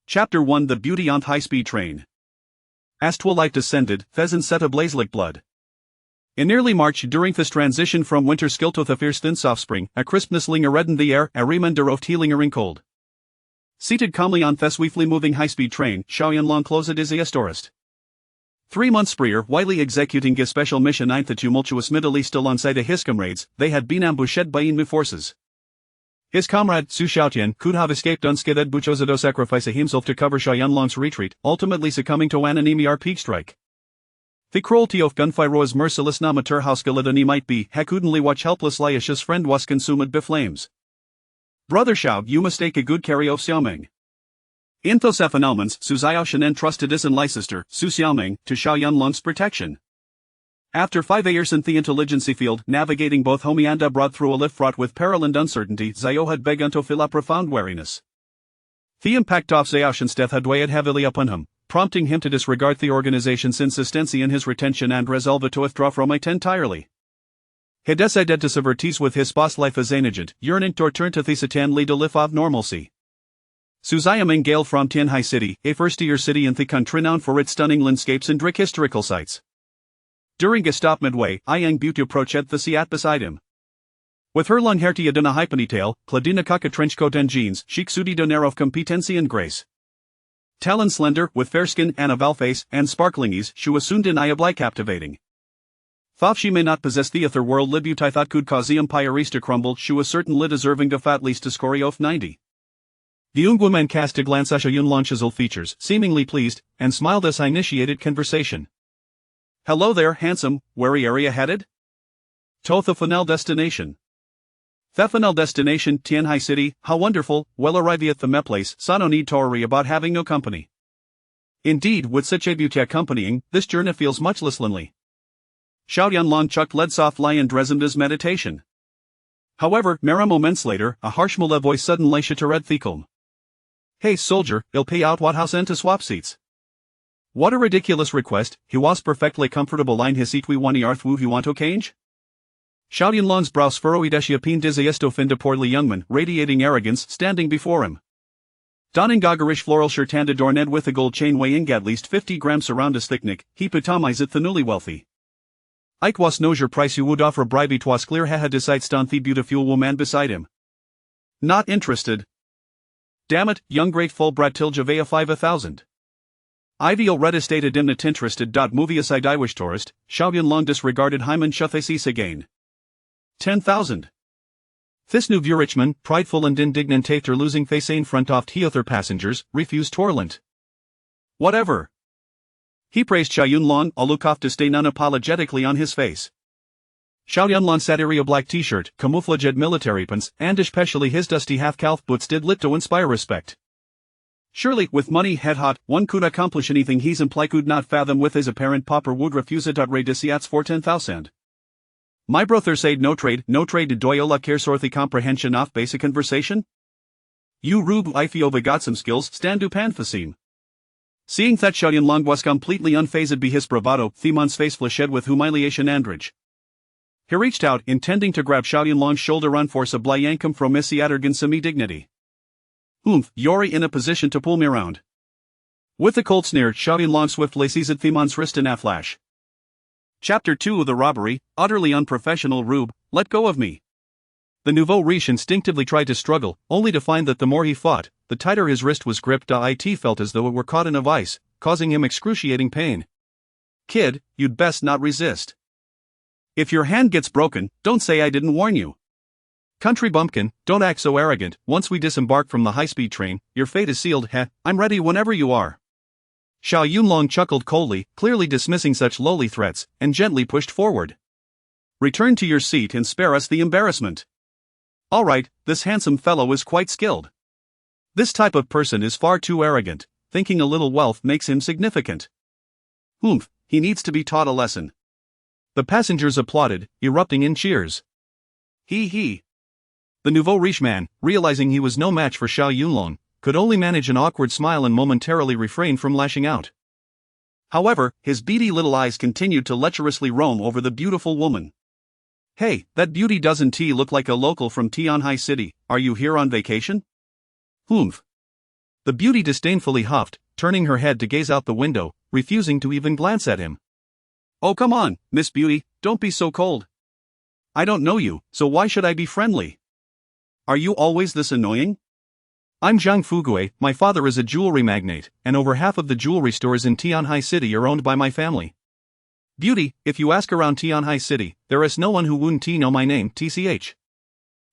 Chapter 1 The Beauty on High-Speed Train. As twilight descended, pheasants set ablaze like blood. In early March, during this transition from winter skill to the fierce offspring, a crispness linger reddened the air, a reminder of lingering cold. Seated calmly on this swiftly moving high-speed train, Xiao Yunlong closed his eyes tourist. 3 months prior, while executing a special mission in the tumultuous Middle East alongside his comrades, they had been ambushed by enemy forces. His comrade, Su Xiaotian, could have escaped unscathed but chose to sacrifice himself to cover Xiao Yunlong's retreat, ultimately succumbing to an enemy RPG strike. The cruelty of gunfire was merciless, no matter how skilled he might be, he couldn't watch helplessly as his friend was consumed by flames. Brother Xiao, you must take a good care of Xiaoming. In those phenomens, Su Xiaoshan entrusted his only sister, Su Xiaoming, to Xiao Yunlong's protection. After 5 years in the intelligence field, navigating both home and abroad through a life fraught with peril and uncertainty, Xiao had begun to feel a profound weariness. The impact of Xiaoshan's death had weighed heavily upon him, prompting him to disregard the organization's insistency in his retention and resolve to withdraw from it entirely. He decided to sever ties with his past life as an agent, yearning to return to the Tianli to live of normalcy. Su Xiaoming hailed from Tianhai City, a first-tier city in the country known for its stunning landscapes and rich historical sites. During a stop midway, a young beauty approached the seat beside him. With her long hair tied in a high ponytail, clad in a cocked trenchcoat and jeans, she exuded an air of competency and grace. Tall and slender, with fair skin and a val face and sparkling eyes, she was soon undeniably captivating. Though she may not possess the otherworldly beauty that could cause the empire to crumble, she was certainly deserving of at least a score of 90. The young woman cast a glance at Xiao Yunlong's old features, seemingly pleased, and smiled as I initiated conversation. Hello there, handsome, where are you headed? To the final destination. The final destination, Tianhai City, how wonderful, well arrived at the place, so no need to worry about having no company. Indeed, with such a beauty accompanying, this journey feels much less lonely. Xiao Yunlong chucked led softly and resumed his meditation. However, mere moments later, a harsh mule voice suddenly shattered the calm. Hey soldier, I'll pay out what house and to swap seats. What a ridiculous request, he was perfectly comfortable in his seat we want earth who you want to change? Xiao Yunlong's brows furrowed as she appeared dizzyest to offend a portly young man, radiating arrogance, standing before him. Donning gogerish floral shirt and adorned with a gold chain weighing at least 50 grams around his thick neck, he epitomized the newly wealthy. Ike was no your price you would offer bribe it was clear he had decided on the beautiful woman beside him. Not interested. Damn it, young grateful brat till Javea 5,000. Ivial red estated in not interested. Movie aside I wish tourist, Xiao Yunlong disregarded Hyman Shuthesis again. 10,000. This new Richman, prideful and indignant after losing face in front of the other passengers, refused torment. Whatever. He praised Xiao Yunlong, a look off disdain unapologetically on his face. Xiao Yunlong sat a black t-shirt, camouflaged military pants, and especially his dusty half-calf boots did lit to inspire respect. Surely, with money head hot, one could accomplish anything his employee could not fathom with his apparent pauper would refuse it outrageous for 10,000. My brother said no trade did doyola care sort the comprehension of basic conversation? You rube Ifeova got some skills, stand du panfasim. Seeing that Xiao Yunlong was completely unfazed by his bravado, Themon's face flashed with humiliation and rage. He reached out, intending to grab Xiao Yunlong's shoulder and force a bly yank him from his Arrogant semi-dignity. You're in a position to pull me around. With a cold sneer, Xiao Yunlong swiftly seized Themon's wrist in a flash. Chapter 2 The Robbery, utterly unprofessional rube, let go of me. The nouveau riche instinctively tried to struggle, only to find that the more he fought, the tighter his wrist was gripped. It felt as though it were caught in a vice, causing him excruciating pain. Kid, you'd best not resist. If your hand gets broken, don't say I didn't warn you. Country bumpkin, don't act so arrogant. Once we disembark from the high-speed train, your fate is sealed. I'm ready whenever you are. Xiao Yunlong chuckled coldly, clearly dismissing such lowly threats, and gently pushed forward. Return to your seat and spare us the embarrassment. All right, this handsome fellow is quite skilled. This type of person is far too arrogant, thinking a little wealth makes him significant. He needs to be taught a lesson. The passengers applauded, erupting in cheers. He. The nouveau riche man, realizing he was no match for Xiao Yunlong, could only manage an awkward smile and momentarily refrain from lashing out. However, his beady little eyes continued to lecherously roam over the beautiful woman. Hey, that beauty doesn't look like a local from Tianhai City, are you here on vacation? The beauty disdainfully huffed, turning her head to gaze out the window, refusing to even glance at him. Oh come on, Miss Beauty, don't be so cold. I don't know you, so why should I be friendly? Are you always this annoying? I'm Zhang Fugue, my father is a jewelry magnate, and over half of the jewelry stores in Tianhai City are owned by my family. Beauty, if you ask around Tianhai City, there is no one who wouldn't know my name, TCH.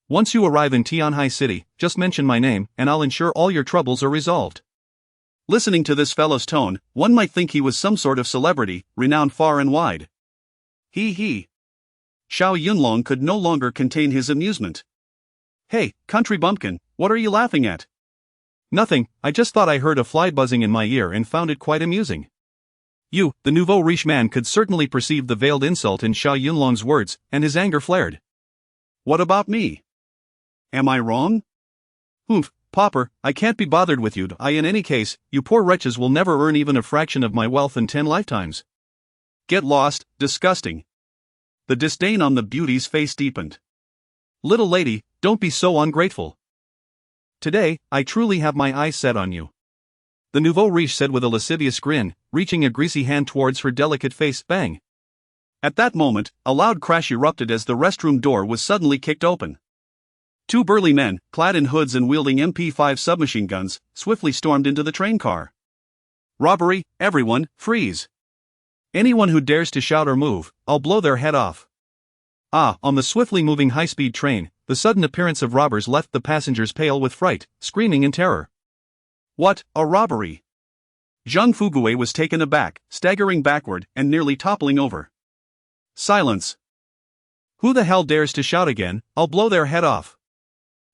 Once you arrive in Tianhai City, just mention my name, and I'll ensure all your troubles are resolved. Listening to this fellow's tone, one might think he was some sort of celebrity, renowned far and wide. He. Xiao Yunlong could no longer contain his amusement. Hey, country bumpkin, what are you laughing at? Nothing, I just thought I heard a fly buzzing in my ear and found it quite amusing. You, the nouveau riche man, could certainly perceive the veiled insult in Xiao Yunlong's words, and his anger flared. What about me? Am I wrong? Humph, pauper, I can't be bothered with you. In any case, you poor wretches will never earn even a fraction of my wealth in 10 lifetimes. Get lost, disgusting. The disdain on the beauty's face deepened. Little lady, don't be so ungrateful. Today, I truly have my eyes set on you. The nouveau riche said with a lascivious grin, reaching a greasy hand towards her delicate face. Bang! At that moment, a loud crash erupted as the restroom door was suddenly kicked open. Two burly men, clad in hoods and wielding MP5 submachine guns, swiftly stormed into the train car. Robbery, everyone, freeze! Anyone who dares to shout or move, I'll blow their head off. On the swiftly moving high-speed train, the sudden appearance of robbers left the passengers pale with fright, screaming in terror. What, a robbery? Zhang Fugue was taken aback, staggering backward and nearly toppling over. Silence. Who the hell dares to shout again? I'll blow their head off.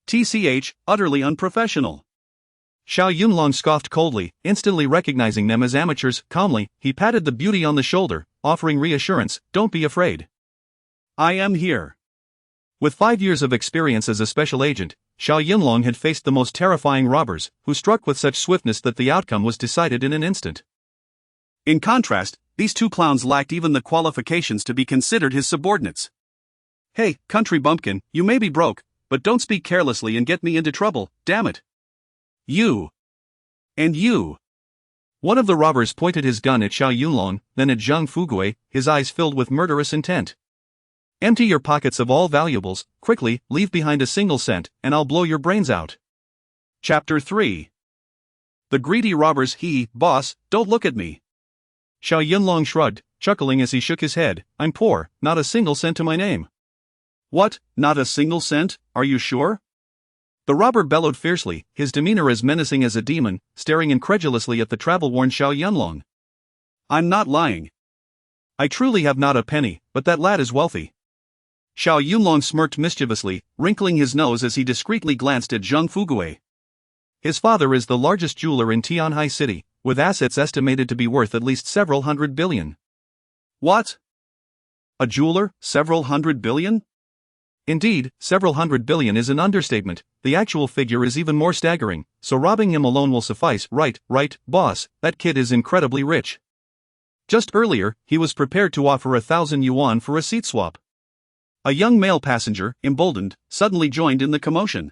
TCH, utterly unprofessional. Xiao Yunlong scoffed coldly, instantly recognizing them as amateurs. Calmly, he patted the beauty on the shoulder, offering reassurance, don't be afraid. I am here. With 5 years of experience as a special agent, Xiao Yunlong had faced the most terrifying robbers, who struck with such swiftness that the outcome was decided in an instant. In contrast, these two clowns lacked even the qualifications to be considered his subordinates. Hey, country bumpkin, you may be broke, but don't speak carelessly and get me into trouble, damn it. You. And you. One of the robbers pointed his gun at Xiao Yunlong, then at Zhang Fugue, his eyes filled with murderous intent. Empty your pockets of all valuables, quickly, leave behind a single cent, and I'll blow your brains out. Chapter 3. The greedy robbers. Boss, don't look at me. Xiao Yunlong shrugged, chuckling as he shook his head. I'm poor, not a single cent to my name. What, not a single cent, are you sure? The robber bellowed fiercely, his demeanor as menacing as a demon, staring incredulously at the travel-worn Xiao Yunlong. I'm not lying. I truly have not a penny, but that lad is wealthy. Xiao Yunlong smirked mischievously, wrinkling his nose as he discreetly glanced at Zhang Fugue. His father is the largest jeweler in Tianhai City, with assets estimated to be worth at least several hundred billion. What? A jeweler, several hundred billion? Indeed, several hundred billion is an understatement. The actual figure is even more staggering, so robbing him alone will suffice. Right, boss, that kid is incredibly rich. Just earlier, he was prepared to offer 1,000 yuan for a seat swap. A young male passenger, emboldened, suddenly joined in the commotion.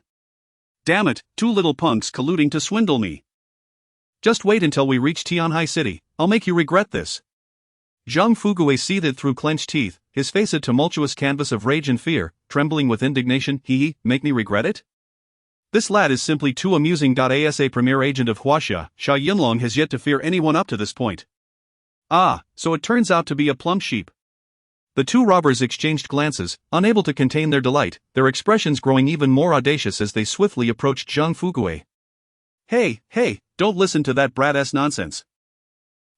Damn it, two little punks colluding to swindle me. Just wait until we reach Tianhai City, I'll make you regret this. Zhang Fugue seethed through clenched teeth, his face a tumultuous canvas of rage and fear, trembling with indignation. Make me regret it? This lad is simply too amusing. As a premier agent of Huaxia, Xiao Yunlong has yet to fear anyone up to this point. So it turns out to be a plump sheep. The two robbers exchanged glances, unable to contain their delight, their expressions growing even more audacious as they swiftly approached Zhang Fugue. Hey, don't listen to that brat-ass nonsense.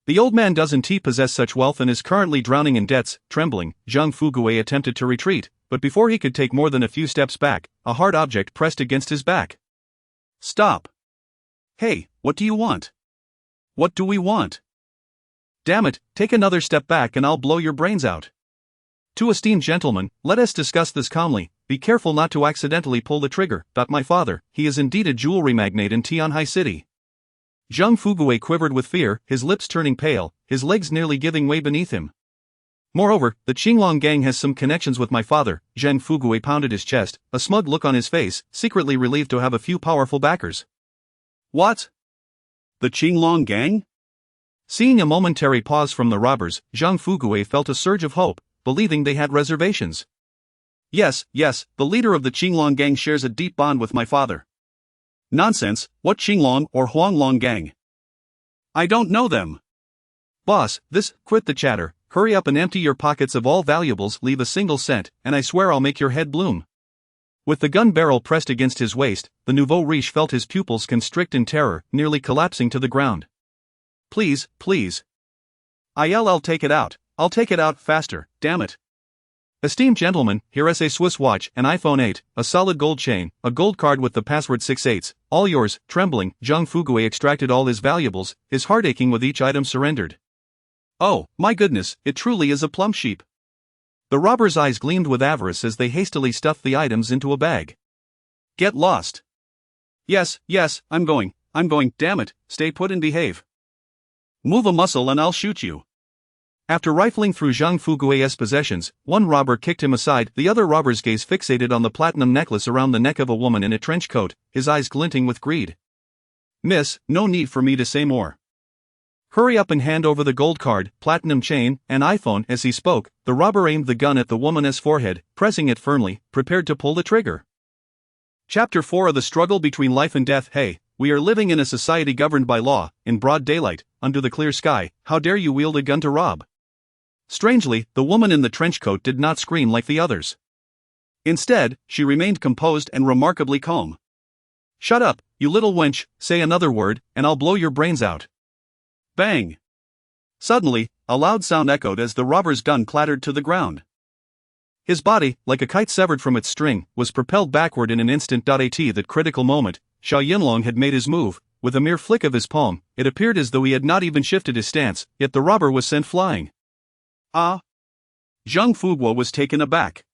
The old man doesn't possess such wealth and is currently drowning in debts. Trembling, Zhang Fugue attempted to retreat, but before he could take more than a few steps back, a hard object pressed against his back. Stop. Hey, what do you want? What do we want? Damn it, take another step back and I'll blow your brains out. To esteemed gentlemen, let us discuss this calmly. Be careful not to accidentally pull the trigger. My father, he is indeed a jewelry magnate in Tianhai City. Zhang Fugue quivered with fear, his lips turning pale, his legs nearly giving way beneath him. Moreover, the Qinglong gang has some connections with my father. Zhang Fugue pounded his chest, a smug look on his face, secretly relieved to have a few powerful backers. What? The Qinglong gang? Seeing a momentary pause from the robbers, Zhang Fuguei felt a surge of hope, believing they had reservations. Yes, the leader of the Qinglong gang shares a deep bond with my father. Nonsense, what Qinglong or Huanglong gang? I don't know them. Boss, quit the chatter, hurry up and empty your pockets of all valuables, leave a single cent, and I swear I'll make your head bloom. With the gun barrel pressed against his waist, the nouveau riche felt his pupils constrict in terror, nearly collapsing to the ground. Please. I'll take it out faster, damn it. Esteemed gentlemen, here is a Swiss watch, an iPhone 8, a solid gold chain, a gold card with the password 68, all yours. Trembling, Zhang Fuguei extracted all his valuables, his heart aching with each item surrendered. Oh, my goodness, it truly is a plum sheep. The robbers' eyes gleamed with avarice as they hastily stuffed the items into a bag. Get lost. Yes, I'm going, damn it, stay put and behave. Move a muscle and I'll shoot you. After rifling through Zhang Fuguei's possessions, one robber kicked him aside, the other robber's gaze fixated on the platinum necklace around the neck of a woman in a trench coat, his eyes glinting with greed. Miss, no need for me to say more. Hurry up and hand over the gold card, platinum chain, and iPhone. As he spoke, the robber aimed the gun at the woman's forehead, pressing it firmly, prepared to pull the trigger. Chapter 4 of the struggle between life and death. Hey, we are living in a society governed by law, in broad daylight, under the clear sky. How dare you wield a gun to rob? Strangely, the woman in the trench coat did not scream like the others. Instead, she remained composed and remarkably calm. Shut up, you little wench, say another word, and I'll blow your brains out. Bang! Suddenly, a loud sound echoed as the robber's gun clattered to the ground. His body, like a kite severed from its string, was propelled backward in an instant. At that critical moment, Xiao Yunlong had made his move. With a mere flick of his palm, it appeared as though he had not even shifted his stance, yet the robber was sent flying. Ah! Zhang Fuguei was taken aback.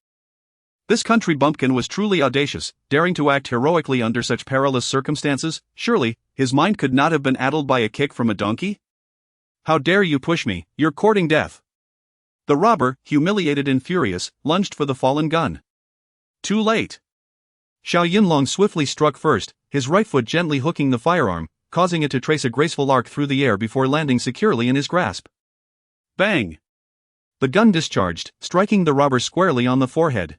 This country bumpkin was truly audacious, daring to act heroically under such perilous circumstances. Surely, his mind could not have been addled by a kick from a donkey? How dare you push me, you're courting death. The robber, humiliated and furious, lunged for the fallen gun. Too late. Xiao Yunlong swiftly struck first, his right foot gently hooking the firearm, causing it to trace a graceful arc through the air before landing securely in his grasp. Bang! The gun discharged, striking the robber squarely on the forehead.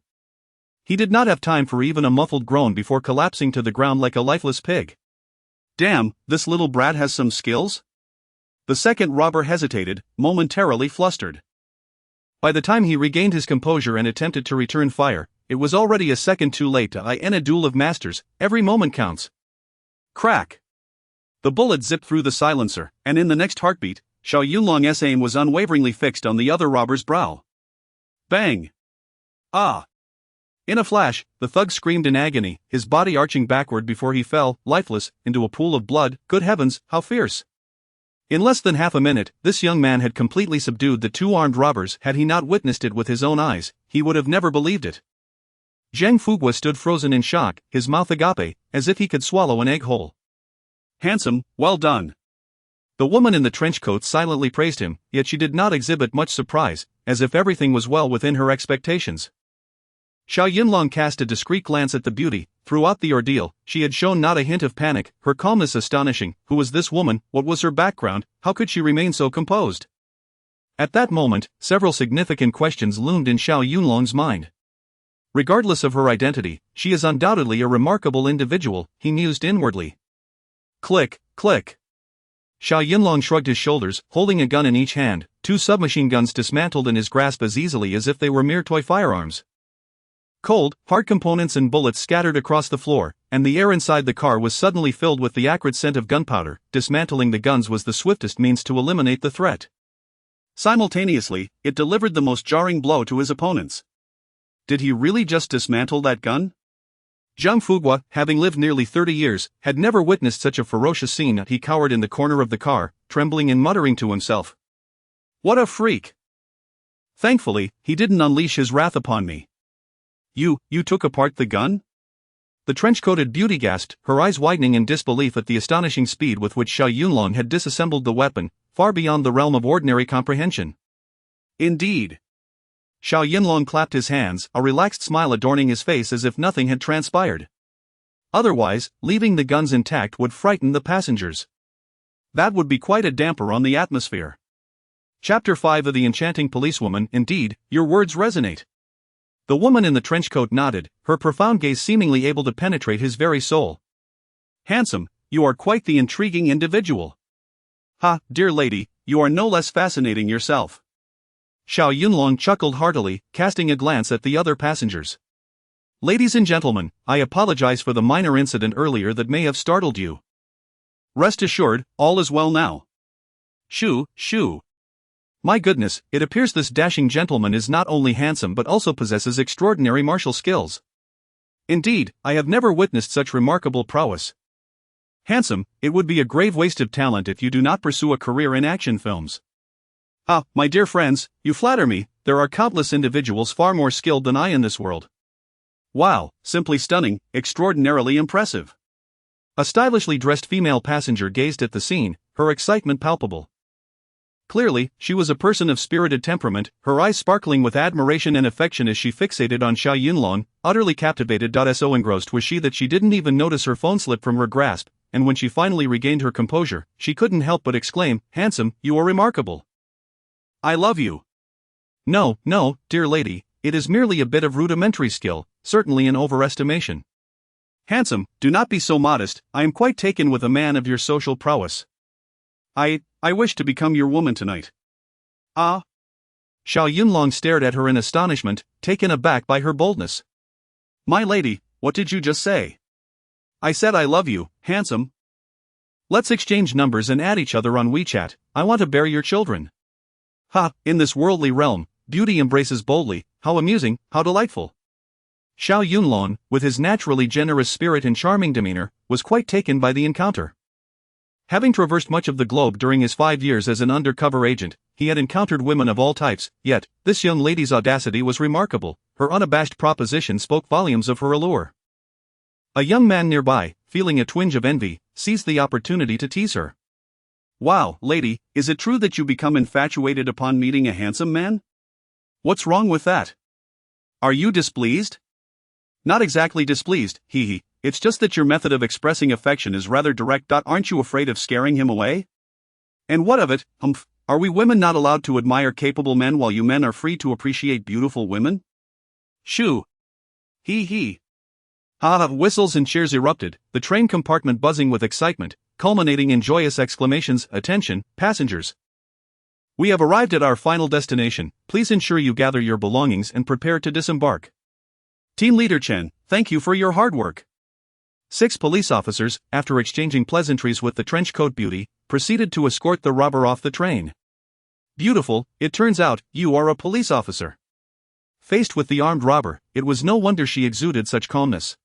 He did not have time for even a muffled groan before collapsing to the ground like a lifeless pig. Damn, this little brat has some skills? The second robber hesitated, momentarily flustered. By the time he regained his composure and attempted to return fire, it was already a second too late. In a duel of masters, every moment counts. Crack! The bullet zipped through the silencer, and in the next heartbeat, Xiao Yunlong's aim was unwaveringly fixed on the other robber's brow. Bang! Ah! In a flash, the thug screamed in agony, his body arching backward before he fell, lifeless, into a pool of blood. Good heavens, how fierce! In less than half a minute, this young man had completely subdued the two armed robbers. Had he not witnessed it with his own eyes, he would have never believed it. Zhang Fuguei stood frozen in shock, his mouth agape, as if he could swallow an egg whole. Handsome, well done. The woman in the trench coat silently praised him, yet she did not exhibit much surprise, as if everything was well within her expectations. Xiao Yunlong cast a discreet glance at the beauty. Throughout the ordeal, she had shown not a hint of panic, her calmness astonishing. Who was this woman? What was her background? How could she remain so composed? At that moment, several significant questions loomed in Xiao Yunlong's mind. Regardless of her identity, she is undoubtedly a remarkable individual, he mused inwardly. Click, click. Xiao Yunlong shrugged his shoulders, holding a gun in each hand, two submachine guns dismantled in his grasp as easily as if they were mere toy firearms. Cold, hard components and bullets scattered across the floor, and the air inside the car was suddenly filled with the acrid scent of gunpowder. Dismantling the guns was the swiftest means to eliminate the threat. Simultaneously, it delivered the most jarring blow to his opponents. Did he really just dismantle that gun? Zhang Fuguei, having lived nearly 30 years, had never witnessed such a ferocious scene. He cowered in the corner of the car, trembling and muttering to himself. What a freak! Thankfully, he didn't unleash his wrath upon me. You took apart the gun? The trench-coated beauty gasped, her eyes widening in disbelief at the astonishing speed with which Xiao Yunlong had disassembled the weapon, far beyond the realm of ordinary comprehension. Indeed. Xiao Yunlong clapped his hands, a relaxed smile adorning his face as if nothing had transpired. Otherwise, leaving the guns intact would frighten the passengers. That would be quite a damper on the atmosphere. Chapter 5 of The Enchanting Policewoman. Indeed, your words resonate. The woman in the trench coat nodded, her profound gaze seemingly able to penetrate his very soul. Handsome, you are quite the intriguing individual. Ha, dear lady, you are no less fascinating yourself. Xiao Yunlong chuckled heartily, casting a glance at the other passengers. Ladies and gentlemen, I apologize for the minor incident earlier that may have startled you. Rest assured, all is well now. Shoo, shoo. My goodness, it appears this dashing gentleman is not only handsome but also possesses extraordinary martial skills. Indeed, I have never witnessed such remarkable prowess. Handsome, it would be a grave waste of talent if you do not pursue a career in action films. Ah, my dear friends, you flatter me, there are countless individuals far more skilled than I in this world. Wow, simply stunning, extraordinarily impressive. A stylishly dressed female passenger gazed at the scene, her excitement palpable. Clearly, she was a person of spirited temperament, her eyes sparkling with admiration and affection as she fixated on Xiao Yunlong, utterly captivated. So engrossed was she that she didn't even notice her phone slip from her grasp, and when she finally regained her composure, she couldn't help but exclaim, "Handsome, you are remarkable. I love you." No, no, dear lady, it is merely a bit of rudimentary skill, certainly an overestimation. Handsome, do not be so modest, I am quite taken with a man of your social prowess. I wish to become your woman tonight. Ah? Xiao Yunlong stared at her in astonishment, taken aback by her boldness. My lady, what did you just say? I said I love you, handsome. Let's exchange numbers and add each other on WeChat, I want to bear your children. Ha, in this worldly realm, beauty embraces boldly, how amusing, how delightful. Xiao Yunlong, with his naturally generous spirit and charming demeanor, was quite taken by the encounter. Having traversed much of the globe during his 5 years as an undercover agent, he had encountered women of all types, yet, this young lady's audacity was remarkable, her unabashed proposition spoke volumes of her allure. A young man nearby, feeling a twinge of envy, seized the opportunity to tease her. Wow, lady, is it true that you become infatuated upon meeting a handsome man? What's wrong with that? Are you displeased? Not exactly displeased, hee. It's just that your method of expressing affection is rather direct. Aren't you afraid of scaring him away? And what of it, humph, are we women not allowed to admire capable men while you men are free to appreciate beautiful women? Shoo. Hee. Ha, whistles and cheers erupted, the train compartment buzzing with excitement, culminating in joyous exclamations. Attention, passengers. We have arrived at our final destination, please ensure you gather your belongings and prepare to disembark. Team Leader Chen, thank you for your hard work. 6 police officers, after exchanging pleasantries with the trenchcoat beauty, proceeded to escort the robber off the train. Beautiful, it turns out, you are a police officer. Faced with the armed robber, it was no wonder she exuded such calmness.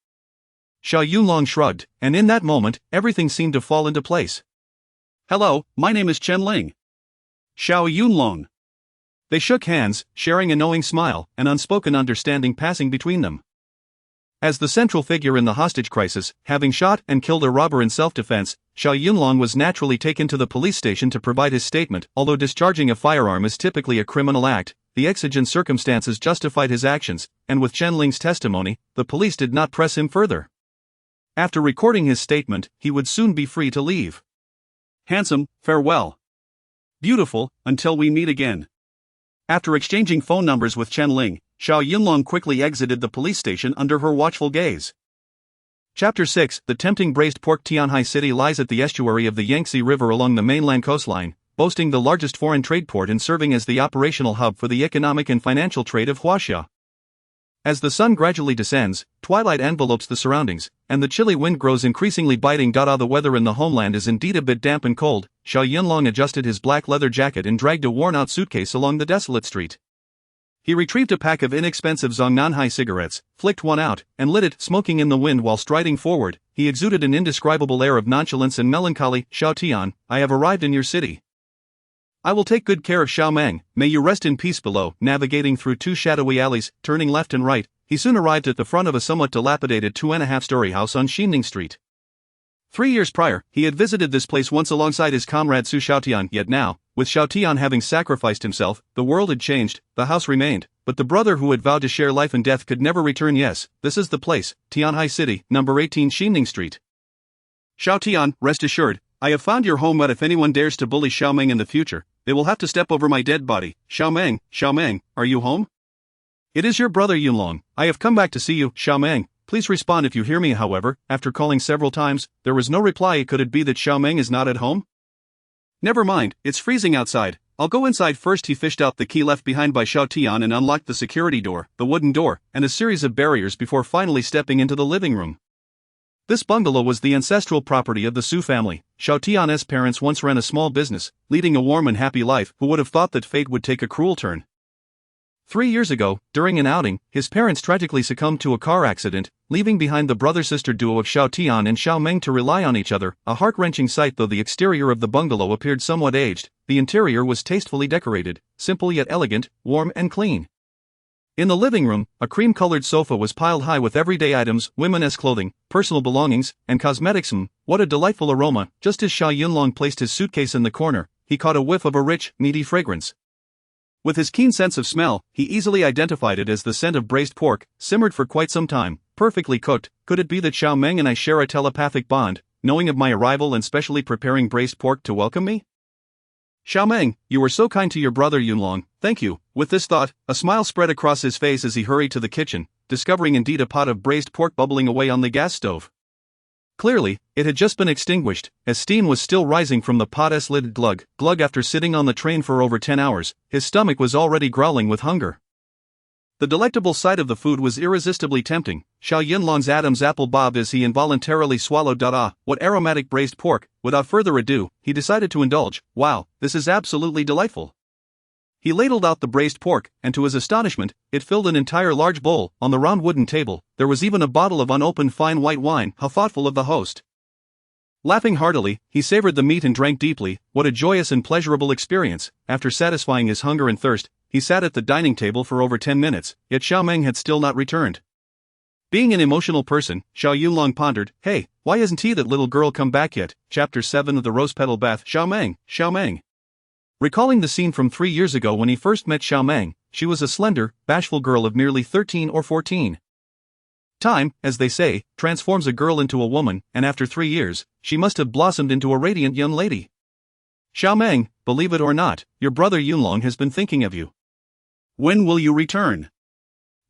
Xiao Yunlong shrugged, and in that moment, everything seemed to fall into place. Hello, my name is Chen Ling. Xiao Yunlong. They shook hands, sharing a knowing smile, an unspoken understanding passing between them. As the central figure in the hostage crisis, having shot and killed a robber in self-defense, Xiao Yunlong was naturally taken to the police station to provide his statement. Although discharging a firearm is typically a criminal act, the exigent circumstances justified his actions, and with Chen Ling's testimony, the police did not press him further. After recording his statement, he would soon be free to leave. Handsome, farewell. Beautiful, until we meet again. After exchanging phone numbers with Chen Ling, Xiao Yunlong quickly exited the police station under her watchful gaze. Chapter 6. The tempting braised pork. Tianhai City lies at the estuary of the Yangtze River along the mainland coastline, boasting the largest foreign trade port and serving as the operational hub for the economic and financial trade of Huaxia. As the sun gradually descends, twilight envelopes the surroundings, and the chilly wind grows increasingly biting. The weather in the homeland is indeed a bit damp and cold. Xiao Yunlong adjusted his black leather jacket and dragged a worn-out suitcase along the desolate street. He retrieved a pack of inexpensive Zongnanhai cigarettes, flicked one out, and lit it, smoking in the wind while striding forward. He exuded an indescribable air of nonchalance and melancholy. Xiao Tian, I have arrived in your city. I will take good care of Xiao Meng, may you rest in peace. Below, navigating through 2 shadowy alleys, turning left and right, he soon arrived at the front of a somewhat dilapidated 2.5-story house on Xinning Street. 3 years prior, he had visited this place once alongside his comrade Su Xiaotian, yet now, with Xiaotian having sacrificed himself, the world had changed, the house remained, but the brother who had vowed to share life and death could never return. Yes, this is the place, Tianhai City, number 18 Xinning Street. Xiaotian, rest assured, I have found your home, but if anyone dares to bully Xiao Meng in the future, they will have to step over my dead body. Xiao Meng, are you home? It is your brother Yunlong. I have come back to see you, Xiao Meng. Please respond if you hear me. However, after calling several times, there was no reply. Could it be that Xiao Meng is not at home? Never mind, it's freezing outside. I'll go inside first. He fished out the key left behind by Xiao Tian and unlocked the security door, the wooden door, and a series of barriers before finally stepping into the living room. This bungalow was the ancestral property of the Su family. Xiao Tian's parents once ran a small business, leading a warm and happy life. Who would have thought that fate would take a cruel turn? 3 years ago, during an outing, his parents tragically succumbed to a car accident, leaving behind the brother-sister duo of Xiao Tian and Xiao Meng to rely on each other, a heart-wrenching sight. Though the exterior of the bungalow appeared somewhat aged, the interior was tastefully decorated, simple yet elegant, warm and clean. In the living room, a cream-colored sofa was piled high with everyday items, women's clothing, personal belongings, and cosmetics. What a delightful aroma! Just as Xiao Yunlong placed his suitcase in the corner, he caught a whiff of a rich, meaty fragrance. With his keen sense of smell, he easily identified it as the scent of braised pork, simmered for quite some time, perfectly cooked. Could it be that Xiao Meng and I share a telepathic bond, knowing of my arrival and specially preparing braised pork to welcome me? Xiao Meng, you were so kind to your brother Yunlong, thank you. With this thought, a smile spread across his face as he hurried to the kitchen, discovering indeed a pot of braised pork bubbling away on the gas stove. Clearly, it had just been extinguished, as steam was still rising from the pot's lid. Glug, glug. After sitting on the train for over 10 hours, his stomach was already growling with hunger. The delectable sight of the food was irresistibly tempting. Xiao Yunlong's Adam's apple bobbed as he involuntarily swallowed. Ah, what aromatic braised pork! Without further ado, he decided to indulge. Wow, this is absolutely delightful. He ladled out the braised pork, and to his astonishment, it filled an entire large bowl. On the round wooden table, there was even a bottle of unopened fine white wine. How thoughtful of the host. Laughing heartily, he savored the meat and drank deeply. What a joyous and pleasurable experience! After satisfying his hunger and thirst, he sat at the dining table for over 10 minutes, yet Xiao Meng had still not returned. Being an emotional person, Xiao Yunlong pondered, hey, why hasn't that little girl come back yet? Chapter 7 of the Rose Petal Bath. Xiao Meng. Recalling the scene from 3 years ago when he first met Xiao Meng, she was a slender, bashful girl of merely 13 or 14. Time, as they say, transforms a girl into a woman, and after 3 years, she must have blossomed into a radiant young lady. Xiao Meng, believe it or not, your brother Yunlong has been thinking of you. When will you return?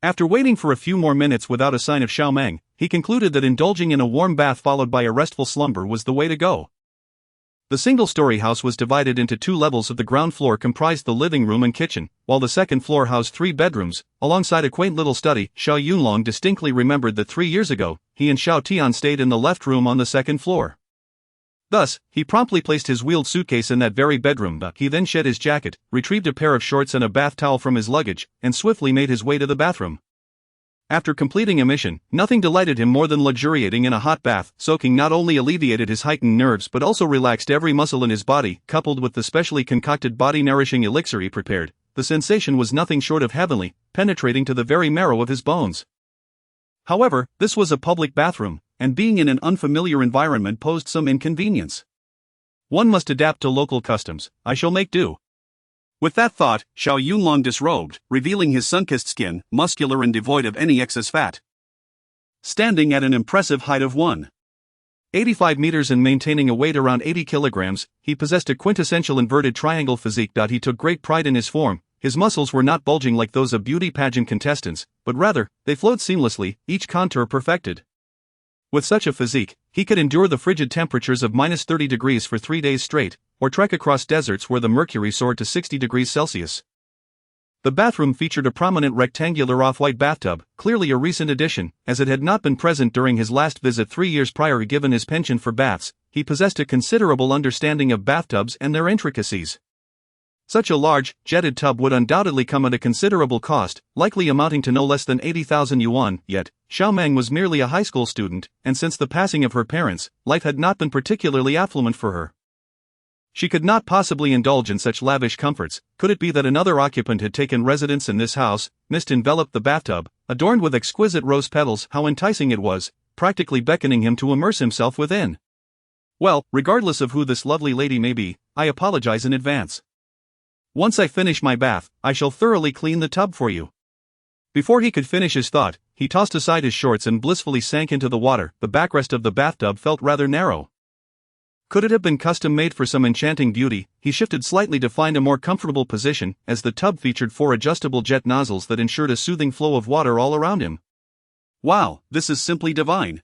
After waiting for a few more minutes without a sign of Xiao Meng, he concluded that indulging in a warm bath followed by a restful slumber was the way to go. The single-story house was divided into 2 levels. Of the ground floor comprised the living room and kitchen, while the second floor housed 3 bedrooms, alongside a quaint little study. Xiao Yunlong distinctly remembered that 3 years ago, he and Xiao Tian stayed in the left room on the second floor. Thus, he promptly placed his wheeled suitcase in that very bedroom. He then shed his jacket, retrieved a pair of shorts and a bath towel from his luggage, and swiftly made his way to the bathroom. After completing a mission, nothing delighted him more than luxuriating in a hot bath. Soaking not only alleviated his heightened nerves but also relaxed every muscle in his body. Coupled with the specially concocted body-nourishing elixir he prepared, the sensation was nothing short of heavenly, penetrating to the very marrow of his bones. However, this was a public bathroom, and being in an unfamiliar environment posed some inconvenience. One must adapt to local customs. I shall make do. With that thought, Xiao Yunlong disrobed, revealing his sun-kissed skin, muscular and devoid of any excess fat. Standing at an impressive height of 1.85 meters and maintaining a weight around 80 kilograms, he possessed a quintessential inverted triangle physique. He took great pride in his form. His muscles were not bulging like those of beauty pageant contestants, but rather, they flowed seamlessly, each contour perfected. With such a physique, he could endure the frigid temperatures of -30 degrees for 3 days straight, or trek across deserts where the mercury soared to 60 degrees Celsius. The bathroom featured a prominent rectangular off-white bathtub, clearly a recent addition, as it had not been present during his last visit 3 years prior. Given his penchant for baths, he possessed a considerable understanding of bathtubs and their intricacies. Such a large, jetted tub would undoubtedly come at a considerable cost, likely amounting to no less than 80,000 yuan, yet, Xiao Meng was merely a high school student, and since the passing of her parents, life had not been particularly affluent for her. She could not possibly indulge in such lavish comforts. Could it be that another occupant had taken residence in this house? Mist enveloped the bathtub, adorned with exquisite rose petals. How enticing it was, practically beckoning him to immerse himself within. Well, regardless of who this lovely lady may be, I apologize in advance. Once I finish my bath, I shall thoroughly clean the tub for you. Before he could finish his thought, he tossed aside his shorts and blissfully sank into the water. The backrest of the bathtub felt rather narrow. Could it have been custom-made for some enchanting beauty? He shifted slightly to find a more comfortable position, as the tub featured 4 adjustable jet nozzles that ensured a soothing flow of water all around him. Wow, this is simply divine.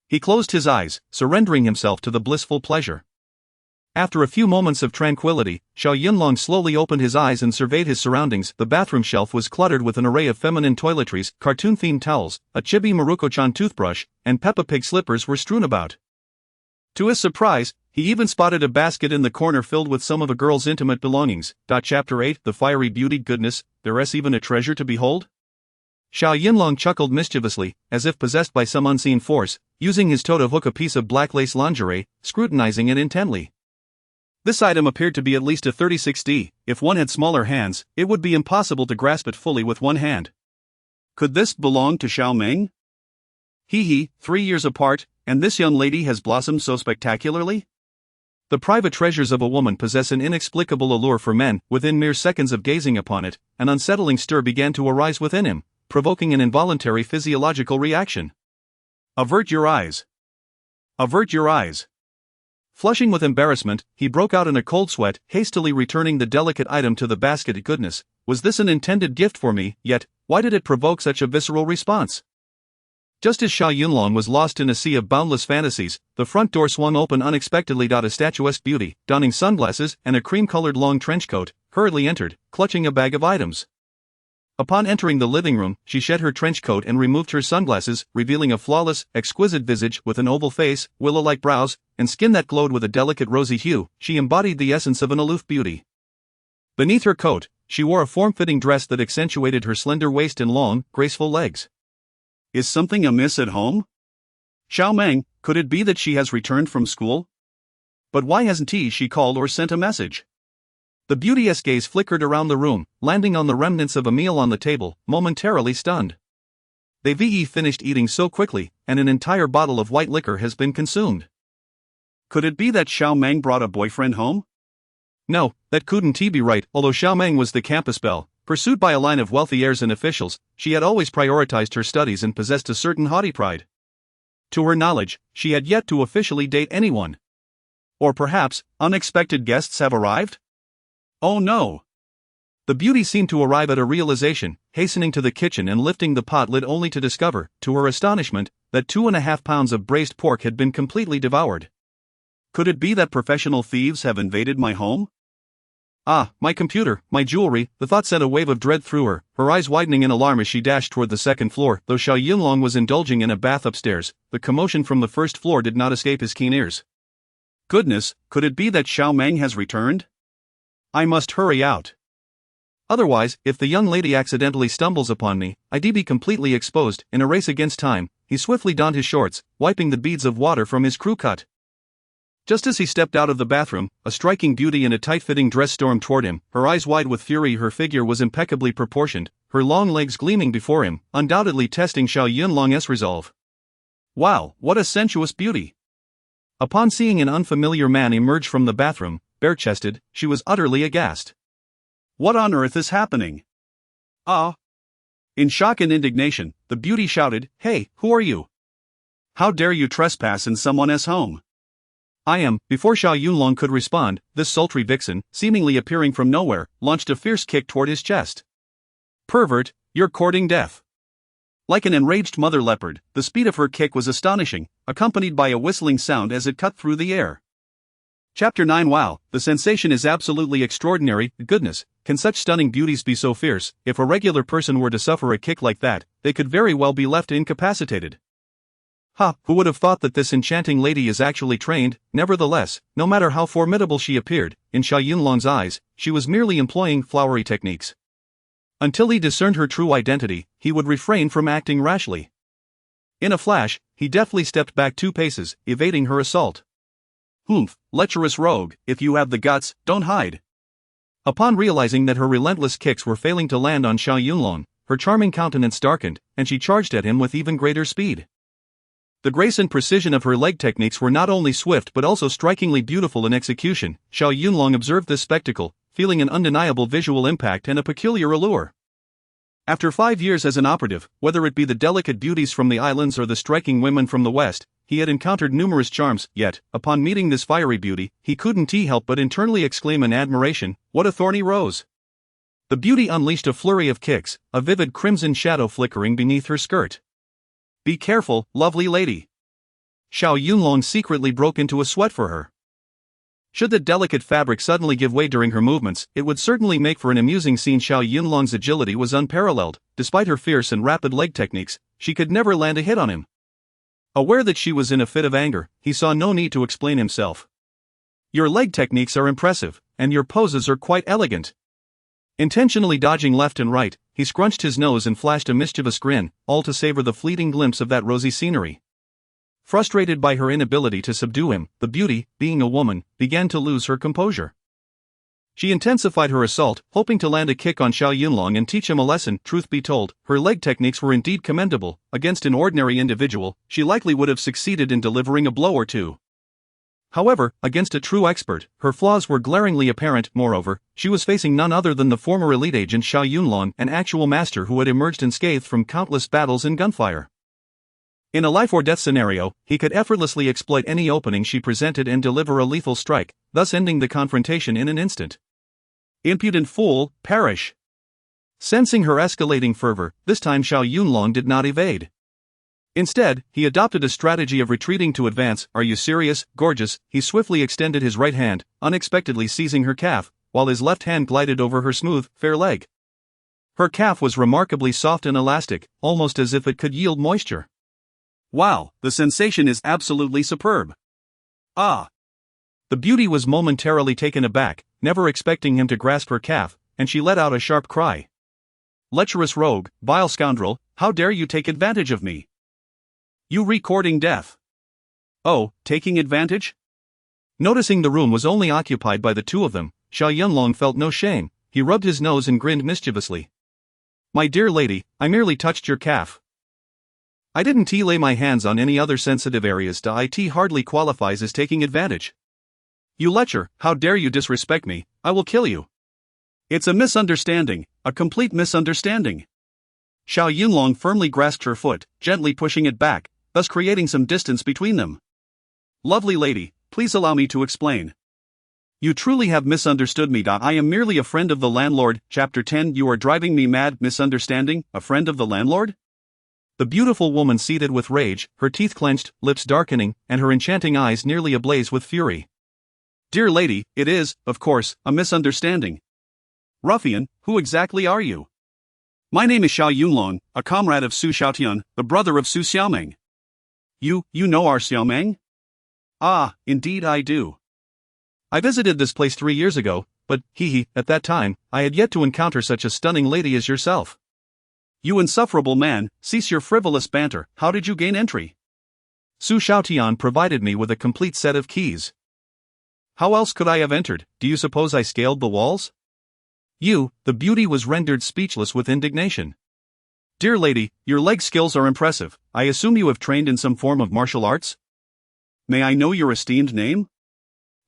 He closed his eyes, surrendering himself to the blissful pleasure. After a few moments of tranquility, Xiao Yunlong slowly opened his eyes and surveyed his surroundings. The bathroom shelf was cluttered with an array of feminine toiletries, cartoon-themed towels, a chibi Maruko-chan toothbrush, and Peppa Pig slippers were strewn about. To his surprise, he even spotted a basket in the corner filled with some of a girl's intimate belongings. Chapter 8, The Fiery Beauty. Goodness, there's even a treasure to behold? Xiao Yunlong chuckled mischievously, as if possessed by some unseen force, using his toe to hook a piece of black lace lingerie, scrutinizing it intently. This item appeared to be at least a 36D. If one had smaller hands, it would be impossible to grasp it fully with one hand. Could this belong to Xiao Meng? Hee hee, 3 years apart, and this young lady has blossomed so spectacularly? The private treasures of a woman possess an inexplicable allure for men. Within mere seconds of gazing upon it, an unsettling stir began to arise within him, provoking an involuntary physiological reaction. Avert your eyes. Avert your eyes. Flushing with embarrassment, he broke out in a cold sweat, hastily returning the delicate item to the basket. Goodness, was this an intended gift for me? Yet, why did it provoke such a visceral response? Just as Xiao Yunlong was lost in a sea of boundless fantasies, the front door swung open unexpectedly. A statuesque beauty, donning sunglasses and a cream-colored long trench coat, hurriedly entered, clutching a bag of items. Upon entering the living room, she shed her trench coat and removed her sunglasses, revealing a flawless, exquisite visage with an oval face, willow-like brows, and skin that glowed with a delicate rosy hue. She embodied the essence of an aloof beauty. Beneath her coat, she wore a form-fitting dress that accentuated her slender waist and long, graceful legs. Is something amiss at home? Xiao Meng, could it be that she has returned from school? But why hasn't she called or sent a message? The beauteous gaze flickered around the room, landing on the remnants of a meal on the table, momentarily stunned. They've finished eating so quickly, and an entire bottle of white liquor has been consumed. Could it be that Xiao Meng brought a boyfriend home? No, that couldn't be right. Although Xiao Meng was the campus belle, pursued by a line of wealthy heirs and officials, she had always prioritized her studies and possessed a certain haughty pride. To her knowledge, she had yet to officially date anyone. Or perhaps, unexpected guests have arrived? Oh no! The beauty seemed to arrive at a realization, hastening to the kitchen and lifting the pot lid only to discover, to her astonishment, that 2.5 pounds of braised pork had been completely devoured. Could it be that professional thieves have invaded my home? Ah, my computer, my jewelry. The thought sent a wave of dread through her eyes widening in alarm as she dashed toward the second floor. Though Xiao Yunlong was indulging in a bath upstairs, the commotion from the first floor did not escape his keen ears. Goodness, could it be that Xiao Meng has returned? I must hurry out. Otherwise, if the young lady accidentally stumbles upon me, I'd be completely exposed. In a race against time, he swiftly donned his shorts, wiping the beads of water from his crew cut. Just as he stepped out of the bathroom, a striking beauty in a tight-fitting dress stormed toward him, her eyes wide with fury. Her figure was impeccably proportioned, her long legs gleaming before him, undoubtedly testing Xiao Yunlong's resolve. Wow, what a sensuous beauty! Upon seeing an unfamiliar man emerge from the bathroom, bare-chested, she was utterly aghast. What on earth is happening? Ah! In shock and indignation, the beauty shouted, "Hey, who are you? How dare you trespass in someone's home?" I am. Before Xiao Yunlong could respond, this sultry vixen, seemingly appearing from nowhere, launched a fierce kick toward his chest. Pervert, you're courting death. Like an enraged mother leopard, the speed of her kick was astonishing, accompanied by a whistling sound as it cut through the air. Chapter 9. Wow, the sensation is absolutely extraordinary. Goodness, can such stunning beauties be so fierce? If a regular person were to suffer a kick like that, they could very well be left incapacitated. Ha, who would have thought that this enchanting lady is actually trained? Nevertheless, no matter how formidable she appeared, in Xiao Yunlong's eyes, she was merely employing flowery techniques. Until he discerned her true identity, he would refrain from acting rashly. In a flash, he deftly stepped back 2 paces, evading her assault. Humph, lecherous rogue, if you have the guts, don't hide. Upon realizing that her relentless kicks were failing to land on Xiao Yunlong, her charming countenance darkened, and she charged at him with even greater speed. The grace and precision of her leg techniques were not only swift but also strikingly beautiful in execution. Xiao Yunlong observed this spectacle, feeling an undeniable visual impact and a peculiar allure. After 5 years as an operative, whether it be the delicate beauties from the islands or the striking women from the West, he had encountered numerous charms, yet, upon meeting this fiery beauty, he couldn't help but internally exclaim in admiration, "What a thorny rose!" The beauty unleashed a flurry of kicks, a vivid crimson shadow flickering beneath her skirt. "Be careful, lovely lady." Xiao Yunlong secretly broke into a sweat for her. Should the delicate fabric suddenly give way during her movements, it would certainly make for an amusing scene. Xiao Yunlong's agility was unparalleled. Despite her fierce and rapid leg techniques, she could never land a hit on him. Aware that she was in a fit of anger, he saw no need to explain himself. "Your leg techniques are impressive, and your poses are quite elegant." Intentionally dodging left and right, he scrunched his nose and flashed a mischievous grin, all to savor the fleeting glimpse of that rosy scenery. Frustrated by her inability to subdue him, the beauty, being a woman, began to lose her composure. She intensified her assault, hoping to land a kick on Xiao Yunlong and teach him a lesson. Truth be told, her leg techniques were indeed commendable. Against an ordinary individual, she likely would have succeeded in delivering a blow or two. However, against a true expert, her flaws were glaringly apparent. Moreover, she was facing none other than the former elite agent Xiao Yunlong, an actual master who had emerged unscathed from countless battles and gunfire. In a life-or-death scenario, he could effortlessly exploit any opening she presented and deliver a lethal strike, thus ending the confrontation in an instant. "Impudent fool, perish!" Sensing her escalating fervor, this time Xiao Yunlong did not evade. Instead, he adopted a strategy of retreating to advance. "Are you serious, gorgeous?" He swiftly extended his right hand, unexpectedly seizing her calf, while his left hand glided over her smooth, fair leg. Her calf was remarkably soft and elastic, almost as if it could yield moisture. "Wow, the sensation is absolutely superb." "Ah!" The beauty was momentarily taken aback, never expecting him to grasp her calf, and she let out a sharp cry. "Lecherous rogue, vile scoundrel, how dare you take advantage of me? You recording death." "Oh, taking advantage?" Noticing the room was only occupied by the two of them, Xiao Yunlong felt no shame. He rubbed his nose and grinned mischievously. "My dear lady, I merely touched your calf. I didn't lay my hands on any other sensitive areas. It hardly qualifies as taking advantage. You lecher, how dare you disrespect me? I will kill you." "It's a misunderstanding, a complete misunderstanding." Xiao Yunlong firmly grasped her foot, gently pushing it back, thus creating some distance between them. "Lovely lady, please allow me to explain. You truly have misunderstood me. I am merely a friend of the landlord." Chapter 10. You are driving me mad. Misunderstanding, a friend of the landlord? The beautiful woman seethed with rage, her teeth clenched, lips darkening, and her enchanting eyes nearly ablaze with fury. "Dear lady, it is, of course, a misunderstanding. Ruffian, who exactly are you?" "My name is Xiao Yunlong, a comrade of Su Xiaotian, the brother of Su Xiaomeng." You know our Xiaomeng?" "Ah, indeed I do. I visited this place 3 years ago, but, at that time, I had yet to encounter such a stunning lady as yourself." "You insufferable man, cease your frivolous banter. How did you gain entry?" "Su Xiaotian provided me with a complete set of keys." "How else could I have entered? Do you suppose I scaled the walls?" The beauty was rendered speechless with indignation. "Dear lady, your leg skills are impressive. I assume you have trained in some form of martial arts? May I know your esteemed name?"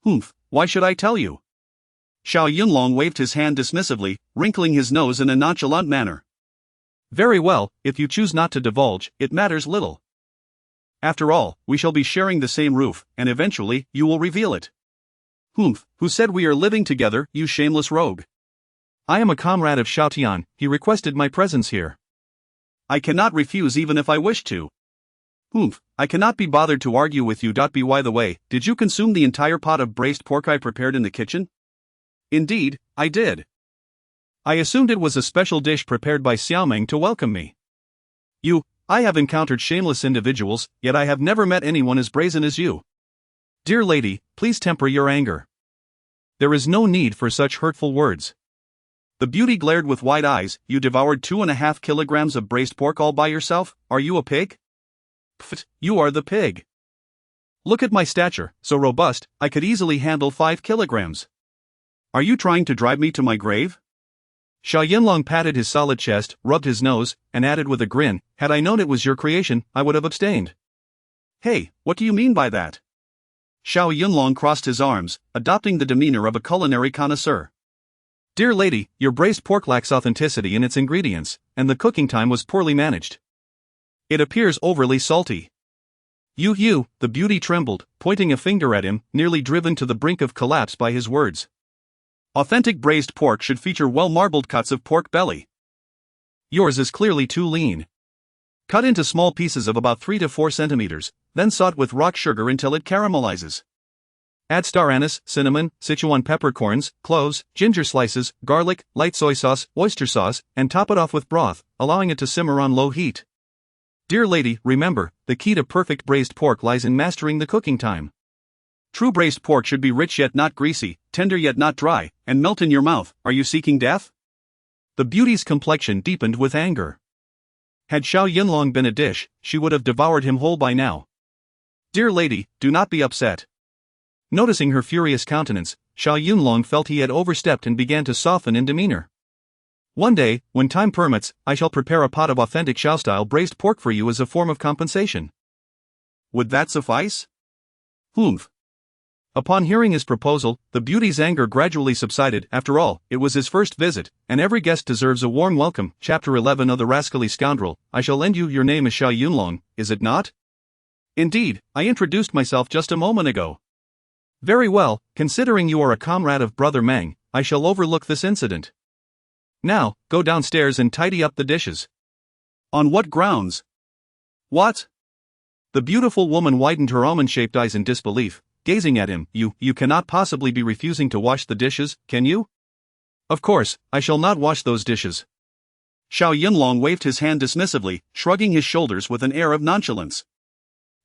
"Humph, why should I tell you?" Xiao Yunlong waved his hand dismissively, wrinkling his nose in a nonchalant manner. "Very well, if you choose not to divulge, it matters little. After all, we shall be sharing the same roof, and eventually, you will reveal it." "Humph, who said we are living together, you shameless rogue?" "I am a comrade of Xiaotian, he requested my presence here." "I cannot refuse even if I wished to." "Humph, I cannot be bothered to argue with you. By the way, did you consume the entire pot of braised pork I prepared in the kitchen?" "Indeed, I did. I assumed it was a special dish prepared by Xiaomeng to welcome me." I have encountered shameless individuals, yet I have never met anyone as brazen as you." "Dear lady, please temper your anger. There is no need for such hurtful words." The beauty glared with wide eyes. "You devoured 2.5 kilograms of braised pork all by yourself? Are you a pig?" "Pfft, you are the pig. Look at my stature, so robust, I could easily handle 5 kilograms. Are you trying to drive me to my grave?" Xiao Yunlong patted his solid chest, rubbed his nose, and added with a grin, "Had I known it was your creation, I would have abstained." "Hey, what do you mean by that?" Xiao Yunlong crossed his arms, adopting the demeanor of a culinary connoisseur. "Dear lady, your braised pork lacks authenticity in its ingredients, and the cooking time was poorly managed. It appears overly salty. The beauty trembled, pointing a finger at him, nearly driven to the brink of collapse by his words. Authentic braised pork should feature well-marbled cuts of pork belly. Yours is clearly too lean. Cut into small pieces of about 3 to 4 centimeters, then saute with rock sugar until it caramelizes. Add star anise, cinnamon, Sichuan peppercorns, cloves, ginger slices, garlic, light soy sauce, oyster sauce, and top it off with broth, allowing it to simmer on low heat. Dear lady, remember, the key to perfect braised pork lies in mastering the cooking time. True braised pork should be rich yet not greasy, tender yet not dry, and melt in your mouth. Are you seeking death? The beauty's complexion deepened with anger. Had Xiao Yunlong been a dish, she would have devoured him whole by now. Dear lady, do not be upset. Noticing her furious countenance, Xiao Yunlong felt he had overstepped and began to soften in demeanor. One day, when time permits, I shall prepare a pot of authentic Xiao-style braised pork for you as a form of compensation. Would that suffice? Humph. Upon hearing his proposal, the beauty's anger gradually subsided. After all, it was his first visit, and every guest deserves a warm welcome. Chapter 11 of The Rascally Scoundrel. I shall lend you your name is Xiao Yunlong, is it not? Indeed, I introduced myself just a moment ago. Very well, considering you are a comrade of Brother Meng, I shall overlook this incident. Now, go downstairs and tidy up the dishes. On what grounds? What? The beautiful woman widened her almond-shaped eyes in disbelief, gazing at him. You cannot possibly be refusing to wash the dishes, can you? Of course, I shall not wash those dishes. Xiao Yunlong waved his hand dismissively, shrugging his shoulders with an air of nonchalance.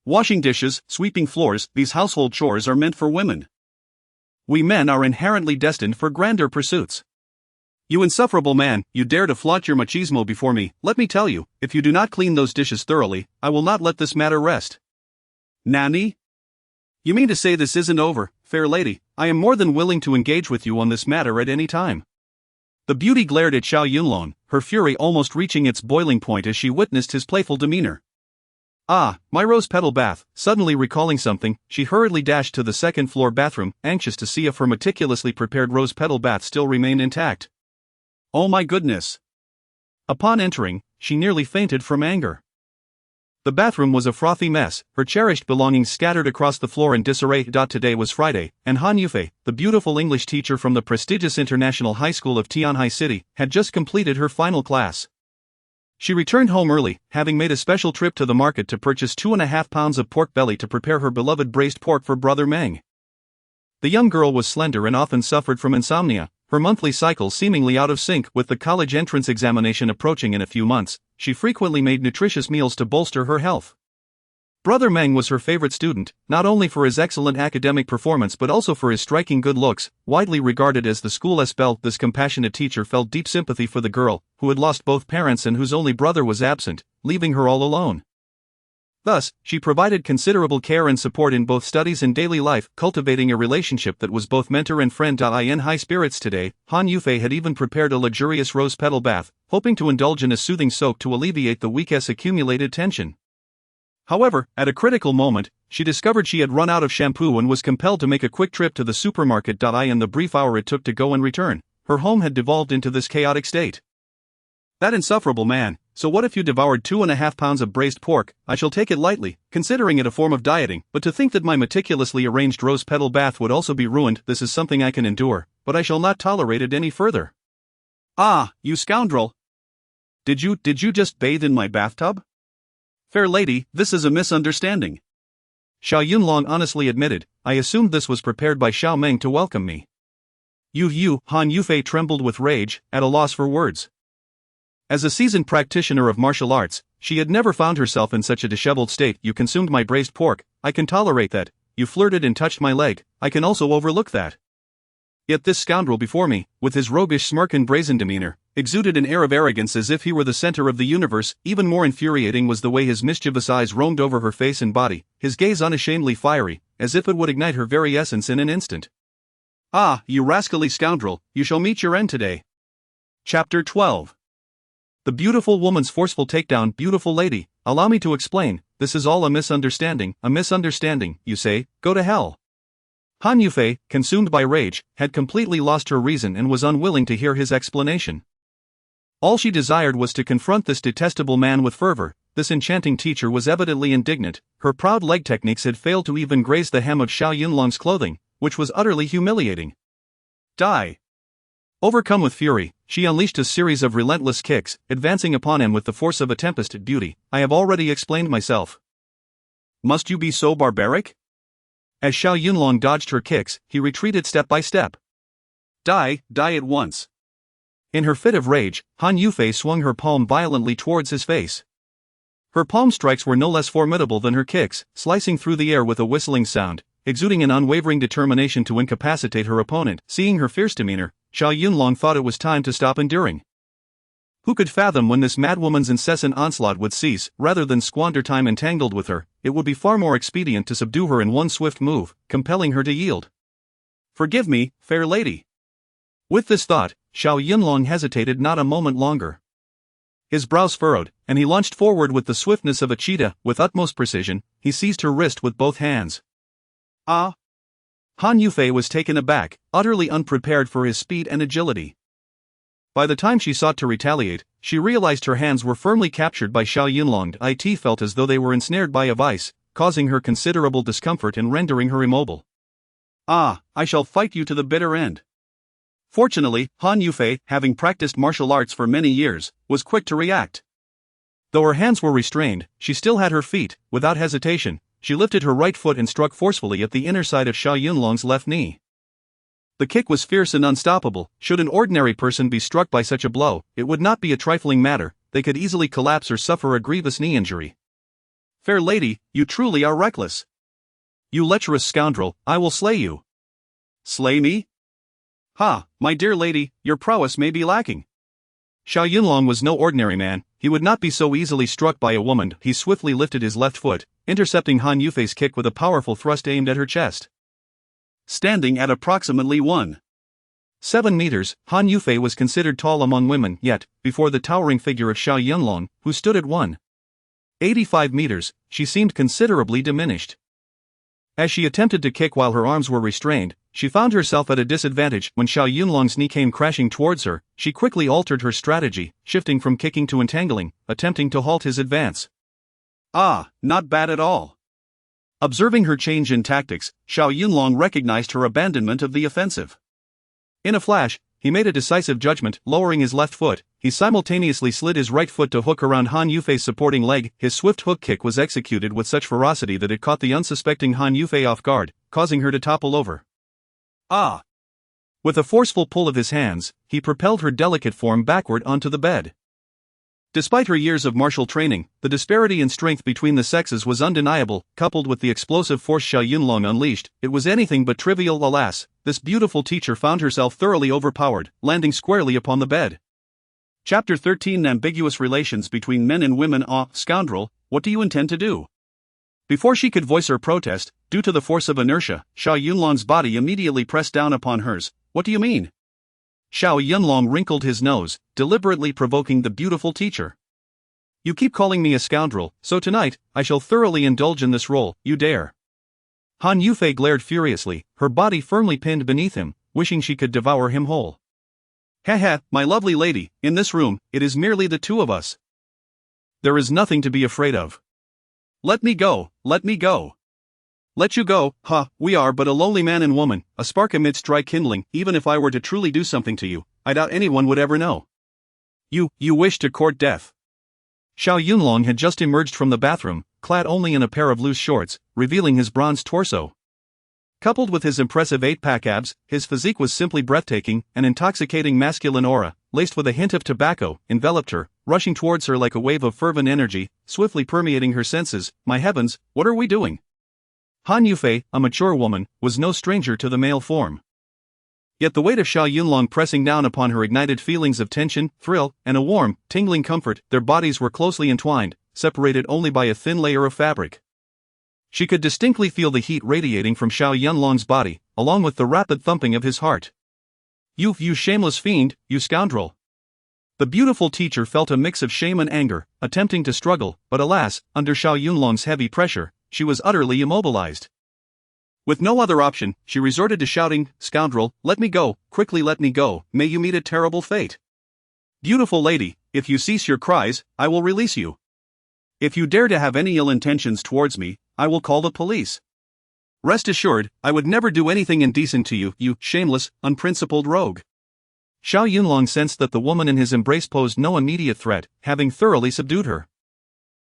Washing dishes, sweeping floors, these household chores are meant for women. We men are inherently destined for grander pursuits. You insufferable man, you dare to flaunt your machismo before me. Let me tell you, if you do not clean those dishes thoroughly, I will not let this matter rest. Nani? You mean to say this isn't over, fair lady? I am more than willing to engage with you on this matter at any time. The beauty glared at Xiao Yunlong, her fury almost reaching its boiling point as she witnessed his playful demeanor. Ah, my rose petal bath. Suddenly recalling something, she hurriedly dashed to the second-floor bathroom, anxious to see if her meticulously prepared rose petal bath still remained intact. Oh my goodness! Upon entering, she nearly fainted from anger. The bathroom was a frothy mess, her cherished belongings scattered across the floor in disarray. Today was Friday, and Han Yufei, the beautiful English teacher from the prestigious International High School of Tianhai City, had just completed her final class. She returned home early, having made a special trip to the market to purchase 2.5 pounds of pork belly to prepare her beloved braised pork for Brother Meng. The young girl was slender and often suffered from insomnia, her monthly cycle seemingly out of sync. With the college entrance examination approaching in a few months, she frequently made nutritious meals to bolster her health. Brother Meng was her favorite student, not only for his excellent academic performance but also for his striking good looks. Widely regarded as the school's belle, this compassionate teacher felt deep sympathy for the girl, who had lost both parents and whose only brother was absent, leaving her all alone. Thus, she provided considerable care and support in both studies and daily life, cultivating a relationship that was both mentor and friend. In high spirits today, Han Yufei had even prepared a luxurious rose petal bath, hoping to indulge in a soothing soak to alleviate the week's accumulated tension. However, at a critical moment, she discovered she had run out of shampoo and was compelled to make a quick trip to the supermarket. In the brief hour it took to go and return, her home had devolved into this chaotic state. That insufferable man. So what if you devoured 2.5 pounds of braised pork? I shall take it lightly, considering it a form of dieting, but to think that my meticulously arranged rose petal bath would also be ruined, this is something I can endure, but I shall not tolerate it any further. Ah, you scoundrel! Did you just bathe in my bathtub? Fair lady, this is a misunderstanding. Xiao Yunlong honestly admitted, I assumed this was prepared by Xiao Meng to welcome me. Han Yufei trembled with rage, at a loss for words. As a seasoned practitioner of martial arts, she had never found herself in such a disheveled state. You consumed my braised pork, I can tolerate that. You flirted and touched my leg, I can also overlook that. Yet this scoundrel before me, with his roguish smirk and brazen demeanor, exuded an air of arrogance as if he were the center of the universe. Even more infuriating was the way his mischievous eyes roamed over her face and body, his gaze unashamedly fiery, as if it would ignite her very essence in an instant. Ah, you rascally scoundrel, you shall meet your end today. Chapter 12. The beautiful woman's forceful takedown. Beautiful lady, allow me to explain, this is all a misunderstanding, you say, go to hell. Han Yufei, consumed by rage, had completely lost her reason and was unwilling to hear his explanation. All she desired was to confront this detestable man with fervor, this enchanting teacher was evidently indignant. Her proud leg techniques had failed to even graze the hem of Xiao Yunlong's clothing, which was utterly humiliating. Die! Overcome with fury, she unleashed a series of relentless kicks, advancing upon him with the force of a tempest. Beauty, I have already explained myself. Must you be so barbaric? As Xiao Yunlong dodged her kicks, he retreated step by step. Die at once. In her fit of rage, Han Yufei swung her palm violently towards his face. Her palm strikes were no less formidable than her kicks, slicing through the air with a whistling sound, exuding an unwavering determination to incapacitate her opponent. Seeing her fierce demeanor, Xiao Yunlong thought it was time to stop enduring. Who could fathom when this madwoman's incessant onslaught would cease? Rather than squander time entangled with her, it would be far more expedient to subdue her in one swift move, compelling her to yield. Forgive me, fair lady. With this thought, Xiao Yunlong hesitated not a moment longer. His brows furrowed, and he launched forward with the swiftness of a cheetah. With utmost precision, he seized her wrist with both hands. Ah! Han Yufei was taken aback, utterly unprepared for his speed and agility. By the time she sought to retaliate, she realized her hands were firmly captured by Xiao Yunlong. It felt as though they were ensnared by a vice, causing her considerable discomfort and rendering her immobile. Ah, I shall fight you to the bitter end. Fortunately, Han Yufei, having practiced martial arts for many years, was quick to react. Though her hands were restrained, she still had her feet. Without hesitation, she lifted her right foot and struck forcefully at the inner side of Xiao Yunlong's left knee. The kick was fierce and unstoppable. Should an ordinary person be struck by such a blow, it would not be a trifling matter. They could easily collapse or suffer a grievous knee injury. Fair lady, you truly are reckless. You lecherous scoundrel, I will slay you. Slay me? Ha, my dear lady, your prowess may be lacking. Xiao Yunlong was no ordinary man. He would not be so easily struck by a woman. He swiftly lifted his left foot, intercepting Han Yufei's kick with a powerful thrust aimed at her chest. Standing at approximately 1.7 meters, Han Yufei was considered tall among women, yet, before the towering figure of Xiao Yunlong, who stood at 1.85 meters, she seemed considerably diminished. As she attempted to kick while her arms were restrained, she found herself at a disadvantage. When Xiao Yunlong's knee came crashing towards her, she quickly altered her strategy, shifting from kicking to entangling, attempting to halt his advance. Ah, not bad at all. Observing her change in tactics, Xiao Yunlong recognized her abandonment of the offensive. In a flash, he made a decisive judgment. Lowering his left foot, he simultaneously slid his right foot to hook around Han Yufei's supporting leg. His swift hook kick was executed with such ferocity that it caught the unsuspecting Han Yufei off guard, causing her to topple over. Ah! With a forceful pull of his hands, he propelled her delicate form backward onto the bed. Despite her years of martial training, the disparity in strength between the sexes was undeniable. Coupled with the explosive force Xiao Yunlong unleashed, it was anything but trivial. Alas, this beautiful teacher found herself thoroughly overpowered, landing squarely upon the bed. Chapter 13: Ambiguous Relations Between Men and Women. Ah, scoundrel, what do you intend to do? Before she could voice her protest, due to the force of inertia, Xiao Yunlong's body immediately pressed down upon hers. What do you mean? Xiao Yunlong wrinkled his nose, deliberately provoking the beautiful teacher. You keep calling me a scoundrel, so tonight, I shall thoroughly indulge in this role. You dare. Han Yufei glared furiously, her body firmly pinned beneath him, wishing she could devour him whole. Haha, my lovely lady, in this room, it is merely the two of us. There is nothing to be afraid of. Let me go, let me go. Let you go, ha, we are but a lonely man and woman, a spark amidst dry kindling. Even if I were to truly do something to you, I doubt anyone would ever know. You wish to court death. Xiao Yunlong had just emerged from the bathroom, clad only in a pair of loose shorts, revealing his bronzed torso. Coupled with his impressive 8-pack abs, his physique was simply breathtaking. An intoxicating masculine aura, laced with a hint of tobacco, enveloped her, rushing towards her like a wave of fervent energy, swiftly permeating her senses. My heavens, what are we doing? Han Yufei, a mature woman, was no stranger to the male form. Yet the weight of Xiao Yunlong pressing down upon her ignited feelings of tension, thrill, and a warm, tingling comfort. Their bodies were closely entwined, separated only by a thin layer of fabric. She could distinctly feel the heat radiating from Xiao Yunlong's body, along with the rapid thumping of his heart. You shameless fiend, you scoundrel! The beautiful teacher felt a mix of shame and anger, attempting to struggle, but alas, under Xiao Yunlong's heavy pressure, she was utterly immobilized. With no other option, she resorted to shouting, "Scoundrel, let me go, quickly let me go, may you meet a terrible fate. Beautiful lady, if you cease your cries, I will release you. If you dare to have any ill intentions towards me, I will call the police. Rest assured, I would never do anything indecent to you, you shameless, unprincipled rogue. Xiao Yunlong sensed that the woman in his embrace posed no immediate threat, having thoroughly subdued her.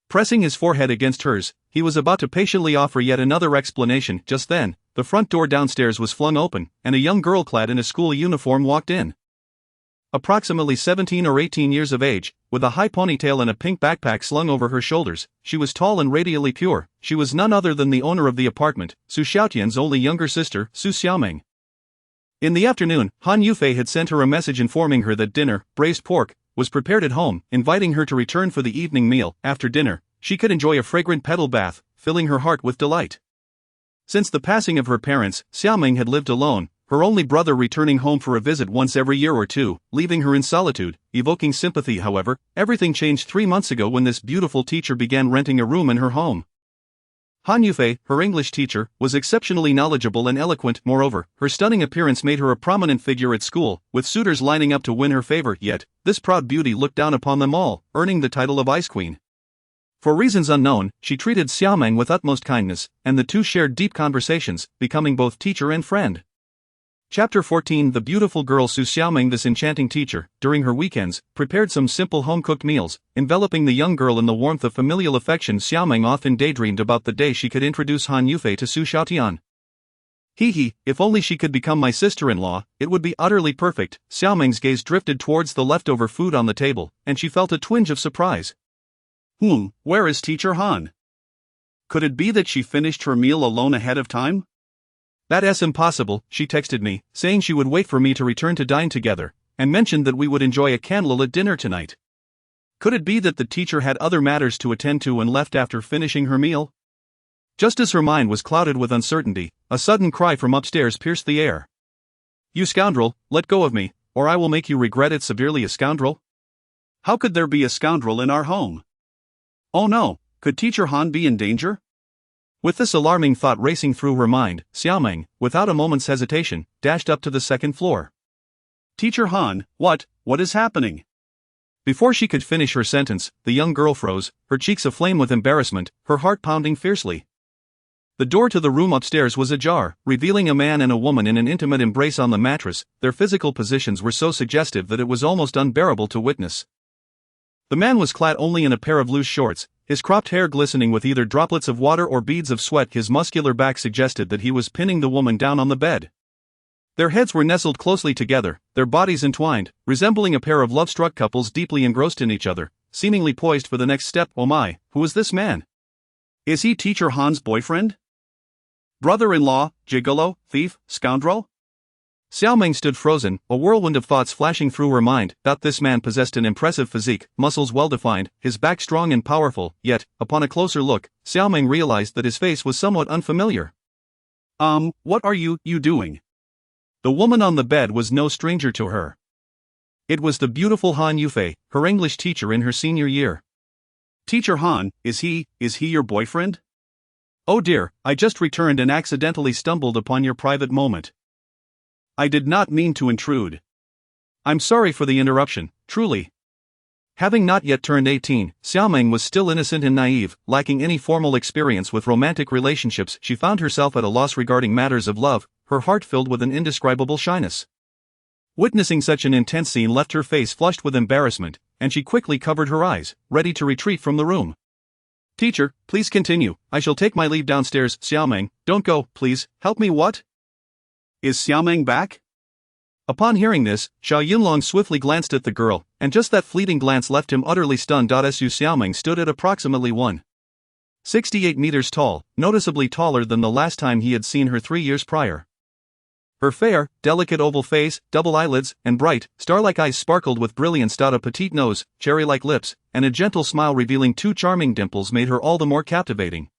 Pressing his forehead against hers, he was about to patiently offer yet another explanation. Just then, the front door downstairs was flung open, and a young girl clad in a school uniform walked in. Approximately 17 or 18 years of age, with a high ponytail and a pink backpack slung over her shoulders, she was tall and radiantly pure. She was none other than the owner of the apartment, Su Xiaotian's only younger sister, Su Xiaoming. In the afternoon, Han Yufei had sent her a message informing her that dinner, braised pork, was prepared at home, inviting her to return for the evening meal. After dinner, she could enjoy a fragrant petal bath, filling her heart with delight. Since the passing of her parents, Xiaoming had lived alone, her only brother returning home for a visit once every year or two, leaving her in solitude, evoking sympathy. However, everything changed 3 months ago when this beautiful teacher began renting a room in her home. Han Yufei, her English teacher, was exceptionally knowledgeable and eloquent. Moreover, her stunning appearance made her a prominent figure at school, with suitors lining up to win her favor. Yet, this proud beauty looked down upon them all, earning the title of Ice Queen. For reasons unknown, she treated Xiaoming with utmost kindness, and the two shared deep conversations, becoming both teacher and friend. Chapter 14. The beautiful girl Su Xiaoming. This enchanting teacher, during her weekends, prepared some simple home-cooked meals, enveloping the young girl in the warmth of familial affection. Xiaoming often daydreamed about the day she could introduce Han Yufei to Su Xiaotian. If only she could become my sister-in-law, it would be utterly perfect. Xiaoming's gaze drifted towards the leftover food on the table, and she felt a twinge of surprise. Where is Teacher Han? Could it be that she finished her meal alone ahead of time? That's impossible, she texted me, saying she would wait for me to return to dine together, and mentioned that we would enjoy a candlelit dinner tonight. Could it be that the teacher had other matters to attend to and left after finishing her meal? Just as her mind was clouded with uncertainty, a sudden cry from upstairs pierced the air. You scoundrel, let go of me, or I will make you regret it severely. A scoundrel? How could there be a scoundrel in our home? Oh no, could Teacher Han be in danger? With this alarming thought racing through her mind, Xiaoming, without a moment's hesitation, dashed up to the second floor. Teacher Han, what is happening? Before she could finish her sentence, the young girl froze, her cheeks aflame with embarrassment, her heart pounding fiercely. The door to the room upstairs was ajar, revealing a man and a woman in an intimate embrace on the mattress. Their physical positions were so suggestive that it was almost unbearable to witness. The man was clad only in a pair of loose shorts, his cropped hair glistening with either droplets of water or beads of sweat. His muscular back suggested that he was pinning the woman down on the bed. Their heads were nestled closely together, their bodies entwined, resembling a pair of love-struck couples deeply engrossed in each other, seemingly poised for the next step. Oh my, who is this man? Is he Teacher Han's boyfriend? Brother-in-law, gigolo, thief, scoundrel? Xiaoming stood frozen, a whirlwind of thoughts flashing through her mind. This man possessed an impressive physique, muscles well-defined, his back strong and powerful, yet, upon a closer look, Xiaoming realized that his face was somewhat unfamiliar. What are you doing? The woman on the bed was no stranger to her. It was the beautiful Han Yufei, her English teacher in her senior year. Teacher Han, is he your boyfriend? Oh dear, I just returned and accidentally stumbled upon your private moment. I did not mean to intrude. I'm sorry for the interruption, truly. Having not yet turned 18, Xiaoming was still innocent and naive, lacking any formal experience with romantic relationships. She found herself at a loss regarding matters of love, her heart filled with an indescribable shyness. Witnessing such an intense scene left her face flushed with embarrassment, and she quickly covered her eyes, ready to retreat from the room. Teacher, please continue, I shall take my leave downstairs. Xiaoming, don't go, please, help me. What? Is Xiaoming back? Upon hearing this, Xiao Yunlong swiftly glanced at the girl, and just that fleeting glance left him utterly stunned. Su Xiaoming stood at approximately 1.68 meters tall, noticeably taller than the last time he had seen her 3 years prior. Her fair, delicate oval face, double eyelids, and bright, star-like eyes sparkled with brilliance. A petite nose, cherry-like lips, and a gentle smile revealing 2 charming dimples made her all the more captivating.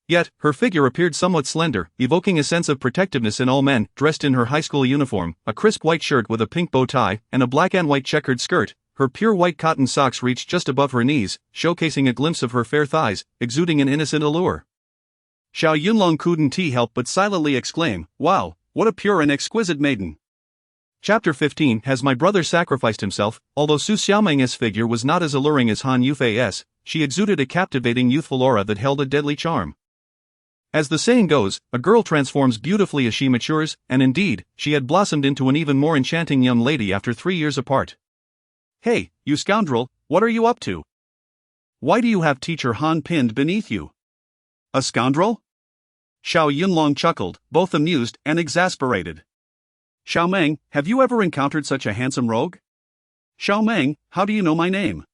Yet, her figure appeared somewhat slender, evoking a sense of protectiveness in all men. Dressed in her high school uniform, a crisp white shirt with a pink bow tie, and a black and white checkered skirt, her pure white cotton socks reached just above her knees, showcasing a glimpse of her fair thighs, exuding an innocent allure. Xiao Yunlong couldn't help but silently exclaim, "Wow, what a pure and exquisite maiden." Chapter 15. Has my brother sacrificed himself? Although Su Xiaoming's figure was not as alluring as Han Yufei's, she exuded a captivating youthful aura that held a deadly charm. As the saying goes, a girl transforms beautifully as she matures, and indeed, she had blossomed into an even more enchanting young lady after 3 years apart. "Hey, you scoundrel, what are you up to? Why do you have Teacher Han pinned beneath you?" "A scoundrel?" Xiao Yunlong chuckled, both amused and exasperated. "Xiao Meng, have you ever encountered such a handsome rogue?" "Xiao Meng, how do you know my name?"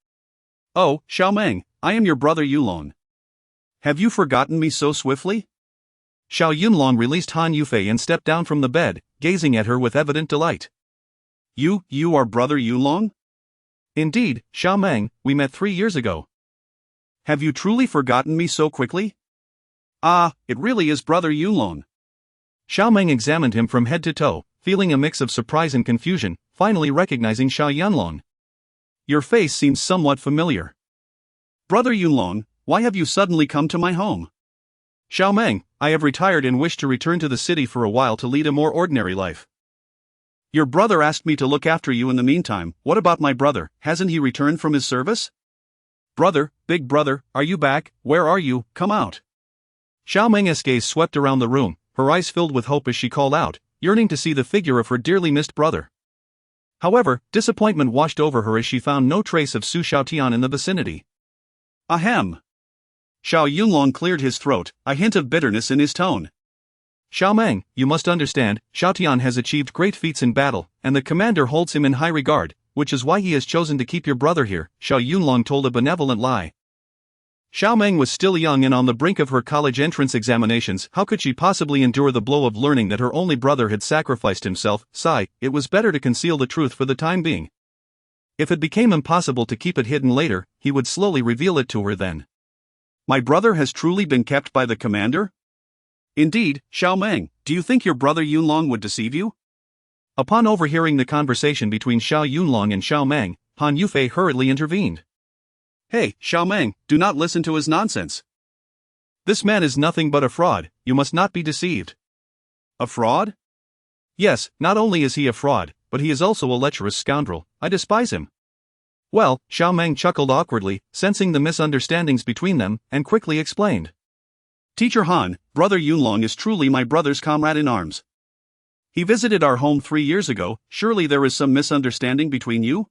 "Oh, Xiao Meng, I am your brother Yulong. Have you forgotten me so swiftly?" Xiao Yunlong released Han Yufei and stepped down from the bed, gazing at her with evident delight. You are brother Yulong?" "Indeed, Xiao Meng, we met 3 years ago." "Have you truly forgotten me so quickly?" "Ah, it really is brother Yulong." Xiao Meng examined him from head to toe, feeling a mix of surprise and confusion, finally recognizing Xiao Yunlong. "Your face seems somewhat familiar. Brother Yulong, why have you suddenly come to my home?" "Xiao Meng, I have retired and wish to return to the city for a while to lead a more ordinary life." "Your brother asked me to look after you in the meantime. What about my brother, hasn't he returned from his service?" "Brother, big brother, are you back? Where are you? Come out." Xiao Meng's gaze swept around the room, her eyes filled with hope as she called out, yearning to see the figure of her dearly missed brother. However, disappointment washed over her as she found no trace of Su Xiaotian in the vicinity. "Ahem." Xiao Yunlong cleared his throat, a hint of bitterness in his tone. "Xiao Meng, you must understand, Xiaotian has achieved great feats in battle, and the commander holds him in high regard, which is why he has chosen to keep your brother here," Xiao Yunlong told a benevolent lie. Xiao Meng was still young and on the brink of her college entrance examinations. How could she possibly endure the blow of learning that her only brother had sacrificed himself? Sigh, it was better to conceal the truth for the time being. If it became impossible to keep it hidden later, he would slowly reveal it to her then. "My brother has truly been kept by the commander?" "Indeed, Xiao Meng, do you think your brother Yunlong would deceive you?" Upon overhearing the conversation between Xiao Yunlong and Xiao Meng, Han Yufei hurriedly intervened. "Hey, Xiao Meng, do not listen to his nonsense. This man is nothing but a fraud, you must not be deceived." "A fraud?" "Yes, not only is he a fraud, but he is also a lecherous scoundrel. I despise him." "Well," Xiao Meng chuckled awkwardly, sensing the misunderstandings between them, and quickly explained. "Teacher Han, brother Yunlong is truly my brother's comrade in arms. He visited our home 3 years ago. Surely there is some misunderstanding between you?"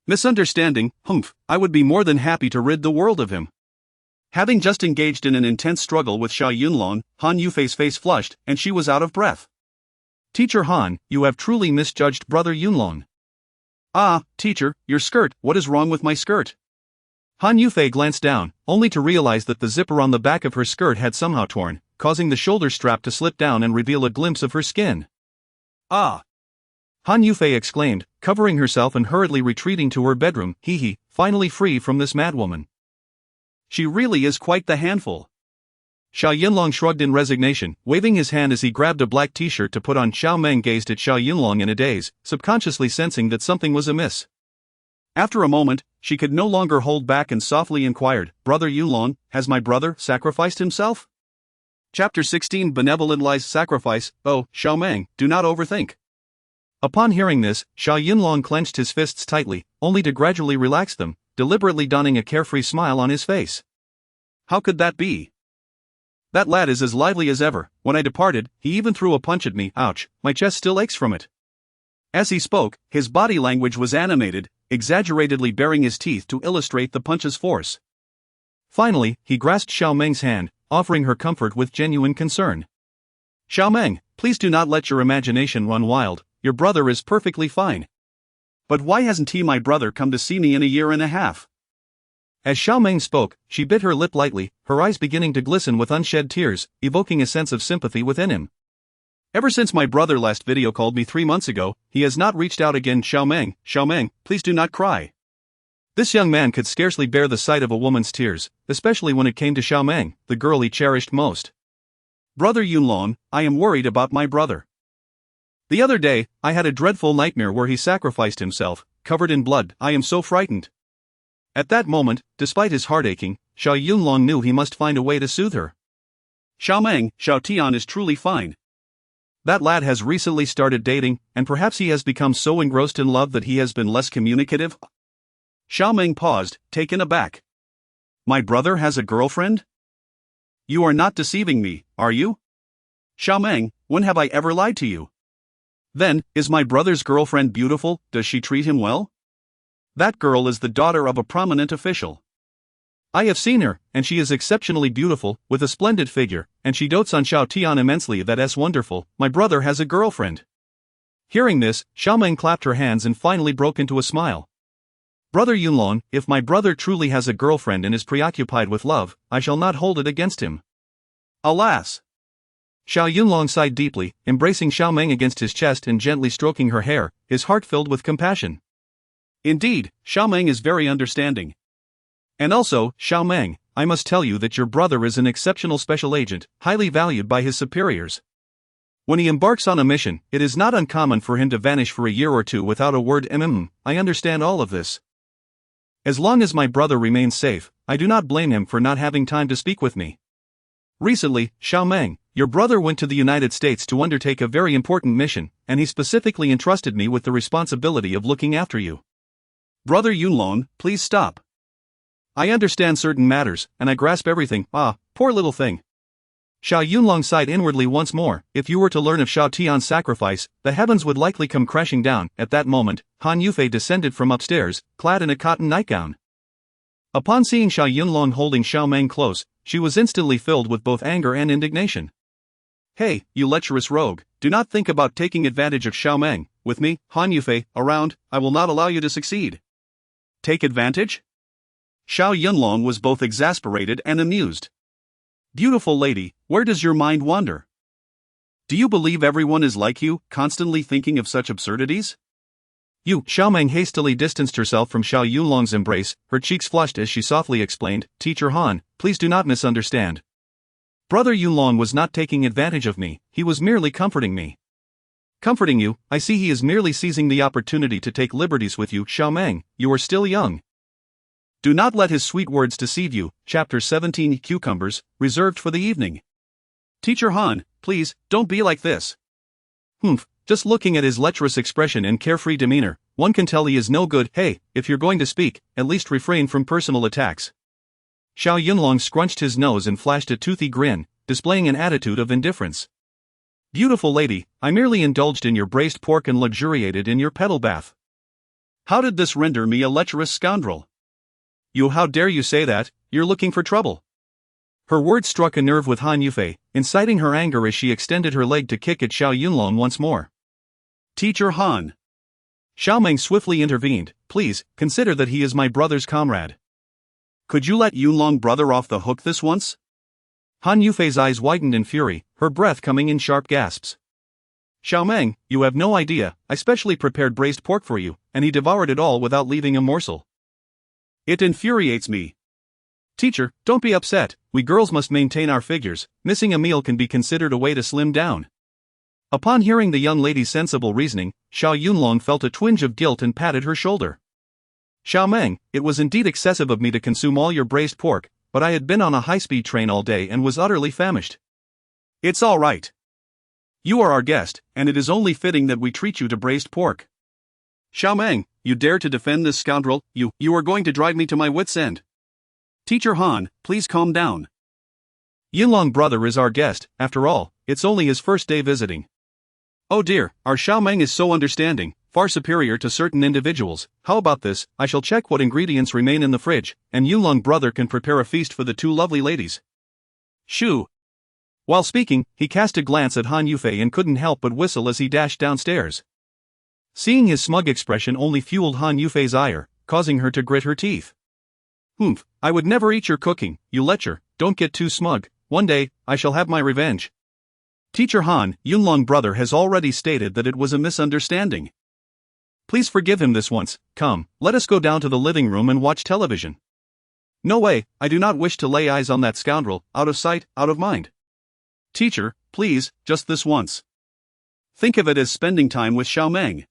"Misunderstanding? Humph, I would be more than happy to rid the world of him." Having just engaged in an intense struggle with Xiao Yunlong, Han Yufei's face flushed, and she was out of breath. "Teacher Han, you have truly misjudged brother Yunlong." "Ah, teacher, your skirt, what is wrong with my skirt?" Han Yufei glanced down, only to realize that the zipper on the back of her skirt had somehow torn, causing the shoulder strap to slip down and reveal a glimpse of her skin. "Ah!" Han Yufei exclaimed, covering herself and hurriedly retreating to her bedroom. Hee, finally free from this madwoman. She really is quite the handful. Xiao Yunlong shrugged in resignation, waving his hand as he grabbed a black t-shirt to put on. Xiao Meng gazed at Xiao Yunlong in a daze, subconsciously sensing that something was amiss. After a moment, she could no longer hold back and softly inquired, "Brother Yunlong, has my brother sacrificed himself?" Chapter 16 Benevolent Lies Sacrifice. "Oh, Xiao Meng, do not overthink." Upon hearing this, Xiao Yunlong clenched his fists tightly, only to gradually relax them, deliberately donning a carefree smile on his face. "How could that be? That lad is as lively as ever. When I departed, he even threw a punch at me. Ouch, my chest still aches from it." As he spoke, his body language was animated, exaggeratedly baring his teeth to illustrate the punch's force. Finally, he grasped Xiao Meng's hand, offering her comfort with genuine concern. "Xiao Meng, please do not let your imagination run wild, your brother is perfectly fine. But why hasn't he, my brother, come to see me in a year and a half?" As Xiao Meng spoke, she bit her lip lightly, her eyes beginning to glisten with unshed tears, evoking a sense of sympathy within him. "Ever since my brother last video called me 3 months ago, he has not reached out again." Xiao Meng, please do not cry." This young man could scarcely bear the sight of a woman's tears, especially when it came to Xiao Meng, the girl he cherished most. "Brother Yunlong, I am worried about my brother. The other day, I had a dreadful nightmare where he sacrificed himself, covered in blood. I am so frightened." At that moment, despite his heart aching, Xiao Yunlong knew he must find a way to soothe her. "Xiao Meng, Xiao Tian is truly fine. That lad has recently started dating, and perhaps he has become so engrossed in love that he has been less communicative." Xiao Meng paused, taken aback. My brother has a girlfriend? You are not deceiving me, are you? Xiao Meng, when have I ever lied to you? Then, is my brother's girlfriend beautiful? Does she treat him well? That girl is the daughter of a prominent official. I have seen her, and she is exceptionally beautiful, with a splendid figure, and she dotes on Xiao Tian immensely. That's wonderful. My brother has a girlfriend. Hearing this, Xiao Meng clapped her hands and finally broke into a smile. Brother Yunlong, if my brother truly has a girlfriend and is preoccupied with love, I shall not hold it against him. Alas! Xiao Yunlong sighed deeply, embracing Xiao Meng against his chest and gently stroking her hair, his heart filled with compassion. Indeed, Xiao Meng is very understanding. And also, Xiao Meng, I must tell you that your brother is an exceptional special agent, highly valued by his superiors. When he embarks on a mission, it is not uncommon for him to vanish for a year or two without a word. I understand all of this. As long as my brother remains safe, I do not blame him for not having time to speak with me. Recently, Xiao Meng, your brother went to the United States to undertake a very important mission, and he specifically entrusted me with the responsibility of looking after you. Brother Yunlong, please stop. I understand certain matters, and I grasp everything. Poor little thing. Xiao Yunlong sighed inwardly once more. If you were to learn of Xiao Tian's sacrifice, the heavens would likely come crashing down. At that moment, Han Yufei descended from upstairs, clad in a cotton nightgown. Upon seeing Xiao Yunlong holding Xiao Meng close, she was instantly filled with both anger and indignation. Hey, you lecherous rogue, do not think about taking advantage of Xiao Meng. With me, Han Yufei, around, I will not allow you to succeed. Take advantage? Xiao Yunlong was both exasperated and amused. Beautiful lady, where does your mind wander? Do you believe everyone is like you, constantly thinking of such absurdities? Xiao Meng hastily distanced herself from Xiao Yunlong's embrace, her cheeks flushed as she softly explained, Teacher Han, please do not misunderstand. Brother Yunlong was not taking advantage of me, he was merely comforting me. Comforting you? I see he is merely seizing the opportunity to take liberties with you. Xiao Meng, you are still young. Do not let his sweet words deceive you. Chapter 17 Cucumbers, reserved for the evening. Teacher Han, please, don't be like this. Just looking at his lecherous expression and carefree demeanor, one can tell he is no good. Hey, if you're going to speak, at least refrain from personal attacks. Xiao Yunlong scrunched his nose and flashed a toothy grin, displaying an attitude of indifference. Beautiful lady, I merely indulged in your braised pork and luxuriated in your petal bath. How did this render me a lecherous scoundrel? How dare you say that? You're looking for trouble. Her words struck a nerve with Han Yufei, inciting her anger as she extended her leg to kick at Xiao Yunlong once more. Teacher Han. Xiao Meng swiftly intervened, please, consider that he is my brother's comrade. Could you let Yunlong brother off the hook this once? Han Yufei's eyes widened in fury, her breath coming in sharp gasps. Xiao Meng, you have no idea, I specially prepared braised pork for you, and he devoured it all without leaving a morsel. It infuriates me. Teacher, don't be upset, we girls must maintain our figures, missing a meal can be considered a way to slim down. Upon hearing the young lady's sensible reasoning, Xiao Yunlong felt a twinge of guilt and patted her shoulder. Xiao Meng, it was indeed excessive of me to consume all your braised pork, but I had been on a high-speed train all day and was utterly famished. It's all right. You are our guest, and it is only fitting that we treat you to braised pork. Xiao Meng, you dare to defend this scoundrel, you are going to drive me to my wits' end. Teacher Han, please calm down. Yunlong brother is our guest, after all, it's only his first day visiting. Oh dear, our Xiao Meng is so understanding, far superior to certain individuals. How about this, I shall check what ingredients remain in the fridge, and Yunlong brother can prepare a feast for the two lovely ladies. Shoo! While speaking, he cast a glance at Han Yufei and couldn't help but whistle as he dashed downstairs. Seeing his smug expression only fueled Han Yufei's ire, causing her to grit her teeth. I would never eat your cooking, you lecher, don't get too smug, one day, I shall have my revenge. Teacher Han, Yunlong brother has already stated that it was a misunderstanding. Please forgive him this once, come, let us go down to the living room and watch television. No way, I do not wish to lay eyes on that scoundrel, out of sight, out of mind. Teacher, please, just this once. Think of it as spending time with Xiao Meng.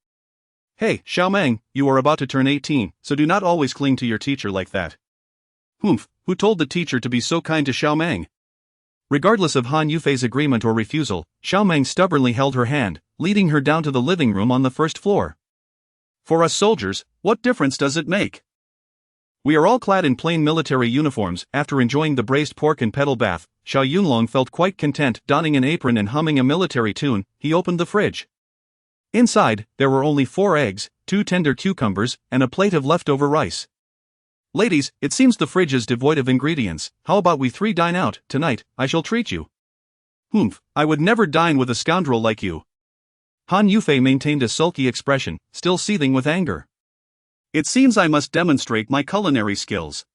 Hey, Xiao Meng, you are about to turn 18, so do not always cling to your teacher like that. Who told the teacher to be so kind to Xiao Meng? Regardless of Han Yufei's agreement or refusal, Xiao Meng stubbornly held her hand, leading her down to the living room on the first floor. For us soldiers, what difference does it make? We are all clad in plain military uniforms. After enjoying the braised pork and petal bath, Xiao Yunlong felt quite content. Donning an apron and humming a military tune, he opened the fridge. Inside, there were only 4 eggs, 2 tender cucumbers, and a plate of leftover rice. Ladies, it seems the fridge is devoid of ingredients. How about we 3 dine out tonight? I shall treat you. Humph, I would never dine with a scoundrel like you. Han Yufei maintained a sulky expression, still seething with anger. It seems I must demonstrate my culinary skills.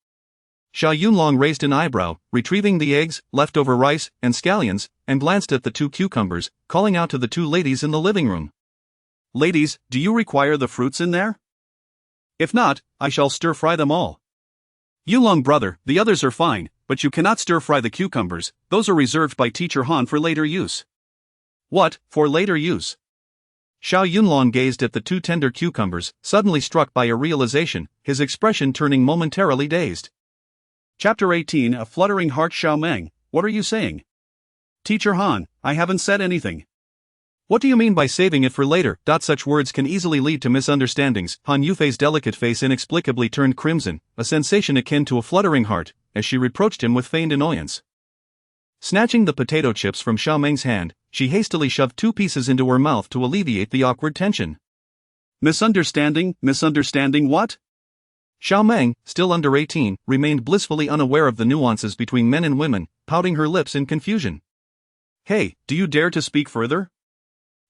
Xiao Yunlong raised an eyebrow, retrieving the eggs, leftover rice, and scallions, and glanced at the 2 cucumbers, calling out to the 2 ladies in the living room. Ladies, do you require the fruits in there? If not, I shall stir-fry them all. Yulong brother, the others are fine, but you cannot stir-fry the cucumbers, those are reserved by Teacher Han for later use. What, for later use? Xiao Yunlong gazed at the 2 tender cucumbers, suddenly struck by a realization, his expression turning momentarily dazed. Chapter 18 A Fluttering Heart. Xiao Meng, what are you saying? Teacher Han, I haven't said anything. What do you mean by saving it for later? Such words can easily lead to misunderstandings. Han Yufei's delicate face inexplicably turned crimson, a sensation akin to a fluttering heart, as she reproached him with feigned annoyance. Snatching the potato chips from Xiao Meng's hand, she hastily shoved 2 pieces into her mouth to alleviate the awkward tension. Misunderstanding what? Xiao Meng, still under 18, remained blissfully unaware of the nuances between men and women, pouting her lips in confusion. Hey, do you dare to speak further?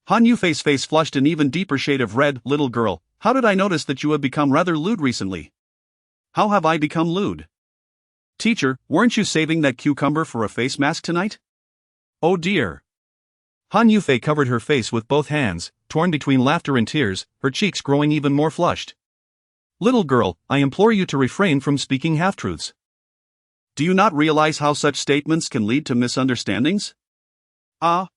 Han Yufei's face flushed an even deeper shade of red. Little girl, how did I notice that you have become rather lewd recently? How have I become lewd? Teacher, weren't you saving that cucumber for a face mask tonight? Oh dear. Han Yufei covered her face with both hands, torn between laughter and tears, her cheeks growing even more flushed. Little girl, I implore you to refrain from speaking half-truths. Do you not realize how such statements can lead to misunderstandings? Xiao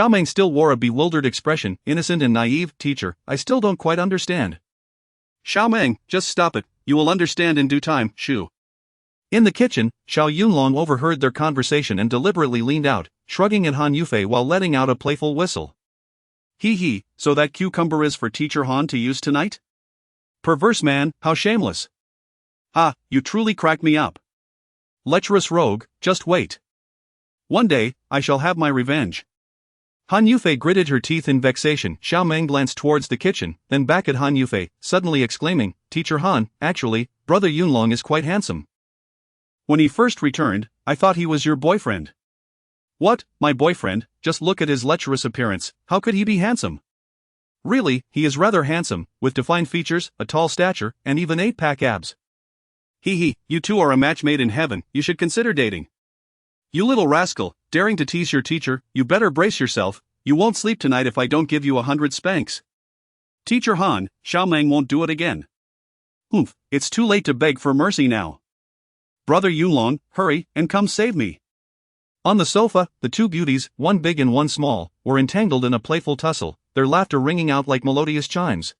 Meng still wore a bewildered expression, innocent and naive. Teacher, I still don't quite understand. Xiao Meng, just stop it, you will understand in due time, shoo. In the kitchen, Xiao Yunlong overheard their conversation and deliberately leaned out, shrugging at Han Yufei while letting out a playful whistle. Hee, so that cucumber is for Teacher Han to use tonight? Perverse man, how shameless. You truly crack me up. Lecherous rogue, just wait. One day, I shall have my revenge. Han Yufei gritted her teeth in vexation. Xiao Meng glanced towards the kitchen, then back at Han Yufei, suddenly exclaiming, Teacher Han, actually, Brother Yunlong is quite handsome. When he first returned, I thought he was your boyfriend. What, my boyfriend? Just look at his lecherous appearance, how could he be handsome? Really, he is rather handsome, with defined features, a tall stature, and even 8-pack abs. Hee, you two are a match made in heaven, you should consider dating. You little rascal, daring to tease your teacher, you better brace yourself, you won't sleep tonight if I don't give you 100 spanks. Teacher Han, Xiao Meng won't do it again. Humph, it's too late to beg for mercy now. Brother Yunlong, hurry, and come save me. On the sofa, the 2 beauties, one big and one small, were entangled in a playful tussle, their laughter ringing out like melodious chimes.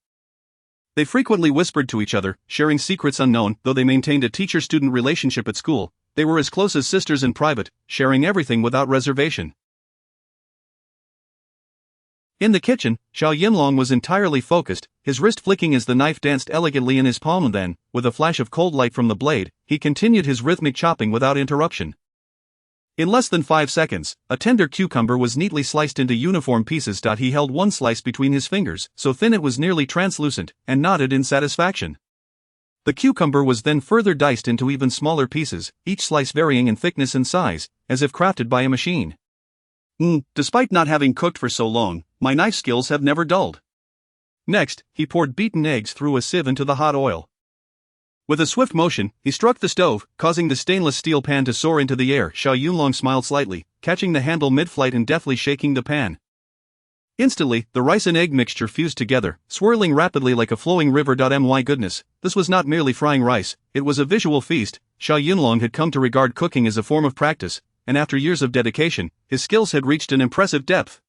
They frequently whispered to each other, sharing secrets unknown. Though they maintained a teacher-student relationship at school, they were as close as sisters in private, sharing everything without reservation. In the kitchen, Xiao Yunlong was entirely focused, his wrist flicking as the knife danced elegantly in his palm. Then, with a flash of cold light from the blade, he continued his rhythmic chopping without interruption. In less than 5 seconds, a tender cucumber was neatly sliced into uniform pieces. He held one slice between his fingers, so thin it was nearly translucent, and nodded in satisfaction. The cucumber was then further diced into even smaller pieces, each slice varying in thickness and size, as if crafted by a machine. Despite not having cooked for so long, my knife skills have never dulled. Next, he poured beaten eggs through a sieve into the hot oil. With a swift motion, he struck the stove, causing the stainless steel pan to soar into the air. Xiao Yunlong smiled slightly, catching the handle mid-flight and deftly shaking the pan. Instantly, the rice and egg mixture fused together, swirling rapidly like a flowing river. My goodness, this was not merely frying rice, it was a visual feast. Xiao Yunlong had come to regard cooking as a form of practice, and after years of dedication, his skills had reached an impressive depth.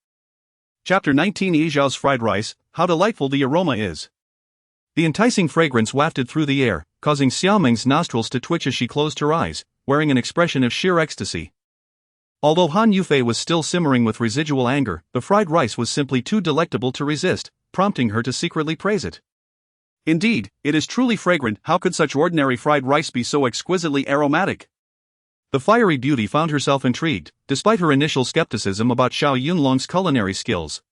Chapter 19 Yijiao's fried rice, how delightful the aroma is. The enticing fragrance wafted through the air, causing Xiao Meng's nostrils to twitch as she closed her eyes, wearing an expression of sheer ecstasy. Although Han Yufei was still simmering with residual anger, the fried rice was simply too delectable to resist, prompting her to secretly praise it. Indeed, it is truly fragrant. How could such ordinary fried rice be so exquisitely aromatic? The fiery beauty found herself intrigued, despite her initial skepticism about Xiao Yunlong's culinary skills.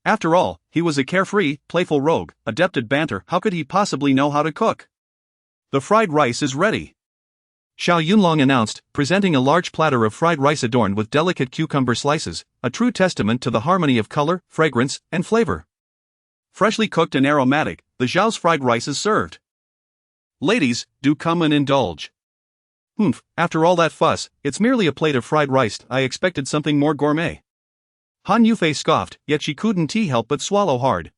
After all, he was a carefree, playful rogue, adept at banter. How could he possibly know how to cook? The fried rice is ready, Xiao Yunlong announced, presenting a large platter of fried rice adorned with delicate cucumber slices, a true testament to the harmony of color, fragrance, and flavor. Freshly cooked and aromatic, the Xiao's fried rice is served. Ladies, do come and indulge. After all that fuss, it's merely a plate of fried rice. I expected something more gourmet. Han Yufei scoffed, yet she couldn't help but swallow hard.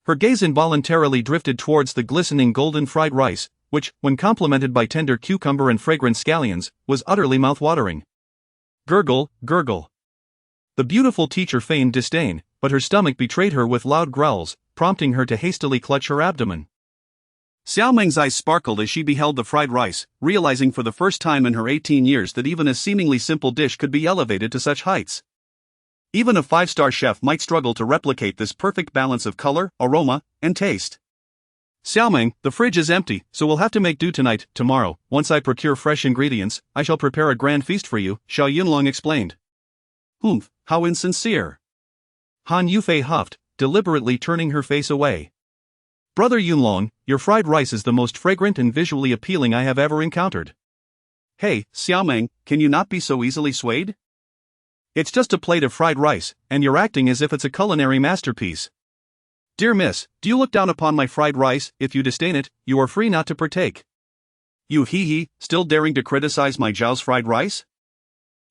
Her gaze involuntarily drifted towards the glistening golden fried rice, which, when complemented by tender cucumber and fragrant scallions, was utterly mouth-watering. Gurgle, gurgle. The beautiful teacher feigned disdain, but her stomach betrayed her with loud growls, prompting her to hastily clutch her abdomen. Xiao Meng's eyes sparkled as she beheld the fried rice, realizing for the first time in her 18 years that even a seemingly simple dish could be elevated to such heights. Even a five-star chef might struggle to replicate this perfect balance of color, aroma, and taste. Xiao Meng, the fridge is empty, so we'll have to make do tonight. Tomorrow, once I procure fresh ingredients, I shall prepare a grand feast for you, Xiao Yunlong explained. How insincere. Han Yufei huffed, deliberately turning her face away. Brother Yunlong, your fried rice is the most fragrant and visually appealing I have ever encountered. Hey, Xiao Meng, can you not be so easily swayed? It's just a plate of fried rice, and you're acting as if it's a culinary masterpiece. Dear miss, do you look down upon my fried rice? If you disdain it, you are free not to partake. You still daring to criticize my Zhao's fried rice?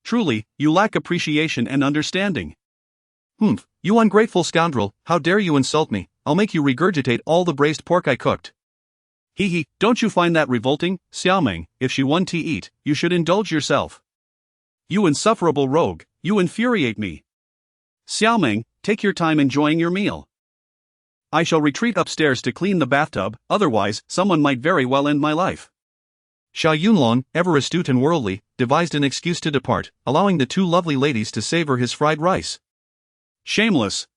Truly, you lack appreciation and understanding. You ungrateful scoundrel, how dare you insult me? I'll make you regurgitate all the braised pork I cooked. Don't you find that revolting, Xiao Meng? If she want to eat, you should indulge yourself. You insufferable rogue, you infuriate me. Xiao Meng, take your time enjoying your meal. I shall retreat upstairs to clean the bathtub, otherwise, someone might very well end my life. Xiao Yunlong, ever astute and worldly, devised an excuse to depart, allowing the two lovely ladies to savor his fried rice. Shameless.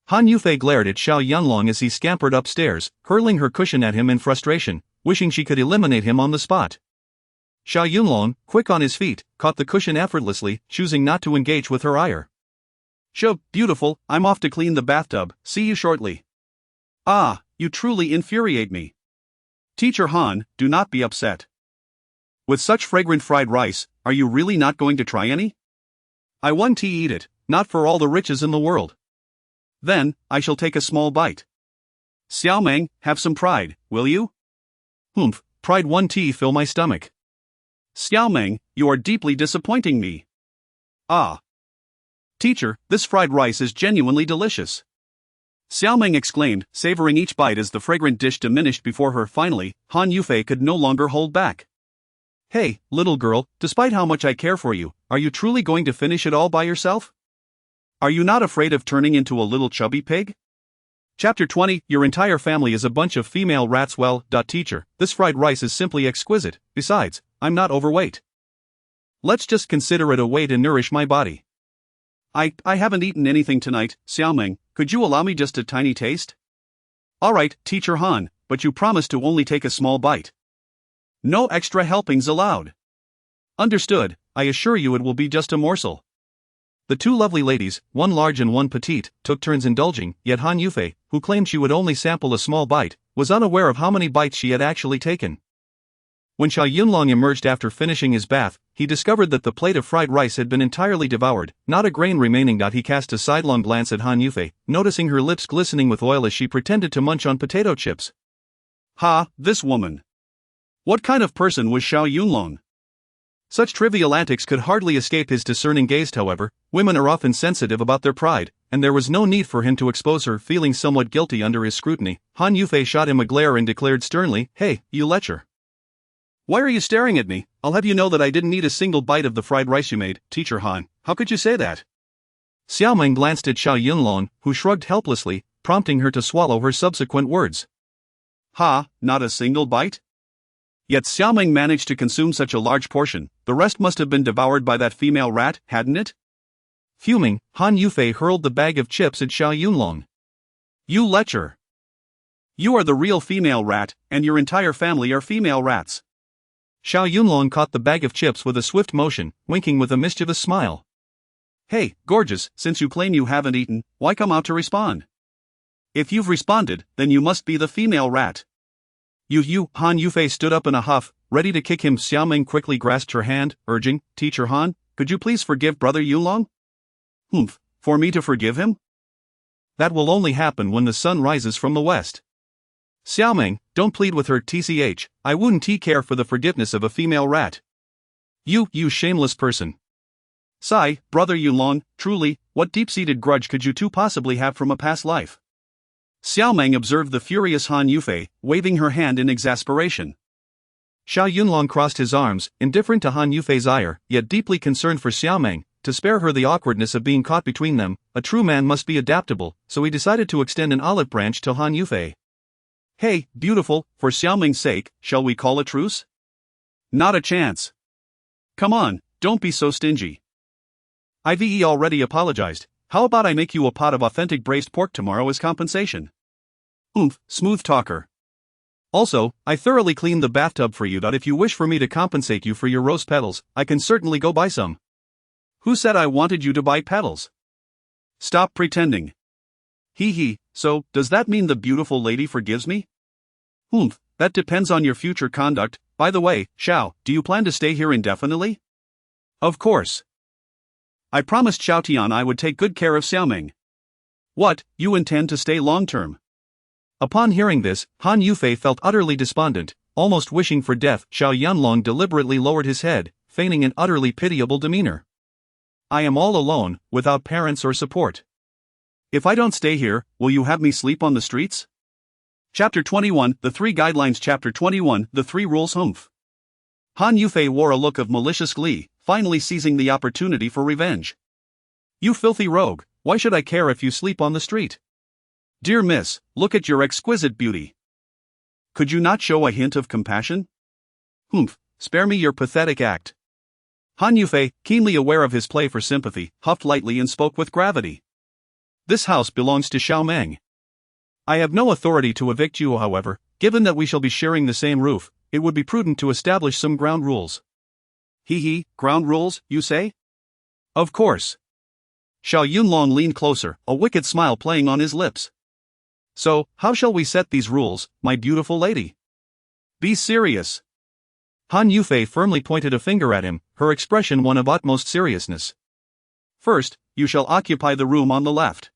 Han Yufei glared at Xiao Yunlong as he scampered upstairs, hurling her cushion at him in frustration, wishing she could eliminate him on the spot. Xiao Yunlong, quick on his feet, caught the cushion effortlessly, choosing not to engage with her ire. Beautiful, I'm off to clean the bathtub, see you shortly. You truly infuriate me. Teacher Han, do not be upset. With such fragrant fried rice, are you really not going to try any? I want to eat it, not for all the riches in the world. Then, I shall take a small bite. Xiao Meng, have some pride, will you? Pride one tea fill my stomach. Xiao Meng, you are deeply disappointing me. Teacher, this fried rice is genuinely delicious. Xiao Meng exclaimed, savoring each bite as the fragrant dish diminished before her. Finally, Han Yufei could no longer hold back. Hey, little girl, despite how much I care for you, are you truly going to finish it all by yourself? Are you not afraid of turning into a little chubby pig? Chapter 20, Your entire family is a bunch of female rats. Well, teacher, this fried rice is simply exquisite. Besides, I'm not overweight. Let's just consider it a way to nourish my body. I haven't eaten anything tonight, Xiao Meng, could you allow me just a tiny taste? Alright, Teacher Han, but you promised to only take a small bite. No extra helpings allowed. Understood, I assure you it will be just a morsel. The two lovely ladies, one large and one petite, took turns indulging, yet Han Yufei, who claimed she would only sample a small bite, was unaware of how many bites she had actually taken. When Xiao Yunlong emerged after finishing his bath, he discovered that the plate of fried rice had been entirely devoured, not a grain remaining. He cast a sidelong glance at Han Yufei, noticing her lips glistening with oil as she pretended to munch on potato chips. This woman. What kind of person was Xiao Yunlong? Such trivial antics could hardly escape his discerning gaze. However, women are often sensitive about their pride, and there was no need for him to expose her. Feeling somewhat guilty under his scrutiny, Han Yufei shot him a glare and declared sternly, Hey, you lecher. Why are you staring at me? I'll have you know that I didn't eat a single bite of the fried rice you made, Teacher Han. How could you say that? Xiao Meng glanced at Xiao Yunlong, who shrugged helplessly, prompting her to swallow her subsequent words. Not a single bite? Yet Xiao Meng managed to consume such a large portion. The rest must have been devoured by that female rat, hadn't it? Fuming, Han Yufei hurled the bag of chips at Xiao Yunlong. You lecher. You are the real female rat, and your entire family are female rats. Xiao Yunlong caught the bag of chips with a swift motion, winking with a mischievous smile. Hey, gorgeous, since you claim you haven't eaten, why come out to respond? If you've responded, then you must be the female rat. Han Yufei stood up in a huff, ready to kick him. Xiao Meng quickly grasped her hand, urging, Teacher Han, could you please forgive Brother Yunlong? Humph, for me to forgive him? That will only happen when the sun rises from the west. Xiao Meng, don't plead with her. Tch, I wouldn't care for the forgiveness of a female rat. You shameless person. Sigh, Brother Yunlong, truly, what deep-seated grudge could you two possibly have from a past life? Xiao Meng observed the furious Han Yufei, waving her hand in exasperation. Xiao Yunlong crossed his arms, indifferent to Han Yufei's ire, yet deeply concerned for Xiao Meng. To spare her the awkwardness of being caught between them, a true man must be adaptable, so he decided to extend an olive branch to Han Yufei. Hey, beautiful, for Xiao Meng's sake, shall we call a truce? Not a chance. Come on, don't be so stingy. I've already apologized. How about I make you a pot of authentic braised pork tomorrow as compensation? Oomph, smooth talker. Also, I thoroughly cleaned the bathtub for you. If you wish for me to compensate you for your rose petals, I can certainly go buy some. Who said I wanted you to buy petals? Stop pretending. So, does that mean the beautiful lady forgives me? Oomph, that depends on your future conduct. By the way, Xiao, do you plan to stay here indefinitely? Of course. I promised Xiao Tian I would take good care of Xiao Meng. What, you intend to stay long-term? Upon hearing this, Han Yufei felt utterly despondent, almost wishing for death. Xiao Yunlong deliberately lowered his head, feigning an utterly pitiable demeanor. I am all alone, without parents or support. If I don't stay here, will you have me sleep on the streets? Chapter 21, The Three Guidelines. Chapter 21, The Three Rules. Humph. Han Yufei wore a look of malicious glee, finally seizing the opportunity for revenge. You filthy rogue, why should I care if you sleep on the street? Dear miss, look at your exquisite beauty. Could you not show a hint of compassion? Humph, spare me your pathetic act. Han Yufei, keenly aware of his play for sympathy, huffed lightly and spoke with gravity. This house belongs to Xiao Meng. I have no authority to evict you, however. Given that we shall be sharing the same roof, it would be prudent to establish some ground rules. Ground rules, you say? Of course. Xiao Yunlong leaned closer, a wicked smile playing on his lips. So, how shall we set these rules, my beautiful lady? Be serious. Han Yufei firmly pointed a finger at him, her expression one of utmost seriousness. First, you shall occupy the room on the left.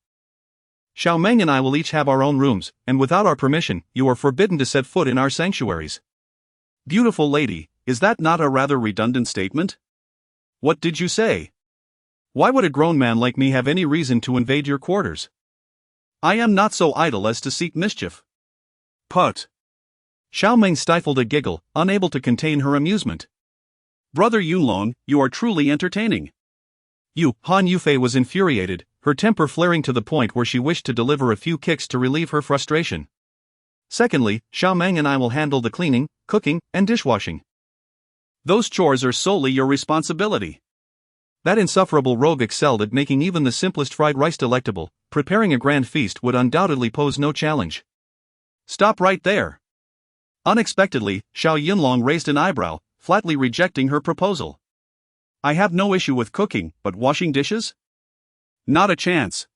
Xiao Meng and I will each have our own rooms, and without our permission, you are forbidden to set foot in our sanctuaries. Beautiful lady, is that not a rather redundant statement? What did you say? Why would a grown man like me have any reason to invade your quarters? I am not so idle as to seek mischief. Put. Xiao Meng stifled a giggle, unable to contain her amusement. Brother Yunlong, you are truly entertaining. Han Yufei was infuriated, her temper flaring to the point where she wished to deliver a few kicks to relieve her frustration. Secondly, Xiao Meng and I will handle the cleaning, cooking, and dishwashing. Those chores are solely your responsibility. That insufferable rogue excelled at making even the simplest fried rice delectable. Preparing a grand feast would undoubtedly pose no challenge. Stop right there. Unexpectedly, Xiao Yunlong raised an eyebrow, flatly rejecting her proposal. I have no issue with cooking, but washing dishes? Not a chance.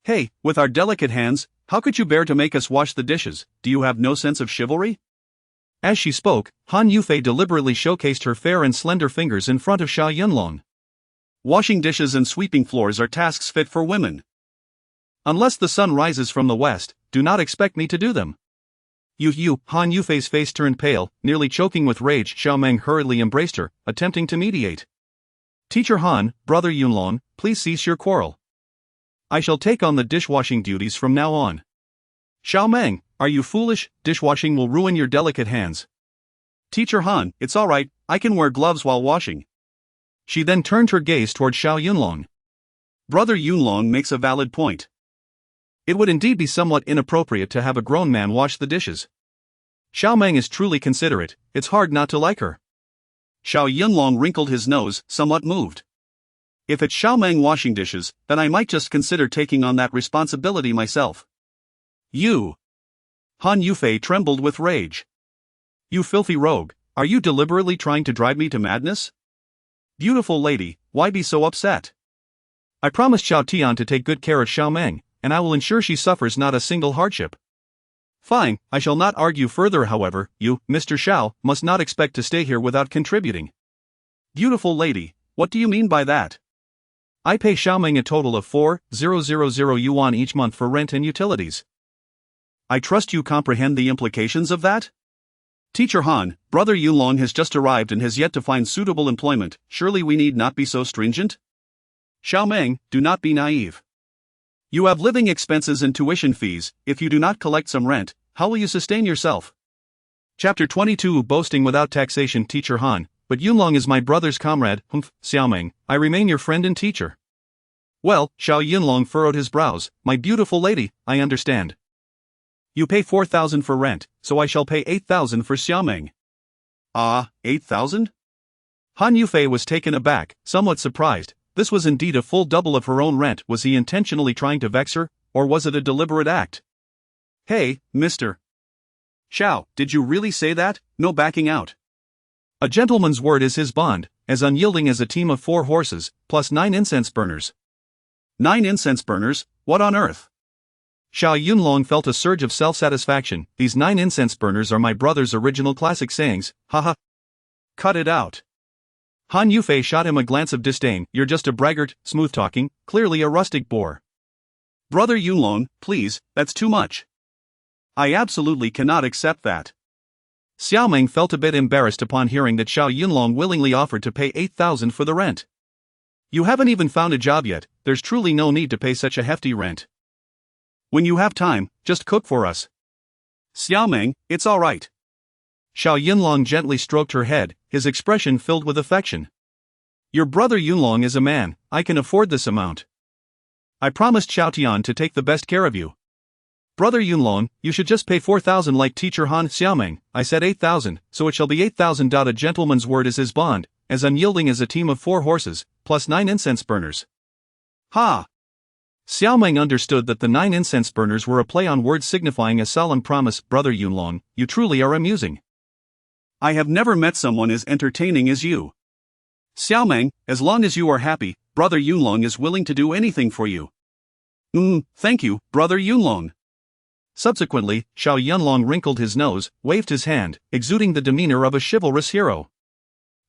Hey, with our delicate hands, how could you bear to make us wash the dishes? Do you have no sense of chivalry? As she spoke, Han Yufei deliberately showcased her fair and slender fingers in front of Xiao Yunlong. Washing dishes and sweeping floors are tasks fit for women. Unless the sun rises from the west, do not expect me to do them. Han Yufei's face turned pale, nearly choking with rage. Xiao Meng hurriedly embraced her, attempting to mediate. Teacher Han, Brother Yunlong, please cease your quarrel. I shall take on the dishwashing duties from now on. Xiao Meng, are you foolish? Dishwashing will ruin your delicate hands. Teacher Han, it's all right, I can wear gloves while washing. She then turned her gaze toward Xiao Yunlong. Brother Yunlong makes a valid point. It would indeed be somewhat inappropriate to have a grown man wash the dishes. Xiao Meng is truly considerate, it's hard not to like her. Xiao Yunlong wrinkled his nose, somewhat moved. If it's Xiao Meng washing dishes, then I might just consider taking on that responsibility myself. You. Han Yufei trembled with rage. You filthy rogue, are you deliberately trying to drive me to madness? Beautiful lady, why be so upset? I promised Xiao Tian to take good care of Xiao Meng, and I will ensure she suffers not a single hardship. Fine, I shall not argue further. However, you, Mr. Xiao, must not expect to stay here without contributing. Beautiful lady, what do you mean by that? I pay Xiao Meng a total of 4,000 yuan each month for rent and utilities. I trust you comprehend the implications of that? Teacher Han, Brother Yunlong has just arrived and has yet to find suitable employment. Surely we need not be so stringent? Xiao Meng, do not be naive. You have living expenses and tuition fees. If you do not collect some rent, how will you sustain yourself? Chapter 22 Boasting without taxation. Teacher Han, but Yunlong is my brother's comrade. Xiao Meng, I remain your friend and teacher. Well, Xiao Yunlong furrowed his brows. My beautiful lady, I understand. You pay 4,000 for rent, so I shall pay 8,000 for Xiao Meng. Ah, 8,000? Han Yufei was taken aback, somewhat surprised. This was indeed a full double of her own rent. Was he intentionally trying to vex her, or was it a deliberate act? Hey, Mr. Xiao, did you really say that? No backing out. A gentleman's word is his bond, as unyielding as a team of 4 horses, plus 9 incense burners. 9 incense burners? What on earth? Xiao Yunlong felt a surge of self-satisfaction. These 9 incense burners are my brother's original classic sayings, haha. Cut it out. Han Yufei shot him a glance of disdain. You're just a braggart, smooth-talking, clearly a rustic bore. Brother Yunlong, please, that's too much. I absolutely cannot accept that. Xiao Meng felt a bit embarrassed upon hearing that Xiao Yunlong willingly offered to pay 8,000 for the rent. You haven't even found a job yet, there's truly no need to pay such a hefty rent. When you have time, just cook for us. Xiao Meng, it's all right. Xiao Yunlong gently stroked her head, his expression filled with affection. Your brother Yunlong is a man, I can afford this amount. I promised Xiao Tian to take the best care of you. Brother Yunlong, you should just pay 4,000 like teacher Han. Xiao Meng, I said 8,000, so it shall be 8,000. A gentleman's word is his bond, as unyielding as a team of 4 horses, plus 9 incense burners. Ha! Xiao Meng understood that the 9 incense burners were a play on words signifying a solemn promise. Brother Yunlong, you truly are amusing. I have never met someone as entertaining as you. Xiao Meng, as long as you are happy, Brother Yunlong is willing to do anything for you. Thank you, Brother Yunlong. Subsequently, Xiao Yunlong wrinkled his nose, waved his hand, exuding the demeanor of a chivalrous hero.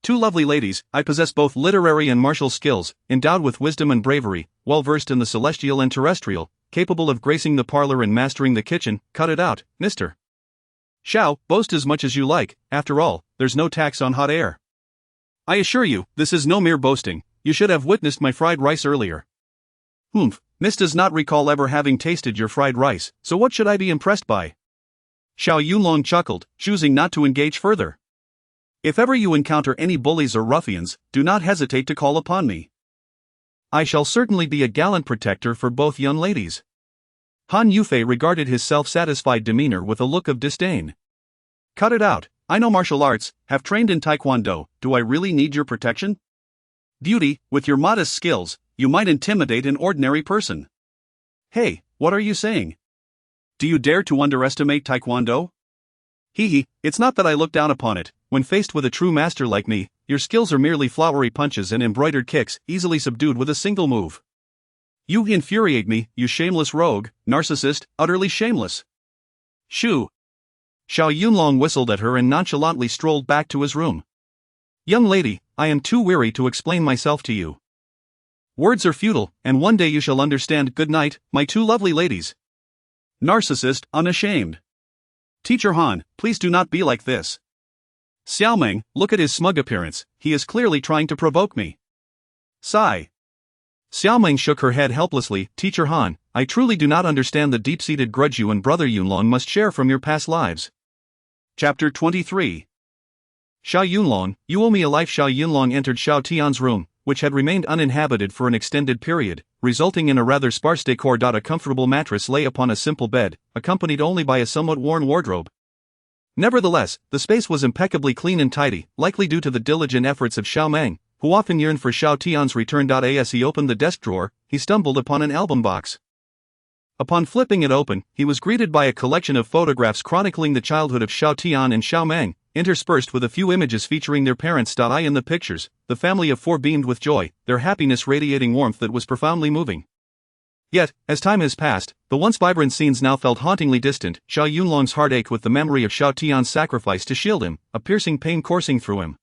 2 lovely ladies, I possess both literary and martial skills, endowed with wisdom and bravery, well versed in the celestial and terrestrial, capable of gracing the parlor and mastering the kitchen. Cut it out, Mr. Xiao, boast as much as you like, after all, there's no tax on hot air. I assure you, this is no mere boasting, you should have witnessed my fried rice earlier. Miss does not recall ever having tasted your fried rice, so what should I be impressed by? Xiao Yunlong chuckled, choosing not to engage further. If ever you encounter any bullies or ruffians, do not hesitate to call upon me. I shall certainly be a gallant protector for both young ladies. Han Yufei regarded his self-satisfied demeanor with a look of disdain. Cut it out, I know martial arts, have trained in taekwondo, do I really need your protection? Beauty, with your modest skills, you might intimidate an ordinary person. Hey, what are you saying? Do you dare to underestimate taekwondo? It's not that I look down upon it. When faced with a true master like me, your skills are merely flowery punches and embroidered kicks, easily subdued with a single move. You infuriate me, you shameless rogue, narcissist, utterly shameless. Shoo! Xiao Yunlong whistled at her and nonchalantly strolled back to his room. Young lady, I am too weary to explain myself to you. Words are futile, and one day you shall understand. Good night, my 2 lovely ladies. Narcissist, unashamed. Teacher Han, please do not be like this. Xiao Meng, look at his smug appearance, he is clearly trying to provoke me. Sigh. Xiao Meng shook her head helplessly. Teacher Han, I truly do not understand the deep-seated grudge you and Brother Yunlong must share from your past lives. Chapter 23 Xiao Yunlong, you owe me a life. Xiao Yunlong entered Xiao Tian's room, which had remained uninhabited for an extended period, resulting in a rather sparse decor. A comfortable mattress lay upon a simple bed, accompanied only by a somewhat worn wardrobe. Nevertheless, the space was impeccably clean and tidy, likely due to the diligent efforts of Xiao Meng, who often yearned for Xiao Tian's return. As he opened the desk drawer, he stumbled upon an album box. Upon flipping it open, he was greeted by a collection of photographs chronicling the childhood of Xiao Tian and Xiao Meng, interspersed with a few images featuring their parents. In the pictures, the family of four beamed with joy, their happiness radiating warmth that was profoundly moving. Yet, as time has passed, the once vibrant scenes now felt hauntingly distant. Xiao Yunlong's heart ached with the memory of Xiao Tian's sacrifice to shield him, a piercing pain coursing through him.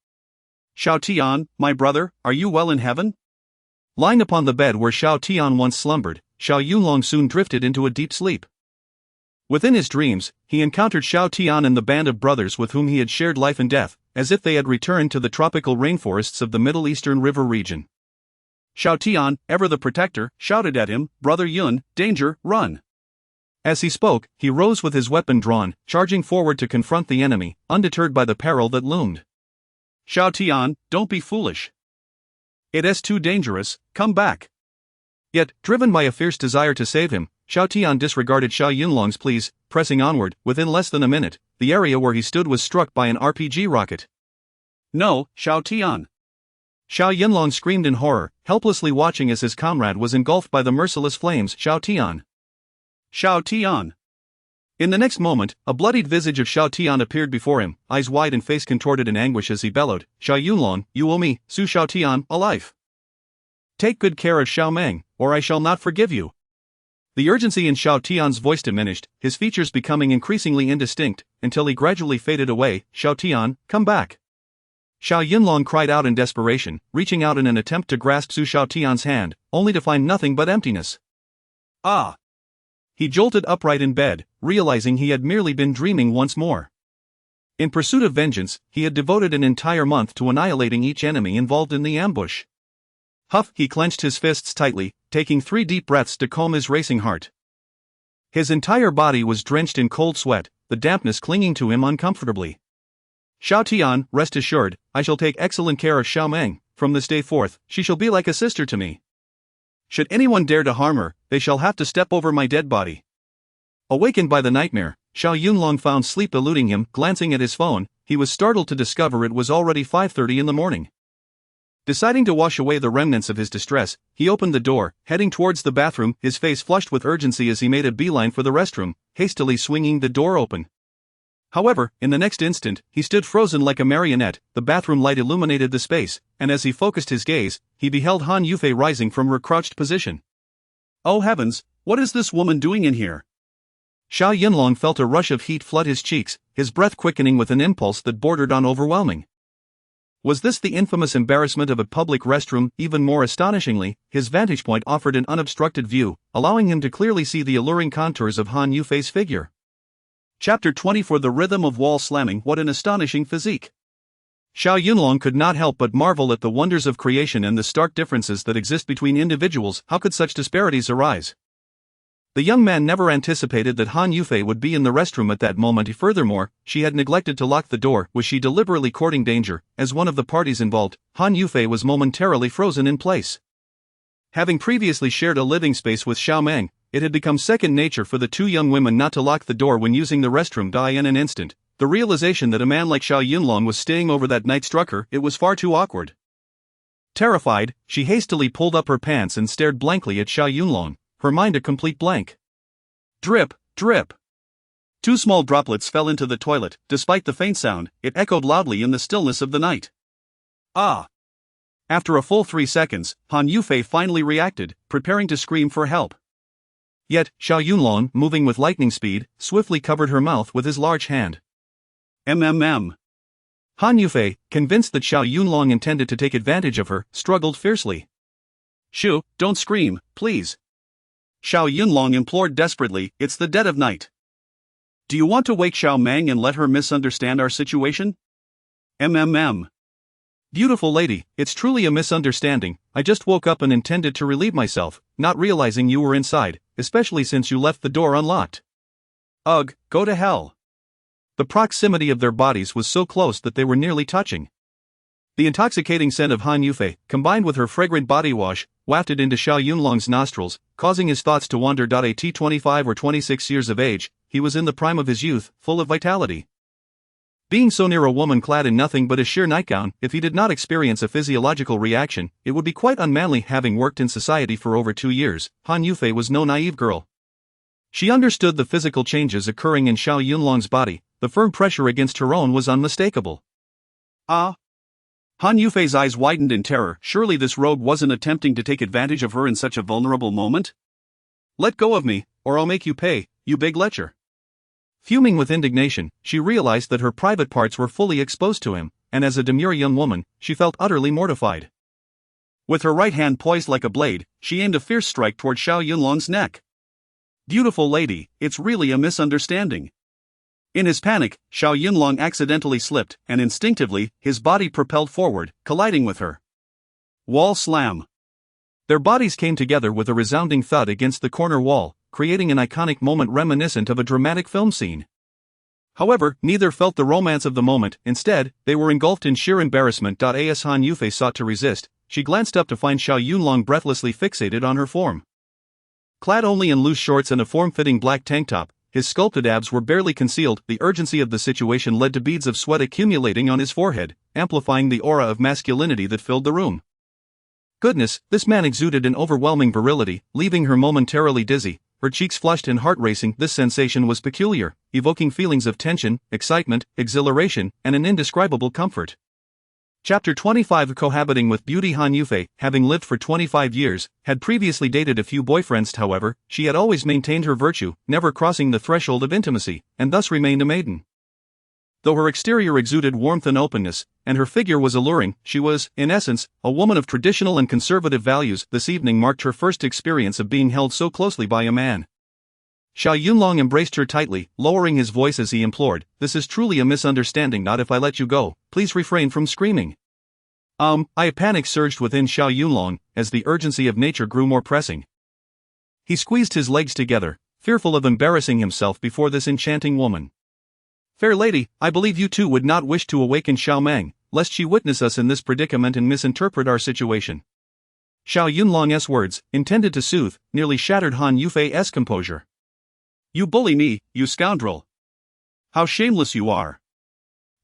Xiao Tian, my brother, are you well in heaven? Lying upon the bed where Xiao Tian once slumbered, Xiao Yunlong soon drifted into a deep sleep. Within his dreams, he encountered Xiao Tian and the band of brothers with whom he had shared life and death, as if they had returned to the tropical rainforests of the Middle Eastern river region. Xiao Tian, ever the protector, shouted at him, "Brother Yun, danger, run!" As he spoke, he rose with his weapon drawn, charging forward to confront the enemy, undeterred by the peril that loomed. Xiao Tian, don't be foolish. It is too dangerous, come back. Yet, driven by a fierce desire to save him, Xiao Tian disregarded Xiao Yunlong's pleas, pressing onward. Within less than a minute, the area where he stood was struck by an RPG rocket. No, Xiao Tian. Xiao Yunlong screamed in horror, helplessly watching as his comrade was engulfed by the merciless flames. Xiao Tian. Xiao Tian. In the next moment, a bloodied visage of Xiao Tian appeared before him, eyes wide and face contorted in anguish as he bellowed, "Xiao Yunlong, you owe me, Su Xiao Tian, a life. Take good care of Xiao Meng, or I shall not forgive you." The urgency in Xiao Tian's voice diminished, his features becoming increasingly indistinct, until he gradually faded away. "Xiao Tian, come back." Xiao Yunlong cried out in desperation, reaching out in an attempt to grasp Su Xiao Tian's hand, only to find nothing but emptiness. Ah! He jolted upright in bed, realizing he had merely been dreaming once more. In pursuit of vengeance, he had devoted an entire month to annihilating each enemy involved in the ambush. Huff, he clenched his fists tightly, taking 3 deep breaths to calm his racing heart. His entire body was drenched in cold sweat, the dampness clinging to him uncomfortably. "Xiao Tian, rest assured, I shall take excellent care of Xiao Meng. From this day forth, she shall be like a sister to me. Should anyone dare to harm her, they shall have to step over my dead body." Awakened by the nightmare, Xiao Yunlong found sleep eluding him. Glancing at his phone, he was startled to discover it was already 5:30 in the morning. Deciding to wash away the remnants of his distress, he opened the door, heading towards the bathroom, his face flushed with urgency as he made a beeline for the restroom, hastily swinging the door open. However, in the next instant, he stood frozen like a marionette. The bathroom light illuminated the space, and as he focused his gaze, he beheld Han Yufei rising from her crouched position. Oh heavens, what is this woman doing in here? Xiao Yunlong felt a rush of heat flood his cheeks, his breath quickening with an impulse that bordered on overwhelming. Was this the infamous embarrassment of a public restroom? Even more astonishingly, his vantage point offered an unobstructed view, allowing him to clearly see the alluring contours of Han Yufei's figure. Chapter 20 For the rhythm of wall slamming. What an astonishing physique! Xiao Yunlong could not help but marvel at the wonders of creation and the stark differences that exist between individuals. How could such disparities arise? The young man never anticipated that Han Yufei would be in the restroom at that moment. Furthermore, she had neglected to lock the door. Was she deliberately courting danger? As one of the parties involved, Han Yufei was momentarily frozen in place. Having previously shared a living space with Xiao Meng, it had become second nature for the two young women not to lock the door when using the restroom. In an instant, the realization that a man like Xiao Yunlong was staying over that night struck her. It was far too awkward. Terrified, she hastily pulled up her pants and stared blankly at Xiao Yunlong, her mind a complete blank. Drip, drip. 2 small droplets fell into the toilet. Despite the faint sound, it echoed loudly in the stillness of the night. Ah! After a full 3 seconds, Han Yufei finally reacted, preparing to scream for help. Yet, Xiao Yunlong, moving with lightning speed, swiftly covered her mouth with his large hand. Han Yufei, convinced that Xiao Yunlong intended to take advantage of her, struggled fiercely. "Shoo, don't scream, please." Xiao Yunlong implored desperately, "It's the dead of night. Do you want to wake Xiao Meng and let her misunderstand our situation?" Beautiful lady, it's truly a misunderstanding. I just woke up and intended to relieve myself, not realizing you were inside, especially since you left the door unlocked." "Ugh, go to hell." The proximity of their bodies was so close that they were nearly touching. The intoxicating scent of Han Yufei, combined with her fragrant body wash, wafted into Xiao Yunlong's nostrils, causing his thoughts to wander. At 25 or 26 years of age, he was in the prime of his youth, full of vitality. Being so near a woman clad in nothing but a sheer nightgown, if he did not experience a physiological reaction, it would be quite unmanly. Having worked in society for over 2 years, Han Yufei was no naive girl. She understood the physical changes occurring in Xiao Yunlong's body, the firm pressure against her own was unmistakable. Ah! Han Yufei's eyes widened in terror. Surely this rogue wasn't attempting to take advantage of her in such a vulnerable moment? Let go of me, or I'll make you pay, you big lecher. Fuming with indignation, she realized that her private parts were fully exposed to him, and as a demure young woman, she felt utterly mortified. With her right hand poised like a blade, she aimed a fierce strike toward Xiao Yunlong's neck. Beautiful lady, it's really a misunderstanding. In his panic, Xiao Yunlong accidentally slipped, and instinctively, his body propelled forward, colliding with her. Wall slam. Their bodies came together with a resounding thud against the corner wall, creating an iconic moment reminiscent of a dramatic film scene. However, neither felt the romance of the moment. Instead, they were engulfed in sheer embarrassment. As Han Yufei sought to resist, she glanced up to find Xiao Yunlong breathlessly fixated on her form. Clad only in loose shorts and a form-fitting black tank top, his sculpted abs were barely concealed. The urgency of the situation led to beads of sweat accumulating on his forehead, amplifying the aura of masculinity that filled the room. Goodness, this man exuded an overwhelming virility, leaving her momentarily dizzy, her cheeks flushed and heart-racing. This sensation was peculiar, evoking feelings of tension, excitement, exhilaration, and an indescribable comfort. Chapter 25. Cohabiting with beauty. Han Yufei, having lived for 25 years, had previously dated a few boyfriends. However, she had always maintained her virtue, never crossing the threshold of intimacy, and thus remained a maiden. Though her exterior exuded warmth and openness, and her figure was alluring, she was, in essence, a woman of traditional and conservative values. This evening marked her first experience of being held so closely by a man. Xiao Yunlong embraced her tightly, lowering his voice as he implored, "This is truly a misunderstanding. Not if I let you go, please refrain from screaming." A panic surged within Xiao Yunlong, as the urgency of nature grew more pressing. He squeezed his legs together, fearful of embarrassing himself before this enchanting woman. "Fair lady, I believe you too would not wish to awaken Xiao Meng, lest she witness us in this predicament and misinterpret our situation." Xiao Yunlong's words, intended to soothe, nearly shattered Han Yufei's composure. "You bully me, you scoundrel! How shameless you are!"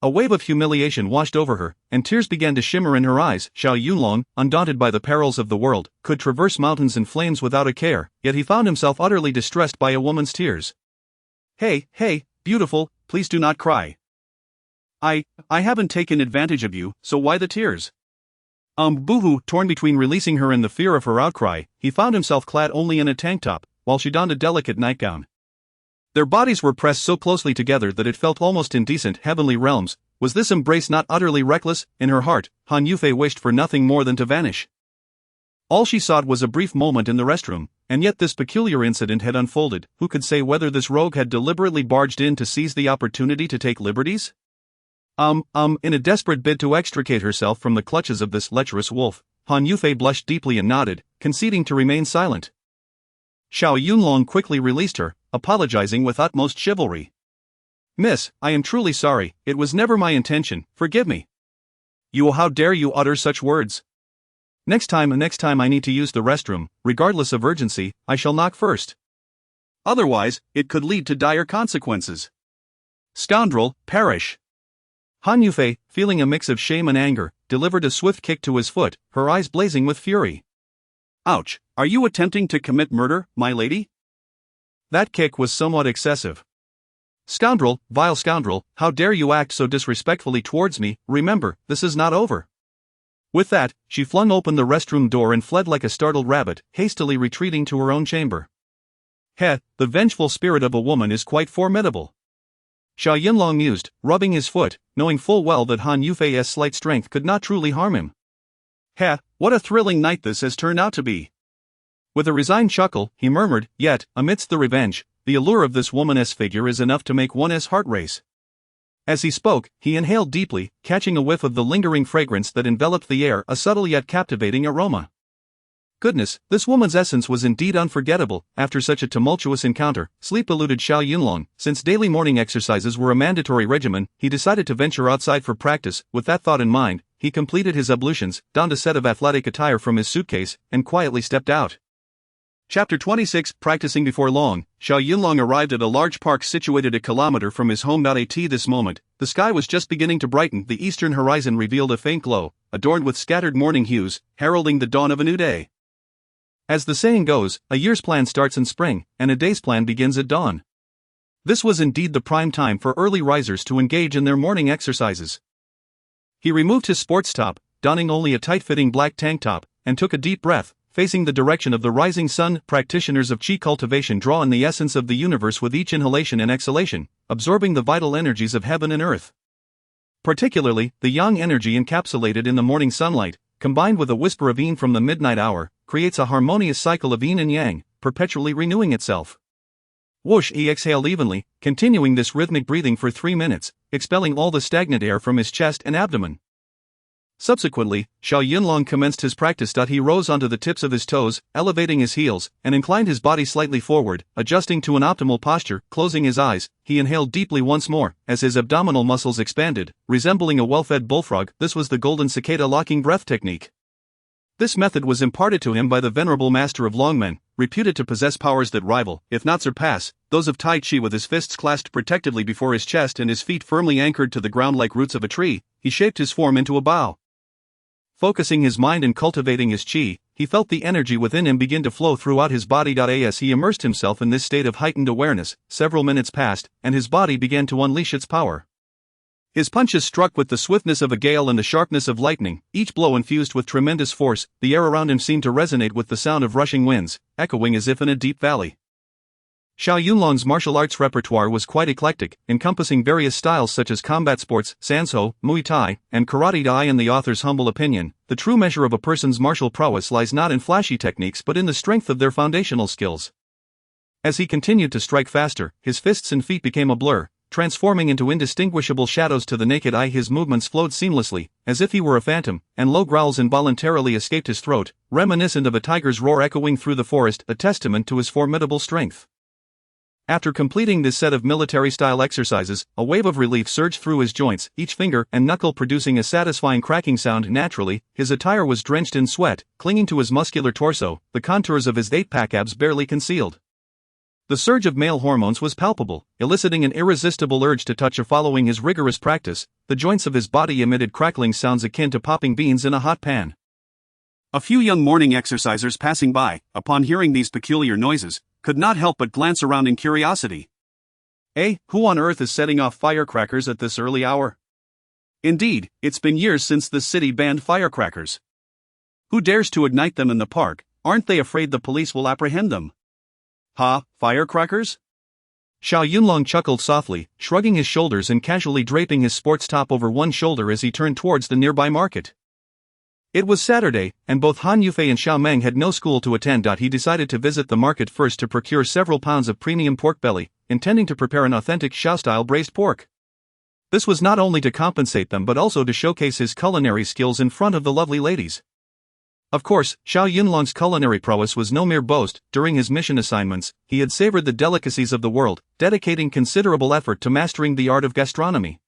A wave of humiliation washed over her, and tears began to shimmer in her eyes. Xiao Yunlong, undaunted by the perils of the world, could traverse mountains and flames without a care, yet he found himself utterly distressed by a woman's tears. Hey, beautiful, please do not cry. I haven't taken advantage of you, so why the tears?" Boohoo. Torn between releasing her and the fear of her outcry, he found himself clad only in a tank top, while she donned a delicate nightgown. Their bodies were pressed so closely together that it felt almost indecent. Heavenly realms, was this embrace not utterly reckless? In her heart, Han Yufei wished for nothing more than to vanish. All she sought was a brief moment in the restroom, and yet this peculiar incident had unfolded. Who could say whether this rogue had deliberately barged in to seize the opportunity to take liberties? In a desperate bid to extricate herself from the clutches of this lecherous wolf, Han Yufei blushed deeply and nodded, conceding to remain silent. Xiao Yunlong quickly released her, apologizing with utmost chivalry. "Miss, I am truly sorry, it was never my intention, forgive me." How dare you utter such words? Next time I need to use the restroom, regardless of urgency, I shall knock first. Otherwise, it could lead to dire consequences. Scoundrel, perish!" Han Yufei, feeling a mix of shame and anger, delivered a swift kick to his foot, her eyes blazing with fury. "Ouch, are you attempting to commit murder, my lady?" That kick was somewhat excessive. "Scoundrel, vile scoundrel, how dare you act so disrespectfully towards me? Remember, this is not over." With that, she flung open the restroom door and fled like a startled rabbit, hastily retreating to her own chamber. The vengeful spirit of a woman is quite formidable. Xiao Yunlong mused, rubbing his foot, knowing full well that Han Yufei's slight strength could not truly harm him. What a thrilling night this has turned out to be. With a resigned chuckle, he murmured, "Yet, amidst the revenge, the allure of this woman's figure is enough to make one's heart race." As he spoke, he inhaled deeply, catching a whiff of the lingering fragrance that enveloped the air, a subtle yet captivating aroma. Goodness, this woman's essence was indeed unforgettable. After such a tumultuous encounter, sleep eluded Xiao Yunlong. Since daily morning exercises were a mandatory regimen, he decided to venture outside for practice. With that thought in mind, he completed his ablutions, donned a set of athletic attire from his suitcase, and quietly stepped out. Chapter 26. Practicing. Before long, Xiao Yunlong arrived at a large park situated a kilometer from his home. At this moment, the sky was just beginning to brighten. The eastern horizon revealed a faint glow, adorned with scattered morning hues, heralding the dawn of a new day. As the saying goes, a year's plan starts in spring, and a day's plan begins at dawn. This was indeed the prime time for early risers to engage in their morning exercises. He removed his sports top, donning only a tight-fitting black tank top, and took a deep breath, facing the direction of the rising sun. Practitioners of chi cultivation draw in the essence of the universe with each inhalation and exhalation, absorbing the vital energies of heaven and earth. Particularly, the yang energy encapsulated in the morning sunlight, combined with a whisper of yin from the midnight hour, creates a harmonious cycle of yin and yang, perpetually renewing itself. Whoosh! He exhaled evenly, continuing this rhythmic breathing for 3 minutes, expelling all the stagnant air from his chest and abdomen. Subsequently, Xiao Yunlong commenced his practice. He rose onto the tips of his toes, elevating his heels, and inclined his body slightly forward, adjusting to an optimal posture. Closing his eyes, he inhaled deeply once more, as his abdominal muscles expanded, resembling a well-fed bullfrog. This was the golden cicada locking breath technique. This method was imparted to him by the venerable master of Longmen, reputed to possess powers that rival, if not surpass, those of Tai Chi. With his fists clasped protectively before his chest and his feet firmly anchored to the ground like roots of a tree, he shaped his form into a bow. Focusing his mind and cultivating his chi, he felt the energy within him begin to flow throughout his body. As he immersed himself in this state of heightened awareness, several minutes passed, and his body began to unleash its power. His punches struck with the swiftness of a gale and the sharpness of lightning, each blow infused with tremendous force. The air around him seemed to resonate with the sound of rushing winds, echoing as if in a deep valley. Xiao Yunlong's martial arts repertoire was quite eclectic, encompassing various styles such as combat sports, sanso, Muay Thai, and karate. In the author's humble opinion, the true measure of a person's martial prowess lies not in flashy techniques but in the strength of their foundational skills. As he continued to strike faster, his fists and feet became a blur, transforming into indistinguishable shadows to the naked eye. His movements flowed seamlessly, as if he were a phantom, and low growls involuntarily escaped his throat, reminiscent of a tiger's roar echoing through the forest, a testament to his formidable strength. After completing this set of military-style exercises, a wave of relief surged through his joints, each finger and knuckle producing a satisfying cracking sound. Naturally, his attire was drenched in sweat, clinging to his muscular torso, the contours of his 8-pack abs barely concealed. The surge of male hormones was palpable, eliciting an irresistible urge to touch her. Following his rigorous practice, the joints of his body emitted crackling sounds akin to popping beans in a hot pan. A few young morning exercisers passing by, upon hearing these peculiar noises, could not help but glance around in curiosity. Who on earth is setting off firecrackers at this early hour? Indeed, it's been years since the city banned firecrackers. Who dares to ignite them in the park? Aren't they afraid the police will apprehend them? Firecrackers? Xiao Yunlong chuckled softly, shrugging his shoulders and casually draping his sports top over one shoulder as he turned towards the nearby market. It was Saturday, and both Han Yufei and Xiao Meng had no school to attend. He decided to visit the market first to procure several pounds of premium pork belly, intending to prepare an authentic Xiao-style braised pork. This was not only to compensate them but also to showcase his culinary skills in front of the lovely ladies. Of course, Xiao Yunlong's culinary prowess was no mere boast. During his mission assignments, he had savored the delicacies of the world, dedicating considerable effort to mastering the art of gastronomy.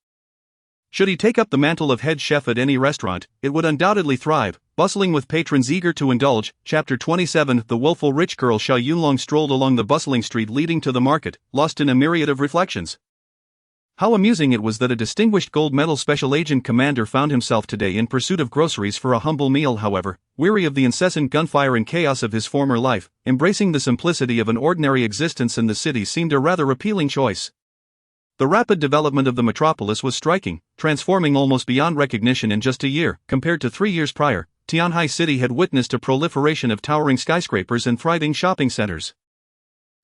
Should he take up the mantle of head chef at any restaurant, it would undoubtedly thrive, bustling with patrons eager to indulge. Chapter 27. The willful rich girl. Xiao Yunlong strolled along the bustling street leading to the market, lost in a myriad of reflections. How amusing it was that a distinguished gold medal special agent commander found himself today in pursuit of groceries for a humble meal. However, weary of the incessant gunfire and chaos of his former life, embracing the simplicity of an ordinary existence in the city seemed a rather appealing choice. The rapid development of the metropolis was striking, transforming almost beyond recognition in just a year. Compared to 3 years prior, Tianhai City had witnessed a proliferation of towering skyscrapers and thriving shopping centers.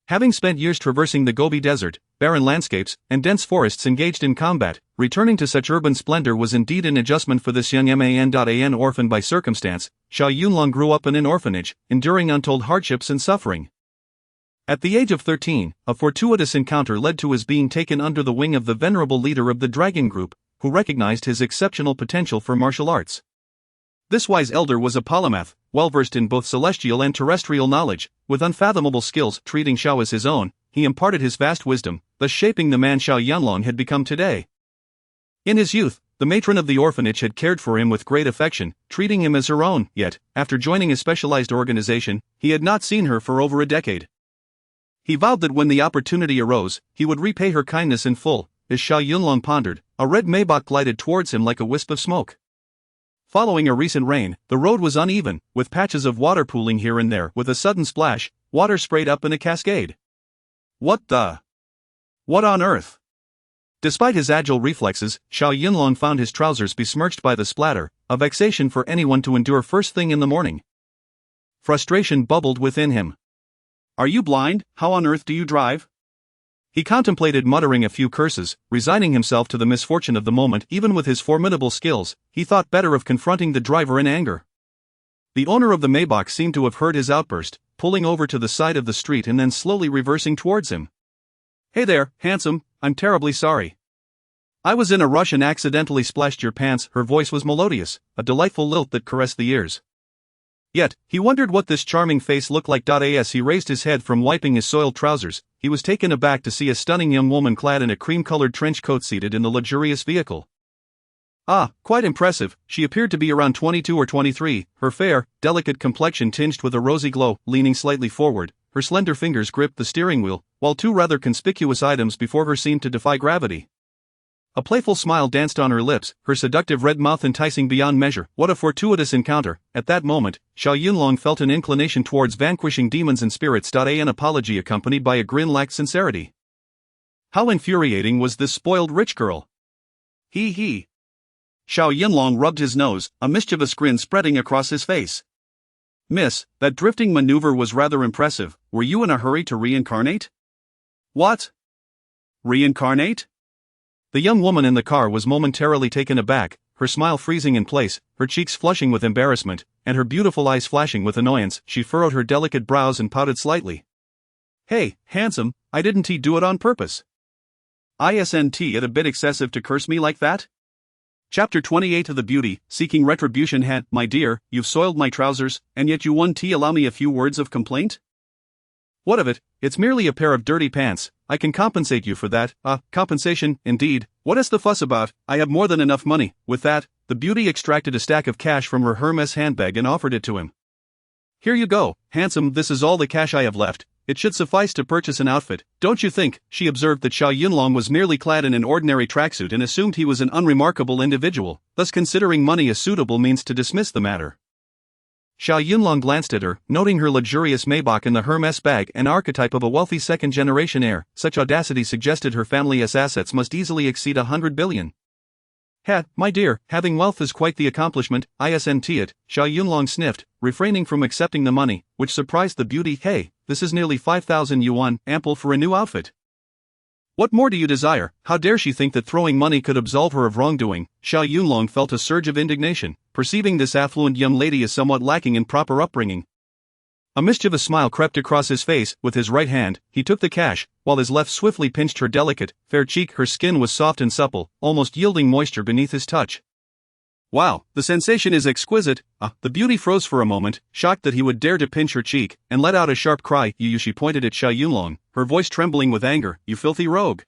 Having spent years traversing the Gobi Desert, barren landscapes, and dense forests engaged in combat, returning to such urban splendor was indeed an adjustment for this young man. Orphaned by circumstance, Xiao Yunlong grew up in an orphanage, enduring untold hardships and suffering. At the age of 13, a fortuitous encounter led to his being taken under the wing of the venerable leader of the Dragon Group, who recognized his exceptional potential for martial arts. This wise elder was a polymath, well-versed in both celestial and terrestrial knowledge, with unfathomable skills. Treating Xiao as his own, he imparted his vast wisdom, thus shaping the man Xiao Yunlong had become today. In his youth, the matron of the orphanage had cared for him with great affection, treating him as her own. Yet, after joining a specialized organization, he had not seen her for over a decade. He vowed that when the opportunity arose, he would repay her kindness in full. As Xiao Yunlong pondered, a red Maybach glided towards him like a wisp of smoke. Following a recent rain, the road was uneven, with patches of water pooling here and there. With a sudden splash, water sprayed up in a cascade. What on earth? Despite his agile reflexes, Xiao Yunlong found his trousers besmirched by the splatter, a vexation for anyone to endure first thing in the morning. Frustration bubbled within him. Are you blind? How on earth do you drive? He contemplated muttering a few curses, resigning himself to the misfortune of the moment. Even with his formidable skills, he thought better of confronting the driver in anger. The owner of the Maybach seemed to have heard his outburst, pulling over to the side of the street and then slowly reversing towards him. Hey there, handsome, I'm terribly sorry. I was in a rush and accidentally splashed your pants. Her voice was melodious, a delightful lilt that caressed the ears. Yet, he wondered what this charming face looked like. As he raised his head from wiping his soiled trousers, he was taken aback to see a stunning young woman clad in a cream-colored trench coat seated in the luxurious vehicle. Ah, quite impressive. She appeared to be around 22 or 23, her fair, delicate complexion tinged with a rosy glow. Leaning slightly forward, her slender fingers gripped the steering wheel, while two rather conspicuous items before her seemed to defy gravity. A playful smile danced on her lips, her seductive red mouth enticing beyond measure. What a fortuitous encounter! At that moment, Xiao Yunlong felt an inclination towards vanquishing demons and spirits. An apology accompanied by a grin lacked sincerity. How infuriating was this spoiled rich girl! He. Xiao Yunlong rubbed his nose, a mischievous grin spreading across his face. Miss, that drifting maneuver was rather impressive. Were you in a hurry to reincarnate? What? Reincarnate? The young woman in the car was momentarily taken aback, her smile freezing in place, her cheeks flushing with embarrassment, and her beautiful eyes flashing with annoyance. She furrowed her delicate brows and pouted slightly. Hey, handsome, I didn't do it on purpose. Isn't it a bit excessive to curse me like that? Chapter 28 of the Beauty, Seeking Retribution. My dear, you've soiled my trousers, and yet you won't allow me a few words of complaint? What of it? It's merely a pair of dirty pants. I can compensate you for that. Compensation, indeed. What is the fuss about? I have more than enough money. With that, the beauty extracted a stack of cash from her Hermes handbag and offered it to him. Here you go, handsome, this is all the cash I have left. It should suffice to purchase an outfit, don't you think? She observed that Xiao Yunlong was merely clad in an ordinary tracksuit and assumed he was an unremarkable individual, thus considering money a suitable means to dismiss the matter. Xiao Yunlong glanced at her, noting her luxurious Maybach in the Hermes bag, an archetype of a wealthy second-generation heir. Such audacity suggested her family's assets must easily exceed 100 billion. My dear, having wealth is quite the accomplishment, isn't it? Xiao Yunlong sniffed, refraining from accepting the money, which surprised the beauty. Hey, this is nearly 5,000 yuan, ample for a new outfit. What more do you desire? How dare she think that throwing money could absolve her of wrongdoing? Xiao Yunlong felt a surge of indignation, perceiving this affluent young lady as somewhat lacking in proper upbringing. A mischievous smile crept across his face. With his right hand, he took the cash, while his left swiftly pinched her delicate, fair cheek. Her skin was soft and supple, almost yielding moisture beneath his touch. Wow, the sensation is exquisite. The beauty froze for a moment, shocked that he would dare to pinch her cheek, and let out a sharp cry. You, she pointed at Xiao Yunlong, her voice trembling with anger. You filthy rogue.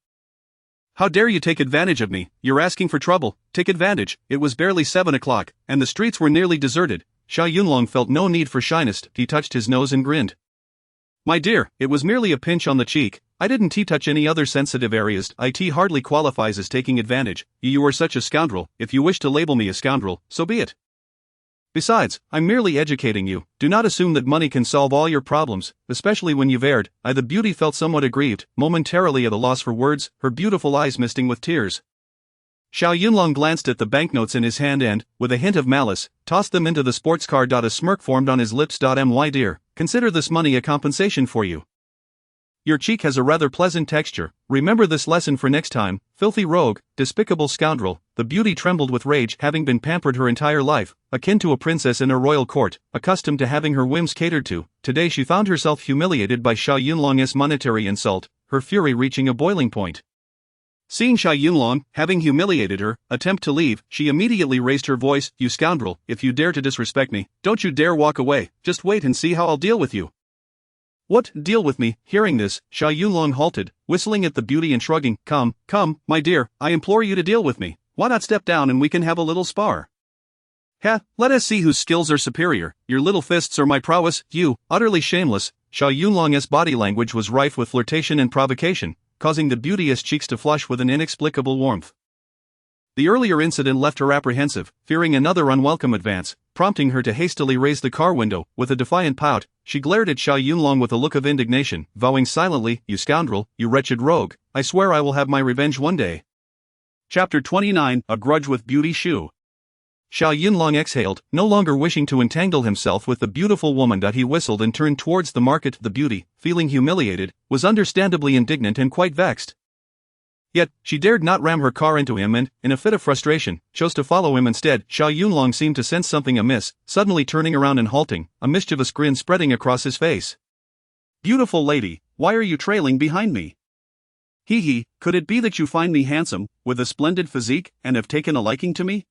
How dare you take advantage of me? You're asking for trouble. Take advantage. It was barely 7 o'clock, and the streets were nearly deserted. Xiao Yunlong felt no need for shyness. He touched his nose and grinned. My dear, it was merely a pinch on the cheek. I didn't touch any other sensitive areas. It hardly qualifies as taking advantage. You are such a scoundrel. If you wish to label me a scoundrel, so be it. Besides, I'm merely educating you. Do not assume that money can solve all your problems, especially when you've erred. The beauty felt somewhat aggrieved, momentarily at a loss for words, her beautiful eyes misting with tears. Xiao Yunlong glanced at the banknotes in his hand and, with a hint of malice, tossed them into the sports car. A smirk formed on his lips. My dear, consider this money a compensation for you. Your cheek has a rather pleasant texture. Remember this lesson for next time, filthy rogue, despicable scoundrel. The beauty trembled with rage, having been pampered her entire life, akin to a princess in a royal court, accustomed to having her whims catered to. Today she found herself humiliated by Xiao Yunlong's monetary insult, her fury reaching a boiling point. Seeing Xiao Yunlong, having humiliated her, attempt to leave, she immediately raised her voice. You scoundrel, if you dare to disrespect me, don't you dare walk away. Just wait and see how I'll deal with you. What, deal with me? Hearing this, Xiao Yunlong halted, whistling at the beauty and shrugging. Come, my dear, I implore you to deal with me. Why not step down and we can have a little spar? Let us see whose skills are superior. Your little fists or my prowess. You, utterly shameless. Xiao Yunlong's body language was rife with flirtation and provocation, causing the beauteous cheeks to flush with an inexplicable warmth. The earlier incident left her apprehensive, fearing another unwelcome advance, prompting her to hastily raise the car window. With a defiant pout, she glared at Xiao Yunlong with a look of indignation, vowing silently, "You scoundrel, you wretched rogue, I swear I will have my revenge one day." Chapter 29, A Grudge with Beauty Shu. Xiao Yunlong exhaled, no longer wishing to entangle himself with the beautiful woman. He whistled and turned towards the market. The beauty, feeling humiliated, was understandably indignant and quite vexed. Yet, she dared not ram her car into him and, in a fit of frustration, chose to follow him instead. Xiao Yunlong seemed to sense something amiss, suddenly turning around and halting, a mischievous grin spreading across his face. "Beautiful lady, why are you trailing behind me? Hee hee, could it be that you find me handsome, with a splendid physique, and have taken a liking to me?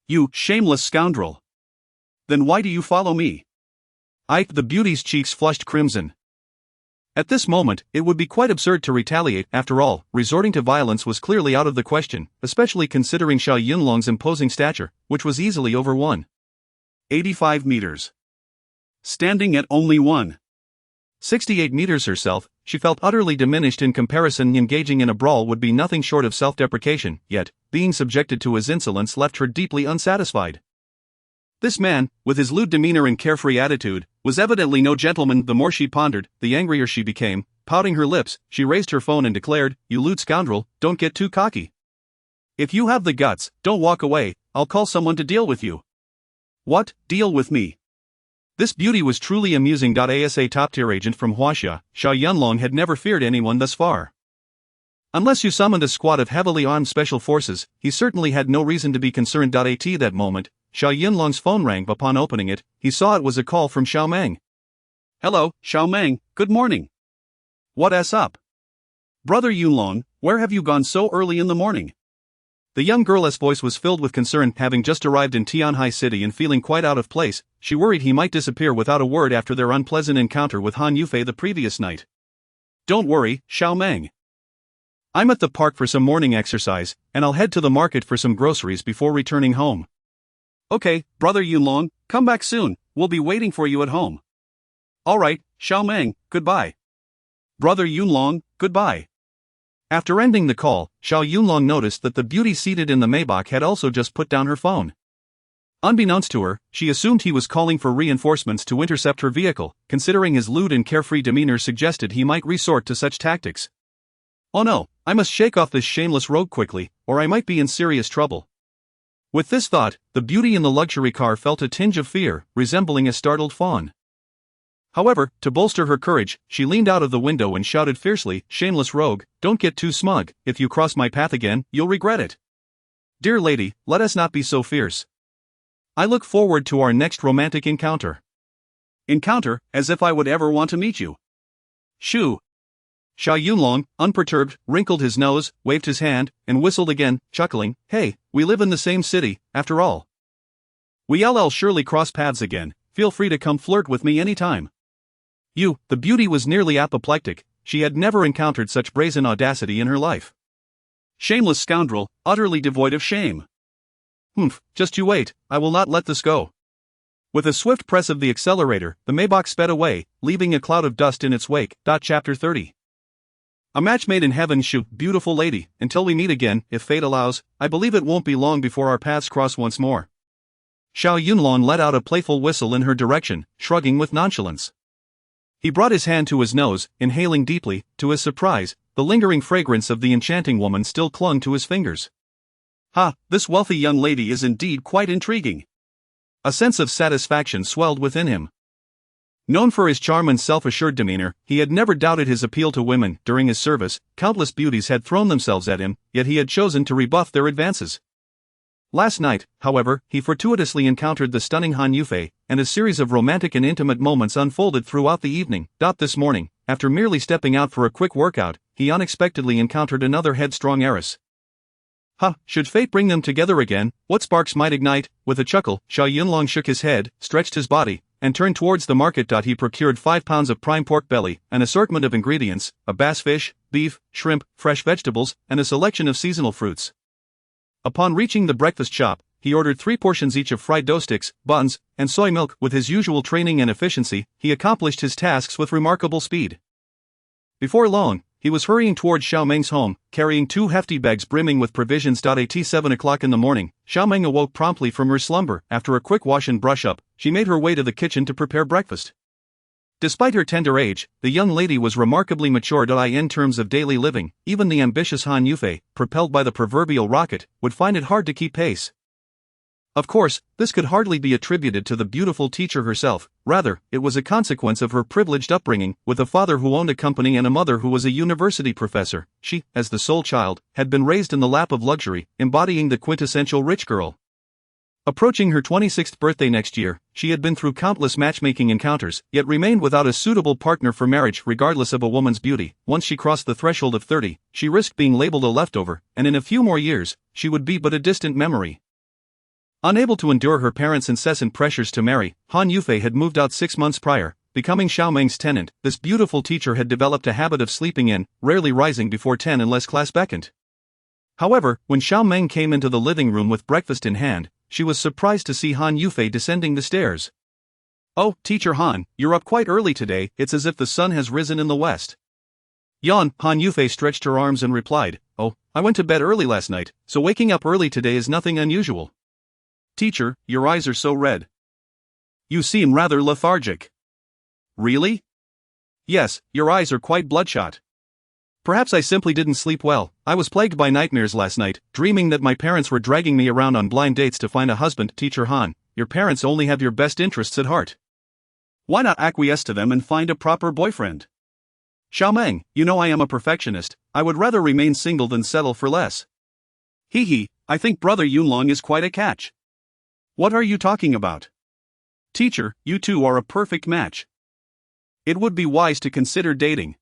You shameless scoundrel! Then why do you follow me?" The beauty's cheeks flushed crimson. At this moment, it would be quite absurd to retaliate. After all, resorting to violence was clearly out of the question, especially considering Xiao Yunlong's imposing stature, which was easily over 185 meters. Standing at only 168 meters herself, she felt utterly diminished in comparison. Engaging in a brawl would be nothing short of self-deprecation, yet, being subjected to his insolence left her deeply unsatisfied. This man, with his lewd demeanor and carefree attitude, was evidently no gentleman. The more she pondered, the angrier she became. Pouting her lips, she raised her phone and declared, "You lewd scoundrel, don't get too cocky. If you have the guts, don't walk away, I'll call someone to deal with you." "What, deal with me?" This beauty was truly amusing. As a top-tier agent from Huaxia, Xiao Yunlong had never feared anyone thus far. Unless you summoned a squad of heavily armed special forces, he certainly had no reason to be concerned. At that moment, Xiao Yunlong's phone rang. Upon opening it, he saw it was a call from Xiao Meng. "Hello, Xiao Meng, good morning. What's up? Brother Yunlong, where have you gone so early in the morning?" The young girl's voice was filled with concern. Having just arrived in Tianhai City and feeling quite out of place, she worried he might disappear without a word after their unpleasant encounter with Han Yufei the previous night. "Don't worry, Xiao Meng. I'm at the park for some morning exercise, and I'll head to the market for some groceries before returning home." "Okay, Brother Yunlong, come back soon, we'll be waiting for you at home." "Alright, Xiao Meng, goodbye. Brother Yunlong, goodbye." After ending the call, Xiao Yunlong noticed that the beauty seated in the Maybach had also just put down her phone. Unbeknownst to her, she assumed he was calling for reinforcements to intercept her vehicle, considering his lewd and carefree demeanor suggested he might resort to such tactics. "Oh no, I must shake off this shameless rogue quickly, or I might be in serious trouble." With this thought, the beauty in the luxury car felt a tinge of fear, resembling a startled fawn. However, to bolster her courage, she leaned out of the window and shouted fiercely, "Shameless rogue, don't get too smug, if you cross my path again, you'll regret it. Dear lady, let us not be so fierce. I look forward to our next romantic encounter." "Encounter, as if I would ever want to meet you. Shoo." Xiao Yunlong, unperturbed, wrinkled his nose, waved his hand, and whistled again, chuckling, "Hey, we live in the same city, after all. We'll surely cross paths again, feel free to come flirt with me anytime." The beauty was nearly apoplectic. She had never encountered such brazen audacity in her life. "Shameless scoundrel, utterly devoid of shame." Just you wait, I will not let this go." With a swift press of the accelerator, the Maybach sped away, leaving a cloud of dust in its wake. Chapter 30. A match made in heaven. Shoo, beautiful lady, until we meet again, if fate allows, I believe it won't be long before our paths cross once more. Xiao Yunlong let out a playful whistle in her direction, shrugging with nonchalance. He brought his hand to his nose, inhaling deeply. To his surprise, the lingering fragrance of the enchanting woman still clung to his fingers. This wealthy young lady is indeed quite intriguing. A sense of satisfaction swelled within him. Known for his charm and self-assured demeanor, he had never doubted his appeal to women. During his service, countless beauties had thrown themselves at him, yet he had chosen to rebuff their advances. Last night, however, he fortuitously encountered the stunning Han Yufei, and a series of romantic and intimate moments unfolded throughout the evening. This morning, after merely stepping out for a quick workout, he unexpectedly encountered another headstrong heiress. Should fate bring them together again, what sparks might ignite? With a chuckle, Xiao Yunlong shook his head, stretched his body, and turned towards the market. He procured 5 pounds of prime pork belly, an assortment of ingredients, a bass fish, beef, shrimp, fresh vegetables, and a selection of seasonal fruits. Upon reaching the breakfast shop, he ordered 3 portions each of fried dough sticks, buns, and soy milk. With his usual training and efficiency, he accomplished his tasks with remarkable speed. Before long, he was hurrying toward Xiao Meng's home, carrying 2 hefty bags brimming with provisions. At 7 o'clock in the morning, Xiao Meng awoke promptly from her slumber. After a quick wash and brush up, she made her way to the kitchen to prepare breakfast. Despite her tender age, the young lady was remarkably mature. In terms of daily living, even the ambitious Han Yufei, propelled by the proverbial rocket, would find it hard to keep pace. Of course, this could hardly be attributed to the beautiful teacher herself, rather, it was a consequence of her privileged upbringing, with a father who owned a company and a mother who was a university professor. She, as the sole child, had been raised in the lap of luxury, embodying the quintessential rich girl. Approaching her 26th birthday next year, she had been through countless matchmaking encounters, yet remained without a suitable partner for marriage. Regardless of a woman's beauty, once she crossed the threshold of 30, she risked being labeled a leftover, and in a few more years, she would be but a distant memory. Unable to endure her parents' incessant pressures to marry, Han Yufei had moved out 6 months prior, becoming Xiao Meng's tenant. This beautiful teacher had developed a habit of sleeping in, rarely rising before 10 unless class beckoned. However, when Xiao Meng came into the living room with breakfast in hand, she was surprised to see Han Yufei descending the stairs. "Oh, Teacher Han, you're up quite early today. It's as if the sun has risen in the west." Han Yufei stretched her arms and replied, "Oh, I went to bed early last night, so waking up early today is nothing unusual." "Teacher, your eyes are so red. You seem rather lethargic." "Really?" "Yes, your eyes are quite bloodshot." "Perhaps I simply didn't sleep well. I was plagued by nightmares last night, dreaming that my parents were dragging me around on blind dates to find a husband." "Teacher Han, your parents only have your best interests at heart. Why not acquiesce to them and find a proper boyfriend?" "Xiao Meng, you know I am a perfectionist. I would rather remain single than settle for less." "Hee, I think Brother Yunlong is quite a catch." "What are you talking about?" "Teacher, you two are a perfect match. It would be wise to consider dating."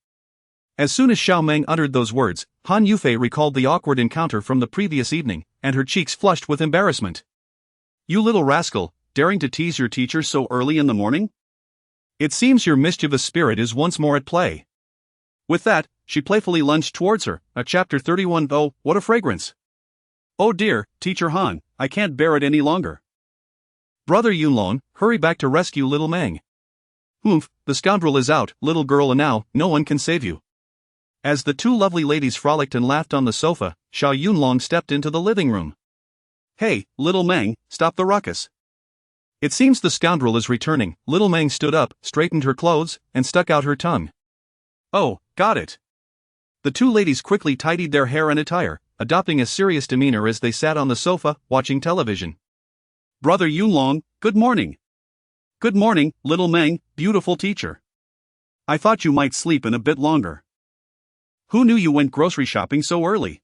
As soon as Xiao Meng uttered those words, Han Yufei recalled the awkward encounter from the previous evening, and her cheeks flushed with embarrassment. "You little rascal, daring to tease your teacher so early in the morning? It seems your mischievous spirit is once more at play." With that, she playfully lunged towards her. Chapter 31. Oh, what a fragrance! "Oh dear, Teacher Han, I can't bear it any longer." "Brother Yunlong, hurry back to rescue little Meng." "Humph, the scoundrel is out, little girl, and now, no one can save you." As the two lovely ladies frolicked and laughed on the sofa, Xiao Yunlong stepped into the living room. "Hey, little Meng, stop the ruckus. It seems the scoundrel is returning." Little Meng stood up, straightened her clothes, and stuck out her tongue. "Oh, got it." The two ladies quickly tidied their hair and attire, adopting a serious demeanor as they sat on the sofa, watching television. "Brother Yunlong, good morning." "Good morning, little Meng, beautiful teacher. I thought you might sleep in a bit longer. Who knew you went grocery shopping so early?"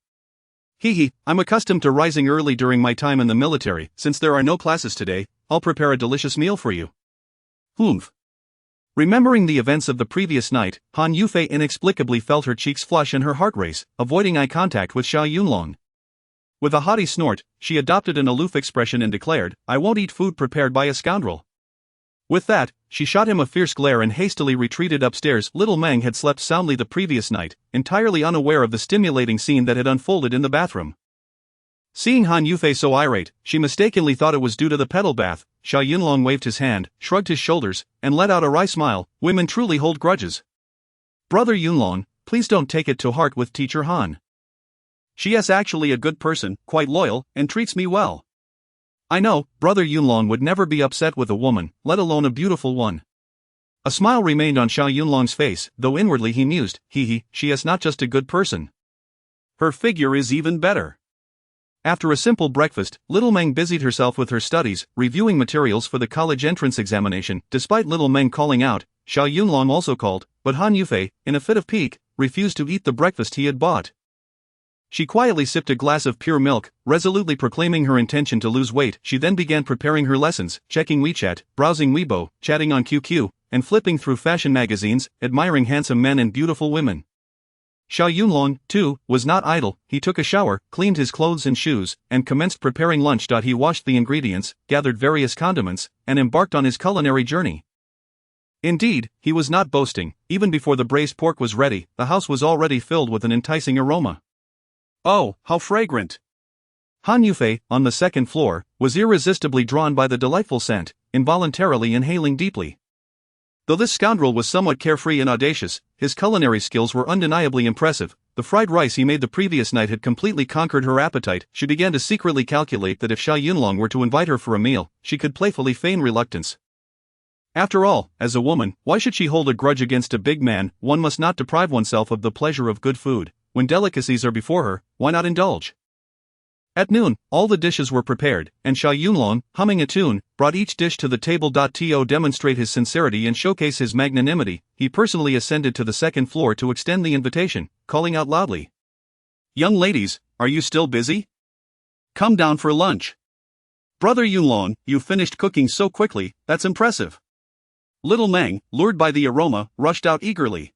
I'm accustomed to rising early during my time in the military. Since there are no classes today, I'll prepare a delicious meal for you." "Humph." Remembering the events of the previous night, Han Yufei inexplicably felt her cheeks flush and her heart race, avoiding eye contact with Xiao Yunlong. With a haughty snort, she adopted an aloof expression and declared, "I won't eat food prepared by a scoundrel." With that, she shot him a fierce glare and hastily retreated upstairs. Little Meng had slept soundly the previous night, entirely unaware of the stimulating scene that had unfolded in the bathroom. Seeing Han Yufei so irate, she mistakenly thought it was due to the pedal bath. Xiao Yunlong waved his hand, shrugged his shoulders, and let out a wry smile. "Women truly hold grudges. Brother Yunlong, please don't take it to heart with Teacher Han. She is actually a good person, quite loyal, and treats me well." "I know, Brother Yunlong would never be upset with a woman, let alone a beautiful one." A smile remained on Xiao Yunlong's face, though inwardly he mused, she is not just a good person. Her figure is even better. After a simple breakfast, little Meng busied herself with her studies, reviewing materials for the college entrance examination. Despite little Meng calling out, Xiao Yunlong also called, but Han Yufei, in a fit of pique, refused to eat the breakfast he had bought. She quietly sipped a glass of pure milk, resolutely proclaiming her intention to lose weight. She then began preparing her lessons, checking WeChat, browsing Weibo, chatting on QQ, and flipping through fashion magazines, admiring handsome men and beautiful women. Xiao Yunlong, too, was not idle. He took a shower, cleaned his clothes and shoes, and commenced preparing lunch. He washed the ingredients, gathered various condiments, and embarked on his culinary journey. Indeed, he was not boasting. Even before the braised pork was ready, the house was already filled with an enticing aroma. "Oh, how fragrant!" Han Yufei, on the second floor, was irresistibly drawn by the delightful scent, involuntarily inhaling deeply. Though this scoundrel was somewhat carefree and audacious, his culinary skills were undeniably impressive. The fried rice he made the previous night had completely conquered her appetite. She began to secretly calculate that if Xiao Yunlong were to invite her for a meal, she could playfully feign reluctance. After all, as a woman, why should she hold a grudge against a big man? One must not deprive oneself of the pleasure of good food. When delicacies are before her, why not indulge? At noon, all the dishes were prepared, and Xiao Yunlong, humming a tune, brought each dish to the table. To demonstrate his sincerity and showcase his magnanimity, he personally ascended to the second floor to extend the invitation, calling out loudly, "Young ladies, are you still busy? Come down for lunch. Brother Yunlong, you finished cooking so quickly, that's impressive." Little Meng, lured by the aroma, rushed out eagerly.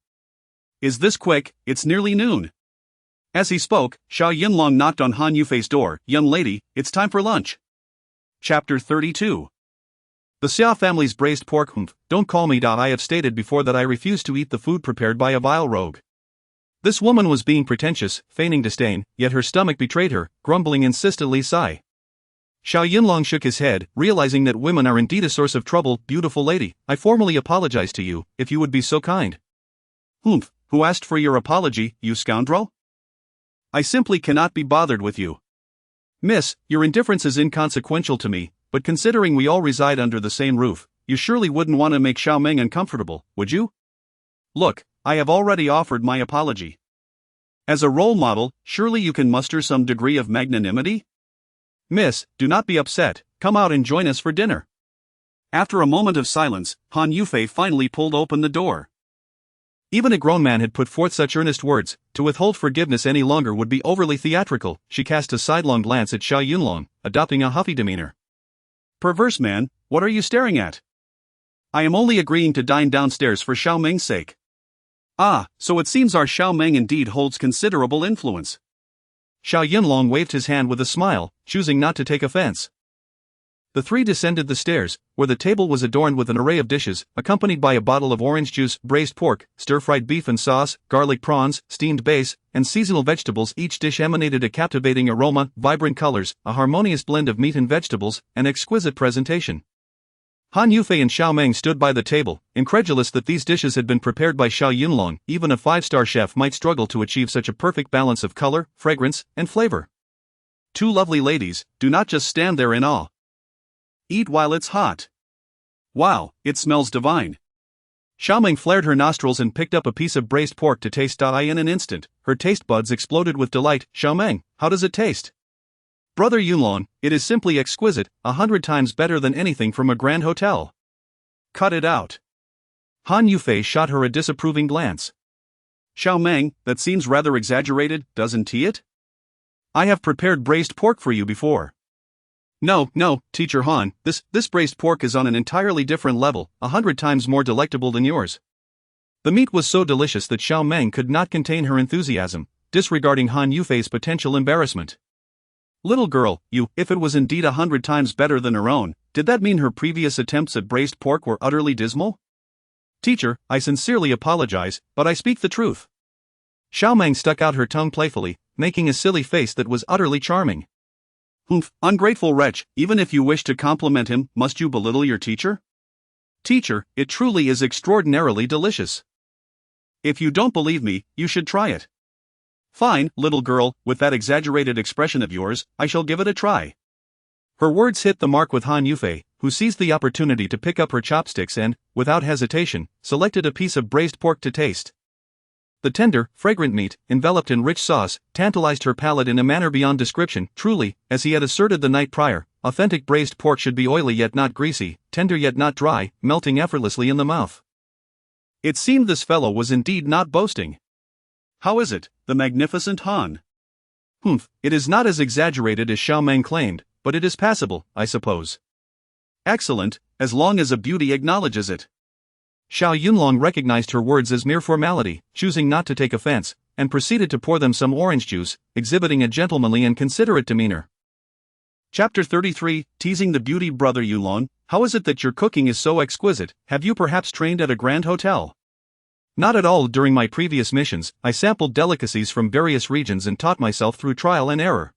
"Is this quick? It's nearly noon." As he spoke, Xiao Yunlong knocked on Han Yufei's door. "Young lady, it's time for lunch." Chapter 32. The Xiao family's braised pork. Don't call me. I have stated before that I refuse to eat the food prepared by a vile rogue. This woman was being pretentious, feigning disdain, yet her stomach betrayed her, grumbling insistently. Sigh. Xiao Yunlong shook his head, realizing that women are indeed a source of trouble. "Beautiful lady, I formally apologize to you, if you would be so kind." Who asked for your apology, you scoundrel? I simply cannot be bothered with you. Miss, your indifference is inconsequential to me, but considering we all reside under the same roof, you surely wouldn't want to make Xiao Meng uncomfortable, would you? Look, I have already offered my apology. As a role model, surely you can muster some degree of magnanimity? Miss, do not be upset, come out and join us for dinner. After a moment of silence, Han Yufei finally pulled open the door. Even a grown man had put forth such earnest words. To withhold forgiveness any longer would be overly theatrical. She cast a sidelong glance at Xiao Yunlong, adopting a huffy demeanor. Perverse man, what are you staring at? I am only agreeing to dine downstairs for Xiao Meng's sake. Ah, so it seems our Xiao Meng indeed holds considerable influence. Xiao Yunlong waved his hand with a smile, choosing not to take offense. The three descended the stairs, where the table was adorned with an array of dishes, accompanied by a bottle of orange juice, braised pork, stir-fried beef and sauce, garlic prawns, steamed base, and seasonal vegetables. Each dish emanated a captivating aroma, vibrant colors, a harmonious blend of meat and vegetables, and exquisite presentation. Han Yufei and Xiao Meng stood by the table, incredulous that these dishes had been prepared by Xiao Yunlong. Even a five-star chef might struggle to achieve such a perfect balance of color, fragrance, and flavor. Two lovely ladies, do not just stand there in awe. Eat while it's hot. Wow, it smells divine. Xiao Meng flared her nostrils and picked up a piece of braised pork to taste. In an instant, her taste buds exploded with delight. "Xiao Meng, how does it taste?" "Brother Yunlong, it is simply exquisite, 100 times better than anything from a grand hotel." "Cut it out." Han Yufei shot her a disapproving glance. "Xiao Meng, that seems rather exaggerated, doesn't it? I have prepared braised pork for you before." No, Teacher Han, this braised pork is on an entirely different level, 100 times more delectable than yours." The meat was so delicious that Xiao Meng could not contain her enthusiasm, disregarding Han Yufei's potential embarrassment. "Little girl, if it was indeed 100 times better than her own, did that mean her previous attempts at braised pork were utterly dismal?" "Teacher, I sincerely apologize, but I speak the truth." Xiao Meng stuck out her tongue playfully, making a silly face that was utterly charming. Ungrateful wretch, even if you wish to compliment him, must you belittle your teacher? Teacher, it truly is extraordinarily delicious. If you don't believe me, you should try it. Fine, little girl, with that exaggerated expression of yours, I shall give it a try. Her words hit the mark with Han Yufei, who seized the opportunity to pick up her chopsticks and, without hesitation, selected a piece of braised pork to taste. The tender, fragrant meat, enveloped in rich sauce, tantalized her palate in a manner beyond description. Truly, as he had asserted the night prior, authentic braised pork should be oily yet not greasy, tender yet not dry, melting effortlessly in the mouth. It seemed this fellow was indeed not boasting. How is it, the magnificent Han? It is not as exaggerated as Xiao Meng claimed, but it is passable, I suppose. Excellent, as long as a beauty acknowledges it. Xiao Yunlong recognized her words as mere formality, choosing not to take offense, and proceeded to pour them some orange juice, exhibiting a gentlemanly and considerate demeanor. Chapter 33, Teasing the Beauty. Brother Yunlong, how is it that your cooking is so exquisite? Have you perhaps trained at a grand hotel? Not at all. During my previous missions, I sampled delicacies from various regions and taught myself through trial and error.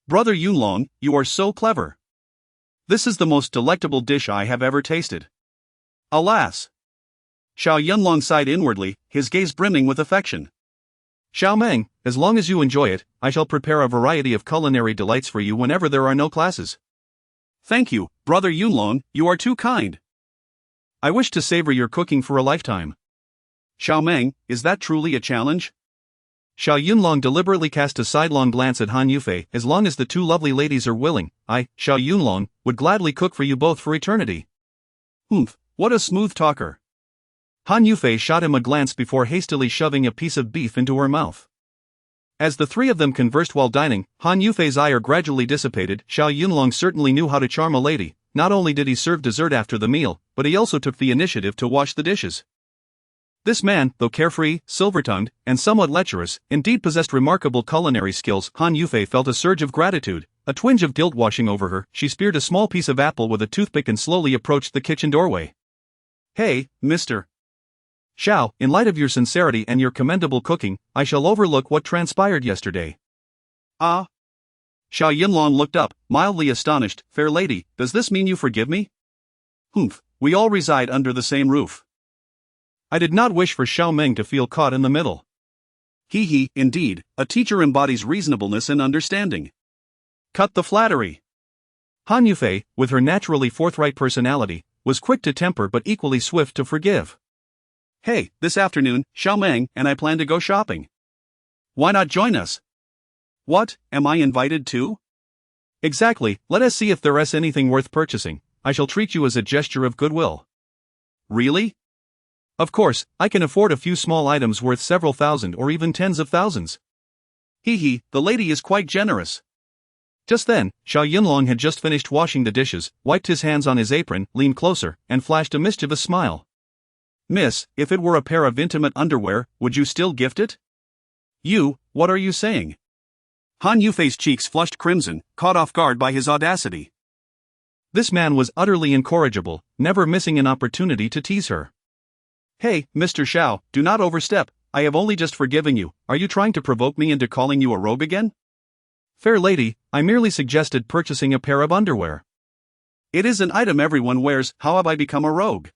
Brother Yunlong, you are so clever. This is the most delectable dish I have ever tasted. Alas! Xiao Yunlong sighed inwardly, his gaze brimming with affection. Xiao Meng, as long as you enjoy it, I shall prepare a variety of culinary delights for you whenever there are no classes. Thank you, Brother Yunlong, you are too kind. I wish to savor your cooking for a lifetime. Xiao Meng, is that truly a challenge? Xiao Yunlong deliberately cast a sidelong glance at Han Yufei. As long as the two lovely ladies are willing, I, Xiao Yunlong, would gladly cook for you both for eternity. Humph, what a smooth talker. Han Yufei shot him a glance before hastily shoving a piece of beef into her mouth. As the three of them conversed while dining, Han Yufei's ire gradually dissipated. Xiao Yunlong certainly knew how to charm a lady. Not only did he serve dessert after the meal, but he also took the initiative to wash the dishes. This man, though carefree, silver-tongued, and somewhat lecherous, indeed possessed remarkable culinary skills. Han Yufei felt a surge of gratitude, a twinge of guilt washing over her. She speared a small piece of apple with a toothpick and slowly approached the kitchen doorway. Hey, Mr. Xiao, in light of your sincerity and your commendable cooking, I shall overlook what transpired yesterday. Ah. Xiao Yunlong looked up, mildly astonished. Fair lady, does this mean you forgive me? Humph, we all reside under the same roof. I did not wish for Xiao Meng to feel caught in the middle. He, indeed, a teacher embodies reasonableness and understanding. Cut the flattery. Han Yufei, with her naturally forthright personality, was quick to temper but equally swift to forgive. Hey, this afternoon, Xiao Meng and I plan to go shopping. Why not join us? What, am I invited too? Exactly, let us see if there is anything worth purchasing. I shall treat you as a gesture of goodwill. Really? Of course, I can afford a few small items worth several thousand or even tens of thousands. The lady is quite generous. Just then, Xiao Yunlong had just finished washing the dishes, wiped his hands on his apron, leaned closer, and flashed a mischievous smile. Miss, if it were a pair of intimate underwear, would you still gift it? You, what are you saying? Han Yufei's cheeks flushed crimson, caught off guard by his audacity. This man was utterly incorrigible, never missing an opportunity to tease her. Hey, Mr. Xiao, do not overstep, I have only just forgiven you. Are you trying to provoke me into calling you a rogue again? Fair lady, I merely suggested purchasing a pair of underwear. It is an item everyone wears, how have I become a rogue?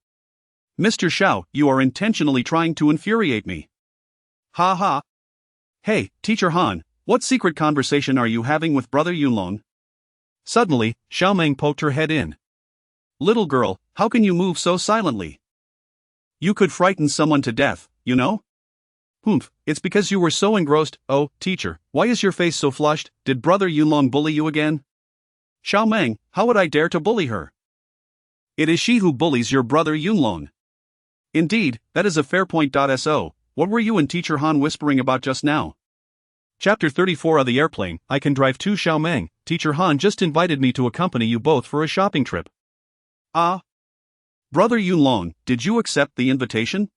Mr. Xiao, you are intentionally trying to infuriate me. Ha ha. Hey, Teacher Han, what secret conversation are you having with Brother Yunlong? Suddenly, Xiao Meng poked her head in. Little girl, how can you move so silently? You could frighten someone to death, you know? Humph, it's because you were so engrossed. Oh, teacher, why is your face so flushed? Did Brother Yunlong bully you again? Xiao Meng, how would I dare to bully her? It is she who bullies your Brother Yunlong. Indeed, that is a fair point. So, what were you and Teacher Han whispering about just now? Chapter 34 of the airplane. I can drive too. Xiao Meng, Teacher Han just invited me to accompany you both for a shopping trip. Ah. Brother Yunlong, did you accept the invitation?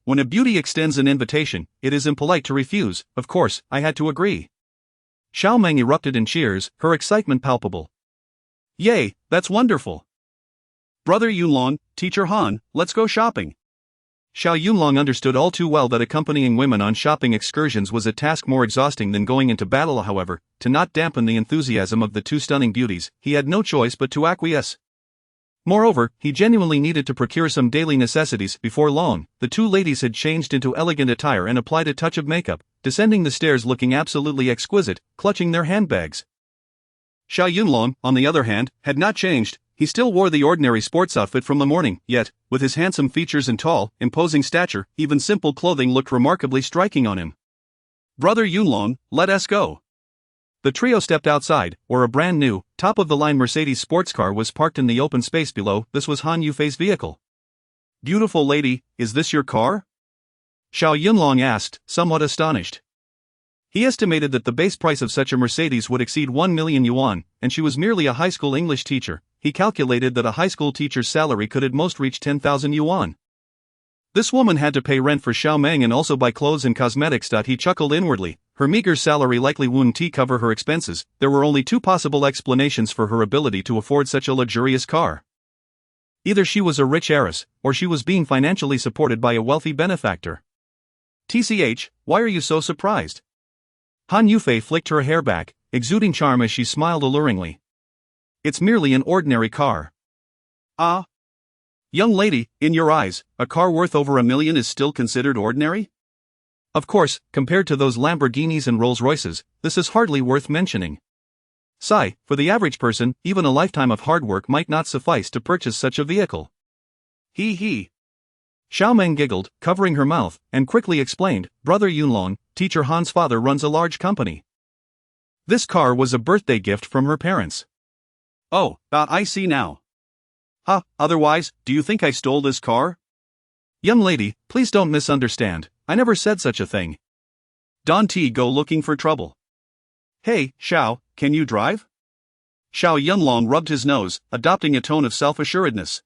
When a beauty extends an invitation, it is impolite to refuse. Of course, I had to agree. Xiao Meng erupted in cheers, her excitement palpable. Yay, that's wonderful. Brother Yunlong, Teacher Han, let's go shopping. Xiao Yunlong understood all too well that accompanying women on shopping excursions was a task more exhausting than going into battle. However, to not dampen the enthusiasm of the two stunning beauties, he had no choice but to acquiesce. Moreover, he genuinely needed to procure some daily necessities. Before long, the two ladies had changed into elegant attire and applied a touch of makeup, descending the stairs looking absolutely exquisite, clutching their handbags. Xiao Yunlong, on the other hand, had not changed. He still wore the ordinary sports outfit from the morning, yet, with his handsome features and tall, imposing stature, even simple clothing looked remarkably striking on him. Brother Yunlong, let us go. The trio stepped outside, where a brand new, top-of-the-line Mercedes sports car was parked in the open space below. This was Han Yufei's vehicle. Beautiful lady, is this your car? Xiao Yunlong asked, somewhat astonished. He estimated that the base price of such a Mercedes would exceed 1 million yuan, and she was merely a high school English teacher. He calculated that a high school teacher's salary could at most reach 10,000 yuan. This woman had to pay rent for Xiao Meng and also buy clothes and cosmetics. He chuckled inwardly. Her meager salary likely wouldn't cover her expenses. There were only two possible explanations for her ability to afford such a luxurious car. Either she was a rich heiress, or she was being financially supported by a wealthy benefactor. TCH, why are you so surprised? Han Yufei flicked her hair back, exuding charm as she smiled alluringly. It's merely an ordinary car. Ah. Young lady, in your eyes, a car worth over $1 million is still considered ordinary? Of course, compared to those Lamborghinis and Rolls-Royces, this is hardly worth mentioning. Sigh, for the average person, even a lifetime of hard work might not suffice to purchase such a vehicle. He he. Xiao Meng giggled, covering her mouth, and quickly explained, Brother Yunlong, teacher Han's father runs a large company. This car was a birthday gift from her parents. Oh, I see now. Otherwise, do you think I stole this car? Young lady, please don't misunderstand, I never said such a thing. Don't go looking for trouble. Hey, Xiao, can you drive? Xiao Yunlong rubbed his nose, adopting a tone of self-assuredness.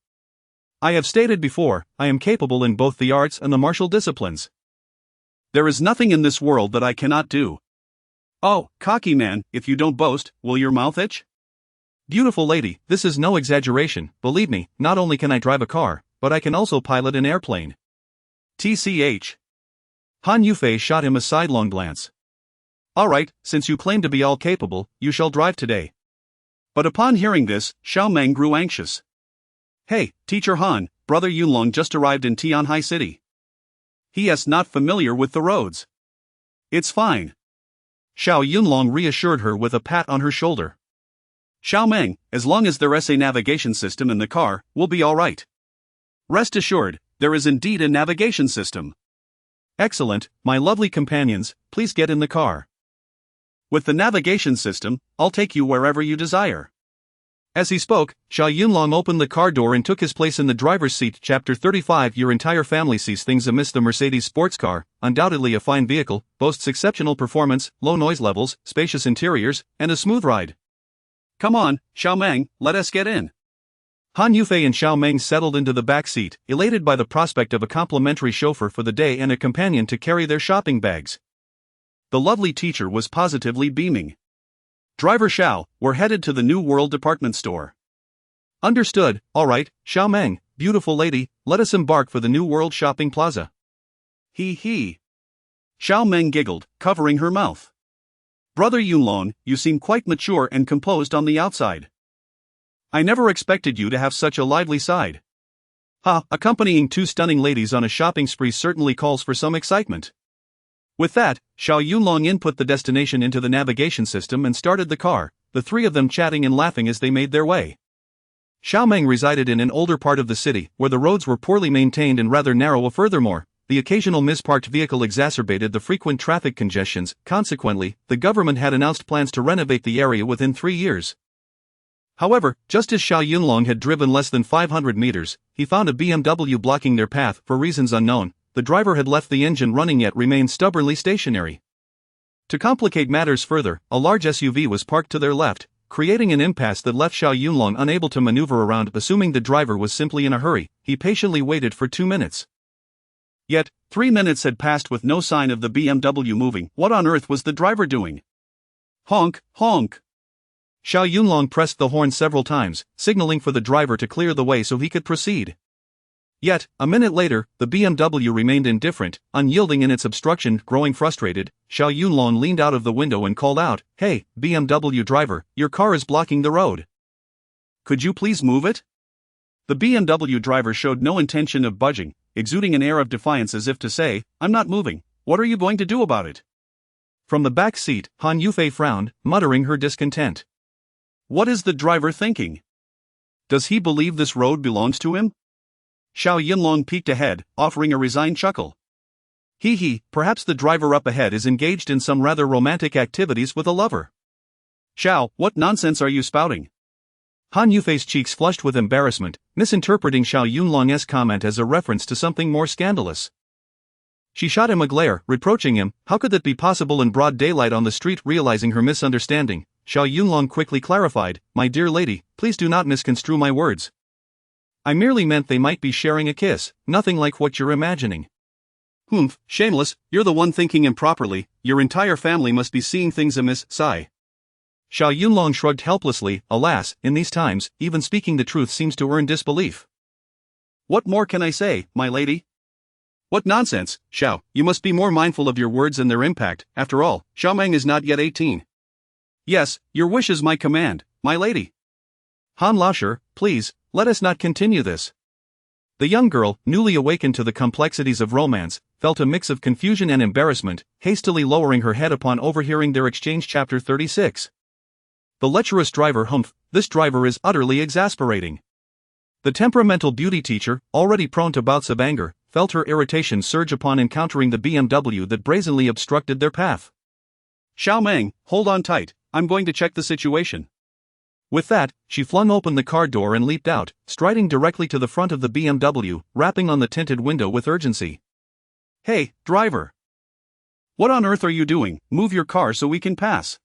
I have stated before, I am capable in both the arts and the martial disciplines. There is nothing in this world that I cannot do. Oh, cocky man, if you don't boast, will your mouth itch? Beautiful lady, this is no exaggeration, believe me, not only can I drive a car, but I can also pilot an airplane. TCH. Han Yufei shot him a sidelong glance. Alright, since you claim to be all capable, you shall drive today. But upon hearing this, Xiao Meng grew anxious. Hey, Teacher Han, Brother Yunlong just arrived in Tianhai City. He is not familiar with the roads. It's fine. Xiao Yunlong reassured her with a pat on her shoulder. Xiao Meng, as long as there is a navigation system in the car, we'll be alright. Rest assured, there is indeed a navigation system. Excellent, my lovely companions, please get in the car. With the navigation system, I'll take you wherever you desire. As he spoke, Xiao Yunlong opened the car door and took his place in the driver's seat. Chapter 35. Your entire family sees things amiss. The Mercedes sports car, undoubtedly a fine vehicle, boasts exceptional performance, low noise levels, spacious interiors, and a smooth ride. Come on, Xiao Meng, let us get in. Han Yufei and Xiao Meng settled into the back seat, elated by the prospect of a complimentary chauffeur for the day and a companion to carry their shopping bags. The lovely teacher was positively beaming. Driver Xiao, we're headed to the New World department store. Understood, alright, Xiao Meng, beautiful lady, let us embark for the New World shopping plaza. He he. Xiao Meng giggled, covering her mouth. Brother Yunlong, you seem quite mature and composed on the outside. I never expected you to have such a lively side. Accompanying two stunning ladies on a shopping spree certainly calls for some excitement. With that, Xiao Yunlong input the destination into the navigation system and started the car, the three of them chatting and laughing as they made their way. Xiao Meng resided in an older part of the city, where the roads were poorly maintained and rather narrow. Furthermore, the occasional misparked vehicle exacerbated the frequent traffic congestions. Consequently, the government had announced plans to renovate the area within 3 years. However, just as Xiao Yunlong had driven less than 500 meters, he found a BMW blocking their path. For reasons unknown, the driver had left the engine running yet remained stubbornly stationary. To complicate matters further, a large SUV was parked to their left, creating an impasse that left Xiao Yunlong unable to maneuver around. Assuming the driver was simply in a hurry, he patiently waited for 2 minutes. Yet, 3 minutes had passed with no sign of the BMW moving. What on earth was the driver doing? Honk, honk. Xiao Yunlong pressed the horn several times, signaling for the driver to clear the way so he could proceed. Yet, a minute later, the BMW remained indifferent, unyielding in its obstruction. Growing frustrated, Xiao Yunlong leaned out of the window and called out, "Hey, BMW driver, your car is blocking the road. Could you please move it?" The BMW driver showed no intention of budging, exuding an air of defiance as if to say, "I'm not moving, what are you going to do about it?" From the back seat, Han Yufei frowned, muttering her discontent. What is the driver thinking? Does he believe this road belongs to him? Xiao Yunlong peeked ahead, offering a resigned chuckle. Perhaps the driver up ahead is engaged in some rather romantic activities with a lover. Xiao, what nonsense are you spouting? Han Yufei's cheeks flushed with embarrassment, misinterpreting Xiao Yunlong's comment as a reference to something more scandalous. She shot him a glare, reproaching him. How could that be possible in broad daylight on the street? Realizing her misunderstanding, Xiao Yunlong quickly clarified, "My dear lady, please do not misconstrue my words. I merely meant they might be sharing a kiss, nothing like what you're imagining." Humph, shameless, you're the one thinking improperly, your entire family must be seeing things amiss. Sigh. Xiao Yunlong shrugged helplessly. Alas, in these times, even speaking the truth seems to earn disbelief. What more can I say, my lady? What nonsense, Xiao, you must be more mindful of your words and their impact. After all, Xiao Meng is not yet 18. Yes, your wish is my command, my lady. Han Laosher, please, let us not continue this. The young girl, newly awakened to the complexities of romance, felt a mix of confusion and embarrassment, hastily lowering her head upon overhearing their exchange. Chapter 36. The lecherous driver. Humph, this driver is utterly exasperating. The temperamental beauty teacher, already prone to bouts of anger, felt her irritation surge upon encountering the BMW that brazenly obstructed their path. Xiao Meng, hold on tight, I'm going to check the situation. With that, she flung open the car door and leaped out, striding directly to the front of the BMW, rapping on the tinted window with urgency. Hey, driver! What on earth are you doing? Move your car so we can pass.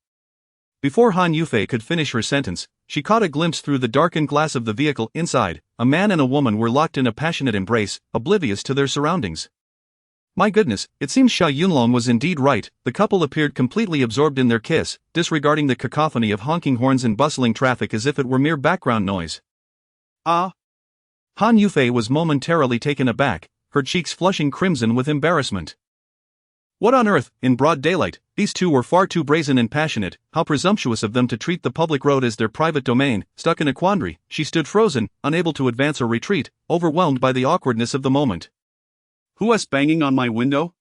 Before Han Yufei could finish her sentence, she caught a glimpse through the darkened glass of the vehicle. Inside, a man and a woman were locked in a passionate embrace, oblivious to their surroundings. My goodness, it seems Xiao Yunlong was indeed right. The couple appeared completely absorbed in their kiss, disregarding the cacophony of honking horns and bustling traffic as if it were mere background noise. Ah! Han Yufei was momentarily taken aback, her cheeks flushing crimson with embarrassment. What on earth, in broad daylight, these two were far too brazen and passionate. How presumptuous of them to treat the public road as their private domain. Stuck in a quandary, she stood frozen, unable to advance or retreat, overwhelmed by the awkwardness of the moment. Who's banging on my window?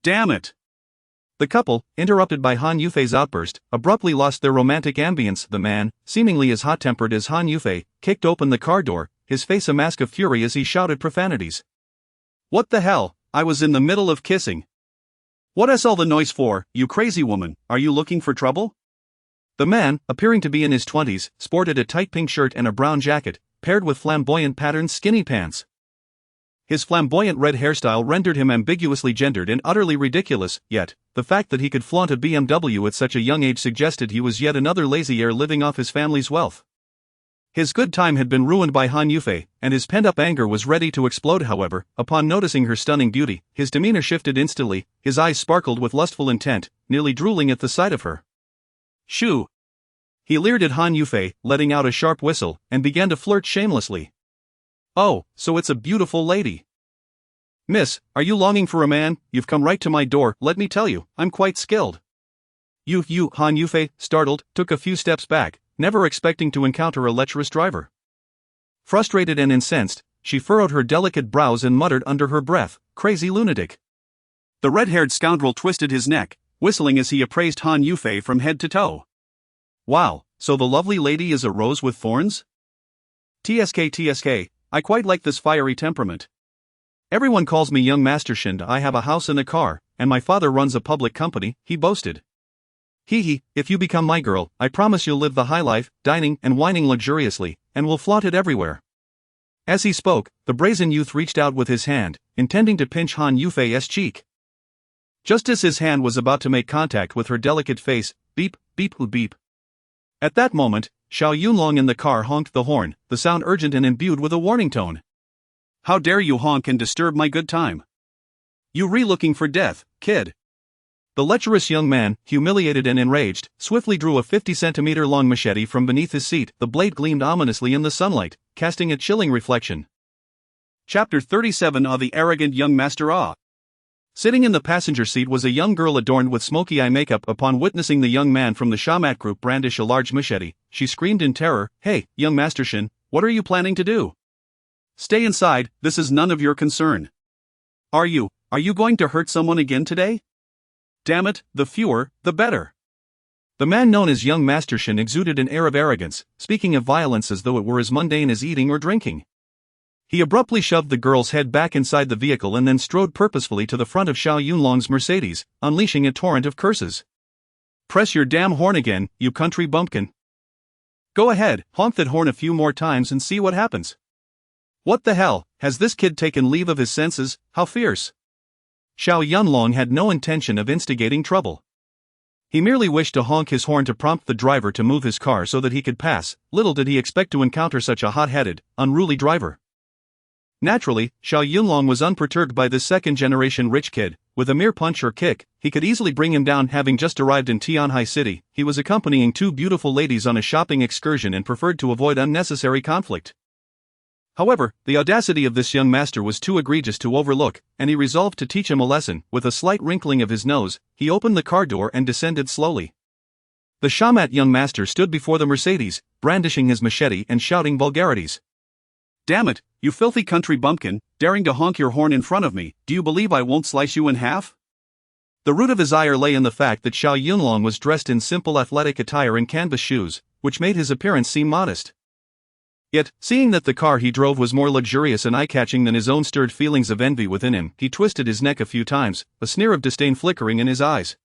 Damn it! The couple, interrupted by Han Yufei's outburst, abruptly lost their romantic ambience. The man, seemingly as hot-tempered as Han Yufei, kicked open the car door, his face a mask of fury as he shouted profanities. What the hell? I was in the middle of kissing. What's all the noise for, you crazy woman? Are you looking for trouble? The man, appearing to be in his 20s, sported a tight pink shirt and a brown jacket, paired with flamboyant patterned skinny pants. His flamboyant red hairstyle rendered him ambiguously gendered and utterly ridiculous, yet, the fact that he could flaunt a BMW at such a young age suggested he was yet another lazy heir living off his family's wealth. His good time had been ruined by Han Yufei, and his pent-up anger was ready to explode. However, upon noticing her stunning beauty, his demeanor shifted instantly, his eyes sparkled with lustful intent, nearly drooling at the sight of her. Shoo! He leered at Han Yufei, letting out a sharp whistle, and began to flirt shamelessly. Oh, so it's a beautiful lady. Miss, are you longing for a man? You've come right to my door. Let me tell you, I'm quite skilled. You, Han Yufei, startled, took a few steps back, never expecting to encounter a lecherous driver. Frustrated and incensed, she furrowed her delicate brows and muttered under her breath, crazy lunatic. The red-haired scoundrel twisted his neck, whistling as he appraised Han Yufei from head to toe. Wow, so the lovely lady is a rose with thorns? TSK, I quite like this fiery temperament. Everyone calls me young Master Shind. I have a house and a car, and my father runs a public company, he boasted. Hee, if you become my girl, I promise you'll live the high life, dining and wining luxuriously, and will flaunt it everywhere. As he spoke, the brazen youth reached out with his hand, intending to pinch Han Yufei's cheek. Just as his hand was about to make contact with her delicate face, beep, beep, beep. At that moment, Xiao Yunlong in the car honked the horn, the sound urgent and imbued with a warning tone. How dare you honk and disturb my good time? You looking for death, kid? The lecherous young man, humiliated and enraged, swiftly drew a 50-centimeter-long machete from beneath his seat. The blade gleamed ominously in the sunlight, casting a chilling reflection. Chapter 37 of the Arrogant Young Master. Sitting in the passenger seat was a young girl adorned with smoky eye makeup. Upon witnessing the young man from the Shamat group brandish a large machete, she screamed in terror, "Hey, young Master Shin, what are you planning to do? Stay inside, this is none of your concern. Are you going to hurt someone again today? Damn it, the fewer, the better." The man known as young Master Shin exuded an air of arrogance, speaking of violence as though it were as mundane as eating or drinking. He abruptly shoved the girl's head back inside the vehicle and then strode purposefully to the front of Xiao Yunlong's Mercedes, unleashing a torrent of curses. "Press your damn horn again, you country bumpkin. Go ahead, honk that horn a few more times and see what happens. What the hell, has this kid taken leave of his senses? How fierce." Xiao Yunlong had no intention of instigating trouble. He merely wished to honk his horn to prompt the driver to move his car so that he could pass. Little did he expect to encounter such a hot-headed, unruly driver. Naturally, Xiao Yunlong was unperturbed by this second-generation rich kid. With a mere punch or kick, he could easily bring him down. Having just arrived in Tianhai City, he was accompanying two beautiful ladies on a shopping excursion and preferred to avoid unnecessary conflict. However, the audacity of this young master was too egregious to overlook, and he resolved to teach him a lesson. With a slight wrinkling of his nose, he opened the car door and descended slowly. The Shamat young master stood before the Mercedes, brandishing his machete and shouting vulgarities. Damn it, you filthy country bumpkin, daring to honk your horn in front of me, do you believe I won't slice you in half? The root of his ire lay in the fact that Xiao Yunlong was dressed in simple athletic attire and canvas shoes, which made his appearance seem modest. Yet, seeing that the car he drove was more luxurious and eye-catching than his own, stirred feelings of envy within him. He twisted his neck a few times, a sneer of disdain flickering in his eyes.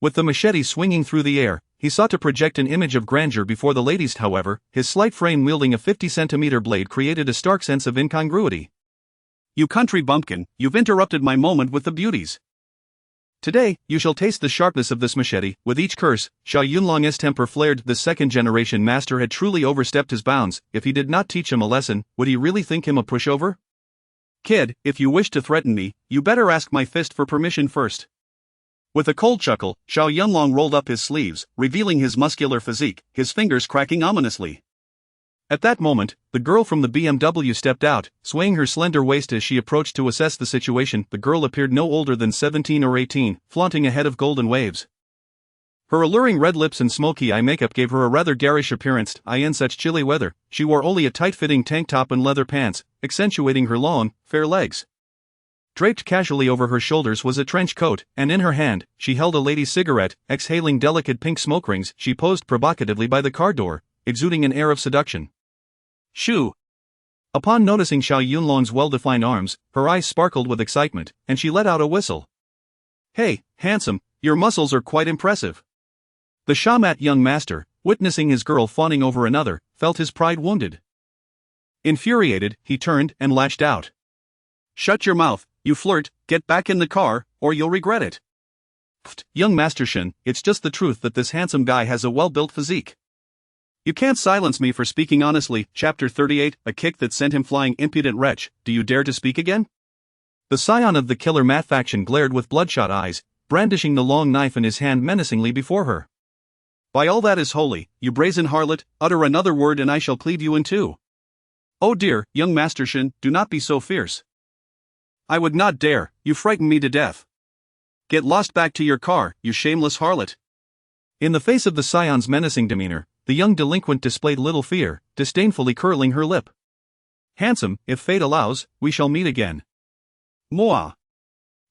With the machete swinging through the air, he sought to project an image of grandeur before the ladies. However, his slight frame wielding a 50-centimeter blade created a stark sense of incongruity. You country bumpkin, you've interrupted my moment with the beauties. Today, you shall taste the sharpness of this machete. With each curse, Xiao Yunlong's temper flared. The second-generation master had truly overstepped his bounds. If he did not teach him a lesson, would he really think him a pushover? Kid, if you wish to threaten me, you better ask my fist for permission first. With a cold chuckle, Xiao Yunlong rolled up his sleeves, revealing his muscular physique, his fingers cracking ominously. At that moment, the girl from the BMW stepped out, swaying her slender waist as she approached to assess the situation. The girl appeared no older than 17 or 18, flaunting a head of golden waves. Her alluring red lips and smoky eye makeup gave her a rather garish appearance. In such chilly weather, she wore only a tight-fitting tank top and leather pants, accentuating her long, fair legs. Draped casually over her shoulders was a trench coat, and in her hand, she held a lady's cigarette. Exhaling delicate pink smoke rings, she posed provocatively by the car door, exuding an air of seduction. Shoo! Upon noticing Xiao Yunlong's well-defined arms, her eyes sparkled with excitement, and she let out a whistle. Hey, handsome, your muscles are quite impressive. The shamat young master, witnessing his girl fawning over another, felt his pride wounded. Infuriated, he turned and lashed out. Shut your mouth, you flirt, get back in the car, or you'll regret it. Pfft, young Master Shen, it's just the truth that this handsome guy has a well-built physique. You can't silence me for speaking honestly. Chapter 38, a kick that sent him flying. Impudent wretch, do you dare to speak again? The scion of the killer Mat faction glared with bloodshot eyes, brandishing the long knife in his hand menacingly before her. By all that is holy, you brazen harlot, utter another word and I shall cleave you in two. Oh dear, young Master Shen, do not be so fierce. I would not dare, you frighten me to death. Get lost back to your car, you shameless harlot. In the face of the scion's menacing demeanor, the young delinquent displayed little fear, disdainfully curling her lip. Handsome, if fate allows, we shall meet again. Moi.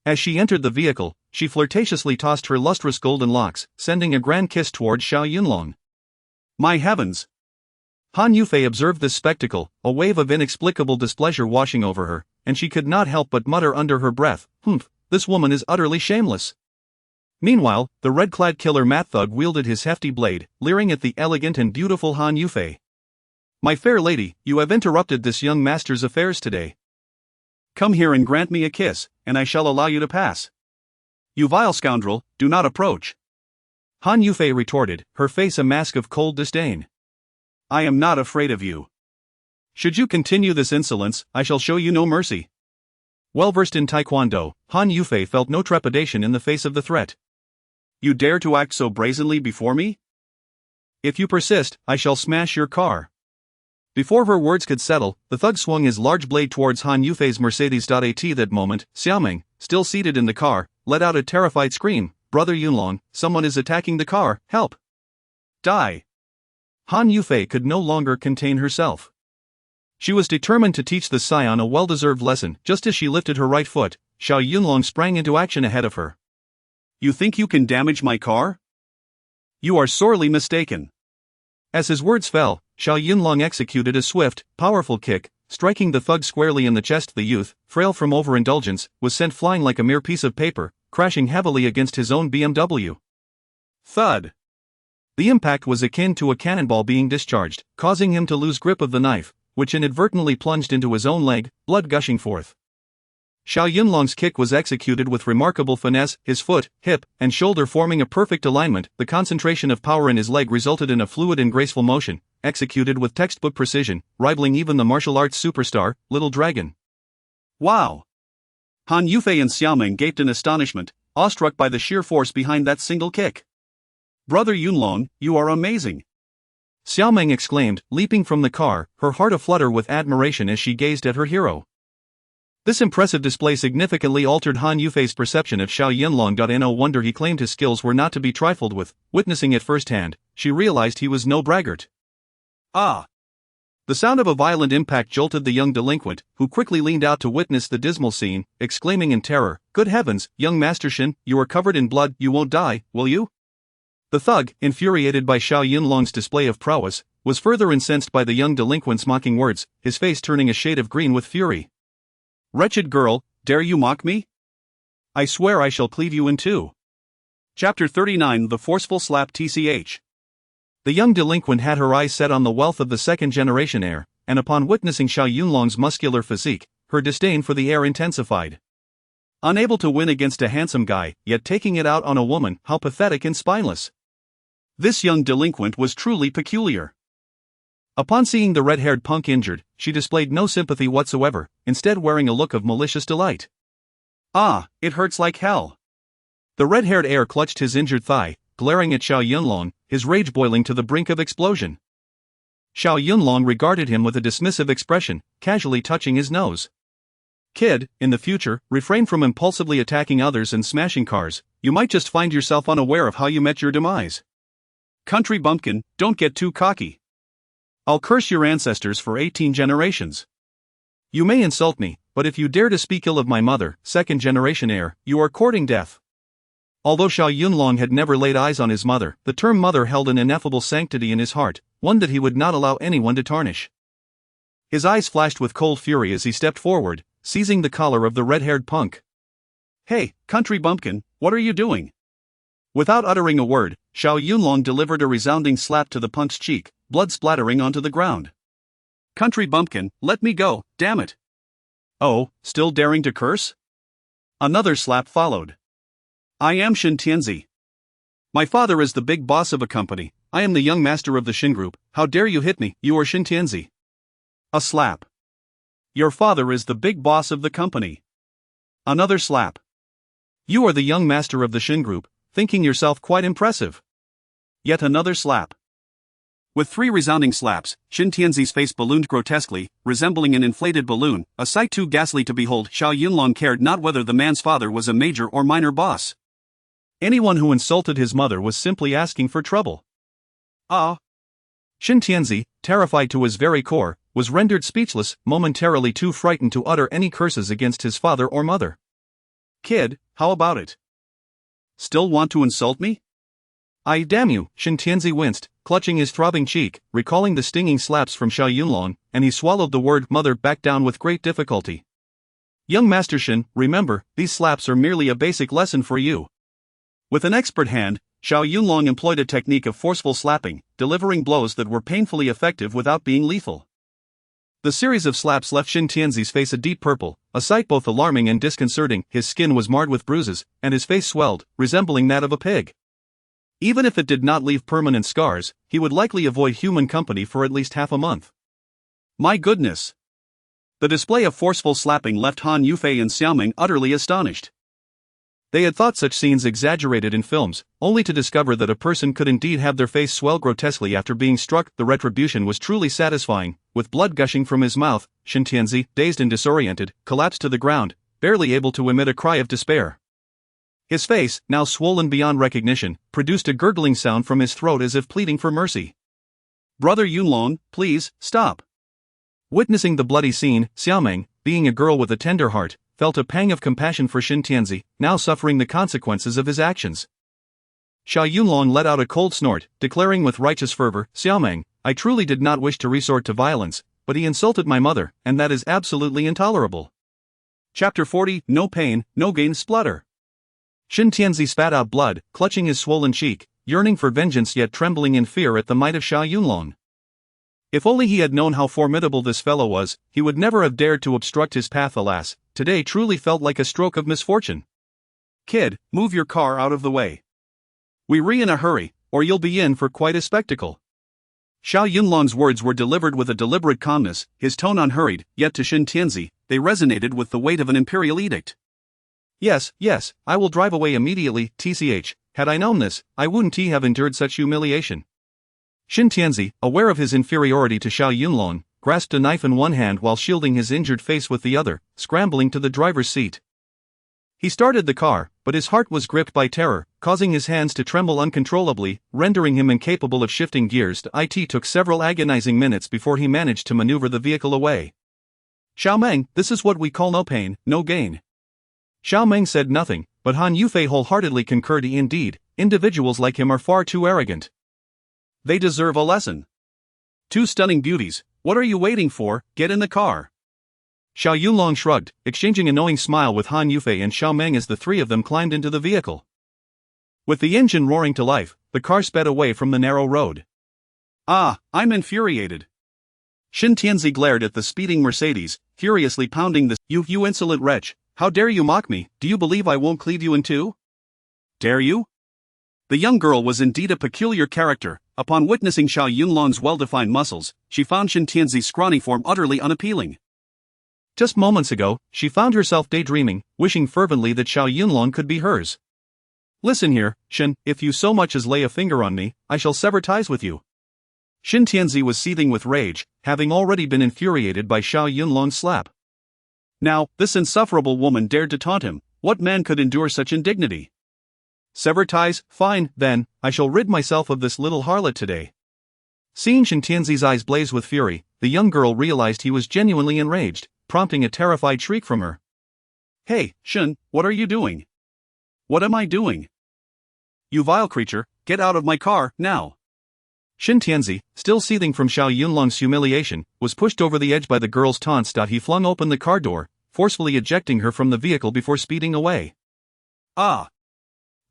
As she entered the vehicle, she flirtatiously tossed her lustrous golden locks, sending a grand kiss towards Xiao Yunlong. My heavens! Han Yufei observed this spectacle, a wave of inexplicable displeasure washing over her, and she could not help but mutter under her breath, "Humph, this woman is utterly shameless." Meanwhile, the red-clad killer Mat Thug wielded his hefty blade, leering at the elegant and beautiful Han Yufei. "My fair lady, you have interrupted this young master's affairs today. Come here and grant me a kiss, and I shall allow you to pass. You vile scoundrel, do not approach." Han Yufei retorted, her face a mask of cold disdain. I am not afraid of you. Should you continue this insolence, I shall show you no mercy. Well versed in taekwondo, Han Yufei felt no trepidation in the face of the threat. You dare to act so brazenly before me? If you persist, I shall smash your car. Before her words could settle, the thug swung his large blade towards Han Yufei's Mercedes. At that moment, Xiaoming, still seated in the car, let out a terrified scream. Brother Yunlong, someone is attacking the car, help! Die! Han Yufei could no longer contain herself. She was determined to teach the scion a well-deserved lesson. Just as she lifted her right foot, Xiao Yunlong sprang into action ahead of her. You think you can damage my car? You are sorely mistaken. As his words fell, Xiao Yunlong executed a swift, powerful kick, striking the thug squarely in the chest. The youth, frail from overindulgence, was sent flying like a mere piece of paper, crashing heavily against his own BMW. Thud! The impact was akin to a cannonball being discharged, causing him to lose grip of the knife, which inadvertently plunged into his own leg, blood gushing forth. Xiao Yunlong's kick was executed with remarkable finesse, his foot, hip, and shoulder forming a perfect alignment. The concentration of power in his leg resulted in a fluid and graceful motion, executed with textbook precision, rivaling even the martial arts superstar, Little Dragon. Wow! Han Yufei and Xiaoming gaped in astonishment, awestruck by the sheer force behind that single kick. Brother Yunlong, you are amazing! Xiaoming exclaimed, leaping from the car, her heart aflutter with admiration as she gazed at her hero. This impressive display significantly altered Han Yufei's perception of Xiao Yunlong. No wonder he claimed his skills were not to be trifled with. Witnessing it firsthand, she realized he was no braggart. Ah! The sound of a violent impact jolted the young delinquent, who quickly leaned out to witness the dismal scene, exclaiming in terror, "Good heavens, young Master Shin, you are covered in blood, you won't die, will you?" The thug, infuriated by Xiao Yunlong's display of prowess, was further incensed by the young delinquent's mocking words, his face turning a shade of green with fury. "Wretched girl, dare you mock me? I swear I shall cleave you in two." Chapter 39 The Forceful Slap TCH. The young delinquent had her eyes set on the wealth of the second-generation heir, and upon witnessing Xiao Yunlong's muscular physique, her disdain for the heir intensified. Unable to win against a handsome guy, yet taking it out on a woman, how pathetic and spineless. This young delinquent was truly peculiar. Upon seeing the red-haired punk injured, she displayed no sympathy whatsoever, instead wearing a look of malicious delight. "Ah, it hurts like hell." The red-haired heir clutched his injured thigh, glaring at Xiao Yunlong, his rage boiling to the brink of explosion. Xiao Yunlong regarded him with a dismissive expression, casually touching his nose. "Kid, in the future, refrain from impulsively attacking others and smashing cars, you might just find yourself unaware of how you met your demise. Country bumpkin, don't get too cocky. I'll curse your ancestors for 18 generations. You may insult me, but if you dare to speak ill of my mother, second-generation heir, you are courting death." Although Xiao Yunlong had never laid eyes on his mother, the term mother held an ineffable sanctity in his heart, one that he would not allow anyone to tarnish. His eyes flashed with cold fury as he stepped forward, seizing the collar of the red-haired punk. "Hey, country bumpkin, what are you doing?" Without uttering a word, Xiao Yunlong delivered a resounding slap to the punk's cheek, blood splattering onto the ground. "Country bumpkin, let me go, damn it." "Oh, still daring to curse?" Another slap followed. "I am Shin Tianzi. My father is the big boss of a company, I am the young master of the Shin Group, how dare you hit me, you are Shin Tianzi." A slap. "Your father is the big boss of the company." Another slap. "You are the young master of the Shin Group, thinking yourself quite impressive." Yet another slap. With 3 resounding slaps, Shin Tianzi's face ballooned grotesquely, resembling an inflated balloon, a sight too ghastly to behold. Xiao Yunlong cared not whether the man's father was a major or minor boss. Anyone who insulted his mother was simply asking for trouble. Ah! Shin Tianzi, terrified to his very core, was rendered speechless, momentarily too frightened to utter any curses against his father or mother. "Kid, how about it? Still want to insult me?" "I damn you," Shin Tianzi winced, clutching his throbbing cheek, recalling the stinging slaps from Xiao Yunlong, and he swallowed the word mother back down with great difficulty. "Young Master Shin, remember, these slaps are merely a basic lesson for you." With an expert hand, Xiao Yunlong employed a technique of forceful slapping, delivering blows that were painfully effective without being lethal. The series of slaps left Shin Tianzi's face a deep purple, a sight both alarming and disconcerting. His skin was marred with bruises, and his face swelled, resembling that of a pig. Even if it did not leave permanent scars, he would likely avoid human company for at least half a month. My goodness! The display of forceful slapping left Han Yufei and Xiaoming utterly astonished. They had thought such scenes exaggerated in films, only to discover that a person could indeed have their face swell grotesquely after being struck. The retribution was truly satisfying. With blood gushing from his mouth, Shin Tianzi, dazed and disoriented, collapsed to the ground, barely able to emit a cry of despair. His face, now swollen beyond recognition, produced a gurgling sound from his throat as if pleading for mercy. "Brother Yunlong, please, stop." Witnessing the bloody scene, Xiaoming, being a girl with a tender heart, felt a pang of compassion for Shin Tianzi, now suffering the consequences of his actions. Xiao Yunlong let out a cold snort, declaring with righteous fervor, "Xiaoming, I truly did not wish to resort to violence, but he insulted my mother, and that is absolutely intolerable." Chapter 40 No Pain, No Gain Splutter. Shin Tianzi spat out blood, clutching his swollen cheek, yearning for vengeance yet trembling in fear at the might of Xiao Yunlong. If only he had known how formidable this fellow was, he would never have dared to obstruct his path. Alas, today truly felt like a stroke of misfortune. "Kid, move your car out of the way. We in a hurry, or you'll be in for quite a spectacle." Xiao Yunlong's words were delivered with a deliberate calmness, his tone unhurried, yet to Shin Tianzi, they resonated with the weight of an imperial edict. Yes, I will drive away immediately. TCH, had I known this, I wouldn't have endured such humiliation. Shin Tianzi, aware of his inferiority to Xiao Yunlong, grasped a knife in one hand while shielding his injured face with the other, scrambling to the driver's seat. He started the car, but his heart was gripped by terror, causing his hands to tremble uncontrollably, rendering him incapable of shifting gears. It took several agonizing minutes before he managed to maneuver the vehicle away. Xiao Meng, this is what we call no pain, no gain. Xiao Meng said nothing, but Han Yufei wholeheartedly concurred. Indeed, individuals like him are far too arrogant. They deserve a lesson. Two stunning beauties, what are you waiting for? Get in the car. Xiao Yunlong shrugged, exchanging a knowing smile with Han Yufei and Xiao Meng as the three of them climbed into the vehicle. With the engine roaring to life, the car sped away from the narrow road. Ah, I'm infuriated. Shin Tianzi glared at the speeding Mercedes, furiously pounding the You insolent wretch, how dare you mock me? Do you believe I won't cleave you in two? Dare you? The young girl was indeed a peculiar character. Upon witnessing Xiao Yunlong's well-defined muscles, she found Shin Tianzi's scrawny form utterly unappealing. Just moments ago, she found herself daydreaming, wishing fervently that Xiao Yunlong could be hers. Listen here, Shin, if you so much as lay a finger on me, I shall sever ties with you. Shin Tianzi was seething with rage, having already been infuriated by Xiao Yunlong's slap. Now, this insufferable woman dared to taunt him. What man could endure such indignity? Sever ties? Fine, then, I shall rid myself of this little harlot today. Seeing Shin Tianzi's eyes blaze with fury, the young girl realized he was genuinely enraged, prompting a terrified shriek from her. Hey, Shin, what are you doing? What am I doing? You vile creature, get out of my car, now! Shin Tianzi, still seething from Xiao Yunlong's humiliation, was pushed over the edge by the girl's taunts. He flung open the car door, forcefully ejecting her from the vehicle before speeding away. Ah!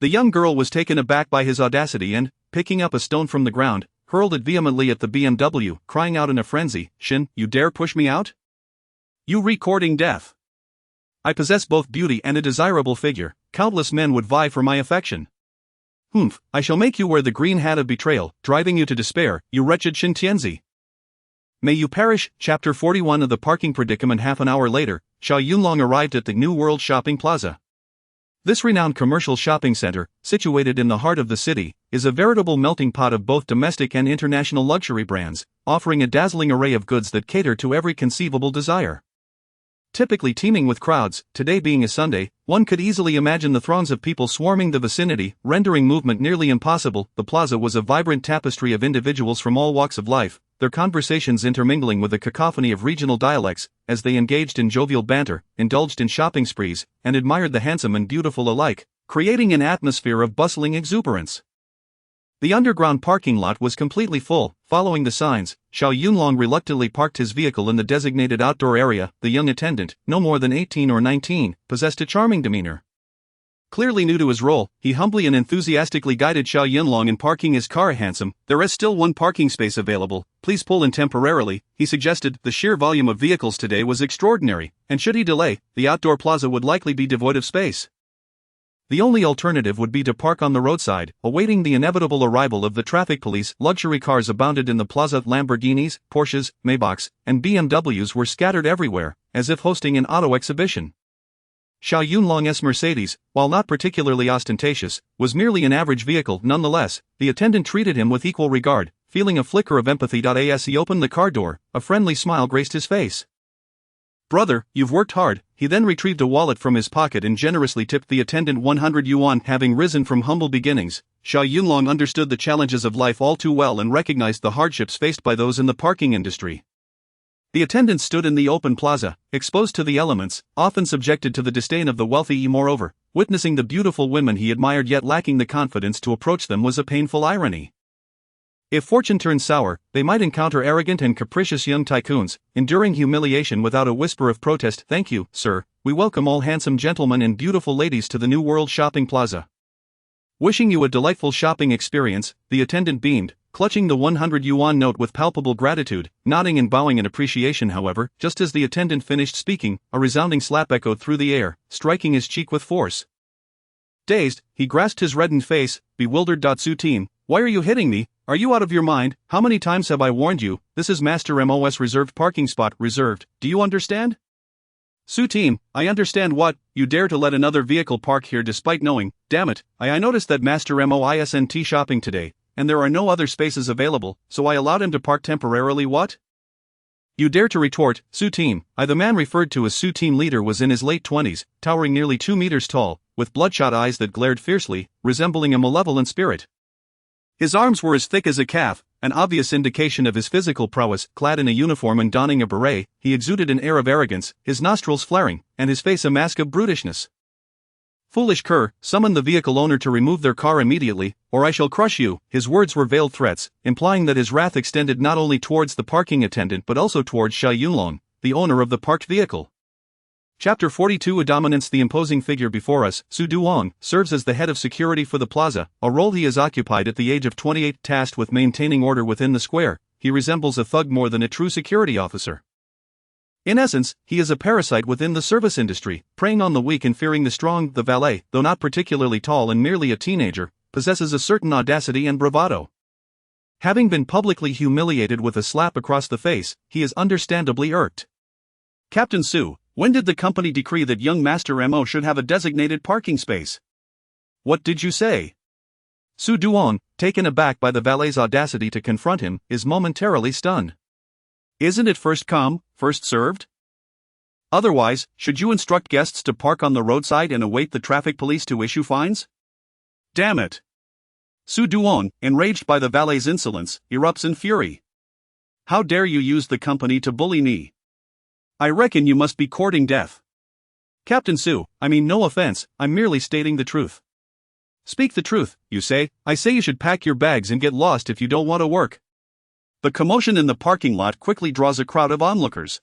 The young girl was taken aback by his audacity and, picking up a stone from the ground, hurled it vehemently at the BMW, crying out in a frenzy, Shin, you dare push me out? You recording death! I possess both beauty and a desirable figure, countless men would vie for my affection. Humph, I shall make you wear the green hat of betrayal, driving you to despair, you wretched Shin Tianzi. May you perish. Chapter 41 of the parking predicament. Half an hour later, Xiao Yunlong arrived at the New World Shopping Plaza. This renowned commercial shopping center, situated in the heart of the city, is a veritable melting pot of both domestic and international luxury brands, offering a dazzling array of goods that cater to every conceivable desire. Typically teeming with crowds, today being a Sunday, one could easily imagine the throngs of people swarming the vicinity, rendering movement nearly impossible. The plaza was a vibrant tapestry of individuals from all walks of life, their conversations intermingling with a cacophony of regional dialects, as they engaged in jovial banter, indulged in shopping sprees, and admired the handsome and beautiful alike, creating an atmosphere of bustling exuberance. The underground parking lot was completely full. Following the signs, Xiao Yunlong reluctantly parked his vehicle in the designated outdoor area. The young attendant, no more than 18 or 19, possessed a charming demeanor. Clearly new to his role, he humbly and enthusiastically guided Xiao Yunlong in parking his car. Handsome, there is still one parking space available, please pull in temporarily, he suggested. The sheer volume of vehicles today was extraordinary, and should he delay, the outdoor plaza would likely be devoid of space. The only alternative would be to park on the roadside, awaiting the inevitable arrival of the traffic police. Luxury cars abounded in the plaza. Lamborghinis, Porsches, Maybachs, and BMWs were scattered everywhere, as if hosting an auto exhibition. Xiao Yunlong's Mercedes, while not particularly ostentatious, was merely an average vehicle. Nonetheless, the attendant treated him with equal regard, feeling a flicker of empathy. As he opened the car door, a friendly smile graced his face. Brother, you've worked hard. He then retrieved a wallet from his pocket and generously tipped the attendant 100 yuan. Having risen from humble beginnings, Xiao Yunlong understood the challenges of life all too well and recognized the hardships faced by those in the parking industry. The attendant stood in the open plaza, exposed to the elements, often subjected to the disdain of the wealthy. Moreover, witnessing the beautiful women he admired yet lacking the confidence to approach them was a painful irony. If fortune turned sour, they might encounter arrogant and capricious young tycoons, enduring humiliation without a whisper of protest. Thank you, sir. We welcome all handsome gentlemen and beautiful ladies to the New World Shopping Plaza. Wishing you a delightful shopping experience, the attendant beamed, clutching the 100 yuan note with palpable gratitude, nodding and bowing in appreciation. However, just as the attendant finished speaking, a resounding slap echoed through the air, striking his cheek with force. Dazed, he grasped his reddened face, bewildered. Su Team, why are you hitting me? Are you out of your mind? How many times have I warned you? This is Master MOS reserved parking spot. Reserved, do you understand? Su Team, I understand what? You dare to let another vehicle park here despite knowing, damn it, I noticed that Master MOISNT shopping today, and there are no other spaces available, so I allowed him to park temporarily. What? You dare to retort, Su Team? The man referred to as Su Team leader was in his late 20s, towering nearly 2 meters tall, with bloodshot eyes that glared fiercely, resembling a malevolent spirit. His arms were as thick as a calf, an obvious indication of his physical prowess. Clad in a uniform and donning a beret, he exuded an air of arrogance, his nostrils flaring, and his face a mask of brutishness. Foolish cur, summon the vehicle owner to remove their car immediately, or I shall crush you. His words were veiled threats, implying that his wrath extended not only towards the parking attendant but also towards Xiao Yunlong, the owner of the parked vehicle. Chapter 42 A dominance. The imposing figure before us, Su Duong, serves as the head of security for the plaza, a role he has occupied at the age of 28. Tasked with maintaining order within the square, he resembles a thug more than a true security officer. In essence, he is a parasite within the service industry, preying on the weak and fearing the strong. The valet, though not particularly tall and merely a teenager, possesses a certain audacity and bravado. Having been publicly humiliated with a slap across the face, he is understandably irked. Captain Su, when did the company decree that young Master Mo should have a designated parking space? What did you say? Su Duong, taken aback by the valet's audacity to confront him, is momentarily stunned. Isn't it first come, first served? Otherwise, should you instruct guests to park on the roadside and await the traffic police to issue fines? Damn it! Su Duong, enraged by the valet's insolence, erupts in fury. How dare you use the company to bully me? I reckon you must be courting death. Captain Su, I mean no offense, I'm merely stating the truth. Speak the truth, you say. I say you should pack your bags and get lost if you don't want to work. The commotion in the parking lot quickly draws a crowd of onlookers.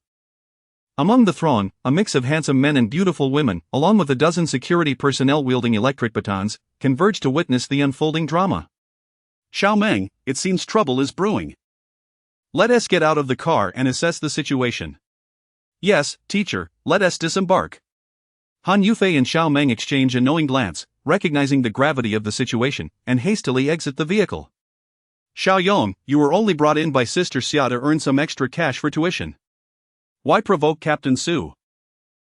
Among the throng, a mix of handsome men and beautiful women, along with a dozen security personnel wielding electric batons, converge to witness the unfolding drama. Xiao Meng, it seems trouble is brewing. Let us get out of the car and assess the situation. Yes, teacher, let us disembark. Han Yufei and Xiao Meng exchange a knowing glance, recognizing the gravity of the situation, and hastily exit the vehicle. Xiao Yong, you were only brought in by Sister Xia to earn some extra cash for tuition. Why provoke Captain Su?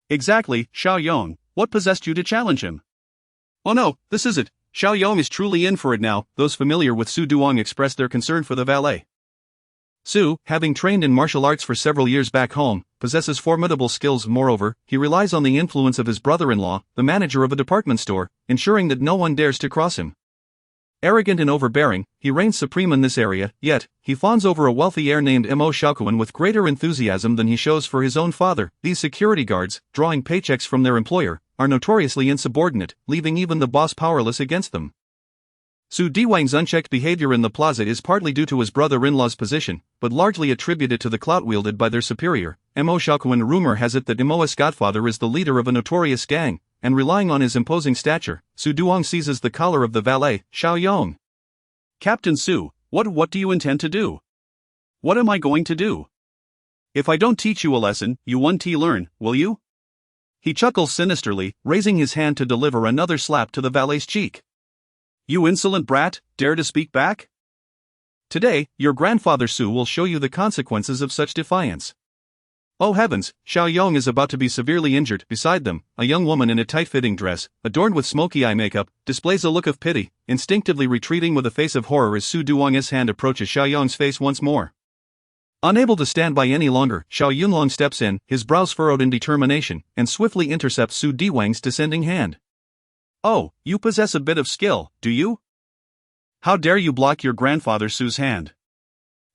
Exactly, Xiao Yong, what possessed you to challenge him? Oh no, this is it. Xiao Yong is truly in for it now. Those familiar with Su Duong expressed their concern for the valet. Su, having trained in martial arts for several years back home, possesses formidable skills. Moreover, he relies on the influence of his brother-in-law, the manager of a department store, ensuring that no one dares to cross him. Arrogant and overbearing, he reigns supreme in this area, yet, he fawns over a wealthy heir named Mo Xiaokuan with greater enthusiasm than he shows for his own father. These security guards, drawing paychecks from their employer, are notoriously insubordinate, leaving even the boss powerless against them. Su Diwang's unchecked behavior in the plaza is partly due to his brother-in-law's position, but largely attributed to the clout wielded by their superior, Mo Xiaokuan. Rumor has it that Mo's godfather is the leader of a notorious gang, and relying on his imposing stature, Su Duong seizes the collar of the valet, Xiao Yong. Captain Su, what do you intend to do? What am I going to do? If I don't teach you a lesson, you won't learn, will you? He chuckles sinisterly, raising his hand to deliver another slap to the valet's cheek. You insolent brat, dare to speak back? Today, your grandfather Su will show you the consequences of such defiance. Oh heavens, Xiao Yong is about to be severely injured. Beside them, a young woman in a tight-fitting dress, adorned with smoky eye makeup, displays a look of pity, instinctively retreating with a face of horror as Su Duong's hand approaches Xiao Yong's face once more. Unable to stand by any longer, Xiao Yunlong steps in, his brows furrowed in determination, and swiftly intercepts Su Diwang's descending hand. Oh, you possess a bit of skill, do you? How dare you block your grandfather Su's hand?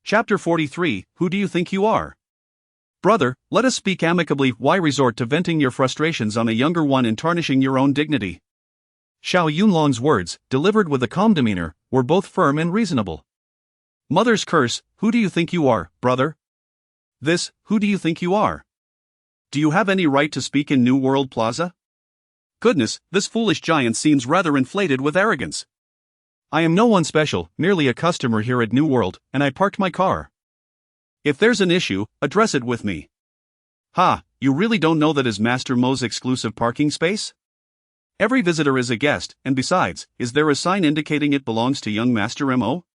Chapter 43, Who do you think you are? Brother, let us speak amicably. Why resort to venting your frustrations on a younger one and tarnishing your own dignity? Xiao Yunlong's words, delivered with a calm demeanor, were both firm and reasonable. Mother's curse, who do you think you are, brother? This, who do you think you are? Do you have any right to speak in New World Plaza? Goodness, this foolish giant seems rather inflated with arrogance. I am no one special, merely a customer here at New World, and I parked my car. If there's an issue, address it with me. Ha, you really don't know that is Master Mo's exclusive parking space? Every visitor is a guest, and besides, is there a sign indicating it belongs to young Master Mo?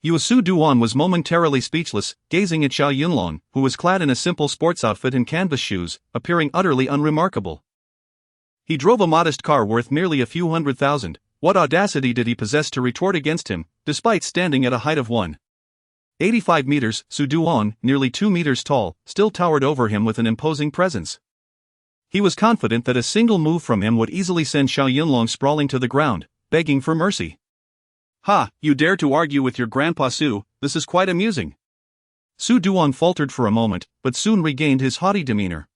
Su Duan was momentarily speechless, gazing at Xiao Yunlong, who was clad in a simple sports outfit and canvas shoes, appearing utterly unremarkable. He drove a modest car worth merely a few $100,000. What audacity did he possess to retort against him, despite standing at a height of 1 85 meters, Su Duong, nearly 2 meters tall, still towered over him with an imposing presence. He was confident that a single move from him would easily send Xiao Yunlong sprawling to the ground, begging for mercy. Ha, you dare to argue with your grandpa Su, this is quite amusing. Su Duong faltered for a moment, but soon regained his haughty demeanor.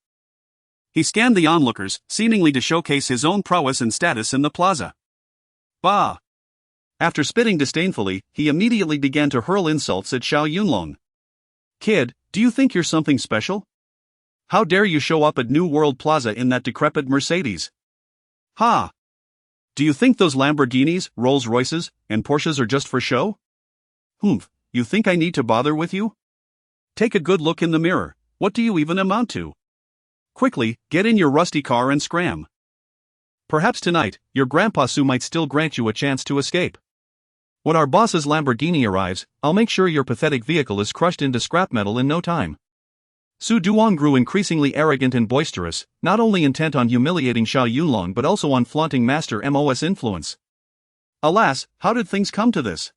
He scanned the onlookers, seemingly to showcase his own prowess and status in the plaza. Bah! After spitting disdainfully, he immediately began to hurl insults at Xiao Yunlong. Kid, do you think you're something special? How dare you show up at New World Plaza in that decrepit Mercedes? Ha! Do you think those Lamborghinis, Rolls Royces, and Porsches are just for show? Humph, you think I need to bother with you? Take a good look in the mirror, what do you even amount to? Quickly, get in your rusty car and scram. Perhaps tonight, your grandpa Su might still grant you a chance to escape. When our boss's Lamborghini arrives, I'll make sure your pathetic vehicle is crushed into scrap metal in no time. Su Duong grew increasingly arrogant and boisterous, not only intent on humiliating Xiao Yunlong but also on flaunting Master Mo's influence. Alas, how did things come to this?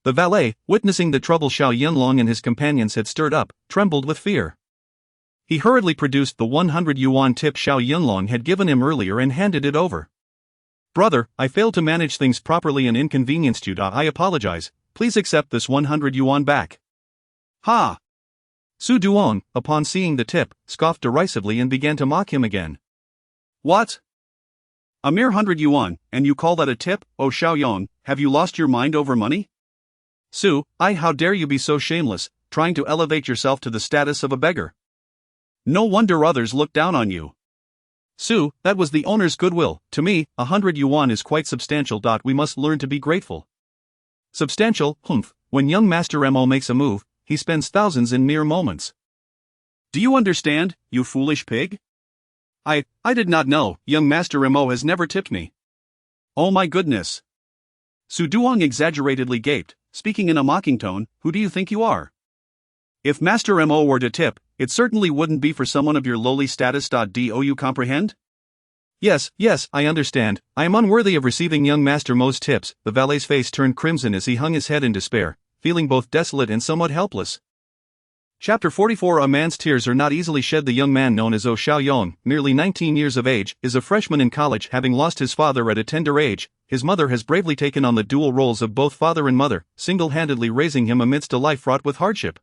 The valet, witnessing the trouble Xiao Yunlong and his companions had stirred up, trembled with fear. He hurriedly produced the 100 yuan tip Xiao Yunlong had given him earlier and handed it over. Brother, I failed to manage things properly and inconvenienced you. I apologize, please accept this 100 yuan back. Ha! Su Duong, upon seeing the tip, scoffed derisively and began to mock him again. What? A mere 100 yuan, and you call that a tip? Oh Xiaoyong, have you lost your mind over money? Su, how dare you be so shameless, trying to elevate yourself to the status of a beggar. No wonder others look down on you. Su, that was the owner's goodwill. To me, 100 yuan is quite substantial. We must learn to be grateful. Substantial, humph, when young Master Mo makes a move, he spends thousands in mere moments. Do you understand, you foolish pig? I did not know, young Master Mo has never tipped me. Oh my goodness. Su Duong exaggeratedly gaped, speaking in a mocking tone, who do you think you are? If Master Mo were to tip, it certainly wouldn't be for someone of your lowly status. Do you comprehend? Yes, I understand. I am unworthy of receiving young Master Mo's tips. The valet's face turned crimson as he hung his head in despair, feeling both desolate and somewhat helpless. Chapter 44. A man's tears are not easily shed. The young man known as Xiaoyong, nearly 19 years of age, is a freshman in college. Having lost his father at a tender age, his mother has bravely taken on the dual roles of both father and mother, single-handedly raising him amidst a life fraught with hardship.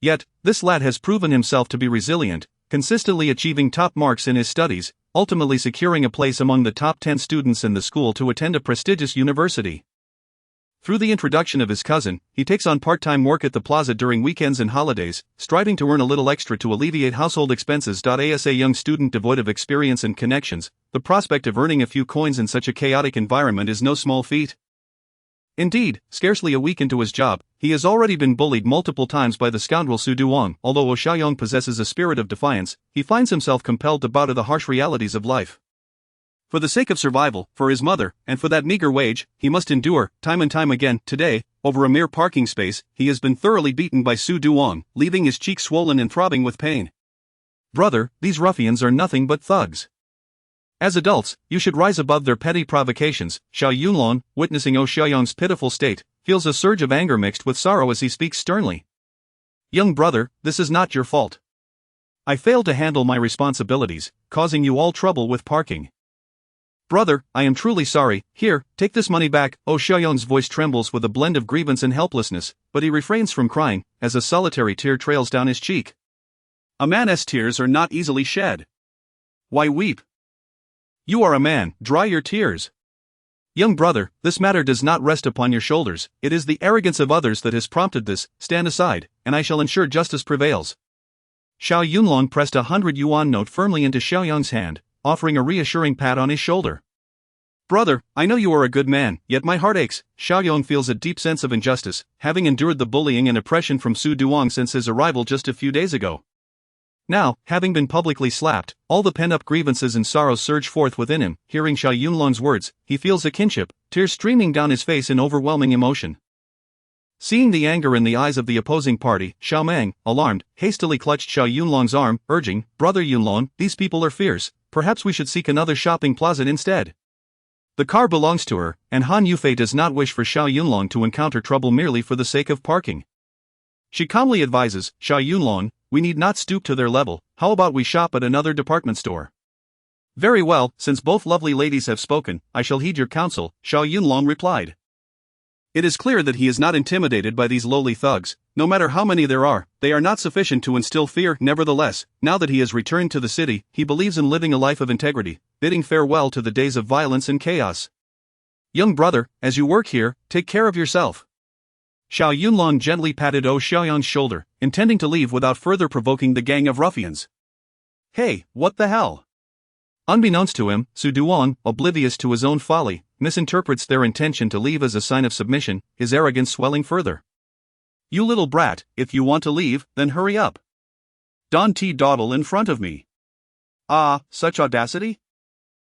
Yet, this lad has proven himself to be resilient, consistently achieving top marks in his studies, ultimately securing a place among the top 10 students in the school to attend a prestigious university. Through the introduction of his cousin, he takes on part-time work at the plaza during weekends and holidays, striving to earn a little extra to alleviate household expenses. As a young student devoid of experience and connections, the prospect of earning a few coins in such a chaotic environment is no small feat. Indeed, scarcely a week into his job, he has already been bullied multiple times by the scoundrel Su Duong. Although Xiaoyong possesses a spirit of defiance, he finds himself compelled to bow to the harsh realities of life. For the sake of survival, for his mother, and for that meager wage, he must endure, time and time again. Today, over a mere parking space, he has been thoroughly beaten by Su Duong, leaving his cheeks swollen and throbbing with pain. Brother, these ruffians are nothing but thugs. As adults, you should rise above their petty provocations. Xiao Yunlong, witnessing Xiaoyong's pitiful state, feels a surge of anger mixed with sorrow as he speaks sternly. Young brother, this is not your fault. I failed to handle my responsibilities, causing you all trouble with parking. Brother, I am truly sorry. Here, take this money back. Xiaoyong's voice trembles with a blend of grievance and helplessness, but he refrains from crying, as a solitary tear trails down his cheek. A man's tears are not easily shed. Why weep? You are a man, dry your tears. Young brother, this matter does not rest upon your shoulders, it is the arrogance of others that has prompted this. Stand aside, and I shall ensure justice prevails. Xiao Yunlong pressed a 100 yuan note firmly into Xiaoyong's hand, offering a reassuring pat on his shoulder. Brother, I know you are a good man, yet my heart aches. Xiaoyong feels a deep sense of injustice, having endured the bullying and oppression from Su Duong since his arrival just a few days ago. Now, having been publicly slapped, all the pent-up grievances and sorrows surge forth within him. Hearing Xiao Yunlong's words, he feels a kinship, tears streaming down his face in overwhelming emotion. Seeing the anger in the eyes of the opposing party, Xiao Mang, alarmed, hastily clutched Xiao Yunlong's arm, urging, Brother Yunlong, these people are fierce, perhaps we should seek another shopping plaza instead. The car belongs to her, and Han Yufei does not wish for Xiao Yunlong to encounter trouble merely for the sake of parking. She calmly advises, Xiao Yunlong, we need not stoop to their level, how about we shop at another department store? Very well, since both lovely ladies have spoken, I shall heed your counsel, Xiao Yunlong replied. It is clear that he is not intimidated by these lowly thugs. No matter how many there are, they are not sufficient to instill fear. Nevertheless, now that he has returned to the city, he believes in living a life of integrity, bidding farewell to the days of violence and chaos. Young brother, as you work here, take care of yourself. Xiao Yunlong gently patted Xiaoyang's shoulder, intending to leave without further provoking the gang of ruffians. Hey, what the hell? Unbeknownst to him, Su Duong, oblivious to his own folly, misinterprets their intention to leave as a sign of submission, his arrogance swelling further. You little brat, if you want to leave, then hurry up. Don't dawdle in front of me. Ah, such audacity?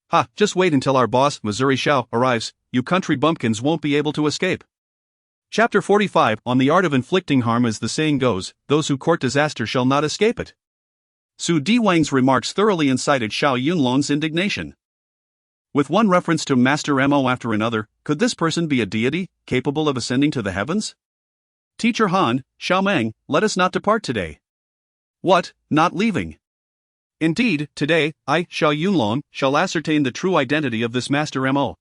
Ha, just wait until our boss, Missouri Xiao, arrives, you country bumpkins won't be able to escape. Chapter 45 On the Art of Inflicting Harm. As the saying goes, those who court disaster shall not escape it. Su Diwang's remarks thoroughly incited Xiao Yunlong's indignation. With one reference to Master Mo after another, could this person be a deity, capable of ascending to the heavens? Teacher Han, Xiao Meng, let us not depart today. What, not leaving? Indeed, today, I, Xiao Yunlong, shall ascertain the true identity of this Master Mo.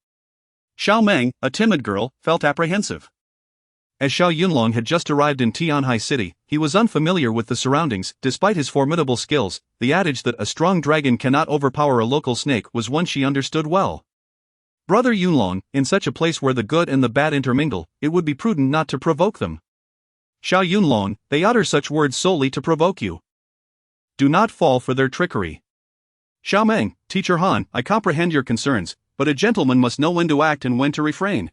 Xiao Meng, a timid girl, felt apprehensive. As Xiao Yunlong had just arrived in Tianhai City, he was unfamiliar with the surroundings. Despite his formidable skills, the adage that a strong dragon cannot overpower a local snake was one she understood well. Brother Yunlong, in such a place where the good and the bad intermingle, it would be prudent not to provoke them. Xiao Yunlong, they utter such words solely to provoke you. Do not fall for their trickery. Xiao Meng, Teacher Han, I comprehend your concerns, but a gentleman must know when to act and when to refrain.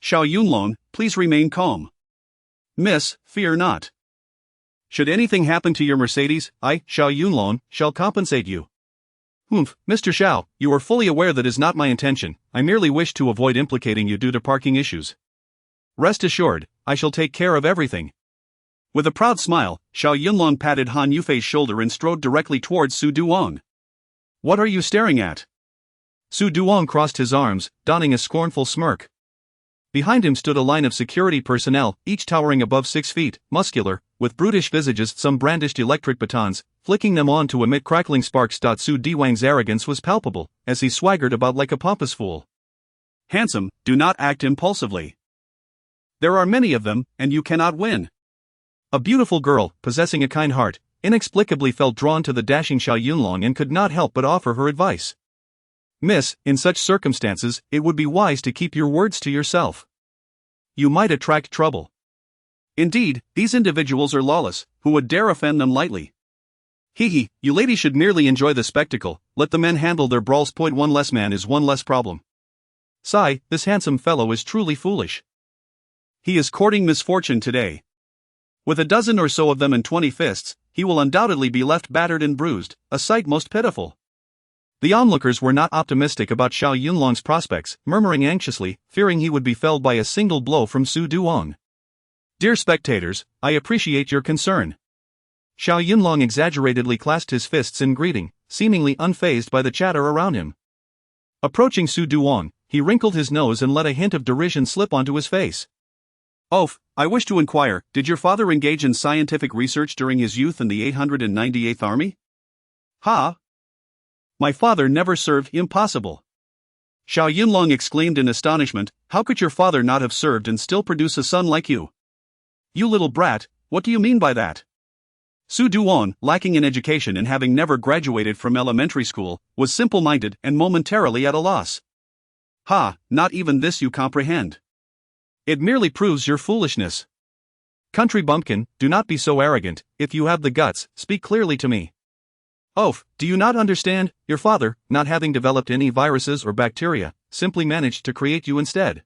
Xiao Yunlong, please remain calm. Miss, fear not. Should anything happen to your Mercedes, I, Xiao Yunlong, shall compensate you. Mr. Xiao, you are fully aware that is not my intention. I merely wish to avoid implicating you due to parking issues. Rest assured, I shall take care of everything. With a proud smile, Xiao Yunlong patted Han Yufei's shoulder and strode directly towards Su Duong. What are you staring at? Su Duong crossed his arms, donning a scornful smirk. Behind him stood a line of security personnel, each towering above 6 feet, muscular, with brutish visages. Some brandished electric batons, flicking them on to emit crackling sparks. Su Diwang's arrogance was palpable, as he swaggered about like a pompous fool. Handsome, do not act impulsively. There are many of them, and you cannot win. A beautiful girl, possessing a kind heart, inexplicably felt drawn to the dashing Xiao Yunlong and could not help but offer her advice. Miss, in such circumstances, it would be wise to keep your words to yourself. You might attract trouble. Indeed, these individuals are lawless, who would dare offend them lightly. Hee, you ladies should merely enjoy the spectacle, let the men handle their brawls. One less man is one less problem. Sigh, this handsome fellow is truly foolish. He is courting misfortune today. With a dozen or so of them and 20 fists, he will undoubtedly be left battered and bruised, a sight most pitiful. The onlookers were not optimistic about Xiao Yunlong's prospects, murmuring anxiously, fearing he would be felled by a single blow from Su Duong. Dear spectators, I appreciate your concern. Xiao Yunlong exaggeratedly clasped his fists in greeting, seemingly unfazed by the chatter around him. Approaching Su Duong, he wrinkled his nose and let a hint of derision slip onto his face. I wish to inquire, did your father engage in scientific research during his youth in the 898th Army? Ha! My father never served. Impossible. Xiao Yunlong exclaimed in astonishment, how could your father not have served and still produce a son like you? You little brat, what do you mean by that? Su Duong, lacking in education and having never graduated from elementary school, was simple-minded and momentarily at a loss. Ha, not even this you comprehend. It merely proves your foolishness. Country bumpkin, do not be so arrogant. If you have the guts, speak clearly to me. Do you not understand? Your father, not having developed any viruses or bacteria, simply managed to create you instead.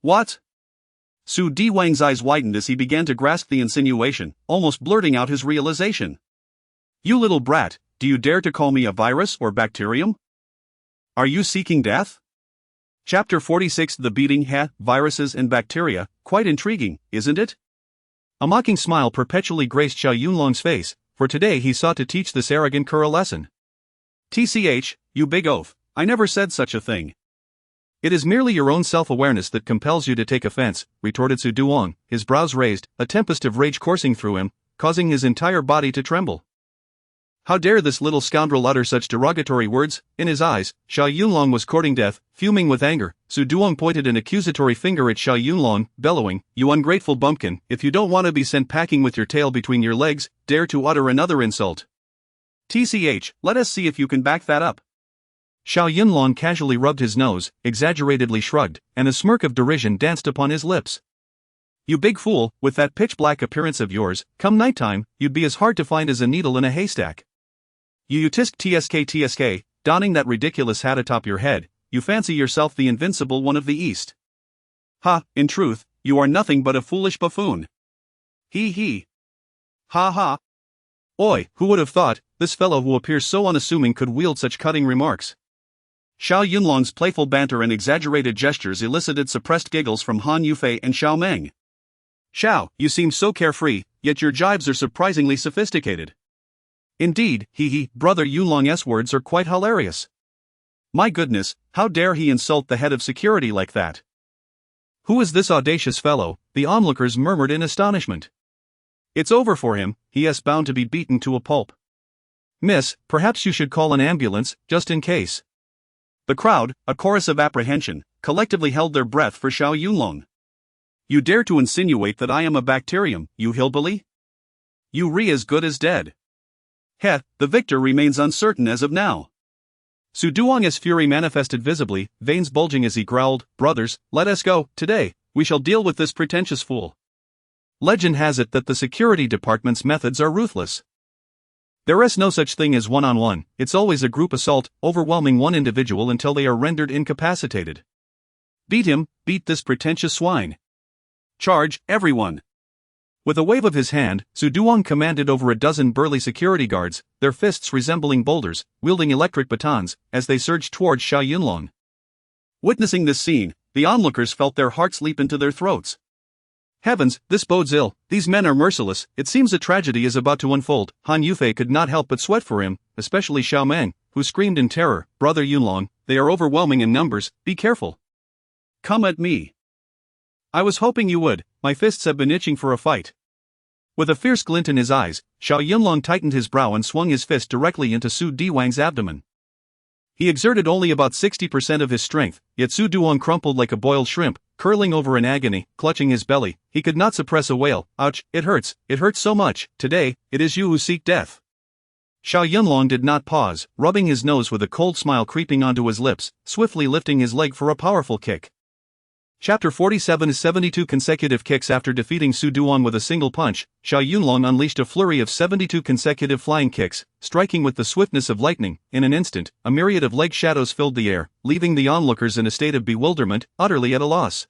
What? Su Diwang's eyes widened as he began to grasp the insinuation, almost blurting out his realization. You little brat, do you dare to call me a virus or bacterium? Are you seeking death? Chapter 46 The Beating. Viruses and bacteria, quite intriguing, isn't it? A mocking smile perpetually graced Xiao Yunlong's face, for today he sought to teach this arrogant cur a lesson. TCH, you big oaf, I never said such a thing. It is merely your own self-awareness that compels you to take offense, retorted Su Duong, his brows raised, a tempest of rage coursing through him, causing his entire body to tremble. How dare this little scoundrel utter such derogatory words? In his eyes, Xiao Yunlong was courting death. Fuming with anger, Su Duong pointed an accusatory finger at Xiao Yunlong, bellowing, "You ungrateful bumpkin, if you don't want to be sent packing with your tail between your legs, dare to utter another insult. TCH, let us see if you can back that up." Xiao Yunlong casually rubbed his nose, exaggeratedly shrugged, and a smirk of derision danced upon his lips. "You big fool, with that pitch-black appearance of yours, come nighttime, you'd be as hard to find as a needle in a haystack. You tisk tsk, donning that ridiculous hat atop your head, you fancy yourself the invincible one of the East. Ha, in truth, you are nothing but a foolish buffoon. He he. Ha ha. Oi, who would have thought, this fellow who appears so unassuming could wield such cutting remarks." Xiao Yunlong's playful banter and exaggerated gestures elicited suppressed giggles from Han Yufei and Xiao Meng. "Xiao, you seem so carefree, yet your jibes are surprisingly sophisticated." "Indeed, he, brother Yunlong's words are quite hilarious. My goodness, how dare he insult the head of security like that?" "Who is this audacious fellow?" the onlookers murmured in astonishment. "It's over for him, he is bound to be beaten to a pulp. Miss, perhaps you should call an ambulance, just in case." The crowd, a chorus of apprehension, collectively held their breath for Xiao Yunlong. "You dare to insinuate that I am a bacterium, you hillbilly? You re as good as dead." "Heh, the victor remains uncertain as of now." Su Duong's fury manifested visibly, veins bulging as he growled, "Brothers, let us go, today, we shall deal with this pretentious fool. Legend has it that the security department's methods are ruthless. There is no such thing as one-on-one, it's always a group assault, overwhelming one individual until they are rendered incapacitated. Beat him, beat this pretentious swine. Charge, everyone." With a wave of his hand, Su Duong commanded over a dozen burly security guards, their fists resembling boulders, wielding electric batons, as they surged towards Xiao Yunlong. Witnessing this scene, the onlookers felt their hearts leap into their throats. Heavens, this bodes ill, these men are merciless, it seems a tragedy is about to unfold. Han Yufei could not help but sweat for him, especially Xiao Meng, who screamed in terror, "Brother Yunlong, they are overwhelming in numbers, be careful. Come at me. I was hoping you would, my fists have been itching for a fight." With a fierce glint in his eyes, Xiao Yunlong tightened his brow and swung his fist directly into Su Duong's abdomen. He exerted only about 60% of his strength, yet Su Duong crumpled like a boiled shrimp, curling over in agony, clutching his belly. He could not suppress a wail. "Ouch, it hurts so much, today, it is you who seek death." Xiao Yunlong did not pause, rubbing his nose with a cold smile creeping onto his lips, swiftly lifting his leg for a powerful kick. Chapter 47 is 72 consecutive kicks. After defeating Su Duong with a single punch, Xiao Yunlong unleashed a flurry of 72 consecutive flying kicks, striking with the swiftness of lightning. In an instant, a myriad of leg shadows filled the air, leaving the onlookers in a state of bewilderment, utterly at a loss.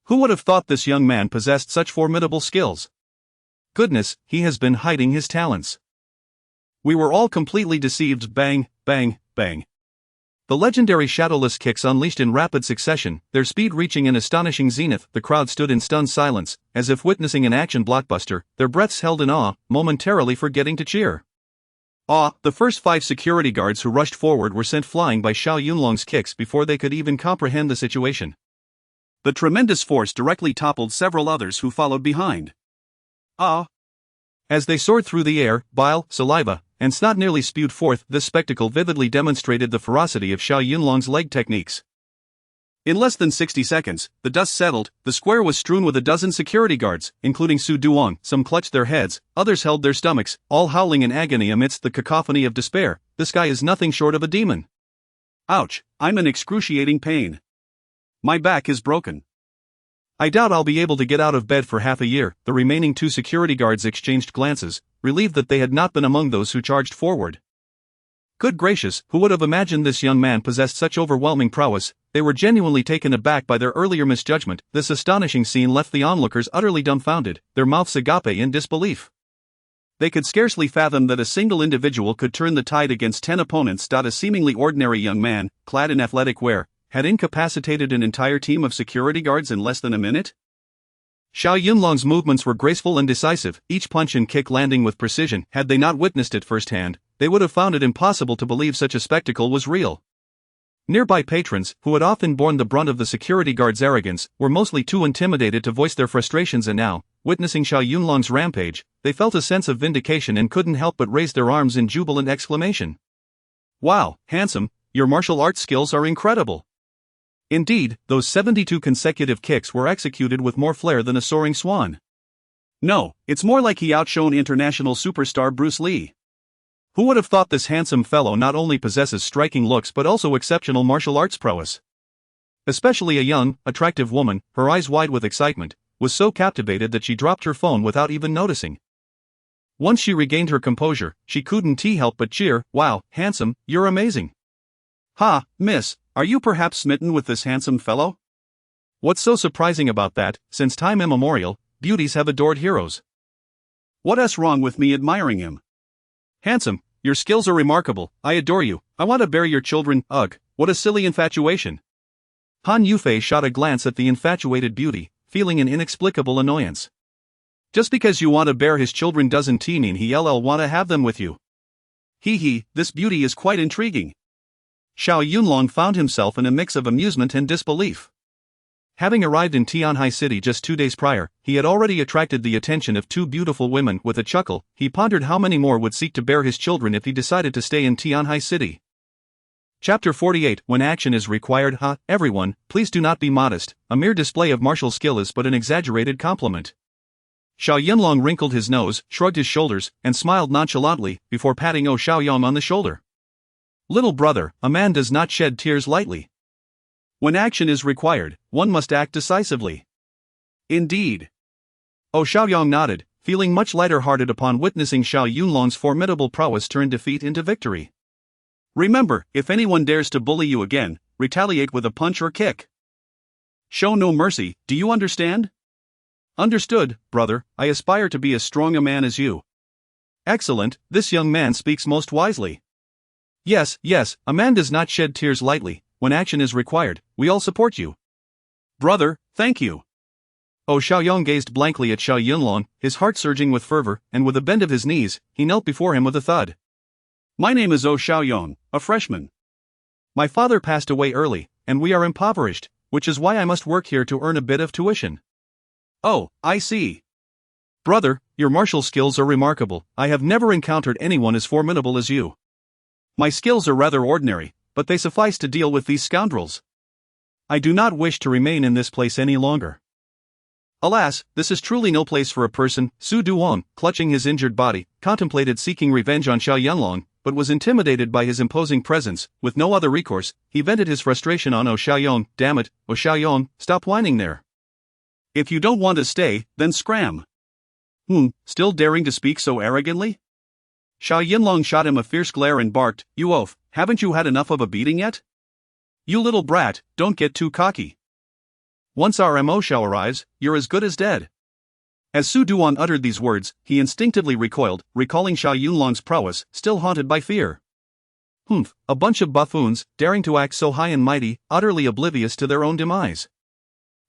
Who would have thought this young man possessed such formidable skills? Goodness, he has been hiding his talents. We were all completely deceived. Bang, bang, bang. The legendary shadowless kicks unleashed in rapid succession, their speed reaching an astonishing zenith. The crowd stood in stunned silence, as if witnessing an action blockbuster, their breaths held in awe, momentarily forgetting to cheer. The first 5 security guards who rushed forward were sent flying by Xiao Yunlong's kicks before they could even comprehend the situation. The tremendous force directly toppled several others who followed behind. As they soared through the air, bile, saliva, and snot nearly spewed forth. This spectacle vividly demonstrated the ferocity of Xiao Yunlong's leg techniques. In less than 60 seconds, the dust settled, the square was strewn with a dozen security guards, including Su Duong. Some clutched their heads, others held their stomachs, all howling in agony amidst the cacophony of despair. This guy is nothing short of a demon. Ouch, I'm in excruciating pain. My back is broken. I doubt I'll be able to get out of bed for half a year. The remaining 2 security guards exchanged glances, relieved that they had not been among those who charged forward. Good gracious, who would have imagined this young man possessed such overwhelming prowess? They were genuinely taken aback by their earlier misjudgment. This astonishing scene left the onlookers utterly dumbfounded, their mouths agape in disbelief. They could scarcely fathom that a single individual could turn the tide against 10 opponents. A seemingly ordinary young man, clad in athletic wear, had incapacitated an entire team of security guards in less than a minute? Xiao Yunlong's movements were graceful and decisive, each punch and kick landing with precision. Had they not witnessed it firsthand, they would have found it impossible to believe such a spectacle was real. Nearby patrons, who had often borne the brunt of the security guard's arrogance, were mostly too intimidated to voice their frustrations, and now, witnessing Xiao Yunlong's rampage, they felt a sense of vindication and couldn't help but raise their arms in jubilant exclamation. Wow, handsome, your martial arts skills are incredible. Indeed, those 72 consecutive kicks were executed with more flair than a soaring swan. No, it's more like he outshone international superstar Bruce Lee. Who would have thought this handsome fellow not only possesses striking looks but also exceptional martial arts prowess? Especially a young, attractive woman, her eyes wide with excitement, was so captivated that she dropped her phone without even noticing. Once she regained her composure, she couldn't help but cheer, "Wow, handsome, you're amazing." "Ha, miss, are you perhaps smitten with this handsome fellow?" What's so surprising about that? Since time immemorial, beauties have adored heroes. What's wrong with me admiring him? Handsome, your skills are remarkable, I adore you, I want to bear your children. Ugh, what a silly infatuation. Han Yufei shot a glance at the infatuated beauty, feeling an inexplicable annoyance. Just because you want to bear his children doesn't mean he'll want to have them with you. Hee, this beauty is quite intriguing. Xiao Yunlong found himself in a mix of amusement and disbelief. Having arrived in Tianhai City just 2 days prior, he had already attracted the attention of 2 beautiful women. With a chuckle, he pondered how many more would seek to bear his children if he decided to stay in Tianhai City. Chapter 48. When action is required. Everyone, please do not be modest, a mere display of martial skill is but an exaggerated compliment. Xiao Yunlong wrinkled his nose, shrugged his shoulders, and smiled nonchalantly, before patting Xiaoyong on the shoulder. Little brother, a man does not shed tears lightly. When action is required, one must act decisively. Indeed. Xiaoyong nodded, feeling much lighter-hearted upon witnessing Xiao Yunlong's formidable prowess turn defeat into victory. Remember, if anyone dares to bully you again, retaliate with a punch or kick. Show no mercy, do you understand? Understood, brother, I aspire to be as strong a man as you. Excellent, this young man speaks most wisely. Yes, a man does not shed tears lightly. When action is required, we all support you. Brother, thank you. Xiaoyong gazed blankly at Xiao Yunlong, his heart surging with fervor, and with a bend of his knees, he knelt before him with a thud. My name is Xiaoyong, a freshman. My father passed away early, and we are impoverished, which is why I must work here to earn a bit of tuition. Oh, I see. Brother, your martial skills are remarkable, I have never encountered anyone as formidable as you. My skills are rather ordinary, but they suffice to deal with these scoundrels. I do not wish to remain in this place any longer. Alas, this is truly no place for a person. Su Duong, clutching his injured body, contemplated seeking revenge on Xiao Yunlong, but was intimidated by his imposing presence. With no other recourse, he vented his frustration on Xiaoyong. Damn it, Xiaoyong, stop whining there. If you don't want to stay, then scram. Still daring to speak so arrogantly? Xiao Yunlong shot him a fierce glare and barked, You oaf, haven't you had enough of a beating yet? You little brat, don't get too cocky. Once our Mo Xiao arrives, you're as good as dead. As Su Duan uttered these words, he instinctively recoiled, recalling Xiao Yunlong's prowess, still haunted by fear. A bunch of buffoons, daring to act so high and mighty, utterly oblivious to their own demise.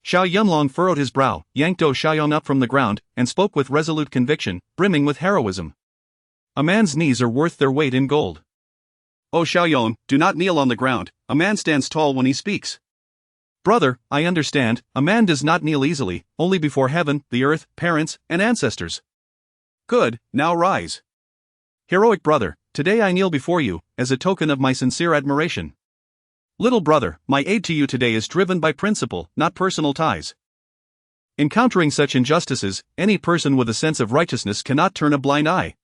Xiao Yunlong furrowed his brow, yanked Xiaoyong up from the ground, and spoke with resolute conviction, brimming with heroism. A man's knees are worth their weight in gold. Xiaoyong, do not kneel on the ground, a man stands tall when he speaks. Brother, I understand, a man does not kneel easily, only before heaven, the earth, parents, and ancestors. Good, now rise. Heroic brother, today I kneel before you, as a token of my sincere admiration. Little brother, my aid to you today is driven by principle, not personal ties. Encountering such injustices, any person with a sense of righteousness cannot turn a blind eye.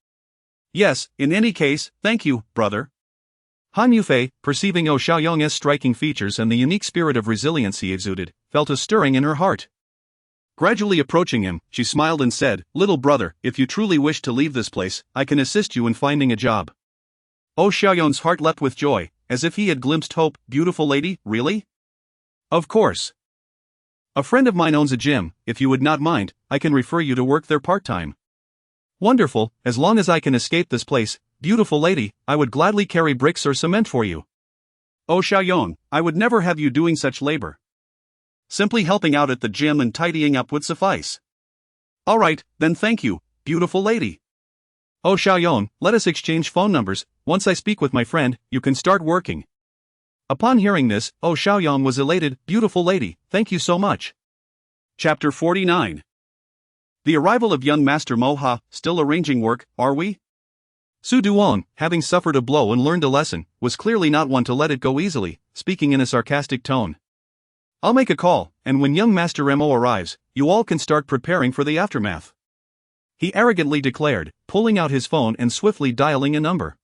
Yes, in any case, thank you, brother. Han Yufei, perceiving Xiaoyong's striking features and the unique spirit of resilience he exuded, felt a stirring in her heart. Gradually approaching him, she smiled and said, Little brother, if you truly wish to leave this place, I can assist you in finding a job. Xiaoyong's heart leapt with joy, as if he had glimpsed hope. Beautiful lady, really? Of course. A friend of mine owns a gym, if you would not mind, I can refer you to work there part-time. Wonderful, as long as I can escape this place, beautiful lady, I would gladly carry bricks or cement for you. Xiaoyong, I would never have you doing such labor. Simply helping out at the gym and tidying up would suffice. Alright, then thank you, beautiful lady. Xiaoyong, let us exchange phone numbers, once I speak with my friend, you can start working. Upon hearing this, Xiaoyong was elated. Beautiful lady, thank you so much. Chapter 49. The arrival of young Master Moha, still arranging work, are we? Su Duong, having suffered a blow and learned a lesson, was clearly not one to let it go easily, speaking in a sarcastic tone. I'll make a call, and when young Master Mo arrives, you all can start preparing for the aftermath. He arrogantly declared, pulling out his phone and swiftly dialing a number.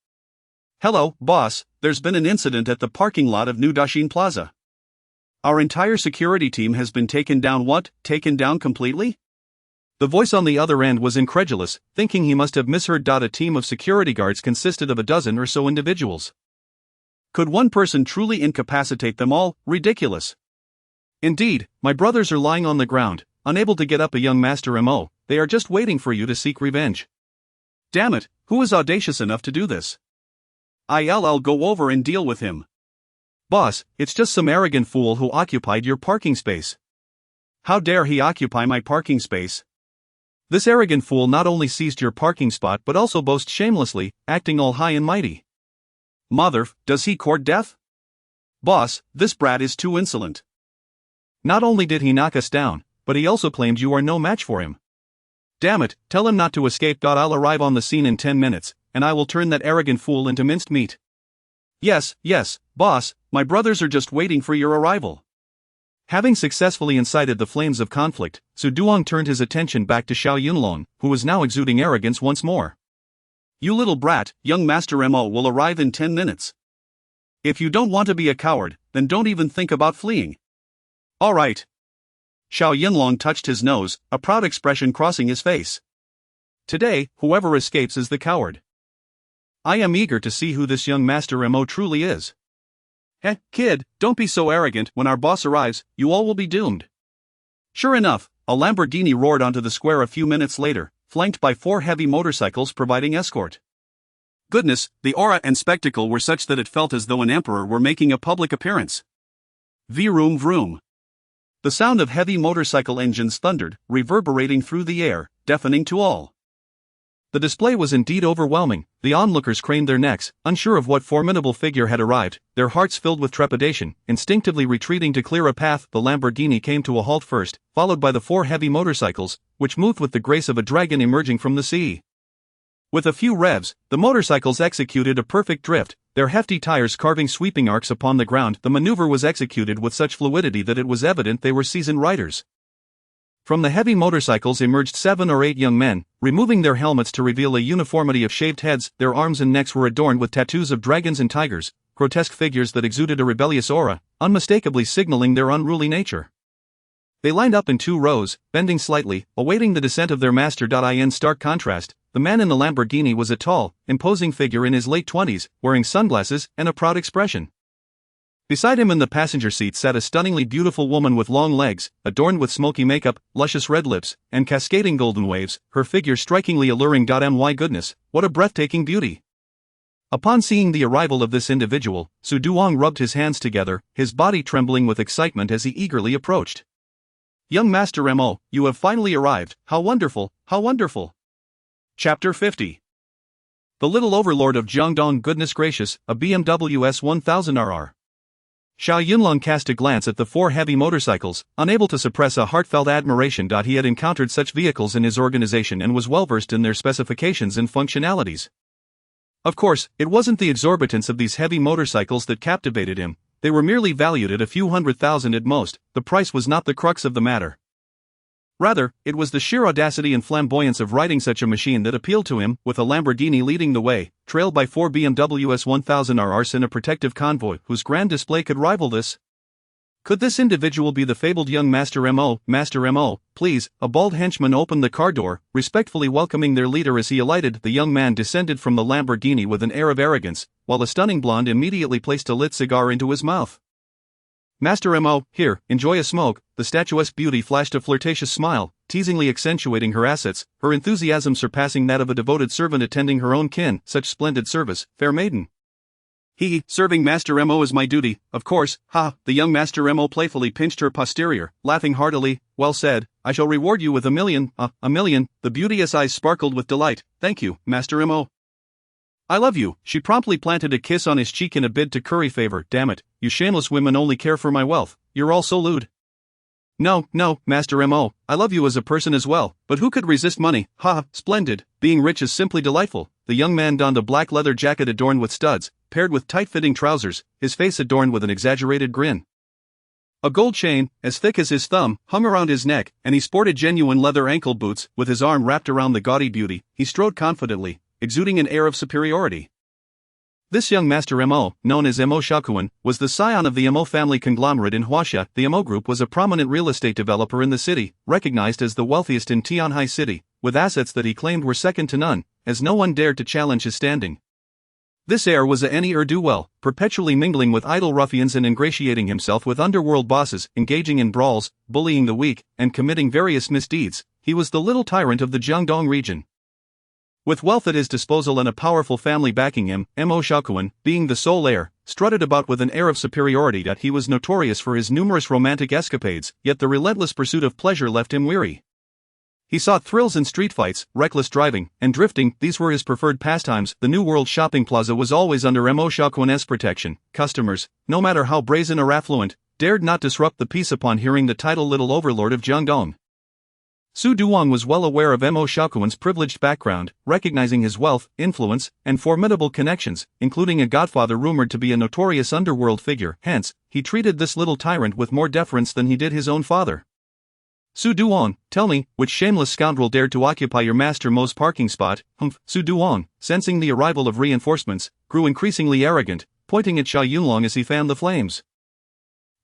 Hello, boss, there's been an incident at the parking lot of New Dashin Plaza. Our entire security team has been taken down. What, taken down completely? The voice on the other end was incredulous, thinking he must have misheard. A team of security guards consisted of a dozen or so individuals. Could one person truly incapacitate them all? Ridiculous. Indeed, my brothers are lying on the ground, unable to get up. A young Master Mo, they are just waiting for you to seek revenge. Damn it, who is audacious enough to do this? I'll go over and deal with him. Boss, it's just some arrogant fool who occupied your parking space. How dare he occupy my parking space? This arrogant fool not only seized your parking spot but also boasts shamelessly, acting all high and mighty. Mother, does he court death? Boss, this brat is too insolent. Not only did he knock us down, but he also claimed you are no match for him. Damn it, tell him not to escape. I'll arrive on the scene in 10 minutes, and I will turn that arrogant fool into minced meat. Yes, boss, my brothers are just waiting for your arrival. Having successfully incited the flames of conflict, Su Duong turned his attention back to Xiao Yunlong, who was now exuding arrogance once more. You little brat, young Master Mo will arrive in 10 minutes. If you don't want to be a coward, then don't even think about fleeing. All right. Xiao Yunlong touched his nose, a proud expression crossing his face. Today, whoever escapes is the coward. I am eager to see who this young Master Mo truly is. Kid, don't be so arrogant. When our boss arrives, you all will be doomed. Sure enough, a Lamborghini roared onto the square a few minutes later, flanked by 4 heavy motorcycles providing escort. Goodness, the aura and spectacle were such that it felt as though an emperor were making a public appearance. Vroom vroom. The sound of heavy motorcycle engines thundered, reverberating through the air, deafening to all. The display was indeed overwhelming. The onlookers craned their necks, unsure of what formidable figure had arrived, their hearts filled with trepidation, instinctively retreating to clear a path. The Lamborghini came to a halt first, followed by the 4 heavy motorcycles, which moved with the grace of a dragon emerging from the sea. With a few revs, the motorcycles executed a perfect drift, their hefty tires carving sweeping arcs upon the ground. The maneuver was executed with such fluidity that it was evident they were seasoned riders. From the heavy motorcycles emerged 7 or 8 young men, removing their helmets to reveal a uniformity of shaved heads. Their arms and necks were adorned with tattoos of dragons and tigers, grotesque figures that exuded a rebellious aura, unmistakably signaling their unruly nature. They lined up in 2 rows, bending slightly, awaiting the descent of their master. In stark contrast, the man in the Lamborghini was a tall, imposing figure in his late 20s, wearing sunglasses and a proud expression. Beside him in the passenger seat sat a stunningly beautiful woman with long legs, adorned with smoky makeup, luscious red lips, and cascading golden waves, her figure strikingly alluring. My goodness, what a breathtaking beauty! Upon seeing the arrival of this individual, Su Duong rubbed his hands together, his body trembling with excitement as he eagerly approached. Young Master Mo, you have finally arrived. How wonderful, how wonderful! Chapter 50. The little overlord of Jiangdong. Goodness gracious, a BMW S1000RR. Xiao Yunlong cast a glance at the 4 heavy motorcycles, unable to suppress a heartfelt admiration. He had encountered such vehicles in his organization and was well versed in their specifications and functionalities. Of course, it wasn't the exorbitance of these heavy motorcycles that captivated him, they were merely valued at a few $100,000 at most. The price was not the crux of the matter. Rather, it was the sheer audacity and flamboyance of riding such a machine that appealed to him. With a Lamborghini leading the way, trailed by 4 BMW S1000RRs in a protective convoy whose grand display could rival this. Could this individual be the fabled young Master Mo? Master Mo, please. A bald henchman opened the car door, respectfully welcoming their leader as he alighted. The young man descended from the Lamborghini with an air of arrogance, while a stunning blonde immediately placed a lit cigar into his mouth. Master Mo, here, enjoy a smoke. The statuesque beauty flashed a flirtatious smile, teasingly accentuating her assets, her enthusiasm surpassing that of a devoted servant attending her own kin. Such splendid service, fair maiden. Serving Master Mo is my duty, of course. Ha! The young Master Mo playfully pinched her posterior, laughing heartily. Well said, I shall reward you with $1 million. $1 million. The beauteous eyes sparkled with delight. Thank you, Master Mo. I love you. She promptly planted a kiss on his cheek in a bid to curry favor. Damn it, you shameless women only care for my wealth. You're all so lewd. No, Master M.O., I love you as a person as well, but who could resist money? Ha, splendid, being rich is simply delightful. The young man donned a black leather jacket adorned with studs, paired with tight-fitting trousers, his face adorned with an exaggerated grin. A gold chain, as thick as his thumb, hung around his neck, and he sported genuine leather ankle boots. With his arm wrapped around the gaudy beauty, he strode confidently, exuding an air of superiority. This young Master M.O., known as M.O. Shaokuan, was the scion of the M.O. family conglomerate in Huaxia. The M.O. Group was a prominent real estate developer in the city, recognized as the wealthiest in Tianhai City, with assets that he claimed were second to none, as no one dared to challenge his standing. This heir was a ne'er-do-well, perpetually mingling with idle ruffians and ingratiating himself with underworld bosses, engaging in brawls, bullying the weak, and committing various misdeeds. He was the little tyrant of the Jiangdong region. With wealth at his disposal and a powerful family backing him, M.O. Shaokuan, being the sole heir, strutted about with an air of superiority that he was notorious for his numerous romantic escapades, yet the relentless pursuit of pleasure left him weary. He sought thrills in street fights, reckless driving, and drifting. These were his preferred pastimes. The New World Shopping Plaza was always under M.O. Shaokuan's protection. Customers, no matter how brazen or affluent, dared not disrupt the peace upon hearing the title Little Overlord of Jiangdong. Su Duong was well aware of M.O. Shaokuan's privileged background, recognizing his wealth, influence, and formidable connections, including a godfather rumored to be a notorious underworld figure. Hence, he treated this little tyrant with more deference than he did his own father. Su Duong, tell me, which shameless scoundrel dared to occupy your Master Mo's parking spot? Humph. Su Duong, sensing the arrival of reinforcements, grew increasingly arrogant, pointing at Xiao Yunlong as he fanned the flames.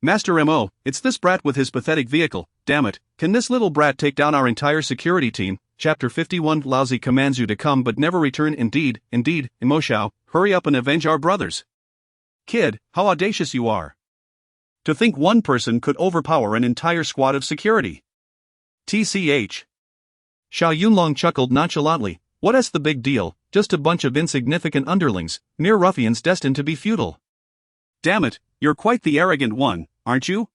Master M.O., it's this brat with his pathetic vehicle. Damn it, can this little brat take down our entire security team? Chapter 51. Lousy commands you to come but never return. Indeed, M.O. Xiao, hurry up and avenge our brothers. Kid, how audacious you are. To think one person could overpower an entire squad of security. TCH. Xiao Yunlong chuckled nonchalantly. What's the big deal? Just a bunch of insignificant underlings, mere ruffians destined to be feudal. Damn it, you're quite the arrogant one, aren't you?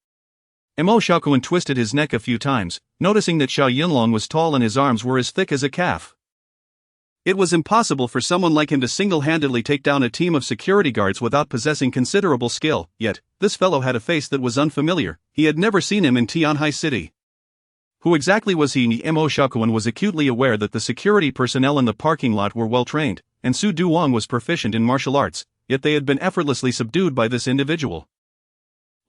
M.O. Shaokuan twisted his neck a few times, noticing that Xiao Yunlong was tall and his arms were as thick as a calf. It was impossible for someone like him to single-handedly take down a team of security guards without possessing considerable skill, yet, this fellow had a face that was unfamiliar. He had never seen him in Tianhai City. Who exactly was he? M.O. Shaokuan was acutely aware that the security personnel in the parking lot were well-trained, and Su Duong was proficient in martial arts, yet they had been effortlessly subdued by this individual.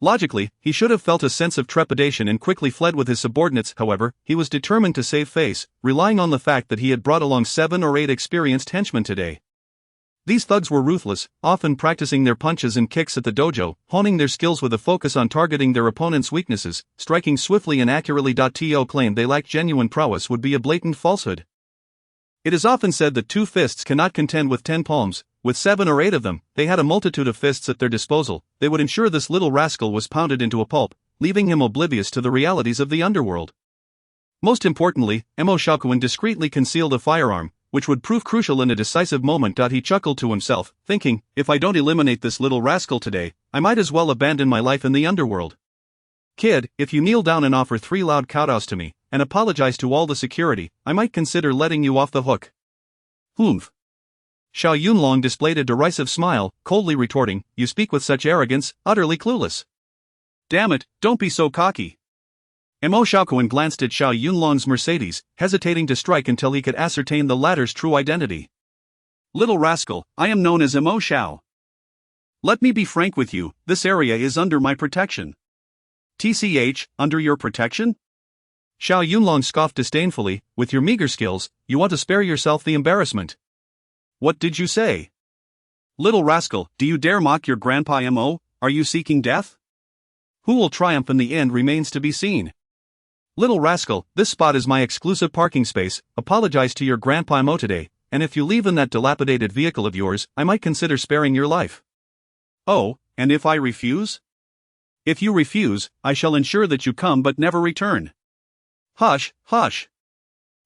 Logically, he should have felt a sense of trepidation and quickly fled with his subordinates. However, he was determined to save face, relying on the fact that he had brought along 7 or 8 experienced henchmen today. These thugs were ruthless, often practicing their punches and kicks at the dojo, honing their skills with a focus on targeting their opponent's weaknesses, striking swiftly and accurately. To claim they lacked genuine prowess would be a blatant falsehood. It is often said that 2 fists cannot contend with 10 palms. With 7 or 8 of them, they had a multitude of fists at their disposal. They would ensure this little rascal was pounded into a pulp, leaving him oblivious to the realities of the underworld. Most importantly, M.O. Shaokuan discreetly concealed a firearm, which would prove crucial in a decisive moment. He chuckled to himself, thinking, if I don't eliminate this little rascal today, I might as well abandon my life in the underworld. Kid, if you kneel down and offer 3 loud kowtows to me, and apologize to all the security, I might consider letting you off the hook. Humph. Xiao Yunlong displayed a derisive smile, coldly retorting, you speak with such arrogance, utterly clueless. Damn it, don't be so cocky. M.O. Shaokuan glanced at Xiao Yunlong's Mercedes, hesitating to strike until he could ascertain the latter's true identity. Little rascal, I am known as M.O. Xiao. Let me be frank with you, this area is under my protection. TCH, under your protection? Xiao Yunlong scoffed disdainfully, with your meager skills, you want to spare yourself the embarrassment. What did you say? Little rascal, do you dare mock your grandpa M.O.? Are you seeking death? Who will triumph in the end remains to be seen. Little rascal, this spot is my exclusive parking space. Apologize to your grandpa M.O. today, and if you leave in that dilapidated vehicle of yours, I might consider sparing your life. Oh, and if I refuse? If you refuse, I shall ensure that you come but never return. Hush, hush.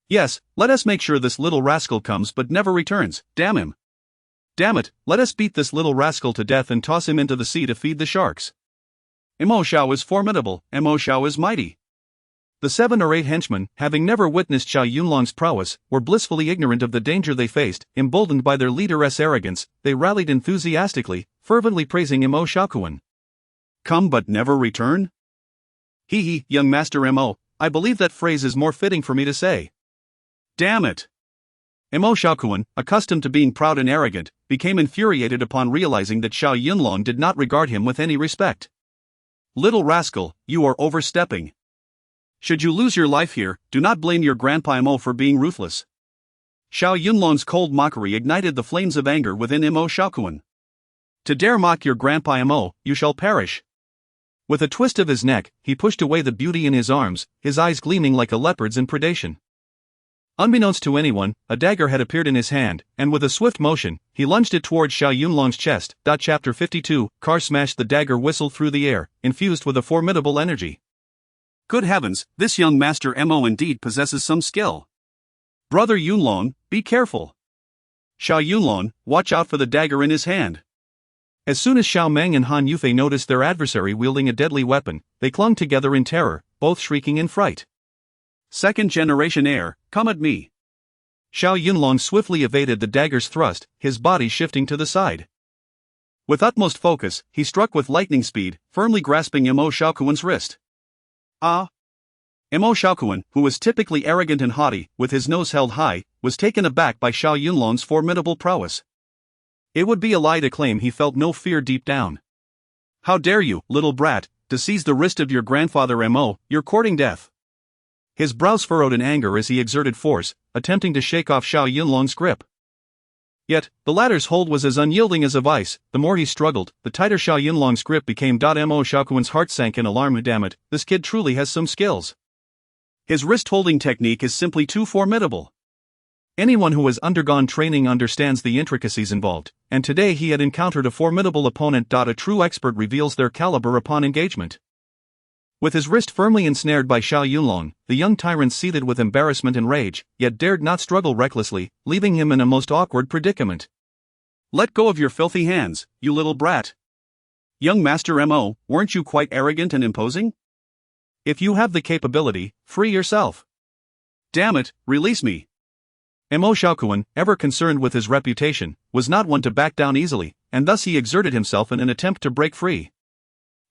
Yes, let us make sure this little rascal comes but never returns. Damn him. Damn it, let us beat this little rascal to death and toss him into the sea to feed the sharks. M.O. Xiao is formidable, M.O. Xiao is mighty. The 7 or 8 henchmen, having never witnessed Xiao Yunlong's prowess, were blissfully ignorant of the danger they faced. Emboldened by their leader's arrogance, they rallied enthusiastically, fervently praising Mo Shaokuan. Come but never return? Hee, young Master Mo, I believe that phrase is more fitting for me to say. Damn it! Mo Shaokuan, accustomed to being proud and arrogant, became infuriated upon realizing that Xiao Yunlong did not regard him with any respect. Little rascal, you are overstepping. Should you lose your life here, do not blame your grandpa Mo for being ruthless. Xiao Yunlong's cold mockery ignited the flames of anger within Mo Shaokuan. To dare mock your grandpa Mo, you shall perish. With a twist of his neck, he pushed away the beauty in his arms, his eyes gleaming like a leopard's in predation. Unbeknownst to anyone, a dagger had appeared in his hand, and with a swift motion, he lunged it towards Xiao Yunlong's chest. Chapter 52, Car smashed. The dagger whistled through the air, infused with a formidable energy. Good heavens, this young Master Mo indeed possesses some skill. Brother Yunlong, be careful. Xiao Yunlong, watch out for the dagger in his hand. As soon as Xiao Meng and Han Yufei noticed their adversary wielding a deadly weapon, they clung together in terror, both shrieking in fright. Second-generation heir, come at me. Xiao Yunlong swiftly evaded the dagger's thrust, his body shifting to the side. With utmost focus, he struck with lightning speed, firmly grasping Mo Shaokuan's wrist. Mo Shaokuan, who was typically arrogant and haughty, with his nose held high, was taken aback by Xiao Yunlong's formidable prowess. It would be a lie to claim he felt no fear deep down. How dare you, little brat, to seize the wrist of your grandfather Mo, you're courting death. His brows furrowed in anger as he exerted force, attempting to shake off Xiao Yunlong's grip. Yet, the latter's hold was as unyielding as a vice. The more he struggled, the tighter Xiao Yunlong's grip became. Mo Shaokuan's heart sank in alarm. Damn it, this kid truly has some skills. His wrist-holding technique is simply too formidable. Anyone who has undergone training understands the intricacies involved, and today he had encountered a formidable opponent. A true expert reveals their caliber upon engagement. With his wrist firmly ensnared by Xiao Yunlong, the young tyrant seethed with embarrassment and rage, yet dared not struggle recklessly, leaving him in a most awkward predicament. Let go of your filthy hands, you little brat. Young Master Mo, weren't you quite arrogant and imposing? If you have the capability, free yourself. Damn it, release me. Mo Shaokuan, ever concerned with his reputation, was not one to back down easily, and thus he exerted himself in an attempt to break free.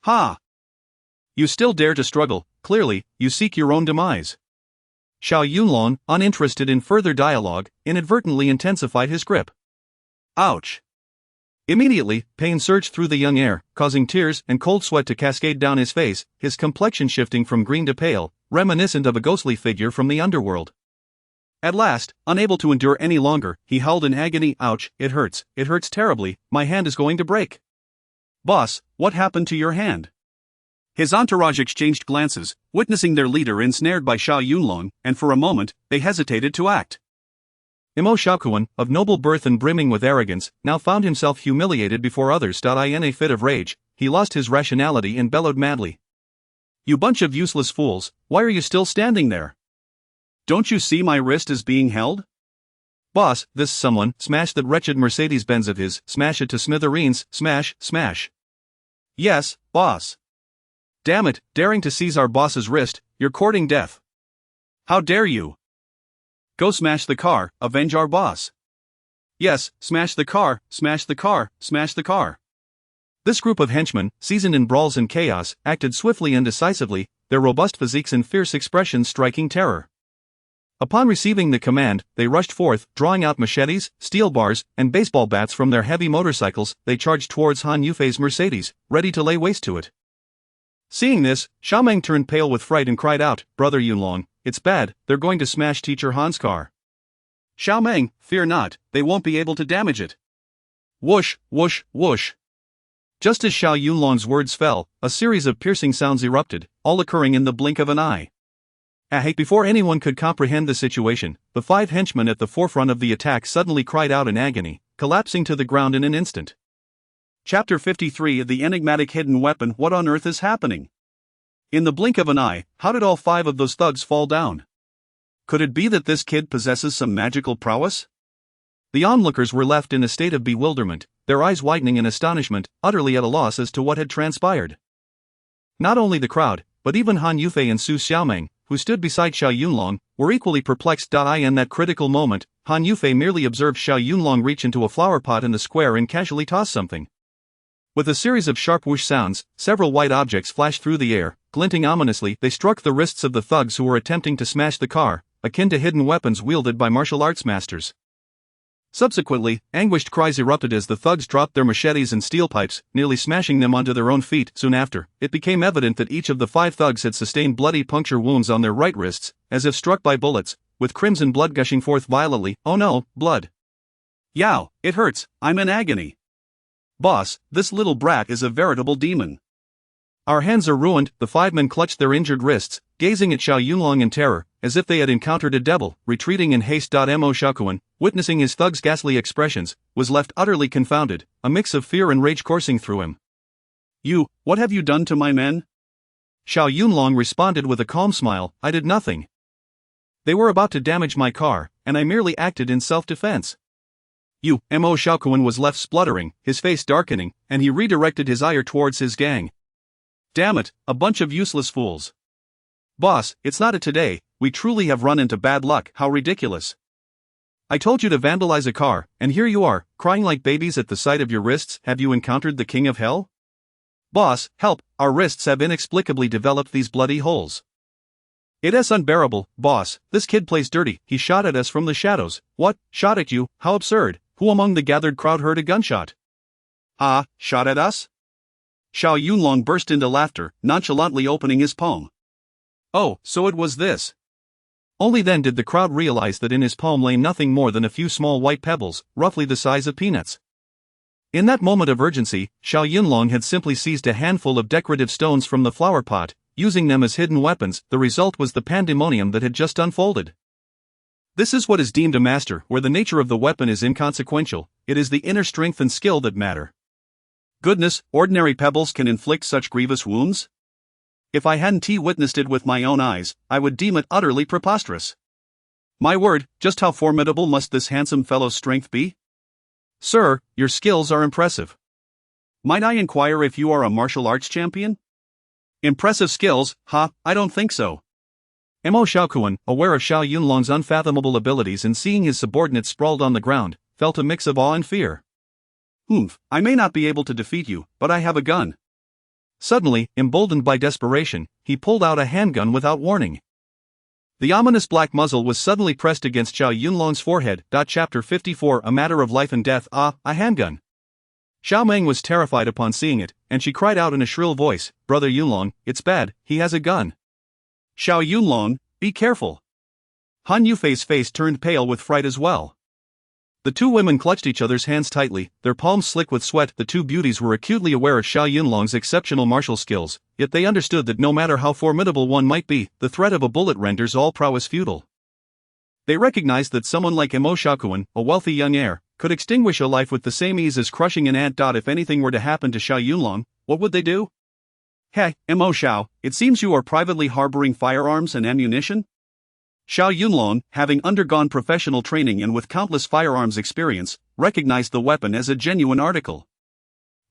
Ha! You still dare to struggle, clearly, you seek your own demise. Xiao Yunlong, uninterested in further dialogue, inadvertently intensified his grip. Ouch! Immediately, pain surged through the young heir, causing tears and cold sweat to cascade down his face, his complexion shifting from green to pale, reminiscent of a ghostly figure from the underworld. At last, unable to endure any longer, he howled in agony. Ouch, it hurts terribly, my hand is going to break. Boss, what happened to your hand? His entourage exchanged glances, witnessing their leader ensnared by Xiao Yunlong, and for a moment, they hesitated to act. Mo Shaokuan, of noble birth and brimming with arrogance, now found himself humiliated before others. In a fit of rage, he lost his rationality and bellowed madly. You bunch of useless fools, why are you still standing there? Don't you see my wrist is being held? Boss, this someone, smash that wretched Mercedes-Benz of his, smash it to smithereens, smash, smash. Yes, boss. Damn it, daring to seize our boss's wrist, you're courting death. How dare you? Go smash the car, avenge our boss. Yes, smash the car, smash the car, smash the car. This group of henchmen, seasoned in brawls and chaos, acted swiftly and decisively, their robust physiques and fierce expressions striking terror. Upon receiving the command, they rushed forth, drawing out machetes, steel bars, and baseball bats from their heavy motorcycles. They charged towards Han Yufei's Mercedes, ready to lay waste to it. Seeing this, Xiao Meng turned pale with fright and cried out, Brother Yunlong, it's bad, they're going to smash Teacher Han's car. Xiao Meng, fear not, they won't be able to damage it. Whoosh, whoosh, whoosh. Just as Xiao Yunlong's words fell, a series of piercing sounds erupted, all occurring in the blink of an eye. Before anyone could comprehend the situation, the 5 henchmen at the forefront of the attack suddenly cried out in agony, collapsing to the ground in an instant. Chapter 53 of the enigmatic hidden weapon. What on earth is happening? In the blink of an eye, how did all 5 of those thugs fall down? Could it be that this kid possesses some magical prowess? The onlookers were left in a state of bewilderment, their eyes widening in astonishment, utterly at a loss as to what had transpired. Not only the crowd, but even Han Yufei and Su Xiaomeng, who stood beside Xiao Yunlong, were equally perplexed. In that critical moment, Han Yufei merely observed Xiao Yunlong reach into a flower pot in the square and casually toss something. With a series of sharp whoosh sounds, several white objects flashed through the air, glinting ominously. They struck the wrists of the thugs who were attempting to smash the car, akin to hidden weapons wielded by martial arts masters. Subsequently, anguished cries erupted as the thugs dropped their machetes and steel pipes, nearly smashing them onto their own feet. Soon after, it became evident that each of the 5 thugs had sustained bloody puncture wounds on their right wrists, as if struck by bullets, with crimson blood gushing forth violently. Oh no, blood. Yao, it hurts, I'm in agony. Boss, this little brat is a veritable demon. Our hands are ruined. The 5 men clutched their injured wrists, gazing at Xiao Yunlong in terror, as if they had encountered a devil. Retreating in haste. Mo Shaokuan, witnessing his thug's ghastly expressions, was left utterly confounded, a mix of fear and rage coursing through him. What have you done to my men? Xiao Yunlong responded with a calm smile, I did nothing. They were about to damage my car, and I merely acted in self-defense. Mo Shaokuan was left spluttering, his face darkening, and he redirected his ire towards his gang. Damn it, a bunch of useless fools. Boss, it's not a today, we truly have run into bad luck. How ridiculous. I told you to vandalize a car, and here you are, crying like babies at the sight of your wrists. Have you encountered the King of Hell? Boss, help, our wrists have inexplicably developed these bloody holes. It is unbearable, boss, this kid plays dirty. He shot at us from the shadows. What, shot at you? How absurd. Who among the gathered crowd heard a gunshot? Shot at us? Xiao Yunlong burst into laughter, nonchalantly opening his palm. Oh, so it was this. Only then did the crowd realize that in his palm lay nothing more than a few small white pebbles, roughly the size of peanuts. In that moment of urgency, Xiao Yunlong had simply seized a handful of decorative stones from the flower pot, using them as hidden weapons. The result was the pandemonium that had just unfolded. This is what is deemed a master, where the nature of the weapon is inconsequential. It is the inner strength and skill that matter. Goodness, ordinary pebbles can inflict such grievous wounds? If I hadn't witnessed it with my own eyes, I would deem it utterly preposterous. My word, just how formidable must this handsome fellow's strength be? Sir, your skills are impressive. Might I inquire if you are a martial arts champion? Impressive skills, I don't think so. Mo Shaokuan, aware of Xiao Yunlong's unfathomable abilities and seeing his subordinate sprawled on the ground, felt a mix of awe and fear. I may not be able to defeat you, but I have a gun. Suddenly, emboldened by desperation, he pulled out a handgun without warning. The ominous black muzzle was suddenly pressed against Xiao Yunlong's forehead. Chapter 54 A Matter of Life and Death. A handgun. Xiao Meng was terrified upon seeing it, and she cried out in a shrill voice, Brother Yunlong, it's bad, he has a gun. Xiao Yunlong, be careful. Han Yufei's face turned pale with fright as well. The 2 women clutched each other's hands tightly, their palms slick with sweat. The 2 beauties were acutely aware of Xiao Yunlong's exceptional martial skills, yet they understood that no matter how formidable one might be, the threat of a bullet renders all prowess futile. They recognized that someone like Mo Shaokuan, a wealthy young heir, could extinguish a life with the same ease as crushing an ant. If anything were to happen to Xiao Yunlong, what would they do? Hey, Mo Xiao, it seems you are privately harboring firearms and ammunition? Xiao Yunlong, having undergone professional training and with countless firearms experience, recognized the weapon as a genuine article.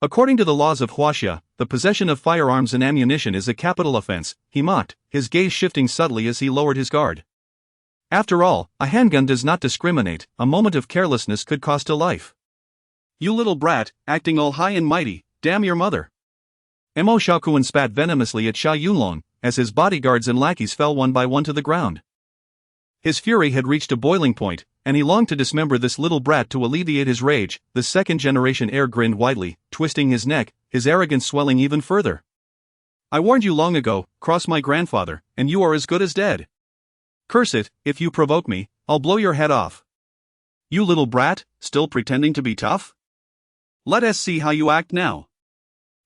According to the laws of Huaxia, the possession of firearms and ammunition is a capital offense, he mocked, his gaze shifting subtly as he lowered his guard. After all, a handgun does not discriminate, a moment of carelessness could cost a life. You little brat, acting all high and mighty, damn your mother. Mo Shaokuan spat venomously at Xiao Yunlong, as his bodyguards and lackeys fell one by one to the ground. His fury had reached a boiling point, and he longed to dismember this little brat to alleviate his rage. The second-generation heir grinned widely, twisting his neck, his arrogance swelling even further. I warned you long ago, cross my grandfather, and you are as good as dead. Curse it, if you provoke me, I'll blow your head off. You little brat, still pretending to be tough? Let us see how you act now.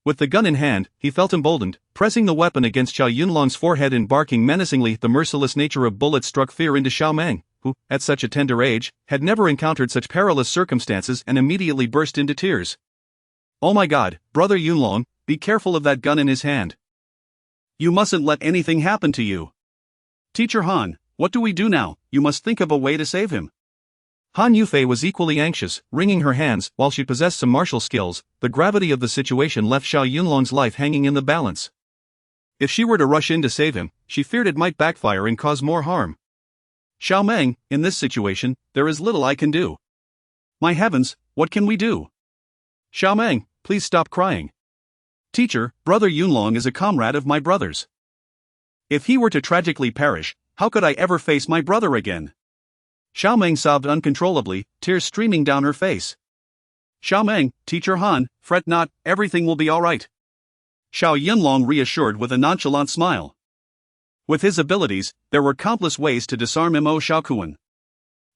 With the gun in hand, he felt emboldened, pressing the weapon against Xiao Yunlong's forehead and barking menacingly. The merciless nature of bullets struck fear into Xiao Meng, who, at such a tender age, had never encountered such perilous circumstances and immediately burst into tears. Oh my God, Brother Yunlong, be careful of that gun in his hand. You mustn't let anything happen to you. Teacher Han, what do we do now? You must think of a way to save him. Han Yufei was equally anxious, wringing her hands. While she possessed some martial skills, the gravity of the situation left Xiao Yunlong's life hanging in the balance. If she were to rush in to save him, she feared it might backfire and cause more harm. Xiao Meng, in this situation, there is little I can do. My heavens, what can we do? Xiao Meng, please stop crying. Teacher, Brother Yunlong is a comrade of my brother's. If he were to tragically perish, how could I ever face my brother again? Xiao Meng sobbed uncontrollably, tears streaming down her face. Xiao Meng, Teacher Han, fret not, everything will be all right. Xiao Yunlong reassured with a nonchalant smile. With his abilities, there were countless ways to disarm Mo Xiaokuan.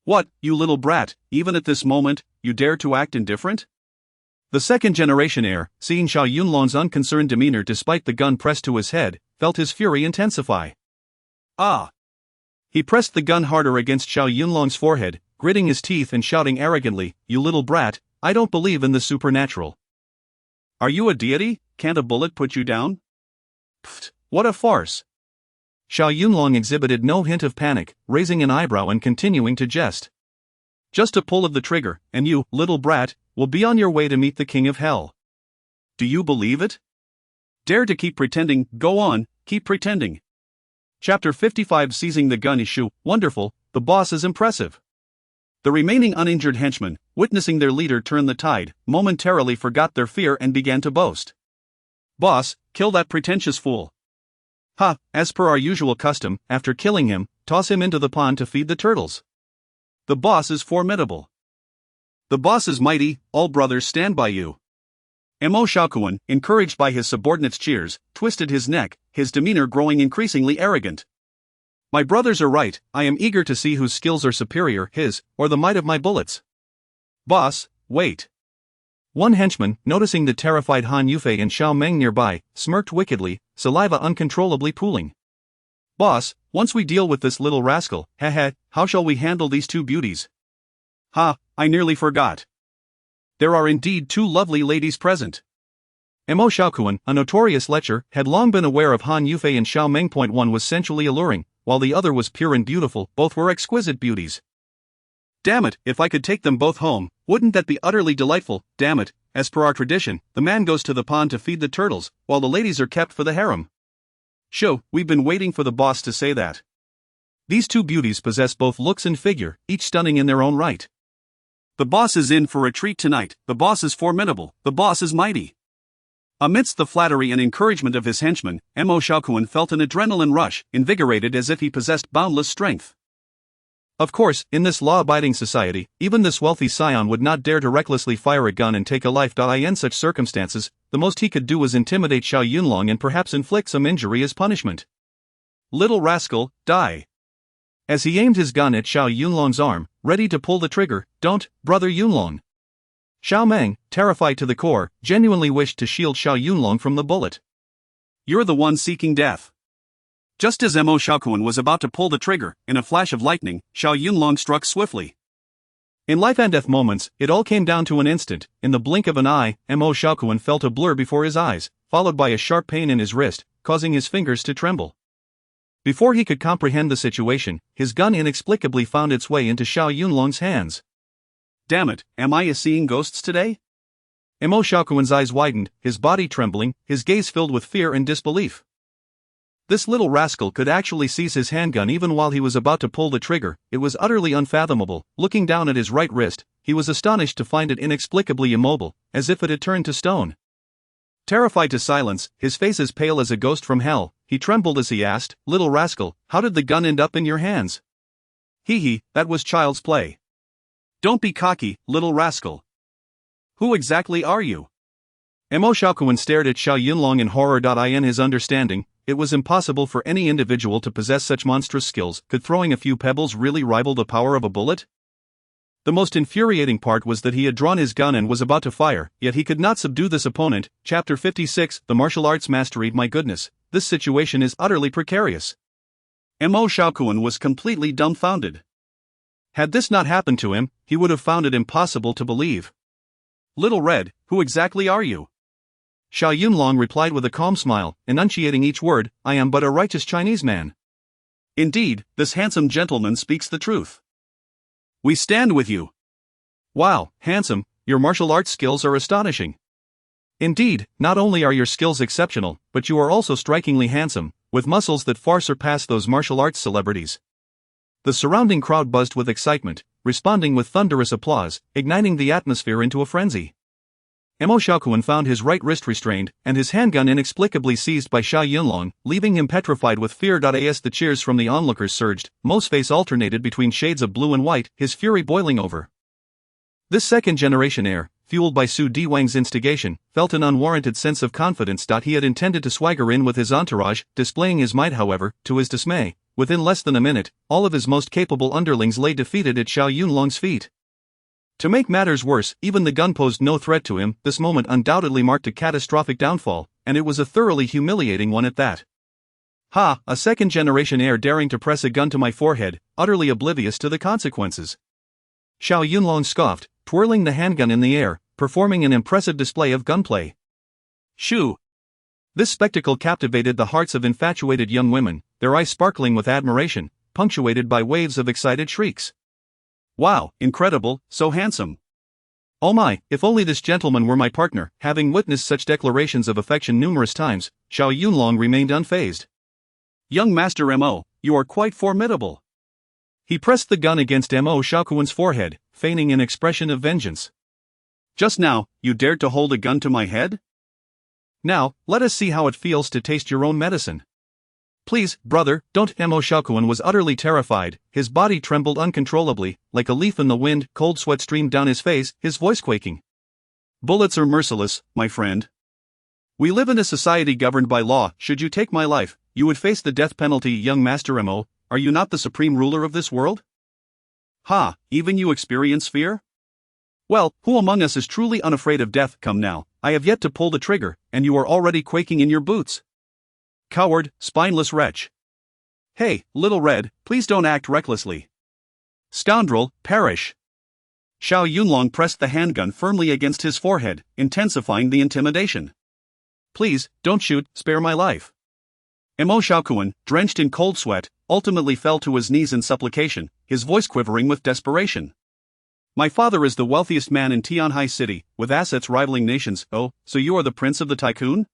What, you little brat, even at this moment, you dare to act indifferent? The second-generation heir, seeing Xiao Yunlong's unconcerned demeanor despite the gun pressed to his head, felt his fury intensify. Ah! He pressed the gun harder against Xiao Yunlong's forehead, gritting his teeth and shouting arrogantly, "You little brat, I don't believe in the supernatural. Are you a deity? Can't a bullet put you down?" Pfft, what a farce! Xiao Yunlong exhibited no hint of panic, raising an eyebrow and continuing to jest. Just a pull of the trigger, and you, little brat, will be on your way to meet the king of hell. Do you believe it? Dare to keep pretending, go on, keep pretending. Chapter 55 Seizing the gun issue, wonderful, the boss is impressive. The remaining uninjured henchmen, witnessing their leader turn the tide, momentarily forgot their fear and began to boast. Boss, kill that pretentious fool. Ha, as per our usual custom, after killing him, toss him into the pond to feed the turtles. The boss is formidable. The boss is mighty, all brothers stand by you. Mo Xiaokuan, encouraged by his subordinates' cheers, twisted his neck, his demeanor growing increasingly arrogant. My brothers are right, I am eager to see whose skills are superior, his, or the might of my bullets. Boss, wait. One henchman, noticing the terrified Han Yufei and Xiao Meng nearby, smirked wickedly, saliva uncontrollably pooling. Boss, once we deal with this little rascal, how shall we handle these two beauties? Ha, I nearly forgot. There are indeed two lovely ladies present. Mo Xiaokuan, a notorious lecher, had long been aware of Han Yufei and Xiao Meng. One was sensually alluring, while the other was pure and beautiful, both were exquisite beauties. Damn it, if I could take them both home, wouldn't that be utterly delightful? Damn it, as per our tradition, the man goes to the pond to feed the turtles, while the ladies are kept for the harem. Shoo, we've been waiting for the boss to say that. These two beauties possess both looks and figure, each stunning in their own right. The boss is in for a treat tonight, the boss is formidable, the boss is mighty. Amidst the flattery and encouragement of his henchmen, Mo Xiaokuan felt an adrenaline rush, invigorated as if he possessed boundless strength. Of course, in this law-abiding society, even this wealthy scion would not dare to recklessly fire a gun and take a life. In such circumstances, the most he could do was intimidate Xiao Yunlong and perhaps inflict some injury as punishment. Little rascal, die. As he aimed his gun at Xiao Yunlong's arm, ready to pull the trigger, don't, Brother Yunlong. Xiao Meng, terrified to the core, genuinely wished to shield Xiao Yunlong from the bullet. You're the one seeking death. Just as Mo Xiaokuan was about to pull the trigger, in a flash of lightning, Xiao Yunlong struck swiftly. In life and death moments, it all came down to an instant. In the blink of an eye, Mo Xiaokuan felt a blur before his eyes, followed by a sharp pain in his wrist, causing his fingers to tremble. Before he could comprehend the situation, his gun inexplicably found its way into Xiao Yunlong's hands. Damn it, am I seeing ghosts today? Mo Xiaokuan's eyes widened, his body trembling, his gaze filled with fear and disbelief. This little rascal could actually seize his handgun even while he was about to pull the trigger. It was utterly unfathomable. Looking down at his right wrist, he was astonished to find it inexplicably immobile, as if it had turned to stone. Terrified to silence, his face as pale as a ghost from hell, he trembled as he asked, "Little rascal, how did the gun end up in your hands?" "Hee, that was child's play." "Don't be cocky, little rascal. Who exactly are you?" Mo Xiaokuan stared at Xiao Yunlong in horror. In his understanding, it was impossible for any individual to possess such monstrous skills. Could throwing a few pebbles really rival the power of a bullet? The most infuriating part was that he had drawn his gun and was about to fire, yet he could not subdue this opponent. Chapter 56 The Martial Arts Mastery. My goodness, this situation is utterly precarious. Mo Xiaokuan was completely dumbfounded. Had this not happened to him, he would have found it impossible to believe. "Little Red, who exactly are you?" Xiao Yunlong replied with a calm smile, enunciating each word, "I am but a righteous Chinese man." "Indeed, this handsome gentleman speaks the truth. We stand with you." "Wow, handsome, your martial arts skills are astonishing." "Indeed, not only are your skills exceptional, but you are also strikingly handsome. with muscles that far surpass those martial arts celebrities. The surrounding crowd buzzed with excitement, responding with thunderous applause, igniting the atmosphere into a frenzy. Mo Xiaoquan found his right wrist restrained, and his handgun inexplicably seized by Xiao Yunlong, leaving him petrified with fear. As the cheers from the onlookers surged, Mo's face alternated between shades of blue and white, his fury boiling over. This second-generation heir, fueled by Su Diwang's instigation, felt an unwarranted sense of confidence. He had intended to swagger in with his entourage, displaying his might. However, to his dismay, within less than a minute, all of his most capable underlings lay defeated at Xiao Yunlong's feet. To make matters worse, even the gun posed no threat to him. This moment undoubtedly marked a catastrophic downfall, and it was a thoroughly humiliating one at that. Ha, a second-generation heir daring to press a gun to my forehead, utterly oblivious to the consequences. Xiao Yunlong scoffed, twirling the handgun in the air, performing an impressive display of gunplay. Shoo! This spectacle captivated the hearts of infatuated young women, their eyes sparkling with admiration, punctuated by waves of excited shrieks. Wow, incredible, so handsome. Oh my, if only this gentleman were my partner. Having witnessed such declarations of affection numerous times, Xiao Yunlong remained unfazed. Young Master Mo, you are quite formidable. He pressed the gun against Mo Xiaoquan's forehead, feigning an expression of vengeance. Just now, you dared to hold a gun to my head? Now, let us see how it feels to taste your own medicine. Please, brother, don't. Mo Xiaoquan was utterly terrified, his body trembled uncontrollably, like a leaf in the wind. Cold sweat streamed down his face, his voice quaking. Bullets are merciless, my friend. We live in a society governed by law. Should you take my life, you would face the death penalty. Young Master Mo, are you not the supreme ruler of this world? Ha, even you experience fear? Well, who among us is truly unafraid of death? Come now, I have yet to pull the trigger, and you are already quaking in your boots. Coward, spineless wretch. Hey, little red, please don't act recklessly. Scoundrel, perish. Xiao Yunlong pressed the handgun firmly against his forehead, intensifying the intimidation. Please, don't shoot, spare my life. Mo Xiaoquan, drenched in cold sweat, ultimately fell to his knees in supplication, his voice quivering with desperation. My father is the wealthiest man in Tianhai City, with assets rivaling nations. Oh, so you are the prince of the tycoon?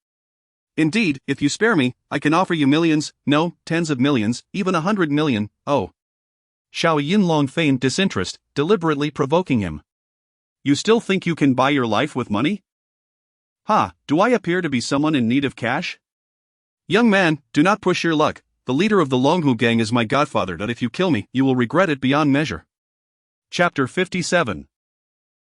Indeed, if you spare me, I can offer you millions, no, tens of millions, even 100 million, oh. Xiao Yunlong feigned disinterest, deliberately provoking him. You still think you can buy your life with money? Ha, do I appear to be someone in need of cash? Young man, do not push your luck. The leader of the Longhu gang is my godfather. That if you kill me, you will regret it beyond measure. Chapter 57.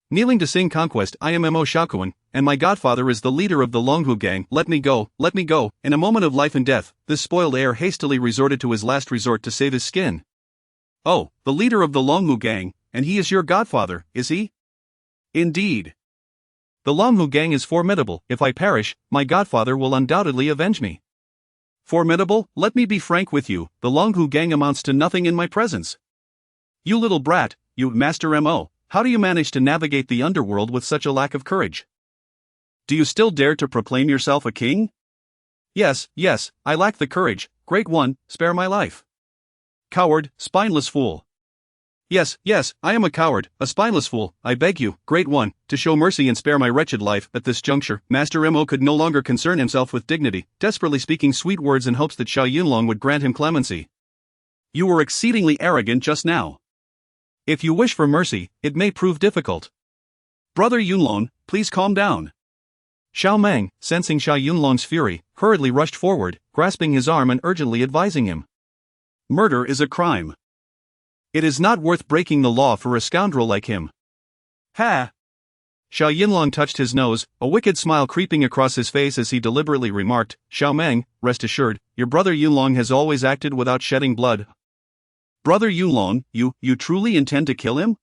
Kneeling to sing conquest. I am Mo Xiaoquan, and my godfather is the leader of the Longhu gang. Let me go, let me go. In a moment of life and death, this spoiled heir hastily resorted to his last resort to save his skin. Oh, the leader of the Longhu gang, and he is your godfather, is he? Indeed. The Longhu gang is formidable. If I perish, my godfather will undoubtedly avenge me. Formidable? Let me be frank with you, the Longhu gang amounts to nothing in my presence. You little brat, you, Master Mo, how do you manage to navigate the underworld with such a lack of courage? Do you still dare to proclaim yourself a king? Yes, I lack the courage. Great one, spare my life. Coward, spineless fool. Yes, I am a coward, a spineless fool. I beg you, great one, to show mercy and spare my wretched life. At this juncture, Master Mo could no longer concern himself with dignity, desperately speaking sweet words in hopes that Xiao Yunlong would grant him clemency. You were exceedingly arrogant just now. If you wish for mercy, it may prove difficult. Brother Yunlong, please calm down. Xiao Meng, sensing Xiao Yunlong's fury, hurriedly rushed forward, grasping his arm and urgently advising him. Murder is a crime. It is not worth breaking the law for a scoundrel like him. Ha! Xiao Yunlong touched his nose, a wicked smile creeping across his face as he deliberately remarked, Xiao Meng, rest assured, your brother Yunlong has always acted without shedding blood. Brother Yunlong, you truly intend to kill him?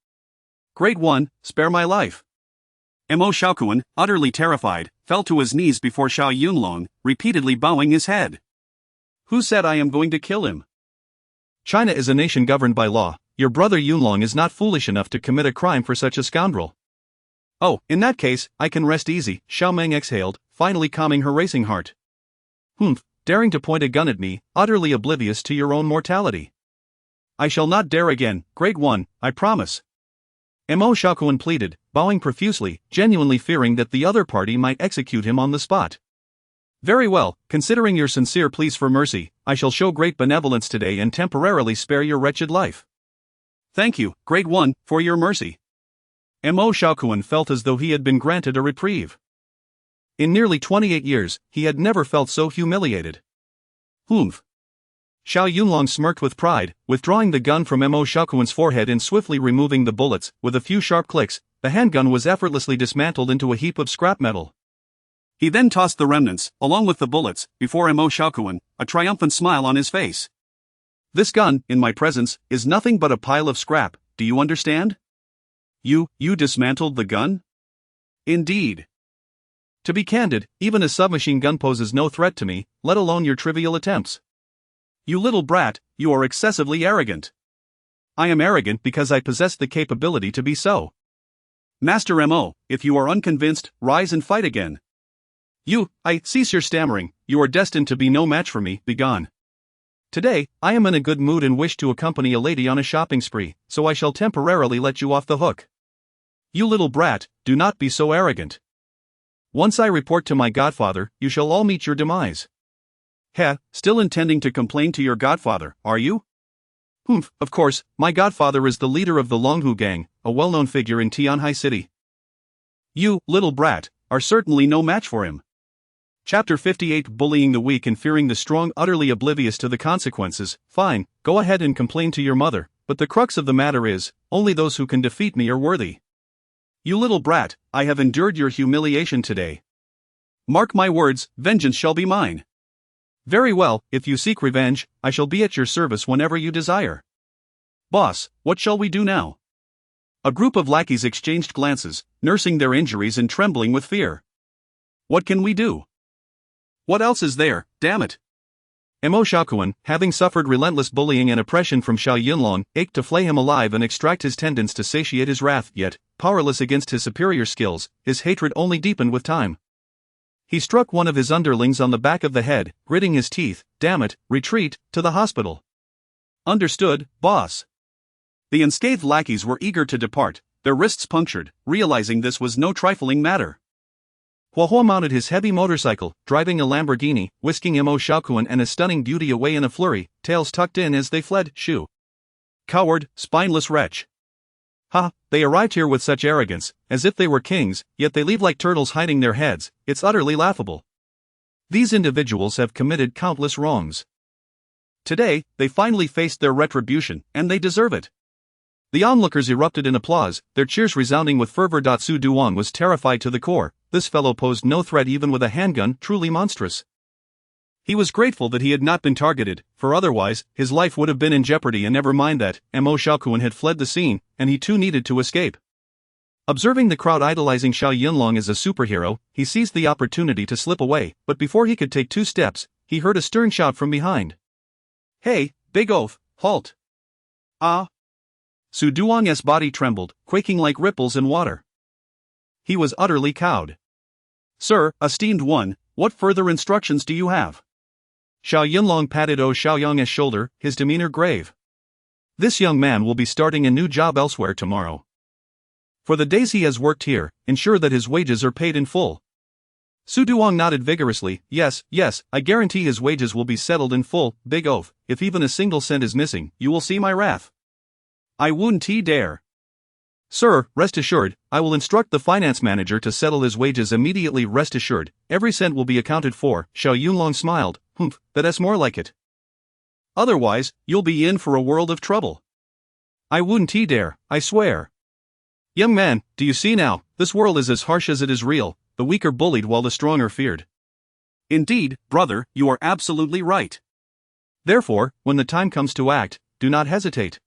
Great one, spare my life. Mo Xiaoquan, utterly terrified, fell to his knees before Xiao Yunlong, repeatedly bowing his head. Who said I am going to kill him? China is a nation governed by law. Your brother Yunlong is not foolish enough to commit a crime for such a scoundrel. Oh, in that case, I can rest easy, Xiao Meng exhaled, finally calming her racing heart. Humph, daring to point a gun at me, utterly oblivious to your own mortality. I shall not dare again, great one, I promise. Mo Xiaoquan pleaded, bowing profusely, genuinely fearing that the other party might execute him on the spot. Very well, considering your sincere pleas for mercy, I shall show great benevolence today and temporarily spare your wretched life. Thank you, Great One, for your mercy. Mo Xiaokuan felt as though he had been granted a reprieve. In nearly 28 years, he had never felt so humiliated. Humph. Xiao Yunlong smirked with pride, withdrawing the gun from Mo Xiaokuan's forehead and swiftly removing the bullets. With a few sharp clicks, the handgun was effortlessly dismantled into a heap of scrap metal. He then tossed the remnants, along with the bullets, before Mo Xiaokuan, a triumphant smile on his face. This gun, in my presence, is nothing but a pile of scrap, do you understand? You dismantled the gun? Indeed. To be candid, even a submachine gun poses no threat to me, let alone your trivial attempts. You little brat, you are excessively arrogant. I am arrogant because I possess the capability to be so. Master Mo, if you are unconvinced, rise and fight again. Cease your stammering, you are destined to be no match for me, begone. Today, I am in a good mood and wish to accompany a lady on a shopping spree, so I shall temporarily let you off the hook. You little brat, do not be so arrogant. Once I report to my godfather, you shall all meet your demise. Still intending to complain to your godfather, are you? Humph, of course, my godfather is the leader of the Longhu gang, a well-known figure in Tianhai City. You, little brat, are certainly no match for him. Chapter 58 Bullying the weak and fearing the strong, utterly oblivious to the consequences. Fine, go ahead and complain to your mother, but the crux of the matter is, only those who can defeat me are worthy. You little brat, I have endured your humiliation today. Mark my words, vengeance shall be mine. Very well, if you seek revenge, I shall be at your service whenever you desire. Boss, what shall we do now? A group of lackeys exchanged glances, nursing their injuries and trembling with fear. What can we do? What else is there, damn it? Mo Xiaokuan, having suffered relentless bullying and oppression from Xiao Yunlong, ached to flay him alive and extract his tendons to satiate his wrath, yet, powerless against his superior skills, his hatred only deepened with time. He struck one of his underlings on the back of the head, gritting his teeth. Damn it, retreat, to the hospital. Understood, boss. The unscathed lackeys were eager to depart, their wrists punctured, realizing this was no trifling matter. Huahua mounted his heavy motorcycle, driving a Lamborghini, whisking Mo Xiaokuan and a stunning beauty away in a flurry, tails tucked in as they fled. Shoo! Coward, spineless wretch. They arrived here with such arrogance, as if they were kings, yet they leave like turtles hiding their heads. It's utterly laughable. These individuals have committed countless wrongs. Today, they finally faced their retribution, and they deserve it. The onlookers erupted in applause, their cheers resounding with fervor. Su Duong was terrified to the core. This fellow posed no threat even with a handgun, truly monstrous. He was grateful that he had not been targeted, for otherwise, his life would have been in jeopardy. And never mind that, Mo Xiaokuan had fled the scene, and he too needed to escape. Observing the crowd idolizing Xiao Yunlong as a superhero, he seized the opportunity to slip away, but before he could take 2 steps, he heard a stern shout from behind. Hey, big oaf, halt! Su Duong's body trembled, quaking like ripples in water. He was utterly cowed. Sir, esteemed one, what further instructions do you have? Xiao Yunlong patted Xiaoyong's shoulder, his demeanor grave. This young man will be starting a new job elsewhere tomorrow. For the days he has worked here, ensure that his wages are paid in full. Su Duong nodded vigorously. Yes, I guarantee his wages will be settled in full. Big oaf, if even a single cent is missing, you will see my wrath. I wouldn't dare. Sir, rest assured, I will instruct the finance manager to settle his wages immediately. Rest assured, every cent will be accounted for. Xiao Yunlong smiled. Humph, that's more like it. Otherwise, you'll be in for a world of trouble. I wouldn't dare, I swear. Young man, do you see now, this world is as harsh as it is real, the weak are bullied while the strong are feared. Indeed, brother, you are absolutely right. Therefore, when the time comes to act, do not hesitate.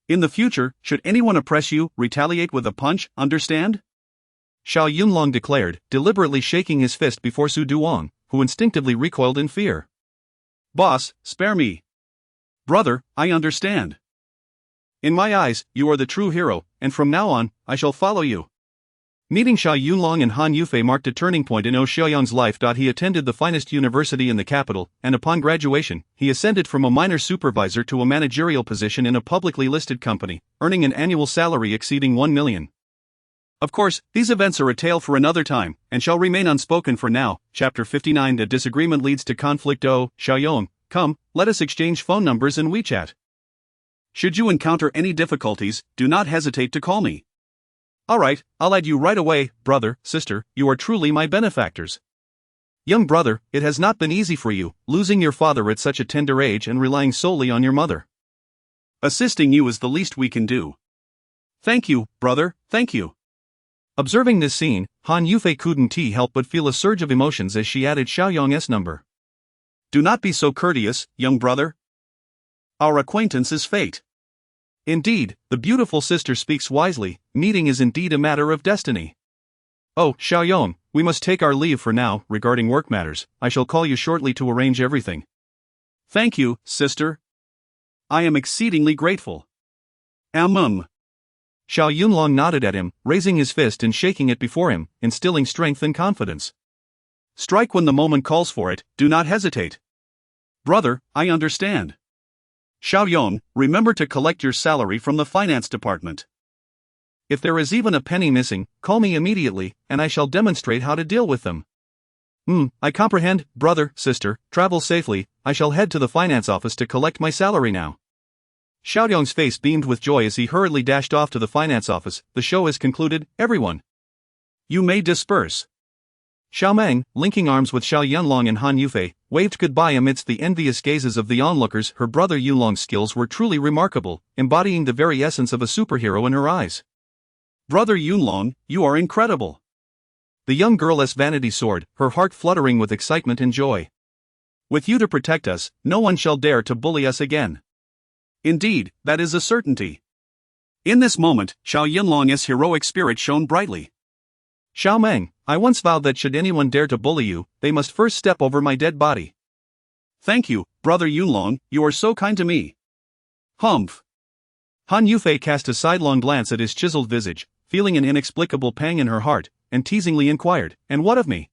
In the future, should anyone oppress you, retaliate with a punch, understand? Xiao Yunlong declared, deliberately shaking his fist before Su Duong, who instinctively recoiled in fear. Boss, spare me. Brother, I understand. In my eyes, you are the true hero, and from now on, I shall follow you. Meeting Xiao Yunlong and Han Yufei marked a turning point in Xiaoyong's life. He attended the finest university in the capital, and upon graduation, he ascended from a minor supervisor to a managerial position in a publicly listed company, earning an annual salary exceeding 1 million. Of course, these events are a tale for another time, and shall remain unspoken for now. Chapter 59. A disagreement leads to conflict. Oh, Xiaoyong, come, let us exchange phone numbers in WeChat. Should you encounter any difficulties, do not hesitate to call me. Alright, I'll add you right away, brother, sister, you are truly my benefactors. Young brother, it has not been easy for you, losing your father at such a tender age and relying solely on your mother. Assisting you is the least we can do. Thank you, brother, thank you. Observing this scene, Han Yufei couldn't help but feel a surge of emotions as she added Xiaoyong's number. Do not be so courteous, young brother. Our acquaintance is fate. Indeed, the beautiful sister speaks wisely, meeting is indeed a matter of destiny. Oh, Xiaoyong, we must take our leave for now. Regarding work matters, I shall call you shortly to arrange everything. Thank you, sister. I am exceedingly grateful. Xiao Yunlong nodded at him, raising his fist and shaking it before him, instilling strength and confidence. Strike when the moment calls for it, do not hesitate. Brother, I understand. Xiaoyong, remember to collect your salary from the finance department. If there is even a penny missing, call me immediately, and I shall demonstrate how to deal with them. I comprehend, brother, sister, travel safely. I shall head to the finance office to collect my salary now. Xiaoyong's face beamed with joy as he hurriedly dashed off to the finance office. The show is concluded, everyone. You may disperse. Xiao Meng, linking arms with Xiao Yunlong and Han Yufei, waved goodbye amidst the envious gazes of the onlookers. Her brother Yulong's skills were truly remarkable, embodying the very essence of a superhero in her eyes. Brother Yunlong, you are incredible. The young girl's vanity soared, her heart fluttering with excitement and joy. With you to protect us, no one shall dare to bully us again. Indeed, that is a certainty. In this moment, Xiao Yunlong's heroic spirit shone brightly. Xiao Meng, I once vowed that should anyone dare to bully you, they must first step over my dead body. Thank you, brother Yunlong, you are so kind to me. Humph. Han Yufei cast a sidelong glance at his chiseled visage, feeling an inexplicable pang in her heart, and teasingly inquired, and what of me?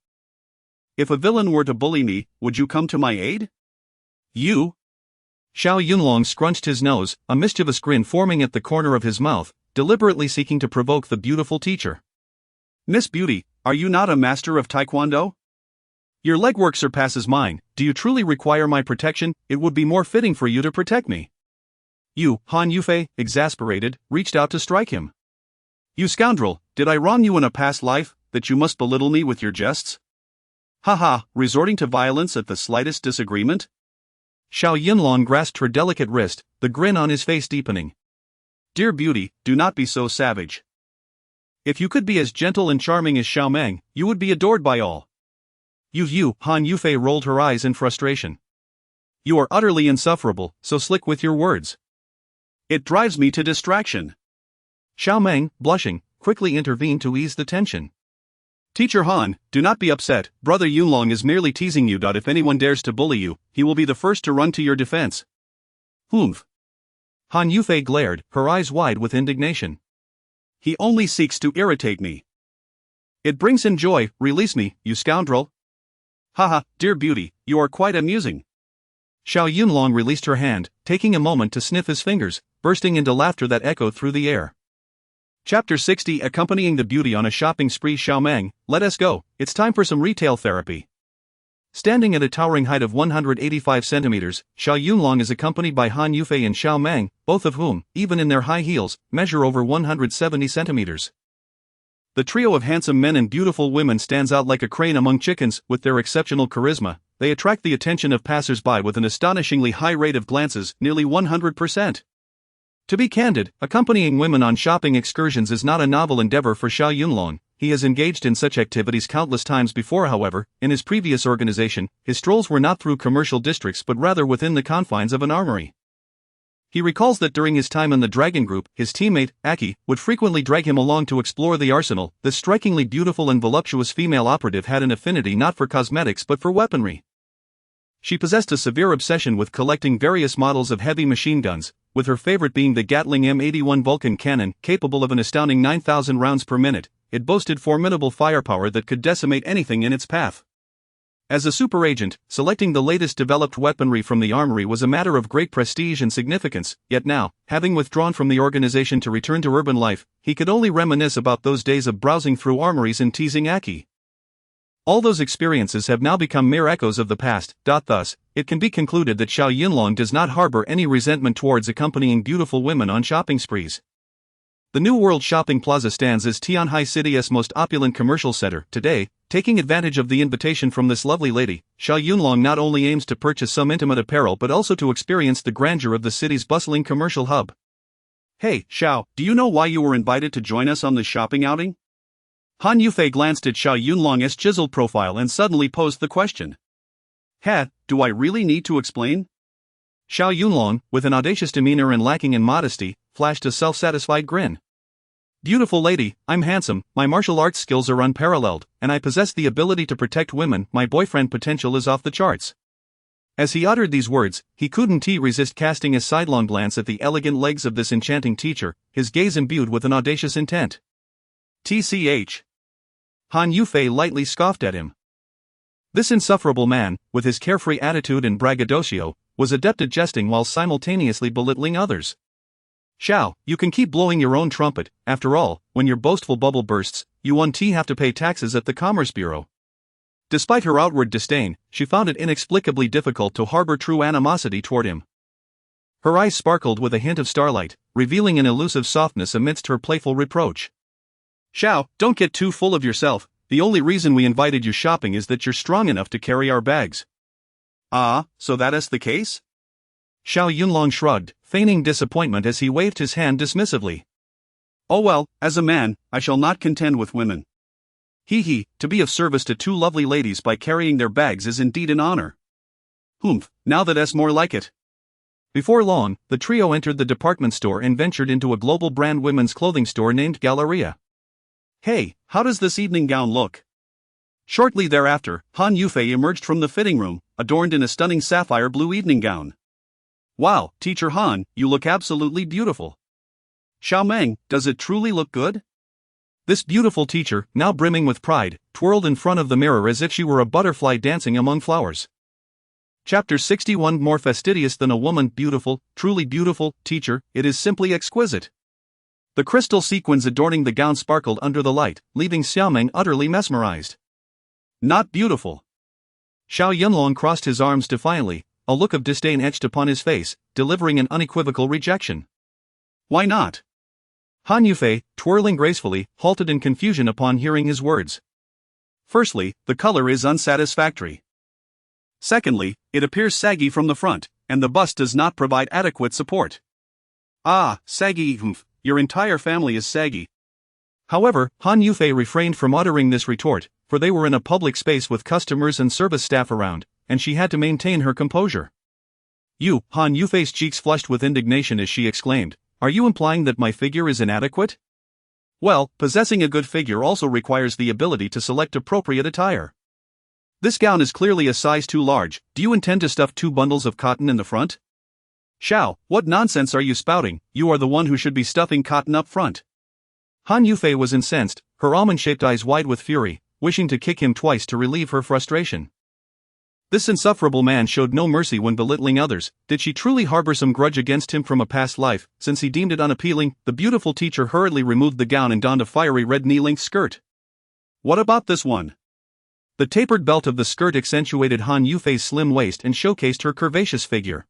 If a villain were to bully me, would you come to my aid? You? Xiao Yunlong scrunched his nose, a mischievous grin forming at the corner of his mouth, deliberately seeking to provoke the beautiful teacher. Miss Beauty, are you not a master of Taekwondo? Your legwork surpasses mine. Do you truly require my protection? It would be more fitting for you to protect me. You, Han Yufei, exasperated, reached out to strike him. You scoundrel, did I wrong you in a past life, that you must belittle me with your jests? Haha, resorting to violence at the slightest disagreement? Xiao Yunlong grasped her delicate wrist, the grin on his face deepening. Dear Beauty, do not be so savage. If you could be as gentle and charming as Xiao Meng, you would be adored by all. You, Han Yufei rolled her eyes in frustration. You are utterly insufferable, so slick with your words. It drives me to distraction. Xiao Meng, blushing, quickly intervened to ease the tension. Teacher Han, do not be upset, brother Yunlong is merely teasing you. If anyone dares to bully you, he will be the first to run to your defense. Humph. Han Yufei glared, her eyes wide with indignation. He only seeks to irritate me. It brings him joy. Release me, you scoundrel. Haha, dear Beauty, you are quite amusing. Xiao Yunlong released her hand, taking a moment to sniff his fingers, bursting into laughter that echoed through the air. Chapter 60. Accompanying the Beauty on a shopping spree. Xiao Meng, let us go, it's time for some retail therapy. Standing at a towering height of 185 centimeters, Xiao Yunlong is accompanied by Han Yufei and Xiao Meng, both of whom, even in their high heels, measure over 170 centimeters. The trio of handsome men and beautiful women stands out like a crane among chickens. With their exceptional charisma, they attract the attention of passers-by with an astonishingly high rate of glances, nearly 100%. To be candid, accompanying women on shopping excursions is not a novel endeavor for Xiao Yunlong. He has engaged in such activities countless times before. However, in his previous organization, his strolls were not through commercial districts but rather within the confines of an armory. He recalls that during his time in the Dragon Group, his teammate, Aki, would frequently drag him along to explore the arsenal. This strikingly beautiful and voluptuous female operative had an affinity not for cosmetics but for weaponry. She possessed a severe obsession with collecting various models of heavy machine guns, with her favorite being the Gatling M81 Vulcan cannon, capable of an astounding 9,000 rounds per minute. It boasted formidable firepower that could decimate anything in its path. As a super agent, selecting the latest developed weaponry from the armory was a matter of great prestige and significance, yet now, having withdrawn from the organization to return to urban life, he could only reminisce about those days of browsing through armories and teasing Aki. All those experiences have now become mere echoes of the past. Thus, it can be concluded that Xiao Yunlong does not harbor any resentment towards accompanying beautiful women on shopping sprees. The New World Shopping Plaza stands as Tianhai City's most opulent commercial center. Today, taking advantage of the invitation from this lovely lady, Xiao Yunlong not only aims to purchase some intimate apparel but also to experience the grandeur of the city's bustling commercial hub. Hey, Xiao, do you know why you were invited to join us on this shopping outing? Han Yufei glanced at Xiao Yunlong's chiseled profile and suddenly posed the question. Do I really need to explain? Xiao Yunlong, with an audacious demeanor and lacking in modesty, flashed a self-satisfied grin. Beautiful lady, I'm handsome, my martial arts skills are unparalleled, and I possess the ability to protect women, my boyfriend potential is off the charts. As he uttered these words, he couldn't resist casting a sidelong glance at the elegant legs of this enchanting teacher, his gaze imbued with an audacious intent. TCH. Han Yufei lightly scoffed at him. This insufferable man, with his carefree attitude and braggadocio, was adept at jesting while simultaneously belittling others. Xiao, you can keep blowing your own trumpet, after all, when your boastful bubble bursts, you won't have to pay taxes at the Commerce Bureau. Despite her outward disdain, she found it inexplicably difficult to harbor true animosity toward him. Her eyes sparkled with a hint of starlight, revealing an elusive softness amidst her playful reproach. Xiao, don't get too full of yourself, the only reason we invited you shopping is that you're strong enough to carry our bags. Ah, so that is the case? Xiao Yunlong shrugged, feigning disappointment as he waved his hand dismissively. Oh well, as a man, I shall not contend with women. To be of service to two lovely ladies by carrying their bags is indeed an honor. Humph, now that's more like it. Before long, the trio entered the department store and ventured into a global brand women's clothing store named Galleria. Hey, how does this evening gown look? Shortly thereafter, Han Yufei emerged from the fitting room, adorned in a stunning sapphire blue evening gown. Wow, Teacher Han, you look absolutely beautiful. Xiao Meng, does it truly look good? This beautiful teacher, now brimming with pride, twirled in front of the mirror as if she were a butterfly dancing among flowers. Chapter 61 More fastidious than a woman, beautiful, truly beautiful, teacher, it is simply exquisite. The crystal sequins adorning the gown sparkled under the light, leaving Xiao Meng utterly mesmerized. Not beautiful. Xiao Yunlong crossed his arms defiantly, a look of disdain etched upon his face, delivering an unequivocal rejection. Why not? Han Yufei, twirling gracefully, halted in confusion upon hearing his words. Firstly, the color is unsatisfactory. Secondly, it appears saggy from the front, and the bust does not provide adequate support. Ah, saggy, your entire family is saggy. However, Han Yufei refrained from uttering this retort, for they were in a public space with customers and service staff around, and she had to maintain her composure. Han Yufei's cheeks flushed with indignation as she exclaimed, are you implying that my figure is inadequate? Well, possessing a good figure also requires the ability to select appropriate attire. This gown is clearly a size too large. Do you intend to stuff 2 bundles of cotton in the front? Xiao, what nonsense are you spouting? You are the one who should be stuffing cotton up front. Han Yufei was incensed, her almond-shaped eyes wide with fury, wishing to kick him twice to relieve her frustration. This insufferable man showed no mercy when belittling others. Did she truly harbor some grudge against him from a past life? Since he deemed it unappealing, the beautiful teacher hurriedly removed the gown and donned a fiery red knee-length skirt. What about this one? The tapered belt of the skirt accentuated Han Yufei's slim waist and showcased her curvaceous figure.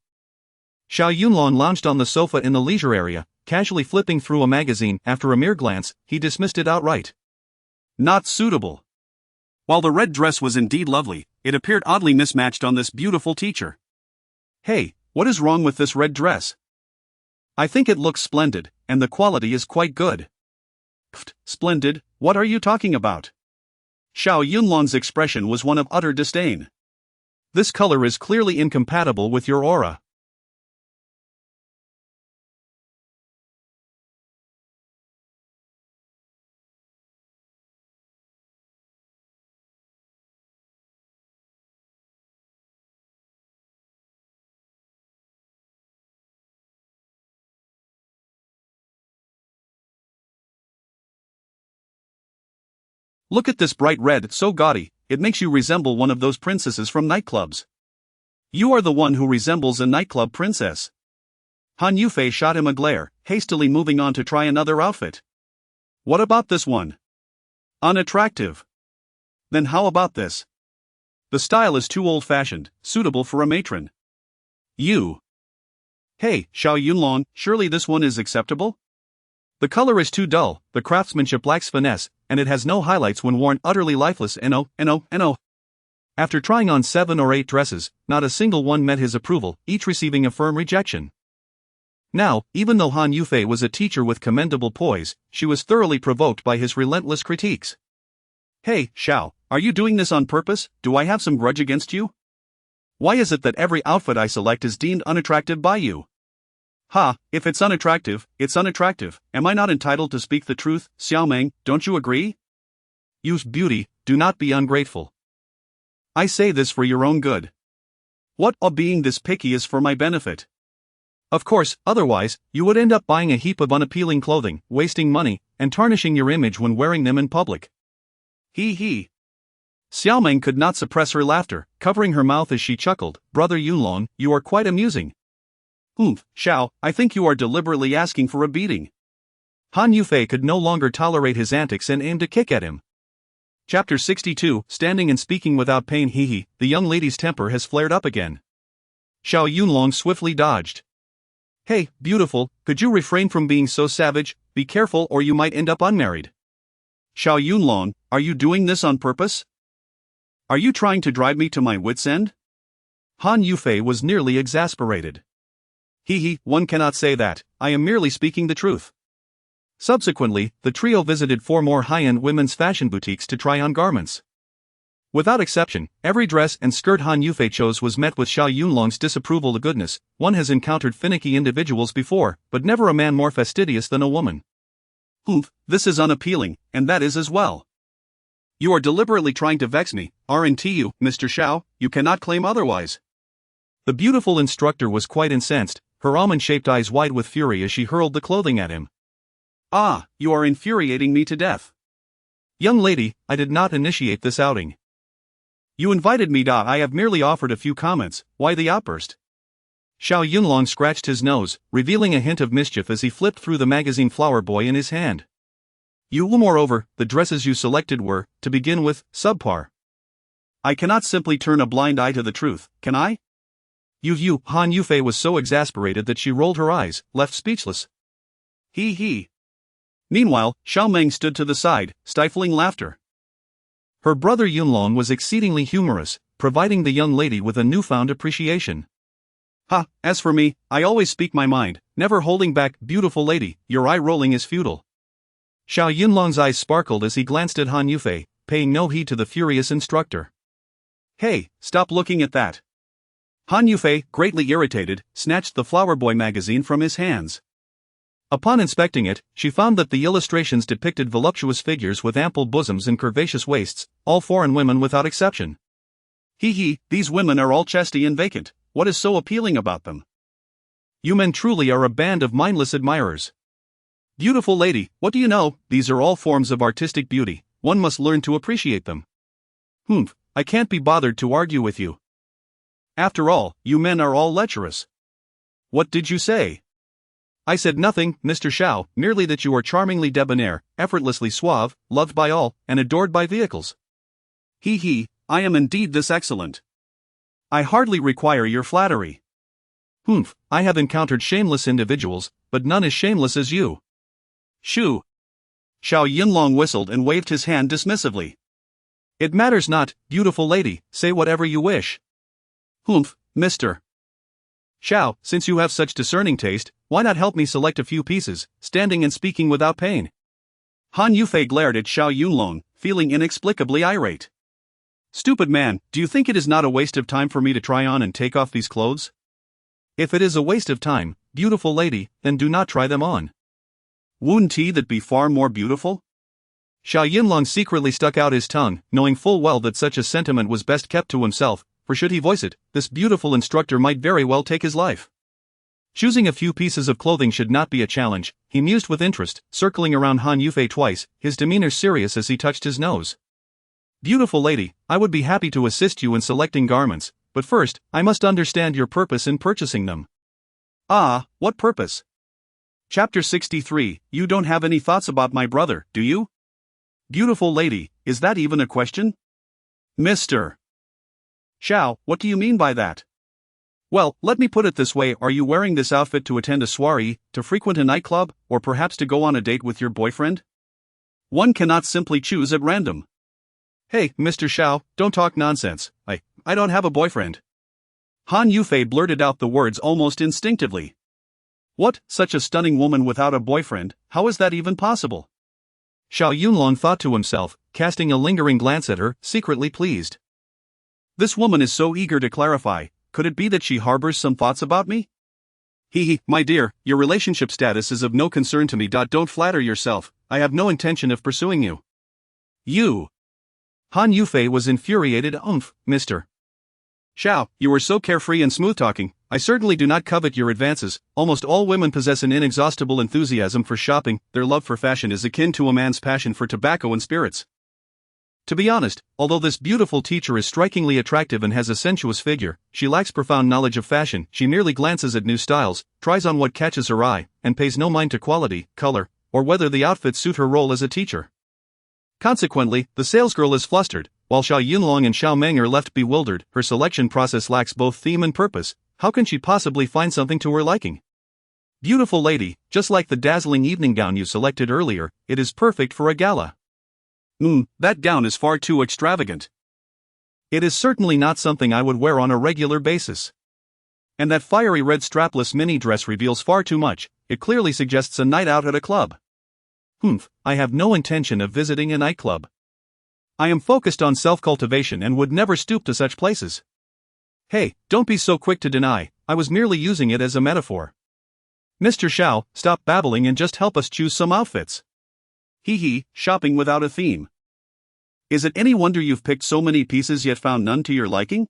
Xiao Yunlong lounged on the sofa in the leisure area, casually flipping through a magazine. After a mere glance, he dismissed it outright. Not suitable. While the red dress was indeed lovely, it appeared oddly mismatched on this beautiful teacher. Hey, what is wrong with this red dress? I think it looks splendid, and the quality is quite good. Pfft, splendid, what are you talking about? Xiao Yunlong's expression was one of utter disdain. This color is clearly incompatible with your aura. Look at this bright red, so gaudy, it makes you resemble one of those princesses from nightclubs. You are the one who resembles a nightclub princess. Han Yufei shot him a glare, hastily moving on to try another outfit. What about this one? Unattractive. Then how about this? The style is too old-fashioned, suitable for a matron. You. Hey, Xiao Yunlong, surely this one is acceptable? The color is too dull, the craftsmanship lacks finesse, and it has no highlights when worn utterly lifeless. No. After trying on 7 or 8 dresses, not a single one met his approval, each receiving a firm rejection. Now, even though Han Yufei was a teacher with commendable poise, she was thoroughly provoked by his relentless critiques. Hey, Xiao, are you doing this on purpose? Do I have some grudge against you? Why is it that every outfit I select is deemed unattractive by you? Ha, if it's unattractive, it's unattractive. Am I not entitled to speak the truth, Xiaomeng, don't you agree? Use beauty, do not be ungrateful. I say this for your own good. What, being this picky is for my benefit? Of course, otherwise, you would end up buying a heap of unappealing clothing, wasting money, and tarnishing your image when wearing them in public. He. Xiaomeng could not suppress her laughter, covering her mouth as she chuckled. Brother Yunlong, you are quite amusing. Xiao, I think you are deliberately asking for a beating. Han Yufei could no longer tolerate his antics and aimed a kick at him. Chapter 62, Standing and Speaking Without Pain. The young lady's temper has flared up again. Xiao Yunlong swiftly dodged. Hey, beautiful, could you refrain from being so savage? Be careful or you might end up unmarried. Xiao Yunlong, are you doing this on purpose? Are you trying to drive me to my wit's end? Han Yufei was nearly exasperated. One cannot say that, I am merely speaking the truth. Subsequently, the trio visited 4 more high-end women's fashion boutiques to try on garments. Without exception, every dress and skirt Han Yufei chose was met with Xiao Yunlong's disapproval. The goodness, one has encountered finicky individuals before, but never a man more fastidious than a woman. This is unappealing, and that is as well. You are deliberately trying to vex me, aren't you, Mr. Xiao? You cannot claim otherwise. The beautiful instructor was quite incensed, her almond-shaped eyes wide with fury as she hurled the clothing at him. You are infuriating me to death. Young lady, I did not initiate this outing. You invited me. I have merely offered a few comments. Why the outburst? Xiao Yunlong scratched his nose, revealing a hint of mischief as he flipped through the magazine Flower Boy in his hand. Moreover, the dresses you selected were, to begin with, subpar. I cannot simply turn a blind eye to the truth, can I? Han Yufei was so exasperated that she rolled her eyes, left speechless. Meanwhile, Xiaomeng stood to the side, stifling laughter. Her brother Yunlong was exceedingly humorous, providing the young lady with a newfound appreciation. As for me, I always speak my mind, never holding back. Beautiful lady, your eye-rolling is futile. Xiao Yunlong's eyes sparkled as he glanced at Han Yufei, paying no heed to the furious instructor. Hey, stop looking at that. Han Yufei, greatly irritated, snatched the Flower Boy magazine from his hands. Upon inspecting it, she found that the illustrations depicted voluptuous figures with ample bosoms and curvaceous waists, all foreign women without exception. These women are all chesty and vacant. What is so appealing about them? You men truly are a band of mindless admirers. Beautiful lady, what do you know? These are all forms of artistic beauty. One must learn to appreciate them. I can't be bothered to argue with you. After all, you men are all lecherous. What did you say? I said nothing, Mr. Xiao, merely that you are charmingly debonair, effortlessly suave, loved by all, and adored by vehicles. I am indeed this excellent. I hardly require your flattery. I have encountered shameless individuals, but none as shameless as you. Shoo! Xiao Yunlong whistled and waved his hand dismissively. It matters not, beautiful lady, say whatever you wish. Mr. Xiao, since you have such discerning taste, why not help me select a few pieces, standing and speaking without pain? Han Yufei glared at Xiao Yunlong, feeling inexplicably irate. Stupid man, do you think it is not a waste of time for me to try on and take off these clothes? If it is a waste of time, beautiful lady, then do not try them on. Wouldn't that be far more beautiful? Xiao Yunlong secretly stuck out his tongue, knowing full well that such a sentiment was best kept to himself, for should he voice it, this beautiful instructor might very well take his life. Choosing a few pieces of clothing should not be a challenge, he mused with interest, circling around Han Yufei twice, his demeanor serious as he touched his nose. Beautiful lady, I would be happy to assist you in selecting garments, but first, I must understand your purpose in purchasing them. Ah, what purpose? Chapter 63, you don't have any thoughts about my brother, do you? Beautiful lady, is that even a question? Mr. Xiao, what do you mean by that? Well, let me put it this way, are you wearing this outfit to attend a soiree, to frequent a nightclub, or perhaps to go on a date with your boyfriend? One cannot simply choose at random. Hey, Mr. Xiao, don't talk nonsense, I don't have a boyfriend. Han Yufei blurted out the words almost instinctively. What, such a stunning woman without a boyfriend, how is that even possible? Xiao Yunlong thought to himself, casting a lingering glance at her, secretly pleased. This woman is so eager to clarify, could it be that she harbors some thoughts about me? My dear, your relationship status is of no concern to me. Don't flatter yourself, I have no intention of pursuing you. You. Han Yufei was infuriated. Mr. Xiao, you are so carefree and smooth-talking, I certainly do not covet your advances. Almost all women possess an inexhaustible enthusiasm for shopping, their love for fashion is akin to a man's passion for tobacco and spirits. To be honest, although this beautiful teacher is strikingly attractive and has a sensuous figure, she lacks profound knowledge of fashion. She merely glances at new styles, tries on what catches her eye, and pays no mind to quality, color, or whether the outfits suit her role as a teacher. Consequently, the salesgirl is flustered, while Xiao Yunlong and Xiao Meng are left bewildered. Her selection process lacks both theme and purpose. How can she possibly find something to her liking? Beautiful lady, just like the dazzling evening gown you selected earlier, it is perfect for a gala. That gown is far too extravagant. It is certainly not something I would wear on a regular basis. And that fiery red strapless mini dress reveals far too much, it clearly suggests a night out at a club. I have no intention of visiting a nightclub. I am focused on self-cultivation and would never stoop to such places. Hey, don't be so quick to deny, I was merely using it as a metaphor. Mr. Xiao, stop babbling and just help us choose some outfits. Shopping without a theme. Is it any wonder you've picked so many pieces yet found none to your liking?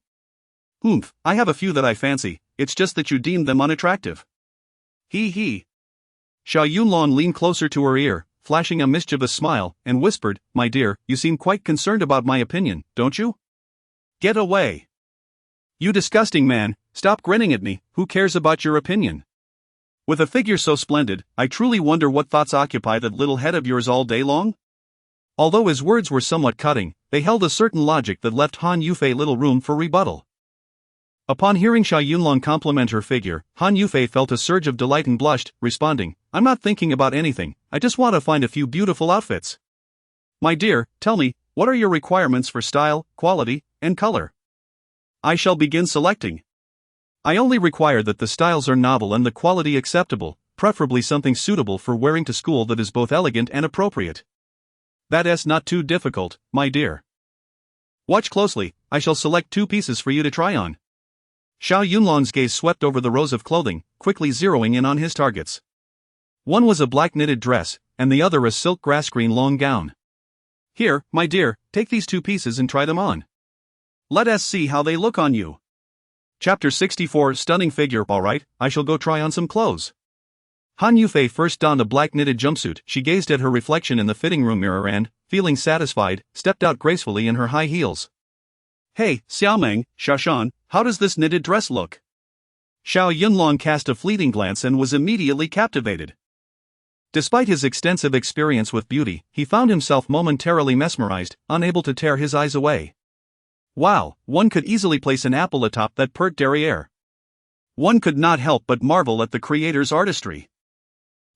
I have a few that I fancy, it's just that you deemed them unattractive. Xiao Yunlong leaned closer to her ear, flashing a mischievous smile, and whispered, My dear, you seem quite concerned about my opinion, don't you? Get away. You disgusting man, stop grinning at me, who cares about your opinion? With a figure so splendid, I truly wonder what thoughts occupy that little head of yours all day long? Although his words were somewhat cutting, they held a certain logic that left Han Yufei little room for rebuttal. Upon hearing Xiao Yunlong compliment her figure, Han Yufei felt a surge of delight and blushed, responding, I'm not thinking about anything, I just want to find a few beautiful outfits. My dear, tell me, what are your requirements for style, quality, and color? I shall begin selecting. I only require that the styles are novel and the quality acceptable, preferably something suitable for wearing to school that is both elegant and appropriate. That is not too difficult, my dear. Watch closely, I shall select 2 pieces for you to try on. Xiao Yunlong's gaze swept over the rows of clothing, quickly zeroing in on his targets. One was a black knitted dress, and the other a silk grass-green long gown. Here, my dear, take these 2 pieces and try them on. Let us see how they look on you. Chapter 64 Stunning Figure. Alright, I shall go try on some clothes. Han Yufei first donned a black knitted jumpsuit. She gazed at her reflection in the fitting room mirror and, feeling satisfied, stepped out gracefully in her high heels. Hey, Xiaomeng, Shashan, how does this knitted dress look? Xiao Yunlong cast a fleeting glance and was immediately captivated. Despite his extensive experience with beauty, he found himself momentarily mesmerized, unable to tear his eyes away. Wow, one could easily place an apple atop that pert derriere. One could not help but marvel at the creator's artistry.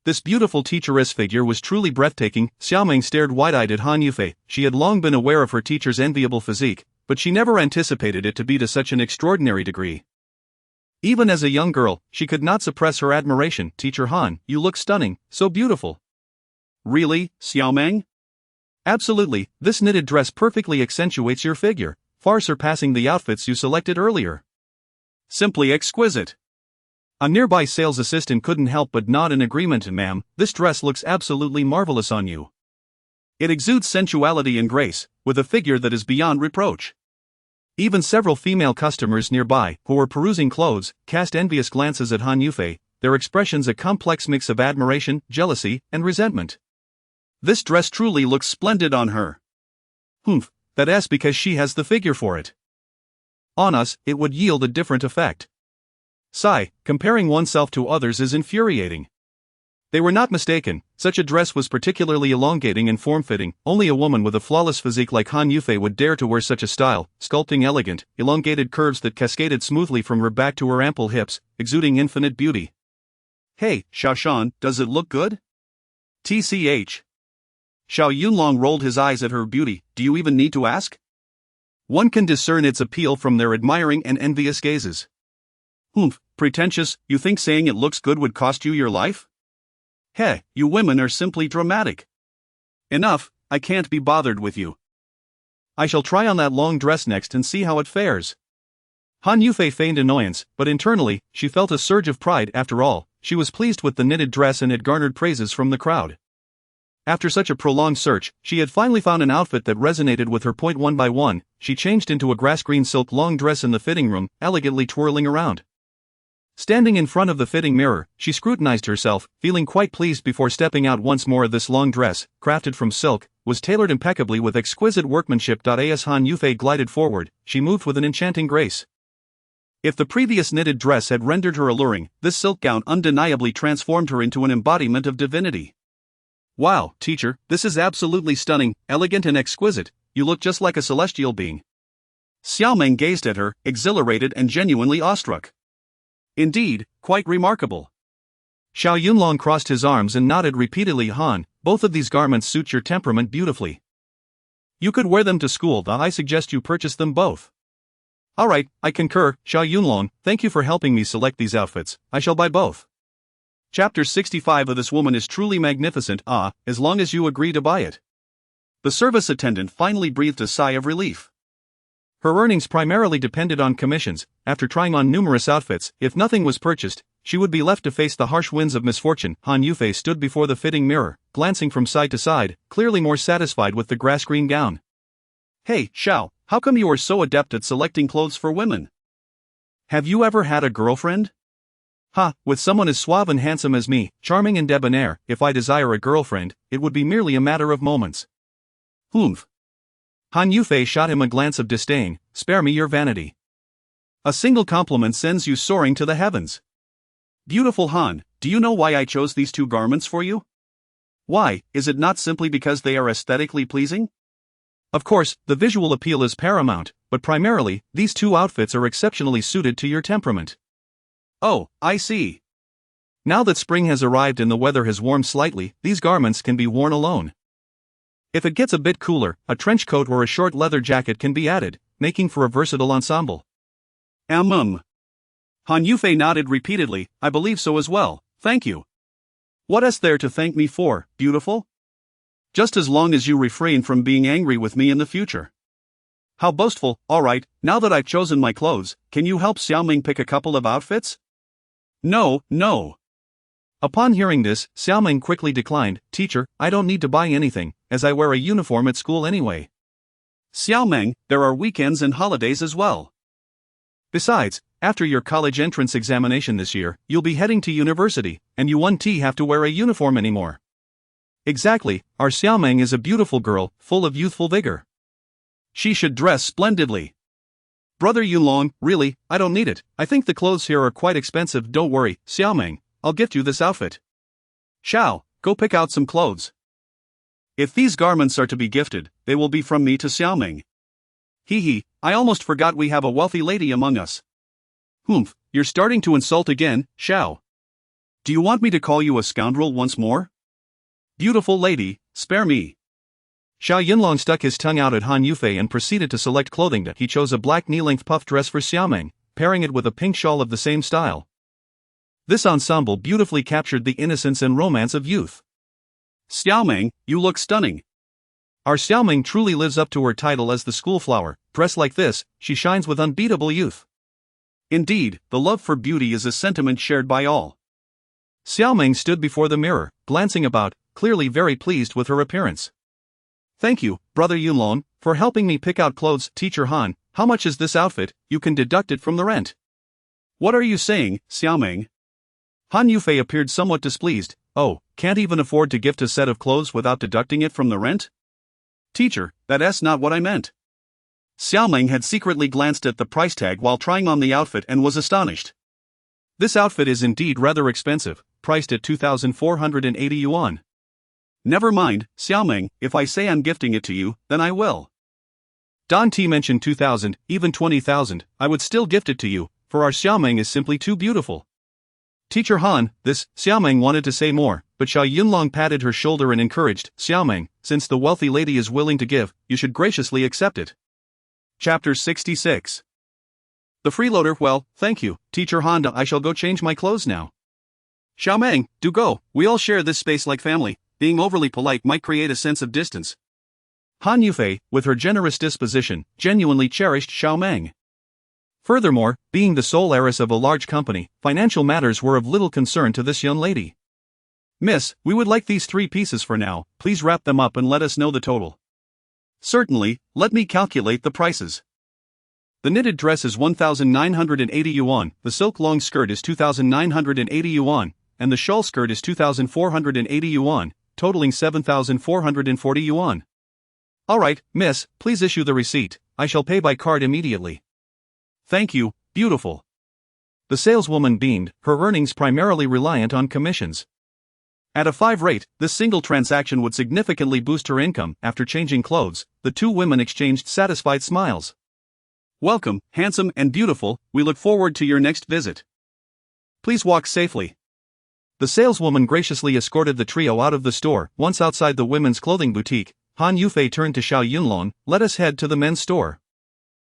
This beautiful teacheress figure was truly breathtaking. Xiaomeng stared wide-eyed at Han Yufei. She had long been aware of her teacher's enviable physique, but she never anticipated it to be to such an extraordinary degree. Even as a young girl, she could not suppress her admiration. Teacher Han, you look stunning, so beautiful. Really, Xiaomeng? Absolutely, this knitted dress perfectly accentuates your figure, far surpassing the outfits you selected earlier. Simply exquisite. A nearby sales assistant couldn't help but nod in agreement. Ma'am, this dress looks absolutely marvelous on you. It exudes sensuality and grace, with a figure that is beyond reproach. Even several female customers nearby, who were perusing clothes, cast envious glances at Han Yufei, their expressions a complex mix of admiration, jealousy, and resentment. This dress truly looks splendid on her. that's because she has the figure for it. On us, it would yield a different effect. Sigh, comparing oneself to others is infuriating. They were not mistaken, such a dress was particularly elongating and form-fitting. Only a woman with a flawless physique like Han Yufei would dare to wear such a style, sculpting elegant, elongated curves that cascaded smoothly from her back to her ample hips, exuding infinite beauty. Hey, Xiaoshan, does it look good? TCH. Xiao Yunlong rolled his eyes at her beauty. Do you even need to ask? One can discern its appeal from their admiring and envious gazes. Humph, pretentious, you think saying it looks good would cost you your life? Heh, you women are simply dramatic. Enough, I can't be bothered with you. I shall try on that long dress next and see how it fares. Han Yufei feigned annoyance, but internally, she felt a surge of pride. After all, she was pleased with the knitted dress and had garnered praises from the crowd. After such a prolonged search, she had finally found an outfit that resonated with her. One by one, she changed into a grass-green silk long dress in the fitting room, elegantly twirling around. Standing in front of the fitting mirror, she scrutinized herself, feeling quite pleased before stepping out once more. This long dress, crafted from silk, was tailored impeccably with exquisite workmanship. As Han Yufei glided forward, she moved with an enchanting grace. If the previous knitted dress had rendered her alluring, this silk gown undeniably transformed her into an embodiment of divinity. Wow, teacher, this is absolutely stunning, elegant and exquisite. You look just like a celestial being. Xiaomeng gazed at her, exhilarated and genuinely awestruck. Indeed, quite remarkable. Xiao Yunlong crossed his arms and nodded repeatedly. Han, both of these garments suit your temperament beautifully. You could wear them to school. I suggest you purchase them both. Alright, I concur, Xiao Yunlong, thank you for helping me select these outfits. I shall buy both. Chapter 65 of This woman is truly magnificent, as long as you agree to buy it. The service attendant finally breathed a sigh of relief. Her earnings primarily depended on commissions. After trying on numerous outfits, if nothing was purchased, she would be left to face the harsh winds of misfortune. Han Yufei stood before the fitting mirror, glancing from side to side, clearly more satisfied with the grass-green gown. Hey, Xiao, how come you are so adept at selecting clothes for women? Have you ever had a girlfriend? With someone as suave and handsome as me, charming and debonair, if I desire a girlfriend, it would be merely a matter of moments. Humph. Han Yufei shot him a glance of disdain. Spare me your vanity. A single compliment sends you soaring to the heavens. Beautiful Han, do you know why I chose these two garments for you? Why, is it not simply because they are aesthetically pleasing? Of course, the visual appeal is paramount, but primarily, these two outfits are exceptionally suited to your temperament. Oh, I see. Now that spring has arrived and the weather has warmed slightly, these garments can be worn alone. If it gets a bit cooler, a trench coat or a short leather jacket can be added, making for a versatile ensemble. Han Yufei nodded repeatedly. I believe so as well, thank you. What is there to thank me for, beautiful? Just as long as you refrain from being angry with me in the future. How boastful. Alright, now that I've chosen my clothes, can you help Xiaomeng pick a couple of outfits? No. Upon hearing this, Xiaomeng quickly declined. Teacher, I don't need to buy anything, as I wear a uniform at school anyway. Xiaomeng, there are weekends and holidays as well. Besides, after your college entrance examination this year, you'll be heading to university, and you won't have to wear a uniform anymore. Exactly, our Xiaomeng is a beautiful girl, full of youthful vigor. She should dress splendidly. Brother Yunlong, really, I don't need it. I think the clothes here are quite expensive. Don't worry, Xiaomeng, I'll gift you this outfit. Xiao, go pick out some clothes. If these garments are to be gifted, they will be from me to Xiaomeng. I almost forgot we have a wealthy lady among us. Humph, you're starting to insult again, Xiao. Do you want me to call you a scoundrel once more? Beautiful lady, spare me. Xiao Yunlong stuck his tongue out at Han Yufei and proceeded to select clothing. He chose a black knee-length puff dress for Xiaomeng, pairing it with a pink shawl of the same style. This ensemble beautifully captured the innocence and romance of youth. Xiaomeng, you look stunning. Our Xiaomeng truly lives up to her title as the school flower. Dressed like this, she shines with unbeatable youth. Indeed, the love for beauty is a sentiment shared by all. Xiaomeng stood before the mirror, glancing about, clearly very pleased with her appearance. Thank you, Brother Yunlong, for helping me pick out clothes. Teacher Han, how much is this outfit? You can deduct it from the rent. What are you saying, Xiaomeng? Han Yufei appeared somewhat displeased. Oh, can't even afford to gift a set of clothes without deducting it from the rent? Teacher, that's not what I meant. Xiao Meng had secretly glanced at the price tag while trying on the outfit and was astonished. This outfit is indeed rather expensive, priced at 2,480 yuan. Never mind, Xiao Meng, if I say I'm gifting it to you, then I will. Don T mentioned 2,000, even 20,000, I would still gift it to you, for our Xiao Meng is simply too beautiful. Teacher Han, this, Xiao Meng wanted to say more, but Xiao Yunlong patted her shoulder and encouraged, Xiao Meng, since the wealthy lady is willing to give, you should graciously accept it. Chapter 66. The freeloader, well, thank you, Teacher Honda, I shall go change my clothes now. Xiao Meng, do go, we all share this space like family, being overly polite might create a sense of distance. Han Yufei, with her generous disposition, genuinely cherished Xiao Meng. Furthermore, being the sole heiress of a large company, financial matters were of little concern to this young lady. Miss, we would like these 3 pieces for now, please wrap them up and let us know the total. Certainly, let me calculate the prices. The knitted dress is 1,980 yuan, the silk long skirt is 2,980 yuan, and the shawl skirt is 2,480 yuan, totaling 7,440 yuan. Alright, miss, please issue the receipt, I shall pay by card immediately. Thank you, beautiful. The saleswoman beamed, her earnings primarily reliant on commissions. At a 5 rate, this single transaction would significantly boost her income. After changing clothes, the 2 women exchanged satisfied smiles. Welcome, handsome and beautiful, we look forward to your next visit. Please walk safely. The saleswoman graciously escorted the trio out of the store. Once outside the women's clothing boutique, Han Yufei turned to Xiao Yunlong, let us head to the men's store.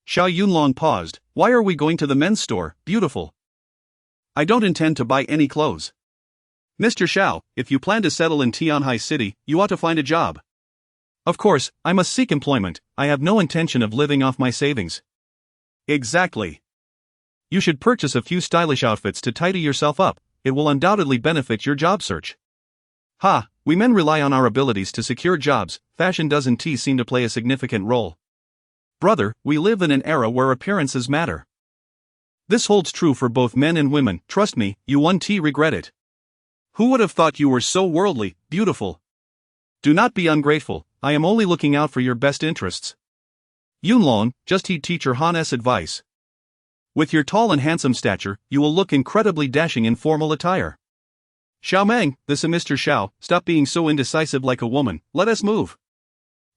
Xiao Yunlong paused, why are we going to the men's store, beautiful? I don't intend to buy any clothes. Mr. Xiao, if you plan to settle in Tianhai City, you ought to find a job. Of course, I must seek employment, I have no intention of living off my savings. Exactly. You should purchase a few stylish outfits to tidy yourself up, it will undoubtedly benefit your job search. Ha, we men rely on our abilities to secure jobs, fashion doesn't seem to play a significant role. Brother, we live in an era where appearances matter. This holds true for both men and women, trust me, you won't regret it. Who would have thought you were so worldly, beautiful? Do not be ungrateful, I am only looking out for your best interests. Yunlong, just heed Teacher Han's advice. With your tall and handsome stature, you will look incredibly dashing in formal attire. Xiao Meng, this is Mr. Xiao, stop being so indecisive like a woman, let us move.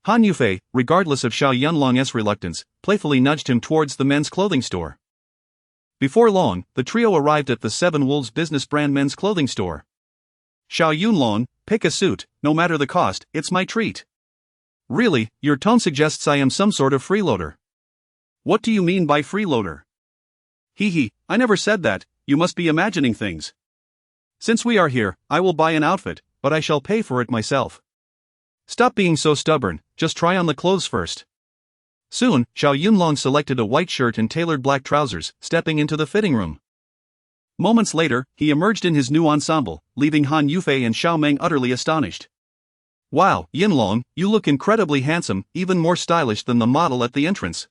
Han Yufei, regardless of Xiao Yunlong's reluctance, playfully nudged him towards the men's clothing store. Before long, the trio arrived at the Seven Wolves business brand men's clothing store. Xiao Yunlong, pick a suit, no matter the cost, it's my treat. Really, your tone suggests I am some sort of freeloader. What do you mean by freeloader? Hee, I never said that, you must be imagining things. Since we are here, I will buy an outfit, but I shall pay for it myself. Stop being so stubborn, just try on the clothes first. Soon, Xiao Yunlong selected a white shirt and tailored black trousers, stepping into the fitting room. Moments later, he emerged in his new ensemble, leaving Han Yufei and Xiao Meng utterly astonished. Wow, Yunlong, you look incredibly handsome, even more stylish than the model at the entrance.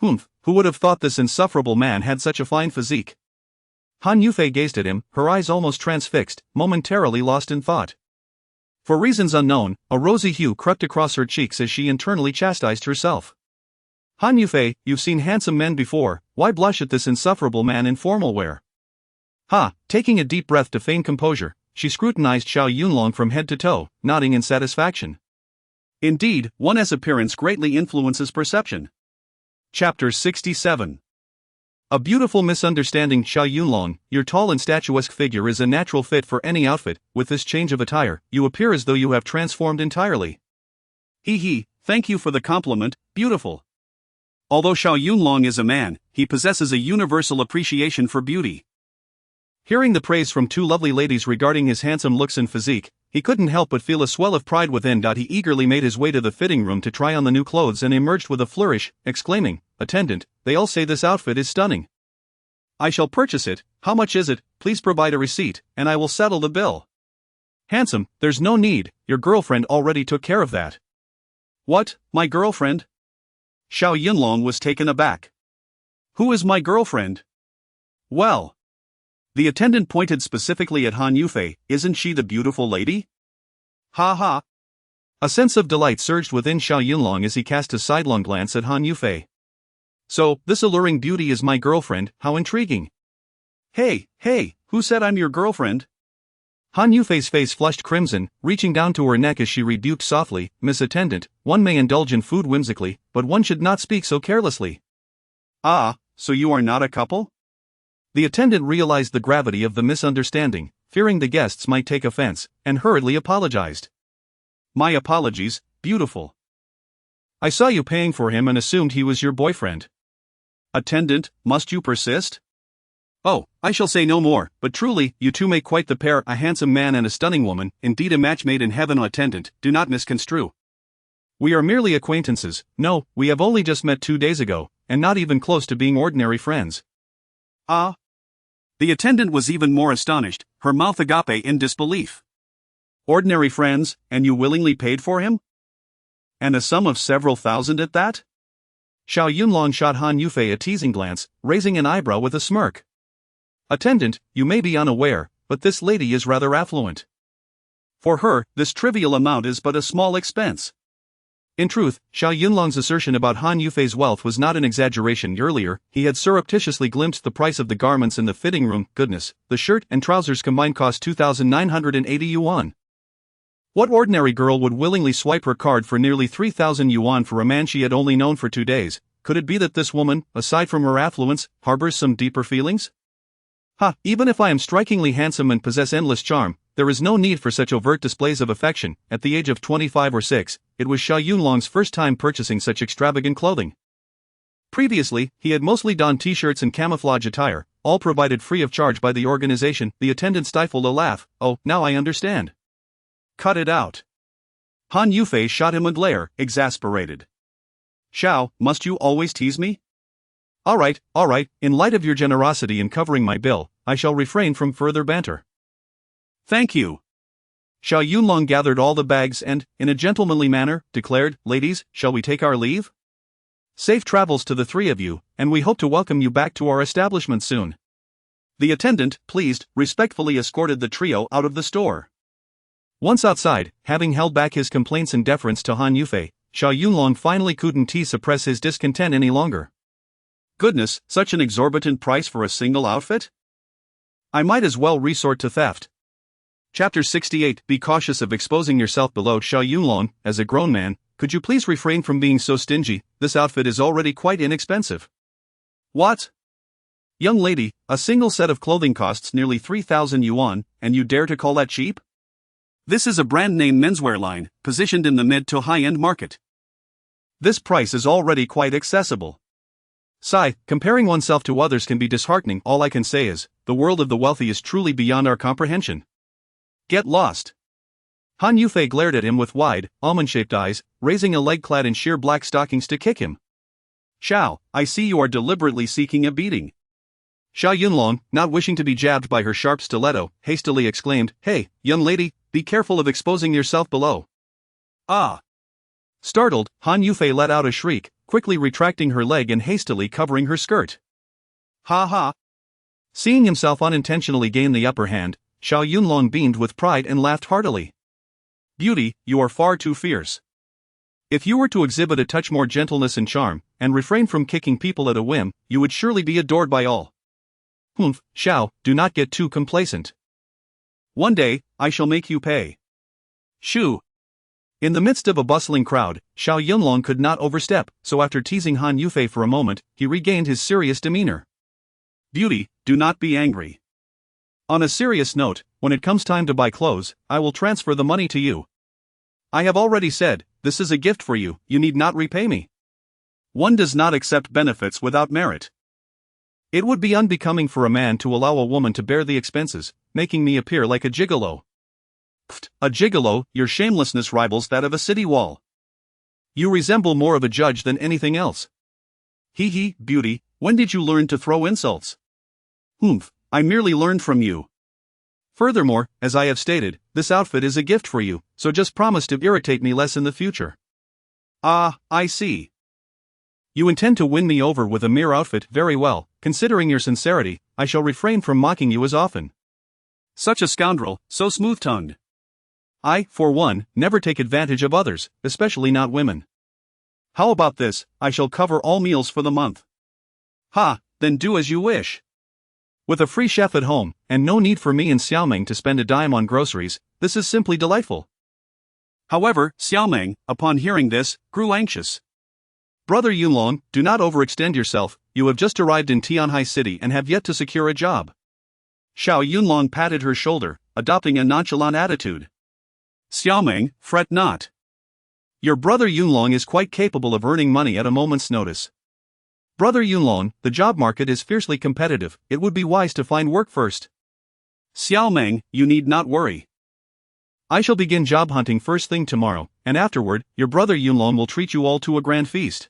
Humph, who would have thought this insufferable man had such a fine physique? Han Yufei gazed at him, her eyes almost transfixed, momentarily lost in thought. For reasons unknown, a rosy hue crept across her cheeks as she internally chastised herself. Han Yufei, you've seen handsome men before, why blush at this insufferable man in formal wear? Taking a deep breath to feign composure, she scrutinized Xiao Yunlong from head to toe, nodding in satisfaction. Indeed, one's appearance greatly influences perception. Chapter 67. A beautiful misunderstanding. Xiao Yunlong, your tall and statuesque figure is a natural fit for any outfit. With this change of attire, you appear as though you have transformed entirely. Hee, thank you for the compliment, beautiful. Although Xiao Yunlong is a man, he possesses a universal appreciation for beauty. Hearing the praise from 2 lovely ladies regarding his handsome looks and physique, he couldn't help but feel a swell of pride within. He eagerly made his way to the fitting room to try on the new clothes and emerged with a flourish, exclaiming, "Attendant, they all say this outfit is stunning. I shall purchase it, how much is it, please provide a receipt, and I will settle the bill." "Handsome, there's no need, your girlfriend already took care of that." "What, my girlfriend?" Xiao Yunlong was taken aback. "Who is my girlfriend?" "Well." The attendant pointed specifically at Han Yufei, "Isn't she the beautiful lady?" "Ha ha. A sense of delight surged within Xiao Yunlong as he cast a sidelong glance at Han Yufei. So, this alluring beauty is my girlfriend, how intriguing. Hey, who said I'm your girlfriend? Han Yufei's face flushed crimson, reaching down to her neck as she rebuked softly, Miss Attendant, one may indulge in food whimsically, but one should not speak so carelessly. Ah, so you are not a couple? The attendant realized the gravity of the misunderstanding, fearing the guests might take offense, and hurriedly apologized. My apologies, beautiful. I saw you paying for him and assumed he was your boyfriend. Attendant, must you persist? Oh, I shall say no more, but truly, you two make quite the pair, a handsome man and a stunning woman, indeed a match made in heaven. Attendant, do not misconstrue. We are merely acquaintances. No, we have only just met 2 days ago, and not even close to being ordinary friends. Ah? The attendant was even more astonished, her mouth agape in disbelief. Ordinary friends, and you willingly paid for him? And a sum of several thousand at that? Xiao Yunlong shot Han Yufei a teasing glance, raising an eyebrow with a smirk. Attendant, you may be unaware, but this lady is rather affluent. For her, this trivial amount is but a small expense. In truth, Xiao Yunlong's assertion about Han Yufei's wealth was not an exaggeration. Earlier, he had surreptitiously glimpsed the price of the garments in the fitting room. Goodness, the shirt and trousers combined cost 2,980 yuan. What ordinary girl would willingly swipe her card for nearly 3,000 yuan for a man she had only known for 2 days? Could it be that this woman, aside from her affluence, harbors some deeper feelings? Even if I am strikingly handsome and possess endless charm, there is no need for such overt displays of affection. At the age of 25 or 6, it was Xiao Yunlong's first time purchasing such extravagant clothing. Previously, he had mostly donned t-shirts and camouflage attire, all provided free of charge by the organization. The attendant stifled a laugh. Oh, now I understand. Cut it out. Han Yufei shot him a glare, exasperated. Xiao, must you always tease me? All right, in light of your generosity in covering my bill, I shall refrain from further banter. Thank you. Xiao Yunlong gathered all the bags and, in a gentlemanly manner, declared, Ladies, shall we take our leave? Safe travels to the three of you, and we hope to welcome you back to our establishment soon. The attendant, pleased, respectfully escorted the trio out of the store. Once outside, having held back his complaints in deference to Han Yufei, Xiao Yunlong finally couldn't suppress his discontent any longer. Goodness, such an exorbitant price for a single outfit? I might as well resort to theft. Chapter 68. Be cautious of exposing yourself below. Xiao Yunlong, as a grown man, could you please refrain from being so stingy? This outfit is already quite inexpensive. What? Young lady, a single set of clothing costs nearly 3,000 yuan, and you dare to call that cheap? This is a brand-name menswear line, positioned in the mid to high-end market. This price is already quite accessible. Sigh, comparing oneself to others can be disheartening. All I can say is, the world of the wealthy is truly beyond our comprehension. Get lost. Han Yufei glared at him with wide, almond-shaped eyes, raising a leg clad in sheer black stockings to kick him. Xiao, I see you are deliberately seeking a beating. Xiao Yunlong, not wishing to be jabbed by her sharp stiletto, hastily exclaimed, Hey, young lady, be careful of exposing yourself below. Ah! Startled, Han Yufei let out a shriek, quickly retracting her leg and hastily covering her skirt. Ha ha! Seeing himself unintentionally gain the upper hand, Xiao Yunlong beamed with pride and laughed heartily. Beauty, you are far too fierce. If you were to exhibit a touch more gentleness and charm, and refrain from kicking people at a whim, you would surely be adored by all. Humph, Xiao, do not get too complacent. One day, I shall make you pay. Shoo! In the midst of a bustling crowd, Xiao Yunlong could not overstep, so after teasing Han Yufei for a moment, he regained his serious demeanor. Beauty, do not be angry. On a serious note, when it comes time to buy clothes, I will transfer the money to you. I have already said, this is a gift for you, you need not repay me. One does not accept benefits without merit. It would be unbecoming for a man to allow a woman to bear the expenses, making me appear like a gigolo. Pfft, a gigolo, your shamelessness rivals that of a city wall. You resemble more of a judge than anything else. Hee, beauty, when did you learn to throw insults? Humph, I merely learned from you. Furthermore, as I have stated, this outfit is a gift for you, so just promise to irritate me less in the future. Ah, I see. You intend to win me over with a mere outfit. Very well, considering your sincerity, I shall refrain from mocking you as often. Such a scoundrel, so smooth-tongued. I, for one, never take advantage of others, especially not women. How about this, I shall cover all meals for the month. Ha, then do as you wish. With a free chef at home, and no need for me and Xiaoming to spend a dime on groceries, this is simply delightful. However, Xiaoming, upon hearing this, grew anxious. Brother Yunlong, do not overextend yourself, you have just arrived in Tianhai City and have yet to secure a job. Xiao Yunlong patted her shoulder, adopting a nonchalant attitude. Xiaoming, fret not. Your brother Yunlong is quite capable of earning money at a moment's notice. Brother Yunlong, the job market is fiercely competitive, it would be wise to find work first. Xiaoming, you need not worry. I shall begin job hunting first thing tomorrow, and afterward, your brother Yunlong will treat you all to a grand feast.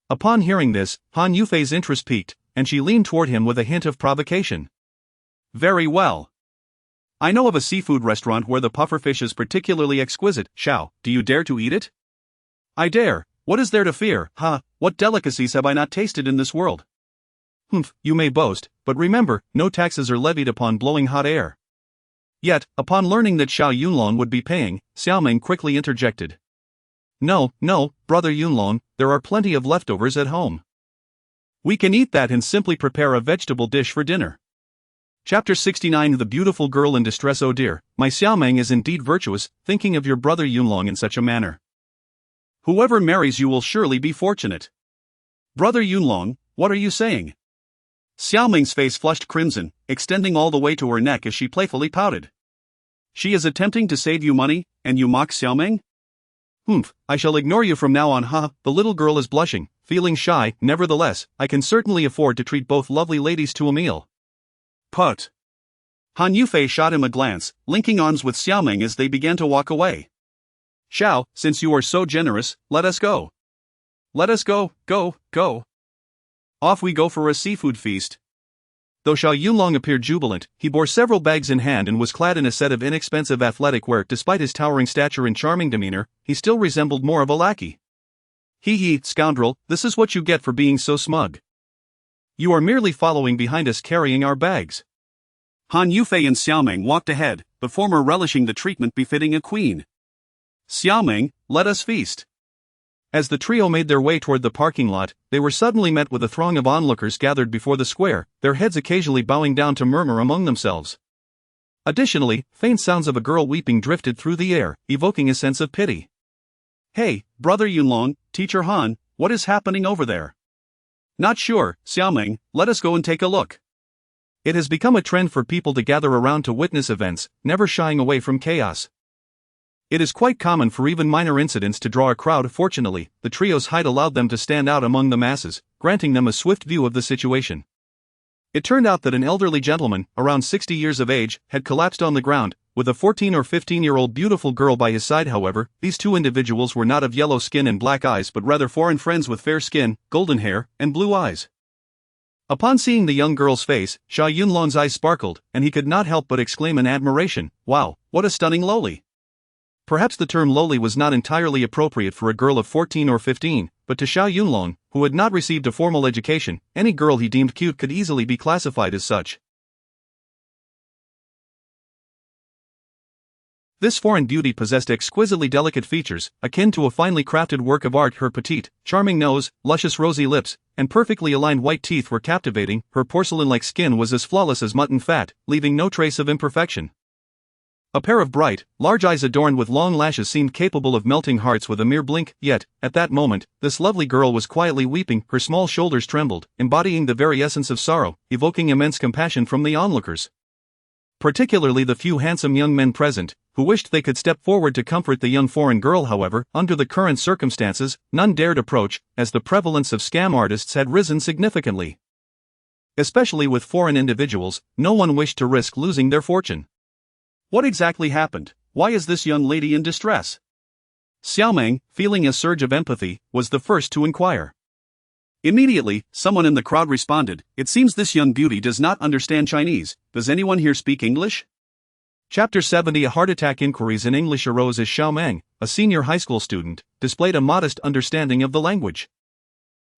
Upon hearing this, Han Yufei's interest piqued, and she leaned toward him with a hint of provocation. Very well. I know of a seafood restaurant where the pufferfish is particularly exquisite. Xiao, do you dare to eat it? I dare. What is there to fear? What delicacies have I not tasted in this world? Humph, you may boast, but remember, no taxes are levied upon blowing hot air. Yet, upon learning that Xiao Yunlong would be paying, Xiaoming quickly interjected. No, brother Yunlong, there are plenty of leftovers at home. We can eat that and simply prepare a vegetable dish for dinner. Chapter 69 The beautiful girl in distress. Oh dear, my Xiaoming is indeed virtuous, thinking of your brother Yunlong in such a manner. Whoever marries you will surely be fortunate. Brother Yunlong, what are you saying? Xiaoming's face flushed crimson, extending all the way to her neck as she playfully pouted. She is attempting to save you money, and you mock Xiaoming? Humph, I shall ignore you from now on. The little girl is blushing, feeling shy, nevertheless, I can certainly afford to treat both lovely ladies to a meal. Put. Han Yufei shot him a glance, linking arms with Xiaoming as they began to walk away. Xiao, since you are so generous, let us go. Let us go. Off we go for a seafood feast. Though Xiao Yunlong appeared jubilant, he bore several bags in hand and was clad in a set of inexpensive athletic wear. Despite his towering stature and charming demeanor, he still resembled more of a lackey. Hee, scoundrel, this is what you get for being so smug. You are merely following behind us carrying our bags. Han Yufei and Xiaoming walked ahead, the former relishing the treatment befitting a queen. Xiaoming, let us feast. As the trio made their way toward the parking lot, they were suddenly met with a throng of onlookers gathered before the square, their heads occasionally bowing down to murmur among themselves. Additionally, faint sounds of a girl weeping drifted through the air, evoking a sense of pity. Hey, brother Yunlong, teacher Han, what is happening over there? Not sure, Xiaoming, let us go and take a look. It has become a trend for people to gather around to witness events, never shying away from chaos. It is quite common for even minor incidents to draw a crowd. Fortunately, the trio's height allowed them to stand out among the masses, granting them a swift view of the situation. It turned out that an elderly gentleman, around 60 years of age, had collapsed on the ground, with a 14 or 15-year-old beautiful girl by his side. However, these two individuals were not of yellow skin and black eyes but rather foreign friends with fair skin, golden hair, and blue eyes. Upon seeing the young girl's face, Xiao Yunlong's eyes sparkled, and he could not help but exclaim in admiration, "Wow, what a stunning loli!" Perhaps the term loli was not entirely appropriate for a girl of 14 or 15, but to Xiao Yunlong, who had not received a formal education, any girl he deemed cute could easily be classified as such. This foreign beauty possessed exquisitely delicate features, akin to a finely crafted work of art. Her petite, charming nose, luscious rosy lips, and perfectly aligned white teeth were captivating. Her porcelain-like skin was as flawless as mutton fat, leaving no trace of imperfection. A pair of bright, large eyes adorned with long lashes seemed capable of melting hearts with a mere blink. Yet, at that moment, this lovely girl was quietly weeping. Her small shoulders trembled, embodying the very essence of sorrow, evoking immense compassion from the onlookers. Particularly the few handsome young men present, who wished they could step forward to comfort the young foreign girl. However, under the current circumstances, none dared approach, as the prevalence of scam artists had risen significantly. Especially with foreign individuals, no one wished to risk losing their fortune. What exactly happened? Why is this young lady in distress? Xiaoming, feeling a surge of empathy, was the first to inquire. Immediately, someone in the crowd responded, "It seems this young beauty does not understand Chinese. Does anyone here speak English?" Chapter 70 A heart attack. Inquiries in English arose as Xiaoming, a senior high school student, displayed a modest understanding of the language.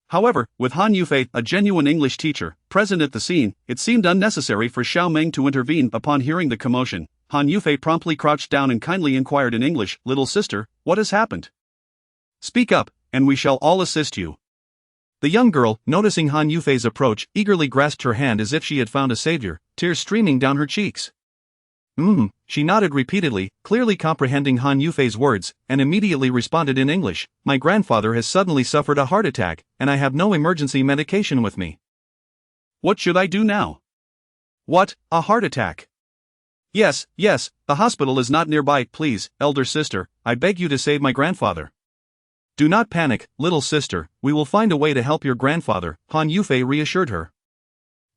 However, with Han Yufei, a genuine English teacher, present at the scene, it seemed unnecessary for Xiaoming to intervene. Upon hearing the commotion, Han Yufei promptly crouched down and kindly inquired in English, "Little sister, what has happened? Speak up, and we shall all assist you." The young girl, noticing Han Yufei's approach, eagerly grasped her hand as if she had found a savior, tears streaming down her cheeks. She nodded repeatedly, clearly comprehending Han Yufei's words, and immediately responded in English, "My grandfather has suddenly suffered a heart attack, and I have no emergency medication with me. What should I do now?" "What, a heart attack?" Yes, the hospital is not nearby. Please, elder sister, I beg you to save my grandfather." "Do not panic, little sister, we will find a way to help your grandfather," Han Yufei reassured her.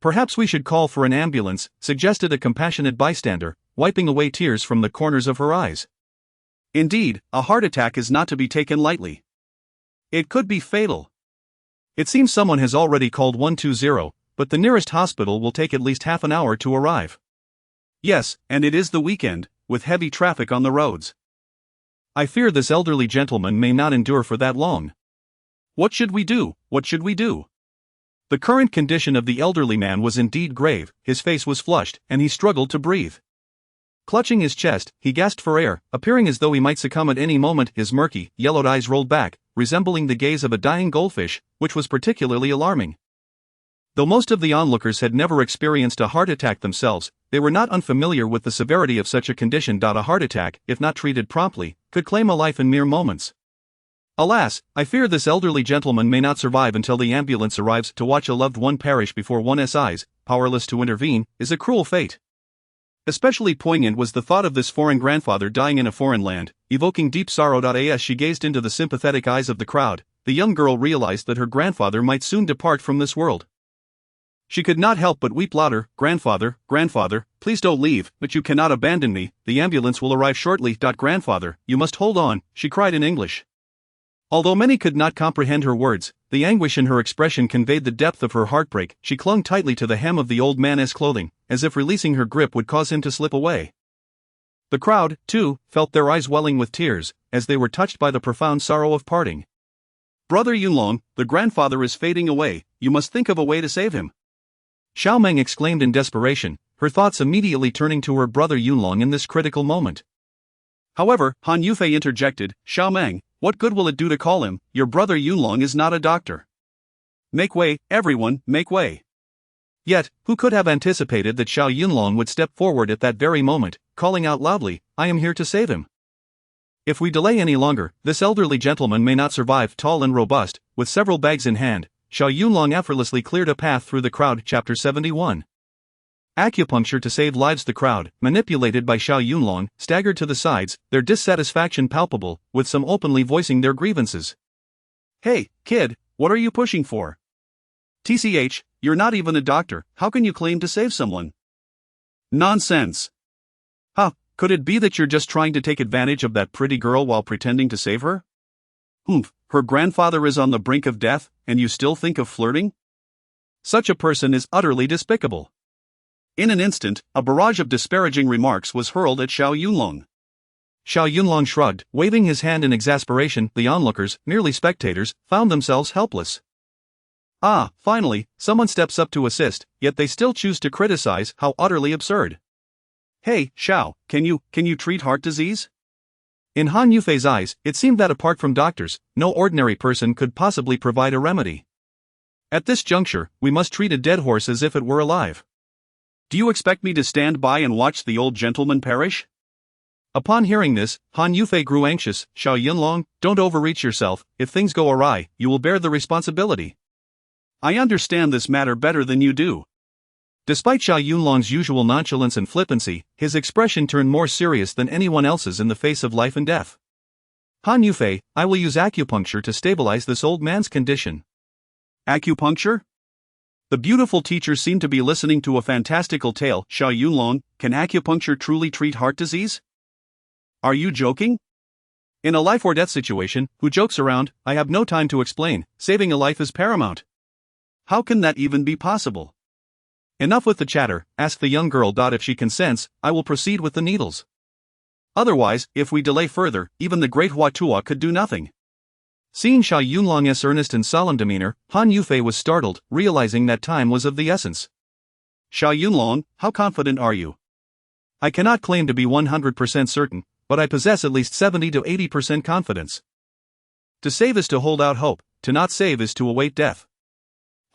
"Perhaps we should call for an ambulance," suggested a compassionate bystander, wiping away tears from the corners of her eyes. Indeed, a heart attack is not to be taken lightly. It could be fatal. It seems someone has already called 120, but the nearest hospital will take at least half an hour to arrive. Yes, and it is the weekend, with heavy traffic on the roads. I fear this elderly gentleman may not endure for that long. What should we do? What should we do? The current condition of the elderly man was indeed grave, his face was flushed, and he struggled to breathe. Clutching his chest, he gasped for air, appearing as though he might succumb at any moment. His murky, yellowed eyes rolled back, resembling the gaze of a dying goldfish, which was particularly alarming. Though most of the onlookers had never experienced a heart attack themselves, they were not unfamiliar with the severity of such a condition. A heart attack, if not treated promptly, could claim a life in mere moments. Alas, I fear this elderly gentleman may not survive until the ambulance arrives. To watch a loved one perish before one's eyes, powerless to intervene, is a cruel fate. Especially poignant was the thought of this foreign grandfather dying in a foreign land, evoking deep sorrow. As she gazed into the sympathetic eyes of the crowd, the young girl realized that her grandfather might soon depart from this world. She could not help but weep louder. "Grandfather, please don't leave, but you cannot abandon me, the ambulance will arrive shortly. Grandfather, you must hold on," she cried in English. Although many could not comprehend her words, the anguish in her expression conveyed the depth of her heartbreak. She clung tightly to the hem of the old man's clothing, as if releasing her grip would cause him to slip away. The crowd, too, felt their eyes welling with tears, as they were touched by the profound sorrow of parting. "Brother Yunlong, the grandfather is fading away, you must think of a way to save him," Xiao Meng exclaimed in desperation, her thoughts immediately turning to her brother Yunlong in this critical moment. However, Han Yufei interjected, "Xiao Meng, what good will it do to call him? Your brother Yunlong is not a doctor. Make way, everyone, make way." Yet, who could have anticipated that Xiao Yunlong would step forward at that very moment, calling out loudly, "I am here to save him." If we delay any longer, this elderly gentleman may not survive. Tall and robust, with several bags in hand, Xiao Yunlong effortlessly cleared a path through the crowd. Chapter 71. Acupuncture to save lives. The crowd, manipulated by Xiao Yunlong, staggered to the sides, their dissatisfaction palpable, with some openly voicing their grievances. "Hey, kid, what are you pushing for? TCH, you're not even a doctor, how can you claim to save someone? Nonsense. Could it be that you're just trying to take advantage of that pretty girl while pretending to save her? Her grandfather is on the brink of death, and you still think of flirting? Such a person is utterly despicable." In an instant, a barrage of disparaging remarks was hurled at Xiao Yunlong. Xiao Yunlong shrugged, waving his hand in exasperation. The onlookers, merely spectators, found themselves helpless. Finally, someone steps up to assist, yet they still choose to criticize. How utterly absurd. "Hey, Xiao, can you treat heart disease?" In Han Yufei's eyes, it seemed that apart from doctors, no ordinary person could possibly provide a remedy. At this juncture, we must treat a dead horse as if it were alive. "Do you expect me to stand by and watch the old gentleman perish?" Upon hearing this, Han Yufei grew anxious. "Xiao Yunlong, don't overreach yourself, if things go awry, you will bear the responsibility. I understand this matter better than you do." Despite Xiao Yunlong's usual nonchalance and flippancy, his expression turned more serious than anyone else's in the face of life and death. "Han Yufei, I will use acupuncture to stabilize this old man's condition." "Acupuncture?" The beautiful teacher seemed to be listening to a fantastical tale. "Xiao Yunlong, can acupuncture truly treat heart disease? Are you joking? In a life or death situation, who jokes around? I have no time to explain, saving a life is paramount. How can that even be possible?" "Enough with the chatter, ask the young girl. If she consents, I will proceed with the needles. Otherwise, if we delay further, even the great Huatua could do nothing." Seeing Xiao Yunlong's earnest and solemn demeanor, Han Yufei was startled, realizing that time was of the essence. "Xiao Yunlong, how confident are you? I cannot claim to be 100% certain, but I possess at least 70 to 80% confidence. To save is to hold out hope, to not save is to await death.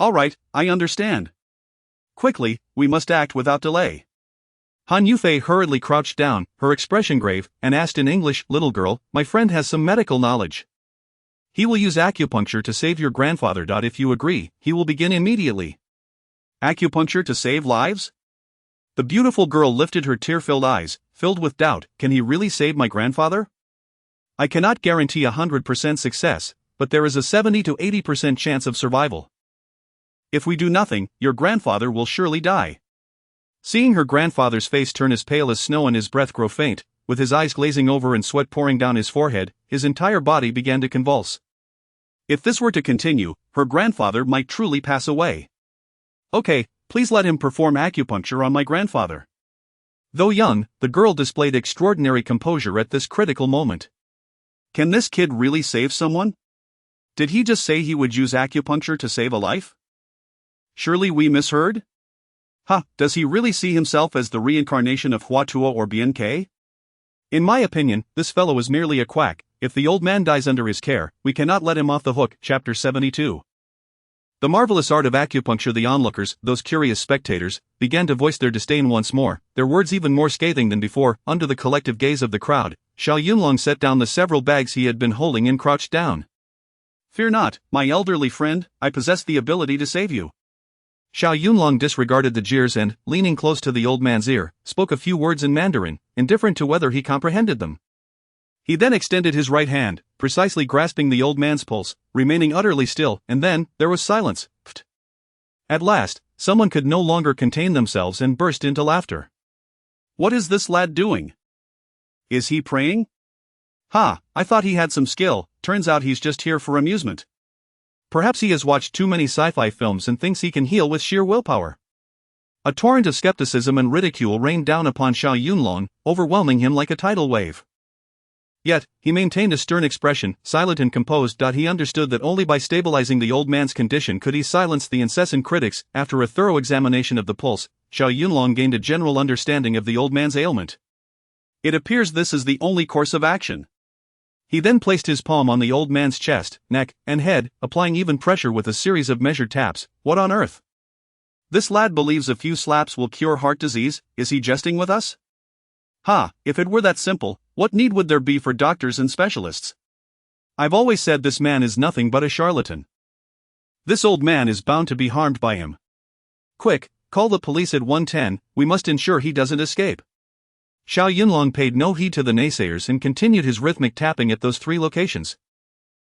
Alright, I understand. Quickly, we must act without delay. Han Yufei hurriedly crouched down, her expression grave, and asked in English, "Little girl, my friend has some medical knowledge. He will use acupuncture to save your grandfather. If you agree, he will begin immediately." Acupuncture to save lives? The beautiful girl lifted her tear-filled eyes, filled with doubt. Can he really save my grandfather? I cannot guarantee 100% success, but there is a 70 to 80% chance of survival. If we do nothing, your grandfather will surely die. Seeing her grandfather's face turn as pale as snow and his breath grow faint, with his eyes glazing over and sweat pouring down his forehead, his entire body began to convulse. If this were to continue, her grandfather might truly pass away. Okay, please let him perform acupuncture on my grandfather. Though young, the girl displayed extraordinary composure at this critical moment. Can this kid really save someone? Did he just say he would use acupuncture to save a life? Surely we misheard? Does he really see himself as the reincarnation of Huatuo or BNK? In my opinion, this fellow is merely a quack. If the old man dies under his care, we cannot let him off the hook. Chapter 72. The marvelous art of acupuncture. The onlookers, those curious spectators, began to voice their disdain once more, their words even more scathing than before. Under the collective gaze of the crowd, Xiao Yunlong set down the several bags he had been holding and crouched down. Fear not, my elderly friend, I possess the ability to save you. Xiao Yunlong disregarded the jeers and, leaning close to the old man's ear, spoke a few words in Mandarin, indifferent to whether he comprehended them. He then extended his right hand, precisely grasping the old man's pulse, remaining utterly still, and then, there was silence. Pfft. At last, someone could no longer contain themselves and burst into laughter. What is this lad doing? Is he praying? I thought he had some skill, turns out he's just here for amusement. Perhaps he has watched too many sci-fi films and thinks he can heal with sheer willpower. A torrent of skepticism and ridicule rained down upon Xiao Yunlong, overwhelming him like a tidal wave. Yet, he maintained a stern expression, silent and composed. He understood that only by stabilizing the old man's condition could he silence the incessant critics. After a thorough examination of the pulse, Xiao Yunlong gained a general understanding of the old man's ailment. It appears this is the only course of action. He then placed his palm on the old man's chest, neck, and head, applying even pressure with a series of measured taps. What on earth? This lad believes a few slaps will cure heart disease. Is he jesting with us? If it were that simple, what need would there be for doctors and specialists? I've always said this man is nothing but a charlatan. This old man is bound to be harmed by him. Quick, call the police at 110, we must ensure he doesn't escape. Xiao Yunlong paid no heed to the naysayers and continued his rhythmic tapping at those three locations.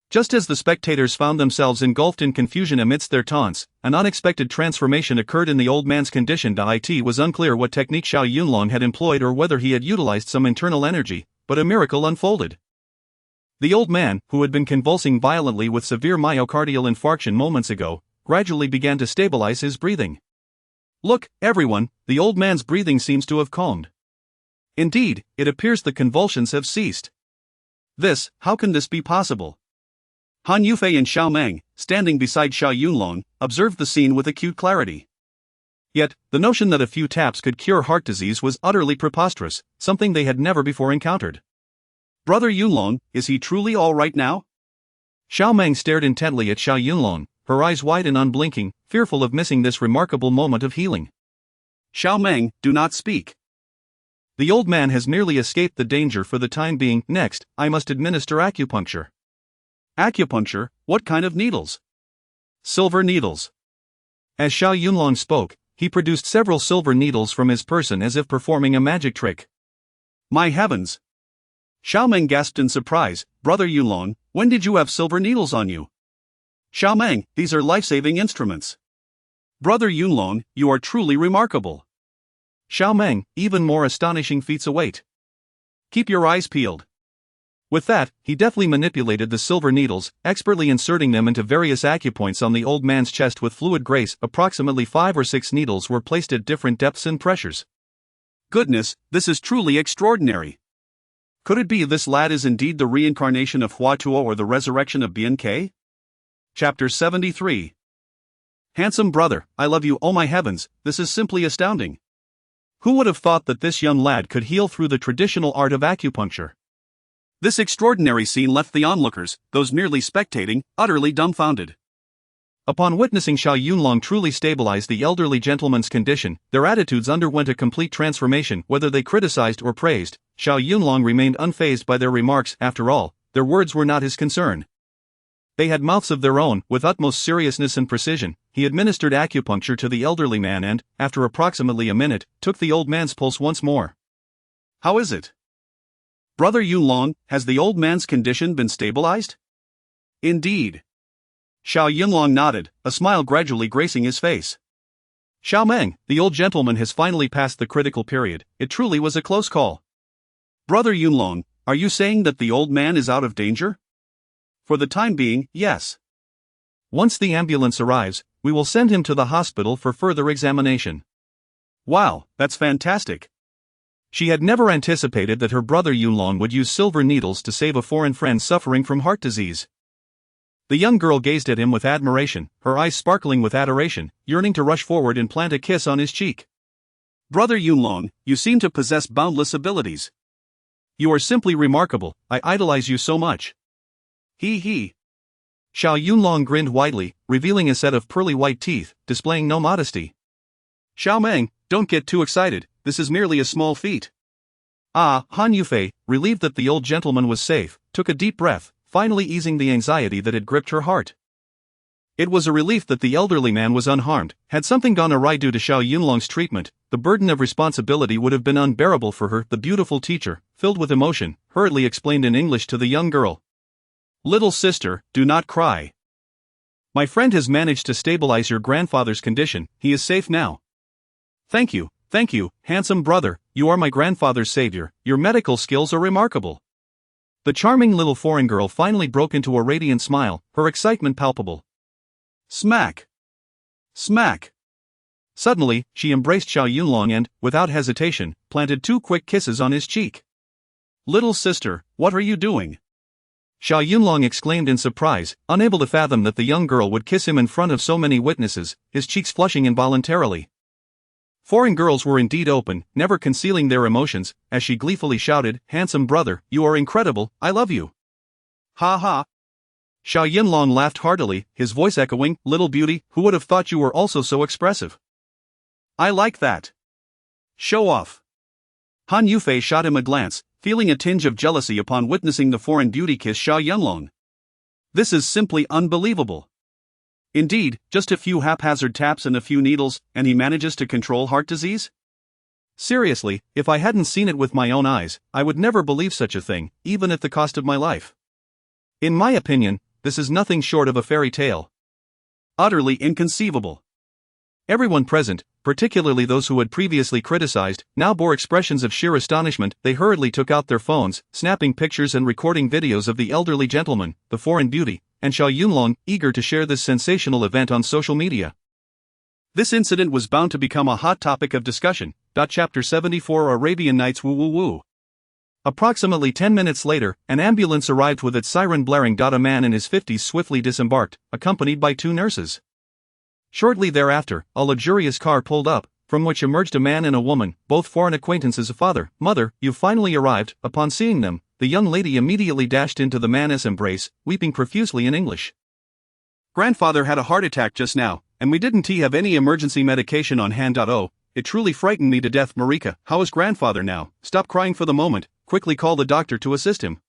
Just as the spectators found themselves engulfed in confusion amidst their taunts, an unexpected transformation occurred in the old man's condition. It was unclear what technique Xiao Yunlong had employed or whether he had utilized some internal energy, but a miracle unfolded. The old man, who had been convulsing violently with severe myocardial infarction moments ago, gradually began to stabilize his breathing. Look, everyone, the old man's breathing seems to have calmed. Indeed, it appears the convulsions have ceased. How can this be possible? Han Yufei and Xiao Meng, standing beside Xiao Yunlong, observed the scene with acute clarity. Yet, the notion that a few taps could cure heart disease was utterly preposterous, something they had never before encountered. Brother Yunlong, is he truly all right now? Xiao Meng stared intently at Xiao Yunlong, her eyes wide and unblinking, fearful of missing this remarkable moment of healing. Xiao Meng, do not speak. The old man has nearly escaped the danger for the time being. Next, I must administer acupuncture. Acupuncture? What kind of needles? Silver needles. As Xiao Yunlong spoke, he produced several silver needles from his person as if performing a magic trick. My heavens! Xiao Meng gasped in surprise. Brother Yunlong, when did you have silver needles on you? Xiao Meng, these are life-saving instruments. Brother Yunlong, you are truly remarkable. Xiao Meng, even more astonishing feats await. Keep your eyes peeled. With that, he deftly manipulated the silver needles, expertly inserting them into various acupoints on the old man's chest with fluid grace. Approximately 5 or 6 needles were placed at different depths and pressures. Goodness, this is truly extraordinary. Could it be this lad is indeed the reincarnation of Huatuo or the resurrection of BNK? Chapter 73. Handsome brother, I love you. Oh my heavens, this is simply astounding. Who would have thought that this young lad could heal through the traditional art of acupuncture? This extraordinary scene left the onlookers, those merely spectating, utterly dumbfounded. Upon witnessing Xiao Yunlong truly stabilize the elderly gentleman's condition, their attitudes underwent a complete transformation. Whether they criticized or praised, Xiao Yunlong remained unfazed by their remarks. After all, their words were not his concern. They had mouths of their own. With utmost seriousness and precision, he administered acupuncture to the elderly man and, after approximately a minute, took the old man's pulse once more. How is it? Brother Yunlong, has the old man's condition been stabilized? Indeed. Xiao Yunlong nodded, a smile gradually gracing his face. Xiao Meng, the old gentleman has finally passed the critical period. It truly was a close call. Brother Yunlong, are you saying that the old man is out of danger? For the time being, yes. Once the ambulance arrives, we will send him to the hospital for further examination. Wow, that's fantastic. She had never anticipated that her brother Yunlong would use silver needles to save a foreign friend suffering from heart disease. The young girl gazed at him with admiration, her eyes sparkling with adoration, yearning to rush forward and plant a kiss on his cheek. Brother Yunlong, you seem to possess boundless abilities. You are simply remarkable. I idolize you so much. He. Xiao Yunlong grinned widely, revealing a set of pearly white teeth, displaying no modesty. Xiao Meng, don't get too excited, this is merely a small feat. Han Yufei, relieved that the old gentleman was safe, took a deep breath, finally easing the anxiety that had gripped her heart. It was a relief that the elderly man was unharmed. Had something gone awry due to Xiao Yunlong's treatment, the burden of responsibility would have been unbearable for her. The beautiful teacher, filled with emotion, hurriedly explained in English to the young girl. Little sister, do not cry. My friend has managed to stabilize your grandfather's condition. He is safe now. Thank you, handsome brother, you are my grandfather's savior. Your medical skills are remarkable. The charming little foreign girl finally broke into a radiant smile, her excitement palpable. Smack. Smack. Suddenly, she embraced Xiao Yunlong and, without hesitation, planted 2 quick kisses on his cheek. Little sister, what are you doing? Xiao Yunlong exclaimed in surprise, unable to fathom that the young girl would kiss him in front of so many witnesses, his cheeks flushing involuntarily. Foreign girls were indeed open, never concealing their emotions, as she gleefully shouted, "Handsome brother, you are incredible, I love you." Ha ha. Xiao Yunlong laughed heartily, his voice echoing, "Little beauty, who would have thought you were also so expressive?" I like that. Show off. Han Yufei shot him a glance, feeling a tinge of jealousy upon witnessing the foreign beauty kiss Xiao Yunlong. This is simply unbelievable. Indeed, just a few haphazard taps and a few needles, and he manages to control heart disease? Seriously, if I hadn't seen it with my own eyes, I would never believe such a thing, even at the cost of my life. In my opinion, this is nothing short of a fairy tale. Utterly inconceivable. Everyone present, particularly those who had previously criticized, now bore expressions of sheer astonishment. They hurriedly took out their phones, snapping pictures and recording videos of the elderly gentleman, the foreign beauty, and Xiao Yunlong, eager to share this sensational event on social media. This incident was bound to become a hot topic of discussion. Chapter 74 Arabian Nights Woo Woo Woo. Approximately 10 minutes later, an ambulance arrived with its siren blaring. A man in his 50s swiftly disembarked, accompanied by 2 nurses. Shortly thereafter, a luxurious car pulled up, from which emerged a man and a woman, both foreign acquaintances. "Father, mother, you've finally arrived." Upon seeing them, the young lady immediately dashed into the man's embrace, weeping profusely in English. Grandfather had a heart attack just now, and we didn't have any emergency medication on hand. Oh, it truly frightened me to death. Marika, how is grandfather now? Stop crying for the moment, quickly call the doctor to assist him.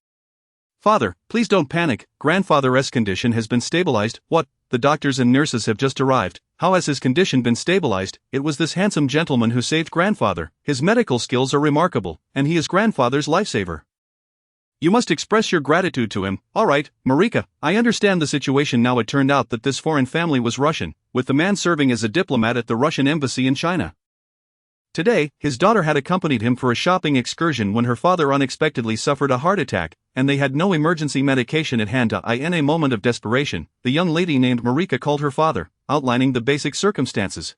Father, please don't panic, grandfather's condition has been stabilized. What? The doctors and nurses have just arrived. How has his condition been stabilized? It was this handsome gentleman who saved grandfather. His medical skills are remarkable, and he is grandfather's lifesaver. You must express your gratitude to him. Alright, Marika, I understand the situation now. It turned out that this foreign family was Russian, with the man serving as a diplomat at the Russian embassy in China. Today, his daughter had accompanied him for a shopping excursion when her father unexpectedly suffered a heart attack, and they had no emergency medication at hand. In a moment of desperation, the young lady named Marika called her father, outlining the basic circumstances.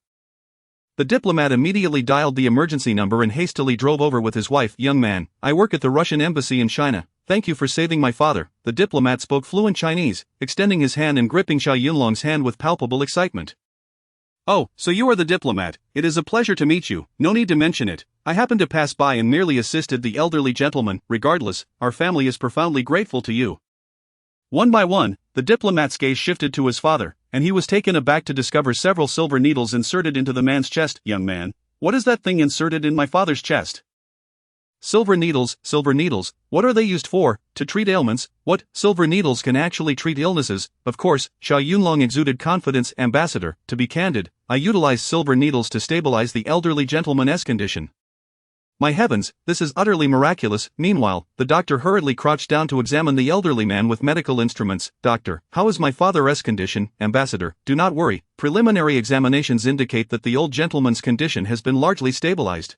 The diplomat immediately dialed the emergency number and hastily drove over with his wife. "Young man, I work at the Russian embassy in China. Thank you for saving my father." The diplomat spoke fluent Chinese, extending his hand and gripping Xiao Yunlong's hand with palpable excitement. Oh, so you are the diplomat. It is a pleasure to meet you, no need to mention it. I happened to pass by and merely assisted the elderly gentleman. Regardless, our family is profoundly grateful to you. One by one, the diplomat's gaze shifted to his father, and he was taken aback to discover several silver needles inserted into the man's chest. Young man, what is that thing inserted in my father's chest? Silver needles, what are they used for? To treat ailments. What? Silver needles can actually treat illnesses, of course. Xiao Yunlong exuded confidence. Ambassador, to be candid, I utilized silver needles to stabilize the elderly gentleman's condition. My heavens, this is utterly miraculous. Meanwhile, the doctor hurriedly crouched down to examine the elderly man with medical instruments. Doctor, how is my father's condition? Ambassador, do not worry, preliminary examinations indicate that the old gentleman's condition has been largely stabilized.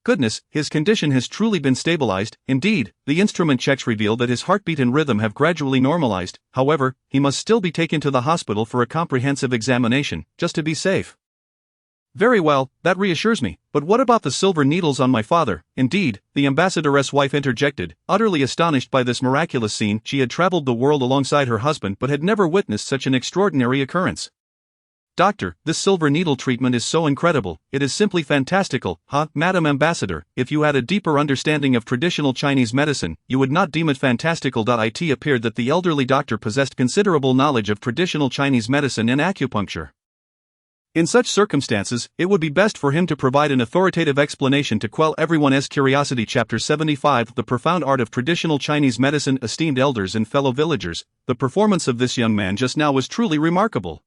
Goodness, his condition has truly been stabilized. Indeed, the instrument checks reveal that his heartbeat and rhythm have gradually normalized. However, he must still be taken to the hospital for a comprehensive examination, just to be safe. Very well, that reassures me, but what about the silver needles on my father? Indeed, the ambassador's wife interjected, utterly astonished by this miraculous scene. She had traveled the world alongside her husband but had never witnessed such an extraordinary occurrence. Doctor, this silver needle treatment is so incredible, it is simply fantastical. Madam Ambassador, if you had a deeper understanding of traditional Chinese medicine, you would not deem it fantastical. It appeared that the elderly doctor possessed considerable knowledge of traditional Chinese medicine and acupuncture. In such circumstances, it would be best for him to provide an authoritative explanation to quell everyone's curiosity. Chapter 75 The Profound Art of Traditional Chinese Medicine. Esteemed elders and fellow villagers, the performance of this young man just now was truly remarkable.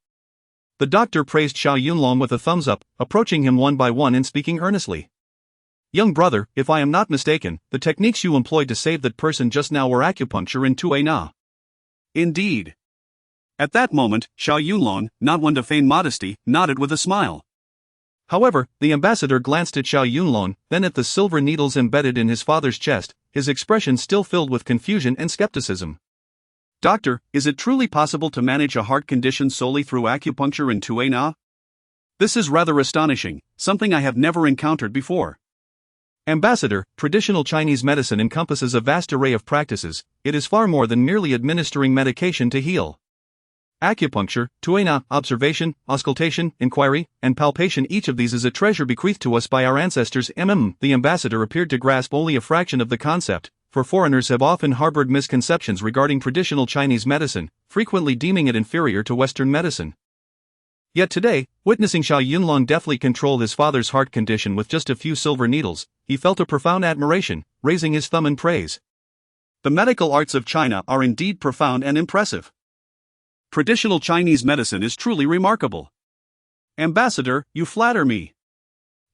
The doctor praised Xiao Yunlong with a thumbs up, approaching him one by one and speaking earnestly. Young brother, if I am not mistaken, the techniques you employed to save that person just now were acupuncture and tue na. Indeed. At that moment, Xiao Yunlong, not one to feign modesty, nodded with a smile. However, the ambassador glanced at Xiao Yunlong, then at the silver needles embedded in his father's chest, his expression still filled with confusion and skepticism. Doctor, is it truly possible to manage a heart condition solely through acupuncture and tue na? This is rather astonishing, something I have never encountered before. Ambassador, traditional Chinese medicine encompasses a vast array of practices. It is far more than merely administering medication to heal. Acupuncture, tue na, observation, auscultation, inquiry, and palpation, each of these is a treasure bequeathed to us by our ancestors. The ambassador appeared to grasp only a fraction of the concept, for foreigners have often harbored misconceptions regarding traditional Chinese medicine, frequently deeming it inferior to Western medicine. Yet today, witnessing Xiao Yunlong deftly control his father's heart condition with just a few silver needles, he felt a profound admiration, raising his thumb in praise. The medical arts of China are indeed profound and impressive. Traditional Chinese medicine is truly remarkable. Ambassador, you flatter me.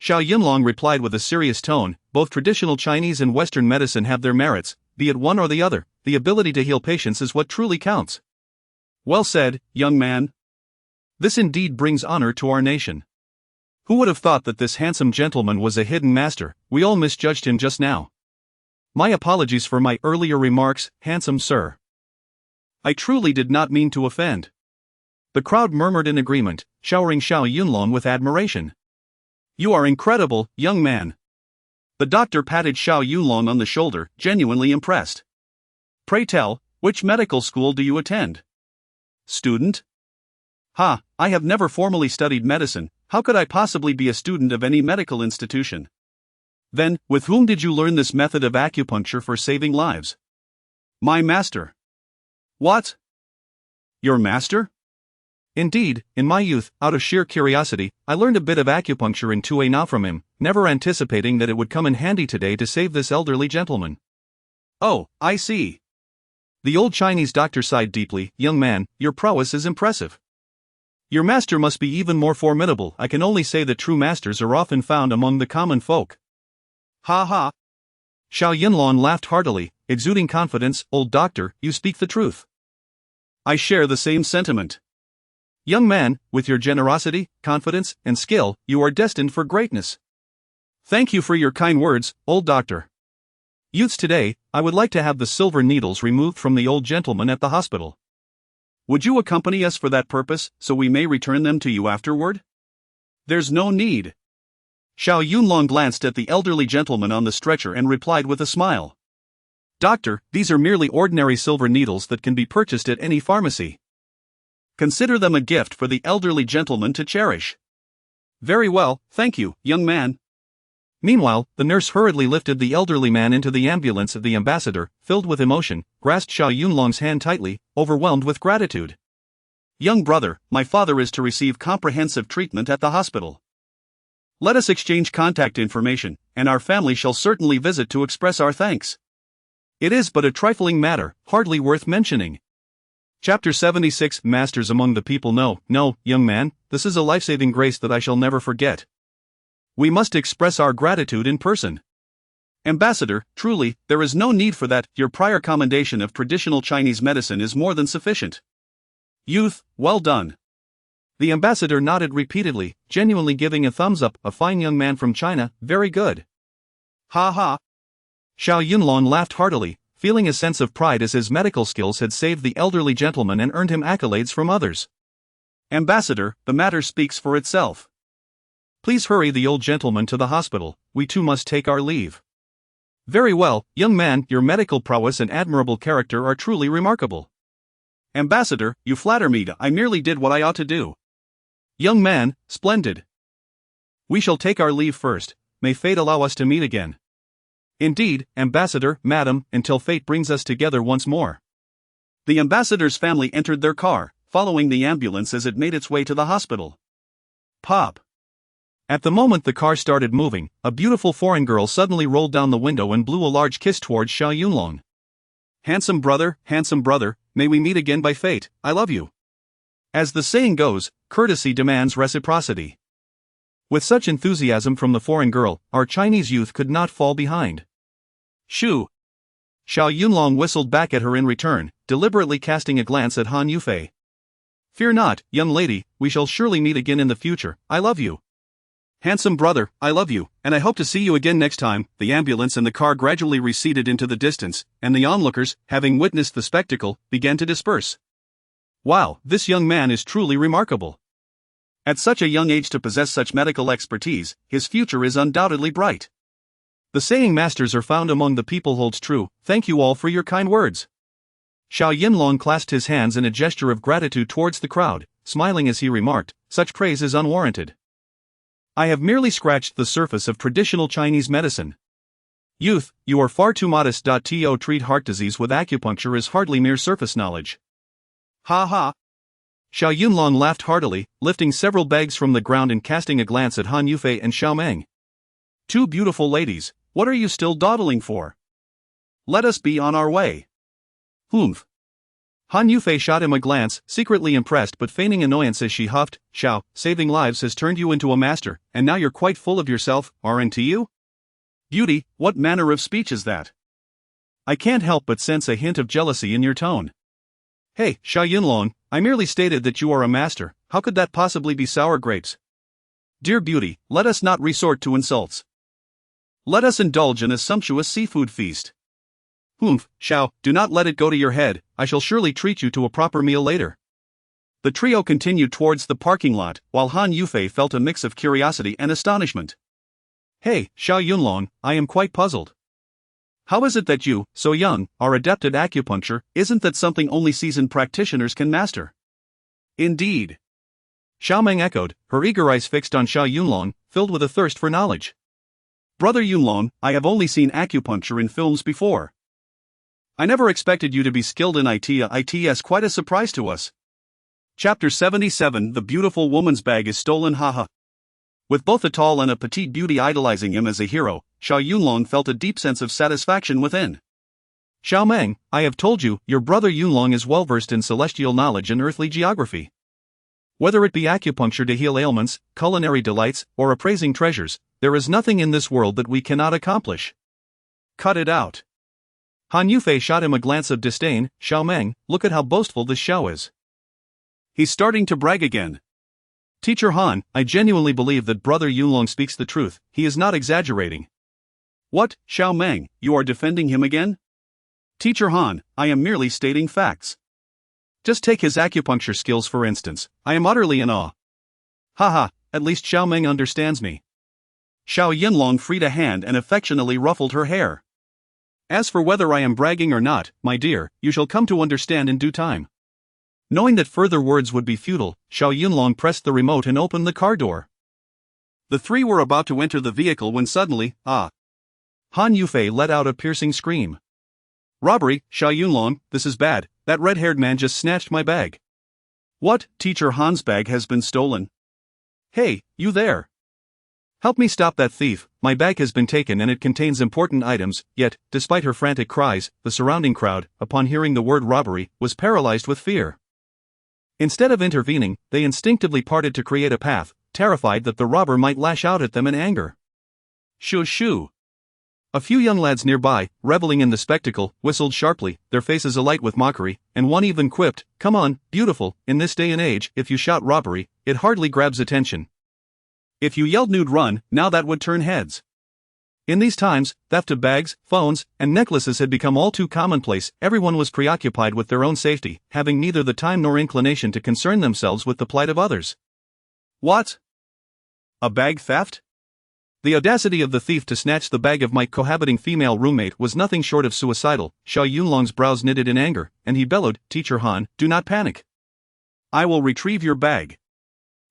Xiao Yunlong replied with a serious tone, both traditional Chinese and Western medicine have their merits, be it one or the other, the ability to heal patients is what truly counts. Well said, young man. This indeed brings honor to our nation. Who would have thought that this handsome gentleman was a hidden master? We all misjudged him just now. My apologies for my earlier remarks, handsome sir. I truly did not mean to offend. The crowd murmured in agreement, showering Xiao Yunlong with admiration. You are incredible, young man. The doctor patted Xiao Yunlong on the shoulder, genuinely impressed. Pray tell, which medical school do you attend? Student? I have never formally studied medicine. How could I possibly be a student of any medical institution? Then, with whom did you learn this method of acupuncture for saving lives? My master. What? Your master? Indeed, in my youth, out of sheer curiosity, I learned a bit of acupuncture and tue na from him, never anticipating that it would come in handy today to save this elderly gentleman. Oh, I see. The old Chinese doctor sighed deeply. Young man, your prowess is impressive. Your master must be even more formidable. I can only say that true masters are often found among the common folk. Ha ha. Xiao Yunlong laughed heartily, exuding confidence. Old doctor, you speak the truth. I share the same sentiment. Young man, with your generosity, confidence, and skill, you are destined for greatness. Thank you for your kind words, old doctor. Youths today, I would like to have the silver needles removed from the old gentleman at the hospital. Would you accompany us for that purpose, so we may return them to you afterward? There's no need. Xiao Yunlong glanced at the elderly gentleman on the stretcher and replied with a smile. Doctor, these are merely ordinary silver needles that can be purchased at any pharmacy. Consider them a gift for the elderly gentleman to cherish. Very well, thank you, young man. Meanwhile, the nurse hurriedly lifted the elderly man into the ambulance. The ambassador, filled with emotion, grasped Xiao Yunlong's hand tightly, overwhelmed with gratitude. Young brother, my father is to receive comprehensive treatment at the hospital. Let us exchange contact information, and our family shall certainly visit to express our thanks. It is but a trifling matter, hardly worth mentioning. Chapter 76 Masters among the people. No, young man, this is a life-saving grace that I shall never forget. We must express our gratitude in person. Ambassador, truly, there is no need for that. Your prior commendation of traditional Chinese medicine is more than sufficient. Youth, well done. The ambassador nodded repeatedly, genuinely giving a thumbs up. A fine young man from China, very good. Ha ha. Xiao Yunlong laughed heartily, feeling a sense of pride as his medical skills had saved the elderly gentleman and earned him accolades from others. Ambassador, the matter speaks for itself. Please hurry the old gentleman to the hospital, we too must take our leave. Very well, young man, your medical prowess and admirable character are truly remarkable. Ambassador, you flatter me. I merely did what I ought to do. Young man, splendid. We shall take our leave first, may fate allow us to meet again. Indeed, ambassador, madam, until fate brings us together once more. The ambassador's family entered their car, following the ambulance as it made its way to the hospital. Pop. At the moment the car started moving, a beautiful foreign girl suddenly rolled down the window and blew a large kiss towards Xiao Yunlong. Handsome brother, may we meet again by fate, I love you. As the saying goes, courtesy demands reciprocity. With such enthusiasm from the foreign girl, our Chinese youth could not fall behind. Shoo! Xiao Yunlong whistled back at her in return, deliberately casting a glance at Han Yufei. Fear not, young lady, we shall surely meet again in the future, I love you. Handsome brother, I love you, and I hope to see you again next time. The ambulance and the car gradually receded into the distance, and the onlookers, having witnessed the spectacle, began to disperse. Wow, this young man is truly remarkable. At such a young age to possess such medical expertise, his future is undoubtedly bright. The saying masters are found among the people holds true. Thank you all for your kind words. Xiao Yunlong clasped his hands in a gesture of gratitude towards the crowd, smiling as he remarked, such praise is unwarranted. I have merely scratched the surface of traditional Chinese medicine. Youth, you are far too modest. To treat heart disease with acupuncture is hardly mere surface knowledge. Ha ha. Xiao Yunlong laughed heartily, lifting several bags from the ground and casting a glance at Han Yufei and Xiao Meng. Two beautiful ladies, what are you still dawdling for? Let us be on our way. Humph. Han Yufei shot him a glance, secretly impressed but feigning annoyance as she huffed, Xiao, saving lives has turned you into a master, and now you're quite full of yourself, aren't you? Beauty, what manner of speech is that? I can't help but sense a hint of jealousy in your tone. Hey, Xiao Yunlong, I merely stated that you are a master, how could that possibly be sour grapes? Dear Beauty, let us not resort to insults. Let us indulge in a sumptuous seafood feast. Humph, Xiao, do not let it go to your head, I shall surely treat you to a proper meal later. The trio continued towards the parking lot, while Han Yufei felt a mix of curiosity and astonishment. Hey, Xiao Yunlong, I am quite puzzled. How is it that you, so young, are adept at acupuncture? Isn't that something only seasoned practitioners can master? Indeed. Xiao Meng echoed, her eager eyes fixed on Xiao Yunlong, filled with a thirst for knowledge. Brother Yunlong, I have only seen acupuncture in films before. I never expected you to be skilled in it. It's quite a surprise to us. Chapter 77 The beautiful woman's bag is stolen. Haha. With both a tall and a petite beauty idolizing him as a hero, Xiao Yunlong felt a deep sense of satisfaction within. Xiao Meng, I have told you, your brother Yunlong is well versed in celestial knowledge and earthly geography. Whether it be acupuncture to heal ailments, culinary delights, or appraising treasures, there is nothing in this world that we cannot accomplish. Cut it out. Han Yufei shot him a glance of disdain. Xiao Meng, look at how boastful this Xiao is. He's starting to brag again. Teacher Han, I genuinely believe that brother Yunlong speaks the truth, he is not exaggerating. What, Xiao Meng, you are defending him again? Teacher Han, I am merely stating facts. Just take his acupuncture skills for instance, I am utterly in awe. Haha, at least Xiao Meng understands me. Xiao Yunlong freed a hand and affectionately ruffled her hair. As for whether I am bragging or not, my dear, you shall come to understand in due time. Knowing that further words would be futile, Xiao Yunlong pressed the remote and opened the car door. The three were about to enter the vehicle when suddenly, Han Yufei let out a piercing scream. Robbery, Xiao Yunlong, this is bad, that red-haired man just snatched my bag. What, Teacher Han's bag has been stolen? Hey, you there! Help me stop that thief, my bag has been taken and it contains important items, yet, despite her frantic cries, the surrounding crowd, upon hearing the word robbery, was paralyzed with fear. Instead of intervening, they instinctively parted to create a path, terrified that the robber might lash out at them in anger. Shoo shoo! A few young lads nearby, reveling in the spectacle, whistled sharply, their faces alight with mockery, and one even quipped, "Come on, beautiful, in this day and age, if you shout robbery, it hardly grabs attention. If you yelled nude run, now that would turn heads." In these times, theft of bags, phones, and necklaces had become all too commonplace. Everyone was preoccupied with their own safety, having neither the time nor inclination to concern themselves with the plight of others. What? A bag theft? The audacity of the thief to snatch the bag of my cohabiting female roommate was nothing short of suicidal. Xiao Yunlong's brows knitted in anger, and he bellowed, "Teacher Han, do not panic. I will retrieve your bag.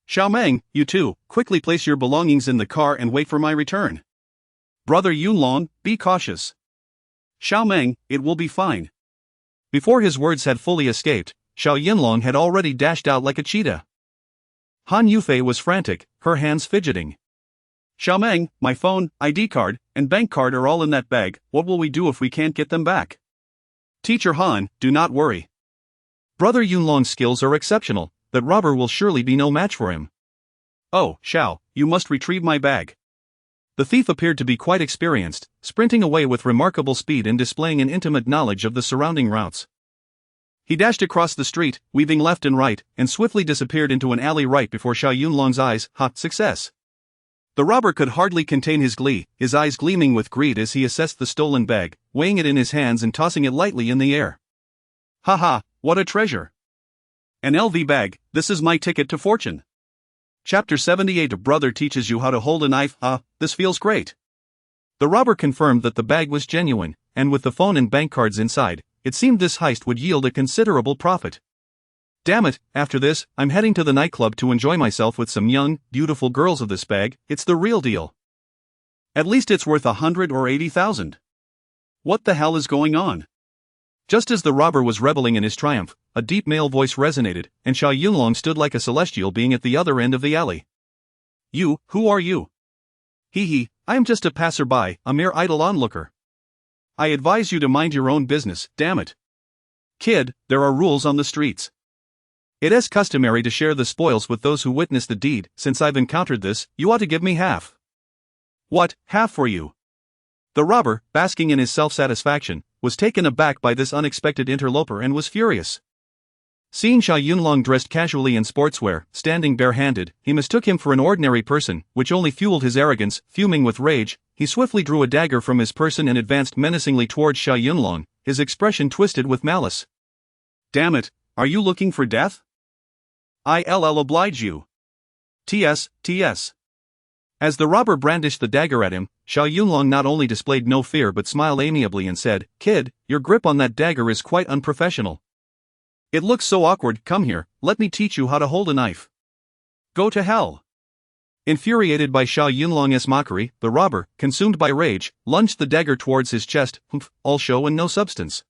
Xiao Meng, you too, quickly place your belongings in the car and wait for my return. Brother Yunlong, be cautious. Xiao Meng, it will be fine." Before his words had fully escaped, Xiao Yunlong had already dashed out like a cheetah. Han Yufei was frantic, her hands fidgeting. "Xiao Meng, my phone, ID card, and bank card are all in that bag. What will we do if we can't get them back?" "Teacher Han, do not worry. Brother Yunlong's skills are exceptional, that robber will surely be no match for him." "Oh, Xiao, you must retrieve my bag." The thief appeared to be quite experienced, sprinting away with remarkable speed and displaying an intimate knowledge of the surrounding routes. He dashed across the street, weaving left and right, and swiftly disappeared into an alley right before Xiao Yunlong's eyes. Success! The robber could hardly contain his glee, his eyes gleaming with greed as he assessed the stolen bag, weighing it in his hands and tossing it lightly in the air. "Ha, what a treasure! An LV bag, this is my ticket to fortune." Chapter 78. A brother teaches you how to hold a knife. This feels great. The robber confirmed that the bag was genuine, and with the phone and bank cards inside, it seemed this heist would yield a considerable profit. "Damn it, after this, I'm heading to the nightclub to enjoy myself with some young, beautiful girls of this bag. It's the real deal. At least it's worth 100 or 80,000. What the hell is going on?" Just as the robber was reveling in his triumph, a deep male voice resonated, and Xiao Yunlong stood like a celestial being at the other end of the alley. "You, who are you?" I am just a passerby, a mere idle onlooker. I advise you to mind your own business, damn it. Kid, there are rules on the streets. It is customary to share the spoils with those who witness the deed. Since I've encountered this, you ought to give me half." "What, half for you?" The robber, basking in his self-satisfaction, was taken aback by this unexpected interloper and was furious. Seeing Xiao Yunlong dressed casually in sportswear, standing bare-handed, he mistook him for an ordinary person, which only fueled his arrogance. Fuming with rage, he swiftly drew a dagger from his person and advanced menacingly towards Xiao Yunlong, his expression twisted with malice. "Damn it, are you looking for death? I'll oblige you. TS. As the robber brandished the dagger at him, Xiao Yunlong not only displayed no fear but smiled amiably and said, "Kid, your grip on that dagger is quite unprofessional. It looks so awkward. Come here, let me teach you how to hold a knife." "Go to hell." Infuriated by Xiao Yunlong's mockery, the robber, consumed by rage, lunged the dagger towards his chest, all show and no substance.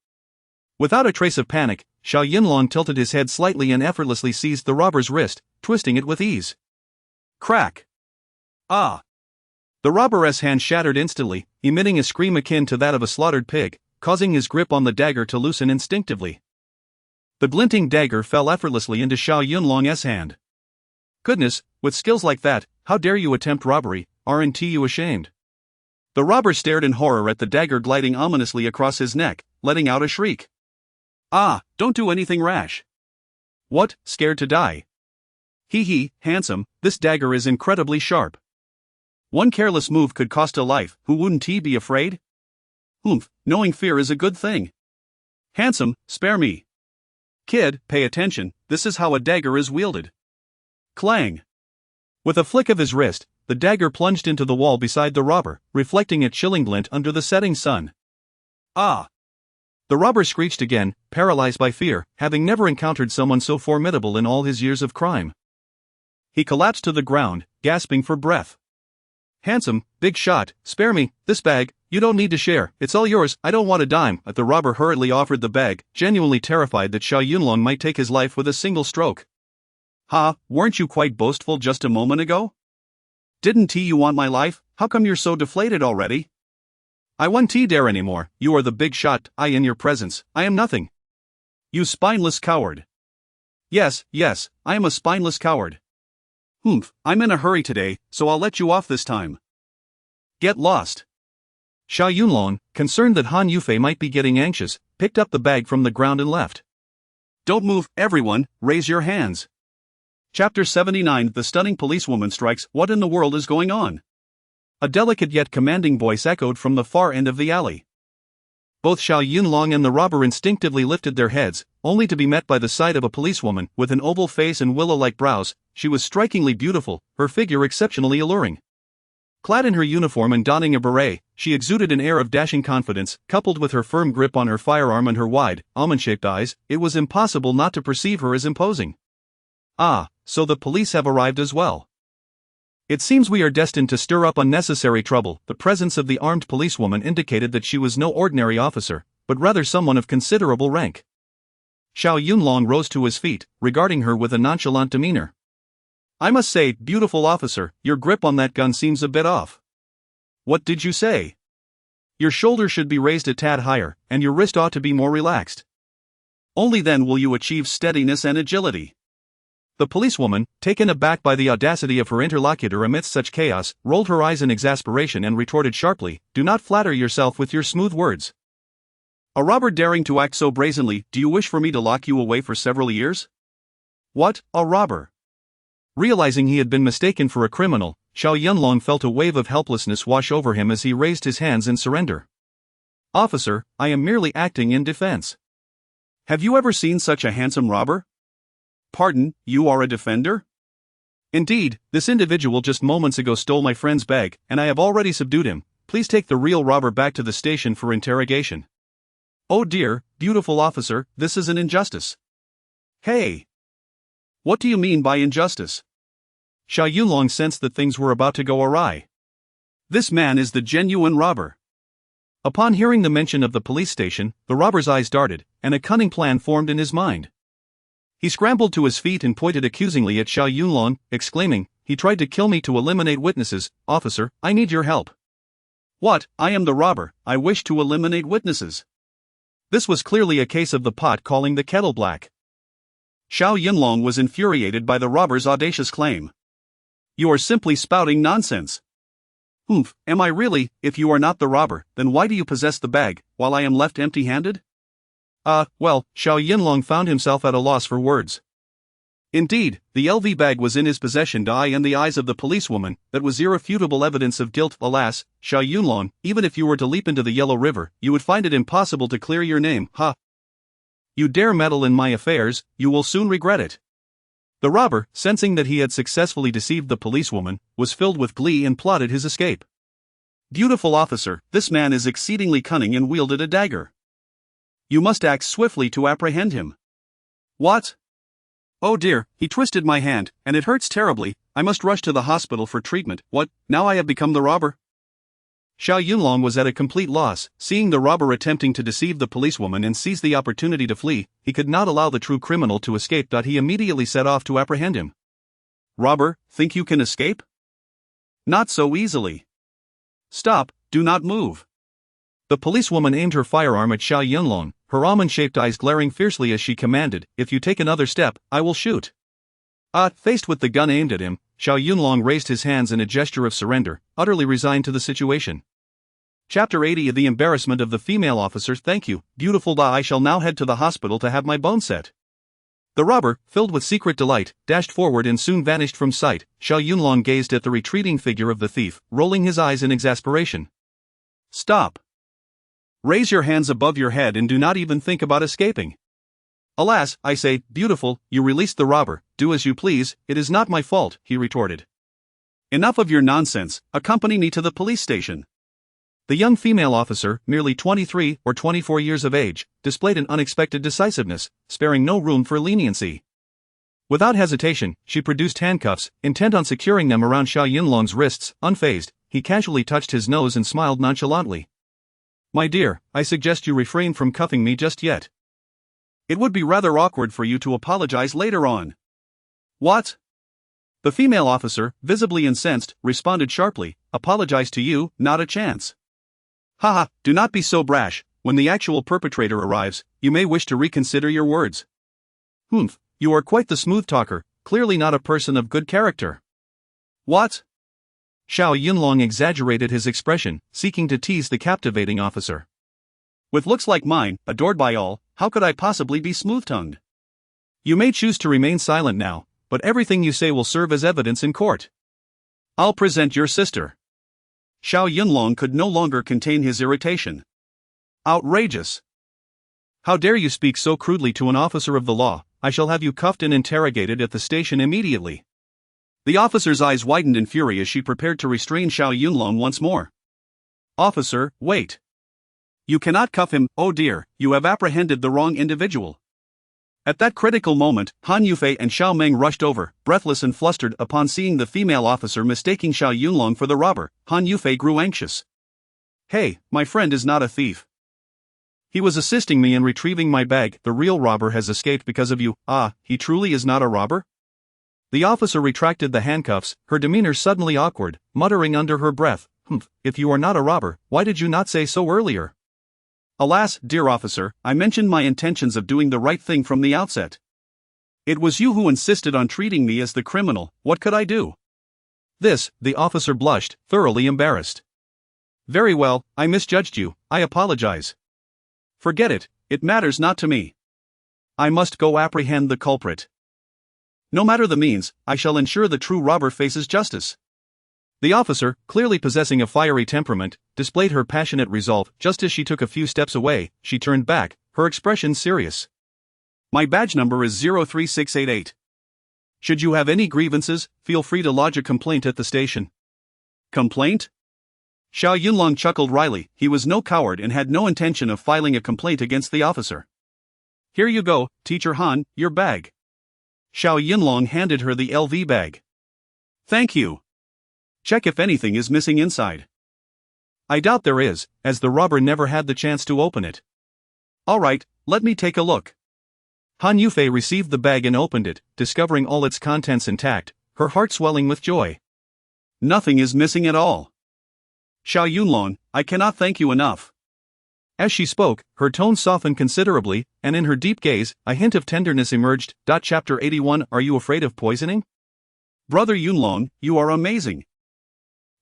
Without a trace of panic, Xiao Yunlong tilted his head slightly and effortlessly seized the robber's wrist, twisting it with ease. Crack! Ah! The robber's hand shattered instantly, emitting a scream akin to that of a slaughtered pig, causing his grip on the dagger to loosen instinctively. The glinting dagger fell effortlessly into Xiao Yunlong's hand. "Goodness, with skills like that, how dare you attempt robbery, aren't you ashamed?" The robber stared in horror at the dagger gliding ominously across his neck, letting out a shriek. Don't do anything rash." "What, scared to die?" Handsome, this dagger is incredibly sharp. One careless move could cost a life. Who wouldn't he be afraid? Knowing fear is a good thing. Handsome, spare me. Kid, pay attention, this is how a dagger is wielded. Clang! With a flick of his wrist, the dagger plunged into the wall beside the robber, reflecting a chilling glint under the setting sun. The The robber screeched again, paralyzed by fear, having never encountered someone so formidable in all his years of crime. He collapsed to the ground, gasping for breath. "Handsome, big shot, spare me, this bag, you don't need to share, it's all yours, I don't want a dime." The robber hurriedly offered the bag, genuinely terrified that Xiao Yunlong might take his life with a single stroke. "Ha, weren't you quite boastful just a moment ago? Didn't you want my life? How come you're so deflated already?" "I won't dare anymore, you are the big shot, in your presence, I am nothing." "You spineless coward." Yes, I am a spineless coward." "Humph, I'm in a hurry today, so I'll let you off this time." "Get lost." Xiao Yunlong, concerned that Han Yufei might be getting anxious, picked up the bag from the ground and left. "Don't move, everyone, raise your hands." Chapter 79. The stunning policewoman strikes. What in the world is going on? A delicate yet commanding voice echoed from the far end of the alley. Both Xiao Yunlong and the robber instinctively lifted their heads, only to be met by the sight of a policewoman with an oval face and willow-like brows. She was strikingly beautiful, her figure exceptionally alluring. Clad in her uniform and donning a beret, she exuded an air of dashing confidence, coupled with her firm grip on her firearm and her wide, almond-shaped eyes. It was impossible not to perceive her as imposing. "Ah, so the police have arrived as well. It seems we are destined to stir up unnecessary trouble." The presence of the armed policewoman indicated that she was no ordinary officer, but rather someone of considerable rank. Xiao Yunlong rose to his feet, regarding her with a nonchalant demeanor. "I must say, beautiful officer, your grip on that gun seems a bit off." "What did you say?" "Your shoulder should be raised a tad higher, and your wrist ought to be more relaxed. Only then will you achieve steadiness and agility." The policewoman, taken aback by the audacity of her interlocutor amidst such chaos, rolled her eyes in exasperation and retorted sharply, "Do not flatter yourself with your smooth words. A robber daring to act so brazenly, do you wish for me to lock you away for several years?" "What, a robber?" Realizing he had been mistaken for a criminal, Xiao Yunlong felt a wave of helplessness wash over him as he raised his hands in surrender. "Officer, I am merely acting in defense." "Have you ever seen such a handsome robber?" "Pardon, you are a defender?" "Indeed, this individual just moments ago stole my friend's bag, and I have already subdued him. Please take the real robber back to the station for interrogation." "Oh dear, beautiful officer, this is an injustice." "Hey! What do you mean by injustice?" Xiao Yunlong sensed that things were about to go awry. "This man is the genuine robber." Upon hearing the mention of the police station, the robber's eyes darted, and a cunning plan formed in his mind. He scrambled to his feet and pointed accusingly at Xiao Yunlong, exclaiming, "He tried to kill me to eliminate witnesses. Officer, I need your help." "What, I am the robber, I wish to eliminate witnesses." This was clearly a case of the pot calling the kettle black. Xiao Yunlong was infuriated by the robber's audacious claim. "You are simply spouting nonsense." "Humph, am I really? If you are not the robber, then why do you possess the bag, while I am left empty-handed?" Well, Xiao Yunlong found himself at a loss for words. Indeed, the LV bag was in his possession, in the eyes of the policewoman, that was irrefutable evidence of guilt. Alas, Xiao Yunlong, even if you were to leap into the Yellow River, you would find it impossible to clear your name. Ha! You dare meddle in my affairs, you will soon regret it. The robber, sensing that he had successfully deceived the policewoman, was filled with glee and plotted his escape. "Beautiful officer, this man is exceedingly cunning and wielded a dagger. You must act swiftly to apprehend him." "What? Oh dear, he twisted my hand, and it hurts terribly. I must rush to the hospital for treatment. What, now I have become the robber?" Xiao Yunlong was at a complete loss. Seeing the robber attempting to deceive the policewoman and seize the opportunity to flee, he could not allow the true criminal to escape. He immediately set off to apprehend him. "Robber, think you can escape? Not so easily. Stop, do not move." The policewoman aimed her firearm at Xiao Yunlong, her almond-shaped eyes glaring fiercely as she commanded, "If you take another step, I will shoot." Faced with the gun aimed at him, Xiao Yunlong raised his hands in a gesture of surrender, utterly resigned to the situation. Chapter 80. The embarrassment of the female officers. "Thank you, beautiful. I shall now head to the hospital to have my bones set." The robber, filled with secret delight, dashed forward and soon vanished from sight. Xiao Yunlong gazed at the retreating figure of the thief, rolling his eyes in exasperation. "Stop. Raise your hands above your head and do not even think about escaping." "Alas, I say, beautiful, you released the robber. Do as you please, it is not my fault," he retorted. "Enough of your nonsense, accompany me to the police station." The young female officer, merely 23 or 24 years of age, displayed an unexpected decisiveness, sparing no room for leniency. Without hesitation, she produced handcuffs, intent on securing them around Xiao Yunlong's wrists. Unfazed, he casually touched his nose and smiled nonchalantly. "My dear, I suggest you refrain from cuffing me just yet. It would be rather awkward for you to apologize later on." "What?" The female officer, visibly incensed, responded sharply, "Apologize to you, not a chance. Haha, do not be so brash. When the actual perpetrator arrives, you may wish to reconsider your words." "Humph, you are quite the smooth talker, clearly not a person of good character." "What?" Xiao Yunlong exaggerated his expression, seeking to tease the captivating officer. "With looks like mine, adored by all, how could I possibly be smooth-tongued?" "You may choose to remain silent now, but everything you say will serve as evidence in court." "I'll present your sister." Xiao Yunlong could no longer contain his irritation. "Outrageous! How dare you speak so crudely to an officer of the law? I shall have you cuffed and interrogated at the station immediately." The officer's eyes widened in fury as she prepared to restrain Xiao Yunlong once more. "Officer, wait. You cannot cuff him. Oh dear, you have apprehended the wrong individual." At that critical moment, Han Yufei and Xiao Meng rushed over, breathless and flustered upon seeing the female officer mistaking Xiao Yunlong for the robber. Han Yufei grew anxious. "Hey, my friend is not a thief. He was assisting me in retrieving my bag. The real robber has escaped because of you." "Ah, he truly is not a robber?" The officer retracted the handcuffs, her demeanor suddenly awkward, muttering under her breath, "Humph, if you are not a robber, why did you not say so earlier?" "Alas, dear officer, I mentioned my intentions of doing the right thing from the outset. It was you who insisted on treating me as the criminal. What could I do?" The officer blushed, thoroughly embarrassed. "Very well, I misjudged you. I apologize." "Forget it, it matters not to me. I must go apprehend the culprit. No matter the means, I shall ensure the true robber faces justice." The officer, clearly possessing a fiery temperament, displayed her passionate resolve. Just as she took a few steps away, she turned back, her expression serious. "My badge number is 03688. Should you have any grievances, feel free to lodge a complaint at the station." "Complaint?" Xiao Yunlong chuckled wryly. He was no coward and had no intention of filing a complaint against the officer. "Here you go, Teacher Han, your bag." Xiao Yunlong handed her the LV bag. "Thank you. Check if anything is missing inside." "I doubt there is, as the robber never had the chance to open it." "All right, let me take a look." Han Yufei received the bag and opened it, discovering all its contents intact, her heart swelling with joy. "Nothing is missing at all. Xiao Yunlong, I cannot thank you enough." As she spoke, her tone softened considerably, and in her deep gaze, a hint of tenderness emerged. Chapter 81. Are you afraid of poisoning? "Brother Yunlong, you are amazing."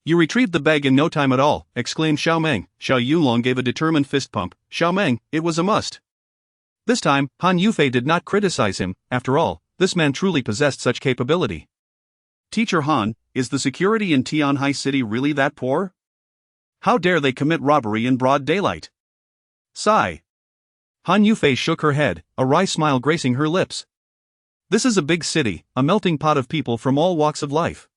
"You retrieved the bag in no time at all," exclaimed Xiao Meng. Xiao Yunlong gave a determined fist pump. "Xiao Meng, it was a must." This time, Han Yufei did not criticize him. After all, this man truly possessed such capability. "Teacher Han, is the security in Tianhai City really that poor? How dare they commit robbery in broad daylight?" Sigh. Han Yufei shook her head, a wry smile gracing her lips. "This is a big city, a melting pot of people from all walks of life.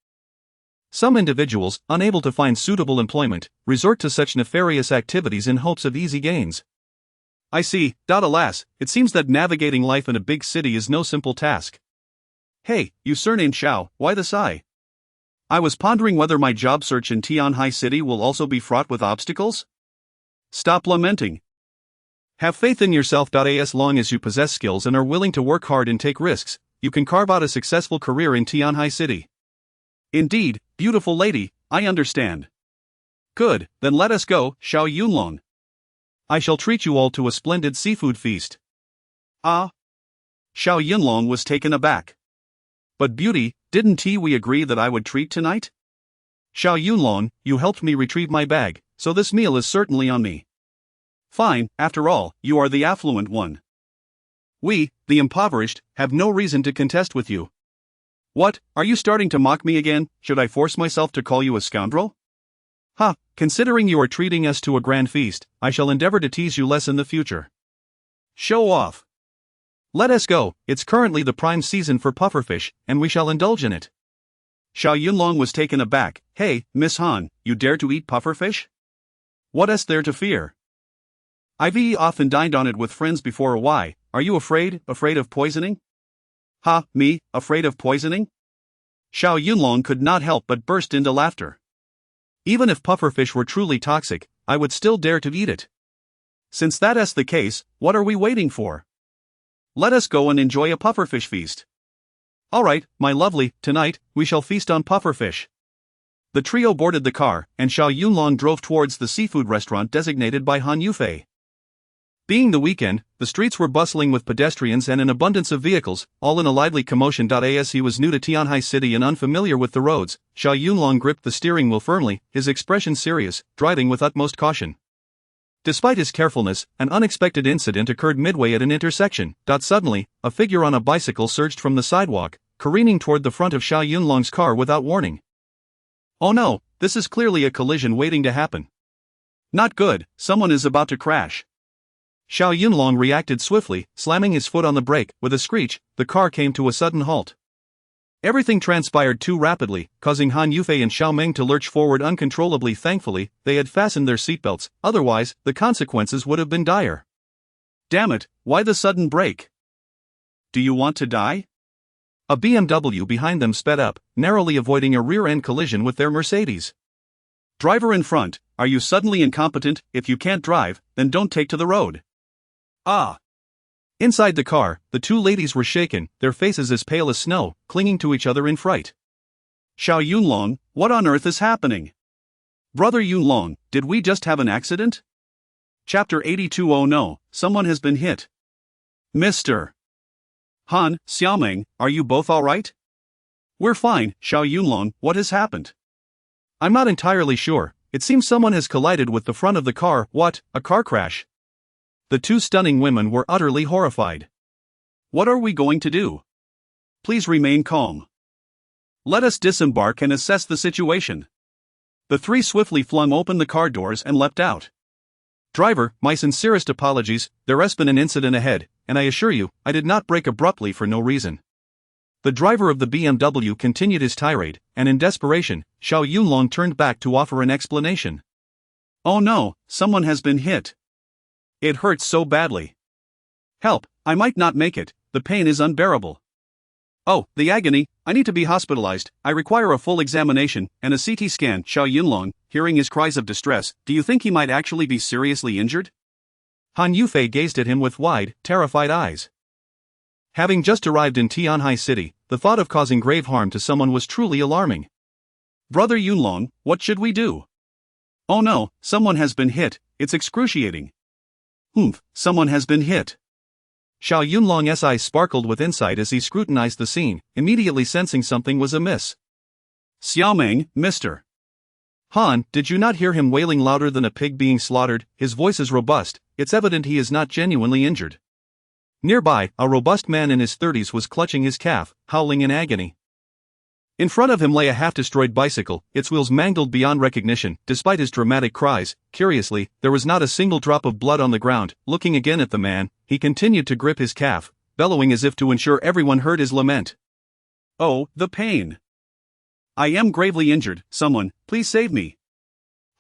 Some individuals, unable to find suitable employment, resort to such nefarious activities in hopes of easy gains." "I see. Alas, it seems that navigating life in a big city is no simple task." "Hey, you surnamed Xiao, why the sigh?" "I was pondering whether my job search in Tianhai City will also be fraught with obstacles." "Stop lamenting. Have faith in yourself. As long as you possess skills and are willing to work hard and take risks, you can carve out a successful career in Tianhai City." "Indeed, beautiful lady, I understand." "Good, then let us go, Xiao Yunlong. I shall treat you all to a splendid seafood feast." "Ah?" Xiao Yunlong was taken aback. "But beauty, didn't we agree that I would treat tonight?" "Xiao Yunlong, you helped me retrieve my bag, so this meal is certainly on me." "Fine, after all, you are the affluent one. We, the impoverished, have no reason to contest with you." "What, are you starting to mock me again? Should I force myself to call you a scoundrel?" "Ha, considering you are treating us to a grand feast, I shall endeavor to tease you less in the future." "Show off." "Let us go, it's currently the prime season for pufferfish, and we shall indulge in it." Xiao Yunlong was taken aback. "Hey, Miss Han, you dare to eat pufferfish?" What is there to fear? I've often dined on it with friends before. Why, are you afraid of poisoning? Ha, me, afraid of poisoning? Xiao Yunlong could not help but burst into laughter. Even if pufferfish were truly toxic, I would still dare to eat it. Since that is the case, what are we waiting for? Let us go and enjoy a pufferfish feast. Alright, my lovely, tonight, we shall feast on pufferfish. The trio boarded the car, and Xiao Yunlong drove towards the seafood restaurant designated by Han Yufei. Being the weekend, the streets were bustling with pedestrians and an abundance of vehicles, all in a lively commotion. As he was new to Tianhai City and unfamiliar with the roads, Xiao Yunlong gripped the steering wheel firmly, his expression serious, driving with utmost caution. Despite his carefulness, an unexpected incident occurred midway at an intersection. Suddenly, a figure on a bicycle surged from the sidewalk, careening toward the front of Xiao Yunlong's car without warning. Oh no, this is clearly a collision waiting to happen. Not good, someone is about to crash. Xiao Yunlong reacted swiftly, slamming his foot on the brake. With a screech, the car came to a sudden halt. Everything transpired too rapidly, causing Han Yufei and Xiao Meng to lurch forward uncontrollably. Thankfully, they had fastened their seatbelts, otherwise, the consequences would have been dire. Damn it, why the sudden brake? Do you want to die? A BMW behind them sped up, narrowly avoiding a rear-end collision with their Mercedes. Driver in front, are you suddenly incompetent? If you can't drive, then don't take to the road. Ah! Inside the car, the two ladies were shaken, their faces as pale as snow, clinging to each other in fright. Xiao Yunlong, what on earth is happening? Brother Yunlong, did we just have an accident? Chapter 82. Oh no, someone has been hit. Mr. Han, Xiaomeng, are you both alright? We're fine, Xiao Yunlong, what has happened? I'm not entirely sure, it seems someone has collided with the front of the car. What, a car crash? The two stunning women were utterly horrified. What are we going to do? Please remain calm. Let us disembark and assess the situation. The three swiftly flung open the car doors and leapt out. Driver, my sincerest apologies, there has been an incident ahead, and I assure you, I did not brake abruptly for no reason. The driver of the BMW continued his tirade, and in desperation, Xiao Yunlong turned back to offer an explanation. Oh no, someone has been hit. It hurts so badly. Help, I might not make it, the pain is unbearable. Oh, the agony, I need to be hospitalized, I require a full examination, and a CT scan. Xiao Yunlong, hearing his cries of distress, do you think he might actually be seriously injured? Han Yufei gazed at him with wide, terrified eyes. Having just arrived in Tianhai City, the thought of causing grave harm to someone was truly alarming. Brother Yunlong, what should we do? Oh no, someone has been hit, it's excruciating. Someone has been hit. Xiao Yunlong's eyes sparkled with insight as he scrutinized the scene, immediately sensing something was amiss. Xiaomeng, Mr. Han, did you not hear him wailing louder than a pig being slaughtered? His voice is robust, it's evident he is not genuinely injured. Nearby, a robust man in his 30s was clutching his calf, howling in agony. In front of him lay a half-destroyed bicycle, its wheels mangled beyond recognition. Despite his dramatic cries, curiously, there was not a single drop of blood on the ground. Looking again at the man, he continued to grip his calf, bellowing as if to ensure everyone heard his lament. Oh, the pain! I am gravely injured, someone, please save me.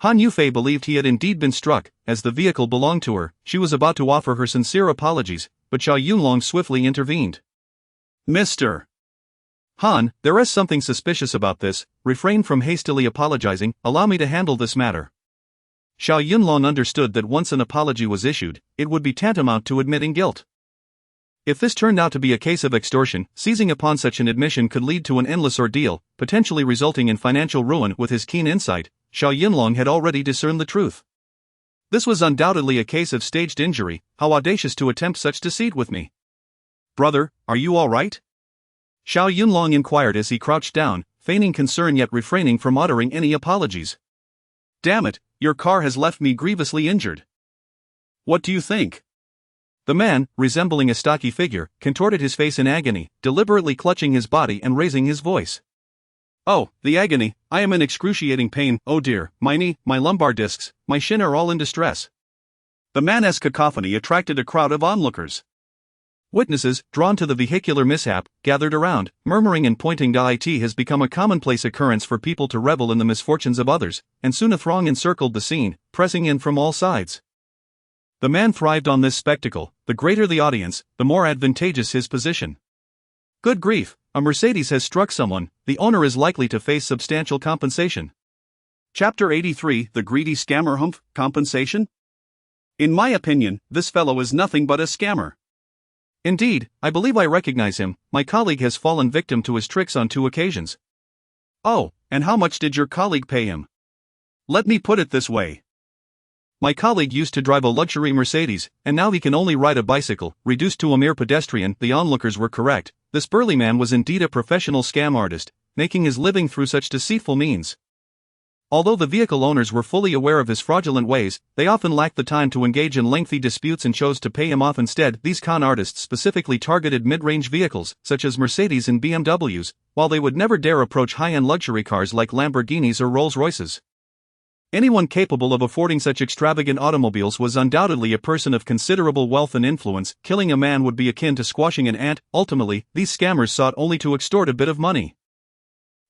Han Yufei believed he had indeed been struck, as the vehicle belonged to her. She was about to offer her sincere apologies, but Xiao Yunlong swiftly intervened. Mr. Han, there is something suspicious about this, refrain from hastily apologizing, allow me to handle this matter. Xiao Yunlong understood that once an apology was issued, it would be tantamount to admitting guilt. If this turned out to be a case of extortion, seizing upon such an admission could lead to an endless ordeal, potentially resulting in financial ruin. With his keen insight, Xiao Yunlong had already discerned the truth. This was undoubtedly a case of staged injury. How audacious to attempt such deceit with me. Brother, are you all right? Xiao Yunlong inquired as he crouched down, feigning concern yet refraining from uttering any apologies. Damn it, your car has left me grievously injured. What do you think? The man, resembling a stocky figure, contorted his face in agony, deliberately clutching his body and raising his voice. Oh, the agony, I am in excruciating pain. Oh dear, my knee, my lumbar discs, my shin are all in distress. The man's cacophony attracted a crowd of onlookers. Witnesses, drawn to the vehicular mishap, gathered around, murmuring and pointing. It has become a commonplace occurrence for people to revel in the misfortunes of others, and soon a throng encircled the scene, pressing in from all sides. The man thrived on this spectacle. The greater the audience, the more advantageous his position. Good grief, a Mercedes has struck someone, the owner is likely to face substantial compensation. Chapter 83, The Greedy Scammer. Humph, compensation? In my opinion, this fellow is nothing but a scammer. Indeed, I believe I recognize him. My colleague has fallen victim to his tricks on 2 occasions. Oh, and how much did your colleague pay him? Let me put it this way. My colleague used to drive a luxury Mercedes, and now he can only ride a bicycle, reduced to a mere pedestrian. The onlookers were correct. This burly man was indeed a professional scam artist, making his living through such deceitful means. Although the vehicle owners were fully aware of his fraudulent ways, they often lacked the time to engage in lengthy disputes and chose to pay him off instead. These con artists specifically targeted mid-range vehicles, such as Mercedes and BMWs, while they would never dare approach high-end luxury cars like Lamborghinis or Rolls-Royces. Anyone capable of affording such extravagant automobiles was undoubtedly a person of considerable wealth and influence. Killing a man would be akin to squashing an ant. Ultimately, these scammers sought only to extort a bit of money.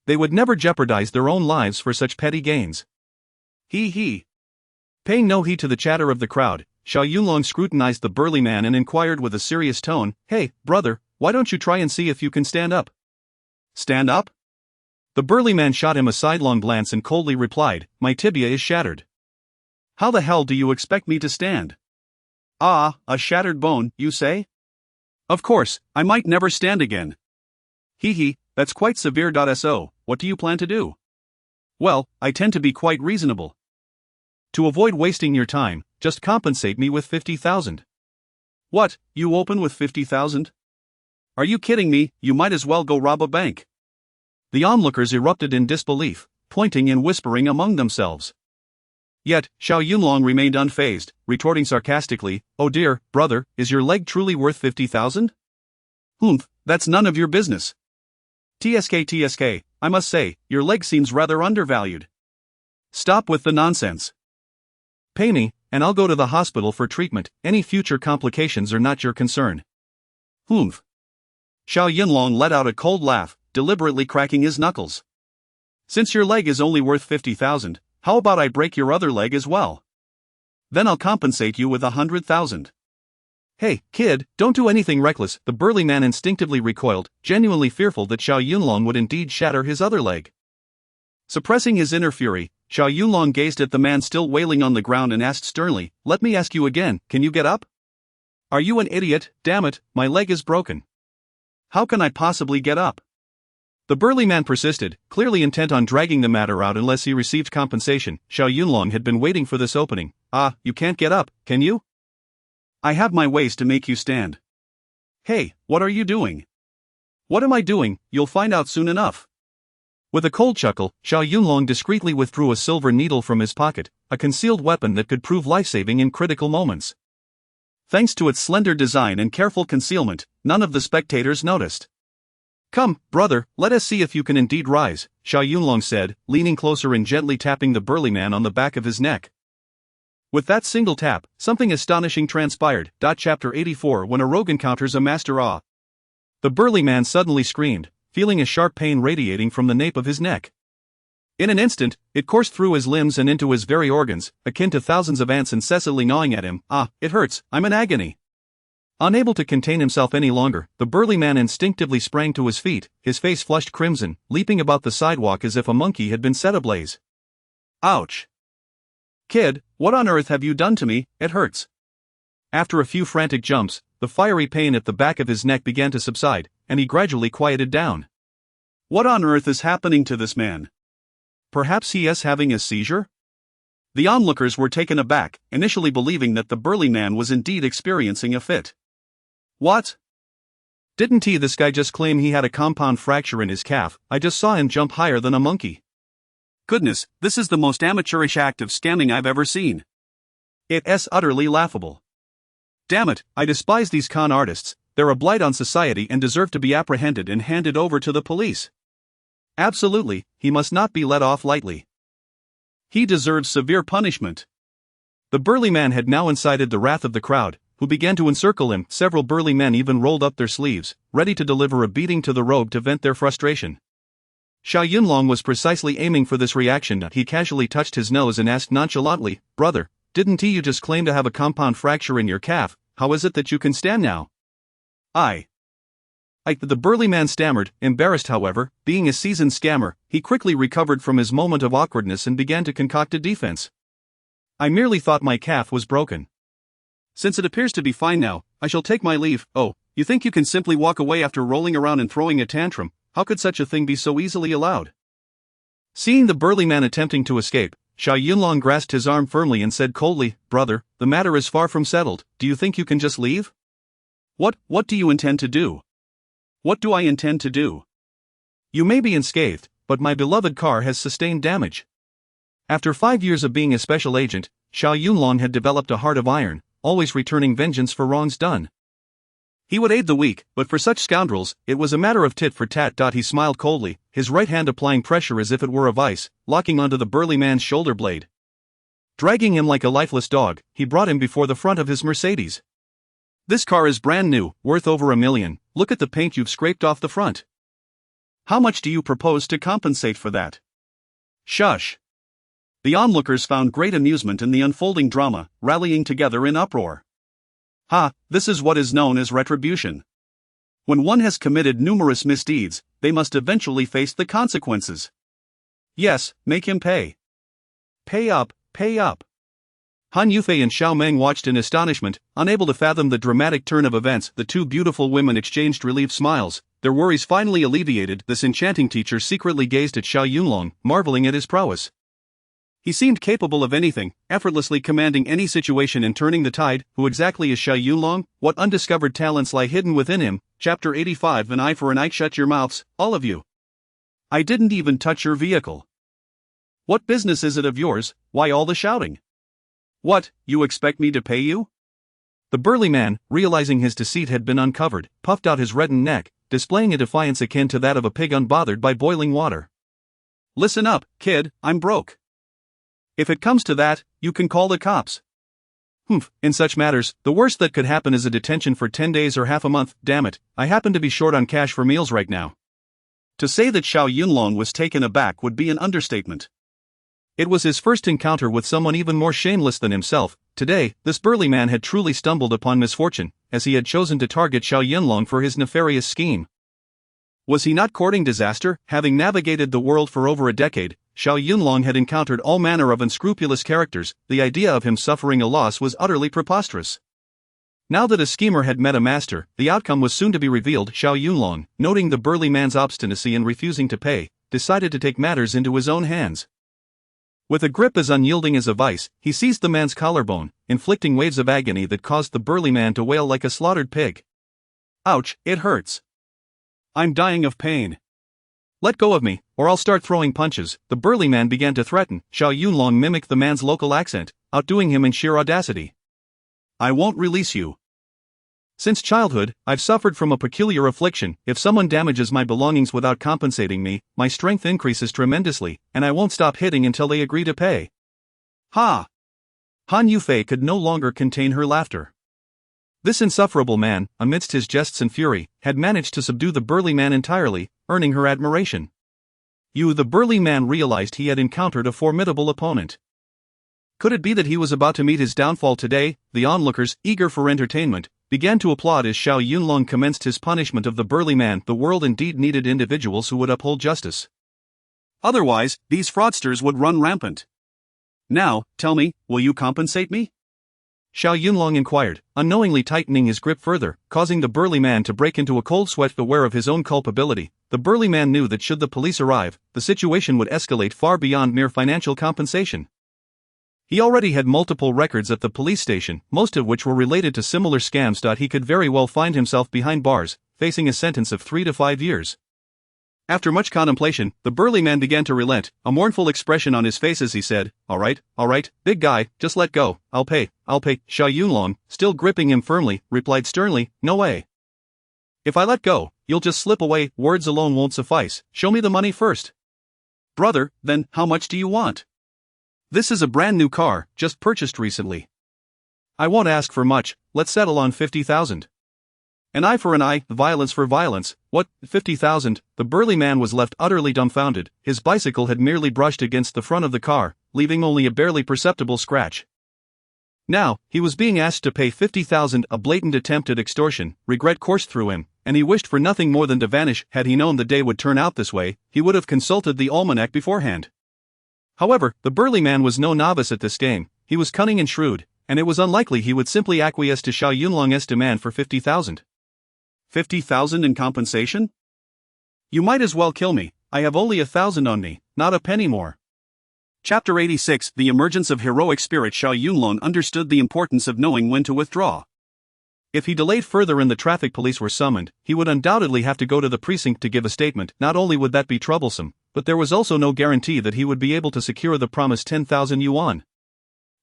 They would never jeopardize their own lives for such petty gains. He. Paying no heed to the chatter of the crowd, Xiao Yunlong scrutinized the burly man and inquired with a serious tone, "Hey, brother, why don't you try and see if you can stand up?" Stand up? The burly man shot him a sidelong glance and coldly replied, "My tibia is shattered." How the hell do you expect me to stand? Ah, a shattered bone, you say? Of course, I might never stand again. That's quite severe. So, what do you plan to do? Well, I tend to be quite reasonable. To avoid wasting your time, just compensate me with 50,000. What, you open with 50,000? Are you kidding me? You might as well go rob a bank. The onlookers erupted in disbelief, pointing and whispering among themselves. Yet, Xiao Yunlong remained unfazed, retorting sarcastically, "Oh dear, brother, is your leg truly worth 50,000? Humph, that's none of your business. TSK, I must say, your leg seems rather undervalued. Stop with the nonsense. Pay me, and I'll go to the hospital for treatment. Any future complications are not your concern." Humph. Xiao Yunlong let out a cold laugh, deliberately cracking his knuckles. Since your leg is only worth 50,000, how about I break your other leg as well? Then I'll compensate you with 100,000. Hey, kid, don't do anything reckless. The burly man instinctively recoiled, genuinely fearful that Xiao Yunlong would indeed shatter his other leg. Suppressing his inner fury, Xiao Yunlong gazed at the man still wailing on the ground and asked sternly, "Let me ask you again, can you get up?" "Are you an idiot? Damn it, my leg is broken. How can I possibly get up?" The burly man persisted, clearly intent on dragging the matter out unless he received compensation. Xiao Yunlong had been waiting for this opening. "Ah, you can't get up, can you? I have my ways to make you stand." "Hey, what are you doing?" "What am I doing? You'll find out soon enough." With a cold chuckle, Xiao Yunlong discreetly withdrew a silver needle from his pocket, a concealed weapon that could prove life-saving in critical moments. Thanks to its slender design and careful concealment, none of the spectators noticed. "Come, brother, let us see if you can indeed rise," Xiao Yunlong said, leaning closer and gently tapping the burly man on the back of his neck. With that single tap, something astonishing transpired. Chapter 84 When a rogue encounters a master. The burly man suddenly screamed, feeling a sharp pain radiating from the nape of his neck. In an instant, it coursed through his limbs and into his very organs, akin to thousands of ants incessantly gnawing at him. "Ah, it hurts, I'm in agony." Unable to contain himself any longer, the burly man instinctively sprang to his feet, his face flushed crimson, leaping about the sidewalk as if a monkey had been set ablaze. "Ouch! Kid, what on earth have you done to me? It hurts." After a few frantic jumps, the fiery pain at the back of his neck began to subside, and he gradually quieted down. What on earth is happening to this man? Perhaps he is having a seizure? The onlookers were taken aback, initially believing that the burly man was indeed experiencing a fit. What? Didn't this guy just claim he had a compound fracture in his calf? I just saw him jump higher than a monkey. Goodness, this is the most amateurish act of scamming I've ever seen. It's utterly laughable. Damn it, I despise these con artists. They're a blight on society and deserve to be apprehended and handed over to the police. Absolutely, he must not be let off lightly. He deserves severe punishment. The burly man had now incited the wrath of the crowd, who began to encircle him. Several burly men even rolled up their sleeves, ready to deliver a beating to the rogue to vent their frustration. Xiao Yunlong was precisely aiming for this reaction. He casually touched his nose and asked nonchalantly, "Brother, didn't you just claim to have a compound fracture in your calf? How is it that you can stand now?" The burly man stammered, embarrassed however. Being a seasoned scammer, he quickly recovered from his moment of awkwardness and began to concoct a defense. "I merely thought my calf was broken. Since it appears to be fine now, I shall take my leave." "Oh, you think you can simply walk away after rolling around and throwing a tantrum? How could such a thing be so easily allowed?" Seeing the burly man attempting to escape, Xiao Yunlong grasped his arm firmly and said coldly, "Brother, the matter is far from settled. Do you think you can just leave?" What do you intend to do?" "What do I intend to do? You may be unscathed, but my beloved car has sustained damage." After 5 years of being a special agent, Xiao Yunlong had developed a heart of iron, always returning vengeance for wrongs done. He would aid the weak, but for such scoundrels, it was a matter of tit for tat. He smiled coldly, his right hand applying pressure as if it were a vice, locking onto the burly man's shoulder blade. Dragging him like a lifeless dog, he brought him before the front of his Mercedes. "This car is brand new, worth over $1 million. Look at the paint you've scraped off the front. How much do you propose to compensate for that?" "Shush." The onlookers found great amusement in the unfolding drama, rallying together in uproar. "Ha, this is what is known as retribution. When one has committed numerous misdeeds, they must eventually face the consequences. Yes, make him pay. Pay up, pay up." Han Yufei and Xiao Meng watched in astonishment, unable to fathom the dramatic turn of events. The two beautiful women exchanged relieved smiles, their worries finally alleviated. This enchanting teacher secretly gazed at Xiao Yunlong, marveling at his prowess. He seemed capable of anything, effortlessly commanding any situation and turning the tide. Who exactly is Xiao Yunlong? What undiscovered talents lie hidden within him? Chapter 85. An eye for an eye. Shut your mouths, all of you. I didn't even touch your vehicle. What business is it of yours? Why all the shouting? What, you expect me to pay you? The burly man, realizing his deceit had been uncovered, puffed out his reddened neck, displaying a defiance akin to that of a pig unbothered by boiling water. Listen up, kid, I'm broke. If it comes to that, you can call the cops. In such matters, the worst that could happen is a detention for 10 days or half a month. Damn it, I happen to be short on cash for meals right now. To say that Xiao Yunlong was taken aback would be an understatement. It was his first encounter with someone even more shameless than himself. Today, this burly man had truly stumbled upon misfortune, as he had chosen to target Xiao Yunlong for his nefarious scheme. Was he not courting disaster? Having navigated the world for over a decade, Xiao Yunlong had encountered all manner of unscrupulous characters. The idea of him suffering a loss was utterly preposterous. Now that a schemer had met a master, the outcome was soon to be revealed. Xiao Yunlong, noting the burly man's obstinacy in refusing to pay, decided to take matters into his own hands. With a grip as unyielding as a vice, he seized the man's collarbone, inflicting waves of agony that caused the burly man to wail like a slaughtered pig. Ouch, it hurts. I'm dying of pain. Let go of me, or I'll start throwing punches. The burly man began to threaten. Xiao Yunlong mimicked the man's local accent, outdoing him in sheer audacity. I won't release you. Since childhood, I've suffered from a peculiar affliction. If someone damages my belongings without compensating me, my strength increases tremendously, and I won't stop hitting until they agree to pay. Ha! Han Yufei could no longer contain her laughter. This insufferable man, amidst his jests and fury, had managed to subdue the burly man entirely, earning her admiration. The burly man realized he had encountered a formidable opponent. Could it be that he was about to meet his downfall today? The onlookers, eager for entertainment, began to applaud as Xiao Yunlong commenced his punishment of the burly man. The world indeed needed individuals who would uphold justice. Otherwise, these fraudsters would run rampant. Now, tell me, will you compensate me? Xiao Yunlong inquired, unknowingly tightening his grip further, causing the burly man to break into a cold sweat. Aware of his own culpability, the burly man knew that should the police arrive, the situation would escalate far beyond mere financial compensation. He already had multiple records at the police station, most of which were related to similar scams. He could very well find himself behind bars, facing a sentence of 3 to 5 years. After much contemplation, the burly man began to relent, a mournful expression on his face as he said, all right, big guy, just let go, I'll pay. Xiao Yunlong, still gripping him firmly, replied sternly, no way. If I let go, you'll just slip away. Words alone won't suffice, show me the money first. Brother, then, how much do you want? This is a brand new car, just purchased recently. I won't ask for much, let's settle on 50,000. An eye for an eye, violence for violence. What, 50,000? The burly man was left utterly dumbfounded. His bicycle had merely brushed against the front of the car, leaving only a barely perceptible scratch. Now, he was being asked to pay 50,000, a blatant attempt at extortion. Regret coursed through him, and he wished for nothing more than to vanish. Had he known the day would turn out this way, he would have consulted the almanac beforehand. However, the burly man was no novice at this game. He was cunning and shrewd, and it was unlikely he would simply acquiesce to Xiao Yunlong's demand for 50,000. 50,000 in compensation? You might as well kill me, I have only 1,000 on me, not a penny more. Chapter 86 The emergence of heroic spirit. Xiao Yunlong understood the importance of knowing when to withdraw. If he delayed further and the traffic police were summoned, he would undoubtedly have to go to the precinct to give a statement. Not only would that be troublesome, but there was also no guarantee that he would be able to secure the promised 10,000 yuan.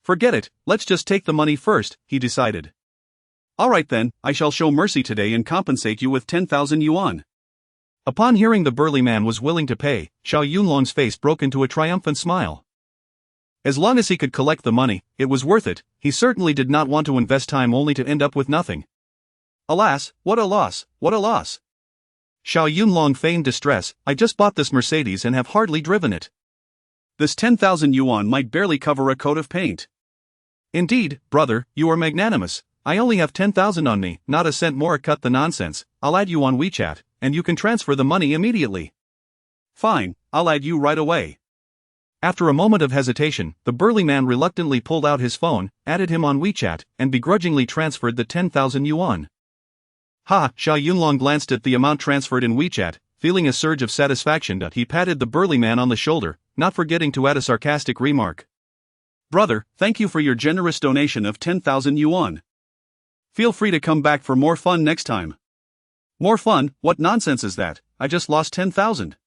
Forget it, let's just take the money first, he decided. Alright then, I shall show mercy today and compensate you with 10,000 yuan. Upon hearing the burly man was willing to pay, Xiao Yunlong's face broke into a triumphant smile. As long as he could collect the money, it was worth it. He certainly did not want to invest time only to end up with nothing. Alas, what a loss, what a loss. Xiao Yunlong feigned distress. I just bought this Mercedes and have hardly driven it. This 10,000 yuan might barely cover a coat of paint. Indeed, brother, you are magnanimous. I only have 10,000 on me, not a cent more. Cut the nonsense. I'll add you on WeChat, and you can transfer the money immediately. Fine, I'll add you right away. After a moment of hesitation, the burly man reluctantly pulled out his phone, added him on WeChat, and begrudgingly transferred the 10,000 yuan. Ha! Xiao Yunlong glanced at the amount transferred in WeChat, feeling a surge of satisfaction. He patted the burly man on the shoulder, not forgetting to add a sarcastic remark. Brother, thank you for your generous donation of 10,000 yuan. Feel free to come back for more fun next time. More fun? What nonsense is that? I just lost 10,000.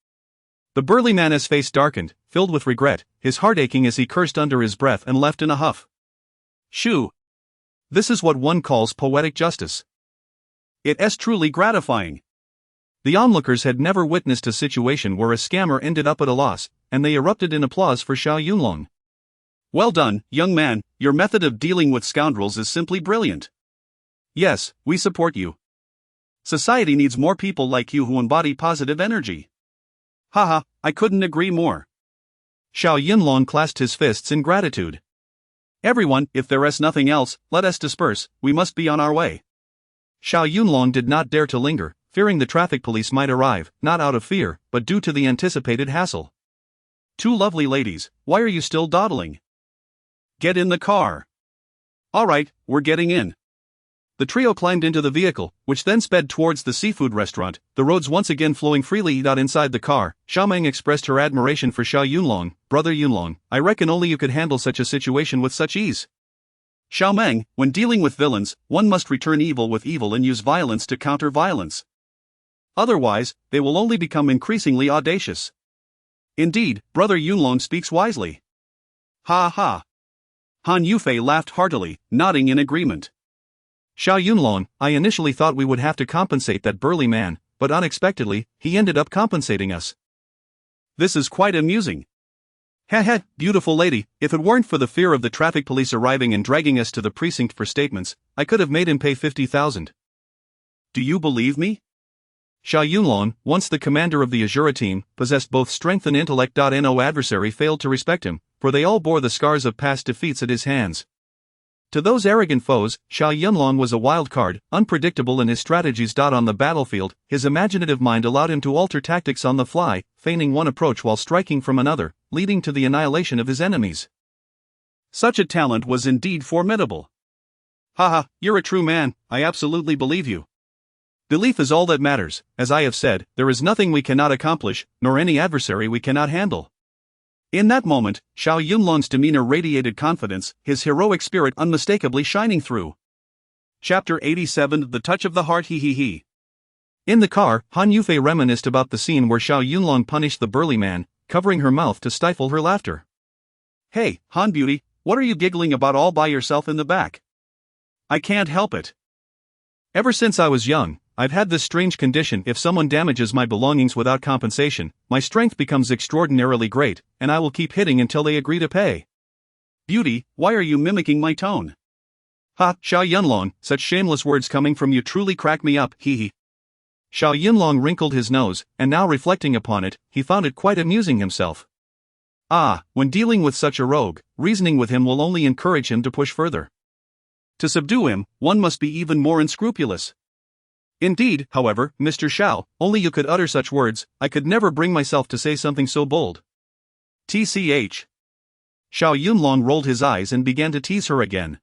The burly man's face darkened, filled with regret, his heart aching as he cursed under his breath and left in a huff. Shoo! This is what one calls poetic justice. It is truly gratifying. The onlookers had never witnessed a situation where a scammer ended up at a loss, and they erupted in applause for Xiao Yunlong. Well done, young man, your method of dealing with scoundrels is simply brilliant. Yes, we support you. Society needs more people like you who embody positive energy. Haha, I couldn't agree more. Xiao Yunlong clasped his fists in gratitude. Everyone, if there is nothing else, let us disperse, we must be on our way. Xiao Yunlong did not dare to linger, fearing the traffic police might arrive, not out of fear, but due to the anticipated hassle. Two lovely ladies, why are you still dawdling? Get in the car. Alright, we're getting in. The trio climbed into the vehicle, which then sped towards the seafood restaurant, the roads once again flowing freely. Inside the car, Xiaomeng expressed her admiration for Xiao Yunlong. Brother Yunlong, I reckon only you could handle such a situation with such ease. Xiaomeng, when dealing with villains, one must return evil with evil and use violence to counter violence. Otherwise, they will only become increasingly audacious. Indeed, Brother Yunlong speaks wisely. Ha ha. Han Yufei laughed heartily, nodding in agreement. Xiao Yunlong, I initially thought we would have to compensate that burly man, but unexpectedly, he ended up compensating us. This is quite amusing. Heh, beautiful lady, if it weren't for the fear of the traffic police arriving and dragging us to the precinct for statements, I could have made him pay 50,000. Do you believe me? Xiao Yunlong, once the commander of the Azura team, possessed both strength and intellect. No adversary failed to respect him, for they all bore the scars of past defeats at his hands. To those arrogant foes, Xiao Yunlong was a wild card, unpredictable in his strategies. On the battlefield, his imaginative mind allowed him to alter tactics on the fly, feigning one approach while striking from another, leading to the annihilation of his enemies. Such a talent was indeed formidable. Haha, you're a true man, I absolutely believe you. Belief is all that matters. As I have said, there is nothing we cannot accomplish, nor any adversary we cannot handle. In that moment, Xiao Yunlong's demeanor radiated confidence, his heroic spirit unmistakably shining through. Chapter 87 The Touch of the Heart. He. In the car, Han Yufei reminisced about the scene where Xiao Yunlong punished the burly man, covering her mouth to stifle her laughter. Hey, Han Beauty, what are you giggling about all by yourself in the back? I can't help it. Ever since I was young, I've had this strange condition. If someone damages my belongings without compensation, my strength becomes extraordinarily great, and I will keep hitting until they agree to pay. Beauty, why are you mimicking my tone? Ha, Xiao Yunlong, such shameless words coming from you truly crack me up, hee hee. Xiao Yunlong wrinkled his nose, and now reflecting upon it, he found it quite amusing himself. Ah, when dealing with such a rogue, reasoning with him will only encourage him to push further. To subdue him, one must be even more unscrupulous. Indeed, however, Mr. Xiao, only you could utter such words, I could never bring myself to say something so bold. TCH. Xiao Yunlong rolled his eyes and began to tease her again.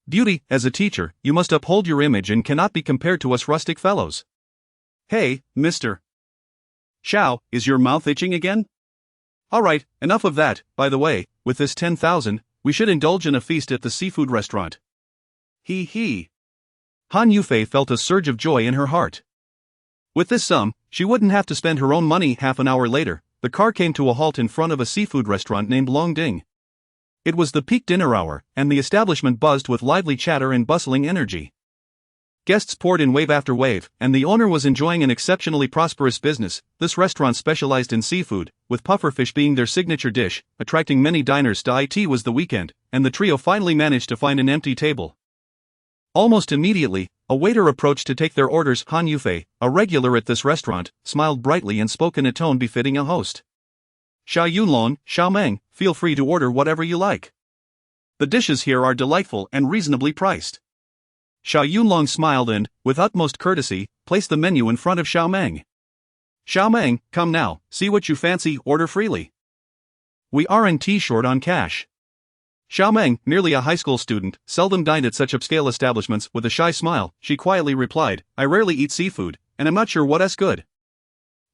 Beauty, as a teacher, you must uphold your image and cannot be compared to us rustic fellows. Hey, Mr. Xiao, is your mouth itching again? Alright, enough of that. By the way, with this 10,000, we should indulge in a feast at the seafood restaurant. Hee hee. Han Yufei felt a surge of joy in her heart. With this sum, she wouldn't have to spend her own money. Half an hour later, the car came to a halt in front of a seafood restaurant named Longding. It was the peak dinner hour, and the establishment buzzed with lively chatter and bustling energy. Guests poured in wave after wave, and the owner was enjoying an exceptionally prosperous business. This restaurant specialized in seafood, with pufferfish being their signature dish, attracting many diners. It was the weekend, and the trio finally managed to find an empty table. Almost immediately, a waiter approached to take their orders. Han Yufei, a regular at this restaurant, smiled brightly and spoke in a tone befitting a host. Xiao Yunlong, Xiao Meng, feel free to order whatever you like. The dishes here are delightful and reasonably priced. Xiao Yunlong smiled and, with utmost courtesy, placed the menu in front of Xiao Meng. Xiao Meng, come now, see what you fancy, order freely. We aren't short on cash. Xiao Meng, merely a high school student, seldom dined at such upscale establishments. With a shy smile, she quietly replied, I rarely eat seafood, and I'm not sure what's good.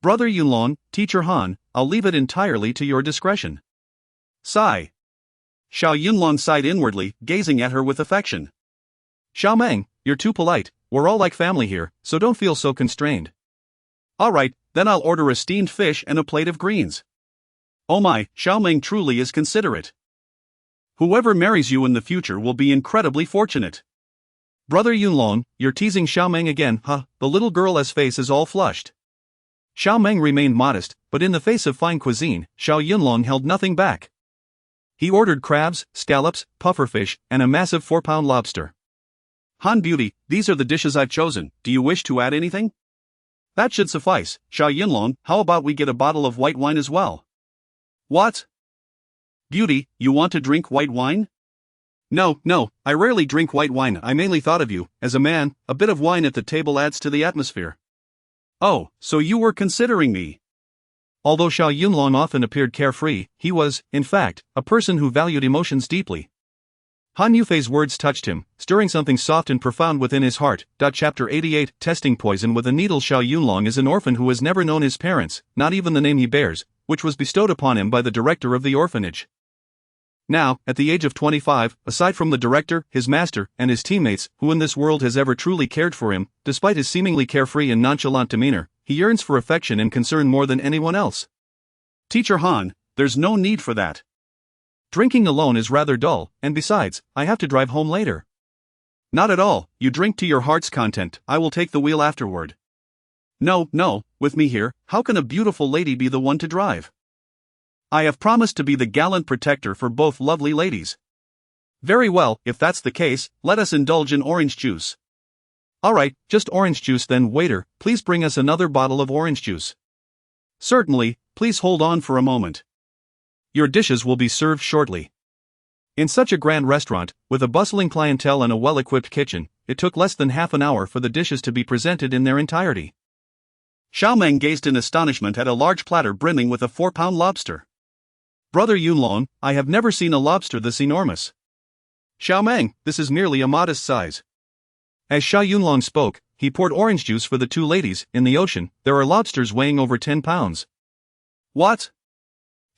Brother Yunlong, Teacher Han, I'll leave it entirely to your discretion. Sigh. Xiao Yunlong sighed inwardly, gazing at her with affection. Xiao Meng, you're too polite, we're all like family here, so don't feel so constrained. Alright, then I'll order a steamed fish and a plate of greens. Oh my, Xiao Meng truly is considerate. Whoever marries you in the future will be incredibly fortunate. Brother Yunlong, you're teasing Xiao Meng again, huh? The little girl's face is all flushed. Xiao Meng remained modest, but in the face of fine cuisine, Xiao Yunlong held nothing back. He ordered crabs, scallops, pufferfish, and a massive 4-pound lobster. Han Beauty, these are the dishes I've chosen. Do you wish to add anything? That should suffice. Xiao Yunlong, how about we get a bottle of white wine as well? What? Beauty, you want to drink white wine? No, I rarely drink white wine. I mainly thought of you, as a man, a bit of wine at the table adds to the atmosphere. Oh, so you were considering me. Although Xiao Yunlong often appeared carefree, he was, in fact, a person who valued emotions deeply. Han Yufei's words touched him, stirring something soft and profound within his heart. Chapter 88, Testing Poison with a Needle. Xiao Yunlong is an orphan who has never known his parents, not even the name he bears, which was bestowed upon him by the director of the orphanage. Now, at the age of 25, aside from the director, his master, and his teammates, who in this world has ever truly cared for him, despite his seemingly carefree and nonchalant demeanor, he yearns for affection and concern more than anyone else. Teacher Han, there's no need for that. Drinking alone is rather dull, and besides, I have to drive home later. Not at all, you drink to your heart's content. I will take the wheel afterward. No, with me here, how can a beautiful lady be the one to drive? I have promised to be the gallant protector for both lovely ladies. Very well, if that's the case, let us indulge in orange juice. Alright, just orange juice then. Waiter, please bring us another bottle of orange juice. Certainly, please hold on for a moment. Your dishes will be served shortly. In such a grand restaurant, with a bustling clientele and a well-equipped kitchen, it took less than half an hour for the dishes to be presented in their entirety. Xiao Meng gazed in astonishment at a large platter brimming with a 4-pound lobster. Brother Yunlong, I have never seen a lobster this enormous. Xiao Meng, this is merely a modest size. As Xiao Yunlong spoke, he poured orange juice for the two ladies. In the ocean, there are lobsters weighing over 10 pounds. What?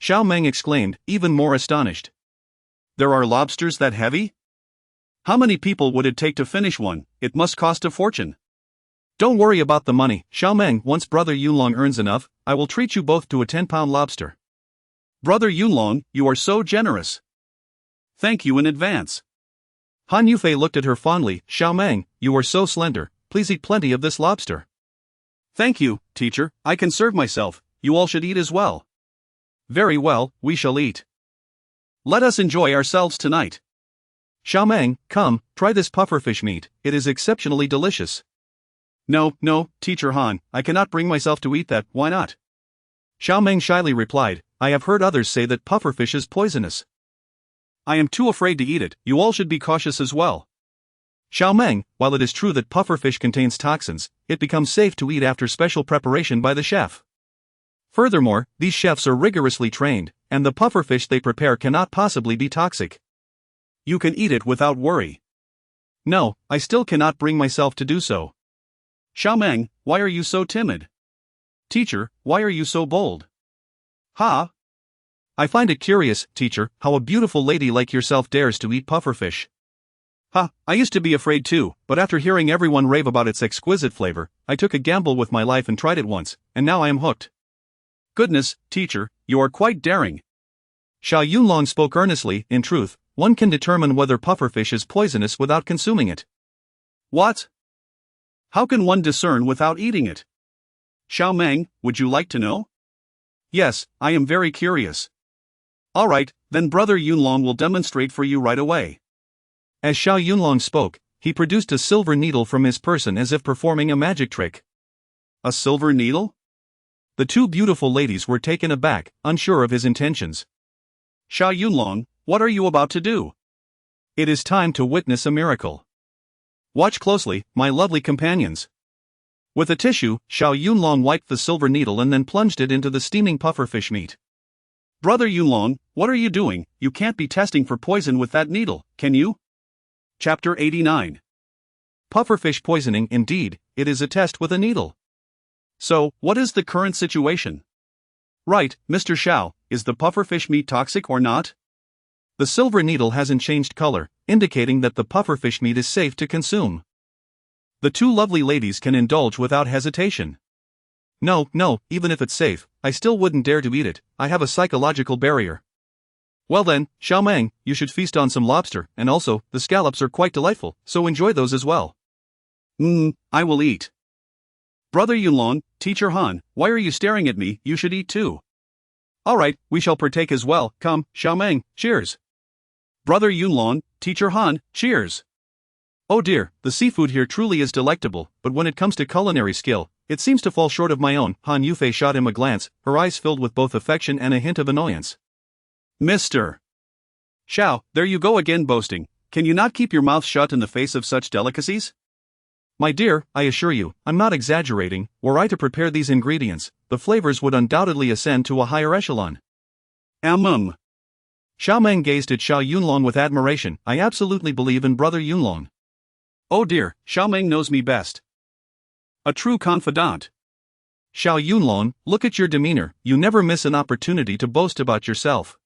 Xiao Meng exclaimed, even more astonished. There are lobsters that heavy? How many people would it take to finish one? It must cost a fortune. Don't worry about the money, Xiao Meng. Once Brother Yunlong earns enough, I will treat you both to a 10-pound lobster. Brother Yunlong, you are so generous. Thank you in advance. Han Yufei looked at her fondly. Xiao Meng, you are so slender, please eat plenty of this lobster. Thank you, teacher, I can serve myself. You all should eat as well. Very well, we shall eat. Let us enjoy ourselves tonight. Xiaomeng, come, try this pufferfish meat, it is exceptionally delicious. No, no, Teacher Han, I cannot bring myself to eat that, why not? Xiaomeng shyly replied, I have heard others say that pufferfish is poisonous. I am too afraid to eat it, you all should be cautious as well. Xiaomeng, while it is true that pufferfish contains toxins, it becomes safe to eat after special preparation by the chef. Furthermore, these chefs are rigorously trained, and the pufferfish they prepare cannot possibly be toxic. You can eat it without worry. No, I still cannot bring myself to do so. Xiaomeng, why are you so timid? Teacher, why are you so bold? Ha! I find it curious, teacher, how a beautiful lady like yourself dares to eat pufferfish. Ha, I used to be afraid too, but after hearing everyone rave about its exquisite flavor, I took a gamble with my life and tried it once, and now I am hooked. Goodness, teacher, you are quite daring. Xiao Yunlong spoke earnestly. In truth, one can determine whether pufferfish is poisonous without consuming it. What? How can one discern without eating it? Xiaomeng, would you like to know? Yes, I am very curious. Alright, then Brother Yunlong will demonstrate for you right away. As Xiao Yunlong spoke, he produced a silver needle from his person as if performing a magic trick. A silver needle? The two beautiful ladies were taken aback, unsure of his intentions. Xiao Yunlong, what are you about to do? It is time to witness a miracle. Watch closely, my lovely companions. With a tissue, Xiao Yunlong wiped the silver needle and then plunged it into the steaming pufferfish meat. Brother Yunlong, what are you doing? You can't be testing for poison with that needle, can you? Chapter 89. Pufferfish poisoning, indeed, it is a test with a needle. So, what is the current situation? Right, Mr. Xiao, is the pufferfish meat toxic or not? The silver needle hasn't changed color, indicating that the pufferfish meat is safe to consume. The two lovely ladies can indulge without hesitation. No, even if it's safe, I still wouldn't dare to eat it, I have a psychological barrier. Well then, Xiaomeng, you should feast on some lobster, and also, the scallops are quite delightful, so enjoy those as well. I will eat. Brother Yunlong, Teacher Han, why are you staring at me? You should eat too. Alright, we shall partake as well, come, Xiaomeng, cheers. Brother Yunlong, Teacher Han, cheers. Oh dear, the seafood here truly is delectable, but when it comes to culinary skill, it seems to fall short of my own. Han Yufei shot him a glance, her eyes filled with both affection and a hint of annoyance. Mr. Xiao, there you go again boasting. Can you not keep your mouth shut in the face of such delicacies? My dear, I assure you, I'm not exaggerating. Were I to prepare these ingredients, the flavors would undoubtedly ascend to a higher echelon. Xiaomeng gazed at Xiao Yunlong with admiration. I absolutely believe in Brother Yunlong. Oh dear, Xiaomeng knows me best. A true confidant. Xiao Yunlong, look at your demeanor, you never miss an opportunity to boast about yourself.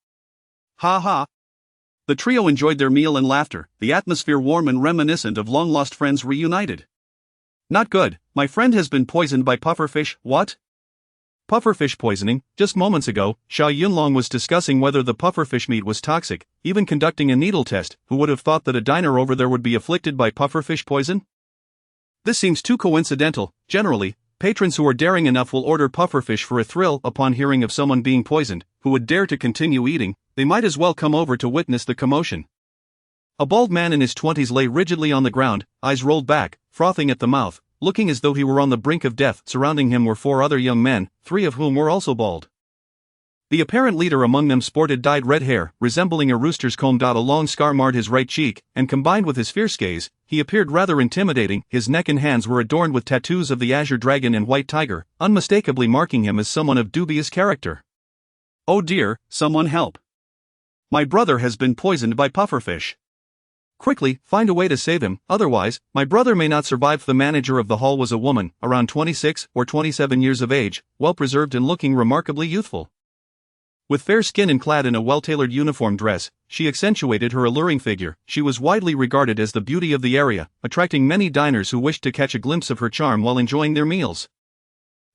Ha ha. The trio enjoyed their meal and laughter, the atmosphere warm and reminiscent of long-lost friends reunited. Not good, my friend has been poisoned by pufferfish, what? Pufferfish poisoning. Just moments ago, Xiao Yunlong was discussing whether the pufferfish meat was toxic, even conducting a needle test. Who would have thought that a diner over there would be afflicted by pufferfish poison? This seems too coincidental. Generally, patrons who are daring enough will order pufferfish for a thrill upon hearing of someone being poisoned, who would dare to continue eating. They might as well come over to witness the commotion. A bald man in his 20s lay rigidly on the ground, eyes rolled back, frothing at the mouth, looking as though he were on the brink of death. Surrounding him were 4 other young men, 3 of whom were also bald. The apparent leader among them sported dyed red hair, resembling a rooster's comb. A long scar marred his right cheek, and combined with his fierce gaze, he appeared rather intimidating. His neck and hands were adorned with tattoos of the azure dragon and white tiger, unmistakably marking him as someone of dubious character. Oh dear, someone help. My brother has been poisoned by pufferfish. Quickly, find a way to save him, otherwise, my brother may not survive. The manager of the hall was a woman, around 26 or 27 years of age, well-preserved and looking remarkably youthful. With fair skin and clad in a well-tailored uniform dress, she accentuated her alluring figure. She was widely regarded as the beauty of the area, attracting many diners who wished to catch a glimpse of her charm while enjoying their meals.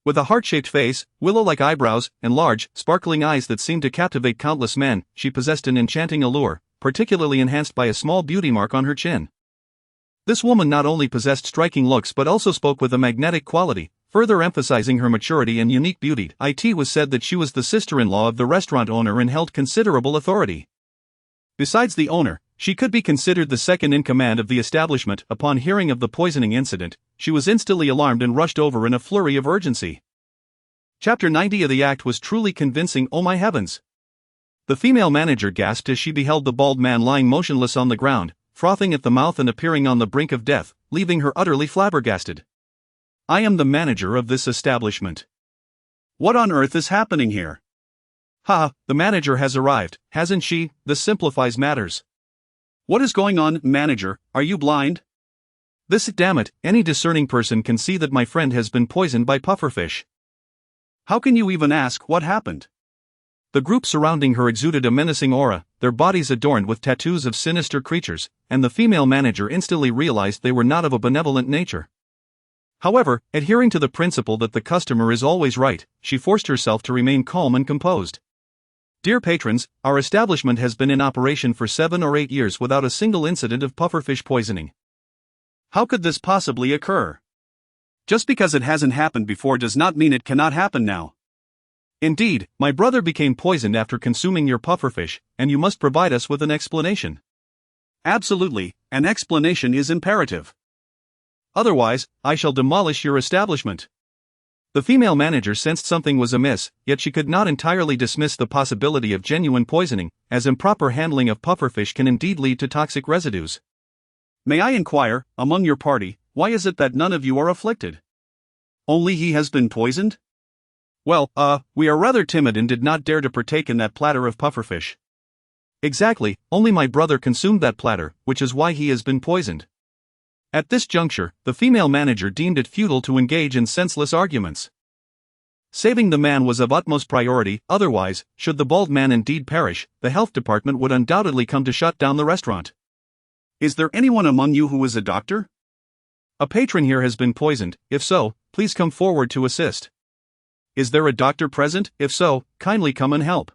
With a heart-shaped face, willow-like eyebrows, and large, sparkling eyes that seemed to captivate countless men, she possessed an enchanting allure, particularly enhanced by a small beauty mark on her chin. This woman not only possessed striking looks but also spoke with a magnetic quality, further emphasizing her maturity and unique beauty. It was said that she was the sister-in-law of the restaurant owner and held considerable authority. Besides the owner, She could be considered the second in command of the establishment. Upon hearing of the poisoning incident, she was instantly alarmed and rushed over in a flurry of urgency. Chapter 90 of the act was truly convincing. Oh my heavens! The female manager gasped as she beheld the bald man lying motionless on the ground, frothing at the mouth and appearing on the brink of death, leaving her utterly flabbergasted. I am the manager of this establishment. What on earth is happening here? Ha, the manager has arrived, hasn't she? This simplifies matters. What is going on, manager? Are you blind? Damn it, any discerning person can see that my friend has been poisoned by pufferfish. How can you even ask what happened? The group surrounding her exuded a menacing aura, their bodies adorned with tattoos of sinister creatures, and the female manager instantly realized they were not of a benevolent nature. However, adhering to the principle that the customer is always right, she forced herself to remain calm and composed. Dear patrons, our establishment has been in operation for 7 or 8 years without a single incident of pufferfish poisoning. How could this possibly occur? Just because it hasn't happened before does not mean it cannot happen now. Indeed, my brother became poisoned after consuming your pufferfish, and you must provide us with an explanation. Absolutely, an explanation is imperative. Otherwise, I shall demolish your establishment. The female manager sensed something was amiss, yet she could not entirely dismiss the possibility of genuine poisoning, as improper handling of pufferfish can indeed lead to toxic residues. May I inquire, among your party, why is it that none of you are afflicted? Only he has been poisoned? Well, we are rather timid and did not dare to partake in that platter of pufferfish. Exactly, only my brother consumed that platter, which is why he has been poisoned. At this juncture, the female manager deemed it futile to engage in senseless arguments. Saving the man was of utmost priority, otherwise, should the bald man indeed perish, the health department would undoubtedly come to shut down the restaurant. Is there anyone among you who is a doctor? A patron here has been poisoned. If so, please come forward to assist. Is there a doctor present? If so, kindly come and help.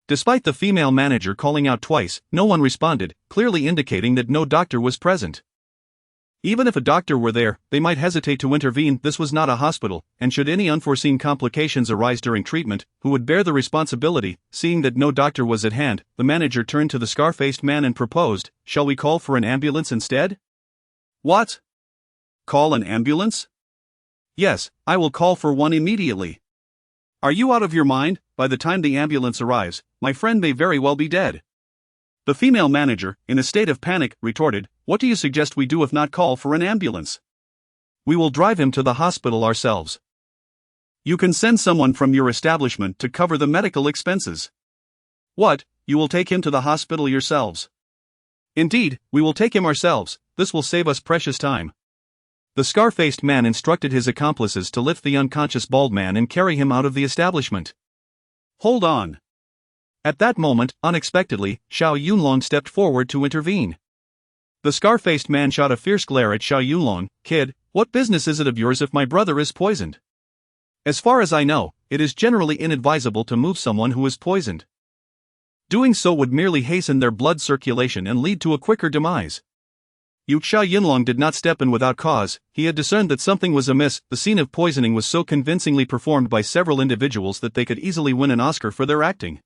Despite the female manager calling out twice, no one responded, clearly indicating that no doctor was present. Even if a doctor were there, they might hesitate to intervene. This was not a hospital, and should any unforeseen complications arise during treatment, who would bear the responsibility? Seeing that no doctor was at hand, the manager turned to the scar-faced man and proposed, "Shall we call for an ambulance instead?" What? Call an ambulance? Yes, I will call for one immediately. Are you out of your mind? By the time the ambulance arrives, my friend may very well be dead. The female manager, in a state of panic, retorted, "What do you suggest we do if not call for an ambulance?" We will drive him to the hospital ourselves. You can send someone from your establishment to cover the medical expenses. What, you will take him to the hospital yourselves? Indeed, we will take him ourselves. This will save us precious time. The scar-faced man instructed his accomplices to lift the unconscious bald man and carry him out of the establishment. Hold on. At that moment, unexpectedly, Xiao Yunlong stepped forward to intervene. The scar-faced man shot a fierce glare at Xiao Yunlong. "Kid, what business is it of yours if my brother is poisoned? As far as I know, it is generally inadvisable to move someone who is poisoned. Doing so would merely hasten their blood circulation and lead to a quicker demise." Xiao Yunlong did not step in without cause. He had discerned that something was amiss. The scene of poisoning was so convincingly performed by several individuals that they could easily win an Oscar for their acting.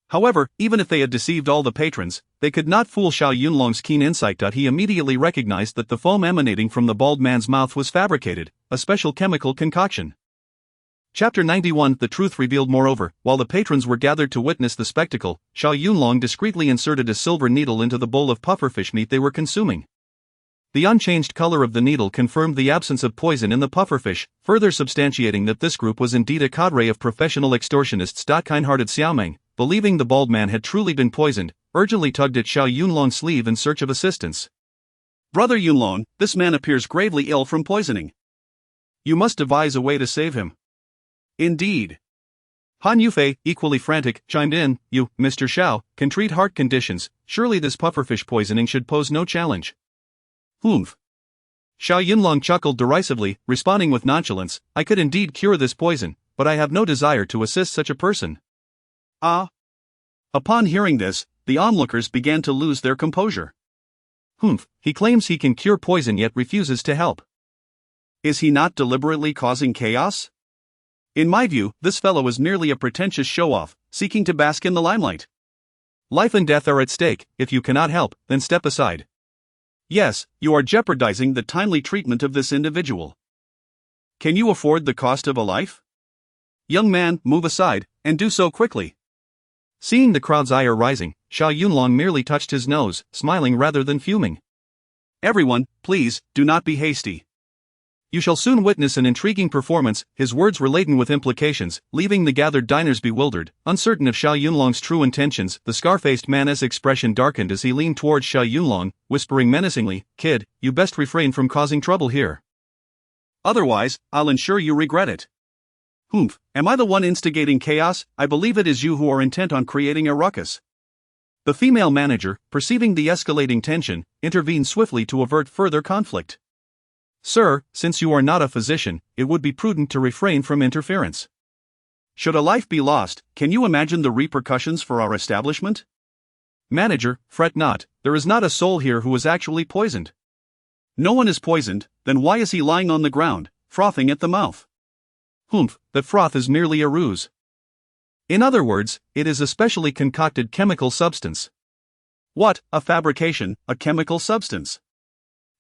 However, even if they had deceived all the patrons, they could not fool Xiao Yunlong's keen insight. He immediately recognized that the foam emanating from the bald man's mouth was fabricated, a special chemical concoction. Chapter 91 The truth revealed. Moreover, while the patrons were gathered to witness the spectacle, Xiao Yunlong discreetly inserted a silver needle into the bowl of pufferfish meat they were consuming. The unchanged color of the needle confirmed the absence of poison in the pufferfish, further substantiating that this group was indeed a cadre of professional extortionists. Kind-hearted Xiaomeng, believing the bald man had truly been poisoned, urgently tugged at Xiao Yunlong's sleeve in search of assistance. "Brother Yunlong, this man appears gravely ill from poisoning. You must devise a way to save him." "Indeed." Han Yufei, equally frantic, chimed in, "You, Mr. Xiao, can treat heart conditions. Surely this pufferfish poisoning should pose no challenge." "Humph." Xiao Yunlong chuckled derisively, responding with nonchalance, "I could indeed cure this poison, but I have no desire to assist such a person." Ah. Upon hearing this, the onlookers began to lose their composure. "Humph, he claims he can cure poison yet refuses to help. Is he not deliberately causing chaos? In my view, this fellow is merely a pretentious show-off, seeking to bask in the limelight. Life and death are at stake. If you cannot help, then step aside. Yes, you are jeopardizing the timely treatment of this individual. Can you afford the cost of a life? Young man, move aside, and do so quickly. Seeing the crowd's ire rising, Xiao Yunlong merely touched his nose, smiling rather than fuming. Everyone, please, do not be hasty. You shall soon witness an intriguing performance. His words were laden with implications, leaving the gathered diners bewildered, uncertain of Xiao Yunlong's true intentions. The scar-faced man's expression darkened as he leaned towards Xiao Yunlong, whispering menacingly, "Kid, you best refrain from causing trouble here. Otherwise, I'll ensure you regret it." "Humph, am I the one instigating chaos? I believe it is you who are intent on creating a ruckus." The female manager, perceiving the escalating tension, intervened swiftly to avert further conflict. "Sir, since you are not a physician, it would be prudent to refrain from interference. Should a life be lost, can you imagine the repercussions for our establishment?" "Manager, fret not, there is not a soul here who is actually poisoned." "No one is poisoned, then why is he lying on the ground, frothing at the mouth?" "Humph, that froth is merely a ruse. In other words, it is a specially concocted chemical substance." "What, a fabrication, a chemical substance?"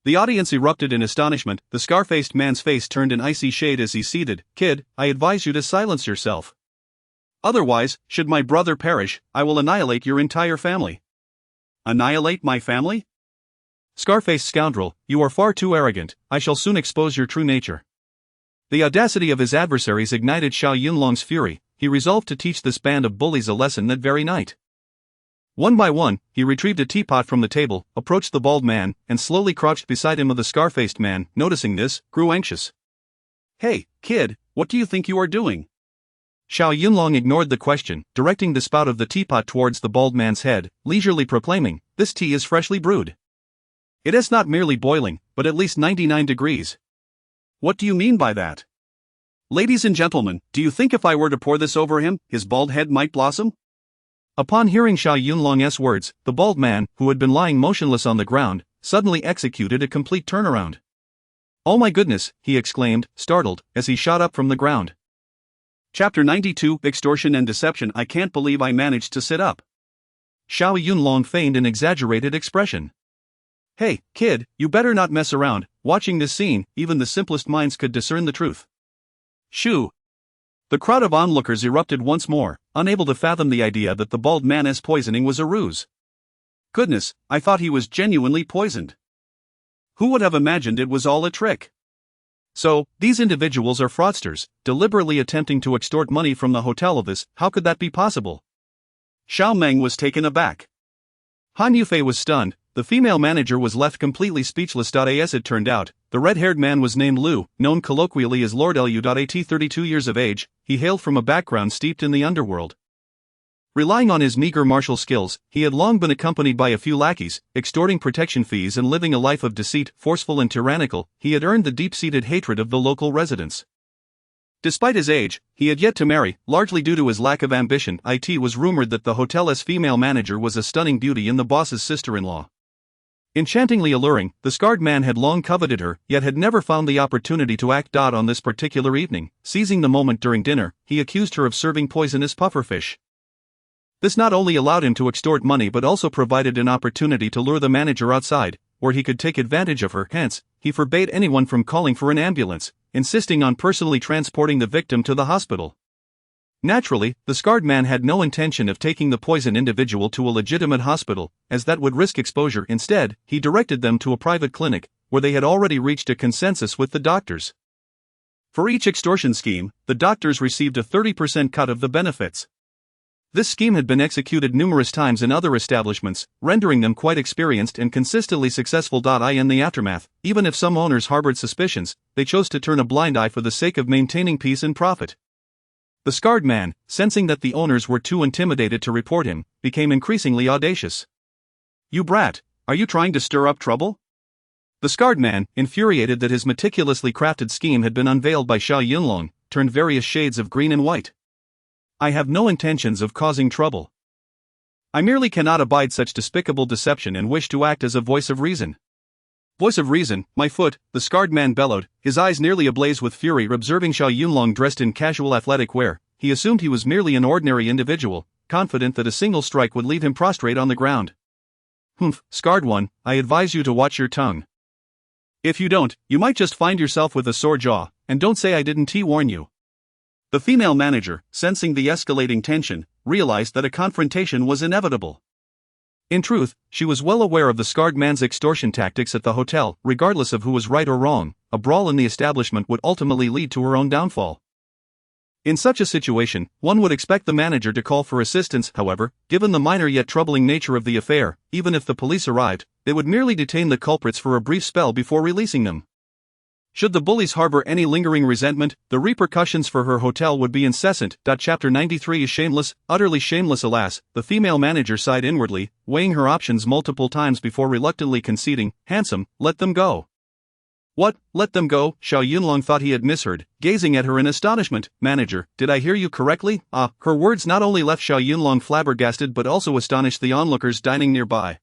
The audience erupted in astonishment. The scar-faced man's face turned an icy shade as he ceded. "Kid, I advise you to silence yourself. Otherwise, should my brother perish, I will annihilate your entire family." "Annihilate my family?" "Scar-faced scoundrel, you are far too arrogant. I shall soon expose your true nature." The audacity of his adversaries ignited Xiao Yunlong's fury. He resolved to teach this band of bullies a lesson that very night. One by one, he retrieved a teapot from the table, approached the bald man, and slowly crouched beside him. The scar-faced man, noticing this, grew anxious. "Hey, kid, what do you think you are doing?" Xiao Yunlong ignored the question, directing the spout of the teapot towards the bald man's head, leisurely proclaiming, "This tea is freshly brewed. It is not merely boiling, but at least 99 degrees. "What do you mean by that?" "Ladies and gentlemen, do you think if I were to pour this over him, his bald head might blossom?" Upon hearing Xiao Yunlong's words, the bald man, who had been lying motionless on the ground, suddenly executed a complete turnaround. "Oh my goodness," he exclaimed, startled, as he shot up from the ground. Chapter 92, Extortion and Deception. I can't believe I managed to sit up. Xiao Yunlong feigned an exaggerated expression. "Hey, kid, you better not mess around." Watching this scene, even the simplest minds could discern the truth. "Shoo!" The crowd of onlookers erupted once more, unable to fathom the idea that the bald man's poisoning was a ruse. "Goodness, I thought he was genuinely poisoned. Who would have imagined it was all a trick?" So, these individuals are fraudsters, deliberately attempting to extort money from the hotel of this. How could that be possible? Xiao Meng was taken aback. Han Yufei was stunned. The female manager was left completely speechless. As it turned out, the red-haired man was named Lu, known colloquially as Lord Lu. At 32 years of age, he hailed from a background steeped in the underworld. Relying on his meager martial skills, he had long been accompanied by a few lackeys, extorting protection fees and living a life of deceit. Forceful and tyrannical, he had earned the deep-seated hatred of the local residents. Despite his age, he had yet to marry, largely due to his lack of ambition. It was rumored that the hotel's female manager was a stunning beauty and the boss's sister-in-law. Enchantingly alluring, the scarred man had long coveted her, yet had never found the opportunity to act. On this particular evening, seizing the moment during dinner, he accused her of serving poisonous pufferfish. This not only allowed him to extort money but also provided an opportunity to lure the manager outside, where he could take advantage of her. Hence, he forbade anyone from calling for an ambulance, insisting on personally transporting the victim to the hospital. Naturally, the scarred man had no intention of taking the poisoned individual to a legitimate hospital, as that would risk exposure. Instead, he directed them to a private clinic, where they had already reached a consensus with the doctors. For each extortion scheme, the doctors received a 30% cut of the benefits. This scheme had been executed numerous times in other establishments, rendering them quite experienced and consistently successful. In the aftermath, even if some owners harbored suspicions, they chose to turn a blind eye for the sake of maintaining peace and profit. The scarred man, sensing that the owners were too intimidated to report him, became increasingly audacious. "You brat, are you trying to stir up trouble?" The scarred man, infuriated that his meticulously crafted scheme had been unveiled by Xiao Yunlong, turned various shades of green and white. "I have no intentions of causing trouble. I merely cannot abide such despicable deception and wish to act as a voice of reason." "Voice of reason, my foot," the scarred man bellowed, his eyes nearly ablaze with fury. Observing Xiao Yunlong dressed in casual athletic wear, he assumed he was merely an ordinary individual, confident that a single strike would leave him prostrate on the ground. Humph, scarred one, I advise you to watch your tongue. If you don't, you might just find yourself with a sore jaw, and don't say I didn't warn you. The female manager, sensing the escalating tension, realized that a confrontation was inevitable. In truth, she was well aware of the scarred man's extortion tactics at the hotel. Regardless of who was right or wrong, a brawl in the establishment would ultimately lead to her own downfall. In such a situation, one would expect the manager to call for assistance. However, given the minor yet troubling nature of the affair, even if the police arrived, they would merely detain the culprits for a brief spell before releasing them. Should the bullies harbor any lingering resentment, the repercussions for her hotel would be incessant. Chapter 93 is shameless, utterly shameless. Alas, the female manager sighed inwardly, weighing her options multiple times before reluctantly conceding. Handsome, let them go. What, let them go? Xiao Yunlong thought he had misheard, gazing at her in astonishment. Manager, did I hear you correctly? Her words not only left Xiao Yunlong flabbergasted but also astonished the onlookers dining nearby.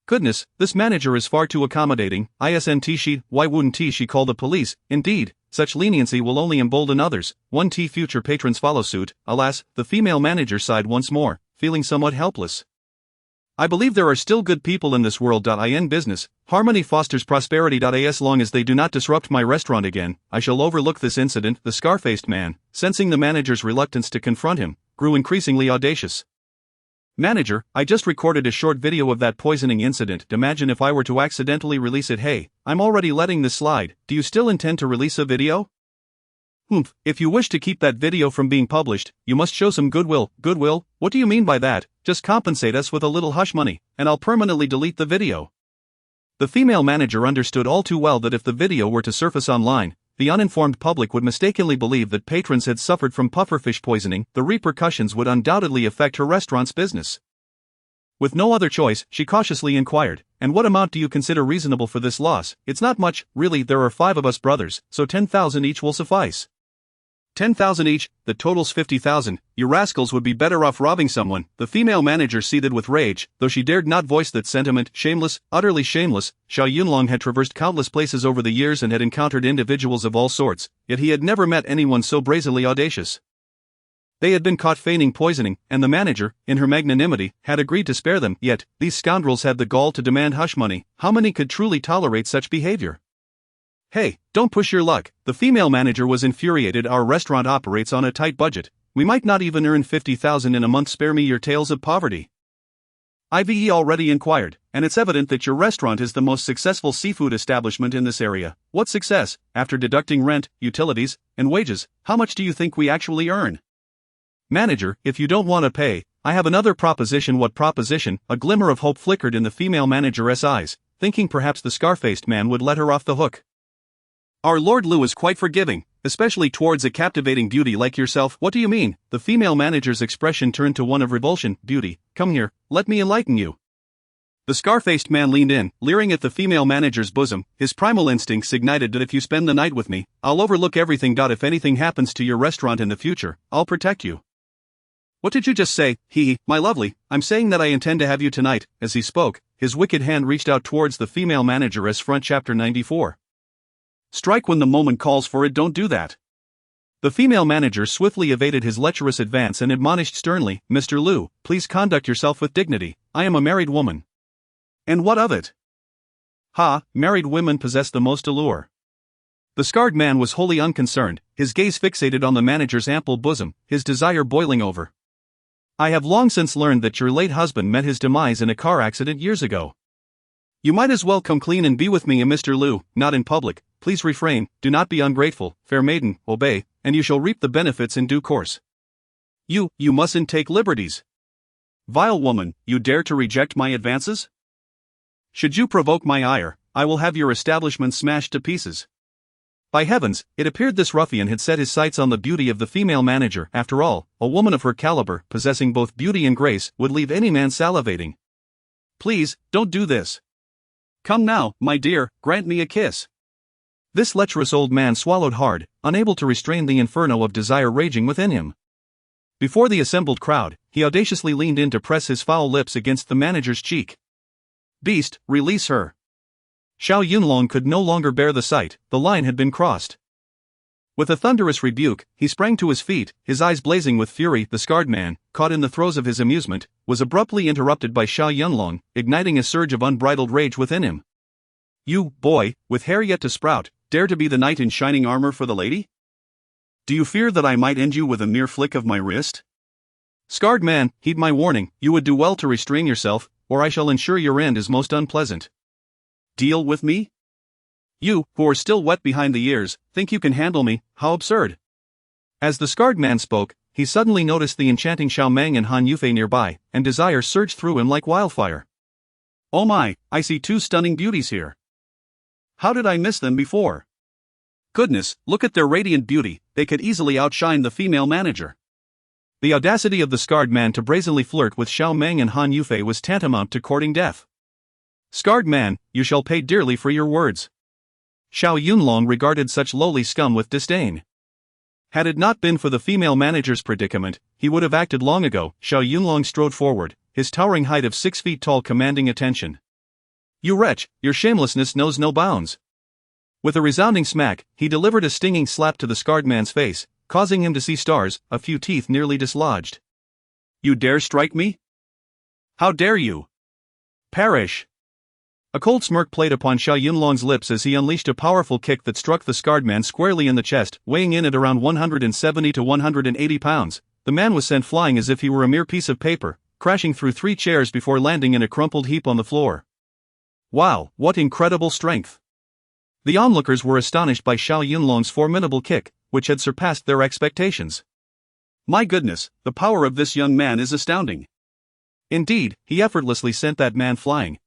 Goodness, this manager is far too accommodating. Why wouldn't she call the police? Indeed, such leniency will only embolden others. Future patrons follow suit. Alas, the female manager sighed once more, feeling somewhat helpless. I believe there are still good people in this world. In business, harmony fosters prosperity. As long as they do not disrupt my restaurant again, I shall overlook this incident. The scar-faced man, sensing the manager's reluctance to confront him, grew increasingly audacious. Manager, I just recorded a short video of that poisoning incident. Imagine if I were to accidentally release it. Hey, I'm already letting this slide. Do you still intend to release a video? Humph, if you wish to keep that video from being published, you must show some goodwill. Goodwill? What do you mean by that? Just compensate us with a little hush money, and I'll permanently delete the video. The female manager understood all too well that if the video were to surface online, the uninformed public would mistakenly believe that patrons had suffered from pufferfish poisoning. The repercussions would undoubtedly affect her restaurant's business. With no other choice, she cautiously inquired, and what amount do you consider reasonable for this loss? It's not much, really. There are 5 of us brothers, so 10,000 each will suffice. 10,000 each, the total's 50,000, you rascals would be better off robbing someone. The female manager seethed with rage, though she dared not voice that sentiment. Shameless, utterly shameless. Xiao Yunlong had traversed countless places over the years and had encountered individuals of all sorts, yet he had never met anyone so brazenly audacious. They had been caught feigning poisoning, and the manager, in her magnanimity, had agreed to spare them. Yet, these scoundrels had the gall to demand hush money. How many could truly tolerate such behavior? Hey, don't push your luck. The female manager was infuriated. Our restaurant operates on a tight budget. We might not even earn 50,000 in a month. Spare me your tales of poverty. Ive already inquired, and it's evident that your restaurant is the most successful seafood establishment in this area. What success? After deducting rent, utilities, and wages, how much do you think we actually earn? Manager, if you don't want to pay, I have another proposition. What proposition? A glimmer of hope flickered in the female manager's eyes, thinking perhaps the scar-faced man would let her off the hook. Our Lord Lu is quite forgiving, especially towards a captivating beauty like yourself. What do you mean? The female manager's expression turned to one of revulsion. Beauty, come here, let me enlighten you. The scar-faced man leaned in, leering at the female manager's bosom. His primal instincts ignited that if you spend the night with me, I'll overlook everything. If anything happens to your restaurant in the future, I'll protect you. What did you just say? My lovely, I'm saying that I intend to have you tonight. As he spoke, his wicked hand reached out towards the female manager. As front. Chapter 94. Strike when the moment calls for it. Don't do that. The female manager swiftly evaded his lecherous advance and admonished sternly, Mr. Lu, please conduct yourself with dignity. I am a married woman. And what of it? Married women possess the most allure. The scarred man was wholly unconcerned, his gaze fixated on the manager's ample bosom, his desire boiling over. I have long since learned that your late husband met his demise in a car accident years ago. You might as well come clean and be with me. Mr. Lu, not in public. Please refrain, do not be ungrateful, fair maiden, obey, and you shall reap the benefits in due course. You mustn't take liberties. Vile woman, you dare to reject my advances? Should you provoke my ire, I will have your establishment smashed to pieces. By heavens, it appeared this ruffian had set his sights on the beauty of the female manager. After all, a woman of her caliber, possessing both beauty and grace, would leave any man salivating. Please, don't do this. Come now, my dear, grant me a kiss. This lecherous old man swallowed hard, unable to restrain the inferno of desire raging within him. Before the assembled crowd, he audaciously leaned in to press his foul lips against the manager's cheek. Beast, release her. Xiao Yunlong could no longer bear the sight, the line had been crossed. With a thunderous rebuke, he sprang to his feet, his eyes blazing with fury. The scarred man, caught in the throes of his amusement, was abruptly interrupted by Xiao Yunlong, igniting a surge of unbridled rage within him. "You, boy, with hair yet to sprout, dare to be the knight in shining armor for the lady? Do you fear that I might end you with a mere flick of my wrist? Scarred man, heed my warning, you would do well to restrain yourself, or I shall ensure your end is most unpleasant." "Deal with me? You, who are still wet behind the ears, think you can handle me? How absurd!" As the scarred man spoke, he suddenly noticed the enchanting Xiao Meng and Han Yufei nearby, and desire surged through him like wildfire. "Oh my, I see two stunning beauties here. How did I miss them before? Goodness, look at their radiant beauty, they could easily outshine the female manager." The audacity of the scarred man to brazenly flirt with Xiao Meng and Han Yufei was tantamount to courting death. "Scarred man, you shall pay dearly for your words." Xiao Yunlong regarded such lowly scum with disdain. Had it not been for the female manager's predicament, he would have acted long ago. Xiao Yunlong strode forward, his towering height of 6 feet tall commanding attention. "You wretch, your shamelessness knows no bounds." With a resounding smack, he delivered a stinging slap to the scarred man's face, causing him to see stars, a few teeth nearly dislodged. "You dare strike me? How dare you? Perish!" A cold smirk played upon Xiao Yunlong's lips as he unleashed a powerful kick that struck the scarred man squarely in the chest, weighing in at around 170 to 180 pounds. The man was sent flying as if he were a mere piece of paper, crashing through 3 chairs before landing in a crumpled heap on the floor. Wow, what incredible strength! The onlookers were astonished by Xiao Yunlong's formidable kick, which had surpassed their expectations. My goodness, the power of this young man is astounding. Indeed, he effortlessly sent that man flying.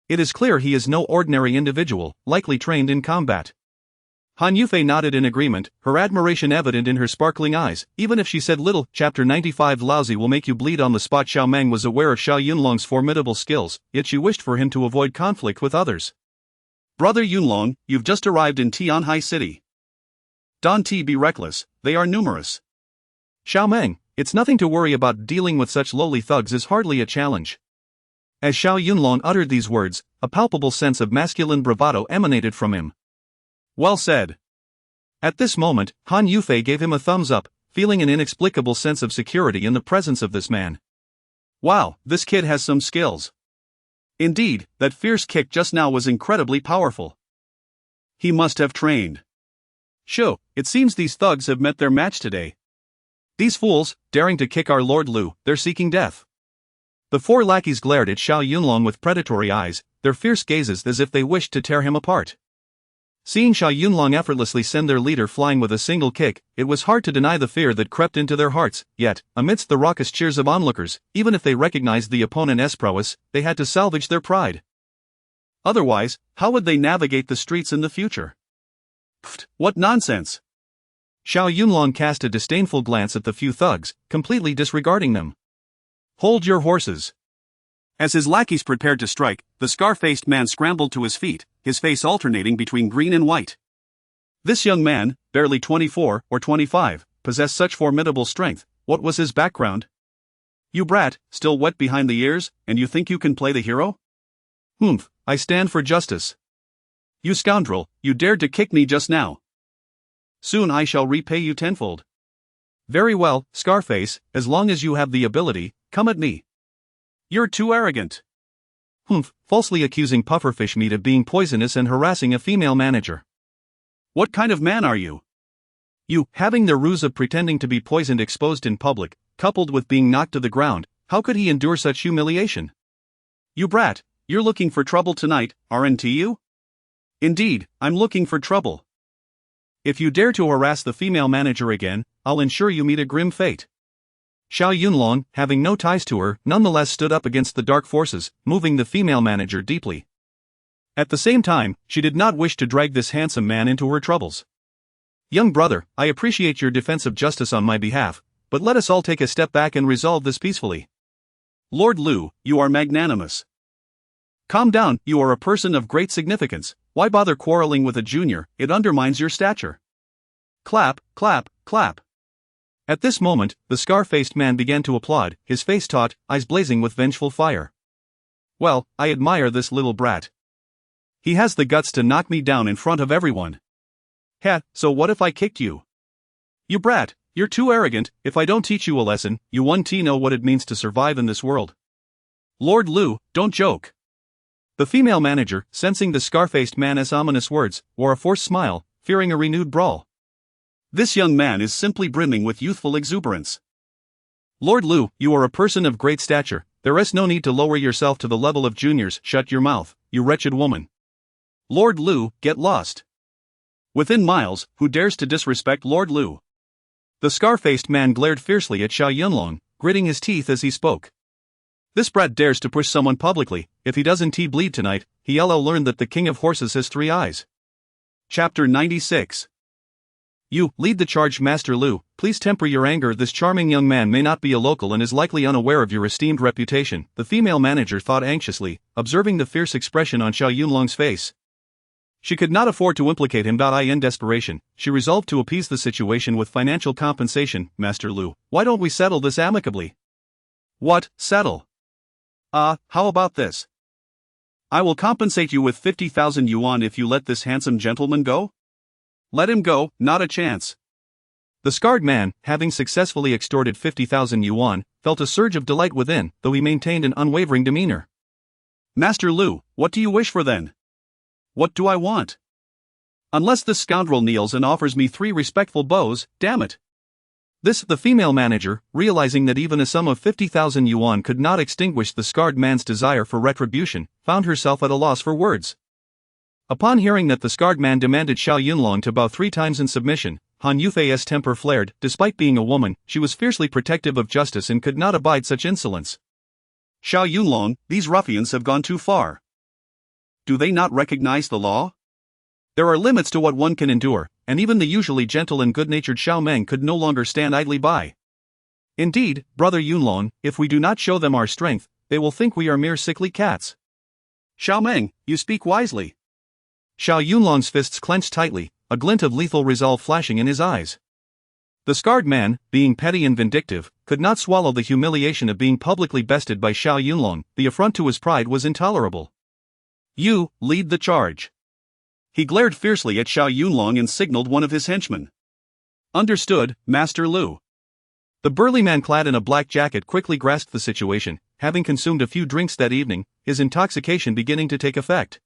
It is clear he is no ordinary individual, likely trained in combat. Han Yufei nodded in agreement, her admiration evident in her sparkling eyes, even if she said little. Chapter 95 Lousy will make you bleed on the spot. Xiao Meng was aware of Xiao Yunlong's formidable skills, yet she wished for him to avoid conflict with others. "Brother Yunlong, you've just arrived in Tianhai City. Don't be reckless, they are numerous." "Xiao Meng, it's nothing to worry about. Dealing with such lowly thugs is hardly a challenge." As Xiao Yunlong uttered these words, a palpable sense of masculine bravado emanated from him. "Well said." At this moment, Han Yufei gave him a thumbs up, feeling an inexplicable sense of security in the presence of this man. "Wow, this kid has some skills. Indeed, that fierce kick just now was incredibly powerful. He must have trained. Shoo, it seems these thugs have met their match today. These fools, daring to kick our Lord Lu, they're seeking death." The 4 lackeys glared at Xiao Yunlong with predatory eyes, their fierce gazes as if they wished to tear him apart. Seeing Xiao Yunlong effortlessly send their leader flying with a single kick, it was hard to deny the fear that crept into their hearts. Yet, amidst the raucous cheers of onlookers, even if they recognized the opponent's prowess, they had to salvage their pride. Otherwise, how would they navigate the streets in the future? Pfft, what nonsense! Xiao Yunlong cast a disdainful glance at the few thugs, completely disregarding them. "Hold your horses." As his lackeys prepared to strike, the scar-faced man scrambled to his feet, his face alternating between green and white. This young man, barely 24 or 25, possessed such formidable strength. What was his background? "You brat, still wet behind the ears, and you think you can play the hero? Humph, I stand for justice. You scoundrel, you dared to kick me just now. Soon I shall repay you tenfold." "Very well, Scarface, as long as you have the ability, come at me." "You're too arrogant." "Humph, falsely accusing pufferfish meat of being poisonous and harassing a female manager. What kind of man are you? You, having the ruse of pretending to be poisoned exposed in public, coupled with being knocked to the ground, how could he endure such humiliation? You brat, you're looking for trouble tonight, aren't you?" "Indeed, I'm looking for trouble. If you dare to harass the female manager again, I'll ensure you meet a grim fate." Xiao Yunlong, having no ties to her, nonetheless stood up against the dark forces, moving the female manager deeply. At the same time, she did not wish to drag this handsome man into her troubles. "Young brother, I appreciate your defense of justice on my behalf, but let us all take a step back and resolve this peacefully." "Lord Lu, you are magnanimous. Calm down, you are a person of great significance, why bother quarreling with a junior, it undermines your stature." Clap, clap, clap. At this moment, the scar-faced man began to applaud, his face taut, eyes blazing with vengeful fire. "Well, I admire this little brat. He has the guts to knock me down in front of everyone. "Ha, so what if I kicked you?" "You brat, you're too arrogant. If I don't teach you a lesson, you won't know what it means to survive in this world." "Lord Lu, don't joke." The female manager, sensing the scar-faced man's ominous words, wore a forced smile, fearing a renewed brawl. This young man is simply brimming with youthful exuberance. "Lord Lu, you are a person of great stature, there is no need to lower yourself to the level of juniors. Shut your mouth, you wretched woman." "Lord Lu, get lost." "Within miles, who dares to disrespect Lord Lu?" The scar-faced man glared fiercely at Xiao Yunlong, gritting his teeth as he spoke. "This brat dares to push someone publicly. If he doesn't bleed tonight, he'll learn that the king of horses has 3 eyes. Chapter 96. You, lead the charge, Master Lu. Please temper your anger. This charming young man may not be a local and is likely unaware of your esteemed reputation," the female manager thought anxiously, observing the fierce expression on Xiao Yunlong's face. She could not afford to implicate him. In desperation, she resolved to appease the situation with financial compensation. "Master Lu, why don't we settle this amicably?" "What, settle? How about this? I will compensate you with 50,000 yuan if you let this handsome gentleman go." "Let him go, not a chance." The scarred man, having successfully extorted 50,000 yuan, felt a surge of delight within, though he maintained an unwavering demeanor. "Master Lu, what do you wish for then?" "What do I want? Unless this scoundrel kneels and offers me 3 respectful bows, damn it." The female manager, realizing that even a sum of 50,000 yuan could not extinguish the scarred man's desire for retribution, found herself at a loss for words. Upon hearing that the scarred man demanded Xiao Yunlong to bow 3 times in submission, Han Yufei's temper flared. Despite being a woman, she was fiercely protective of justice and could not abide such insolence. "Xiao Yunlong, these ruffians have gone too far. Do they not recognize the law? There are limits to what one can endure, and even the usually gentle and good-natured Xiao Meng could no longer stand idly by. Indeed, brother Yunlong, if we do not show them our strength, they will think we are mere sickly cats." "Xiao Meng, you speak wisely." Xiao Yunlong's fists clenched tightly, a glint of lethal resolve flashing in his eyes. The scarred man, being petty and vindictive, could not swallow the humiliation of being publicly bested by Xiao Yunlong. The affront to his pride was intolerable. "You, lead the charge." He glared fiercely at Xiao Yunlong and signaled one of his henchmen. "Understood, Master Lu." The burly man clad in a black jacket quickly grasped the situation, having consumed a few drinks that evening, his intoxication beginning to take effect.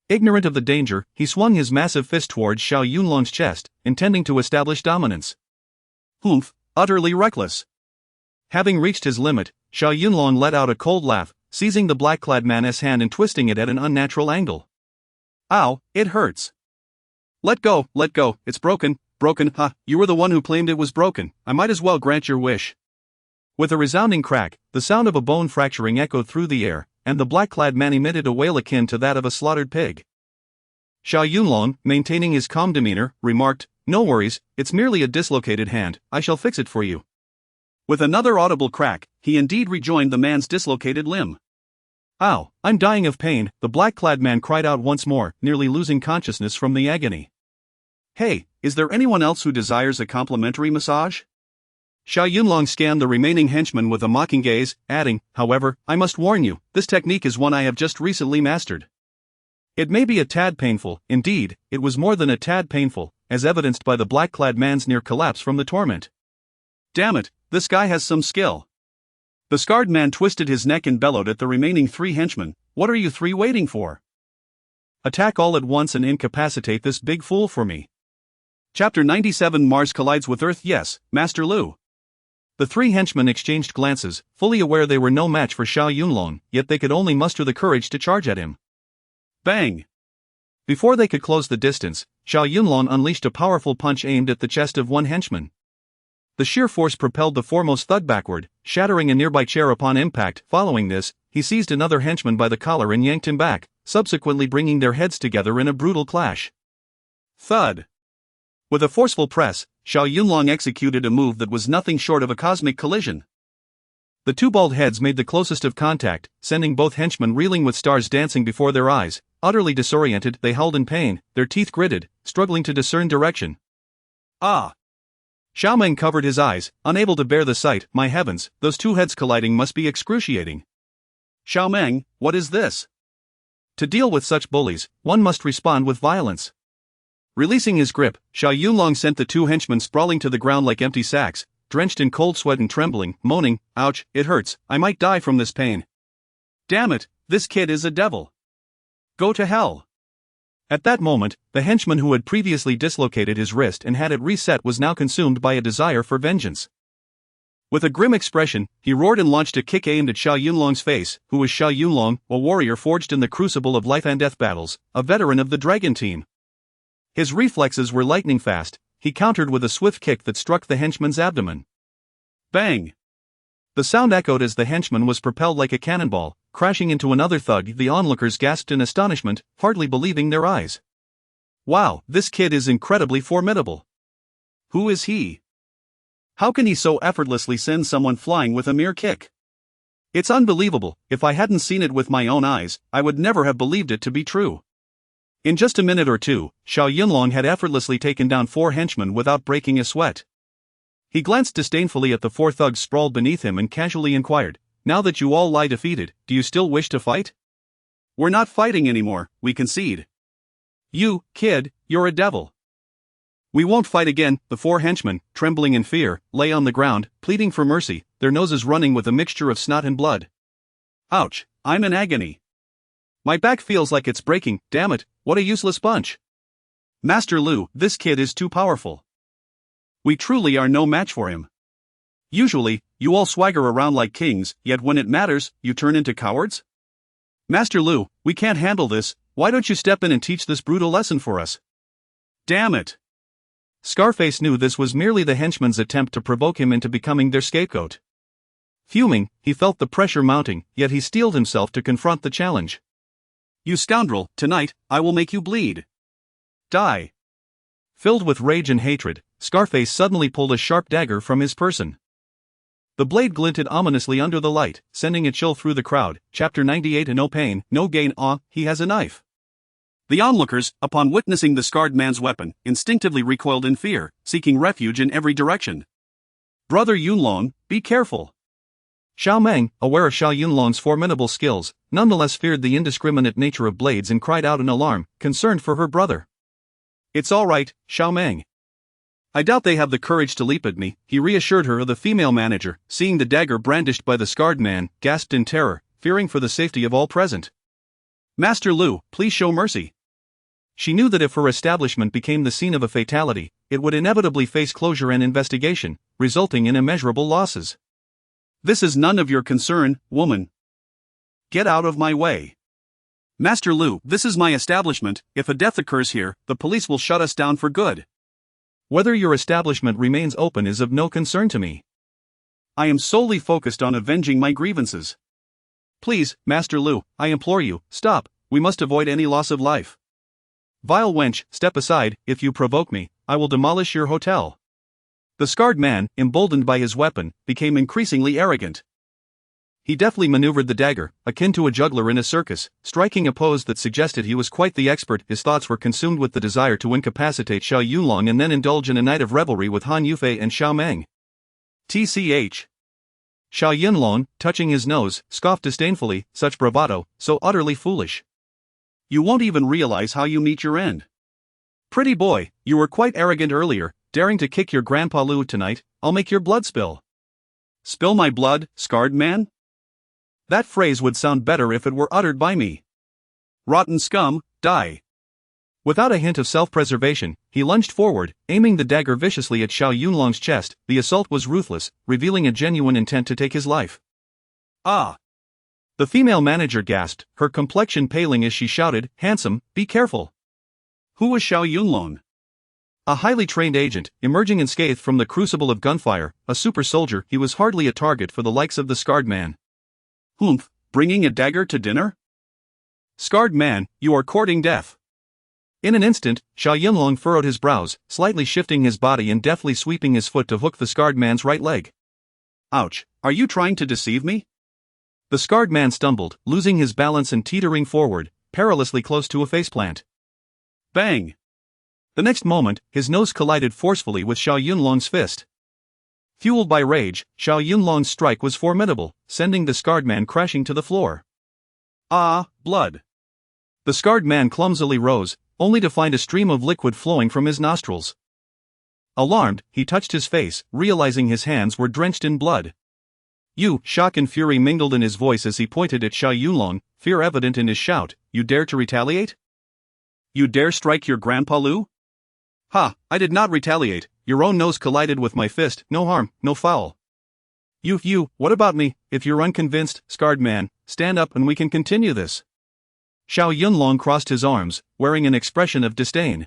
Ignorant of the danger, he swung his massive fist towards Xiao Yunlong's chest, intending to establish dominance. Humph, utterly reckless. Having reached his limit, Xiao Yunlong let out a cold laugh, seizing the black-clad man's hand and twisting it at an unnatural angle. "Ow, it hurts." Let go, it's broken, ha, you were the one who claimed it was broken, I might as well grant your wish." With a resounding crack, the sound of a bone fracturing echoed through the air, and the black-clad man emitted a wail akin to that of a slaughtered pig. Xiao Yunlong, maintaining his calm demeanor, remarked, "No worries, it's merely a dislocated hand, I shall fix it for you." With another audible crack, he indeed rejoined the man's dislocated limb. "Ow, I'm dying of pain," the black-clad man cried out once more, nearly losing consciousness from the agony. "Hey, is there anyone else who desires a complimentary massage?" Xiao Yunlong scanned the remaining henchman with a mocking gaze, adding, "However, I must warn you, this technique is one I have just recently mastered. It may be a tad painful, indeed, it was more than a tad painful, as evidenced by the black-clad man's near collapse from the torment. Damn it, this guy has some skill." The scarred man twisted his neck and bellowed at the remaining 3 henchmen, "What are you 3 waiting for? Attack all at once and incapacitate this big fool for me." Chapter 97. Mars collides with Earth. Yes, Master Lu. The 3 henchmen exchanged glances, fully aware they were no match for Xiao Yunlong, yet they could only muster the courage to charge at him. Bang! Before they could close the distance, Xiao Yunlong unleashed a powerful punch aimed at the chest of one henchman. The sheer force propelled the foremost thug backward, shattering a nearby chair upon impact. Following this, he seized another henchman by the collar and yanked him back, subsequently bringing their heads together in a brutal clash. Thud! With a forceful press, Xiao Yunlong executed a move that was nothing short of a cosmic collision. The 2 bald heads made the closest of contact, sending both henchmen reeling with stars dancing before their eyes. Utterly disoriented, they howled in pain, their teeth gritted, struggling to discern direction. Ah! Xiao Meng covered his eyes, unable to bear the sight. My heavens, those 2 heads colliding must be excruciating. Xiao Meng, what is this? To deal with such bullies, one must respond with violence. Releasing his grip, Xiao Yunlong sent the two henchmen sprawling to the ground like empty sacks, drenched in cold sweat and trembling, moaning, "Ouch, it hurts, I might die from this pain. Damn it, this kid is a devil. Go to hell." At that moment, the henchman who had previously dislocated his wrist and had it reset was now consumed by a desire for vengeance. With a grim expression, he roared and launched a kick aimed at Xiao Yunlong's face, who was Xiao Yunlong, a warrior forged in the crucible of life and death battles, a veteran of the dragon team. His reflexes were lightning fast. He countered with a swift kick that struck the henchman's abdomen. Bang! The sound echoed as the henchman was propelled like a cannonball, crashing into another thug. The onlookers gasped in astonishment, hardly believing their eyes. Wow, this kid is incredibly formidable. Who is he? How can he so effortlessly send someone flying with a mere kick? It's unbelievable. If I hadn't seen it with my own eyes, I would never have believed it to be true. In just a minute or two, Xiao Yunlong had effortlessly taken down 4 henchmen without breaking a sweat. He glanced disdainfully at the 4 thugs sprawled beneath him and casually inquired, "Now that you all lie defeated, do you still wish to fight?" "We're not fighting anymore, we concede." "You, kid, you're a devil." "We won't fight again." The 4 henchmen, trembling in fear, lay on the ground, pleading for mercy, their noses running with a mixture of snot and blood. "Ouch, I'm in agony. My back feels like it's breaking, damn it, what a useless bunch. Master Lu, this kid is too powerful. We truly are no match for him. Usually, you all swagger around like kings, yet when it matters, you turn into cowards? Master Lu, we can't handle this, why don't you step in and teach this brutal lesson for us?" "Damn it." Scarface knew this was merely the henchman's attempt to provoke him into becoming their scapegoat. Fuming, he felt the pressure mounting, yet he steeled himself to confront the challenge. "You scoundrel, tonight, I will make you bleed. Die." Filled with rage and hatred, Scarface suddenly pulled a sharp dagger from his person. The blade glinted ominously under the light, sending a chill through the crowd. Chapter 98. No pain, no gain. He has a knife. The onlookers, upon witnessing the scarred man's weapon, instinctively recoiled in fear, seeking refuge in every direction. "Brother Yunlong, be careful." Xiao Meng, aware of Xiao Yunlong's formidable skills, nonetheless feared the indiscriminate nature of blades and cried out in alarm, concerned for her brother. "It's all right, Xiao Meng. I doubt they have the courage to leap at me," he reassured her. The female manager, seeing the dagger brandished by the scarred man, gasped in terror, fearing for the safety of all present. "Master Lu, please show mercy." She knew that if her establishment became the scene of a fatality, it would inevitably face closure and investigation, resulting in immeasurable losses. "This is none of your concern, woman. Get out of my way. Master Lu, this is my establishment. If a death occurs here, the police will shut us down for good. Whether your establishment remains open is of no concern to me. I am solely focused on avenging my grievances. Please, Master Lu, I implore you, stop, we must avoid any loss of life. Vile wench, step aside, if you provoke me, I will demolish your hotel." The scarred man, emboldened by his weapon, became increasingly arrogant. He deftly maneuvered the dagger, akin to a juggler in a circus, striking a pose that suggested he was quite the expert. His thoughts were consumed with the desire to incapacitate Xiao Yunlong and then indulge in a night of revelry with Han Yufei and Xiao Meng. "Tch. Xiao Yunlong, touching his nose, scoffed disdainfully, "Such bravado, so utterly foolish. You won't even realize how you meet your end. Pretty boy, you were quite arrogant earlier, daring to kick your grandpa Lu tonight. I'll make your blood spill." "Spill my blood, scarred man? That phrase would sound better if it were uttered by me. Rotten scum, die." Without a hint of self-preservation, he lunged forward, aiming the dagger viciously at Xiao Yunlong's chest. The assault was ruthless, revealing a genuine intent to take his life. "Ah!" The female manager gasped, her complexion paling as she shouted, "Handsome, be careful." Who was Xiao Yunlong? A highly trained agent, emerging unscathed from the crucible of gunfire, a super soldier. He was hardly a target for the likes of the scarred man. "Humph, bringing a dagger to dinner? Scarred man, you are courting death." In an instant, Xiao Yunlong furrowed his brows, slightly shifting his body and deftly sweeping his foot to hook the scarred man's right leg. "Ouch, are you trying to deceive me?" The scarred man stumbled, losing his balance and teetering forward, perilously close to a faceplant. Bang! The next moment, his nose collided forcefully with Xiao Yunlong's fist. Fueled by rage, Xiao Yunlong's strike was formidable, sending the scarred man crashing to the floor. Ah, blood! The scarred man clumsily rose, only to find a stream of liquid flowing from his nostrils. Alarmed, he touched his face, realizing his hands were drenched in blood. "You!" Shock and fury mingled in his voice as he pointed at Xiao Yunlong, fear evident in his shout. "You dare to retaliate? You dare strike your grandpa Lu?" "Ha, I did not retaliate, your own nose collided with my fist, no harm, no foul." You, what about me? If you're unconvinced, scarred man, stand up and we can continue this." Xiao Yunlong crossed his arms, wearing an expression of disdain.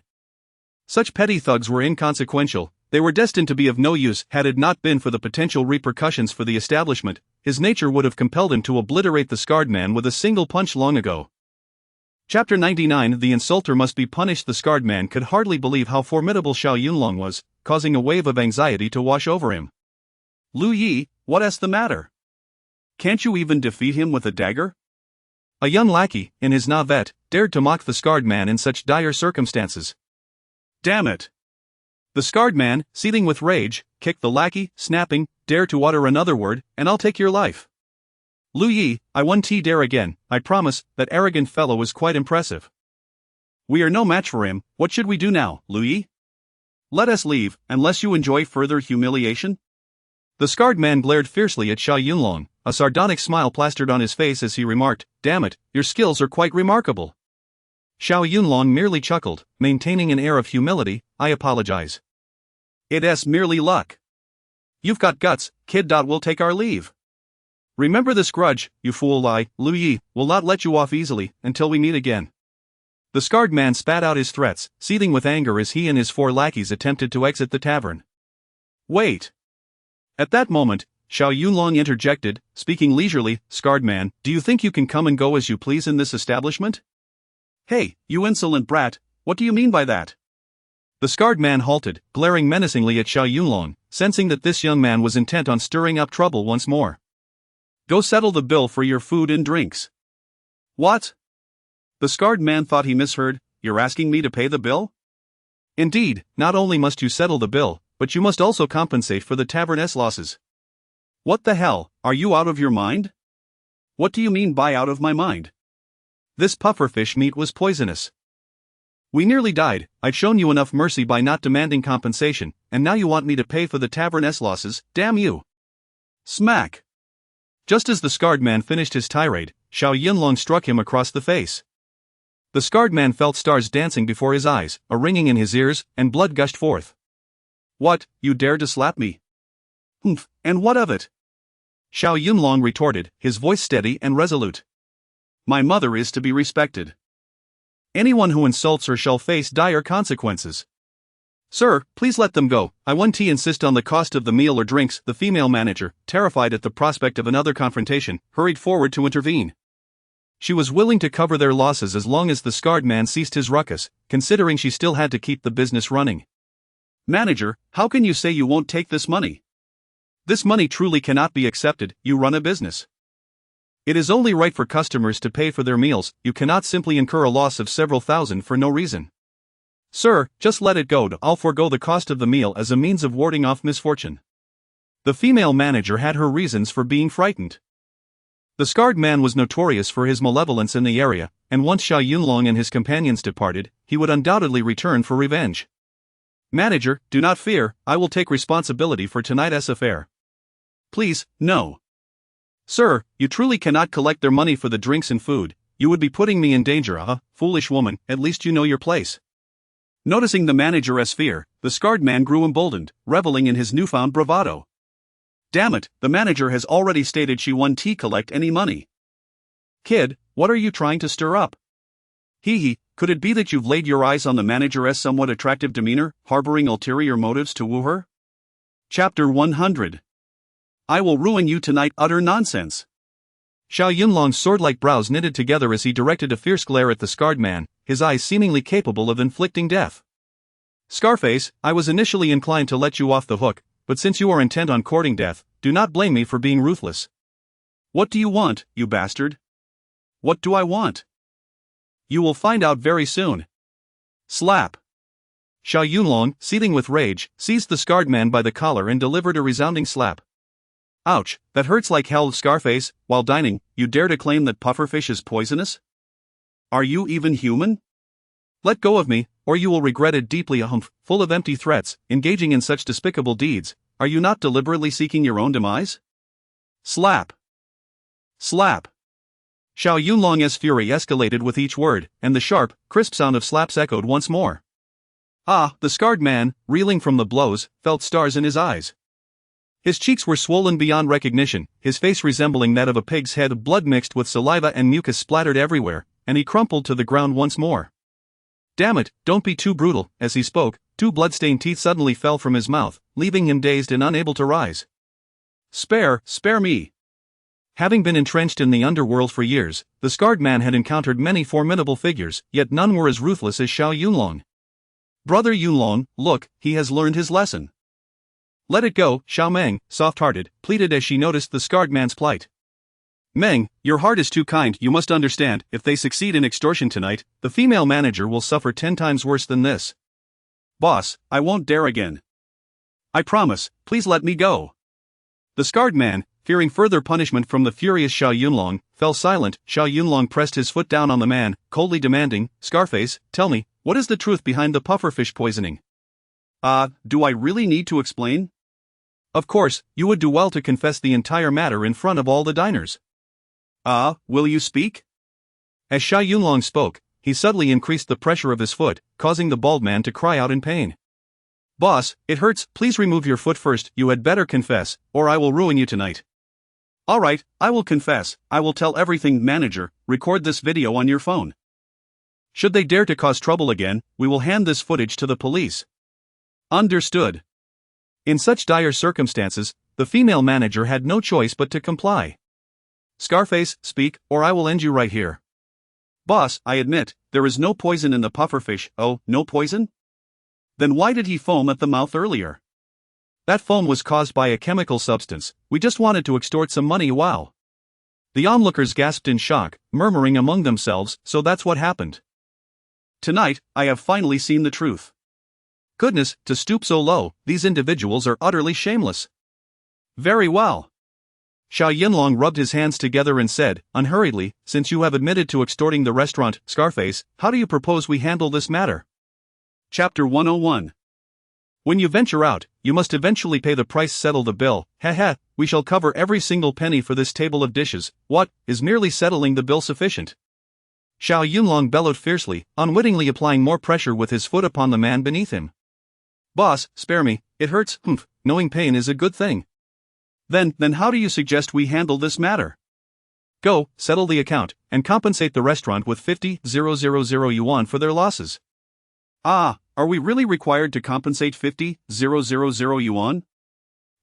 Such petty thugs were inconsequential, they were destined to be of no use. Had it not been for the potential repercussions for the establishment, his nature would have compelled him to obliterate the scarred man with a single punch long ago. Chapter 99 The Insulter Must Be Punished. The scarred man could hardly believe how formidable Xiao Yunlong was, causing a wave of anxiety to wash over him. "Lu Yi, what's the matter? Can't you even defeat him with a dagger?" A young lackey, in his navette, dared to mock the scarred man in such dire circumstances. "Damn it!" The scarred man, seething with rage, kicked the lackey, snapping, "Dare to utter another word, and I'll take your life." "Lu Yi, I won't dare again, I promise." That arrogant fellow was quite impressive. "We are no match for him. What should we do now, Lu Yi? Let us leave, unless you enjoy further humiliation?" The scarred man glared fiercely at Xiao Yunlong, a sardonic smile plastered on his face as he remarked, "Damn it, your skills are quite remarkable." Xiao Yunlong merely chuckled, maintaining an air of humility. "I apologize. It's merely luck. You've got guts, kid. We'll take our leave. Remember this grudge, you fool. Lu Yi, will not let you off easily, until we meet again." The scarred man spat out his threats, seething with anger as he and his 4 lackeys attempted to exit the tavern. "Wait." At that moment, Xiao Yunlong interjected, speaking leisurely, "Scarred man, do you think you can come and go as you please in this establishment?" "Hey, you insolent brat, what do you mean by that?" The scarred man halted, glaring menacingly at Xiao Yunlong, sensing that this young man was intent on stirring up trouble once more. "Go settle the bill for your food and drinks." "What?" The scarred man thought he misheard. "You're asking me to pay the bill?" "Indeed, not only must you settle the bill, but you must also compensate for the tavern's losses." "What the hell, are you out of your mind?" "What do you mean by out of my mind?" This pufferfish meat was poisonous. "We nearly died. I've shown you enough mercy by not demanding compensation, and now you want me to pay for the tavern's losses, damn you." Smack! Just as the scarred man finished his tirade, Xiao Yunlong struck him across the face. The scarred man felt stars dancing before his eyes, a ringing in his ears, and blood gushed forth. "What, you dare to slap me?" "Humph, and what of it?" Xiao Yunlong retorted, his voice steady and resolute. "My mother is to be respected. Anyone who insults her shall face dire consequences." "Sir, please let them go. I won't insist on the cost of the meal or drinks." The female manager, terrified at the prospect of another confrontation, hurried forward to intervene. She was willing to cover their losses as long as the scarred man ceased his ruckus, considering she still had to keep the business running. "Manager, how can you say you won't take this money? This money truly cannot be accepted. You run a business. It is only right for customers to pay for their meals. You cannot simply incur a loss of several thousand for no reason." "Sir, just let it go. I'll forego the cost of the meal as a means of warding off misfortune." The female manager had her reasons for being frightened. The scarred man was notorious for his malevolence in the area, and once Xiao Yunlong and his companions departed, he would undoubtedly return for revenge. "Manager, do not fear, I will take responsibility for tonight's affair." "Please, no. Sir, you truly cannot collect their money for the drinks and food. You would be putting me in danger. Foolish woman, at least you know your place." Noticing the manager's fear, the scarred man grew emboldened, reveling in his newfound bravado. "Damn it, the manager has already stated she won't collect any money. Kid, what are you trying to stir up? Hee, could it be that you've laid your eyes on the manager's somewhat attractive demeanor, harboring ulterior motives to woo her?" Chapter 100. I will ruin you tonight. Utter nonsense. Xiao Yunlong's sword-like brows knitted together as he directed a fierce glare at the scarred man, his eyes seemingly capable of inflicting death. "Scarface, I was initially inclined to let you off the hook, but since you are intent on courting death, do not blame me for being ruthless." "What do you want, you bastard?" "What do I want?" "You will find out very soon." Slap. Xiao Yunlong, seething with rage, seized the scarred man by the collar and delivered a resounding slap. "Ouch, that hurts like hell." "Scarface, while dining, you dare to claim that pufferfish is poisonous? Are you even human?" Let go of me, or you will regret it deeply. Full of empty threats, engaging in such despicable deeds, are you not deliberately seeking your own demise? Slap. Slap. Xiao Yunlong's fury escalated with each word, and the sharp, crisp sound of slaps echoed once more. Ah, the scarred man, reeling from the blows, felt stars in his eyes. His cheeks were swollen beyond recognition, his face resembling that of a pig's head, blood mixed with saliva and mucus splattered everywhere, and he crumpled to the ground once more. Damn it, don't be too brutal. As he spoke, two blood-stained teeth suddenly fell from his mouth, leaving him dazed and unable to rise. Spare me. Having been entrenched in the underworld for years, the scarred man had encountered many formidable figures, yet none were as ruthless as Xiao Yunlong. Brother Yunlong, look, he has learned his lesson. Let it go, Xiao Meng, soft-hearted, pleaded as she noticed the scarred man's plight. Meng, your heart is too kind. You must understand, if they succeed in extortion tonight, the female manager will suffer 10 times worse than this. Boss, I won't dare again. I promise, please let me go. The scarred man, fearing further punishment from the furious Xiao Yunlong, fell silent. Xiao Yunlong pressed his foot down on the man, coldly demanding, Scarface, tell me, what is the truth behind the pufferfish poisoning? Do I really need to explain? Of course, you would do well to confess the entire matter in front of all the diners. Will you speak? As Xiao Yunlong spoke, he suddenly increased the pressure of his foot, causing the bald man to cry out in pain. Boss, it hurts, please remove your foot first. You had better confess, or I will ruin you tonight. Alright, I will confess. I will tell everything. Manager, record this video on your phone. Should they dare to cause trouble again, we will hand this footage to the police. Understood. In such dire circumstances, the female manager had no choice but to comply. Scarface, speak, or I will end you right here. Boss, I admit, there is no poison in the pufferfish. Oh, no poison? Then why did he foam at the mouth earlier? That foam was caused by a chemical substance. We just wanted to extort some money. Wow. The onlookers gasped in shock, murmuring among themselves, so that's what happened. Tonight, I have finally seen the truth. Goodness, to stoop so low, these individuals are utterly shameless. Very well. Xiao Yunlong rubbed his hands together and said, unhurriedly, since you have admitted to extorting the restaurant, Scarface, how do you propose we handle this matter? Chapter 101. When you venture out, you must eventually pay the price. Settle the bill. We shall cover every single penny for this table of dishes. What, is merely settling the bill sufficient? Xiao Yunlong bellowed fiercely, unwittingly applying more pressure with his foot upon the man beneath him. Boss, spare me, it hurts. Knowing pain is a good thing. Then how do you suggest we handle this matter? Go, settle the account, and compensate the restaurant with 50,000 yuan for their losses. Are we really required to compensate 50,000 yuan?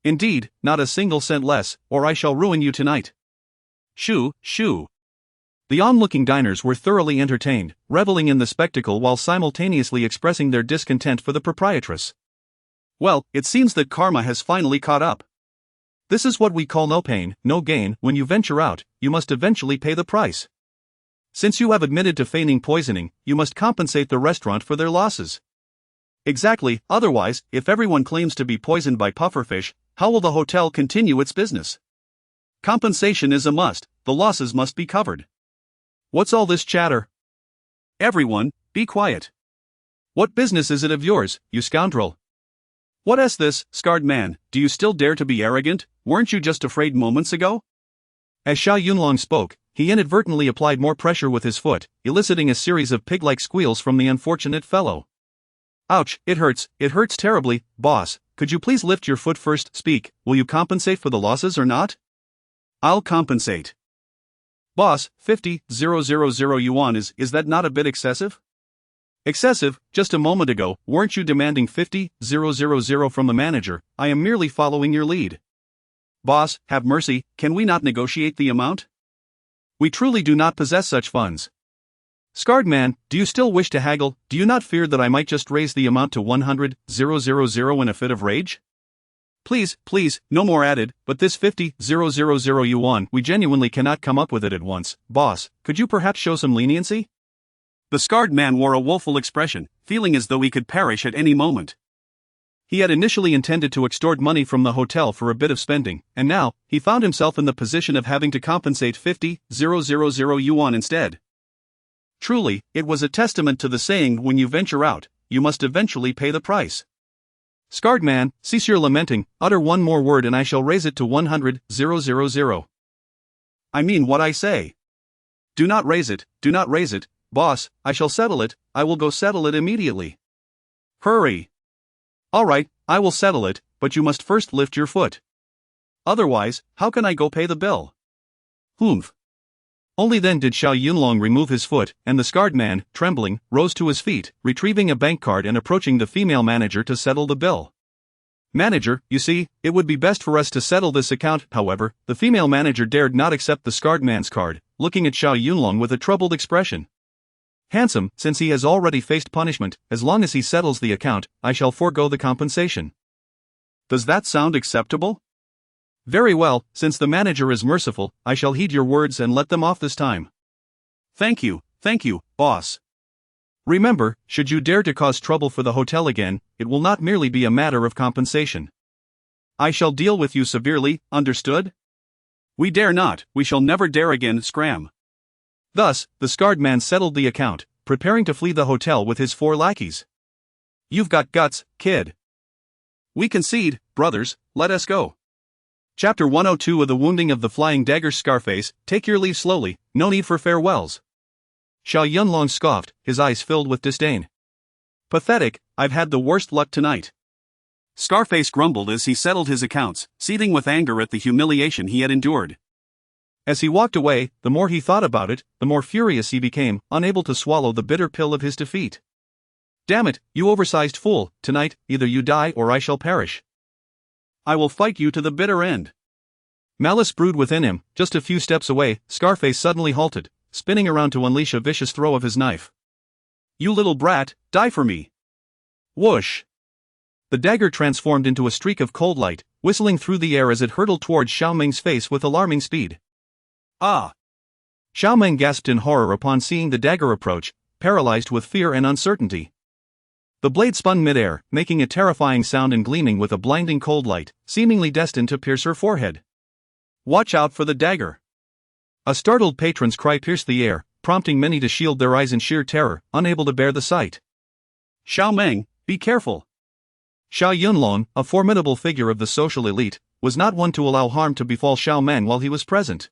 Indeed, not a single cent less, or I shall ruin you tonight. Shoo. The onlooking diners were thoroughly entertained, reveling in the spectacle while simultaneously expressing their discontent for the proprietress. Well, it seems that karma has finally caught up. This is what we call no pain, no gain. When you venture out, you must eventually pay the price. Since you have admitted to feigning poisoning, you must compensate the restaurant for their losses. Exactly, otherwise, if everyone claims to be poisoned by pufferfish, how will the hotel continue its business? Compensation is a must, the losses must be covered. What's all this chatter? Everyone, be quiet. What business is it of yours, you scoundrel? What is this, scarred man, do you still dare to be arrogant? Weren't you just afraid moments ago? As Xiao Yunlong spoke, he inadvertently applied more pressure with his foot, eliciting a series of pig-like squeals from the unfortunate fellow. Ouch, it hurts terribly. Boss, could you please lift your foot first? Speak, will you compensate for the losses or not? I'll compensate. Boss, 50,000 yuan is that not a bit excessive? Excessive, just a moment ago, weren't you demanding 50,000 from the manager? I am merely following your lead. Boss, have mercy, can we not negotiate the amount? We truly do not possess such funds. Scarred man, do you still wish to haggle? Do you not fear that I might just raise the amount to 100,000 in a fit of rage? Please, no more added, but this 50,000 yuan, we genuinely cannot come up with it at once. Boss, could you perhaps show some leniency? The scarred man wore a woeful expression, feeling as though he could perish at any moment. He had initially intended to extort money from the hotel for a bit of spending, and now, he found himself in the position of having to compensate 50,000 yuan instead. Truly, it was a testament to the saying, when you venture out, you must eventually pay the price. Scarred man, cease your lamenting, utter one more word and I shall raise it to 100,000. I mean what I say. Do not raise it, boss, I shall settle it, I will go settle it immediately. Hurry. All right, I will settle it, but you must first lift your foot. Otherwise, how can I go pay the bill? Humph. Only then did Xiao Yunlong remove his foot, and the scarred man, trembling, rose to his feet, retrieving a bank card and approaching the female manager to settle the bill. Manager, you see, it would be best for us to settle this account. However, the female manager dared not accept the scarred man's card, looking at Xiao Yunlong with a troubled expression. Handsome, since he has already faced punishment, as long as he settles the account, I shall forego the compensation. Does that sound acceptable? Very well, since the manager is merciful, I shall heed your words and let them off this time. Thank you, boss. Remember, should you dare to cause trouble for the hotel again, it will not merely be a matter of compensation. I shall deal with you severely, understood? We dare not, we shall never dare again, scram. Thus, the scarred man settled the account, preparing to flee the hotel with his 4 lackeys. You've got guts, kid. We concede, brothers, let us go. Chapter 102 of the Wounding of the Flying Dagger. Scarface, take your leave slowly, no need for farewells. Xiao Yunlong scoffed, his eyes filled with disdain. Pathetic, I've had the worst luck tonight. Scarface grumbled as he settled his accounts, seething with anger at the humiliation he had endured. As he walked away, the more he thought about it, the more furious he became, unable to swallow the bitter pill of his defeat. Damn it, you oversized fool, tonight, either you die or I shall perish. I will fight you to the bitter end. Malice brewed within him. Just a few steps away, Scarface suddenly halted, spinning around to unleash a vicious throw of his knife. You little brat, die for me. Whoosh. The dagger transformed into a streak of cold light, whistling through the air as it hurtled towards Xiao Meng's face with alarming speed. Ah! Xiao Meng gasped in horror upon seeing the dagger approach, paralyzed with fear and uncertainty. The blade spun mid-air, making a terrifying sound and gleaming with a blinding cold light, seemingly destined to pierce her forehead. Watch out for the dagger. A startled patron's cry pierced the air, prompting many to shield their eyes in sheer terror, unable to bear the sight. Xiao Meng, be careful. Xiao Yunlong, a formidable figure of the social elite, was not one to allow harm to befall Xiao Meng while he was present.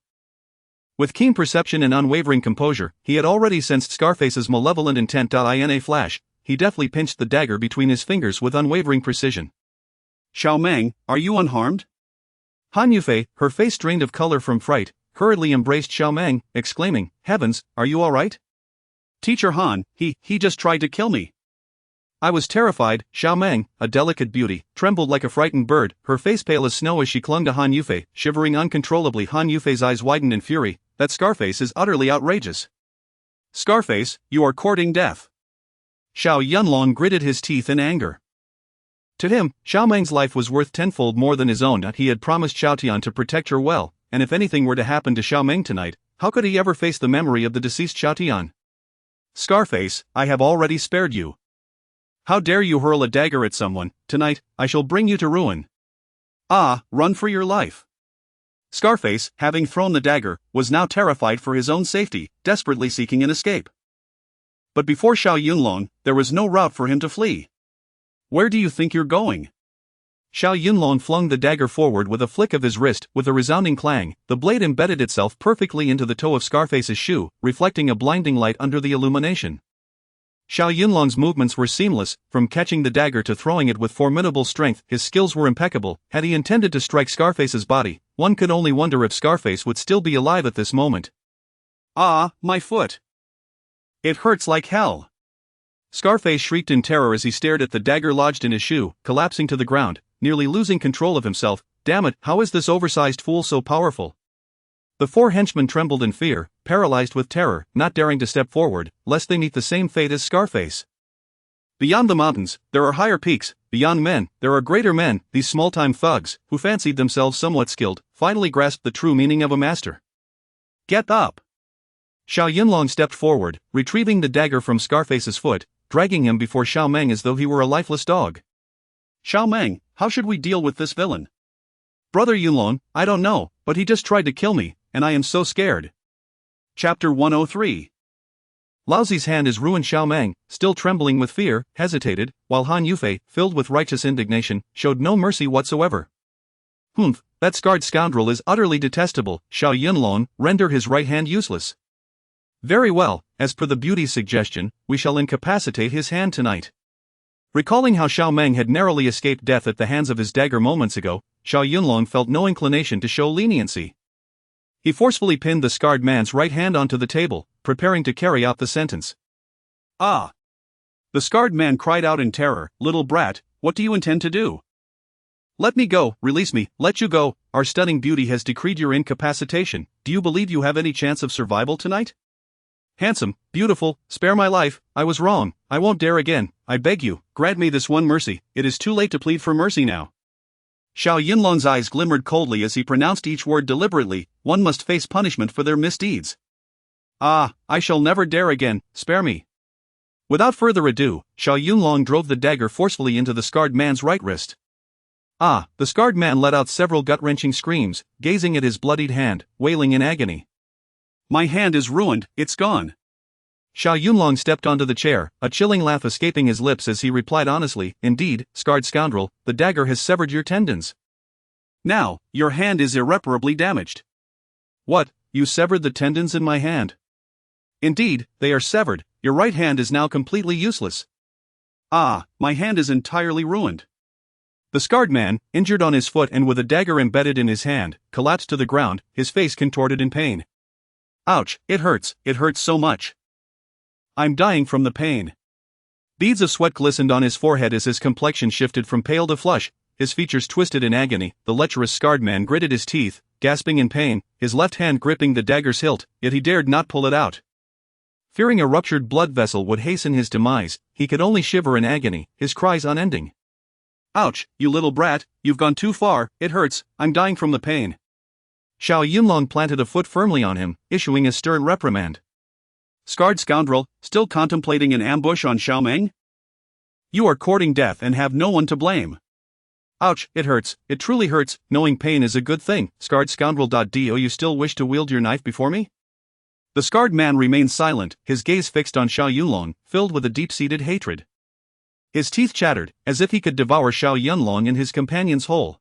With keen perception and unwavering composure, he had already sensed Scarface's malevolent intent. In a flash, he deftly pinched the dagger between his fingers with unwavering precision. Xiao Meng, are you unharmed? Han Yufei, her face drained of color from fright, hurriedly embraced Xiao Meng, exclaiming, "Heavens, are you all right?" Teacher Han, he just tried to kill me. I was terrified. Xiao Meng, a delicate beauty, trembled like a frightened bird, her face pale as snow as she clung to Han Yufei, shivering uncontrollably. Han Yufei's eyes widened in fury. That Scarface is utterly outrageous. Scarface, you are courting death. Xiao Yunlong gritted his teeth in anger. To him, Xiao Meng's life was worth tenfold more than his own. He had promised Xiao Tian to protect her well, and if anything were to happen to Xiao Meng tonight, how could he ever face the memory of the deceased Xiao Tian? Scarface, I have already spared you. How dare you hurl a dagger at someone? Tonight, I shall bring you to ruin. Ah, run for your life. Scarface, having thrown the dagger, was now terrified for his own safety, desperately seeking an escape. But before Xiao Yunlong, there was no route for him to flee. Where do you think you're going? Xiao Yunlong flung the dagger forward with a flick of his wrist. With a resounding clang, the blade embedded itself perfectly into the toe of Scarface's shoe, reflecting a blinding light under the illumination. Xiao Yunlong's movements were seamless, from catching the dagger to throwing it with formidable strength. His skills were impeccable. Had he intended to strike Scarface's body, one could only wonder if Scarface would still be alive at this moment. Ah, my foot. It hurts like hell. Scarface shrieked in terror as he stared at the dagger lodged in his shoe, collapsing to the ground, nearly losing control of himself. Damn it, how is this oversized fool so powerful? The 4 henchmen trembled in fear, paralyzed with terror, not daring to step forward, lest they meet the same fate as Scarface. Beyond the mountains, there are higher peaks. Beyond men, there are greater men. These small-time thugs, who fancied themselves somewhat skilled, finally grasped the true meaning of a master. Get up! Xiao Yunlong stepped forward, retrieving the dagger from Scarface's foot, dragging him before Xiao Meng as though he were a lifeless dog. Xiao Meng, how should we deal with this villain? Brother Yunlong, I don't know, but he just tried to kill me, and I am so scared. Chapter 103. Laozi's hand is ruined. Xiao Meng, still trembling with fear, hesitated, while Han Yufei, filled with righteous indignation, showed no mercy whatsoever. Humph, that scarred scoundrel is utterly detestable. Xiao Yunlong, render his right hand useless. Very well, as per the beauty's suggestion, we shall incapacitate his hand tonight. Recalling how Xiao Meng had narrowly escaped death at the hands of his dagger moments ago, Xiao Yunlong felt no inclination to show leniency. He forcefully pinned the scarred man's right hand onto the table, preparing to carry out the sentence. Ah! The scarred man cried out in terror, "Little brat, what do you intend to do?" "Let me go, release me, let you go, our stunning beauty has decreed your incapacitation. Do you believe you have any chance of survival tonight?" "Handsome, beautiful, spare my life, I was wrong, I won't dare again, I beg you, grant me this one mercy, it is too late to plead for mercy now." Xiao Yunlong's eyes glimmered coldly as he pronounced each word deliberately. One must face punishment for their misdeeds. "Ah, I shall never dare again, spare me." Without further ado, Xiao Yunlong drove the dagger forcefully into the scarred man's right wrist. Ah, the scarred man let out several gut-wrenching screams, gazing at his bloodied hand, wailing in agony. "My hand is ruined, it's gone." Xiao Yunlong stepped onto the chair, a chilling laugh escaping his lips as he replied honestly, "Indeed, scarred scoundrel, the dagger has severed your tendons. Now, your hand is irreparably damaged." "What, you severed the tendons in my hand?" "Indeed, they are severed, your right hand is now completely useless." "Ah, my hand is entirely ruined." The scarred man, injured on his foot and with a dagger embedded in his hand, collapsed to the ground, his face contorted in pain. "Ouch, it hurts so much. I'm dying from the pain." Beads of sweat glistened on his forehead as his complexion shifted from pale to flush, his features twisted in agony. The lecherous scarred man gritted his teeth, gasping in pain, his left hand gripping the dagger's hilt, yet he dared not pull it out. Fearing a ruptured blood vessel would hasten his demise, he could only shiver in agony, his cries unending. "Ouch, you little brat, you've gone too far, it hurts, I'm dying from the pain." Xiao Yunlong planted a foot firmly on him, issuing a stern reprimand. "Scarred scoundrel, still contemplating an ambush on Xiao Meng? You are courting death and have no one to blame." "Ouch, it hurts, it truly hurts, knowing pain is a good thing, scarred scoundrel. Do you still wish to wield your knife before me?" The scarred man remained silent, his gaze fixed on Xiao Yunlong, filled with a deep-seated hatred. His teeth chattered, as if he could devour Xiao Yunlong in his companion's whole.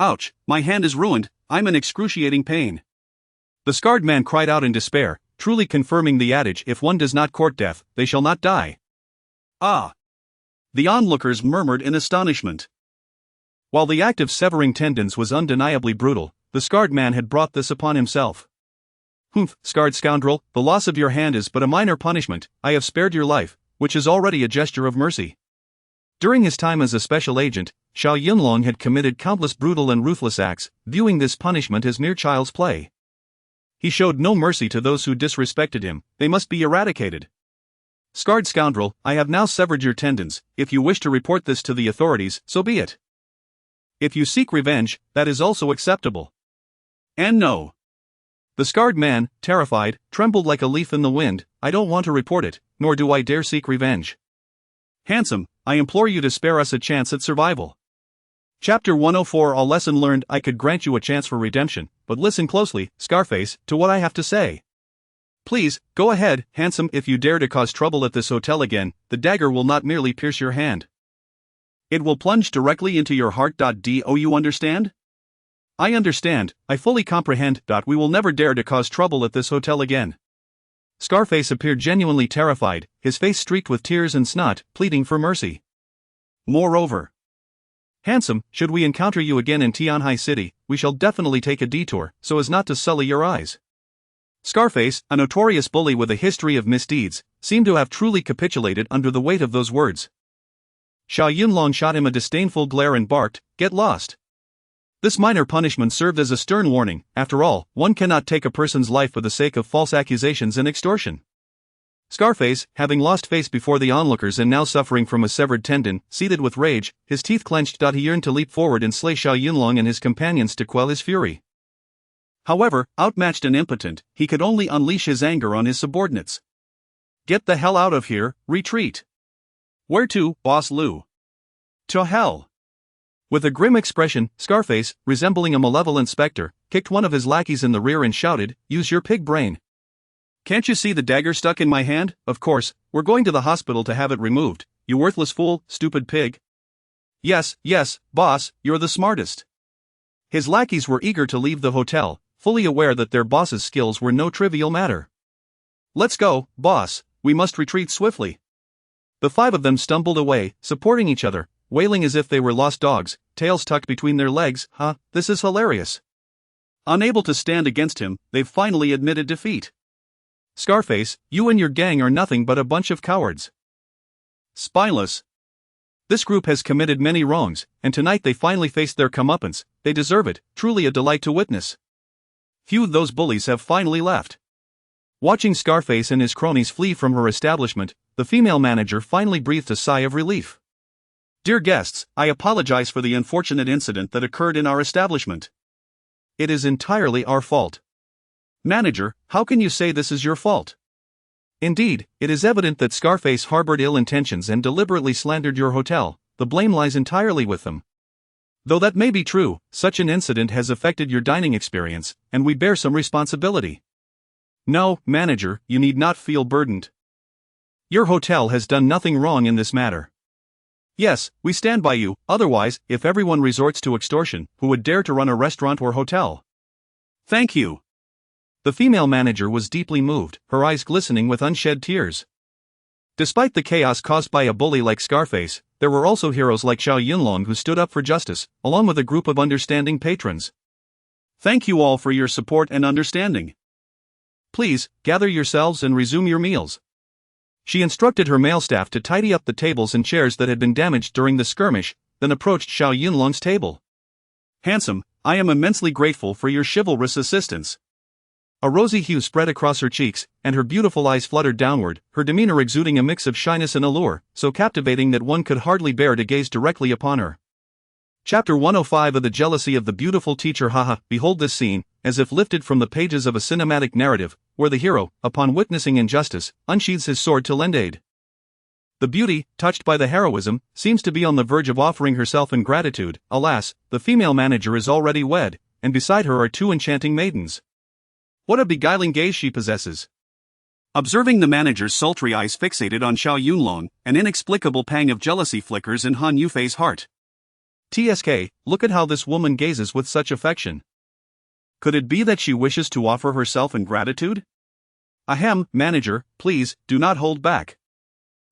"Ouch, my hand is ruined, I'm in excruciating pain." The scarred man cried out in despair, truly confirming the adage, if one does not court death, they shall not die. "Ah!" The onlookers murmured in astonishment. While the act of severing tendons was undeniably brutal, the scarred man had brought this upon himself. "Humph, scarred scoundrel, the loss of your hand is but a minor punishment, I have spared your life, which is already a gesture of mercy." During his time as a special agent, Xiao Yunlong had committed countless brutal and ruthless acts, viewing this punishment as mere child's play. He showed no mercy to those who disrespected him, they must be eradicated. "Scarred scoundrel, I have now severed your tendons, if you wish to report this to the authorities, so be it. If you seek revenge, that is also acceptable." "And no." The scarred man, terrified, trembled like a leaf in the wind. "I don't want to report it, nor do I dare seek revenge." "Handsome, I implore you to spare us a chance at survival." Chapter 104. A lesson learned. I could grant you a chance for redemption, but listen closely, Scarface, to what I have to say. "Please, go ahead, handsome. If you dare to cause trouble at this hotel again, the dagger will not merely pierce your hand. It will plunge directly into your heart. Do you understand?" "I understand, I fully comprehend. We will never dare to cause trouble at this hotel again." Scarface appeared genuinely terrified, his face streaked with tears and snot, pleading for mercy. "Moreover, handsome, should we encounter you again in Tianhai City, we shall definitely take a detour, so as not to sully your eyes." Scarface, a notorious bully with a history of misdeeds, seemed to have truly capitulated under the weight of those words. Xiao Yunlong shot him a disdainful glare and barked, "Get lost." This minor punishment served as a stern warning. After all, one cannot take a person's life for the sake of false accusations and extortion. Scarface, having lost face before the onlookers and now suffering from a severed tendon, seethed with rage, his teeth clenched. He yearned to leap forward and slay Xiao Yunlong and his companions to quell his fury. However, outmatched and impotent, he could only unleash his anger on his subordinates. "Get the hell out of here, retreat." "Where to, Boss Lu?" "To hell." With a grim expression, Scarface, resembling a malevolent specter, kicked one of his lackeys in the rear and shouted, "Use your pig brain." Can't you see the dagger stuck in my hand? Of course, we're going to the hospital to have it removed, you worthless fool, stupid pig. Yes, boss, you're the smartest. His lackeys were eager to leave the hotel, fully aware that their boss's skills were no trivial matter. Let's go, boss, we must retreat swiftly. The five of them stumbled away, supporting each other, wailing as if they were lost dogs, tails tucked between their legs. This is hilarious. Unable to stand against him, they've finally admitted defeat. Scarface, you and your gang are nothing but a bunch of cowards. Spineless. This group has committed many wrongs, and tonight they finally faced their comeuppance. They deserve it, truly a delight to witness. Few of those bullies have finally left. Watching Scarface and his cronies flee from her establishment, the female manager finally breathed a sigh of relief. Dear guests, I apologize for the unfortunate incident that occurred in our establishment. It is entirely our fault. Manager, how can you say this is your fault? Indeed, it is evident that Scarface harbored ill intentions and deliberately slandered your hotel. The blame lies entirely with them. Though that may be true, such an incident has affected your dining experience, and we bear some responsibility. No, manager, you need not feel burdened. Your hotel has done nothing wrong in this matter. Yes, we stand by you, otherwise, if everyone resorts to extortion, who would dare to run a restaurant or hotel? Thank you. The female manager was deeply moved, her eyes glistening with unshed tears. Despite the chaos caused by a bully like Scarface, there were also heroes like Xiao Yunlong who stood up for justice, along with a group of understanding patrons. Thank you all for your support and understanding. Please, gather yourselves and resume your meals. She instructed her male staff to tidy up the tables and chairs that had been damaged during the skirmish, then approached Xiao Yunlong's table. Handsome, I am immensely grateful for your chivalrous assistance. A rosy hue spread across her cheeks, and her beautiful eyes fluttered downward, her demeanor exuding a mix of shyness and allure, so captivating that one could hardly bear to gaze directly upon her. Chapter 105 of The Jealousy of the Beautiful Teacher. Behold this scene, as if lifted from the pages of a cinematic narrative, where the hero, upon witnessing injustice, unsheathes his sword to lend aid. The beauty, touched by the heroism, seems to be on the verge of offering herself in gratitude. Alas, the female manager is already wed, and beside her are two enchanting maidens. What a beguiling gaze she possesses. Observing the manager's sultry eyes fixated on Xiao Yunlong, an inexplicable pang of jealousy flickers in Han Yufei's heart. TSK, look at how this woman gazes with such affection. Could it be that she wishes to offer herself in gratitude? Ahem, manager, please, do not hold back.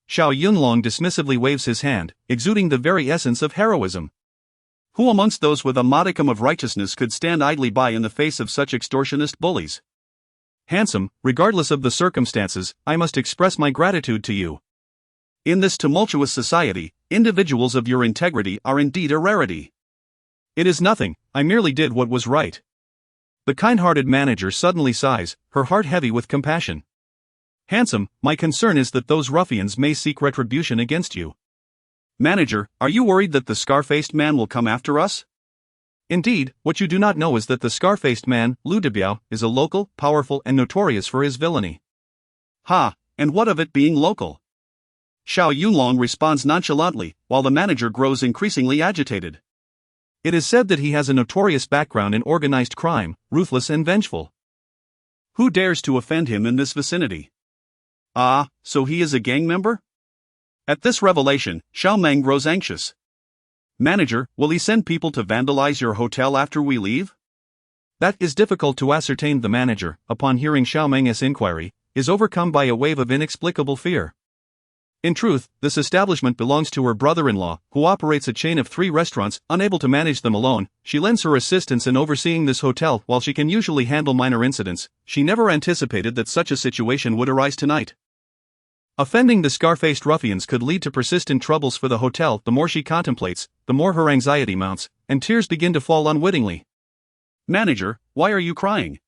Xiao Yunlong dismissively waves his hand, exuding the very essence of heroism. Who amongst those with a modicum of righteousness could stand idly by in the face of such extortionist bullies? Handsome, regardless of the circumstances, I must express my gratitude to you. In this tumultuous society, individuals of your integrity are indeed a rarity. It is nothing, I merely did what was right. The kind-hearted manager suddenly sighs, her heart heavy with compassion. Handsome, my concern is that those ruffians may seek retribution against you. Manager, are you worried that the scar-faced man will come after us? Indeed, what you do not know is that the scar-faced man, Lu Debiao, is a local, powerful and notorious for his villainy. And what of it being local? Xiao Yunlong responds nonchalantly, while the manager grows increasingly agitated. It is said that he has a notorious background in organized crime, ruthless and vengeful. Who dares to offend him in this vicinity? So he is a gang member? At this revelation, Xiao Meng grows anxious. Manager, will he send people to vandalize your hotel after we leave? That is difficult to ascertain. The manager, upon hearing Xiao Meng's inquiry, is overcome by a wave of inexplicable fear. In truth, this establishment belongs to her brother-in-law, who operates a chain of 3 restaurants. Unable to manage them alone, she lends her assistance in overseeing this hotel. While she can usually handle minor incidents, she never anticipated that such a situation would arise tonight. Offending the scar-faced ruffians could lead to persistent troubles for the hotel. The more she contemplates, the more her anxiety mounts, and tears begin to fall unwittingly. Manager, why are you crying?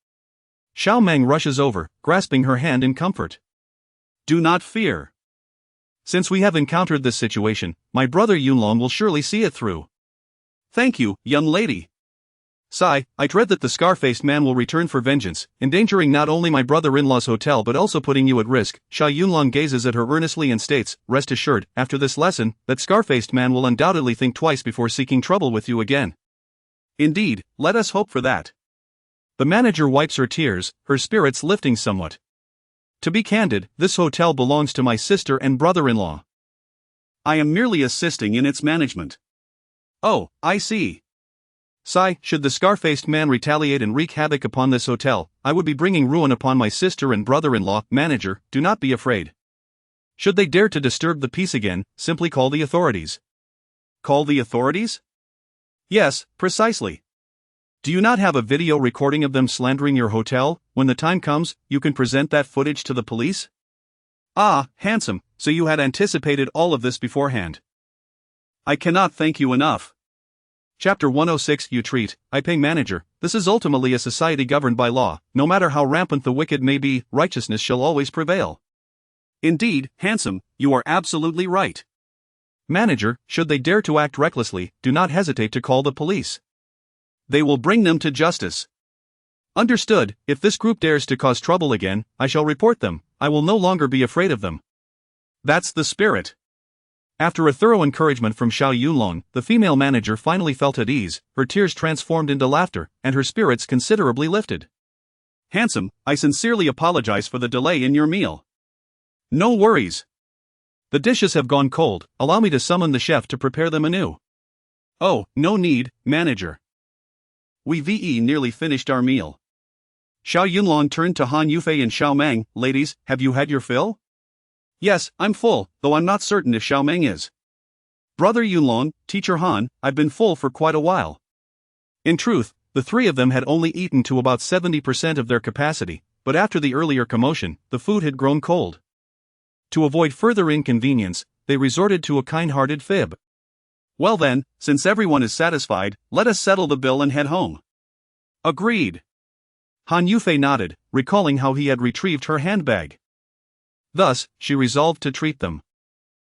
Xiao Meng rushes over, grasping her hand in comfort. Do not fear. Since we have encountered this situation, my brother Yunlong will surely see it through. Thank you, young lady. Sigh, I dread that the scar-faced man will return for vengeance, endangering not only my brother-in-law's hotel but also putting you at risk. Xiao Yunlong gazes at her earnestly and states, rest assured, after this lesson, that scar-faced man will undoubtedly think twice before seeking trouble with you again. Indeed, let us hope for that. The manager wipes her tears, her spirits lifting somewhat. To be candid, this hotel belongs to my sister and brother-in-law. I am merely assisting in its management. Oh, I see. Sigh, should the scar-faced man retaliate and wreak havoc upon this hotel, I would be bringing ruin upon my sister and brother-in-law. Manager, do not be afraid. Should they dare to disturb the peace again, simply call the authorities. Call the authorities? Yes, precisely. Do you not have a video recording of them slandering your hotel? When the time comes, you can present that footage to the police? Ah, handsome, so you had anticipated all of this beforehand. I cannot thank you enough. Chapter 106 You treat, I pay. Manager, this is ultimately a society governed by law. No matter how rampant the wicked may be, righteousness shall always prevail. Indeed, handsome, you are absolutely right. Manager, should they dare to act recklessly, do not hesitate to call the police. They will bring them to justice. Understood. If this group dares to cause trouble again, I shall report them. I will no longer be afraid of them. That's the spirit. After a thorough encouragement from Xiao Yunlong, the female manager finally felt at ease, her tears transformed into laughter, and her spirits considerably lifted. Handsome, I sincerely apologize for the delay in your meal. No worries. The dishes have gone cold, allow me to summon the chef to prepare them anew. Oh, no need, manager. We've nearly finished our meal. Xiao Yunlong turned to Han Yufei and Xiao Meng. Ladies, have you had your fill? Yes, I'm full, though I'm not certain if Xiao Meng is. Brother Yunlong, teacher Han, I've been full for quite a while. In truth, the three of them had only eaten to about 70% of their capacity, but after the earlier commotion, the food had grown cold. To avoid further inconvenience, they resorted to a kind-hearted fib. Well then, since everyone is satisfied, let us settle the bill and head home. Agreed. Han Yufei nodded, recalling how he had retrieved her handbag. Thus, she resolved to treat them.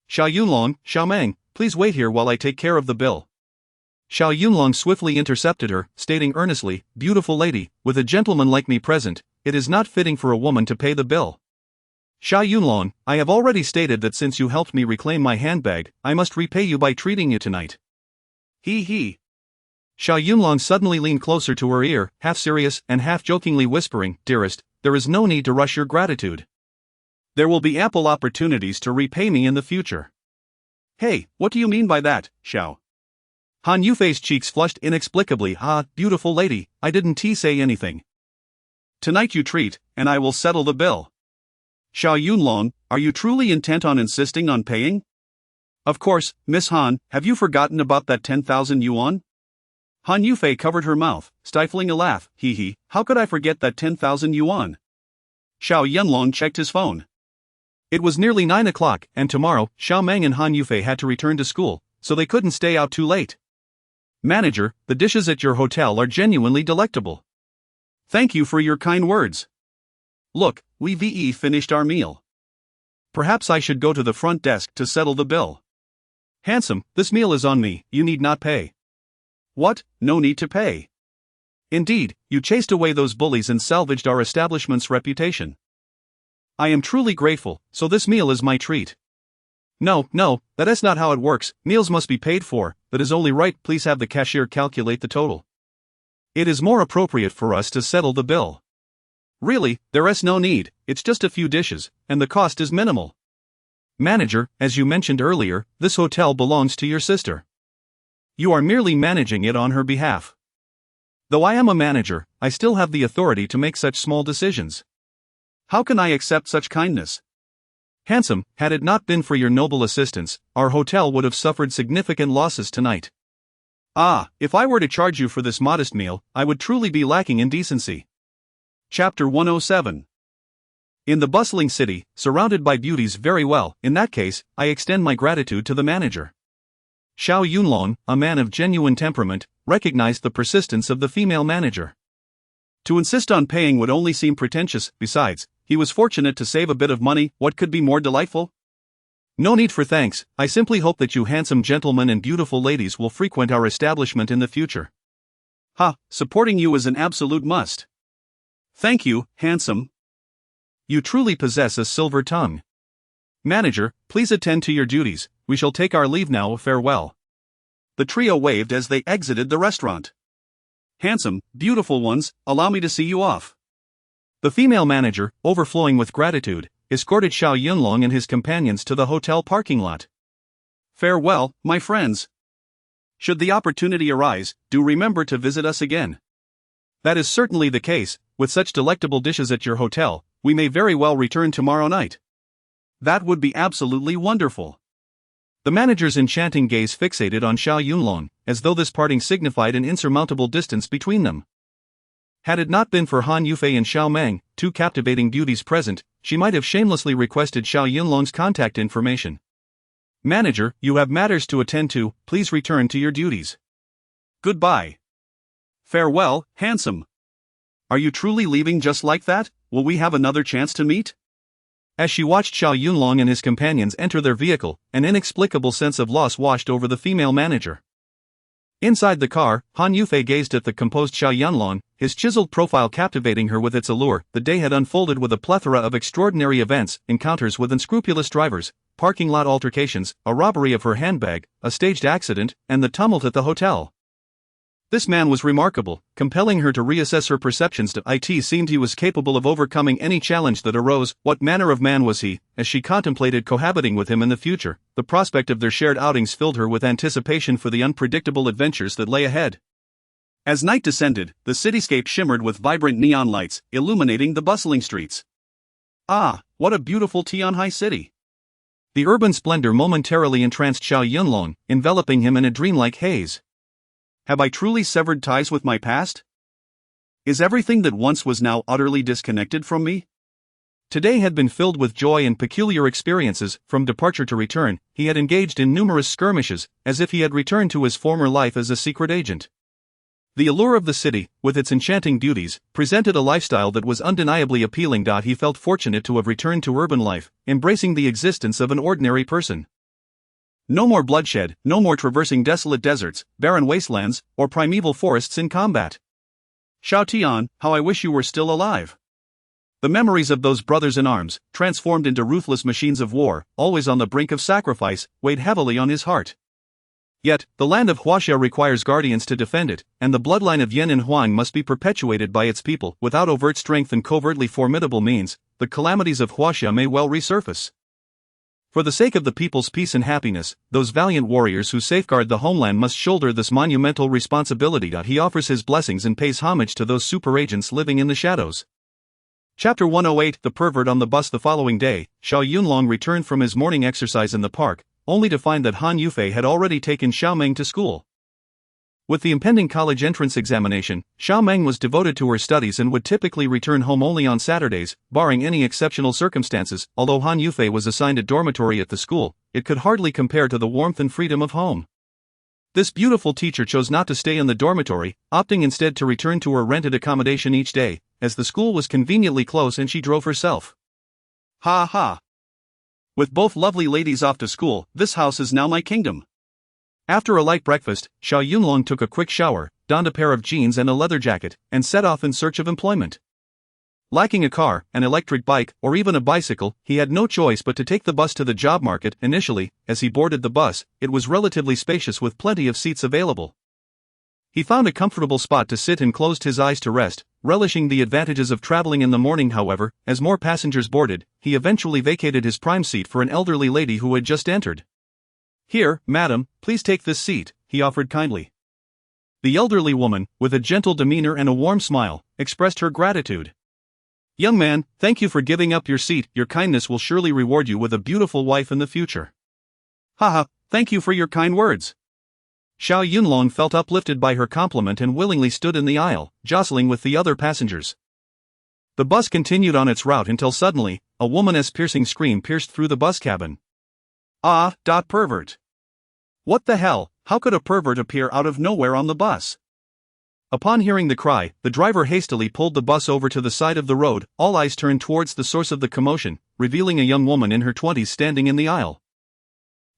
Xiao Yunlong, Xiao Meng, please wait here while I take care of the bill. Xiao Yunlong swiftly intercepted her, stating earnestly, Beautiful lady, with a gentleman like me present, it is not fitting for a woman to pay the bill. Xiao Yunlong, I have already stated that since you helped me reclaim my handbag, I must repay you by treating you tonight. He. Xiao Yunlong suddenly leaned closer to her ear, half serious and half jokingly whispering, Dearest, there is no need to rush your gratitude. There will be ample opportunities to repay me in the future. Hey, what do you mean by that, Xiao? Han Yufei's cheeks flushed inexplicably. Ah, beautiful lady, I didn't say anything. Tonight you treat, and I will settle the bill. Xiao Yunlong, are you truly intent on insisting on paying? Of course, Miss Han, have you forgotten about that 10,000 yuan? Han Yufei covered her mouth, stifling a laugh. How could I forget that 10,000 yuan? Xiao Yunlong checked his phone. It was nearly 9 o'clock, and tomorrow, Xiao Meng and Han Yufei had to return to school, so they couldn't stay out too late. Manager, the dishes at your hotel are genuinely delectable. Thank you for your kind words. Look, we've finished our meal. Perhaps I should go to the front desk to settle the bill. Handsome, this meal is on me, you need not pay. What? No need to pay. Indeed, you chased away those bullies and salvaged our establishment's reputation. I am truly grateful, so this meal is my treat. No, that is not how it works, meals must be paid for, that is only right, please have the cashier calculate the total. It is more appropriate for us to settle the bill. Really, there is no need, it's just a few dishes, and the cost is minimal. Manager, as you mentioned earlier, this hotel belongs to your sister. You are merely managing it on her behalf. Though I am a manager, I still have the authority to make such small decisions. How can I accept such kindness? Handsome, had it not been for your noble assistance, our hotel would have suffered significant losses tonight. Ah, if I were to charge you for this modest meal, I would truly be lacking in decency. Chapter 107. In the bustling city, surrounded by beauties, very well, in that case, I extend my gratitude to the manager. Xiao Yunlong, a man of genuine temperament, recognized the persistence of the female manager. To insist on paying would only seem pretentious, besides, he was fortunate to save a bit of money, what could be more delightful? No need for thanks, I simply hope that you handsome gentlemen and beautiful ladies will frequent our establishment in the future. Supporting you is an absolute must. Thank you, handsome. You truly possess a silver tongue. Manager, please attend to your duties, we shall take our leave now, farewell. The trio waved as they exited the restaurant. Handsome, beautiful ones, allow me to see you off. The female manager, overflowing with gratitude, escorted Xiao Yunlong and his companions to the hotel parking lot. Farewell, my friends. Should the opportunity arise, do remember to visit us again. That is certainly the case. With such delectable dishes at your hotel, we may very well return tomorrow night. That would be absolutely wonderful. The manager's enchanting gaze fixated on Xiao Yunlong, as though this parting signified an insurmountable distance between them. Had it not been for Han Yufei and Xiao Meng, two captivating beauties present, she might have shamelessly requested Xiao Yunlong's contact information. Manager, you have matters to attend to, please return to your duties. Goodbye. Farewell, handsome. Are you truly leaving just like that? Will we have another chance to meet? As she watched Xiao Yunlong and his companions enter their vehicle, an inexplicable sense of loss washed over the female manager. Inside the car, Han Yufei gazed at the composed Xiao Yunlong, his chiseled profile captivating her with its allure. The day had unfolded with a plethora of extraordinary events, encounters with unscrupulous drivers, parking lot altercations, a robbery of her handbag, a staged accident, and the tumult at the hotel. This man was remarkable, compelling her to reassess her perceptions. It seemed he was capable of overcoming any challenge that arose. What manner of man was he? As she contemplated cohabiting with him in the future, the prospect of their shared outings filled her with anticipation for the unpredictable adventures that lay ahead. As night descended, the cityscape shimmered with vibrant neon lights, illuminating the bustling streets. Ah, what a beautiful Tianhai city! The urban splendor momentarily entranced Xiao Yunlong, enveloping him in a dreamlike haze. Have I truly severed ties with my past? Is everything that once was now utterly disconnected from me? Today had been filled with joy and peculiar experiences. From departure to return, he had engaged in numerous skirmishes, as if he had returned to his former life as a secret agent. The allure of the city, with its enchanting beauties, presented a lifestyle that was undeniably appealing. He felt fortunate to have returned to urban life, embracing the existence of an ordinary person. No more bloodshed, no more traversing desolate deserts, barren wastelands, or primeval forests in combat. Xiao Tian, how I wish you were still alive. The memories of those brothers in arms, transformed into ruthless machines of war, always on the brink of sacrifice, weighed heavily on his heart. Yet, the land of Huaxia requires guardians to defend it, and the bloodline of Yan and Huang must be perpetuated by its people. Without overt strength and covertly formidable means, the calamities of Huaxia may well resurface. For the sake of the people's peace and happiness, those valiant warriors who safeguard the homeland must shoulder this monumental responsibility. He offers his blessings and pays homage to those super agents living in the shadows. Chapter 108. The pervert. On the bus the following day, Xiao Yunlong returned from his morning exercise in the park, only to find that Han Yufei had already taken Xiao Meng to school. With the impending college entrance examination, Xiao Meng was devoted to her studies and would typically return home only on Saturdays, barring any exceptional circumstances. Although Han Yufei was assigned a dormitory at the school, it could hardly compare to the warmth and freedom of home. This beautiful teacher chose not to stay in the dormitory, opting instead to return to her rented accommodation each day, as the school was conveniently close and she drove herself. Ha ha! With both lovely ladies off to school, this house is now my kingdom. After a light breakfast, Xiao Yunlong took a quick shower, donned a pair of jeans and a leather jacket, and set off in search of employment. Lacking a car, an electric bike, or even a bicycle, he had no choice but to take the bus to the job market. Initially, as he boarded the bus, it was relatively spacious with plenty of seats available. He found a comfortable spot to sit and closed his eyes to rest, relishing the advantages of traveling in the morning. However, as more passengers boarded, he eventually vacated his prime seat for an elderly lady who had just entered. "Here, madam, please take this seat," he offered kindly. The elderly woman, with a gentle demeanor and a warm smile, expressed her gratitude. "Young man, thank you for giving up your seat. Your kindness will surely reward you with a beautiful wife in the future." "Haha, thank you for your kind words." Xiao Yunlong felt uplifted by her compliment and willingly stood in the aisle, jostling with the other passengers. The bus continued on its route until suddenly, a woman's piercing scream pierced through the bus cabin. "Ah, pervert. What the hell, how could a pervert appear out of nowhere on the bus?" Upon hearing the cry, the driver hastily pulled the bus over to the side of the road. All eyes turned towards the source of the commotion, revealing a young woman in her 20s standing in the aisle.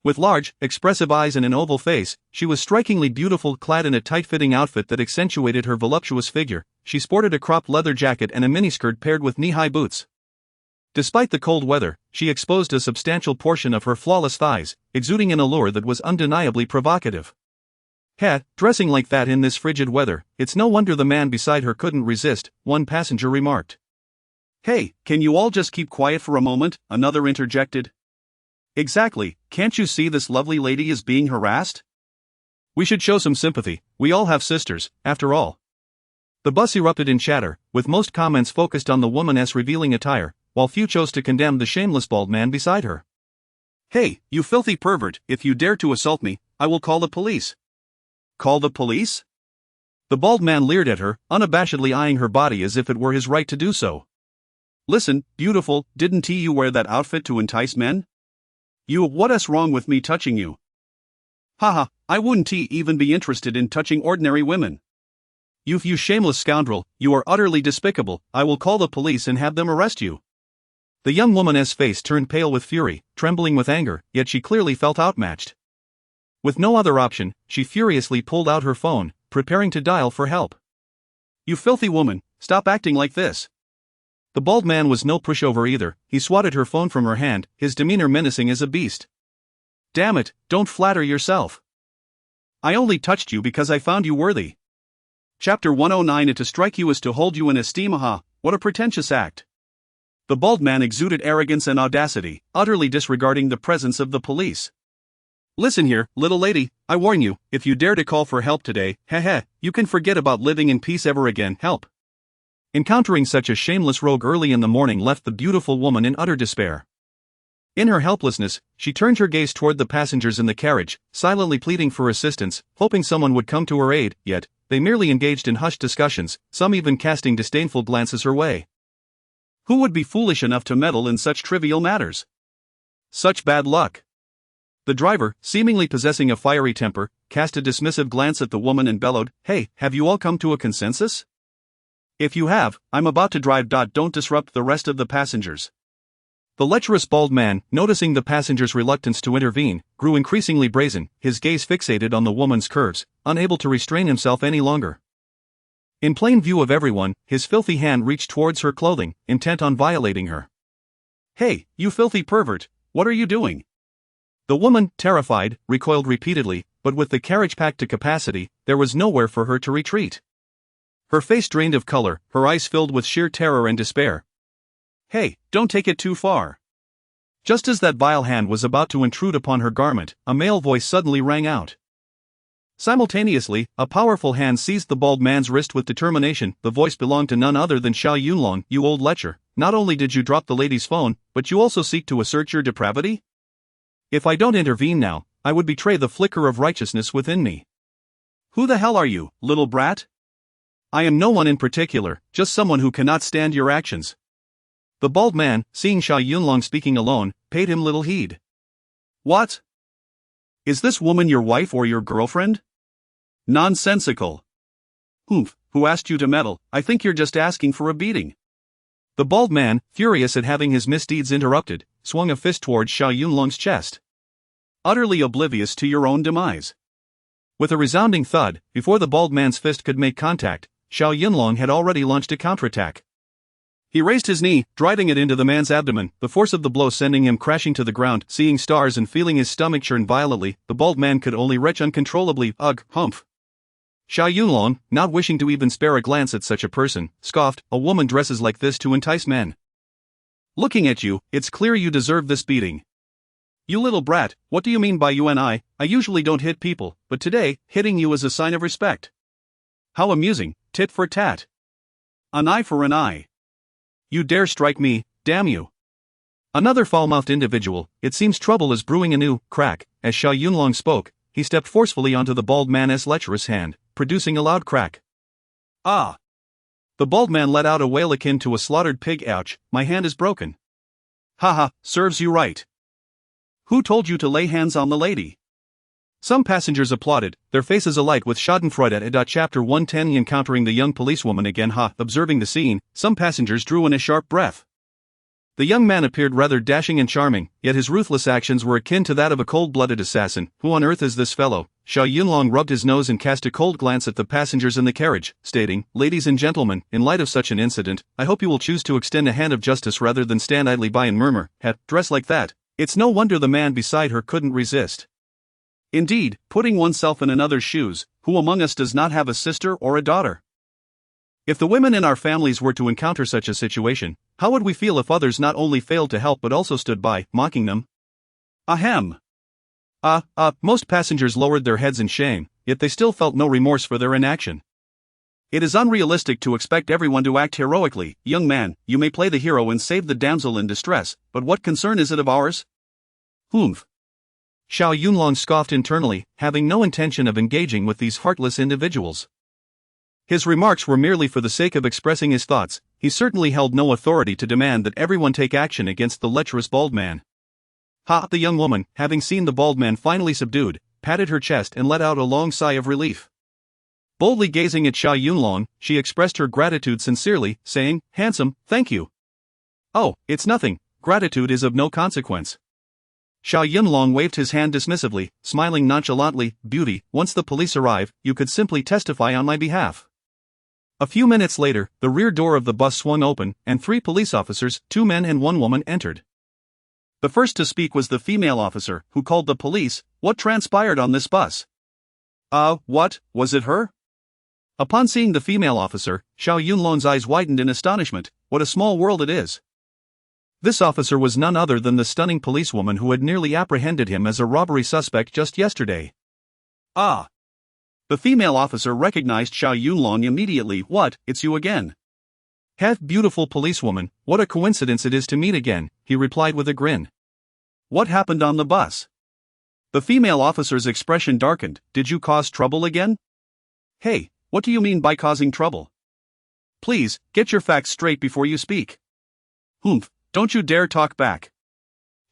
With large, expressive eyes and an oval face, she was strikingly beautiful, clad in a tight-fitting outfit that accentuated her voluptuous figure. She sported a cropped leather jacket and a miniskirt paired with knee-high boots. Despite the cold weather, she exposed a substantial portion of her flawless thighs, exuding an allure that was undeniably provocative. "Heh, dressing like that in this frigid weather, it's no wonder the man beside her couldn't resist," one passenger remarked. Hey, can you all just keep quiet for a moment? Another interjected. Exactly, can't you see this lovely lady is being harassed? We should show some sympathy, we all have sisters, after all. The bus erupted in chatter, with most comments focused on the woman's revealing attire, while few chose to condemn the shameless bald man beside her. Hey, you filthy pervert, if you dare to assault me, I will call the police. Call the police? The bald man leered at her, unabashedly eyeing her body as if it were his right to do so. Listen, beautiful, didn't you wear that outfit to entice men? What's wrong with me touching you? Haha, I wouldn't even be interested in touching ordinary women. You shameless scoundrel, you are utterly despicable, I will call the police and have them arrest you. The young woman's face turned pale with fury, trembling with anger, yet she clearly felt outmatched. With no other option, she furiously pulled out her phone, preparing to dial for help. You filthy woman, stop acting like this. The bald man was no pushover either, he swatted her phone from her hand, his demeanor menacing as a beast. Damn it, don't flatter yourself. I only touched you because I found you worthy. Chapter 109. And to strike you is to hold you in esteem. Aha, what a pretentious act. The bald man exuded arrogance and audacity, utterly disregarding the presence of the police. Listen here, little lady, I warn you, if you dare to call for help today, you can forget about living in peace ever again. Help. Encountering such a shameless rogue early in the morning left the beautiful woman in utter despair. In her helplessness, she turned her gaze toward the passengers in the carriage, silently pleading for assistance, hoping someone would come to her aid, yet they merely engaged in hushed discussions, some even casting disdainful glances her way. Who would be foolish enough to meddle in such trivial matters? Such bad luck. The driver, seemingly possessing a fiery temper, cast a dismissive glance at the woman and bellowed, Hey, have you all come to a consensus? If you have, I'm about to drive. Don't disrupt the rest of the passengers. The lecherous bald man, noticing the passengers' reluctance to intervene, grew increasingly brazen, his gaze fixated on the woman's curves, unable to restrain himself any longer. In plain view of everyone, his filthy hand reached towards her clothing, intent on violating her. Hey, you filthy pervert, what are you doing? The woman, terrified, recoiled repeatedly, but with the carriage packed to capacity, there was nowhere for her to retreat. Her face drained of color, her eyes filled with sheer terror and despair. Hey, don't take it too far. Just as that vile hand was about to intrude upon her garment, a male voice suddenly rang out. Simultaneously, a powerful hand seized the bald man's wrist with determination. The voice belonged to none other than Xiao Yunlong. You old lecher, not only did you drop the lady's phone, but you also seek to assert your depravity? If I don't intervene now, I would betray the flicker of righteousness within me. Who the hell are you, little brat? I am no one in particular, just someone who cannot stand your actions. The bald man, seeing Xiao Yunlong speaking alone, paid him little heed. What? Is this woman your wife or your girlfriend? Nonsensical. Oomph, who asked you to meddle? I think you're just asking for a beating. The bald man, furious at having his misdeeds interrupted, swung a fist towards Xiao Yunlong's chest. Utterly oblivious to your own demise. With a resounding thud, before the bald man's fist could make contact, Xiao Yunlong had already launched a counterattack. He raised his knee, driving it into the man's abdomen, the force of the blow sending him crashing to the ground. Seeing stars and feeling his stomach churn violently, the bald man could only retch uncontrollably. Ugh, humph. Xiao Yunlong, not wishing to even spare a glance at such a person, scoffed, a woman dresses like this to entice men. Looking at you, it's clear you deserve this beating. You little brat, what do you mean by you and I usually don't hit people, but today, hitting you is a sign of respect. How amusing, tit for tat. An eye for an eye. You dare strike me, damn you. Another foul-mouthed individual, it seems trouble is brewing anew. Crack. As Xiao Yunlong spoke, he stepped forcefully onto the bald man's lecherous hand, producing a loud crack. Ah! The bald man let out a wail akin to a slaughtered pig. Ouch, my hand is broken. Haha, serves you right. Who told you to lay hands on the lady? Some passengers applauded, their faces alight with schadenfreude. Chapter 110. Encountering the young policewoman again. Observing the scene, some passengers drew in a sharp breath. The young man appeared rather dashing and charming, yet his ruthless actions were akin to that of a cold-blooded assassin. Who on earth is this fellow? Xiao Yunlong rubbed his nose and cast a cold glance at the passengers in the carriage, stating, Ladies and gentlemen, in light of such an incident, I hope you will choose to extend a hand of justice rather than stand idly by and murmur, dress like that. It's no wonder the man beside her couldn't resist. Indeed, putting oneself in another's shoes, who among us does not have a sister or a daughter? If the women in our families were to encounter such a situation, How would we feel if others not only failed to help but also stood by, mocking them? Ahem. Most passengers lowered their heads in shame, yet they still felt no remorse for their inaction. It is unrealistic to expect everyone to act heroically. Young man, you may play the hero and save the damsel in distress, but what concern is it of ours? Humph. Xiao Yunlong scoffed internally, having no intention of engaging with these heartless individuals. His remarks were merely for the sake of expressing his thoughts. He certainly held no authority to demand that everyone take action against the lecherous bald man. The young woman, having seen the bald man finally subdued, patted her chest and let out a long sigh of relief. Boldly gazing at Xiao Yunlong, she expressed her gratitude sincerely, saying, "Handsome, thank you." "Oh, it's nothing, gratitude is of no consequence." Xiao Yunlong waved his hand dismissively, smiling nonchalantly, "Beauty, once the police arrive, you could simply testify on my behalf." A few minutes later, the rear door of the bus swung open, and 3 police officers, 2 men and 1 woman, entered. The first to speak was the female officer, who called the police. What transpired on this bus? What, was it her? Upon seeing the female officer, Xiao Yunlong's eyes widened in astonishment. What a small world it is. This officer was none other than the stunning policewoman who had nearly apprehended him as a robbery suspect just yesterday. The female officer recognized Xiao Yunlong immediately. "What, it's you again?" Beautiful policewoman, what a coincidence it is to meet again," he replied with a grin. "What happened on the bus?" The female officer's expression darkened. "Did you cause trouble again?" "Hey, what do you mean by causing trouble? Please, get your facts straight before you speak." "Humph, don't you dare talk back."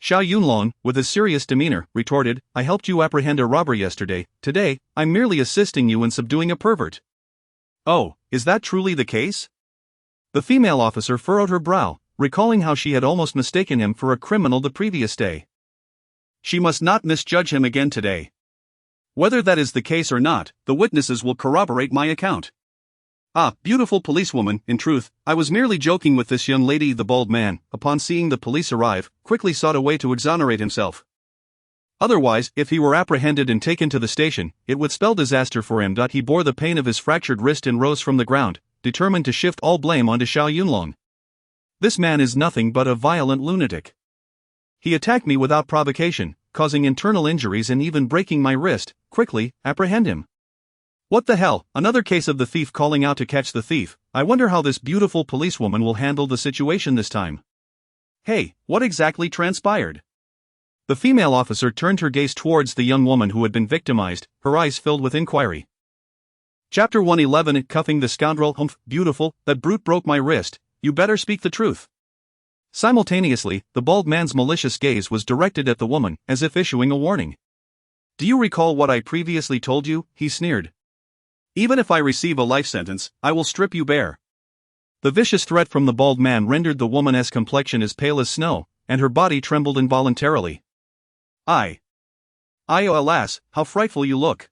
Xiao Yunlong, with a serious demeanor, retorted, "I helped you apprehend a robber yesterday. Today, I'm merely assisting you in subduing a pervert." "Oh, is that truly the case?" The female officer furrowed her brow, recalling how she had almost mistaken him for a criminal the previous day. She must not misjudge him again today. Whether that is the case or not, the witnesses will corroborate my account. Beautiful policewoman, in truth, I was merely joking with this young lady." The bald man, upon seeing the police arrive, quickly sought a way to exonerate himself. Otherwise, if he were apprehended and taken to the station, it would spell disaster for him. He bore the pain of his fractured wrist and rose from the ground, determined to shift all blame onto Xiao Yunlong. "This man is nothing but a violent lunatic. He attacked me without provocation, causing internal injuries and even breaking my wrist. Quickly, apprehend him." "What the hell, another case of the thief calling out to catch the thief. I wonder how this beautiful policewoman will handle the situation this time." "Hey, what exactly transpired?" The female officer turned her gaze towards the young woman who had been victimized, her eyes filled with inquiry. Chapter 111. Cuffing the scoundrel. "Humph, beautiful, that brute broke my wrist. You better speak the truth." Simultaneously, the bald man's malicious gaze was directed at the woman, as if issuing a warning. "Do you recall what I previously told you?" he sneered. "Even if I receive a life sentence, I will strip you bare." The vicious threat from the bald man rendered the woman's complexion as pale as snow, and her body trembled involuntarily. Alas, how frightful you look."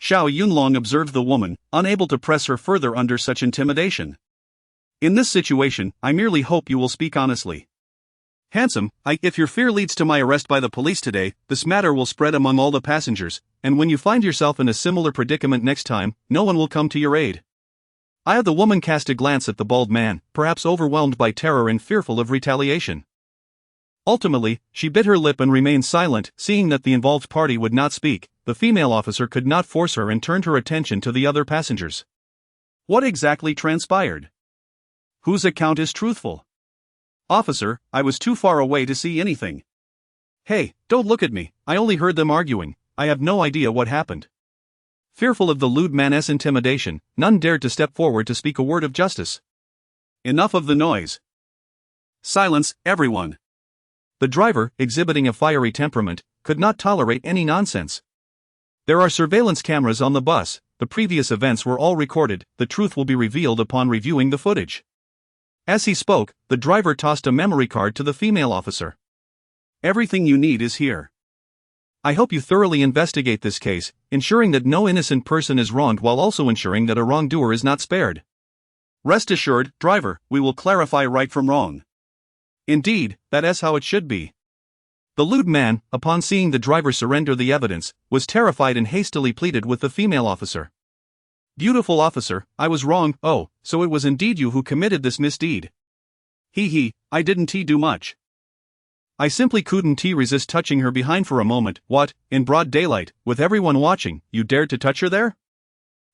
Xiao Yunlong observed the woman, unable to press her further under such intimidation. "In this situation, I merely hope you will speak honestly. Handsome, if your fear leads to my arrest by the police today, this matter will spread among all the passengers, and when you find yourself in a similar predicament next time, no one will come to your aid." The woman cast a glance at the bald man, perhaps overwhelmed by terror and fearful of retaliation. Ultimately, she bit her lip and remained silent. Seeing that the involved party would not speak, the female officer could not force her and turned her attention to the other passengers. "What exactly transpired? Whose account is truthful?" "Officer, I was too far away to see anything." "Hey, don't look at me, I only heard them arguing, I have no idea what happened." Fearful of the lewd man's intimidation, none dared to step forward to speak a word of justice. "Enough of the noise. Silence, everyone." The driver, exhibiting a fiery temperament, could not tolerate any nonsense. "There are surveillance cameras on the bus, the previous events were all recorded, the truth will be revealed upon reviewing the footage." As he spoke, the driver tossed a memory card to the female officer. "Everything you need is here. I hope you thoroughly investigate this case, ensuring that no innocent person is wronged while also ensuring that a wrongdoer is not spared." "Rest assured, driver, we will clarify right from wrong." "Indeed, that is how it should be." The lewd man, upon seeing the driver surrender the evidence, was terrified and hastily pleaded with the female officer. "Beautiful officer, I was wrong. Oh, so it was indeed you who committed this misdeed." I didn't do much. I simply couldn't resist touching her behind for a moment. What, in broad daylight, with everyone watching, you dared to touch her there?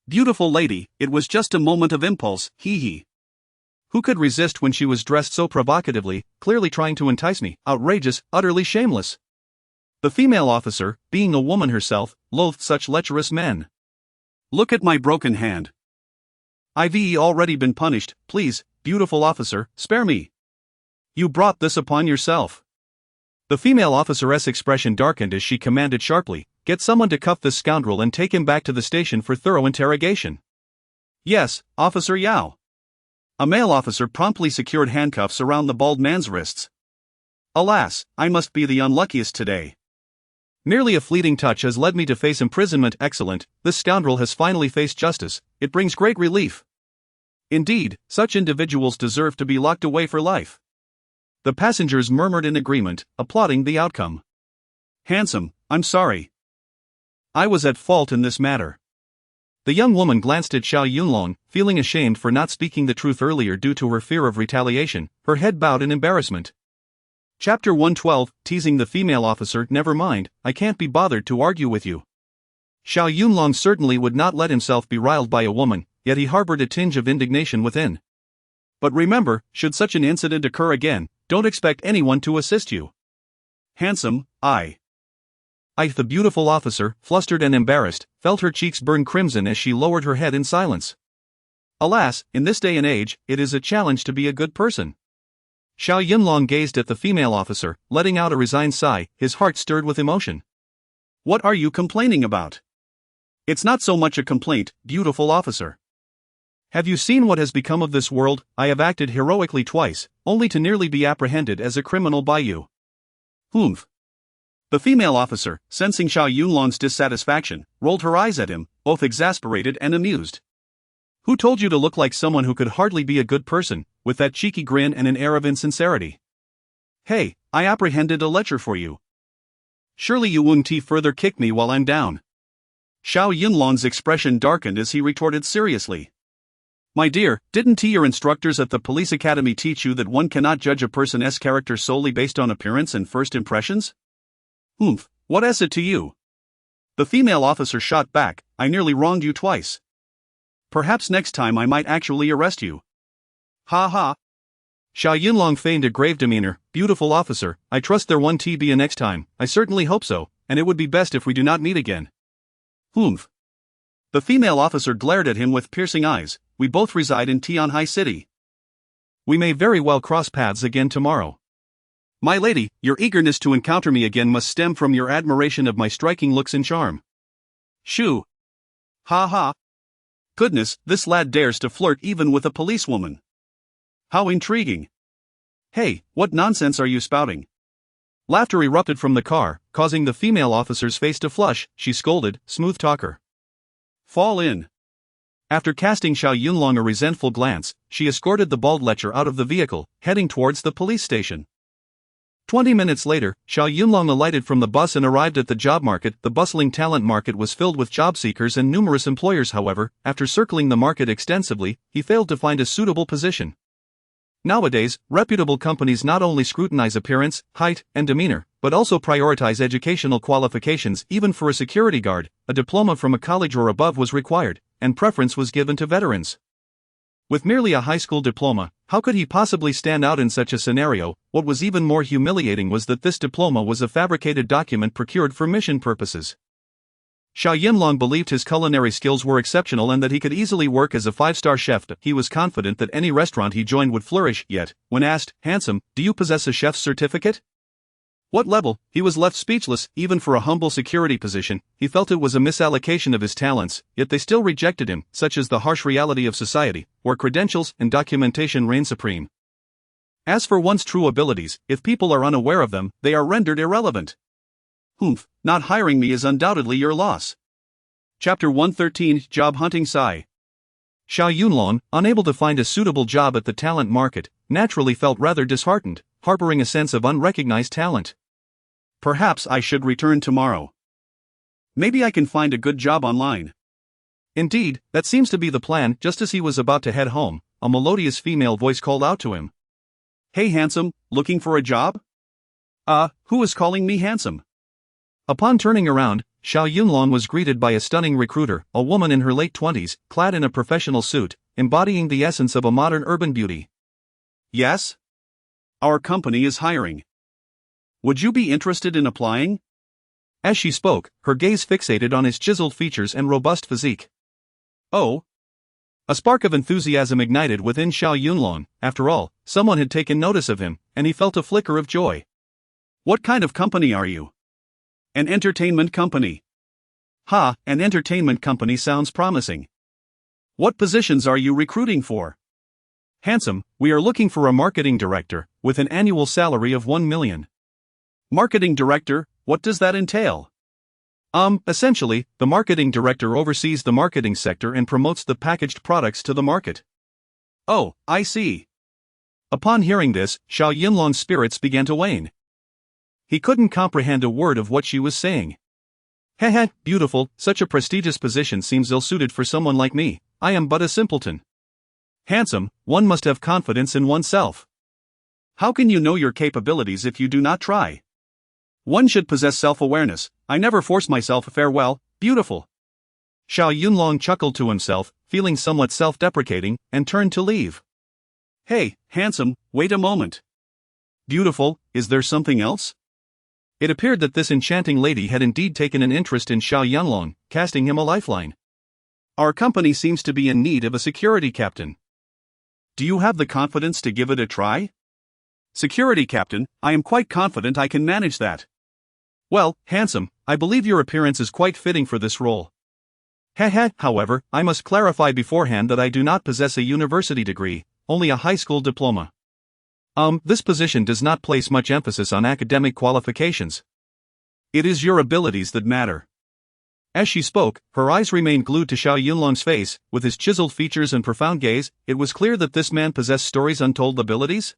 Beautiful lady, it was just a moment of impulse, Who could resist when she was dressed so provocatively, clearly trying to entice me? Outrageous, utterly shameless. The female officer, being a woman herself, loathed such lecherous men. Look at my broken hand. I've already been punished. Please, beautiful officer, spare me. You brought this upon yourself. The female officeress' expression darkened as she commanded sharply, get someone to cuff this scoundrel and take him back to the station for thorough interrogation. Yes, Officer Yao. A male officer promptly secured handcuffs around the bald man's wrists. Alas, I must be the unluckiest today. Merely a fleeting touch has led me to face imprisonment. Excellent, this scoundrel has finally faced justice, it brings great relief. Indeed, such individuals deserve to be locked away for life. The passengers murmured in agreement, applauding the outcome. Handsome, I'm sorry. I was at fault in this matter. The young woman glanced at Xiao Yunlong, feeling ashamed for not speaking the truth earlier due to her fear of retaliation, her head bowed in embarrassment. Chapter 112, teasing the female officer. Never mind, I can't be bothered to argue with you. Xiao Yunlong certainly would not let himself be riled by a woman, yet he harbored a tinge of indignation within. But remember, should such an incident occur again, don't expect anyone to assist you. Handsome, the beautiful officer, flustered and embarrassed, felt her cheeks burn crimson as she lowered her head in silence. Alas, in this day and age, it is a challenge to be a good person. Xiao Yunlong gazed at the female officer, letting out a resigned sigh, his heart stirred with emotion. What are you complaining about? It's not so much a complaint, beautiful officer. Have you seen what has become of this world? I have acted heroically twice, only to nearly be apprehended as a criminal by you. Humph. The female officer, sensing Xiao Yunlong's dissatisfaction, rolled her eyes at him, both exasperated and amused. Who told you to look like someone who could hardly be a good person, with that cheeky grin and an air of insincerity? Hey, I apprehended a lecture for you. Surely you wouldn't further kick me while I'm down. Xiao Yunlong's expression darkened as he retorted seriously. My dear, didn't your instructors at the police academy teach you that one cannot judge a person's character solely based on appearance and first impressions? Humph, what is it to you? The female officer shot back, I nearly wronged you twice. Perhaps next time I might actually arrest you. Ha ha. Xiao Yunlong feigned a grave demeanor. Beautiful officer, I trust there won't be a next time. I certainly hope so, and it would be best if we do not meet again. Humph. The female officer glared at him with piercing eyes. We both reside in Tianhai City. We may very well cross paths again tomorrow. My lady, your eagerness to encounter me again must stem from your admiration of my striking looks and charm. Shoo. Ha ha. Goodness, this lad dares to flirt even with a policewoman. How intriguing. Hey, what nonsense are you spouting? Laughter erupted from the car, causing the female officer's face to flush. She scolded, smooth talker. Fall in. After casting Xiao Yunlong a resentful glance, she escorted the bald lecher out of the vehicle, heading towards the police station. 20 minutes later, Xiao Yunlong alighted from the bus and arrived at the job market. The bustling talent market was filled with job seekers and numerous employers. However, after circling the market extensively, he failed to find a suitable position. Nowadays, reputable companies not only scrutinize appearance, height, and demeanor, but also prioritize educational qualifications. Even for a security guard, a diploma from a college or above was required, and preference was given to veterans. With merely a high school diploma, how could he possibly stand out in such a scenario? What was even more humiliating was that this diploma was a fabricated document procured for mission purposes. Xiao Yunlong believed his culinary skills were exceptional and that he could easily work as a 5-star chef. He was confident that any restaurant he joined would flourish, yet, when asked, handsome, do you possess a chef's certificate? What level? He was left speechless. Even for a humble security position, he felt it was a misallocation of his talents, yet they still rejected him, such is the harsh reality of society, where credentials and documentation reign supreme. As for one's true abilities, if people are unaware of them, they are rendered irrelevant. Humph, not hiring me is undoubtedly your loss. Chapter 113, Job Hunting Sigh. Xiao Yunlong, unable to find a suitable job at the talent market, naturally felt rather disheartened, harboring a sense of unrecognized talent. Perhaps I should return tomorrow. Maybe I can find a good job online. Indeed, that seems to be the plan. Just as he was about to head home, a melodious female voice called out to him. Hey handsome, looking for a job? Who is calling me handsome? Upon turning around, Xiao Yunlong was greeted by a stunning recruiter, a woman in her late 20s, clad in a professional suit, embodying the essence of a modern urban beauty. Yes? Our company is hiring. Would you be interested in applying? As she spoke, her gaze fixated on his chiseled features and robust physique. Oh. A spark of enthusiasm ignited within Xiao Yunlong. After all, someone had taken notice of him, and he felt a flicker of joy. What kind of company are you? An entertainment company. Ha, an entertainment company sounds promising. What positions are you recruiting for? Handsome, we are looking for a marketing director, with an annual salary of 1 million. Marketing director, what does that entail? Essentially, the marketing director oversees the marketing sector and promotes the packaged products to the market. Oh, I see. Upon hearing this, Xiao Yunlong's spirits began to wane. He couldn't comprehend a word of what she was saying. Heh, beautiful, such a prestigious position seems ill-suited for someone like me. I am but a simpleton. Handsome, one must have confidence in oneself. How can you know your capabilities if you do not try? One should possess self-awareness. I never force myself. Farewell, beautiful. Xiao Yunlong chuckled to himself, feeling somewhat self-deprecating, and turned to leave. Hey, handsome, wait a moment. Beautiful, is there something else? It appeared that this enchanting lady had indeed taken an interest in Xiao Yunlong, casting him a lifeline. Our company seems to be in need of a security captain. Do you have the confidence to give it a try? Security captain, I am quite confident I can manage that. Well, handsome, I believe your appearance is quite fitting for this role. However, I must clarify beforehand that I do not possess a university degree, only a high school diploma. This position does not place much emphasis on academic qualifications. It is your abilities that matter. As she spoke, her eyes remained glued to Xiao Yunlong's face. With his chiseled features and profound gaze, it was clear that this man possessed stories untold abilities.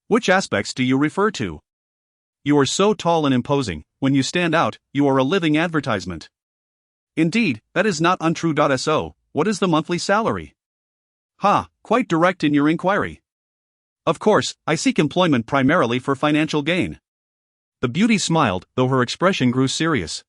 Which aspects do you refer to? You are so tall and imposing, when you stand out, you are a living advertisement. Indeed, that is not untrue. So, what is the monthly salary? Ha, quite direct in your inquiry. Of course, I seek employment primarily for financial gain. The beauty smiled, though her expression grew serious.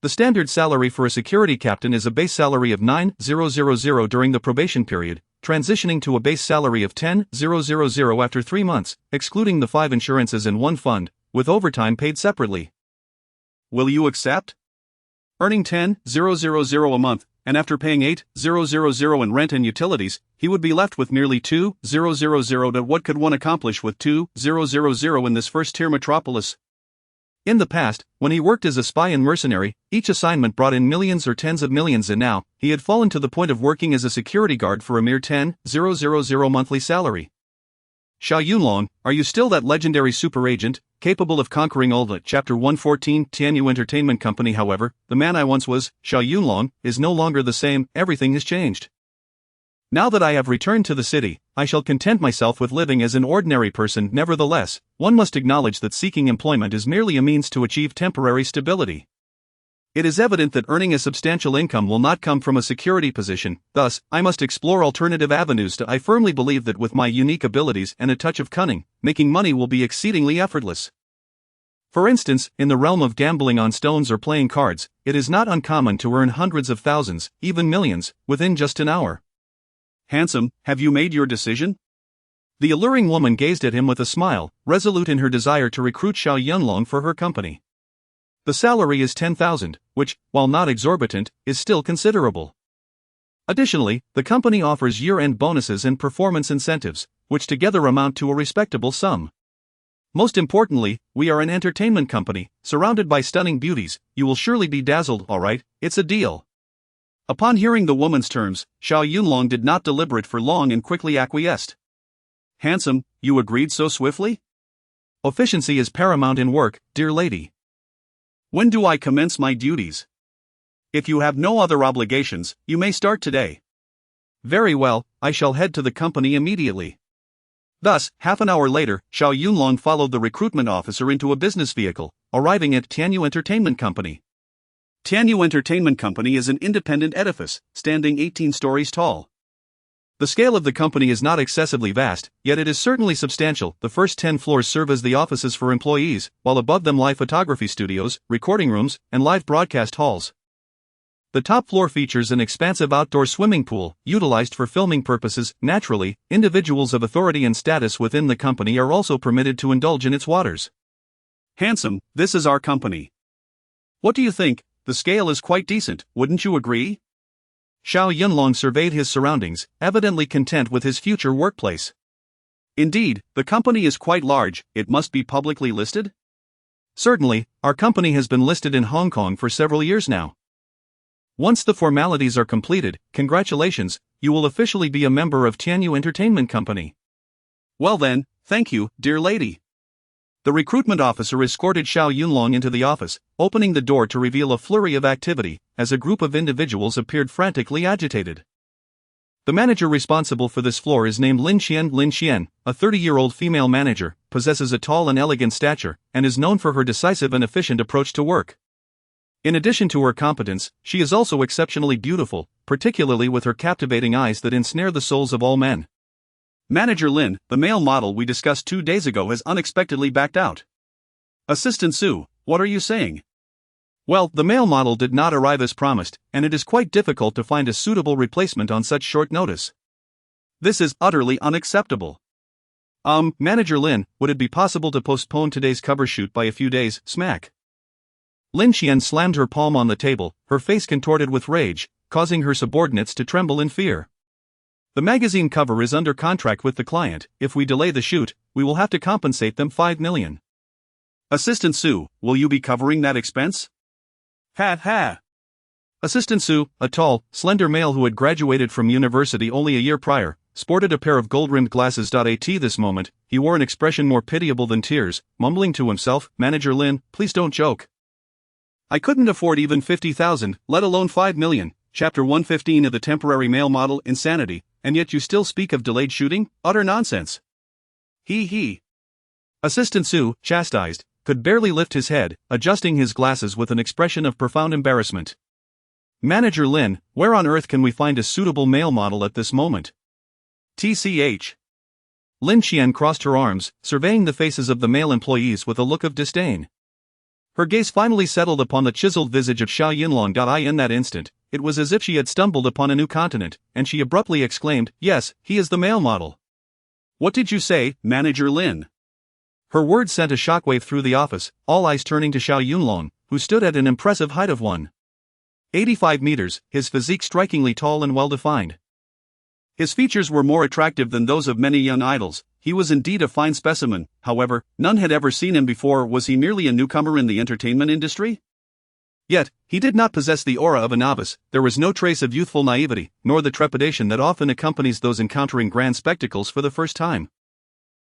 The standard salary for a security captain is a base salary of 9,000 during the probation period, transitioning to a base salary of 10,000 after 3 months, excluding the 5 insurances and 1 fund, with overtime paid separately. Will you accept? Earning 10,000 a month, and after paying 8,000 in rent and utilities, he would be left with merely 2,000. What could one accomplish with 2,000 in this first-tier metropolis? In the past, when he worked as a spy and mercenary, each assignment brought in millions or tens of millions, and now, he had fallen to the point of working as a security guard for a mere 10,000 monthly salary. Xiao Yunlong, are you still that legendary super agent, capable of conquering all the Chapter 114 Tianyu Entertainment Company? However, the man I once was, Xiao Yunlong, is no longer the same. Everything has changed. Now that I have returned to the city, I shall content myself with living as an ordinary person. Nevertheless, one must acknowledge that seeking employment is merely a means to achieve temporary stability. It is evident that earning a substantial income will not come from a security position, thus, I must explore alternative avenues. I firmly believe that with my unique abilities and a touch of cunning, making money will be exceedingly effortless. For instance, in the realm of gambling on stones or playing cards, it is not uncommon to earn hundreds of thousands, even millions, within just an hour. Handsome, have you made your decision? The alluring woman gazed at him with a smile, resolute in her desire to recruit Xiao Yunlong for her company. The salary is 10,000, which, while not exorbitant, is still considerable. Additionally, the company offers year-end bonuses and performance incentives, which together amount to a respectable sum. Most importantly, we are an entertainment company, surrounded by stunning beauties. You will surely be dazzled. All right, it's a deal. Upon hearing the woman's terms, Xiao Yunlong did not deliberate for long and quickly acquiesced. Handsome, you agreed so swiftly? Efficiency is paramount in work, dear lady. When do I commence my duties? If you have no other obligations, you may start today. Very well, I shall head to the company immediately. Thus, half an hour later, Xiao Yunlong followed the recruitment officer into a business vehicle, arriving at Tianyu Entertainment Company. Tianyu Entertainment Company is an independent edifice, standing 18 stories tall. The scale of the company is not excessively vast, yet it is certainly substantial. The first 10 floors serve as the offices for employees, while above them lie photography studios, recording rooms, and live broadcast halls. The top floor features an expansive outdoor swimming pool, utilized for filming purposes. Naturally, individuals of authority and status within the company are also permitted to indulge in its waters. Handsome, this is our company. What do you think? The scale is quite decent, wouldn't you agree? Xiao Yunlong surveyed his surroundings, evidently content with his future workplace. Indeed, the company is quite large. It must be publicly listed? Certainly, our company has been listed in Hong Kong for several years now. Once the formalities are completed, congratulations, you will officially be a member of Tianyu Entertainment Company. Well then, thank you, dear lady. The recruitment officer escorted Xiao Yunlong into the office, opening the door to reveal a flurry of activity, as a group of individuals appeared frantically agitated. The manager responsible for this floor is named Lin Xian, a 30-year-old female manager, possesses a tall and elegant stature, and is known for her decisive and efficient approach to work. In addition to her competence, she is also exceptionally beautiful, particularly with her captivating eyes that ensnare the souls of all men. Manager Lin, the male model we discussed 2 days ago has unexpectedly backed out. Assistant Su, what are you saying? Well, the male model did not arrive as promised, and it is quite difficult to find a suitable replacement on such short notice. This is utterly unacceptable. Manager Lin, would it be possible to postpone today's cover shoot by a few days? Smack. Lin Xian slammed her palm on the table, her face contorted with rage, causing her subordinates to tremble in fear. The magazine cover is under contract with the client. If we delay the shoot, we will have to compensate them 5 million. Assistant Su, will you be covering that expense? Ha ha. Assistant Su, a tall, slender male who had graduated from university only a year prior, sported a pair of gold-rimmed glasses. At this moment, he wore an expression more pitiable than tears, mumbling to himself, Manager Lin, please don't joke. I couldn't afford even 50,000, let alone 5 million. Chapter 115 of the temporary male model, Insanity, and yet you still speak of delayed shooting? Utter nonsense. He. Assistant Su, chastised, could barely lift his head, adjusting his glasses with an expression of profound embarrassment. Manager Lin, where on earth can we find a suitable male model at this moment? TCH. Lin Xian crossed her arms, surveying the faces of the male employees with a look of disdain. Her gaze finally settled upon the chiseled visage of Xiao Yunlong. In that instant, it was as if she had stumbled upon a new continent, and she abruptly exclaimed, yes, he is the male model. What did you say, Manager Lin? Her words sent a shockwave through the office, all eyes turning to Xiao Yunlong, who stood at an impressive height of 1.85 meters, his physique strikingly tall and well-defined. His features were more attractive than those of many young idols. He was indeed a fine specimen. However, none had ever seen him before. Was he merely a newcomer in the entertainment industry? Yet, he did not possess the aura of a novice. There was no trace of youthful naivety, nor the trepidation that often accompanies those encountering grand spectacles for the first time.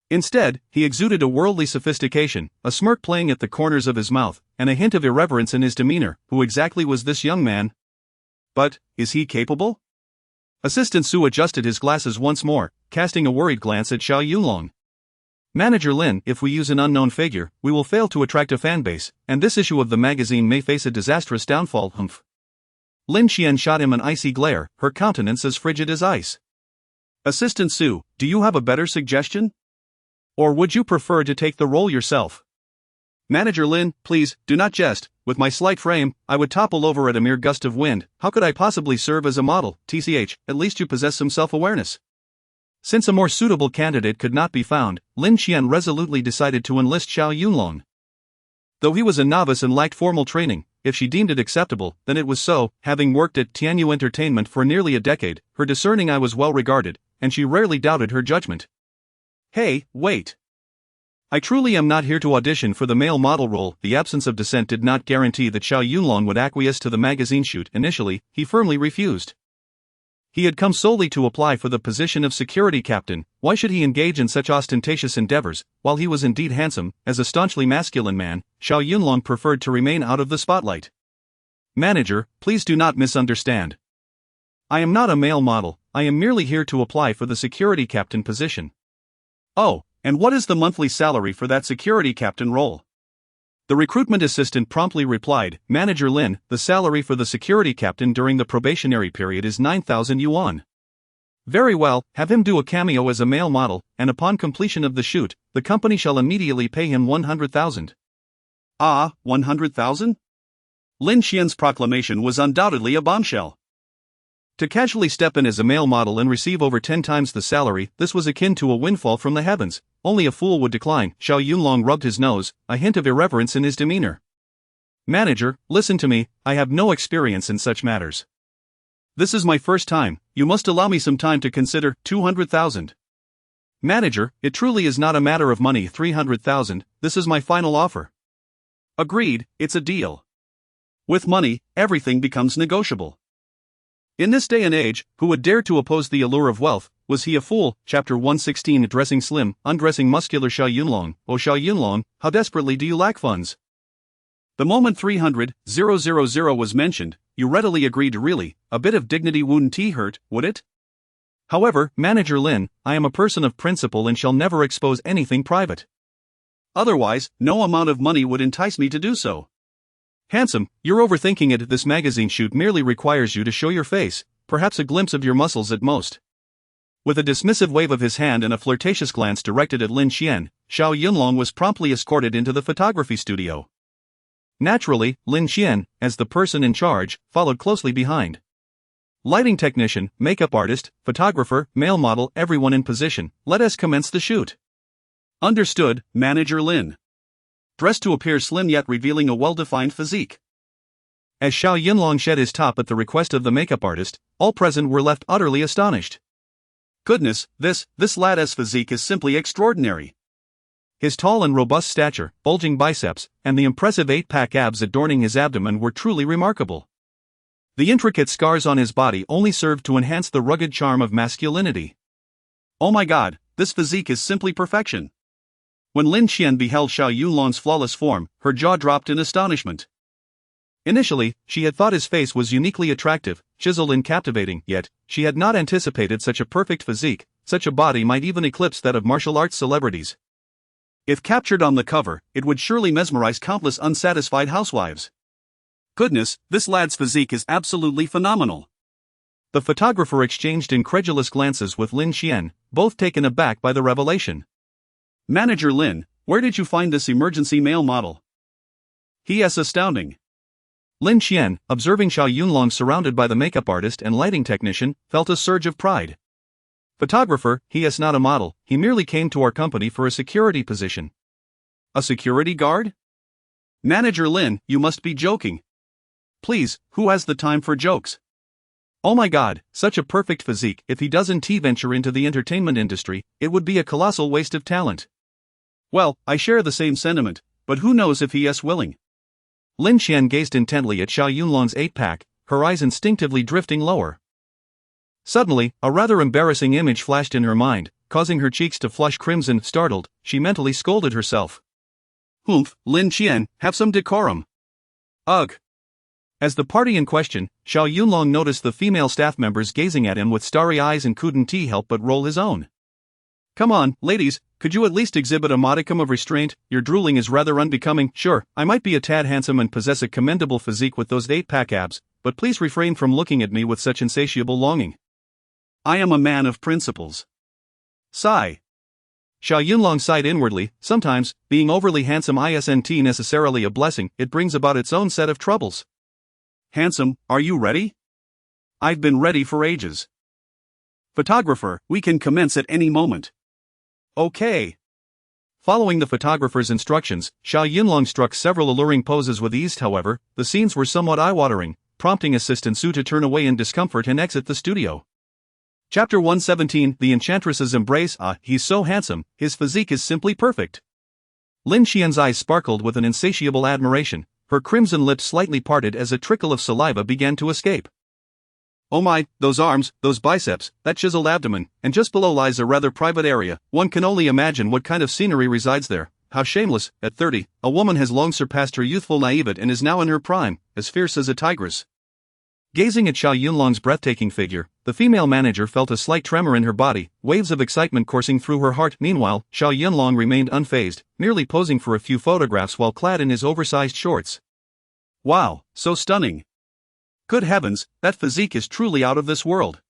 Instead, he exuded a worldly sophistication, a smirk playing at the corners of his mouth, and a hint of irreverence in his demeanor. Who exactly was this young man? But, is he capable? Assistant Su adjusted his glasses once more, casting a worried glance at Xiao Yunlong. Manager Lin, if we use an unknown figure, we will fail to attract a fanbase, and this issue of the magazine may face a disastrous downfall. Lin Xian shot him an icy glare, her countenance as frigid as ice. Assistant Su, do you have a better suggestion? Or would you prefer to take the role yourself? Manager Lin, please, do not jest. With my slight frame, I would topple over at a mere gust of wind. How could I possibly serve as a model? TCH, at least you possess some self-awareness. Since a more suitable candidate could not be found, Lin Xian resolutely decided to enlist Xiao Yunlong. Though he was a novice and lacked formal training, if she deemed it acceptable, then it was so. Having worked at Tianyu Entertainment for nearly a decade, her discerning eye was well regarded, and she rarely doubted her judgment. Hey, wait. I truly am not here to audition for the male model role. The absence of dissent did not guarantee that Xiao Yunlong would acquiesce to the magazine shoot. Initially, he firmly refused. He had come solely to apply for the position of security captain. Why should he engage in such ostentatious endeavors? While he was indeed handsome, as a staunchly masculine man, Xiao Yunlong preferred to remain out of the spotlight. Manager, please do not misunderstand. I am not a male model. I am merely here to apply for the security captain position. Oh. And what is the monthly salary for that security captain role? The recruitment assistant promptly replied, Manager Lin, the salary for the security captain during the probationary period is 9,000 yuan. Very well, have him do a cameo as a male model, and upon completion of the shoot, the company shall immediately pay him 100,000. Ah, 100,000? Lin Xian's proclamation was undoubtedly a bombshell. To casually step in as a male model and receive over 10 times the salary, this was akin to a windfall from the heavens. Only a fool would decline. Xiao Yunlong rubbed his nose, a hint of irreverence in his demeanor. Manager, listen to me, I have no experience in such matters. This is my first time, you must allow me some time to consider. 200,000. Manager, it truly is not a matter of money. 300,000, this is my final offer. Agreed, it's a deal. With money, everything becomes negotiable. In this day and age, who would dare to oppose the allure of wealth? Was he a fool? Chapter 116. Dressing slim, undressing muscular Xiao Yunlong. Oh Xiao Yunlong, how desperately do you lack funds? The moment 300,000 was mentioned, you readily agreed. Really, a bit of dignity wouldn't hurt, would it? However, Manager Lin, I am a person of principle and shall never expose anything private. Otherwise, no amount of money would entice me to do so. Handsome, you're overthinking it. This magazine shoot merely requires you to show your face, perhaps a glimpse of your muscles at most. With a dismissive wave of his hand and a flirtatious glance directed at Lin Xian, Xiao Yunlong was promptly escorted into the photography studio. Naturally, Lin Xian, as the person in charge, followed closely behind. Lighting technician, makeup artist, photographer, male model, everyone in position, let us commence the shoot. Understood, Manager Lin. Dressed to appear slim yet revealing a well-defined physique. As Xiao Yunlong shed his top at the request of the makeup artist, all present were left utterly astonished. Goodness, this lad's physique is simply extraordinary. His tall and robust stature, bulging biceps, and the impressive 8-pack abs adorning his abdomen were truly remarkable. The intricate scars on his body only served to enhance the rugged charm of masculinity. Oh my god, this physique is simply perfection. When Lin Xian beheld Xiao Yunlong's flawless form, her jaw dropped in astonishment. Initially, she had thought his face was uniquely attractive, chiseled and captivating, yet, she had not anticipated such a perfect physique. Such a body might even eclipse that of martial arts celebrities. If captured on the cover, it would surely mesmerize countless unsatisfied housewives. Goodness, this lad's physique is absolutely phenomenal. The photographer exchanged incredulous glances with Lin Xian, both taken aback by the revelation. Manager Lin, where did you find this emergency male model? He is astounding. Lin Xian, observing Xiao Yunlong surrounded by the makeup artist and lighting technician, felt a surge of pride. Photographer, he is not a model, he merely came to our company for a security position. A security guard? Manager Lin, you must be joking. Please, who has the time for jokes? Oh my god, such a perfect physique. If he doesn't venture into the entertainment industry, it would be a colossal waste of talent. Well, I share the same sentiment, but who knows if he is willing. Lin Xian gazed intently at Xiao Yunlong's 8-pack, her eyes instinctively drifting lower. Suddenly, a rather embarrassing image flashed in her mind, causing her cheeks to flush crimson. Startled, she mentally scolded herself. Humph, Lin Xian, have some decorum. Ugh. As the party in question, Xiao Yunlong noticed the female staff members gazing at him with starry eyes and couldn't help but roll his own. Come on, ladies, could you at least exhibit a modicum of restraint? Your drooling is rather unbecoming. Sure, I might be a tad handsome and possess a commendable physique with those 8-pack abs, but please refrain from looking at me with such insatiable longing. I am a man of principles. Sigh. Xiao Yunlong sighed inwardly. Sometimes, being overly handsome isn't necessarily a blessing, it brings about its own set of troubles. Handsome, are you ready? I've been ready for ages. Photographer, we can commence at any moment. Okay. Following the photographer's instructions, Xiao Yunlong struck several alluring poses with ease. However, the scenes were somewhat eye-watering, prompting Assistant Su to turn away in discomfort and exit the studio. Chapter 117. The Enchantress's Embrace. Ah, he's so handsome, his physique is simply perfect. Lin Xian's eyes sparkled with an insatiable admiration, her crimson lips slightly parted as a trickle of saliva began to escape. Oh my, those arms, those biceps, that chiseled abdomen, and just below lies a rather private area. One can only imagine what kind of scenery resides there. How shameless. At 30, a woman has long surpassed her youthful naivete and is now in her prime, as fierce as a tigress. Gazing at Xiao Yunlong's breathtaking figure, the female manager felt a slight tremor in her body, waves of excitement coursing through her heart. Meanwhile, Xiao Yunlong remained unfazed, merely posing for a few photographs while clad in his oversized shorts. Wow, so stunning. Good heavens, that physique is truly out of this world.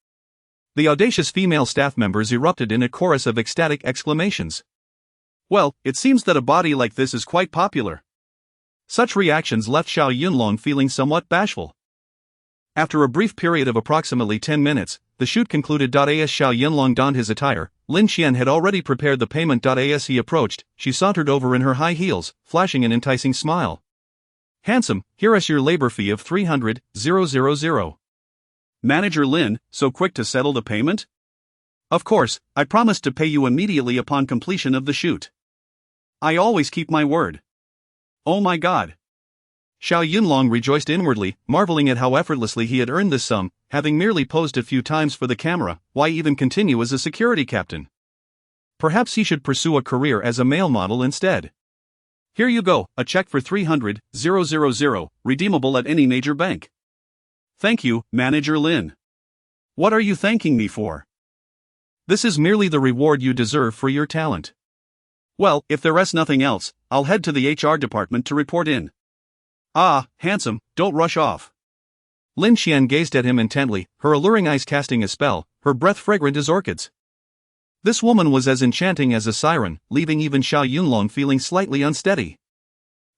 The audacious female staff members erupted in a chorus of ecstatic exclamations. Well, it seems that a body like this is quite popular. Such reactions left Xiao Yunlong feeling somewhat bashful. After a brief period of approximately 10 minutes, the shoot concluded. As Xiao Yunlong donned his attire, Lin Qian had already prepared the payment. As he approached, she sauntered over in her high heels, flashing an enticing smile. "Handsome, here is your labor fee of 300,000. Manager Lin, so quick to settle the payment? Of course, I promised to pay you immediately upon completion of the shoot. I always keep my word. Oh my god." Xiao Yunlong rejoiced inwardly, marveling at how effortlessly he had earned this sum, having merely posed a few times for the camera. Why even continue as a security captain? Perhaps he should pursue a career as a male model instead. "Here you go, a check for 300,000, redeemable at any major bank." "Thank you, Manager Lin." "What are you thanking me for?" "This is merely the reward you deserve for your talent." "Well, if there is nothing else, I'll head to the HR department to report in." "Ah, handsome, don't rush off." Lin Qian gazed at him intently, her alluring eyes casting a spell, her breath fragrant as orchids. This woman was as enchanting as a siren, leaving even Xiao Yunlong feeling slightly unsteady.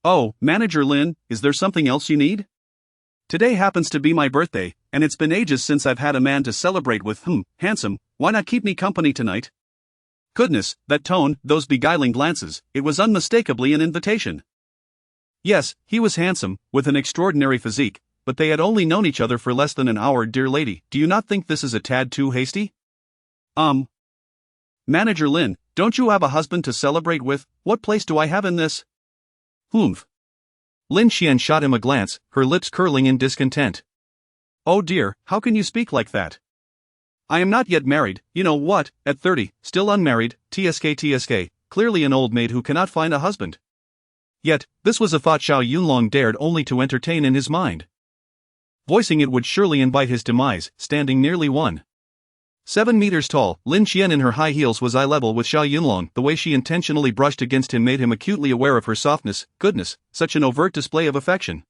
"Oh, Manager Lin, is there something else you need? Today happens to be my birthday, and it's been ages since I've had a man to celebrate with. Handsome, why not keep me company tonight?" Goodness, that tone, those beguiling glances, it was unmistakably an invitation. Yes, he was handsome, with an extraordinary physique, but they had only known each other for less than an hour. "Dear lady, do you not think this is a tad too hasty?" Manager Lin, don't you have a husband to celebrate with? What place do I have in this?" "Humph." Lin Qian shot him a glance, her lips curling in discontent. "Oh dear, how can you speak like that? I am not yet married, you know what, at 30, still unmarried, tsk, clearly an old maid who cannot find a husband." Yet, this was a thought Xiao Yunlong dared only to entertain in his mind. Voicing it would surely invite his demise. Standing nearly 1.7 meters tall, Lin Qian in her high heels was eye level with Xiao Yunlong. The way she intentionally brushed against him made him acutely aware of her softness. Goodness, such an overt display of affection.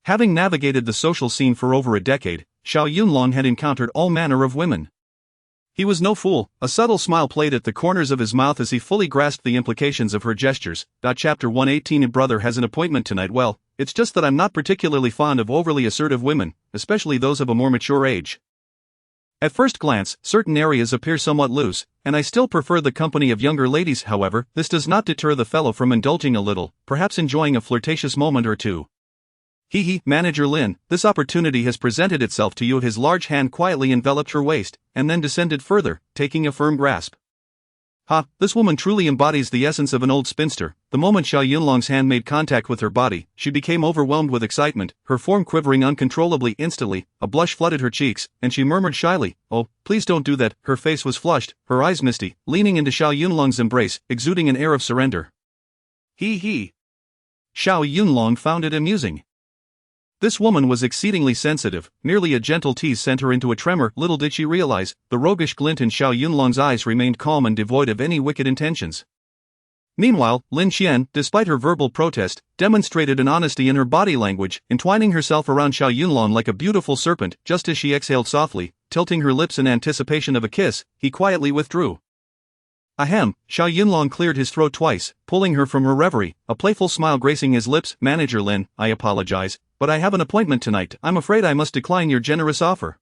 Having navigated the social scene for over a decade, Xiao Yunlong had encountered all manner of women. He was no fool. A subtle smile played at the corners of his mouth as he fully grasped the implications of her gestures. Chapter 118. A brother has an appointment tonight. Well, it's just that I'm not particularly fond of overly assertive women, especially those of a more mature age. At first glance, certain areas appear somewhat loose, and I still prefer the company of younger ladies. However, this does not deter the fellow from indulging a little, perhaps enjoying a flirtatious moment or two. Manager Lin, this opportunity has presented itself to you." His large hand quietly enveloped her waist, and then descended further, taking a firm grasp. This woman truly embodies the essence of an old spinster. The moment Xiao Yunlong's hand made contact with her body, she became overwhelmed with excitement, her form quivering uncontrollably. Instantly, a blush flooded her cheeks, and she murmured shyly, "Oh, please don't do that." Her face was flushed, her eyes misty, leaning into Xiao Yunlong's embrace, exuding an air of surrender. Xiao Yunlong found it amusing. This woman was exceedingly sensitive, merely a gentle tease sent her into a tremor. Little did she realize, the roguish glint in Xiao Yunlong's eyes remained calm and devoid of any wicked intentions. Meanwhile, Lin Qian, despite her verbal protest, demonstrated an honesty in her body language, entwining herself around Xiao Yunlong like a beautiful serpent. Just as she exhaled softly, tilting her lips in anticipation of a kiss, he quietly withdrew. Ahem, Xiao Yunlong cleared his throat twice, pulling her from her reverie, a playful smile gracing his lips. "Manager Lin, I apologize, but I have an appointment tonight. I'm afraid I must decline your generous offer."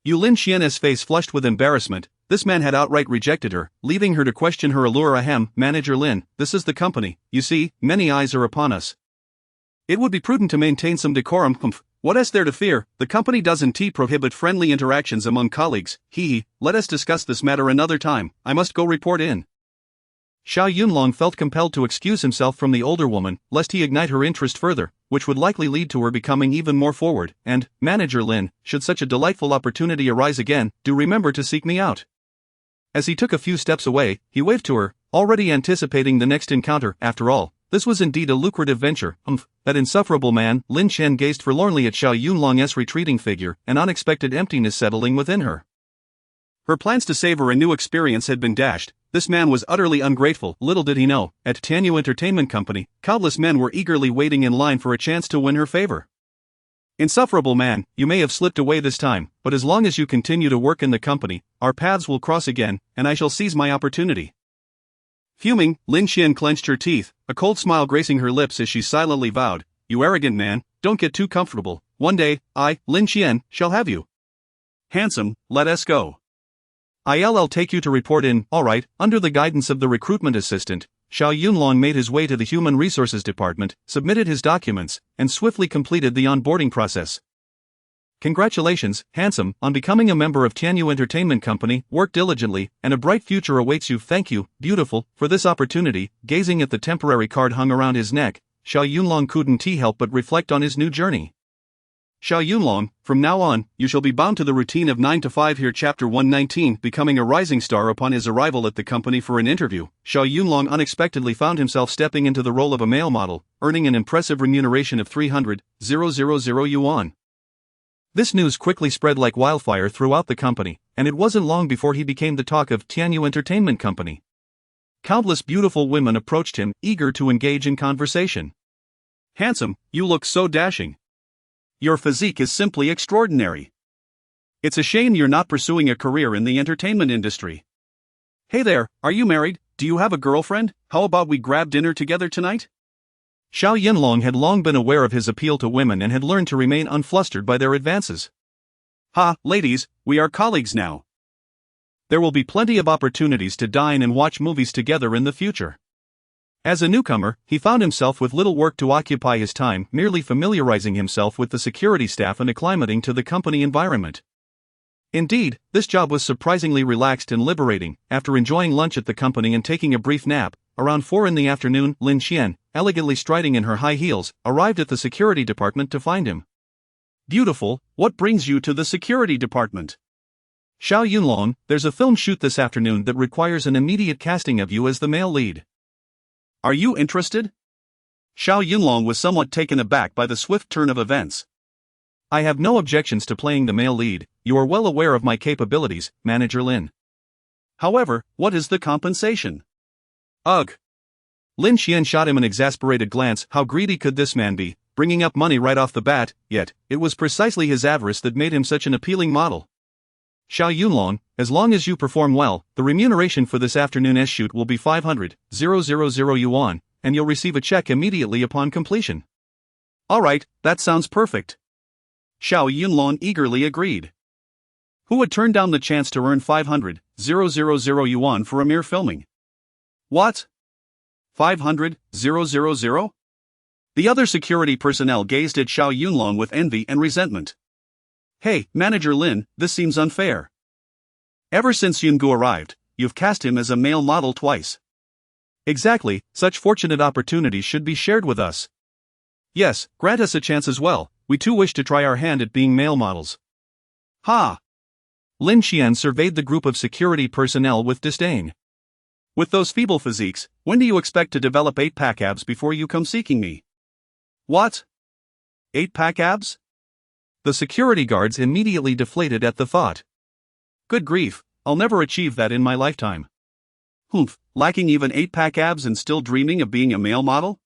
Lin Qian's face flushed with embarrassment. This man had outright rejected her, leaving her to question her allure. "Ahem, Manager Lin, this is the company, you see, many eyes are upon us. It would be prudent to maintain some decorum." "What is there to fear? The company doesn't prohibit friendly interactions among colleagues. Let us discuss this matter another time. I must go report in." Xiao Yunlong felt compelled to excuse himself from the older woman, lest he ignite her interest further, which would likely lead to her becoming even more forward. "And, Manager Lin, should such a delightful opportunity arise again, do remember to seek me out." As he took a few steps away, he waved to her, already anticipating the next encounter. After all, this was indeed a lucrative venture. That insufferable man. Lin Qian gazed forlornly at Xiao Yunlong's retreating figure, an unexpected emptiness settling within her. Her plans to savor a new experience had been dashed. This man was utterly ungrateful. Little did he know, at Tanyu Entertainment Company, countless men were eagerly waiting in line for a chance to win her favor. Insufferable man, you may have slipped away this time, but as long as you continue to work in the company, our paths will cross again, and I shall seize my opportunity. Fuming, Lin Xian clenched her teeth, a cold smile gracing her lips as she silently vowed, "You arrogant man, don't get too comfortable. One day, I, Lin Xian, shall have you." "Handsome, let us go. I'll take you to report in." Alright. Under the guidance of the recruitment assistant, Xiao Yunlong made his way to the Human Resources Department, submitted his documents, and swiftly completed the onboarding process. Congratulations, handsome, on becoming a member of Tianyu Entertainment Company. Work diligently, and a bright future awaits you. Thank you, beautiful, for this opportunity. Gazing at the temporary card hung around his neck, Xiao Yunlong couldn't help but reflect on his new journey. Xiao Yunlong, from now on, you shall be bound to the routine of 9 to 5 here. Chapter 119. Becoming a rising star. Upon his arrival at the company for an interview, Xiao Yunlong unexpectedly found himself stepping into the role of a male model, earning an impressive remuneration of 300,000 yuan. This news quickly spread like wildfire throughout the company, and it wasn't long before he became the talk of Tianyu Entertainment Company. Countless beautiful women approached him, eager to engage in conversation. "Handsome, you look so dashing. Your physique is simply extraordinary. It's a shame you're not pursuing a career in the entertainment industry. Hey there, are you married? Do you have a girlfriend? How about we grab dinner together tonight?" Xiao Yunlong had long been aware of his appeal to women and had learned to remain unflustered by their advances. "Ha, ladies, we are colleagues now. There will be plenty of opportunities to dine and watch movies together in the future." As a newcomer, he found himself with little work to occupy his time, merely familiarizing himself with the security staff and acclimating to the company environment. Indeed, this job was surprisingly relaxed and liberating. After enjoying lunch at the company and taking a brief nap, around 4 in the afternoon, Lin Xian, elegantly striding in her high heels, arrived at the security department to find him. "Beautiful, what brings you to the security department?" "Xiao Yunlong, there's a film shoot this afternoon that requires an immediate casting of you as the male lead. Are you interested?" Xiao Yunlong was somewhat taken aback by the swift turn of events. "I have no objections to playing the male lead. You are well aware of my capabilities, Manager Lin. However, what is the compensation?" "Ugh." Lin Xian shot him an exasperated glance. How greedy could this man be, bringing up money right off the bat? Yet, it was precisely his avarice that made him such an appealing model. "Xiao Yunlong, as long as you perform well, the remuneration for this afternoon's shoot will be 500,000 yuan, and you'll receive a check immediately upon completion." "Alright, that sounds perfect." Xiao Yunlong eagerly agreed. Who would turn down the chance to earn 500,000 yuan for a mere filming? What? 500,000? The other security personnel gazed at Xiao Yunlong with envy and resentment. "Hey, Manager Lin, this seems unfair. Ever since Yungu arrived, you've cast him as a male model twice." "Exactly, such fortunate opportunities should be shared with us." "Yes, grant us a chance as well, we too wish to try our hand at being male models." "Ha!" Lin Xian surveyed the group of security personnel with disdain. "With those feeble physiques, when do you expect to develop 8-pack abs before you come seeking me?" "What? 8-pack abs?" The security guards immediately deflated at the thought. "Good grief, I'll never achieve that in my lifetime. Humph, lacking even 8-pack abs and still dreaming of being a male model?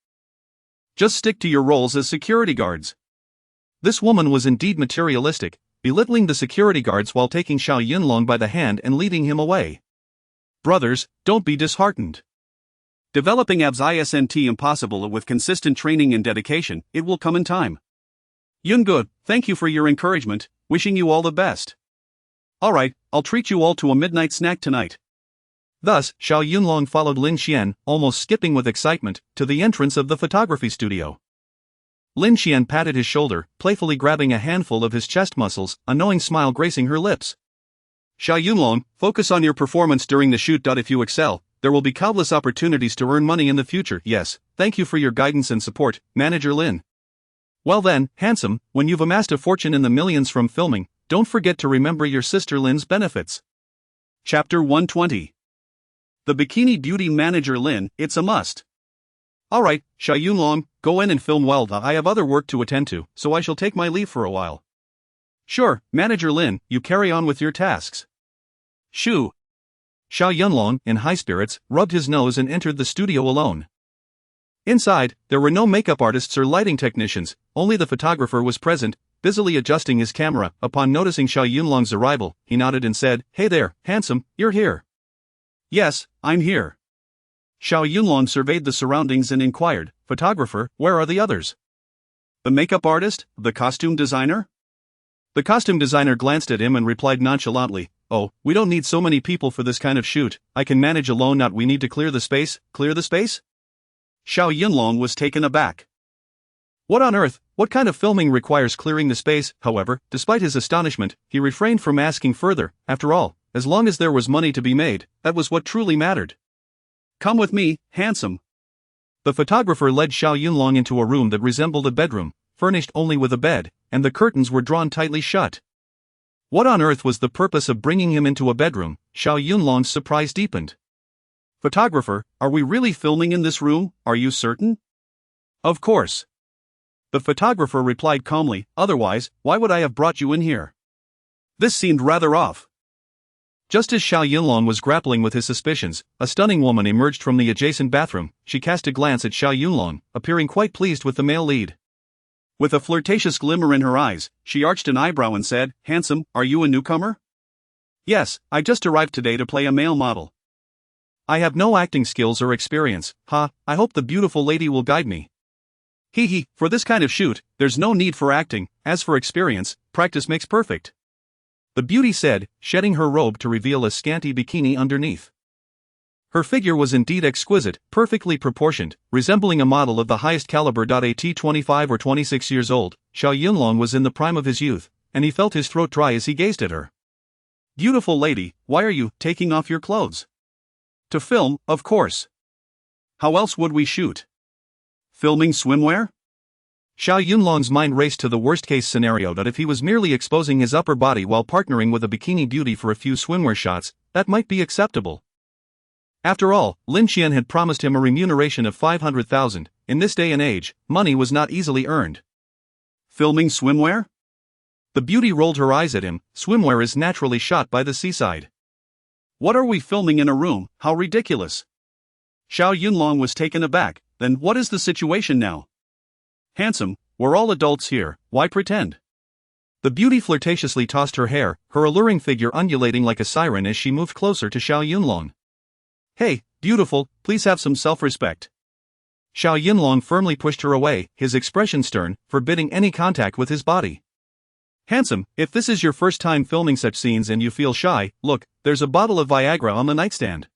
Just stick to your roles as security guards." This woman was indeed materialistic, belittling the security guards while taking Xiao Yunlong by the hand and leading him away. "Brothers, don't be disheartened. Developing abs isn't impossible with consistent training and dedication, it will come in time. Yungu, thank you for your encouragement, wishing you all the best. Alright, I'll treat you all to a midnight snack tonight." Thus, Xiao Yunlong followed Lin Xian, almost skipping with excitement, to the entrance of the photography studio. Lin Xian patted his shoulder, playfully grabbing a handful of his chest muscles, a knowing smile gracing her lips. "Xiao Yunlong, focus on your performance during the shoot. If you excel, there will be countless opportunities to earn money in the future." "Yes, thank you for your guidance and support, Manager Lin." "Well then, handsome, when you've amassed a fortune in the millions from filming, don't forget to remember your sister Lin's benefits." Chapter 120. The Bikini Beauty. Manager Lin, it's a must. "Alright, Xiao Yunlong, go in and film well. I have other work to attend to, so I shall take my leave for a while." "Sure, Manager Lin, you carry on with your tasks." "Shoo." Xiao Yunlong, in high spirits, rubbed his nose and entered the studio alone. Inside, there were no makeup artists or lighting technicians, only the photographer was present, busily adjusting his camera. Upon noticing Xiao Yunlong's arrival, he nodded and said, "Hey there, handsome, you're here." "Yes, I'm here." Xiao Yunlong surveyed the surroundings and inquired, "Photographer, where are the others? The makeup artist, the costume designer?" The costume designer glanced at him and replied nonchalantly, "Oh, we don't need so many people for this kind of shoot. I can manage alone. Not we need to clear the space." "Clear the space?" Xiao Yunlong was taken aback. What on earth? What kind of filming requires clearing the space? However, despite his astonishment, he refrained from asking further. After all, as long as there was money to be made, that was what truly mattered. "Come with me, handsome." The photographer led Xiao Yunlong into a room that resembled a bedroom, furnished only with a bed, and the curtains were drawn tightly shut. What on earth was the purpose of bringing him into a bedroom? Xiao Yunlong's surprise deepened. "Photographer, are we really filming in this room? Are you certain?" "Of course." The photographer replied calmly, "Otherwise, why would I have brought you in here?" This seemed rather off. Just as Xiao Yunlong was grappling with his suspicions, a stunning woman emerged from the adjacent bathroom. She cast a glance at Xiao Yunlong, appearing quite pleased with the male lead. With a flirtatious glimmer in her eyes, she arched an eyebrow and said, "Handsome, are you a newcomer?" "Yes, I just arrived today to play a male model." "I have no acting skills or experience. I hope the beautiful lady will guide me." "Hee hee, for this kind of shoot, there's no need for acting. As for experience, practice makes perfect," the beauty said, shedding her robe to reveal a scanty bikini underneath. Her figure was indeed exquisite, perfectly proportioned, resembling a model of the highest caliber. At 25 or 26 years old, Xiao Yunlong was in the prime of his youth, and he felt his throat dry as he gazed at her. "Beautiful lady, why are you taking off your clothes?" "To film, of course. How else would we shoot? Filming swimwear?" Xiao Yunlong's mind raced to the worst-case scenario that if he was merely exposing his upper body while partnering with a bikini beauty for a few swimwear shots, that might be acceptable. After all, Lin Xian had promised him a remuneration of 500,000. In this day and age, money was not easily earned. "Filming swimwear?" The beauty rolled her eyes at him. "Swimwear is naturally shot by the seaside." "What are we filming in a room? How ridiculous." Xiao Yunlong was taken aback. "Then what is the situation now?" "Handsome, we're all adults here, why pretend?" The beauty flirtatiously tossed her hair, her alluring figure undulating like a siren as she moved closer to Xiao Yunlong. "Hey, beautiful, please have some self-respect." Xiao Yunlong firmly pushed her away, his expression stern, forbidding any contact with his body. "Handsome, if this is your first time filming such scenes and you feel shy, look, there's a bottle of Viagra on the nightstand.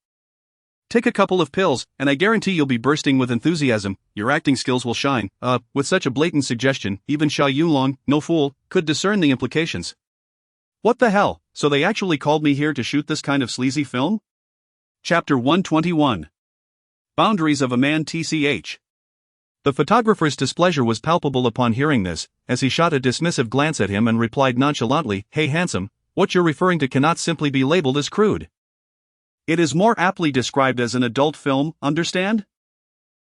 Take a couple of pills, and I guarantee you'll be bursting with enthusiasm. Your acting skills will shine." With such a blatant suggestion, even Xiao Yunlong, no fool, could discern the implications. "What the hell, so they actually called me here to shoot this kind of sleazy film?" Chapter 121. Boundaries of a Man. TCH. The photographer's displeasure was palpable upon hearing this, as he shot a dismissive glance at him and replied nonchalantly, "Hey handsome, what you're referring to cannot simply be labeled as crude. It is more aptly described as an adult film, understand?"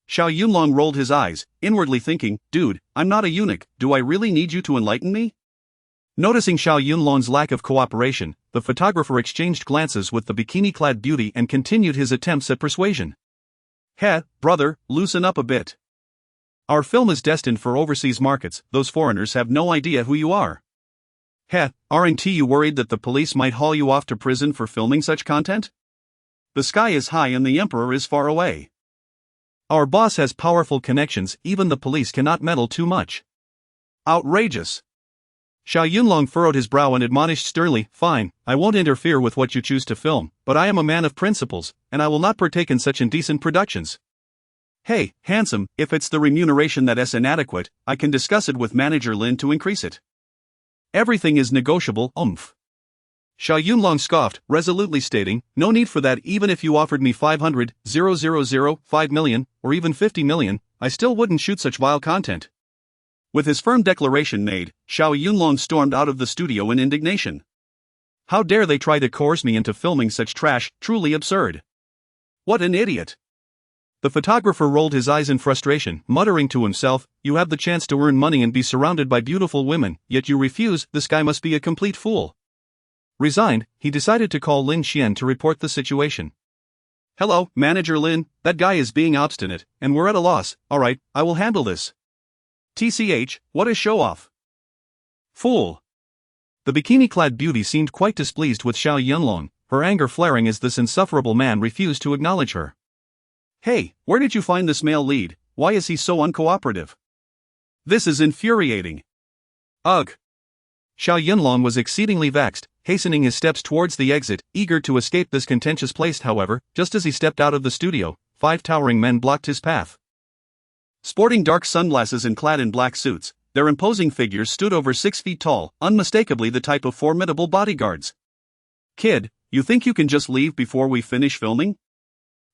Xiao Yunlong rolled his eyes, inwardly thinking, "Dude, I'm not a eunuch, do I really need you to enlighten me?" Noticing Xiao Yunlong's lack of cooperation, the photographer exchanged glances with the bikini-clad beauty and continued his attempts at persuasion. "Heh, brother, loosen up a bit. Our film is destined for overseas markets, those foreigners have no idea who you are. Heh, aren't you worried that the police might haul you off to prison for filming such content? The sky is high and the emperor is far away. Our boss has powerful connections, even the police cannot meddle too much." "Outrageous." Xiao Yunlong furrowed his brow and admonished sternly, "Fine, I won't interfere with what you choose to film, but I am a man of principles, and I will not partake in such indecent productions." "Hey, handsome, if it's the remuneration that is inadequate, I can discuss it with manager Lin to increase it." "Everything is negotiable, oomph." Xiao Yunlong scoffed, resolutely stating, "No need for that. Even if you offered me 500,000, 5 million, or even 50 million, I still wouldn't shoot such vile content." With his firm declaration made, Xiao Yunlong stormed out of the studio in indignation. "How dare they try to coerce me into filming such trash, truly absurd. What an idiot." The photographer rolled his eyes in frustration, muttering to himself, "You have the chance to earn money and be surrounded by beautiful women, yet you refuse. This guy must be a complete fool." Resigned, he decided to call Lin Xian to report the situation. "Hello, Manager Lin, that guy is being obstinate, and we're at a loss. Alright, I will handle this. TCH, what a show-off. Fool! The bikini-clad beauty seemed quite displeased with Xiao Yunlong, her anger flaring as this insufferable man refused to acknowledge her. Hey, where did you find this male lead? Why is he so uncooperative? This is infuriating. Ugh! Xiao Yunlong was exceedingly vexed, hastening his steps towards the exit, eager to escape this contentious place. However, just as he stepped out of the studio, 5 towering men blocked his path. Sporting dark sunglasses and clad in black suits, their imposing figures stood over 6 feet tall, unmistakably the type of formidable bodyguards. Kid, you think you can just leave before we finish filming?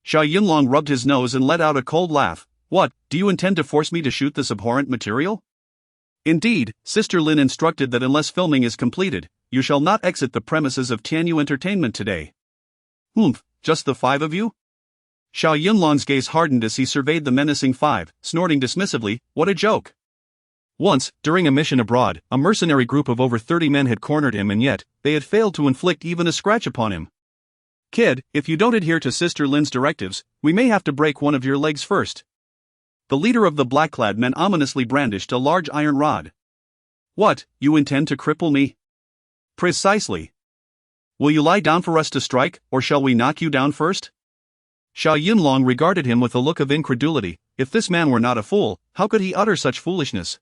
Xiao Yunlong rubbed his nose and let out a cold laugh. What, do you intend to force me to shoot this abhorrent material? Indeed, Sister Lin instructed that unless filming is completed, you shall not exit the premises of Tianyu Entertainment today. Humph, just the 5 of you? Xiao Yunlong's gaze hardened as he surveyed the menacing 5, snorting dismissively, what a joke. Once, during a mission abroad, a mercenary group of over 30 men had cornered him, and yet, they had failed to inflict even a scratch upon him. Kid, if you don't adhere to Sister Lin's directives, we may have to break one of your legs first. The leader of the black-clad men ominously brandished a large iron rod. What, you intend to cripple me? Precisely. Will you lie down for us to strike, or shall we knock you down first? Xiao Yunlong regarded him with a look of incredulity. If this man were not a fool, how could he utter such foolishness?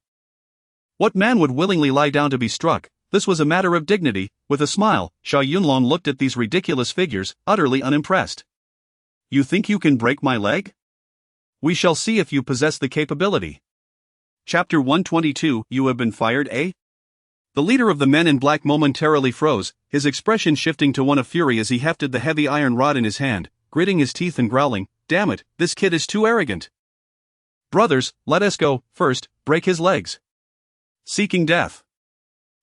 What man would willingly lie down to be struck? This was a matter of dignity. With a smile, Xiao Yunlong looked at these ridiculous figures, utterly unimpressed. You think you can break my leg? We shall see if you possess the capability. Chapter 122, You have been fired, eh? The leader of the men in black momentarily froze, his expression shifting to one of fury as he hefted the heavy iron rod in his hand, gritting his teeth and growling, damn it, this kid is too arrogant. Brothers, let us go, first, break his legs. Seeking death.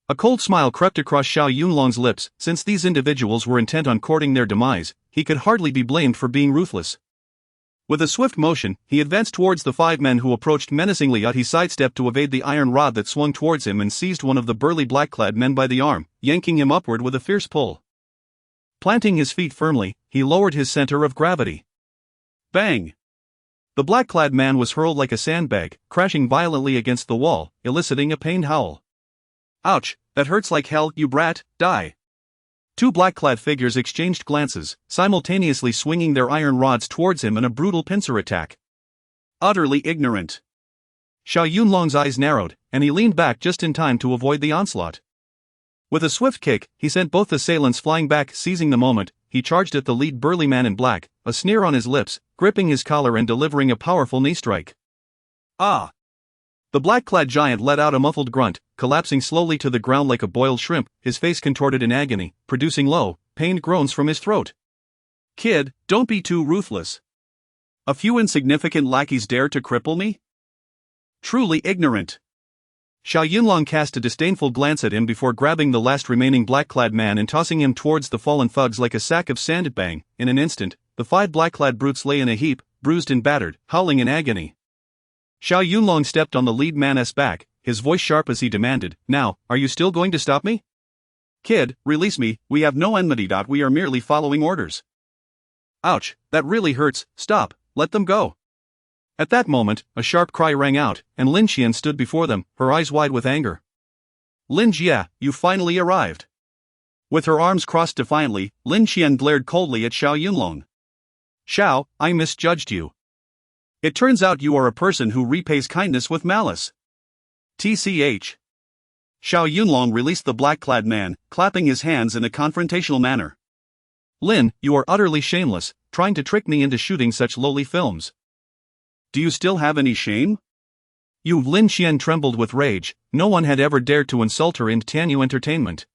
A cold smile crept across Xiao Yunlong's lips. Since these individuals were intent on courting their demise, he could hardly be blamed for being ruthless. With a swift motion, he advanced towards the 5 men who approached menacingly, yet he sidestepped to evade the iron rod that swung towards him and seized one of the burly black-clad men by the arm, yanking him upward with a fierce pull. Planting his feet firmly, he lowered his center of gravity. Bang! The black-clad man was hurled like a sandbag, crashing violently against the wall, eliciting a pained howl. Ouch, that hurts like hell, you brat, die! 2 black-clad figures exchanged glances, simultaneously swinging their iron rods towards him in a brutal pincer attack. Utterly ignorant. Xiao Yunlong's eyes narrowed, and he leaned back just in time to avoid the onslaught. With a swift kick, he sent both assailants flying back. Seizing the moment, he charged at the lead burly man in black, a sneer on his lips, gripping his collar and delivering a powerful knee strike. Ah! The black-clad giant let out a muffled grunt, collapsing slowly to the ground like a boiled shrimp, his face contorted in agony, producing low, pained groans from his throat. Kid, don't be too ruthless. A few insignificant lackeys dare to cripple me? Truly ignorant. Xiao Yunlong cast a disdainful glance at him before grabbing the last remaining black-clad man and tossing him towards the fallen thugs like a sack of sand. Bang! In an instant, the 5 black-clad brutes lay in a heap, bruised and battered, howling in agony. Xiao Yunlong stepped on the lead man's back, his voice sharp as he demanded, now, are you still going to stop me? Kid, release me, we have no enmity. We are merely following orders. Ouch, that really hurts, stop, let them go. At that moment, a sharp cry rang out, and Lin Xian stood before them, her eyes wide with anger. Lin Jia, you finally arrived. With her arms crossed defiantly, Lin Xian glared coldly at Xiao Yunlong. Xiao, I misjudged you. It turns out you are a person who repays kindness with malice. TCH. Xiao Yunlong released the black-clad man, clapping his hands in a confrontational manner. Lin, you are utterly shameless, trying to trick me into shooting such lowly films. Do you still have any shame? Lin Xian trembled with rage. No one had ever dared to insult her in Tianyu Entertainment.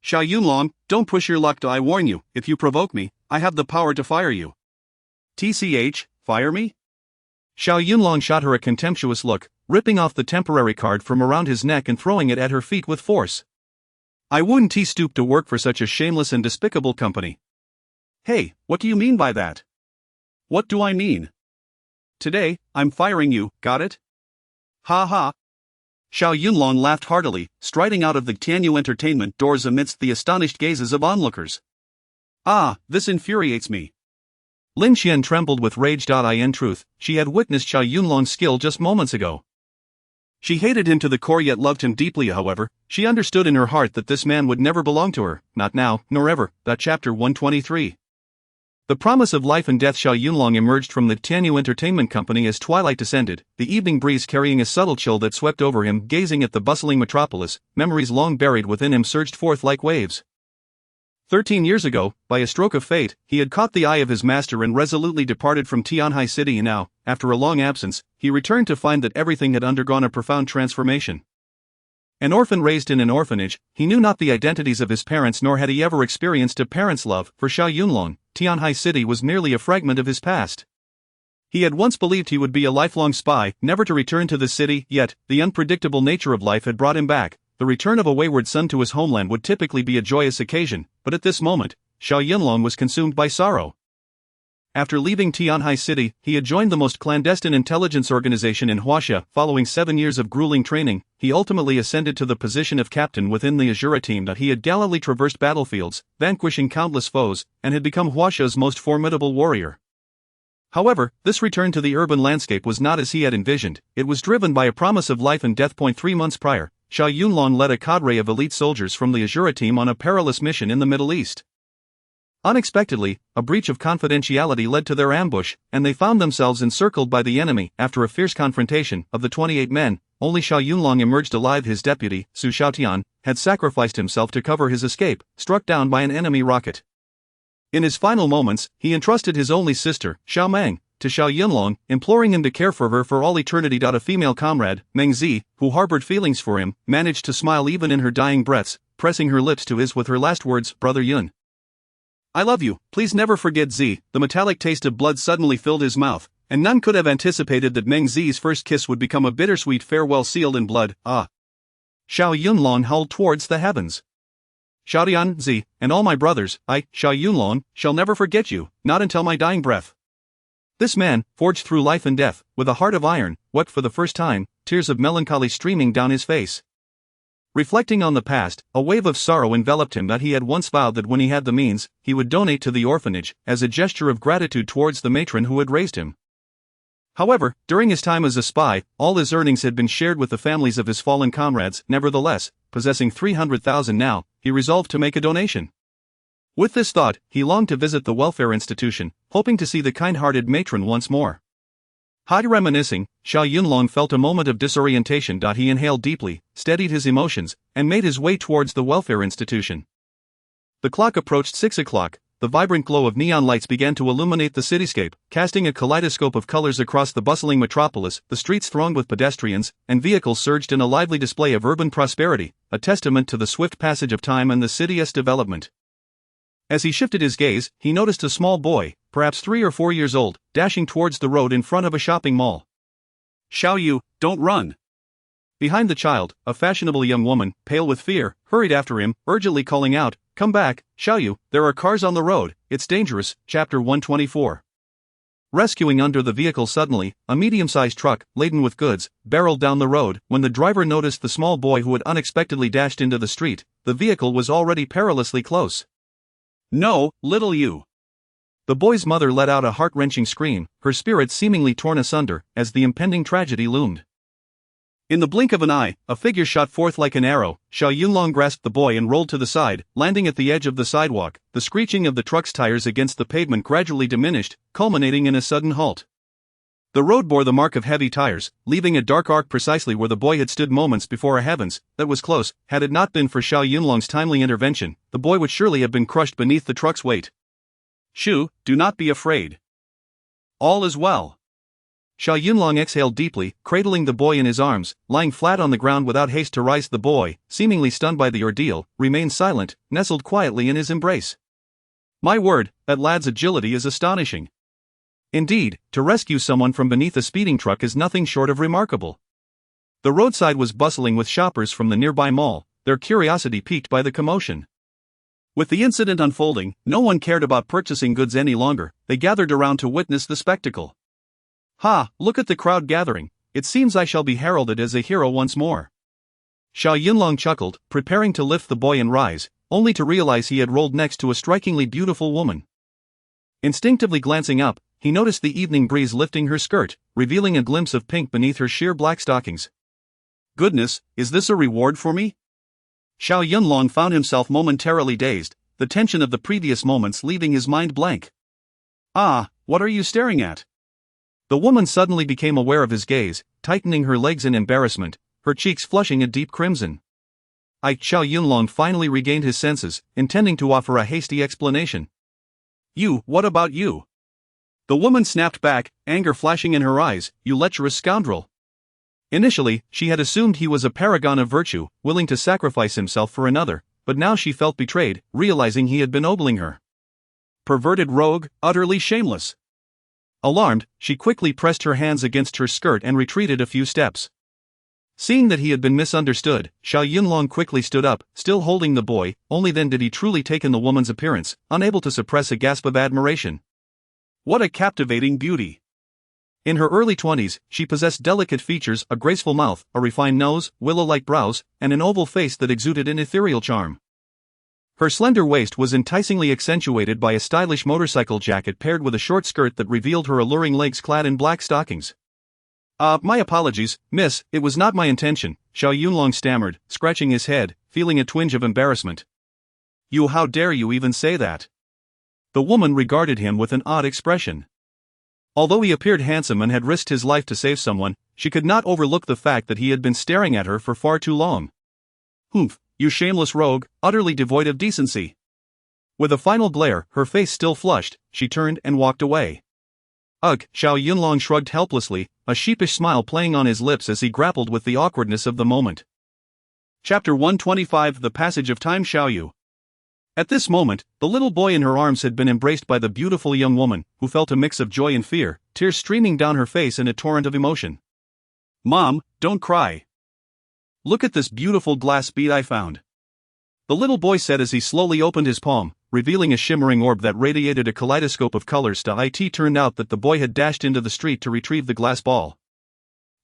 Xiao Yunlong, don't push your luck. I warn you, if you provoke me, I have the power to fire you. TCH, fire me? Xiao Yunlong shot her a contemptuous look, ripping off the temporary card from around his neck and throwing it at her feet with force. I wouldn't stoop to work for such a shameless and despicable company. Hey, what do you mean by that? What do I mean? Today, I'm firing you, got it? Ha ha. Xiao Yunlong laughed heartily, striding out of the Tianyu Entertainment doors amidst the astonished gazes of onlookers. Ah, this infuriates me. Lin Xian trembled with rage. In truth, she had witnessed Xiao Yunlong's skill just moments ago. She hated him to the core yet loved him deeply. However, she understood in her heart that this man would never belong to her, not now, nor ever. Chapter 123. The promise of life and death. Xiao Yunlong emerged from the Tianyu Entertainment Company as twilight descended, the evening breeze carrying a subtle chill that swept over him. Gazing at the bustling metropolis, memories long buried within him surged forth like waves. 13 years ago, by a stroke of fate, he had caught the eye of his master and resolutely departed from Tianhai City, and now, after a long absence, he returned to find that everything had undergone a profound transformation. An orphan raised in an orphanage, he knew not the identities of his parents, nor had he ever experienced a parent's love. For Xiao Yunlong, Tianhai City was merely a fragment of his past. He had once believed he would be a lifelong spy, never to return to the city, yet, the unpredictable nature of life had brought him back. The return of a wayward son to his homeland would typically be a joyous occasion, but at this moment, Xiao Yunlong was consumed by sorrow. After leaving Tianhai City, he had joined the most clandestine intelligence organization in Huaxia. Following 7 years of grueling training, he ultimately ascended to the position of captain within the Azura team. That he had gallantly traversed battlefields, vanquishing countless foes, and had become Huaxia's most formidable warrior. However, this return to the urban landscape was not as he had envisioned. It was driven by a promise of life and death. 3 months prior, Xiao Yunlong led a cadre of elite soldiers from the Azura team on a perilous mission in the Middle East. Unexpectedly, a breach of confidentiality led to their ambush, and they found themselves encircled by the enemy. After a fierce confrontation, of the 28 men, only Xiao Yunlong emerged alive. His deputy, Su Xiaotian, had sacrificed himself to cover his escape, struck down by an enemy rocket. In his final moments, he entrusted his only sister, Xiao Meng, to Xiao Yunlong, imploring him to care for her for all eternity. A female comrade, Meng Zi, who harbored feelings for him, managed to smile even in her dying breaths, pressing her lips to his with her last words, "Brother Yun, I love you, please never forget Zi." The metallic taste of blood suddenly filled his mouth, and none could have anticipated that Meng Zi's first kiss would become a bittersweet farewell sealed in blood. Ah! Xiao Yunlong howled towards the heavens. "Xiaotian, Zi, and all my brothers, I, Xiao Yunlong, shall never forget you, not until my dying breath." This man, forged through life and death, with a heart of iron, wept for the first time, tears of melancholy streaming down his face. Reflecting on the past, a wave of sorrow enveloped him. That he had once vowed that when he had the means, he would donate to the orphanage, as a gesture of gratitude towards the matron who had raised him. However, during his time as a spy, all his earnings had been shared with the families of his fallen comrades. Nevertheless, possessing 300,000 now, he resolved to make a donation. With this thought, he longed to visit the welfare institution, hoping to see the kind-hearted matron once more. Reminiscing, Xiao Yunlong felt a moment of disorientation. He inhaled deeply, steadied his emotions, and made his way towards the welfare institution. The clock approached 6 o'clock, the vibrant glow of neon lights began to illuminate the cityscape, casting a kaleidoscope of colors across the bustling metropolis. The streets thronged with pedestrians, and vehicles surged in a lively display of urban prosperity, a testament to the swift passage of time and the city's development. As he shifted his gaze, he noticed a small boy, perhaps 3 or 4 years old, dashing towards the road in front of a shopping mall. "Xiao Yu, don't run!" Behind the child, a fashionable young woman, pale with fear, hurried after him, urgently calling out, "Come back, Xiao Yu, there are cars on the road, it's dangerous." Chapter 124. Rescuing under the vehicle. Suddenly, a medium-sized truck, laden with goods, barreled down the road. When the driver noticed the small boy who had unexpectedly dashed into the street, the vehicle was already perilously close. "No, little you!" The boy's mother let out a heart-wrenching scream, her spirit seemingly torn asunder, as the impending tragedy loomed. In the blink of an eye, a figure shot forth like an arrow. Xiao Yunlong grasped the boy and rolled to the side, landing at the edge of the sidewalk. The screeching of the truck's tires against the pavement gradually diminished, culminating in a sudden halt. The road bore the mark of heavy tires, leaving a dark arc precisely where the boy had stood moments before. Heavens, that was close. Had it not been for Xiao Yunlong's timely intervention, the boy would surely have been crushed beneath the truck's weight. "Shu, do not be afraid. All is well." Xiao Yunlong exhaled deeply, cradling the boy in his arms. Lying flat on the ground without haste to rise, the boy, seemingly stunned by the ordeal, remained silent, nestled quietly in his embrace. "My word, that lad's agility is astonishing. Indeed, to rescue someone from beneath a speeding truck is nothing short of remarkable." The roadside was bustling with shoppers from the nearby mall, their curiosity piqued by the commotion. With the incident unfolding, no one cared about purchasing goods any longer. They gathered around to witness the spectacle. "Ha, look at the crowd gathering, it seems I shall be heralded as a hero once more." Xiao Yunlong chuckled, preparing to lift the boy and rise, only to realize he had rolled next to a strikingly beautiful woman. Instinctively glancing up, he noticed the evening breeze lifting her skirt, revealing a glimpse of pink beneath her sheer black stockings. Goodness, is this a reward for me? Xiao Yunlong found himself momentarily dazed, the tension of the previous moments leaving his mind blank. Ah, what are you staring at? The woman suddenly became aware of his gaze, tightening her legs in embarrassment, her cheeks flushing a deep crimson. Xiao Yunlong finally regained his senses, intending to offer a hasty explanation. What about you? The woman snapped back, anger flashing in her eyes. You lecherous scoundrel. Initially, she had assumed he was a paragon of virtue, willing to sacrifice himself for another, but now she felt betrayed, realizing he had been ogling her. Perverted rogue, utterly shameless. Alarmed, she quickly pressed her hands against her skirt and retreated a few steps. Seeing that he had been misunderstood, Xiao Yunlong quickly stood up, still holding the boy. Only then did he truly take in the woman's appearance, unable to suppress a gasp of admiration. What a captivating beauty! In her early 20s, she possessed delicate features, a graceful mouth, a refined nose, willow-like brows, and an oval face that exuded an ethereal charm. Her slender waist was enticingly accentuated by a stylish motorcycle jacket paired with a short skirt that revealed her alluring legs clad in black stockings. My apologies, miss, it was not my intention, Xiao Yunlong stammered, scratching his head, feeling a twinge of embarrassment. How dare you even say that? The woman regarded him with an odd expression. Although he appeared handsome and had risked his life to save someone, she could not overlook the fact that he had been staring at her for far too long. Humph, you shameless rogue, utterly devoid of decency. With a final glare, her face still flushed, she turned and walked away. Ugh, Xiao Yunlong shrugged helplessly, a sheepish smile playing on his lips as he grappled with the awkwardness of the moment. Chapter 125 The Passage of Time. Xiao Yu. At this moment, the little boy in her arms had been embraced by the beautiful young woman, who felt a mix of joy and fear, tears streaming down her face in a torrent of emotion. Mom, don't cry. Look at this beautiful glass bead I found. The little boy said as he slowly opened his palm, revealing a shimmering orb that radiated a kaleidoscope of colors. It turned out that the boy had dashed into the street to retrieve the glass ball.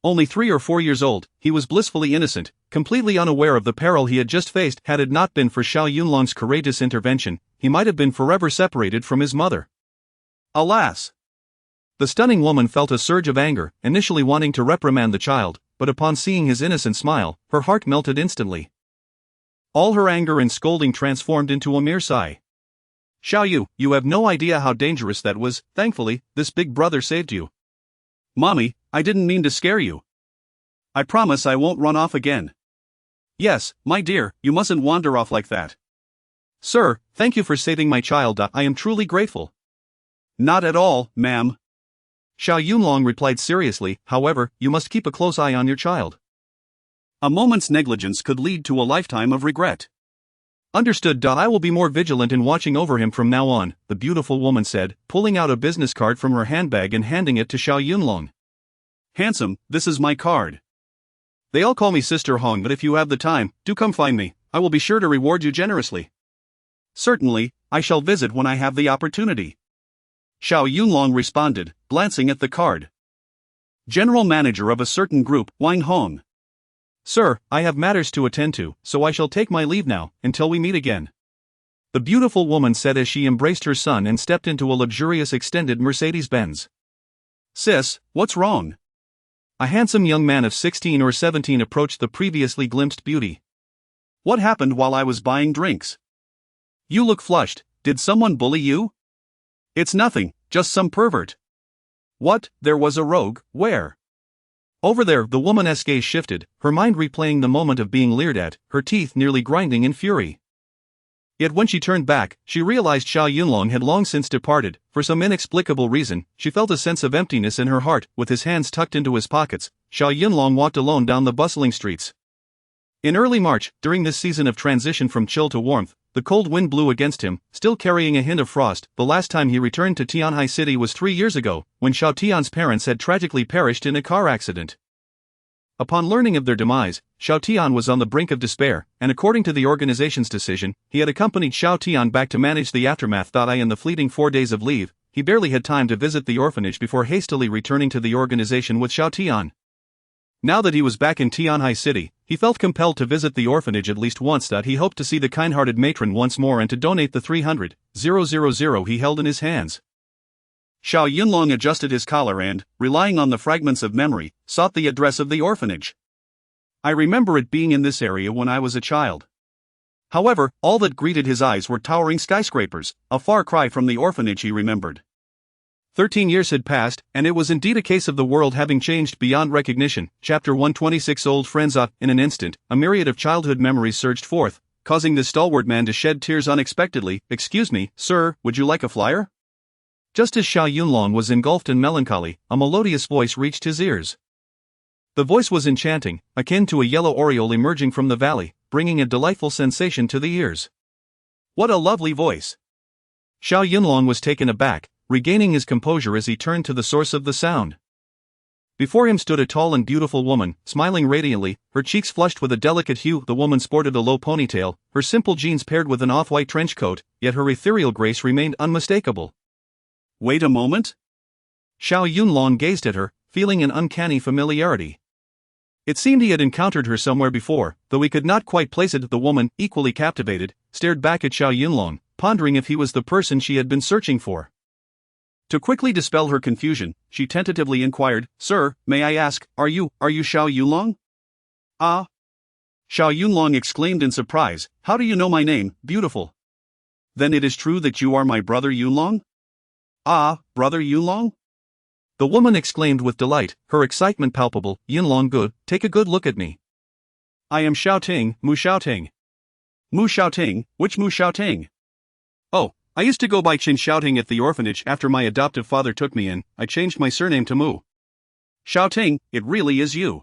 Only 3 or 4 years old, he was blissfully innocent, completely unaware of the peril he had just faced. Had it not been for Xiao Yunlong's courageous intervention, he might have been forever separated from his mother. Alas! The stunning woman felt a surge of anger, initially wanting to reprimand the child, but upon seeing his innocent smile, her heart melted instantly. All her anger and scolding transformed into a mere sigh. Xiao Yu, you have no idea how dangerous that was. Thankfully, this big brother saved you. Mommy, I didn't mean to scare you. I promise I won't run off again. Yes, my dear, you mustn't wander off like that. Sir, thank you for saving my child. I am truly grateful. Not at all, ma'am. Xiao Yunlong replied seriously. However, you must keep a close eye on your child. A moment's negligence could lead to a lifetime of regret. Understood. I will be more vigilant in watching over him from now on, the beautiful woman said, pulling out a business card from her handbag and handing it to Xiao Yunlong. Handsome, this is my card. They all call me Sister Hong, but if you have the time, do come find me. I will be sure to reward you generously. Certainly, I shall visit when I have the opportunity. Xiao Yunlong responded, glancing at the card. General Manager of a certain group, Wang Hong. Sir, I have matters to attend to, so I shall take my leave now, until we meet again. The beautiful woman said as she embraced her son and stepped into a luxurious extended Mercedes-Benz. Sis, what's wrong? A handsome young man of 16 or 17 approached the previously glimpsed beauty. What happened while I was buying drinks? You look flushed. Did someone bully you? It's nothing, just some pervert. What, there was a rogue, where? Over there. The woman's gaze shifted, her mind replaying the moment of being leered at, her teeth nearly grinding in fury. Yet when she turned back, she realized Xiao Yunlong had long since departed. For some inexplicable reason, she felt a sense of emptiness in her heart. With his hands tucked into his pockets, Xiao Yunlong walked alone down the bustling streets. In early March, during this season of transition from chill to warmth, the cold wind blew against him, still carrying a hint of frost. The last time he returned to Tianhai City was 3 years ago, when Xiao Tian's parents had tragically perished in a car accident. Upon learning of their demise, Xiao Tian was on the brink of despair, and according to the organization's decision, he had accompanied Xiao Tian back to manage the aftermath. In the fleeting 4 days of leave, he barely had time to visit the orphanage before hastily returning to the organization with Xiao Tian. Now that he was back in Tianhai City, he felt compelled to visit the orphanage at least once. He hoped to see the kind-hearted matron once more and to donate the 300,000 he held in his hands. Xiao Yunlong adjusted his collar and, relying on the fragments of memory, sought the address of the orphanage. I remember it being in this area when I was a child. However, all that greeted his eyes were towering skyscrapers, a far cry from the orphanage he remembered. 13 years had passed, and it was indeed a case of the world having changed beyond recognition. Chapter 126. Old friends. In an instant, a myriad of childhood memories surged forth, causing this stalwart man to shed tears unexpectedly. Excuse me, sir, would you like a flyer? Just as Xiao Yunlong was engulfed in melancholy, a melodious voice reached his ears. The voice was enchanting, akin to a yellow oriole emerging from the valley, bringing a delightful sensation to the ears. What a lovely voice! Xiao Yunlong was taken aback, regaining his composure as he turned to the source of the sound. Before him stood a tall and beautiful woman, smiling radiantly, her cheeks flushed with a delicate hue. The woman sported a low ponytail, her simple jeans paired with an off-white trench coat, yet her ethereal grace remained unmistakable. Wait a moment? Xiao Yunlong gazed at her, feeling an uncanny familiarity. It seemed he had encountered her somewhere before, though he could not quite place it. The woman, equally captivated, stared back at Xiao Yunlong, pondering if he was the person she had been searching for. To quickly dispel her confusion, she tentatively inquired, "Sir, may I ask, are you Xiao Yunlong?" "Ah!" Xiao Yunlong exclaimed in surprise, "How do you know my name, beautiful? Then it is true that you are my brother Yunlong?" "Ah, brother Yunlong?" The woman exclaimed with delight, her excitement palpable. "Yunlong good, take a good look at me. I am Xiaoting, Mu Xiaoting." "Mu Xiaoting, which Mu Xiaoting?" "Oh, I used to go by Qin Xiaoting at the orphanage after my adoptive father took me in. I changed my surname to Mu Xiaoting. It really is you."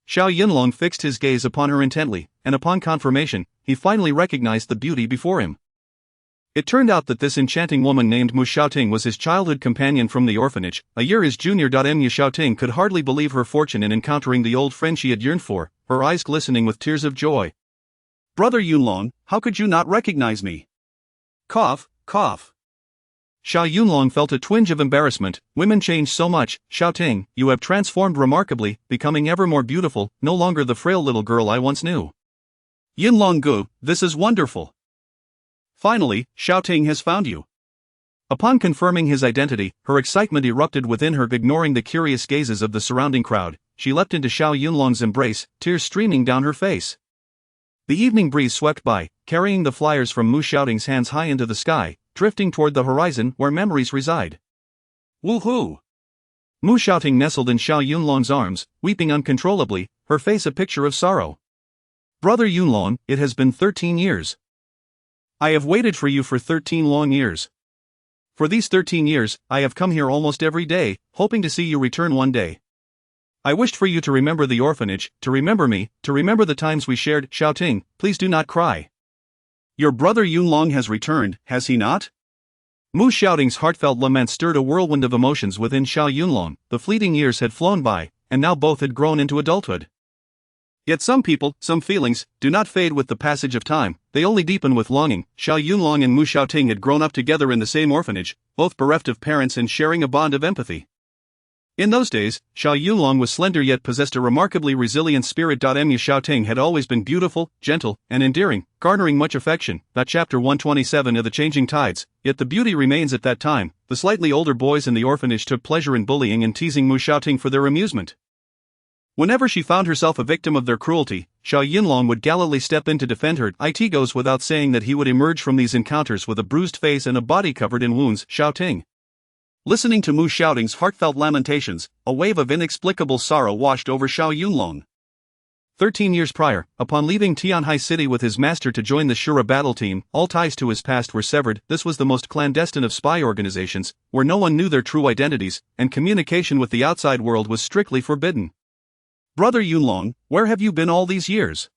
Xiao Yunlong fixed his gaze upon her intently, and upon confirmation, he finally recognized the beauty before him. It turned out that this enchanting woman named Mu Xiaoting was his childhood companion from the orphanage, a year his junior. Mu Xiaoting could hardly believe her fortune in encountering the old friend she had yearned for, her eyes glistening with tears of joy. "Brother Yunlong, how could you not recognize me?" Cough, cough. Xiao Yunlong felt a twinge of embarrassment. "Women change so much, Xiaoting, you have transformed remarkably, becoming ever more beautiful, no longer the frail little girl I once knew." "Yunlong gu, this is wonderful. Finally, Xiaoting has found you." Upon confirming his identity, her excitement erupted within her. Ignoring the curious gazes of the surrounding crowd, she leapt into Xiao Yunlong's embrace, tears streaming down her face. The evening breeze swept by, carrying the flyers from Mu Xiaoting's hands high into the sky, drifting toward the horizon where memories reside. "Woohoo!" Mu Xiaoting nestled in Xiao Yunlong's arms, weeping uncontrollably, her face a picture of sorrow. "Brother Yunlong, it has been 13 years. I have waited for you for 13 long years. For these 13 years, I have come here almost every day, hoping to see you return one day. I wished for you to remember the orphanage, to remember me, to remember the times we shared. Xiaoting, please do not cry. Your brother Yunlong has returned, has he not?" Mu Xiaoting's heartfelt lament stirred a whirlwind of emotions within Xiao Yunlong. The fleeting years had flown by, and now both had grown into adulthood. Yet some people, some feelings, do not fade with the passage of time, they only deepen with longing. Xiao Yunlong and Mu Xiaoting had grown up together in the same orphanage, both bereft of parents and sharing a bond of empathy. In those days, Xiao Yunlong was slender yet possessed a remarkably resilient spirit. Mu Xiaoting had always been beautiful, gentle, and endearing, garnering much affection. Chapter 127 of the Changing Tides. Yet the beauty remains. At that time, the slightly older boys in the orphanage took pleasure in bullying and teasing Mu Xiaoting for their amusement. Whenever she found herself a victim of their cruelty, Xiao Yunlong would gallantly step in to defend her. It goes without saying that he would emerge from these encounters with a bruised face and a body covered in wounds. Xiaoting. Listening to Mu Xiaoting's heartfelt lamentations, a wave of inexplicable sorrow washed over Xiao Yunlong. 13 years prior, upon leaving Tianhai City with his master to join the Shura battle team, all ties to his past were severed. This was the most clandestine of spy organizations, where no one knew their true identities, and communication with the outside world was strictly forbidden. "Brother Yunlong, where have you been all these years?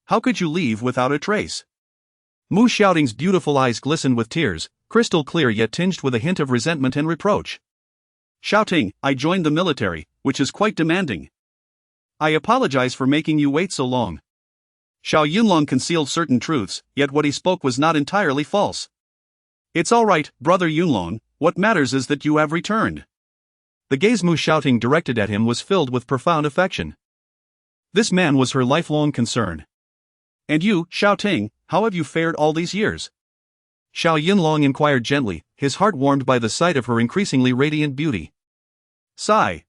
How could you leave without a trace?" Mu Xiaoting's beautiful eyes glistened with tears, crystal clear yet tinged with a hint of resentment and reproach. "Xiaoting, I joined the military, which is quite demanding. I apologize for making you wait so long." Xiao Yunlong concealed certain truths, yet what he spoke was not entirely false. "It's all right, brother Yunlong, what matters is that you have returned." The gaze Mu Xiaoting directed at him was filled with profound affection. This man was her lifelong concern. "And you, Xiaoting, how have you fared all these years?" Xiao Yunlong inquired gently, his heart warmed by the sight of her increasingly radiant beauty. "Sigh."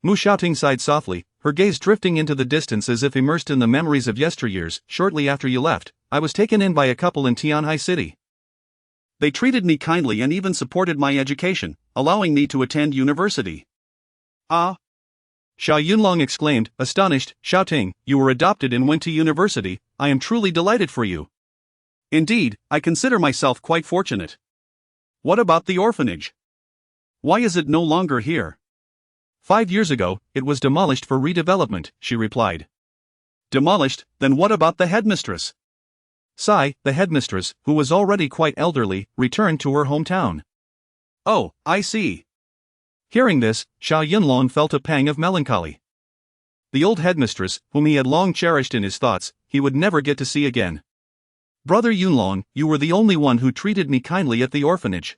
Mu Xiaoting sighed softly, her gaze drifting into the distance as if immersed in the memories of yesteryears. Shortly after you left, I was taken in by a couple in Tianhai City. They treated me kindly and even supported my education, allowing me to attend university. Ah! Xiao Yunlong exclaimed, astonished. Xiaoting, you were adopted and went to university. I am truly delighted for you. Indeed, I consider myself quite fortunate. What about the orphanage? Why is it no longer here? 5 years ago, it was demolished for redevelopment, she replied. Demolished? Then what about the headmistress? Sai, the headmistress, who was already quite elderly, returned to her hometown. Oh, I see. Hearing this, Xiao Yunlong felt a pang of melancholy. The old headmistress, whom he had long cherished in his thoughts, he would never get to see again. Brother Yunlong, you were the only one who treated me kindly at the orphanage.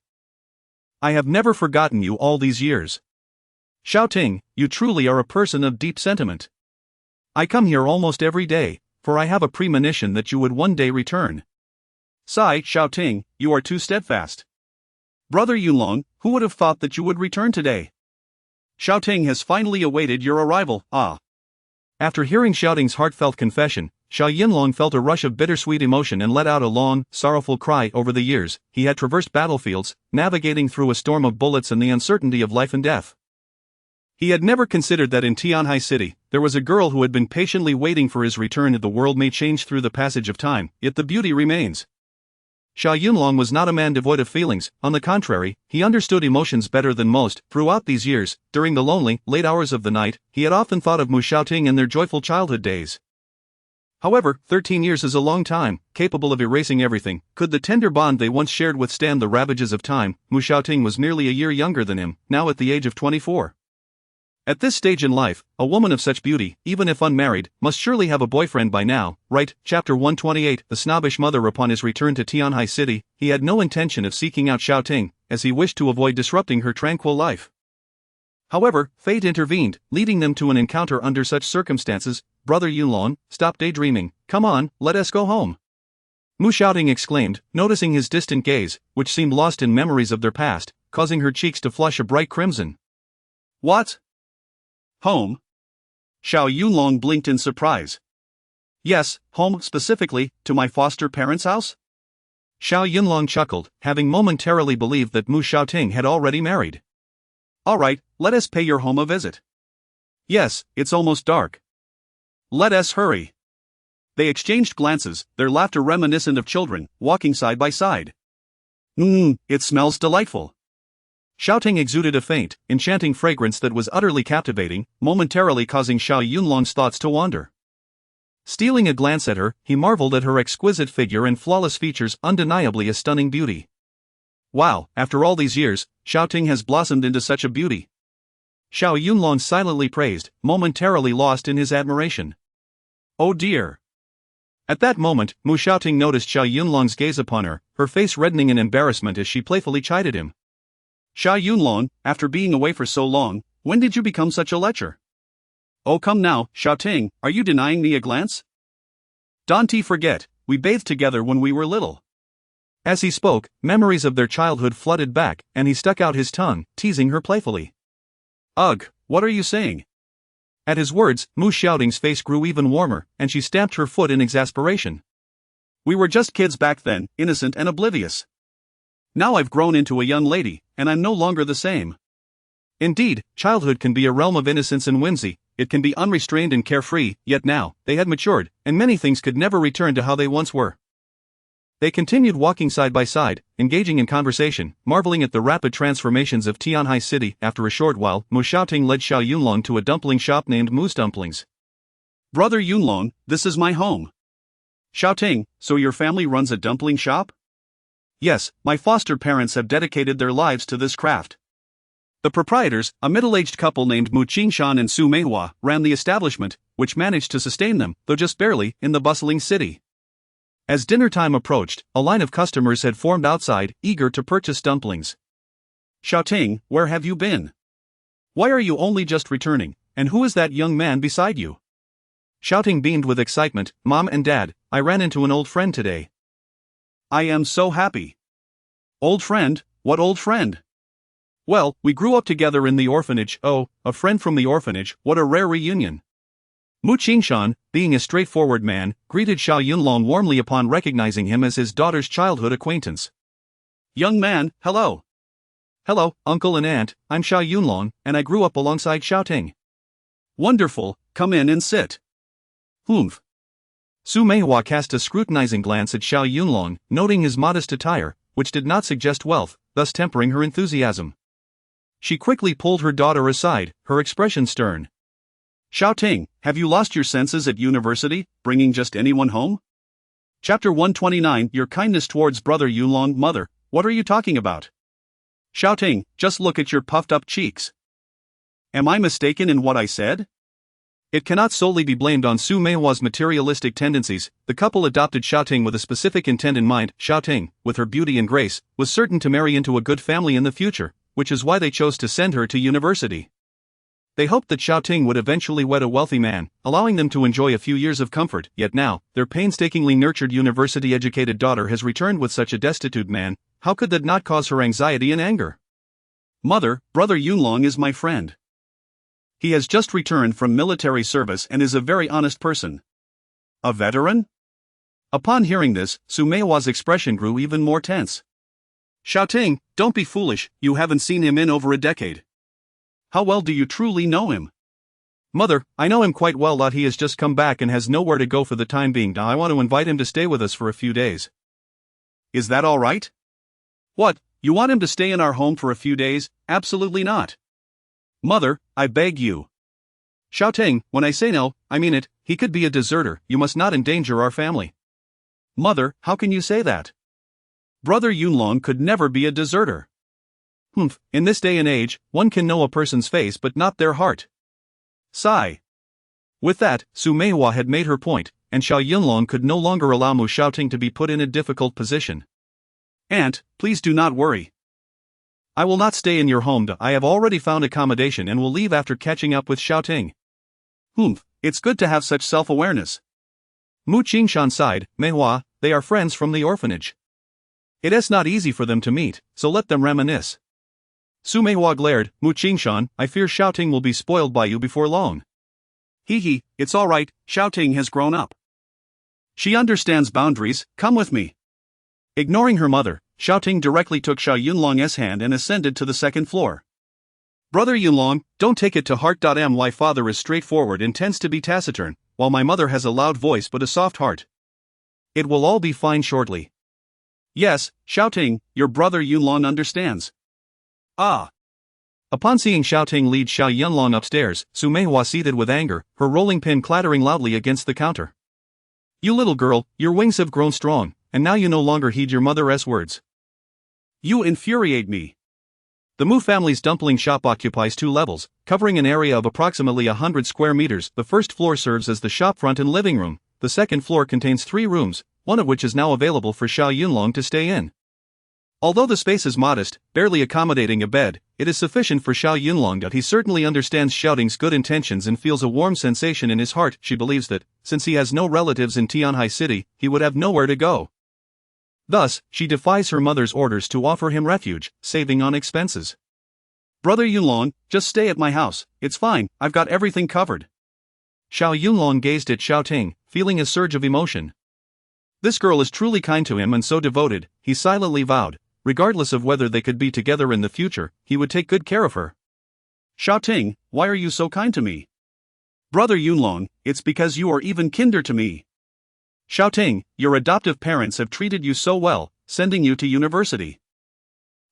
I have never forgotten you all these years. Xiaoting, you truly are a person of deep sentiment. I come here almost every day, for I have a premonition that you would one day return. Sigh, Xiaoting, you are too steadfast. Brother Yunlong, who would have thought that you would return today? Xiaoting has finally awaited your arrival, ah. After hearing Xiaoting's heartfelt confession, Xiao Yunlong felt a rush of bittersweet emotion and let out a long, sorrowful cry. Over the years, he had traversed battlefields, navigating through a storm of bullets and the uncertainty of life and death. He had never considered that in Tianhai City, there was a girl who had been patiently waiting for his return. The world may change through the passage of time, yet the beauty remains. Xiao Yunlong was not a man devoid of feelings. On the contrary, he understood emotions better than most. Throughout these years, during the lonely, late hours of the night, he had often thought of Mu Xiaoting and their joyful childhood days. However, 13 years is a long time, capable of erasing everything. Could the tender bond they once shared withstand the ravages of time? Mu Xiaoting was merely a year younger than him, now at the age of 24. At this stage in life, a woman of such beauty, even if unmarried, must surely have a boyfriend by now, right? Chapter 128. The snobbish mother. Upon his return to Tianhai City, he had no intention of seeking out Xiaoting, as he wished to avoid disrupting her tranquil life. However, fate intervened, leading them to an encounter under such circumstances. Brother Yunlong, stop daydreaming, come on, let us go home. Mu Xiaoting exclaimed, noticing his distant gaze, which seemed lost in memories of their past, causing her cheeks to flush a bright crimson. What? Home? Xiao Yunlong blinked in surprise. Yes, home, specifically, to my foster parents' house? Xiao Yunlong chuckled, having momentarily believed that Mu Xiaoting had already married. Alright, let us pay your home a visit. Yes, it's almost dark. Let us hurry. They exchanged glances, their laughter reminiscent of children, walking side by side. It smells delightful. Xiaoting exuded a faint, enchanting fragrance that was utterly captivating, momentarily causing Xiao Yunlong's thoughts to wander. Stealing a glance at her, he marveled at her exquisite figure and flawless features, undeniably a stunning beauty. Wow, after all these years, Xiaoting has blossomed into such a beauty. Xiao Yunlong silently praised, momentarily lost in his admiration. Oh dear. At that moment, Mu Xiaoting noticed Xiao Yunlong's gaze upon her, her face reddening in embarrassment as she playfully chided him. Xiao Yunlong, after being away for so long, when did you become such a lecher? Oh come now, Xiaoting, are you denying me a glance? Don't forget, we bathed together when we were little. As he spoke, memories of their childhood flooded back, and he stuck out his tongue, teasing her playfully. Ugh, what are you saying? At his words, Mu Xiaoting's face grew even warmer, and she stamped her foot in exasperation. We were just kids back then, innocent and oblivious. Now I've grown into a young lady, and I'm no longer the same. Indeed, childhood can be a realm of innocence and whimsy, it can be unrestrained and carefree, yet now, they had matured, and many things could never return to how they once were. They continued walking side by side, engaging in conversation, marveling at the rapid transformations of Tianhai City. After a short while, Mu Xiaoting led Xiao Yunlong to a dumpling shop named Mu's Dumplings. Brother Yunlong, this is my home. Xiaoting, so your family runs a dumpling shop? Yes, my foster parents have dedicated their lives to this craft. The proprietors, a middle-aged couple named Mu Qingshan and Su Meihua, ran the establishment, which managed to sustain them, though just barely, in the bustling city. As dinner time approached, a line of customers had formed outside, eager to purchase dumplings. Xiaoting, where have you been? Why are you only just returning, and who is that young man beside you? Xiaoting beamed with excitement. Mom and Dad, I ran into an old friend today. I am so happy. Old friend? What old friend? Well, we grew up together in the orphanage. Oh, a friend from the orphanage, what a rare reunion. Mu Qingshan, being a straightforward man, greeted Xiao Yunlong warmly upon recognizing him as his daughter's childhood acquaintance. Young man, hello. Hello, uncle and aunt, I'm Xiao Yunlong, and I grew up alongside Xiao Ting. Wonderful, come in and sit. Humph. Su Meihua cast a scrutinizing glance at Xiao Yunlong, noting his modest attire, which did not suggest wealth, thus tempering her enthusiasm. She quickly pulled her daughter aside, her expression stern. Xiao Ting, have you lost your senses at university, bringing just anyone home? Chapter 129 Your kindness towards brother Yunlong. Mother, what are you talking about? Xiao Ting, just look at your puffed up cheeks. Am I mistaken in what I said? It cannot solely be blamed on Su Meihua's materialistic tendencies. The couple adopted Xiao Ting with a specific intent in mind. Xiao Ting, with her beauty and grace, was certain to marry into a good family in the future, which is why they chose to send her to university. They hoped that Xiao Ting would eventually wed a wealthy man, allowing them to enjoy a few years of comfort. Yet now, their painstakingly nurtured university-educated daughter has returned with such a destitute man. How could that not cause her anxiety and anger? Mother, brother Yunlong is my friend. He has just returned from military service and is a very honest person. A veteran? Upon hearing this, Su Meihua's expression grew even more tense. Xiao Ting, don't be foolish, you haven't seen him in over a decade. How well do you truly know him? Mother, I know him quite well. He has just come back and has nowhere to go for the time being. I want to invite him to stay with us for a few days. Is that all right? What, you want him to stay in our home for a few days? Absolutely not. Mother, I beg you. Xiao Ting, when I say no, I mean it. He could be a deserter. You must not endanger our family. Mother, how can you say that? Brother Yunlong could never be a deserter. Humph, in this day and age, one can know a person's face but not their heart. Sigh. With that, Su Meihua had made her point, and Xiao Yunlong could no longer allow Mu Xiaoting to be put in a difficult position. Aunt, please do not worry. I will not stay in your home. I have already found accommodation and will leave after catching up with Xiao Ting. Humph, it's good to have such self-awareness. Mu Qingshan sighed. Meihua, they are friends from the orphanage. It is not easy for them to meet, so let them reminisce. Su Meihua glared. Mu Qingshan, I fear Xiao Ting will be spoiled by you before long. Hee, it's all right, Xiao Ting has grown up. She understands boundaries, come with me. Ignoring her mother, Xiao Ting directly took Xiao Yunlong's hand and ascended to the second floor. Brother Yunlong, don't take it to heart. My father is straightforward and tends to be taciturn, while my mother has a loud voice but a soft heart. It will all be fine shortly. Yes, Xiao Ting, your brother Yunlong understands. Ah. Upon seeing Xiao Ting lead Xiao Yunlong upstairs, Su Meihua seethed with anger, her rolling pin clattering loudly against the counter. You little girl, your wings have grown strong, and now you no longer heed your mother's words. You infuriate me. The Mu family's dumpling shop occupies 2 levels, covering an area of approximately 100 square meters. The first floor serves as the shopfront and living room. The second floor contains 3 rooms, one of which is now available for Xiao Yunlong to stay in. Although the space is modest, barely accommodating a bed, it is sufficient for Xiao Yunlong that he certainly understands Xiao Ting's good intentions and feels a warm sensation in his heart. She believes that, since he has no relatives in Tianhai City, he would have nowhere to go. Thus, she defies her mother's orders to offer him refuge, saving on expenses. Brother Yunlong, just stay at my house, it's fine, I've got everything covered. Xiao Yunlong gazed at Xiao Ting, feeling a surge of emotion. This girl is truly kind to him and so devoted, he silently vowed. Regardless of whether they could be together in the future, he would take good care of her. Xiao Ting, why are you so kind to me? Brother Yunlong, it's because you are even kinder to me. Xiao Ting, your adoptive parents have treated you so well, sending you to university.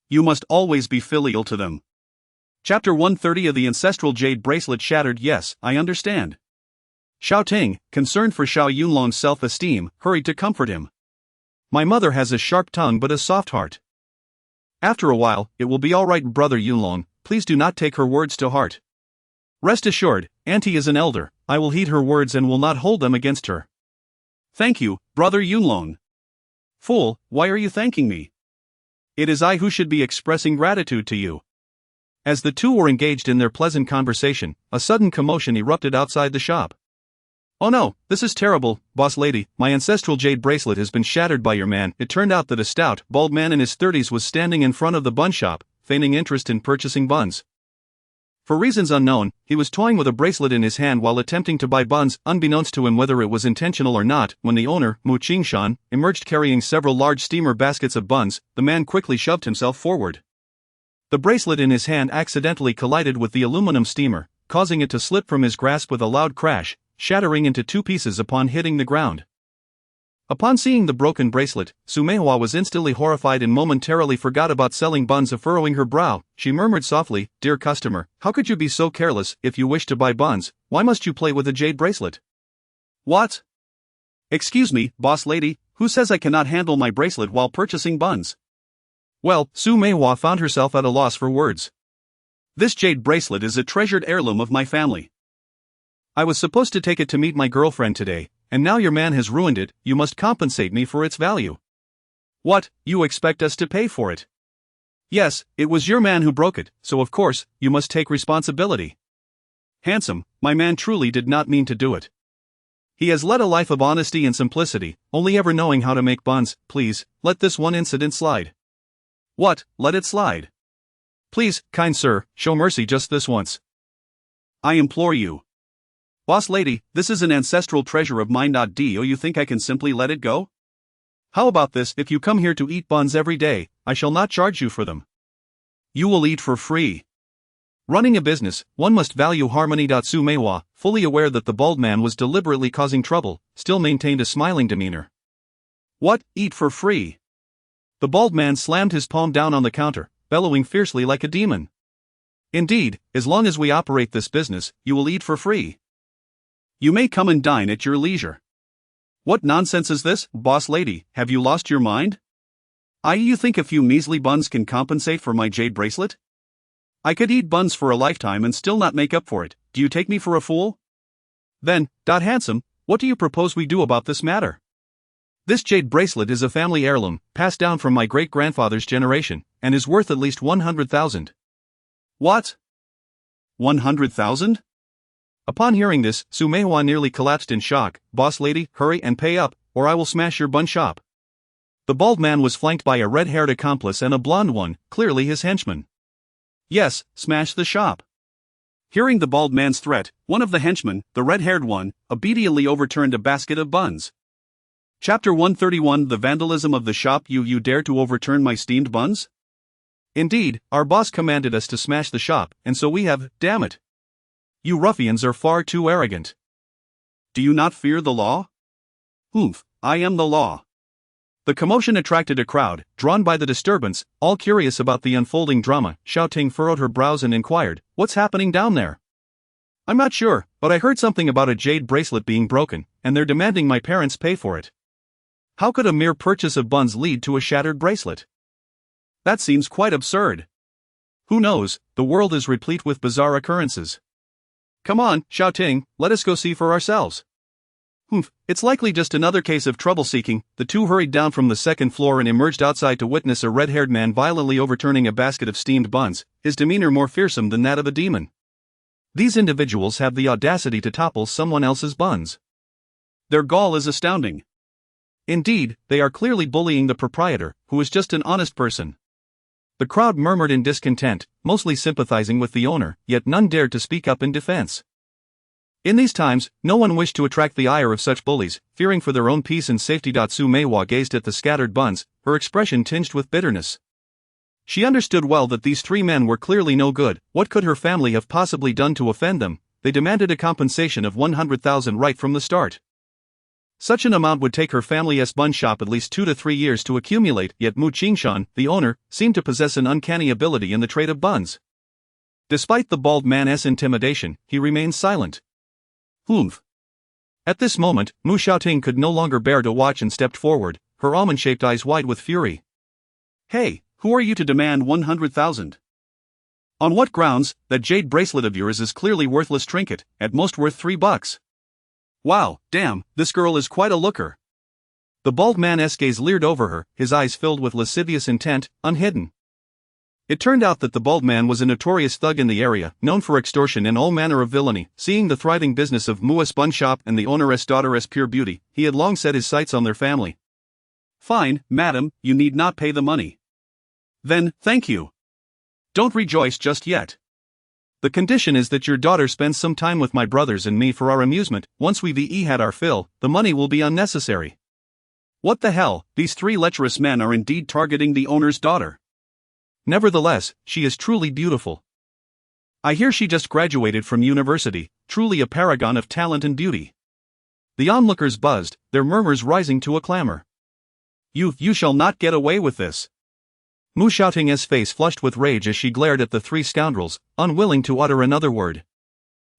You must always be filial to them. Chapter 130 of the ancestral jade bracelet shattered. Yes, I understand. Xiao Ting, concerned for Xiao Yunlong's self-esteem, hurried to comfort him. My mother has a sharp tongue but a soft heart. After a while, it will be all right. Brother Yunlong, please do not take her words to heart. Rest assured, Auntie is an elder, I will heed her words and will not hold them against her. Thank you, Brother Yunlong. Fool, why are you thanking me? It is I who should be expressing gratitude to you. As the two were engaged in their pleasant conversation, a sudden commotion erupted outside the shop. Oh no, this is terrible, boss lady, my ancestral jade bracelet has been shattered by your man. It turned out that a stout, bald man in his 30s was standing in front of the bun shop, feigning interest in purchasing buns. For reasons unknown, he was toying with a bracelet in his hand while attempting to buy buns, unbeknownst to him whether it was intentional or not. When the owner, Mu Qingshan, emerged carrying several large steamer baskets of buns, the man quickly shoved himself forward. The bracelet in his hand accidentally collided with the aluminum steamer, causing it to slip from his grasp with a loud crash, shattering into two pieces upon hitting the ground. Upon seeing the broken bracelet, Su Meihua was instantly horrified and momentarily forgot about selling buns. Furrowing her brow, she murmured softly, "Dear customer, how could you be so careless? If you wish to buy buns, why must you play with a jade bracelet?" What? Excuse me, boss lady, who says I cannot handle my bracelet while purchasing buns? Well, Su Meihua found herself at a loss for words. This jade bracelet is a treasured heirloom of my family. I was supposed to take it to meet my girlfriend today, and now your man has ruined it. You must compensate me for its value. What, you expect us to pay for it? Yes, it was your man who broke it, so of course, you must take responsibility. Handsome, my man truly did not mean to do it. He has led a life of honesty and simplicity, only ever knowing how to make buns. Please, let this one incident slide. What, let it slide? Please, kind sir, show mercy just this once. I implore you. Boss lady, this is an ancestral treasure of mine. Do you think I can simply let it go? How about this? If you come here to eat buns every day, I shall not charge you for them. You will eat for free. Running a business, one must value harmony. Su Meihua, fully aware that the bald man was deliberately causing trouble, still maintained a smiling demeanor. What, eat for free? The bald man slammed his palm down on the counter, bellowing fiercely like a demon. Indeed, as long as we operate this business, you will eat for free. You may come and dine at your leisure. What nonsense is this, boss lady? Have you lost your mind? You think a few measly buns can compensate for my jade bracelet? I could eat buns for a lifetime and still not make up for it. Do you take me for a fool? Then, handsome, what do you propose we do about this matter? This jade bracelet is a family heirloom, passed down from my great-grandfather's generation, and is worth at least 100,000. What? 100,000? Upon hearing this, Su Meihua nearly collapsed in shock. Boss lady, hurry and pay up, or I will smash your bun shop. The bald man was flanked by a red-haired accomplice and a blonde one, clearly his henchman. Yes, smash the shop. Hearing the bald man's threat, one of the henchmen, the red-haired one, obediently overturned a basket of buns. Chapter 131 The Vandalism of the Shop. You dare to overturn my steamed buns? Indeed, our boss commanded us to smash the shop, and so we have. Damn it. You ruffians are far too arrogant. Do you not fear the law? Oomph, I am the law. The commotion attracted a crowd, drawn by the disturbance, all curious about the unfolding drama. Xiao Ting furrowed her brows and inquired, "What's happening down there?" "I'm not sure, but I heard something about a jade bracelet being broken, and they're demanding my parents pay for it." "How could a mere purchase of buns lead to a shattered bracelet?" "That seems quite absurd." "Who knows, the world is replete with bizarre occurrences." "Come on, Xiao Ting, let us go see for ourselves." It's likely just another case of trouble-seeking." The two hurried down from the second floor and emerged outside to witness a red-haired man violently overturning a basket of steamed buns, his demeanor more fearsome than that of a demon. These individuals have the audacity to topple someone else's buns. Their gall is astounding. Indeed, they are clearly bullying the proprietor, who is just an honest person. The crowd murmured in discontent, mostly sympathizing with the owner, yet none dared to speak up in defense. In these times, no one wished to attract the ire of such bullies, fearing for their own peace and safety. Su Meihua gazed at the scattered buns, her expression tinged with bitterness. She understood well that these three men were clearly no good. What could her family have possibly done to offend them? They demanded a compensation of 100,000 right from the start. Such an amount would take her family's bun shop at least 2 to 3 years to accumulate, yet Mu Qingshan, the owner, seemed to possess an uncanny ability in the trade of buns. Despite the bald man's intimidation, he remained silent. At this moment, Mu Xiaoting could no longer bear to watch and stepped forward, her almond-shaped eyes wide with fury. "Hey, who are you to demand 100,000? On what grounds? That jade bracelet of yours is clearly worthless trinket, at most worth $3. Wow, damn, this girl is quite a looker." The bald man's gaze leered over her, his eyes filled with lascivious intent, unhidden. It turned out that the bald man was a notorious thug in the area, known for extortion and all manner of villainy. Seeing the thriving business of Mu's bun shop and the owner's daughter's pure beauty, he had long set his sights on their family. "Fine, madam, you need not pay the money." "Then, thank you. Don't rejoice just yet. The condition is that your daughter spends some time with my brothers and me for our amusement. Once we've had our fill, the money will be unnecessary. What the hell, these three lecherous men are indeed targeting the owner's daughter. Nevertheless, she is truly beautiful. I hear she just graduated from university, truly a paragon of talent and beauty. The onlookers buzzed, their murmurs rising to a clamor. You shall not get away with this. Mu Xiaoting's face flushed with rage as she glared at the three scoundrels, unwilling to utter another word.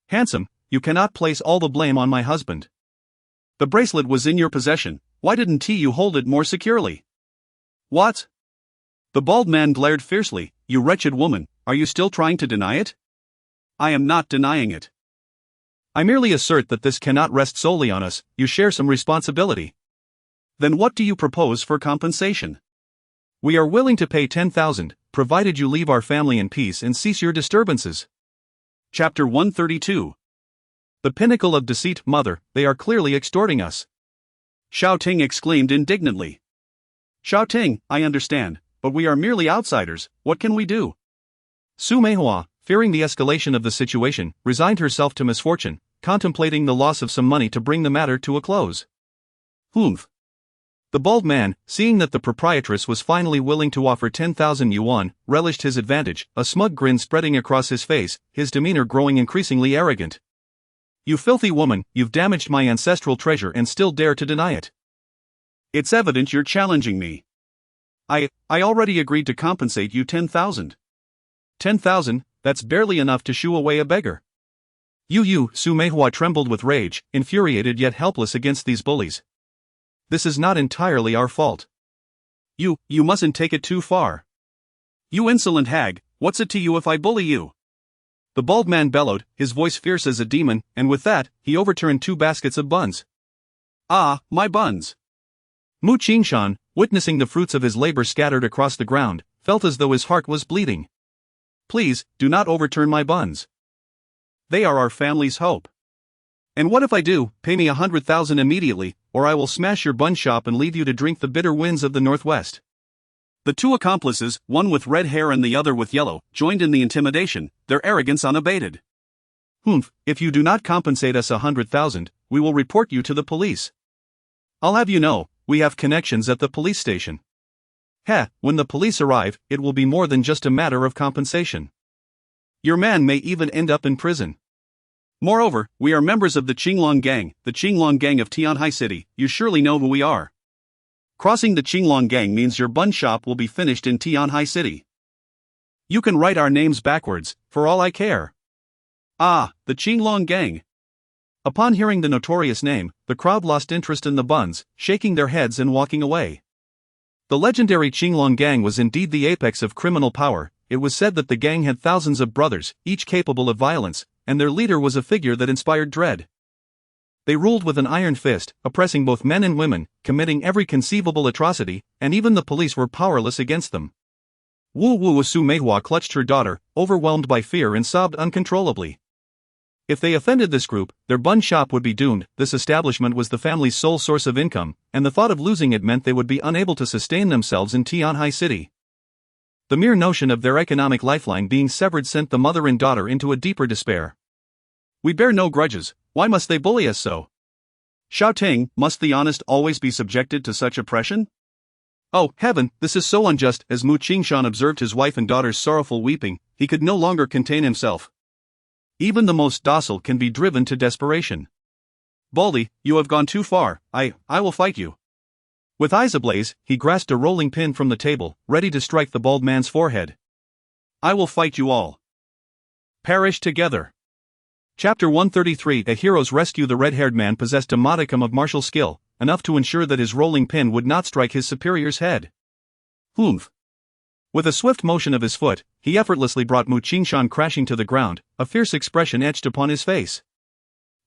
Handsome, you cannot place all the blame on my husband. The bracelet was in your possession, why didn't you hold it more securely? What? The bald man glared fiercely. You wretched woman, are you still trying to deny it? I am not denying it. I merely assert that this cannot rest solely on us, you share some responsibility. Then what do you propose for compensation? We are willing to pay 10,000, provided you leave our family in peace and cease your disturbances. Chapter 132. The pinnacle of deceit, mother, they are clearly extorting us. Xiao Ting exclaimed indignantly. Xiao Ting, I understand, but we are merely outsiders, what can we do? Su Meihua, fearing the escalation of the situation, resigned herself to misfortune, contemplating the loss of some money to bring the matter to a close. Humph. The bald man, seeing that the proprietress was finally willing to offer 10,000 yuan, relished his advantage, a smug grin spreading across his face, his demeanor growing increasingly arrogant. You filthy woman, you've damaged my ancestral treasure and still dare to deny it. It's evident you're challenging me. I already agreed to compensate you 10,000. 10,000, that's barely enough to shoo away a beggar. Su Meihua trembled with rage, infuriated yet helpless against these bullies. This is not entirely our fault. You mustn't take it too far. You insolent hag, what's it to you if I bully you? The bald man bellowed, his voice fierce as a demon, and with that, he overturned 2 baskets of buns. Ah, my buns. Mu Qingshan, witnessing the fruits of his labor scattered across the ground, felt as though his heart was bleeding. Please, do not overturn my buns. They are our family's hope. And what if I do? Pay me 100,000 immediately, or I will smash your bun shop and leave you to drink the bitter winds of the northwest. The two accomplices, one with red hair and the other with yellow, joined in the intimidation, their arrogance unabated. Humph, if you do not compensate us 100,000, we will report you to the police. I'll have you know, we have connections at the police station. When the police arrive, it will be more than just a matter of compensation. Your man may even end up in prison. Moreover, we are members of the Qinglong gang of Tianhai City, you surely know who we are. Crossing the Qinglong gang means your bun shop will be finished in Tianhai City. You can write our names backwards, for all I care. Ah, the Qinglong gang. Upon hearing the notorious name, the crowd lost interest in the buns, shaking their heads and walking away. The legendary Qinglong gang was indeed the apex of criminal power. It was said that the gang had thousands of brothers, each capable of violence, and their leader was a figure that inspired dread. They ruled with an iron fist, oppressing both men and women, committing every conceivable atrocity, and even the police were powerless against them. Wu Su Meihua clutched her daughter, overwhelmed by fear, and sobbed uncontrollably. If they offended this group, their bun shop would be doomed. This establishment was the family's sole source of income, and the thought of losing it meant they would be unable to sustain themselves in Tianhai City. The mere notion of their economic lifeline being severed sent the mother and daughter into a deeper despair. We bear no grudges, why must they bully us so? Xiao Ting, must the honest always be subjected to such oppression? Oh, heaven, this is so unjust. As Mu Qingshan observed his wife and daughter's sorrowful weeping, he could no longer contain himself. Even the most docile can be driven to desperation. Baldy, you have gone too far, I will fight you. With eyes ablaze, he grasped a rolling pin from the table, ready to strike the bald man's forehead. I will fight you all. Perish together. Chapter 133. A hero's rescue. The red-haired man possessed a modicum of martial skill, enough to ensure that his rolling pin would not strike his superior's head. Humph. With a swift motion of his foot, he effortlessly brought Mu Qingshan crashing to the ground, a fierce expression etched upon his face.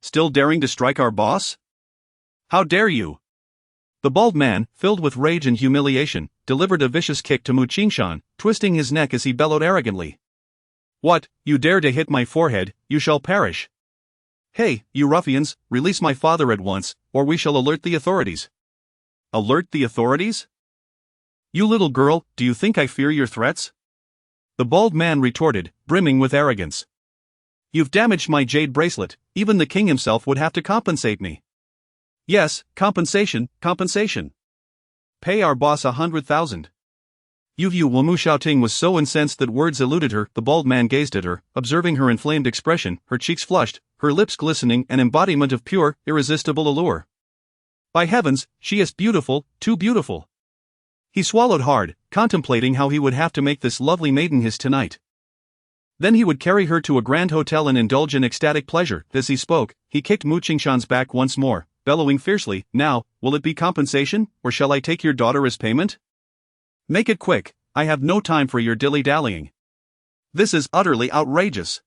Still daring to strike our boss? How dare you? The bald man, filled with rage and humiliation, delivered a vicious kick to Mu Qingshan, twisting his neck as he bellowed arrogantly. What, you dare to hit my forehead, you shall perish. Hey, you ruffians, release my father at once, or we shall alert the authorities. Alert the authorities? You little girl, do you think I fear your threats? The bald man retorted, brimming with arrogance. You've damaged my jade bracelet, even the king himself would have to compensate me. Yes, compensation. Pay our boss 100,000. Yu Wumu Xiaoting was so incensed that words eluded her. The bald man gazed at her, observing her inflamed expression, her cheeks flushed, her lips glistening, an embodiment of pure, irresistible allure. By heavens, she is beautiful, too beautiful. He swallowed hard, contemplating how he would have to make this lovely maiden his tonight. Then he would carry her to a grand hotel and indulge in ecstatic pleasure. As he spoke, he kicked Mu Qingshan's back once more, bellowing fiercely, "Now, will it be compensation, or shall I take your daughter as payment? Make it quick, I have no time for your dilly-dallying. This is utterly outrageous."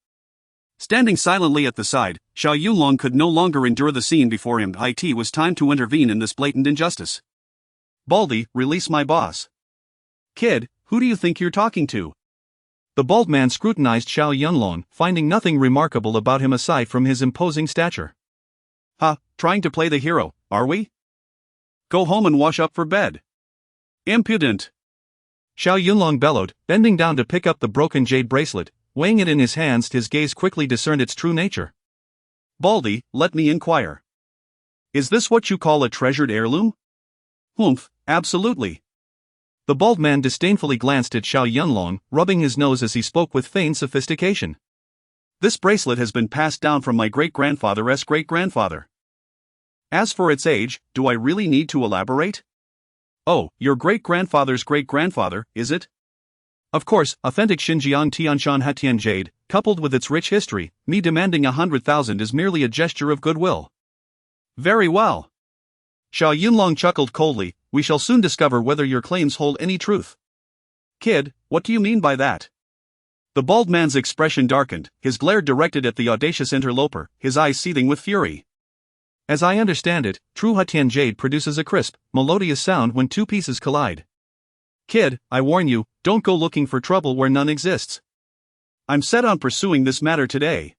Standing silently at the side, Xiao Yunlong could no longer endure the scene before him. It was time to intervene in this blatant injustice. "Baldy, release my boss." "Kid, who do you think you're talking to?" The bald man scrutinized Xiao Yunlong, finding nothing remarkable about him aside from his imposing stature. Trying to play the hero, are we? Go home and wash up for bed. Impudent! Xiao Yunlong bellowed, bending down to pick up the broken jade bracelet. Weighing it in his hands, his gaze quickly discerned its true nature. "Baldy, let me inquire. Is this what you call a treasured heirloom?" "Humph, absolutely." The bald man disdainfully glanced at Xiao Yunlong, rubbing his nose as he spoke with feigned sophistication. "This bracelet has been passed down from my great-grandfather's great-grandfather. As for its age, do I really need to elaborate? Oh, your great-grandfather's great-grandfather, is it? Of course, authentic Xinjiang Tianshan Hatian jade, coupled with its rich history, me demanding 100,000 is merely a gesture of goodwill." "Very well." Xiao Yunlong chuckled coldly, "We shall soon discover whether your claims hold any truth." "Kid, what do you mean by that?" The bald man's expression darkened, his glare directed at the audacious interloper, his eyes seething with fury. "As I understand it, true Hatian jade produces a crisp, melodious sound when two pieces collide. Kid, I warn you, don't go looking for trouble where none exists. I'm set on pursuing this matter today,"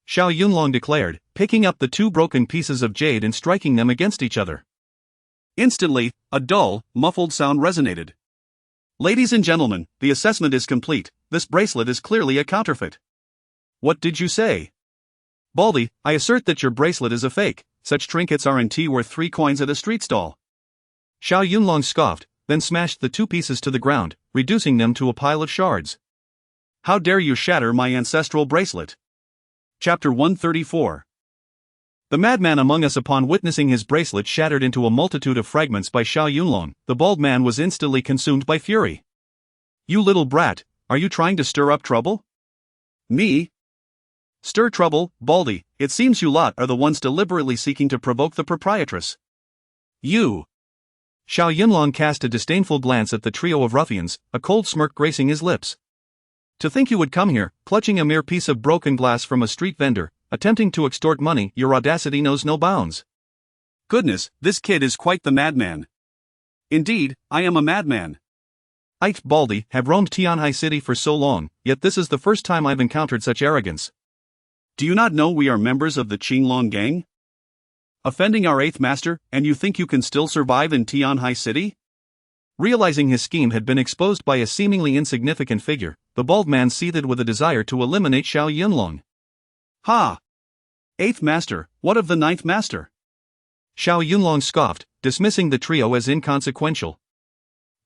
Xiao Yunlong declared, picking up the two broken pieces of jade and striking them against each other. Instantly, a dull, muffled sound resonated. "Ladies and gentlemen, the assessment is complete. This bracelet is clearly a counterfeit." "What did you say?" "Baldy, I assert that your bracelet is a fake. Such trinkets aren't worth 3 coins at a street stall." Xiao Yunlong scoffed, then smashed the two pieces to the ground, reducing them to a pile of shards. "How dare you shatter my ancestral bracelet?" Chapter 134. The madman among us, upon witnessing his bracelet shattered into a multitude of fragments by Xiao Yunlong, the bald man was instantly consumed by fury. "You little brat, are you trying to stir up trouble?" "Me? Stir trouble, Baldy? It seems you lot are the ones deliberately seeking to provoke the proprietress." "You!" Xiao Yunlong cast a disdainful glance at the trio of ruffians, a cold smirk gracing his lips. "To think you would come here, clutching a mere piece of broken glass from a street vendor, attempting to extort money. Your audacity knows no bounds." "Goodness, this kid is quite the madman." "Indeed, I am a madman." Baldy, have roamed Tianhai City for so long, yet this is the first time I've encountered such arrogance." "Do you not know we are members of the Qinglong gang? Offending our 8th master, and you think you can still survive in Tianhai City?" Realizing his scheme had been exposed by a seemingly insignificant figure, the bald man seethed with a desire to eliminate Xiao Yunlong. "Ha! 8th master, what of the 9th master?" Xiao Yunlong scoffed, dismissing the trio as inconsequential.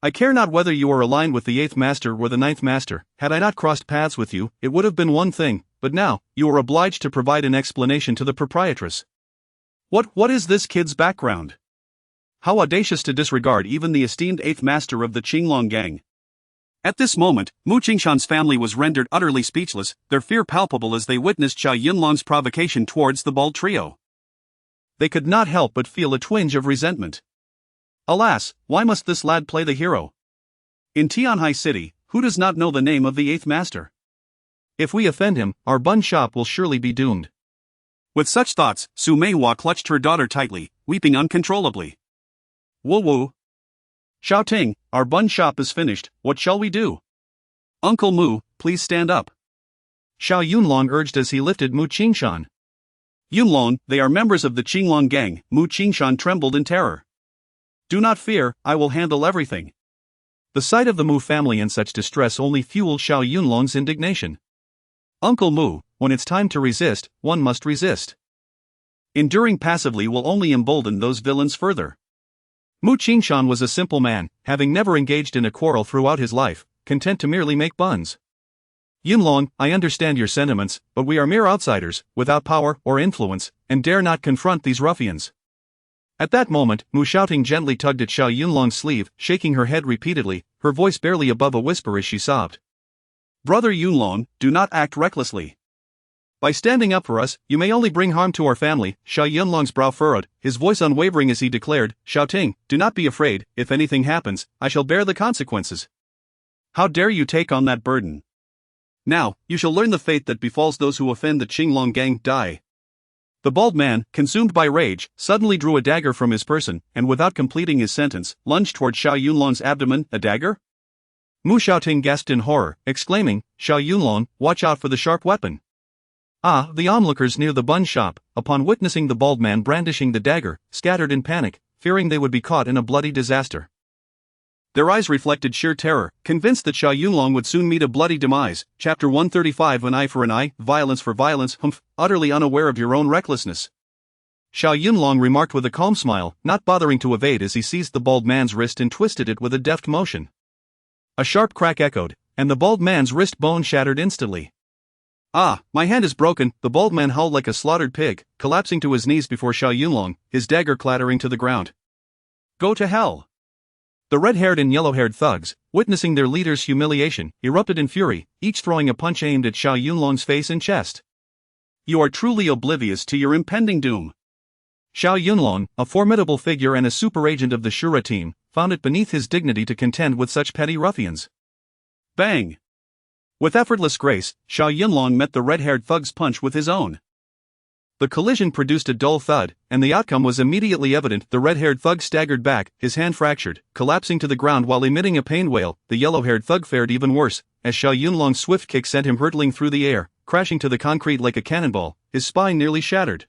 "I care not whether you are aligned with the 8th master or the 9th master. Had I not crossed paths with you, it would have been one thing, but now, you are obliged to provide an explanation to the proprietress. What is this kid's background? How audacious to disregard even the esteemed 8th master of the Qinglong gang." At this moment, Mu Qingshan's family was rendered utterly speechless, their fear palpable as they witnessed Xiao Yunlong's provocation towards the bald trio. They could not help but feel a twinge of resentment. Alas, why must this lad play the hero? In Tianhai City, who does not know the name of the 8th master? If we offend him, our bun shop will surely be doomed. With such thoughts, Su Meihua clutched her daughter tightly, weeping uncontrollably. "Woo-woo. Xiao Ting, our bun shop is finished, what shall we do? Uncle Mu, please stand up." Xiao Yunlong urged as he lifted Mu Qingshan. "Yunlong, they are members of the Qinglong gang." Mu Qingshan trembled in terror. "Do not fear, I will handle everything." The sight of the Mu family in such distress only fueled Xiao Yunlong's indignation. "Uncle Mu, when it's time to resist, one must resist. Enduring passively will only embolden those villains further. Mu Qingshan was a simple man, having never engaged in a quarrel throughout his life, content to merely make buns. Yunlong, I understand your sentiments, but we are mere outsiders, without power or influence, and dare not confront these ruffians. At that moment, Mu Xiaoting gently tugged at Xiao Yunlong's sleeve, shaking her head repeatedly, her voice barely above a whisper as she sobbed. Brother Yunlong, do not act recklessly. By standing up for us, you may only bring harm to our family. Xiao Yunlong's brow furrowed, his voice unwavering as he declared, Xiaoting, do not be afraid, if anything happens, I shall bear the consequences. How dare you take on that burden? Now, you shall learn the fate that befalls those who offend the Qinglong gang. Die. The bald man, consumed by rage, suddenly drew a dagger from his person, and without completing his sentence, lunged toward Xiao Yunlong's abdomen. A dagger? Mu Xiaoting gasped in horror, exclaiming, Xiao Yunlong, watch out for the sharp weapon. The onlookers near the bun shop, upon witnessing the bald man brandishing the dagger, scattered in panic, fearing they would be caught in a bloody disaster. Their eyes reflected sheer terror, convinced that Xiao Yunlong would soon meet a bloody demise. Chapter 135 An eye for an eye, violence for violence. Utterly unaware of your own recklessness. Xiao Yunlong remarked with a calm smile, not bothering to evade as he seized the bald man's wrist and twisted it with a deft motion. A sharp crack echoed, and the bald man's wrist bone shattered instantly. My hand is broken, the bald man howled like a slaughtered pig, collapsing to his knees before Xiao Yunlong, his dagger clattering to the ground. Go to hell! The red-haired and yellow-haired thugs, witnessing their leader's humiliation, erupted in fury, each throwing a punch aimed at Xiao Yunlong's face and chest. You are truly oblivious to your impending doom. Xiao Yunlong, a formidable figure and a super agent of the Shura team, found it beneath his dignity to contend with such petty ruffians. Bang! With effortless grace, Xiao Yunlong met the red-haired thug's punch with his own. The collision produced a dull thud, and the outcome was immediately evident. The red-haired thug staggered back, his hand fractured, collapsing to the ground while emitting a pain wail. The yellow-haired thug fared even worse, as Xiao Yunlong's swift kick sent him hurtling through the air, crashing to the concrete like a cannonball, his spine nearly shattered.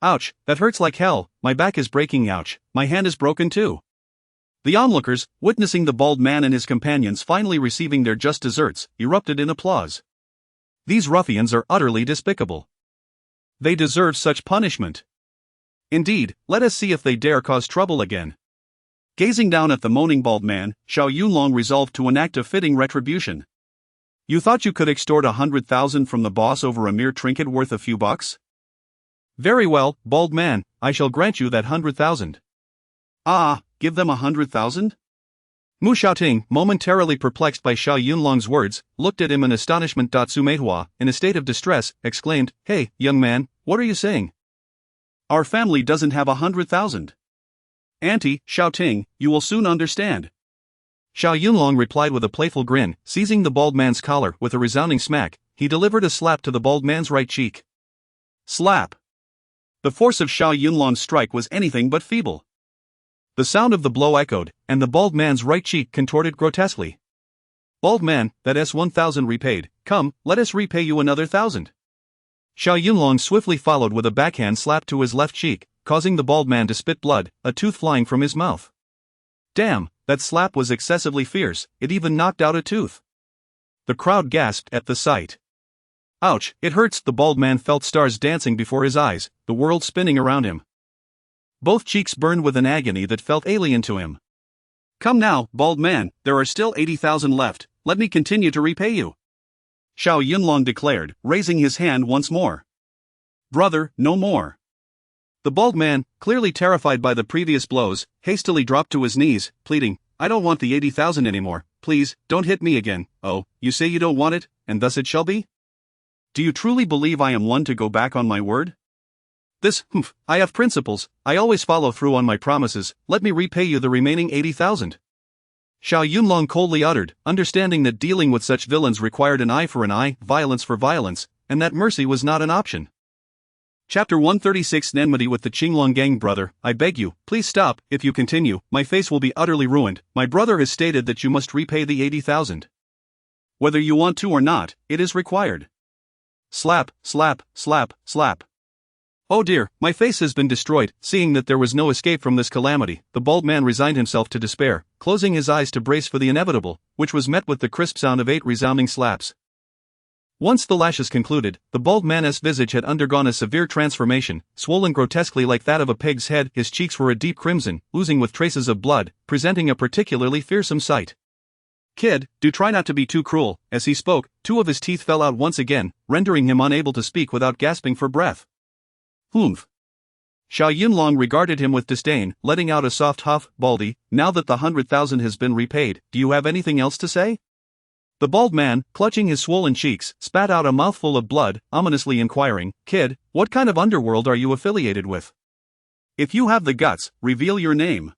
Ouch, that hurts like hell, my back is breaking. Ouch, my hand is broken too. The onlookers, witnessing the bald man and his companions finally receiving their just deserts, erupted in applause. These ruffians are utterly despicable. They deserve such punishment. Indeed, let us see if they dare cause trouble again. Gazing down at the moaning bald man, Xiao Yunlong resolved to enact a fitting retribution. You thought you could extort 100,000 from the boss over a mere trinket worth a few bucks? Very well, bald man, I shall grant you that 100,000. Give them 100,000? Mu Xiaoting, momentarily perplexed by Xiao Yunlong's words, looked at him in astonishment. Sumeihua, in a state of distress, exclaimed, Hey, young man, what are you saying? Our family doesn't have 100,000. Auntie, Xiaoting, you will soon understand. Xiao Yunlong replied with a playful grin, seizing the bald man's collar. With a resounding smack, he delivered a slap to the bald man's right cheek. Slap. The force of Xiao Yunlong's strike was anything but feeble. The sound of the blow echoed, and the bald man's right cheek contorted grotesquely. Bald man, that's 1,000 repaid. Come, let us repay you another 1,000. Xiao Yunlong swiftly followed with a backhand slap to his left cheek, causing the bald man to spit blood, a tooth flying from his mouth. Damn, that slap was excessively fierce, it even knocked out a tooth. The crowd gasped at the sight. Ouch, it hurts. The bald man felt stars dancing before his eyes, the world spinning around him. Both cheeks burned with an agony that felt alien to him. Come now, bald man, there are still 80,000 left, let me continue to repay you. Xiao Yunlong declared, raising his hand once more. Brother, no more. The bald man, clearly terrified by the previous blows, hastily dropped to his knees, pleading, I don't want the 80,000 anymore, please, don't hit me again. Oh, you say you don't want it, and thus it shall be? Do you truly believe I am one to go back on my word? I have principles, I always follow through on my promises, let me repay you the remaining 80,000. Xiao Yunlong coldly uttered, understanding that dealing with such villains required an eye for an eye, violence for violence, and that mercy was not an option. Chapter 136 Enmity with the Qinglong gang. Brother, I beg you, please stop. If you continue, my face will be utterly ruined. My brother has stated that you must repay the 80,000. Whether you want to or not, it is required. Slap, slap, slap, slap. Oh dear, my face has been destroyed. Seeing that there was no escape from this calamity, the bald man resigned himself to despair, closing his eyes to brace for the inevitable, which was met with the crisp sound of 8 resounding slaps. Once the lashes concluded, the bald man's visage had undergone a severe transformation, swollen grotesquely like that of a pig's head. His cheeks were a deep crimson, oozing with traces of blood, presenting a particularly fearsome sight. Kid, do try not to be too cruel. As he spoke, two of his teeth fell out once again, rendering him unable to speak without gasping for breath. Humph. Xiao Yunlong regarded him with disdain, letting out a soft huff. Baldy, now that the 100,000 has been repaid, do you have anything else to say? The bald man, clutching his swollen cheeks, spat out a mouthful of blood, ominously inquiring, Kid, what kind of underworld are you affiliated with? If you have the guts, reveal your name.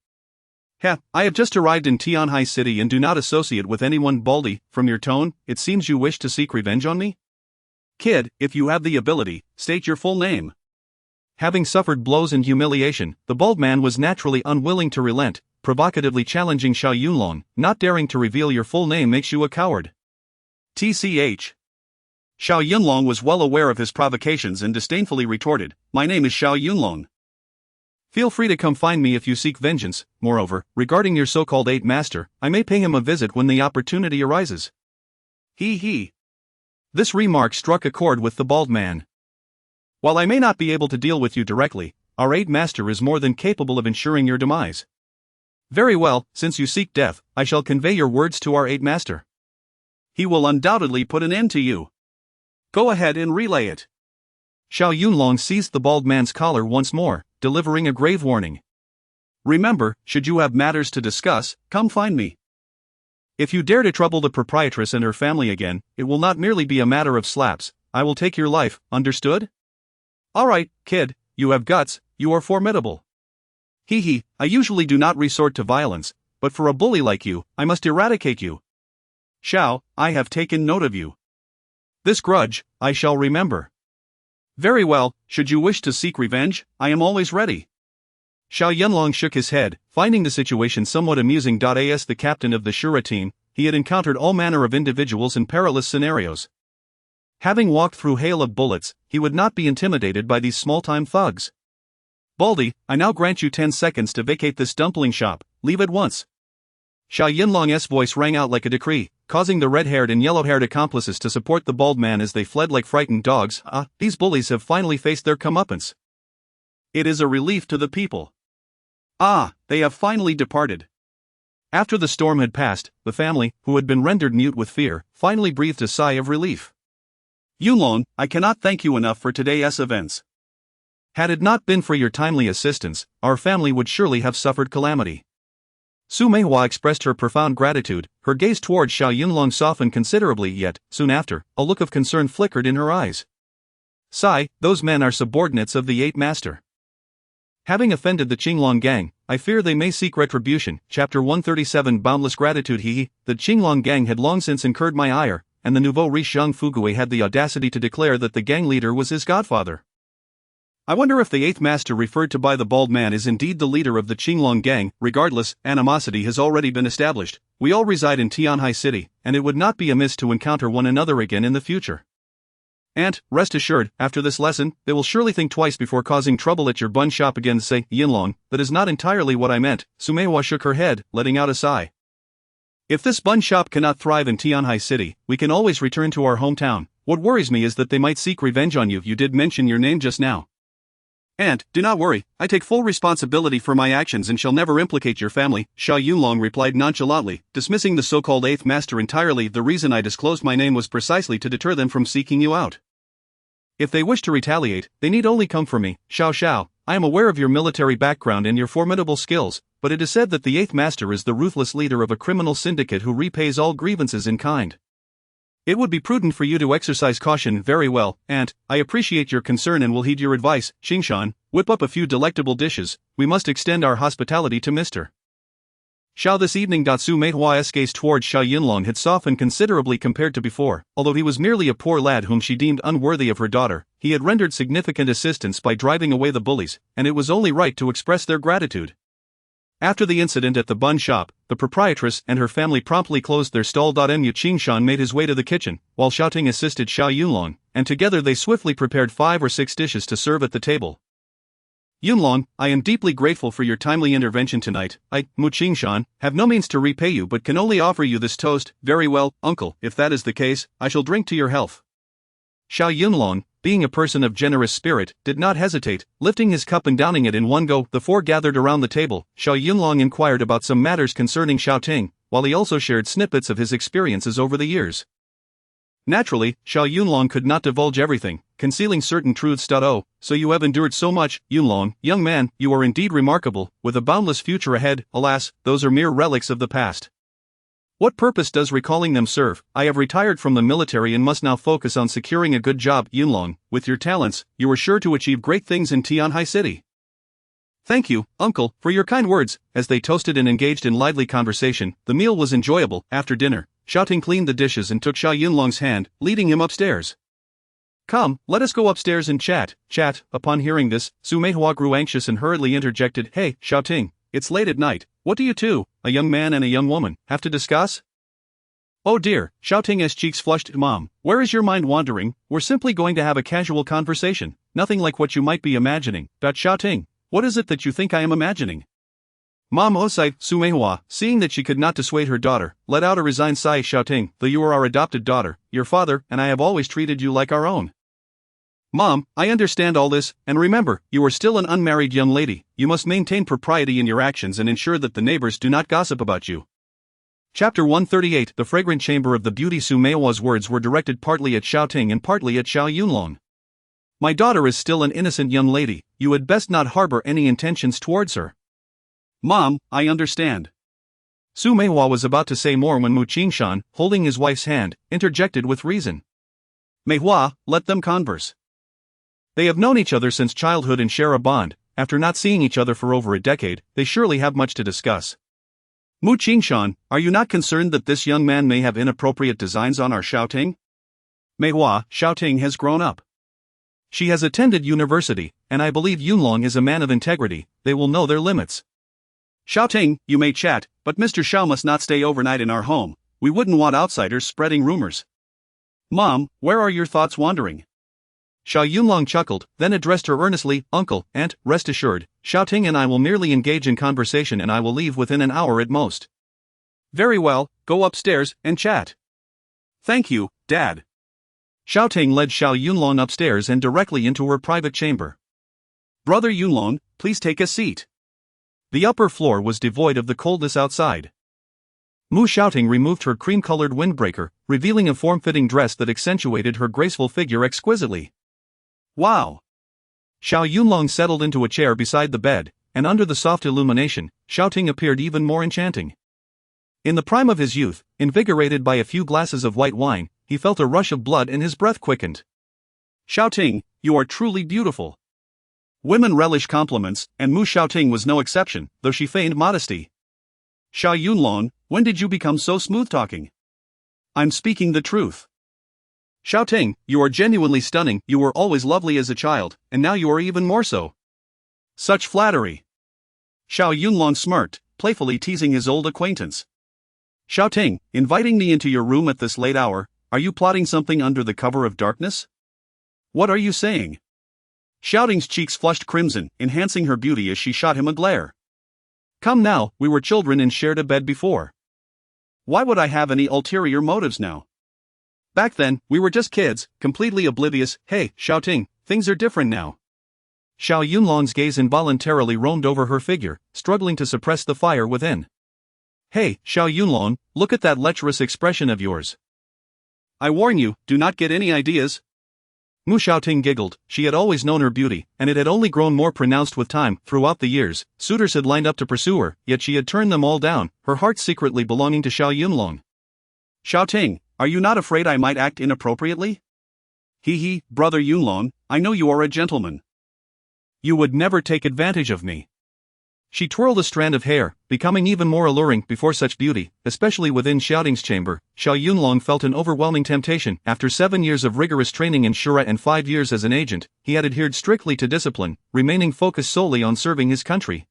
Heh, I have just arrived in Tianhai City and do not associate with anyone. Baldy, from your tone, it seems you wish to seek revenge on me? Kid, if you have the ability, state your full name. Having suffered blows and humiliation, the bald man was naturally unwilling to relent, provocatively challenging Xiao Yunlong. Not daring to reveal your full name makes you a coward. TCH. Xiao Yunlong was well aware of his provocations and disdainfully retorted, My name is Xiao Yunlong. Feel free to come find me if you seek vengeance. Moreover, regarding your so-called 8th master, I may pay him a visit when the opportunity arises. He. This remark struck a chord with the bald man. While I may not be able to deal with you directly, our 8th master is more than capable of ensuring your demise. Very well, since you seek death, I shall convey your words to our 8th master. He will undoubtedly put an end to you. Go ahead and relay it. Xiao Yunlong seized the bald man's collar once more, delivering a grave warning. Remember, should you have matters to discuss, come find me. If you dare to trouble the proprietress and her family again, it will not merely be a matter of slaps. I will take your life, understood? All right, kid, you have guts, you are formidable. I usually do not resort to violence, but for a bully like you, I must eradicate you. Xiao, I have taken note of you. This grudge, I shall remember. Very well, should you wish to seek revenge, I am always ready. Xiao Yunlong shook his head, finding the situation somewhat amusing. As the captain of the Shura team, he had encountered all manner of individuals in perilous scenarios. Having walked through hail of bullets, he would not be intimidated by these small-time thugs. Baldy, I now grant you 10 seconds to vacate this dumpling shop. Leave at once. Xiao Yunlong's voice rang out like a decree, causing the red-haired and yellow-haired accomplices to support the bald man as they fled like frightened dogs. These bullies have finally faced their comeuppance. It is a relief to the people. They have finally departed. After the storm had passed, the family, who had been rendered mute with fear, finally breathed a sigh of relief. Yunlong, I cannot thank you enough for today's events. Had it not been for your timely assistance, our family would surely have suffered calamity. Su Meihua expressed her profound gratitude. Her gaze towards Xiao Yunlong softened considerably, yet, soon after, a look of concern flickered in her eyes. Sigh, those men are subordinates of the 8th master. Having offended the Qinglong gang, I fear they may seek retribution. Chapter 137 Boundless Gratitude. The Qinglong gang had long since incurred my ire, and the nouveau riche young Fugui had the audacity to declare that the gang leader was his godfather. I wonder if the 8th master referred to by the bald man is indeed the leader of the Qinglong gang. Regardless, animosity has already been established. We all reside in Tianhai City, and it would not be amiss to encounter one another again in the future. And, rest assured, after this lesson, they will surely think twice before causing trouble at your bun shop again. Say, Yunlong, that is not entirely what I meant. Su Meihua shook her head, letting out a sigh. If this bun shop cannot thrive in Tianhai City, we can always return to our hometown. What worries me is that they might seek revenge on you. You did mention your name just now. And, do not worry, I take full responsibility for my actions and shall never implicate your family, Xiao Yunlong replied nonchalantly, dismissing the so-called 8th master entirely. The reason I disclosed my name was precisely to deter them from seeking you out. If they wish to retaliate, they need only come for me. Xiao, I am aware of your military background and your formidable skills, but it is said that the 8th master is the ruthless leader of a criminal syndicate who repays all grievances in kind. It would be prudent for you to exercise caution. Very well, Aunt, I appreciate your concern and will heed your advice. Xingshan, whip up a few delectable dishes. We must extend our hospitality to Mr. Xiao this evening. Su Meihua's gaze towards Xiao Yunlong had softened considerably compared to before. Although he was merely a poor lad whom she deemed unworthy of her daughter, he had rendered significant assistance by driving away the bullies, and it was only right to express their gratitude. After the incident at the bun shop, the proprietress and her family promptly closed their stall. Mu Qingshan made his way to the kitchen, while shouting assisted Xiao Yunlong, and together they swiftly prepared 5 or 6 dishes to serve at the table. Yunlong, I am deeply grateful for your timely intervention tonight. Mu Qingshan, have no means to repay you but can only offer you this toast. Very well, uncle, if that is the case, I shall drink to your health. Xiao Yunlong, being a person of generous spirit, did not hesitate, lifting his cup and downing it in one go. The four gathered around the table. Xiao Yunlong inquired about some matters concerning Xiao Ting, while he also shared snippets of his experiences over the years. Naturally, Xiao Yunlong could not divulge everything, concealing certain truths. Oh, so you have endured so much, Yunlong, young man, you are indeed remarkable, with a boundless future ahead. Alas, those are mere relics of the past. What purpose does recalling them serve? I have retired from the military and must now focus on securing a good job. Yunlong, with your talents, you are sure to achieve great things in Tianhai City. Thank you, uncle, for your kind words. As they toasted and engaged in lively conversation, the meal was enjoyable. After dinner, Xiao Ting cleaned the dishes and took Xiao Yunlong's hand, leading him upstairs. Come, let us go upstairs and chat. Upon hearing this, Su Meihua grew anxious and hurriedly interjected, Hey, Xiao Ting, it's late at night. What do you two, a young man and a young woman, have to discuss? Oh dear, Xiao Ting's cheeks flushed. Mom, where is your mind wandering? We're simply going to have a casual conversation, nothing like what you might be imagining. Xiao Ting, what is it that you think I am imagining? Mom sighed. Su Meihua, seeing that she could not dissuade her daughter, let out a resigned sigh. Xiao Ting, though you are our adopted daughter, your father and I have always treated you like our own. Mom, I understand all this, and remember, you are still an unmarried young lady. You must maintain propriety in your actions and ensure that the neighbors do not gossip about you. Chapter 138. The fragrant chamber of the beauty. Su Meihua's words were directed partly at Xiao Ting and partly at Xiao Yunlong. My daughter is still an innocent young lady, you had best not harbor any intentions towards her. Mom, I understand. Su Meihua was about to say more when Mu Qingshan, holding his wife's hand, interjected with reason. Meihua, let them converse. They have known each other since childhood and share a bond. After not seeing each other for over a decade, they surely have much to discuss. Mu Qingshan, are you not concerned that this young man may have inappropriate designs on our Xiao Ting? Meihua, Xiao Ting has grown up. She has attended university, and I believe Yunlong is a man of integrity. They will know their limits. Xiao Ting, you may chat, but Mr. Xiao must not stay overnight in our home. We wouldn't want outsiders spreading rumors. Mom, where are your thoughts wandering? Xiao Yunlong chuckled, then addressed her earnestly, Uncle, Aunt, rest assured, Xiao Ting and I will merely engage in conversation and I will leave within an hour at most. Very well, go upstairs and chat. Thank you, Dad. Xiao Ting led Xiao Yunlong upstairs and directly into her private chamber. Brother Yunlong, please take a seat. The upper floor was devoid of the coldness outside. Mu Xiaoting removed her cream-colored windbreaker, revealing a form-fitting dress that accentuated her graceful figure exquisitely. Wow! Xiao Yunlong settled into a chair beside the bed, and under the soft illumination, Xiao Ting appeared even more enchanting. In the prime of his youth, invigorated by a few glasses of white wine, he felt a rush of blood and his breath quickened. Xiao Ting, you are truly beautiful. Women relish compliments, and Mu Xiaoting was no exception, though she feigned modesty. Xiao Yunlong, when did you become so smooth-talking? I'm speaking the truth. Xiao Ting, you are genuinely stunning. You were always lovely as a child, and now you are even more so. Such flattery. Xiao Yunlong smirked, playfully teasing his old acquaintance. Xiao Ting, inviting me into your room at this late hour, are you plotting something under the cover of darkness? What are you saying? Xiao Ting's cheeks flushed crimson, enhancing her beauty as she shot him a glare. Come now, we were children and shared a bed before. Why would I have any ulterior motives now? Back then, we were just kids, completely oblivious. Hey, Xiao Ting, things are different now. Xiao Yunlong's gaze involuntarily roamed over her figure, struggling to suppress the fire within. Hey, Xiao Yunlong, look at that lecherous expression of yours. I warn you, do not get any ideas. Mu Xiaoting giggled. She had always known her beauty, and it had only grown more pronounced with time. Throughout the years, suitors had lined up to pursue her, yet she had turned them all down, her heart secretly belonging to Xiao Yunlong. Xiao Ting, are you not afraid I might act inappropriately? Hee, brother Yunlong, I know you are a gentleman. You would never take advantage of me. She twirled a strand of hair, becoming even more alluring before such beauty, especially within Xiaoting's chamber. Xiao Yunlong felt an overwhelming temptation. After 7 years of rigorous training in Shura and 5 years as an agent, he had adhered strictly to discipline, remaining focused solely on serving his country.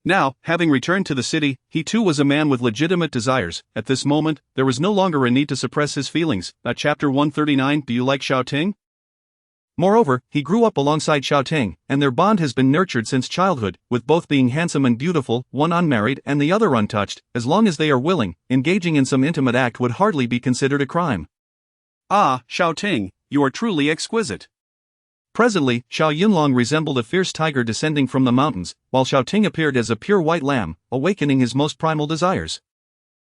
Now, having returned to the city, he too was a man with legitimate desires. At this moment, there was no longer a need to suppress his feelings. Chapter 139. Do you like Xiao Ting? Moreover, he grew up alongside Xiao Ting, and their bond has been nurtured since childhood, with both being handsome and beautiful, one unmarried and the other untouched. As long as they are willing, engaging in some intimate act would hardly be considered a crime. Ah, Xiao Ting, you are truly exquisite. Presently, Xiao Yunlong resembled a fierce tiger descending from the mountains, while Xiao Ting appeared as a pure white lamb, awakening his most primal desires.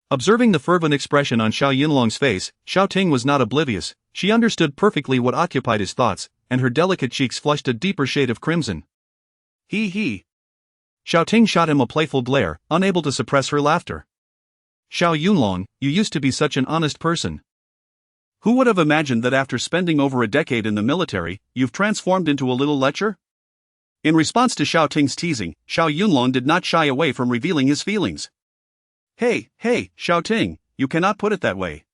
Observing the fervent expression on Xiao Yunlong's face, Xiao Ting was not oblivious. She understood perfectly what occupied his thoughts, and her delicate cheeks flushed a deeper shade of crimson. He. Xiao Ting shot him a playful glare, unable to suppress her laughter. Xiao Yunlong, you used to be such an honest person. Who would have imagined that after spending over a decade in the military, you've transformed into a little lecher? In response to Xiao Ting's teasing, Xiao Yunlong did not shy away from revealing his feelings. Hey, Xiao Ting, you cannot put it that way.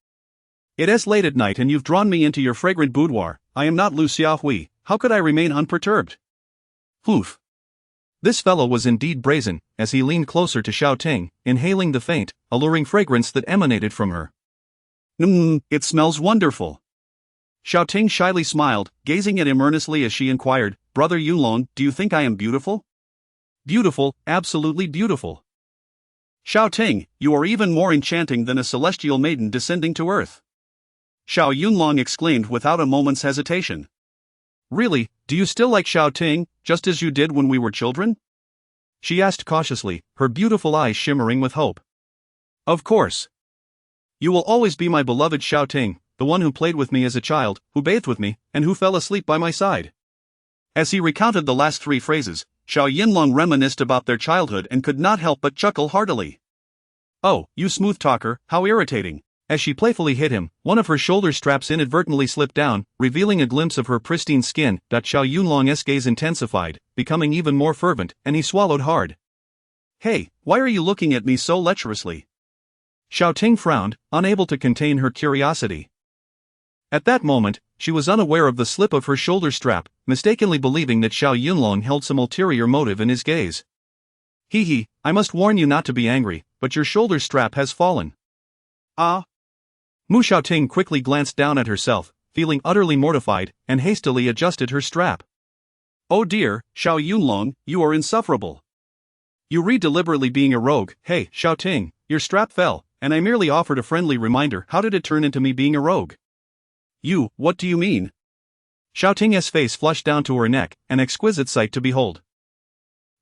It is late at night and you've drawn me into your fragrant boudoir. I am not Lu Xiaohui, how could I remain unperturbed? Oof. This fellow was indeed brazen, as he leaned closer to Xiao Ting, inhaling the faint, alluring fragrance that emanated from her. It smells wonderful. Xiao Ting shyly smiled, gazing at him earnestly as she inquired, Brother Yunlong, do you think I am beautiful? Beautiful, absolutely beautiful. Xiao Ting, you are even more enchanting than a celestial maiden descending to earth. Xiao Yunlong exclaimed without a moment's hesitation. Really, do you still like Xiao Ting, just as you did when we were children? She asked cautiously, her beautiful eyes shimmering with hope. Of course. You will always be my beloved Xiao Ting, the one who played with me as a child, who bathed with me, and who fell asleep by my side. As he recounted the last three phrases, Xiao Yunlong reminisced about their childhood and could not help but chuckle heartily. Oh, you smooth talker, how irritating. As she playfully hit him, one of her shoulder straps inadvertently slipped down, revealing a glimpse of her pristine skin. Xiao Yunlong's gaze intensified, becoming even more fervent, and he swallowed hard. Hey, why are you looking at me so lecherously? Xiao Ting frowned, unable to contain her curiosity. At that moment, she was unaware of the slip of her shoulder strap, mistakenly believing that Xiao Yunlong held some ulterior motive in his gaze. I must warn you not to be angry, but your shoulder strap has fallen. Ah. Mu Xiaoting quickly glanced down at herself, feeling utterly mortified, and hastily adjusted her strap. Oh dear, Xiao Yunlong, you are insufferable. You read deliberately being a rogue. Hey, Xiao Ting, your strap fell, and I merely offered a friendly reminder. How did it turn into me being a rogue? What do you mean? Xiao Ting's face flushed down to her neck, an exquisite sight to behold.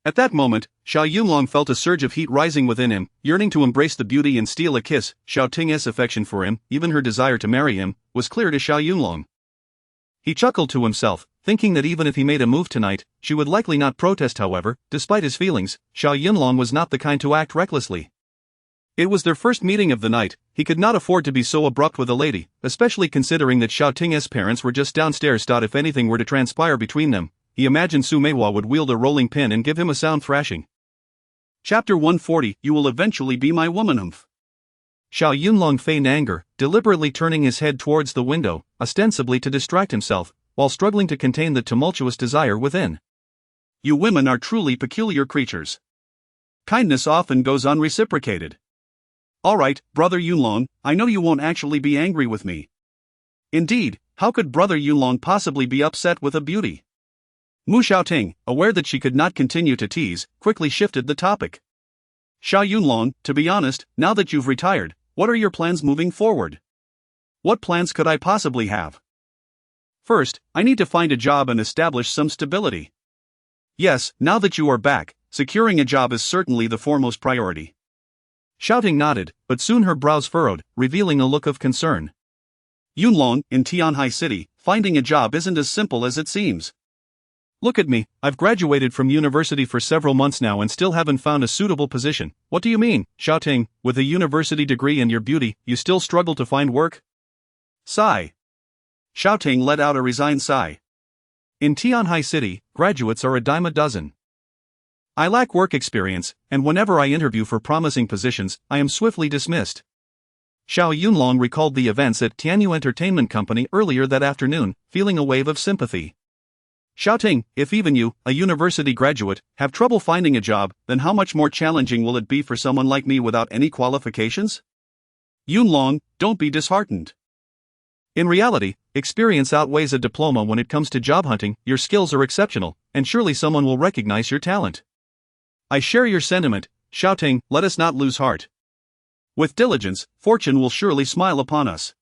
At that moment, Xiao Yunlong felt a surge of heat rising within him, yearning to embrace the beauty and steal a kiss. Xiao Ting's affection for him, even her desire to marry him, was clear to Xiao Yunlong. He chuckled to himself, thinking that even if he made a move tonight, she would likely not protest. However, despite his feelings, Xiao Yunlong was not the kind to act recklessly. It was their first meeting of the night. He could not afford to be so abrupt with a lady, especially considering that Xiao Ting's parents were just downstairs. If anything were to transpire between them, he imagined Su Meihua would wield a rolling pin and give him a sound thrashing. Chapter 140, You will eventually be my woman. Xiao Yunlong feigned anger, deliberately turning his head towards the window, ostensibly to distract himself, while struggling to contain the tumultuous desire within. You women are truly peculiar creatures. Kindness often goes unreciprocated. Alright, Brother Yunlong, I know you won't actually be angry with me. Indeed, how could Brother Yunlong possibly be upset with a beauty? Mu Xiaoting, aware that she could not continue to tease, quickly shifted the topic. Xiao Yunlong, to be honest, now that you've retired, what are your plans moving forward? What plans could I possibly have? First, I need to find a job and establish some stability. Yes, now that you are back, securing a job is certainly the foremost priority. Xiao Ting nodded, but soon her brows furrowed, revealing a look of concern. Yunlong, in Tianhai City, finding a job isn't as simple as it seems. Look at me, I've graduated from university for several months now and still haven't found a suitable position. What do you mean, Xiao Ting, with a university degree and your beauty, you still struggle to find work? Sigh. Xiao Ting let out a resigned sigh. In Tianhai City, graduates are a dime a dozen. I lack work experience, and whenever I interview for promising positions, I am swiftly dismissed. Xiao Yunlong recalled the events at Tianyu Entertainment Company earlier that afternoon, feeling a wave of sympathy. Xiao Ting, if even you, a university graduate, have trouble finding a job, then how much more challenging will it be for someone like me without any qualifications? Yunlong, don't be disheartened. In reality, experience outweighs a diploma when it comes to job hunting. Your skills are exceptional, and surely someone will recognize your talent. I share your sentiment, Xiao Ting, let us not lose heart. With diligence, fortune will surely smile upon us.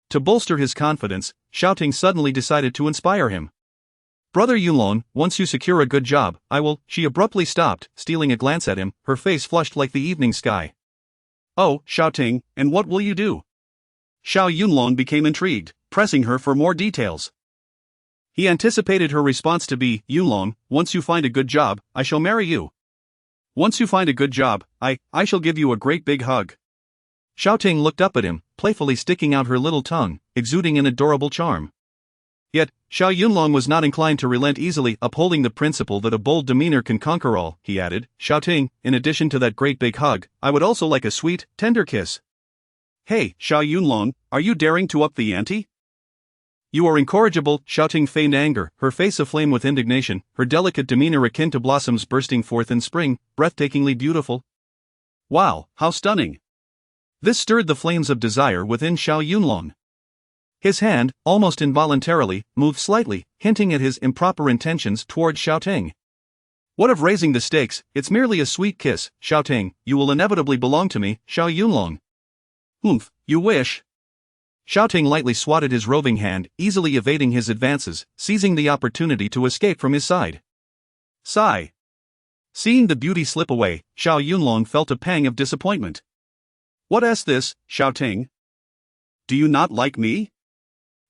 To bolster his confidence, Xiao suddenly decided to inspire him. Brother Yunlong, once you secure a good job, I will. She abruptly stopped, stealing a glance at him, her face flushed like the evening sky. Oh, Xiao, and what will you do? Xiao Yunlong became intrigued, pressing her for more details. He anticipated her response to be, Yunlong, once you find a good job, I shall marry you. Once you find a good job, I shall give you a great big hug. Xiao looked up at him, playfully sticking out her little tongue, exuding an adorable charm. Yet, Xiao Yunlong was not inclined to relent easily, upholding the principle that a bold demeanor can conquer all. He added, Xiao, in addition to that great big hug, I would also like a sweet, tender kiss. Hey, Xiao Yunlong, are you daring to up the ante? You are incorrigible. Xiao feigned anger, her face aflame with indignation, her delicate demeanor akin to blossoms bursting forth in spring, breathtakingly beautiful. Wow, how stunning! This stirred the flames of desire within Xiao Yunlong. His hand, almost involuntarily, moved slightly, hinting at his improper intentions toward Xiao. What of raising the stakes? It's merely a sweet kiss, Xiao. You will inevitably belong to me, Xiao Yunlong. Oomph, you wish. Xiao lightly swatted his roving hand, easily evading his advances, seizing the opportunity to escape from his side. Sigh. Seeing the beauty slip away, Xiao Yunlong felt a pang of disappointment. What's this, Xiao? Do you not like me?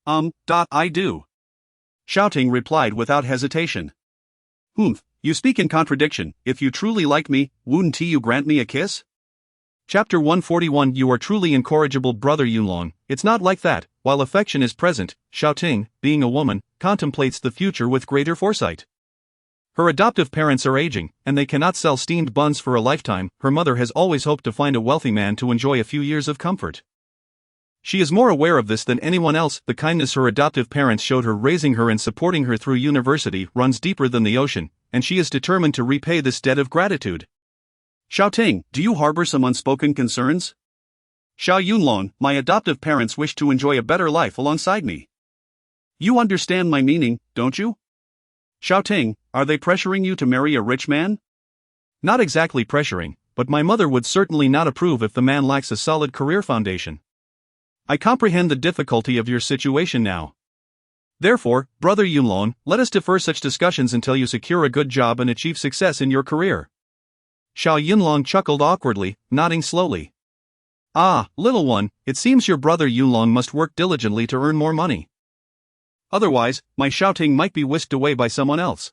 I do. Xiao replied without hesitation. You speak in contradiction. If you truly like me, wouldn't you grant me a kiss? Chapter 141. You are truly incorrigible, Brother Yunlong. It's not like that. While affection is present, Xiao, being a woman, contemplates the future with greater foresight. Her adoptive parents are aging, and they cannot sell steamed buns for a lifetime. Her mother has always hoped to find a wealthy man to enjoy a few years of comfort. She is more aware of this than anyone else. The kindness her adoptive parents showed her raising her and supporting her through university runs deeper than the ocean, and she is determined to repay this debt of gratitude. Xiao, do you harbor some unspoken concerns? Xiao Yunlong, my adoptive parents wish to enjoy a better life alongside me. You understand my meaning, don't you? Xiao, are they pressuring you to marry a rich man? Not exactly pressuring, but my mother would certainly not approve if the man lacks a solid career foundation. I comprehend the difficulty of your situation now. Therefore, Brother Yunlong, let us defer such discussions until you secure a good job and achieve success in your career. Xiao Yunlong chuckled awkwardly, nodding slowly. Ah, little one, it seems your brother Yunlong must work diligently to earn more money. Otherwise, my Xiao might be whisked away by someone else.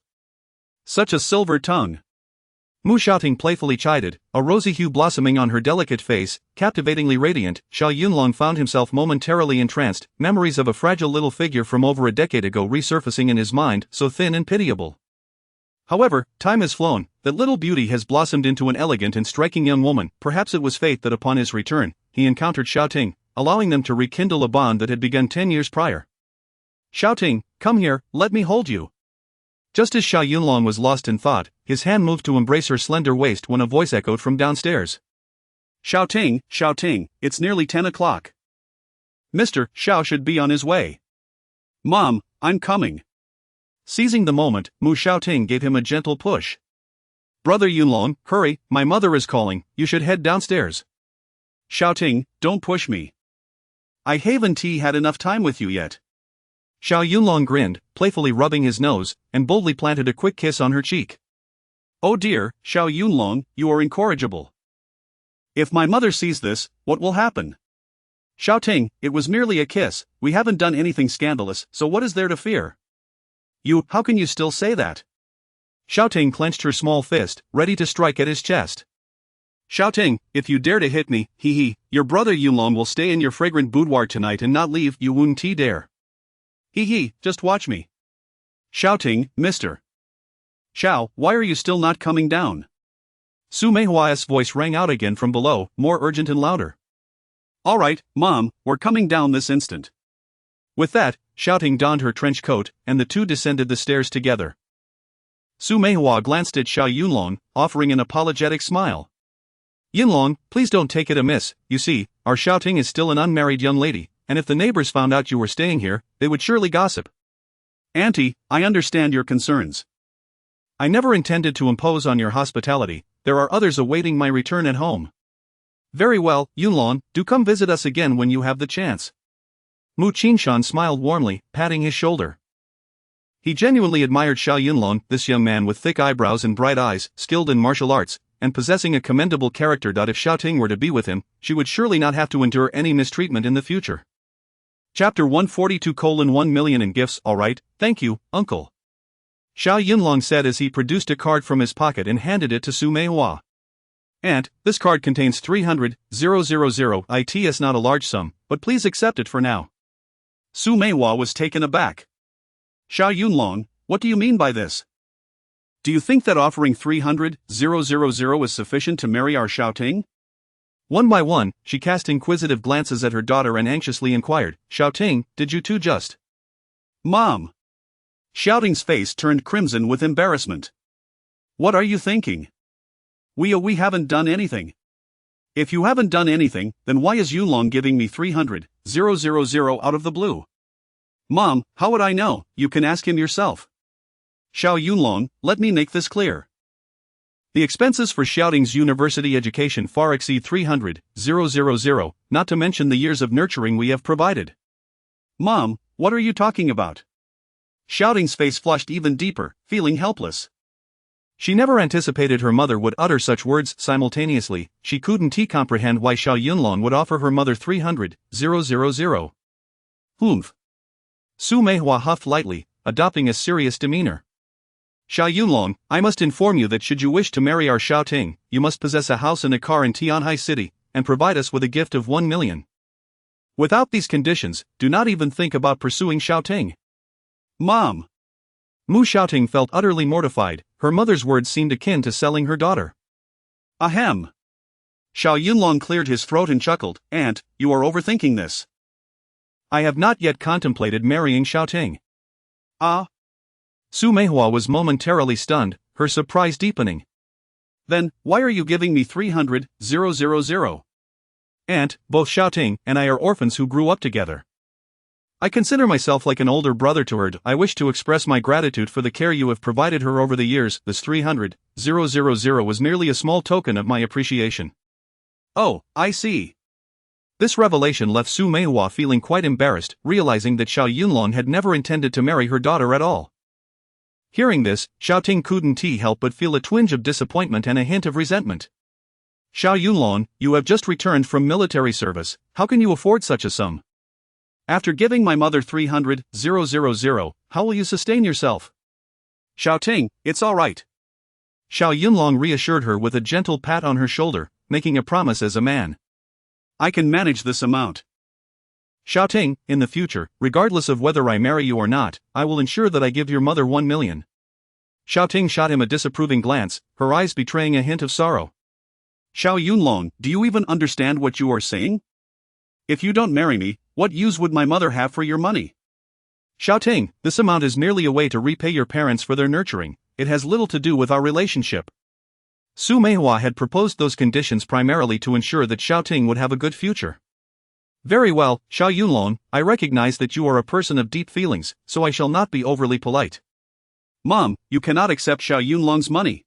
Such a silver tongue. Mu Xiao playfully chided, a rosy hue blossoming on her delicate face, captivatingly radiant. Xiao Yunlong found himself momentarily entranced, memories of a fragile little figure from over a decade ago resurfacing in his mind, so thin and pitiable. However, time has flown, that little beauty has blossomed into an elegant and striking young woman. Perhaps it was fate that upon his return, he encountered Xiao, allowing them to rekindle a bond that had begun 10 years prior. Xiao, come here, let me hold you. Just as Xiao Yunlong was lost in thought, his hand moved to embrace her slender waist when a voice echoed from downstairs. Xiao, it's nearly 10 o'clock. Mr. Xiao should be on his way. Mom, I'm coming. Seizing the moment, Mu Xiao gave him a gentle push. Brother Yunlong, hurry, my mother is calling, you should head downstairs. Xiao, don't push me. I haven't had enough time with you yet. Xiao Yunlong grinned, playfully rubbing his nose, and boldly planted a quick kiss on her cheek. Oh dear, Xiao Yunlong, you are incorrigible. If my mother sees this, what will happen? Xiao, it was merely a kiss, we haven't done anything scandalous, so what is there to fear? How can you still say that? Xiao clenched her small fist, ready to strike at his chest. Xiao, if you dare to hit me, your brother Yunlong will stay in your fragrant boudoir tonight and not leave. You won't dare. Just watch me. Shouting, Mr. Xiao, why are you still not coming down? Su Meihua's voice rang out again from below, more urgent and louder. All right, Mom, we're coming down this instant. With that, Xiao donned her trench coat, and the two descended the stairs together. Su Meihua glanced at Xiao Yunlong, offering an apologetic smile. Yunlong, please don't take it amiss, you see, our Xiao is still an unmarried young lady, and if the neighbors found out you were staying here, they would surely gossip. Auntie, I understand your concerns. I never intended to impose on your hospitality, there are others awaiting my return at home. Very well, Yunlong, do come visit us again when you have the chance. Mu Qinshan smiled warmly, patting his shoulder. He genuinely admired Xiao Yunlong, this young man with thick eyebrows and bright eyes, skilled in martial arts, and possessing a commendable character. If Xiao Ting were to be with him, she would surely not have to endure any mistreatment in the future. Chapter 142:1 million in gifts. Alright, thank you, uncle. Xiao Yunlong said as he produced a card from his pocket and handed it to Su Meihua. Aunt, this card contains 300,000. It's not a large sum, but please accept it for now. Su Meihua was taken aback. Xiao Yunlong, what do you mean by this? Do you think that offering 300,000 is sufficient to marry our Xiao Ting? One by one, she cast inquisitive glances at her daughter and anxiously inquired, Xiao Ting, did you too just? Mom! Xiao Ting's face turned crimson with embarrassment. What are you thinking? We haven't done anything. If you haven't done anything, then why is Yunlong giving me 300,000 out of the blue? Mom, how would I know? You can ask him yourself. Xiao Yunlong, let me make this clear. The expenses for Xiao Ting's university education far exceed 300,000, not to mention the years of nurturing we have provided. Mom, what are you talking about? Xiao Ting's face flushed even deeper, feeling helpless. She never anticipated her mother would utter such words simultaneously. She couldn't comprehend why Xiao Yunlong would offer her mother 300,000. Humph. Su Meihua huffed lightly, adopting a serious demeanor. Xiao Yunlong, I must inform you that should you wish to marry our Xiao Ting, you must possess a house and a car in Tianhai City, and provide us with a gift of 1 million. Without these conditions, do not even think about pursuing Xiao Ting. Mom! Mu Xiaoting felt utterly mortified. Her mother's words seemed akin to selling her daughter. Ahem. Xiao Yunlong cleared his throat and chuckled, Aunt, you are overthinking this. I have not yet contemplated marrying Xiao Ting. Ah? Su Meihua was momentarily stunned, her surprise deepening. Then, why are you giving me 300,000? Aunt, both Xiao Ting and I are orphans who grew up together. I consider myself like an older brother to her. I wish to express my gratitude for the care you have provided her over the years. This 300,000 was merely a small token of my appreciation. Oh, I see. This revelation left Su Meihua feeling quite embarrassed, realizing that Xiao Yunlong had never intended to marry her daughter at all. Hearing this, Xiao Ting couldn't help but feel a twinge of disappointment and a hint of resentment. Xiao Yunlong, you have just returned from military service, how can you afford such a sum? After giving my mother 300,000, how will you sustain yourself? Xiao Ting, it's all right. Xiao Yunlong reassured her with a gentle pat on her shoulder, making a promise as a man. I can manage this amount. Xiao Ting, in the future, regardless of whether I marry you or not, I will ensure that I give your mother 1 million. Xiao Ting shot him a disapproving glance, her eyes betraying a hint of sorrow. Xiao Yunlong, do you even understand what you are saying? If you don't marry me, what use would my mother have for your money? Xiao Ting, this amount is merely a way to repay your parents for their nurturing, it has little to do with our relationship. Su Meihua had proposed those conditions primarily to ensure that Xiao Ting would have a good future. Very well, Xiao Yunlong, I recognize that you are a person of deep feelings, so I shall not be overly polite. Mom, you cannot accept Xiao Yunlong's money.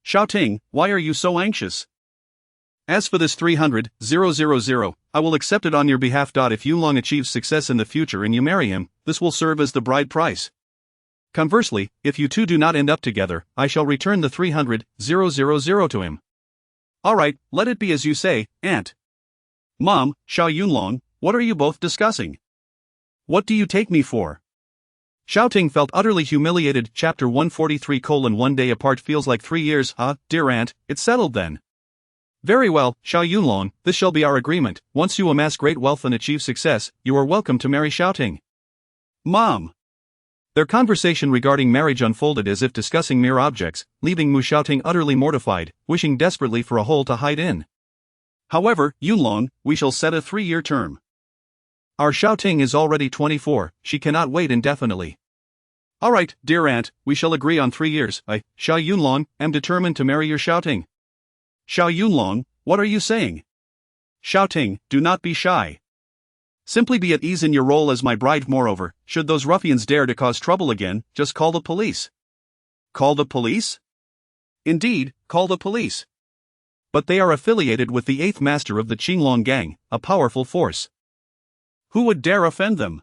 Xiao Ting, why are you so anxious? As for this 300,000, I will accept it on your behalf. If Yunlong achieves success in the future and you marry him, this will serve as the bride price. Conversely, if you two do not end up together, I shall return the 300,000 to him. Alright, let it be as you say, Aunt. Mom, Xiao Yunlong, what are you both discussing? What do you take me for? Xiao Ting felt utterly humiliated. Chapter 143:1 day apart feels like 3 years. Dear aunt, it's settled then. Very well, Xiao Yunlong, this shall be our agreement. Once you amass great wealth and achieve success, you are welcome to marry Xiao Ting. Mom. Their conversation regarding marriage unfolded as if discussing mere objects, leaving Mu Xiaoting utterly mortified, wishing desperately for a hole to hide in. However, Yunlong, we shall set a 3-year term. Our Xiaoting is already 24, she cannot wait indefinitely. Alright, dear aunt, we shall agree on 3 years. I, Xiao Yunlong, am determined to marry your Xiaoting. Xiao Yunlong, what are you saying? Xiaoting, do not be shy. Simply be at ease in your role as my bride. Moreover, should those ruffians dare to cause trouble again, just call the police. Call the police? Indeed, call the police. But they are affiliated with the 8th master of the Qinglong gang, a powerful force. Who would dare offend them?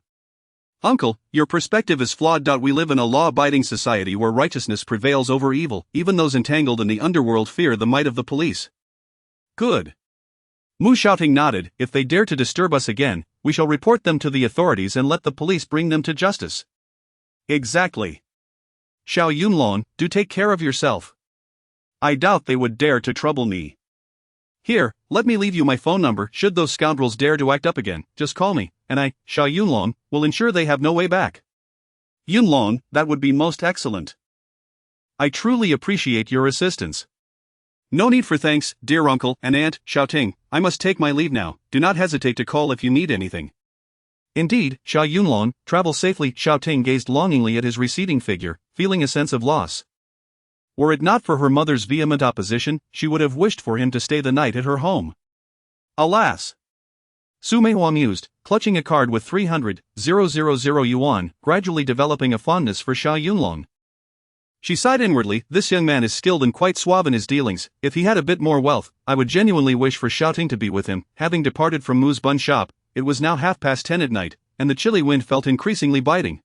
Uncle, your perspective is flawed. We live in a law-abiding society where righteousness prevails over evil. Even those entangled in the underworld fear the might of the police. Good. Mu Xiaoting nodded. If they dare to disturb us again, we shall report them to the authorities and let the police bring them to justice. Exactly. Xiao Yunlong, do take care of yourself. I doubt they would dare to trouble me. Here, let me leave you my phone number. Should those scoundrels dare to act up again, just call me, and I, Xiao Yunlong, will ensure they have no way back. Yunlong, that would be most excellent. I truly appreciate your assistance. No need for thanks, dear uncle and aunt, Xiaoting. I must take my leave now. Do not hesitate to call if you need anything. Indeed, Xiao Yunlong, travel safely. Xiaoting gazed longingly at his receding figure, feeling a sense of loss. Were it not for her mother's vehement opposition, she would have wished for him to stay the night at her home. Alas! Su Meihua mused, clutching a card with 300,000 yuan, gradually developing a fondness for Xiao Yunlong. She sighed inwardly. This young man is skilled and quite suave in his dealings. If he had a bit more wealth, I would genuinely wish for Xiaoting to be with him. Having departed from Mu's bun shop, it was now 10:30 at night, and the chilly wind felt increasingly biting.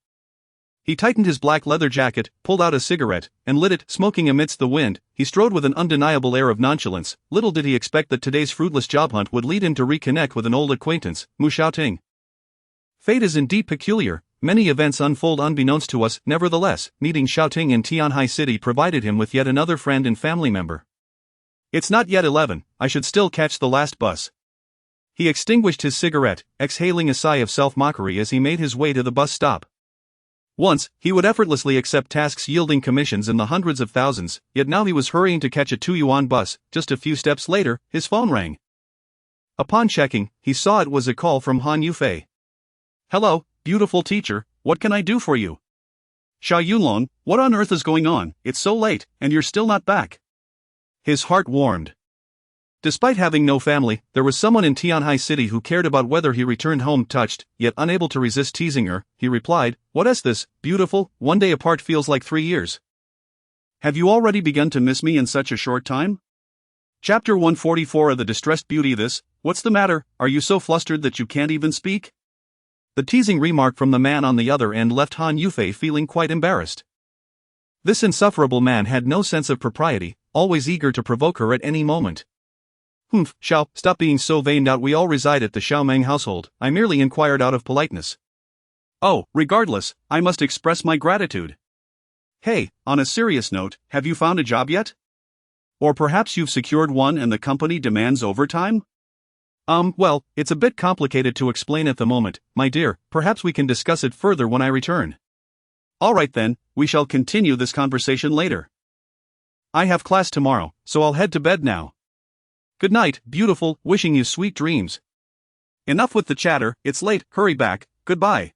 He tightened his black leather jacket, pulled out a cigarette, and lit it. Smoking amidst the wind, he strode with an undeniable air of nonchalance. Little did he expect that today's fruitless job hunt would lead him to reconnect with an old acquaintance, Mu Xiaoting. Fate is indeed peculiar. Many events unfold unbeknownst to us. Nevertheless, meeting Xiaoting in Tianhai City provided him with yet another friend and family member. It's not yet 11, I should still catch the last bus. He extinguished his cigarette, exhaling a sigh of self-mockery as he made his way to the bus stop. Once, he would effortlessly accept tasks yielding commissions in the hundreds of thousands, yet now he was hurrying to catch a 2-yuan bus. Just a few steps later, his phone rang. Upon checking, he saw it was a call from Han Yufei. Hello, beautiful teacher, what can I do for you? Xiao Yunlong, what on earth is going on? It's so late, and you're still not back. His heart warmed. Despite having no family, there was someone in Tianhai City who cared about whether he returned home. Touched, yet unable to resist teasing her, he replied, What is this, beautiful? 1 day apart feels like 3 years. Have you already begun to miss me in such a short time? Chapter 144 of The Distressed Beauty. What's the matter? Are you so flustered that you can't even speak? The teasing remark from the man on the other end left Han Yufei feeling quite embarrassed. This insufferable man had no sense of propriety, always eager to provoke her at any moment. Humph, Xiao, stop being so vain. We all reside at the Xiaomeng household. I merely inquired out of politeness. Oh, regardless, I must express my gratitude. Hey, on a serious note, have you found a job yet? Or perhaps you've secured one and the company demands overtime? Well, it's a bit complicated to explain at the moment, my dear. Perhaps we can discuss it further when I return. Alright then, we shall continue this conversation later. I have class tomorrow, so I'll head to bed now. Good night, beautiful, wishing you sweet dreams. Enough with the chatter, it's late, hurry back, goodbye.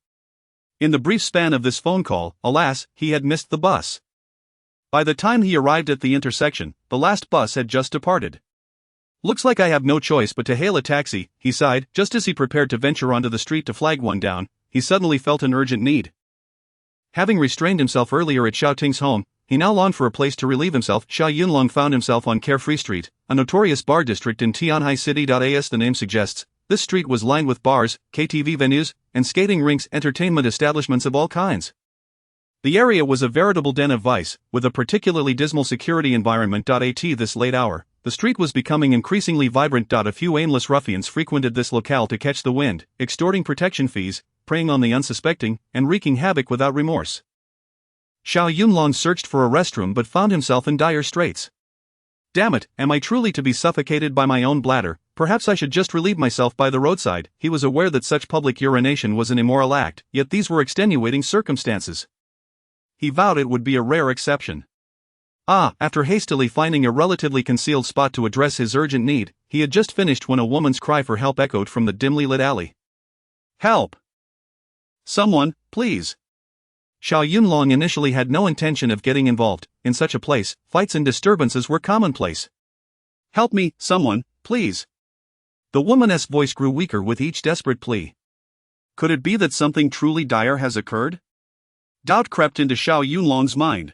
In the brief span of this phone call, alas, he had missed the bus. By the time he arrived at the intersection, the last bus had just departed. Looks like I have no choice but to hail a taxi, he sighed. Just as he prepared to venture onto the street to flag one down, he suddenly felt an urgent need. Having restrained himself earlier at Xiaoting's home, he now longed for a place to relieve himself. Xiao Yunlong found himself on Carefree Street, a notorious bar district in Tianhai City. As the name suggests, this street was lined with bars, KTV venues, and skating rinks, entertainment establishments of all kinds. The area was a veritable den of vice, with a particularly dismal security environment. At this late hour, the street was becoming increasingly vibrant. A few aimless ruffians frequented this locale to catch the wind, extorting protection fees, preying on the unsuspecting, and wreaking havoc without remorse. Xiao Yunlong searched for a restroom but found himself in dire straits. Damn it, am I truly to be suffocated by my own bladder? Perhaps I should just relieve myself by the roadside. He was aware that such public urination was an immoral act, yet these were extenuating circumstances. He vowed it would be a rare exception. After hastily finding a relatively concealed spot to address his urgent need, he had just finished when a woman's cry for help echoed from the dimly lit alley. Help! Someone, please! Xiao Yunlong initially had no intention of getting involved. In such a place, fights and disturbances were commonplace. Help me, someone, please! The woman's voice grew weaker with each desperate plea. Could it be that something truly dire has occurred? Doubt crept into Xiao Yunlong's mind.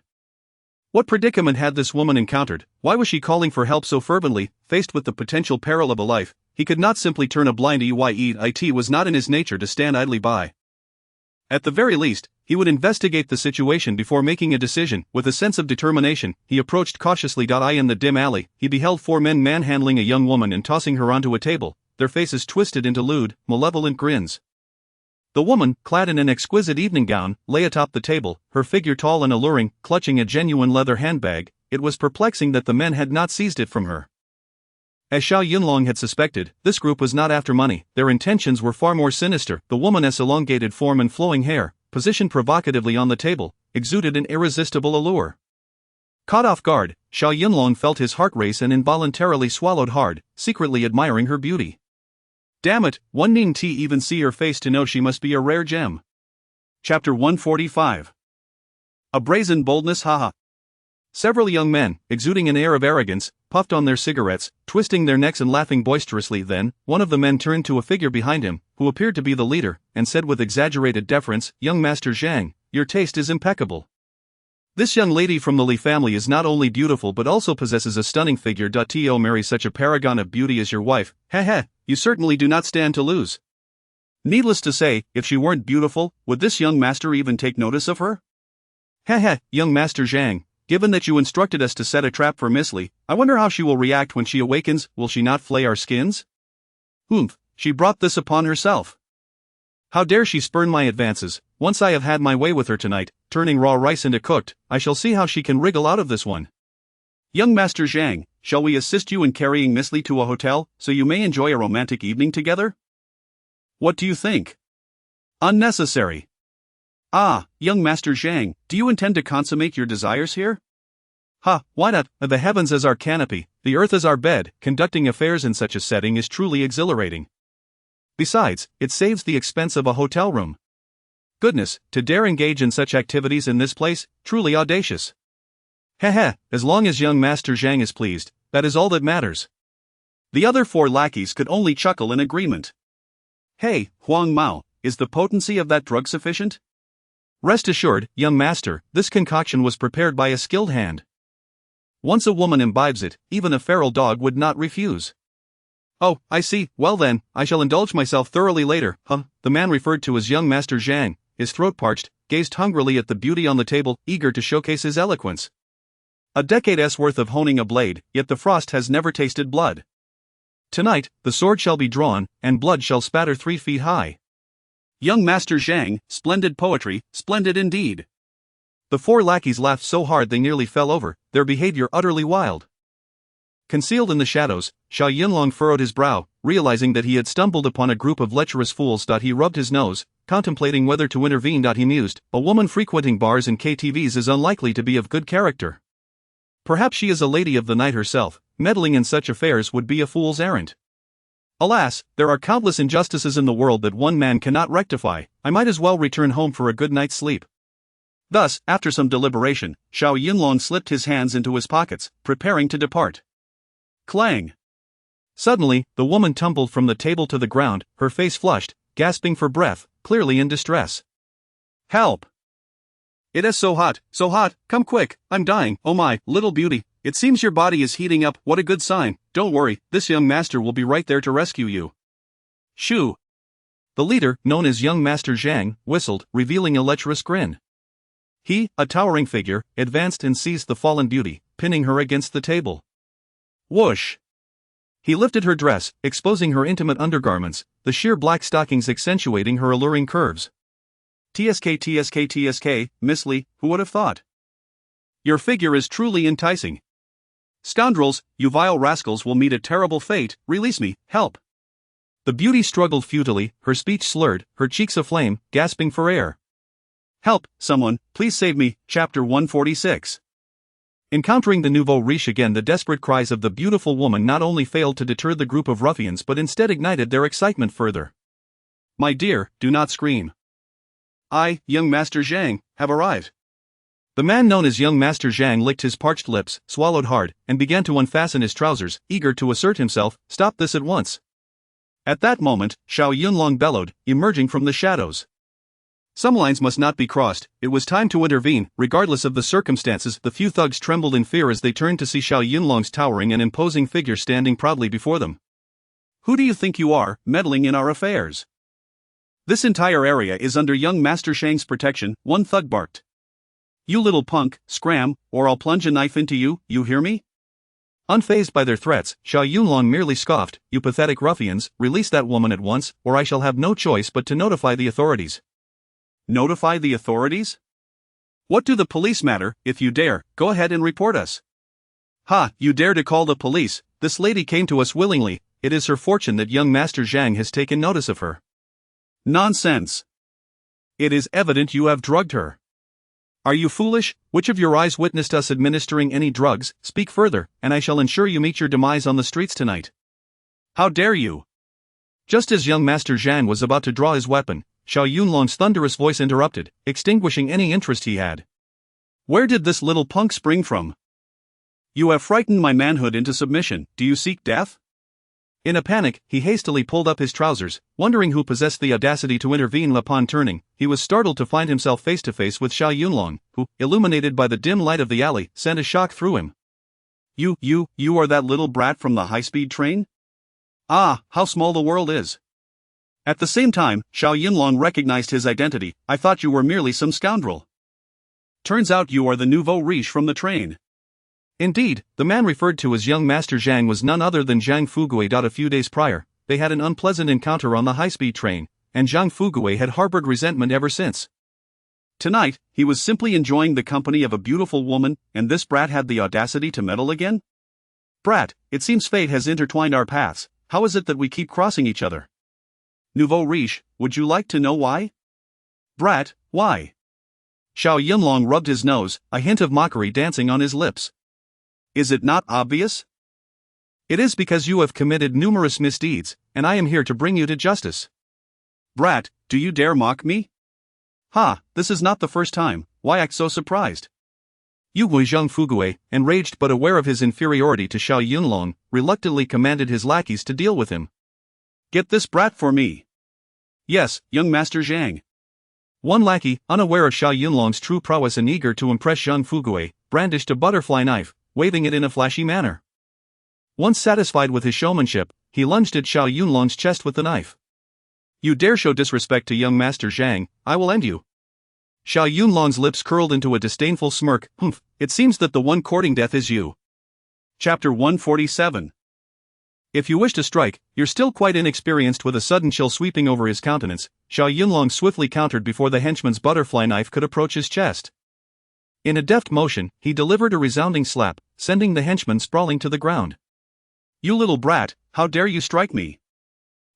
What predicament had this woman encountered? Why was she calling for help so fervently? Faced with the potential peril of a life, he could not simply turn a blind eye. It was not in his nature to stand idly by. At the very least, he would investigate the situation before making a decision. With a sense of determination, he approached cautiously. In the dim alley, he beheld 4 men manhandling a young woman and tossing her onto a table, their faces twisted into lewd, malevolent grins. The woman, clad in an exquisite evening gown, lay atop the table, her figure tall and alluring, clutching a genuine leather handbag. It was perplexing that the men had not seized it from her. As Xiao Yunlong had suspected, this group was not after money. Their intentions were far more sinister. The woman's elongated form and flowing hair, positioned provocatively on the table, exuded an irresistible allure. Caught off guard, Xiao Yunlong felt his heart race and involuntarily swallowed hard, secretly admiring her beauty. Damn it, one needn't even see her face to know she must be a rare gem. Chapter 145. A brazen boldness. Haha. Several young men, exuding an air of arrogance, puffed on their cigarettes, twisting their necks and laughing boisterously. Then, one of the men turned to a figure behind him, who appeared to be the leader, and said with exaggerated deference, "Young Master Zhang, your taste is impeccable. This young lady from the Li family is not only beautiful but also possesses a stunning figure. To marry such a paragon of beauty as your wife, you certainly do not stand to lose." Needless to say, if she weren't beautiful, would this young master even take notice of her? Young Master Zhang, given that you instructed us to set a trap for Miss Li, I wonder how she will react when she awakens. Will she not flay our skins? She brought this upon herself. How dare she spurn my advances? Once I have had my way with her tonight, turning raw rice into cooked, I shall see how she can wriggle out of this one. Young Master Zhang, shall we assist you in carrying Miss Li to a hotel, so you may enjoy a romantic evening together? What do you think? Unnecessary. Young Master Zhang, do you intend to consummate your desires here? Why not? The heavens as our canopy, the earth as our bed. Conducting affairs in such a setting is truly exhilarating. Besides, it saves the expense of a hotel room. Goodness, to dare engage in such activities in this place, truly audacious. As long as young Master Zhang is pleased, that is all that matters. The other 4 lackeys could only chuckle in agreement. Hey, Huang Mao, is the potency of that drug sufficient? Rest assured, young master, this concoction was prepared by a skilled hand. Once a woman imbibes it, even a feral dog would not refuse. Oh, I see. Well then, I shall indulge myself thoroughly later. The man referred to as young Master Zhang, his throat parched, gazed hungrily at the beauty on the table, eager to showcase his eloquence. A decade's worth of honing a blade, yet the frost has never tasted blood. Tonight, the sword shall be drawn, and blood shall spatter 3 feet high. Young Master Zhang, splendid poetry, splendid indeed. The 4 lackeys laughed so hard they nearly fell over, their behavior utterly wild. Concealed in the shadows, Xiao Yunlong furrowed his brow, realizing that he had stumbled upon a group of lecherous fools. He rubbed his nose, contemplating whether to intervene. He mused, a woman frequenting bars and KTVs is unlikely to be of good character. Perhaps she is a lady of the night herself. Meddling in such affairs would be a fool's errand. Alas, there are countless injustices in the world that one man cannot rectify. I might as well return home for a good night's sleep. Thus, after some deliberation, Xiao Yunlong slipped his hands into his pockets, preparing to depart. Clang! Suddenly, the woman tumbled from the table to the ground, her face flushed, gasping for breath, clearly in distress. Help! It is so hot, come quick, I'm dying. Oh my, little beauty, it seems your body is heating up. What a good sign. Don't worry, this young master will be right there to rescue you. Shoo! The leader, known as young Master Zhang, whistled, revealing a lecherous grin. He, a towering figure, advanced and seized the fallen beauty, pinning her against the table. Whoosh! He lifted her dress, exposing her intimate undergarments, the sheer black stockings accentuating her alluring curves. TSK, Miss Li, who would have thought? Your figure is truly enticing. Scoundrels, you vile rascals will meet a terrible fate. Release me, help! The beauty struggled futilely, her speech slurred, her cheeks aflame, gasping for air. Help, someone, please save me. Chapter 146. Encountering the nouveau riche again, the desperate cries of the beautiful woman not only failed to deter the group of ruffians but instead ignited their excitement further. My dear, do not scream. I, young Master Zhang, have arrived. The man known as young Master Zhang licked his parched lips, swallowed hard, and began to unfasten his trousers, eager to assert himself. Stop this at once. At that moment, Xiao Yunlong bellowed, emerging from the shadows. Some lines must not be crossed. It was time to intervene. Regardless of the circumstances, the few thugs trembled in fear as they turned to see Xiao Yunlong's towering and imposing figure standing proudly before them. Who do you think you are, meddling in our affairs? This entire area is under young Master Shang's protection, one thug barked. You little punk, scram, or I'll plunge a knife into you, you hear me? Unfazed by their threats, Xiao Yunlong merely scoffed, "You pathetic ruffians, release that woman at once, or I shall have no choice but to notify the authorities." Notify the authorities? What do the police matter? If you dare, go ahead and report us. Ha, you dare to call the police? This lady came to us willingly. It is her fortune that young Master Zhang has taken notice of her. Nonsense. It is evident you have drugged her. Are you foolish? Which of your eyes witnessed us administering any drugs? Speak further, and I shall ensure you meet your demise on the streets tonight. How dare you? Just as young Master Zhang was about to draw his weapon, Xiao Yunlong's thunderous voice interrupted, extinguishing any interest he had. Where did this little punk spring from? You have frightened my manhood into submission. Do you seek death? In a panic, he hastily pulled up his trousers, wondering who possessed the audacity to intervene upon turning. He was startled to find himself face to face with Xiao Yunlong, who, illuminated by the dim light of the alley, sent a shock through him. You are that little brat from the high-speed train? Ah, how small the world is. At the same time, Xiao Yunlong recognized his identity. I thought you were merely some scoundrel. Turns out you are the nouveau riche from the train. Indeed, the man referred to as young Master Zhang was none other than Zhang Fuguei. A few days prior, they had an unpleasant encounter on the high-speed train, and Zhang Fuguei had harbored resentment ever since. Tonight, he was simply enjoying the company of a beautiful woman, and this brat had the audacity to meddle again? Brat, it seems fate has intertwined our paths. How is it that we keep crossing each other? Nouveau riche, would you like to know why? Brat, why? Xiao Yunlong rubbed his nose, a hint of mockery dancing on his lips. Is it not obvious? It is because you have committed numerous misdeeds, and I am here to bring you to justice. Brat, do you dare mock me? Ha, this is not the first time. Why act so surprised? Zhang Fuguei, enraged but aware of his inferiority to Xiao Yunlong, reluctantly commanded his lackeys to deal with him. Get this brat for me. Yes, young Master Zhang. One lackey, unaware of Xiao Yunlong's true prowess and eager to impress Zhang Fuguei, brandished a butterfly knife, waving it in a flashy manner. Once satisfied with his showmanship, he lunged at Xiao Yunlong's chest with the knife. You dare show disrespect to young Master Zhang, I will end you. Xiao Yunlong's lips curled into a disdainful smirk. Humph, it seems that the one courting death is you. Chapter 147. If you wish to strike, you're still quite inexperienced. With a sudden chill sweeping over his countenance, Xiao Yunlong swiftly countered before the henchman's butterfly knife could approach his chest. In a deft motion, he delivered a resounding slap, sending the henchman sprawling to the ground. You little brat, how dare you strike me?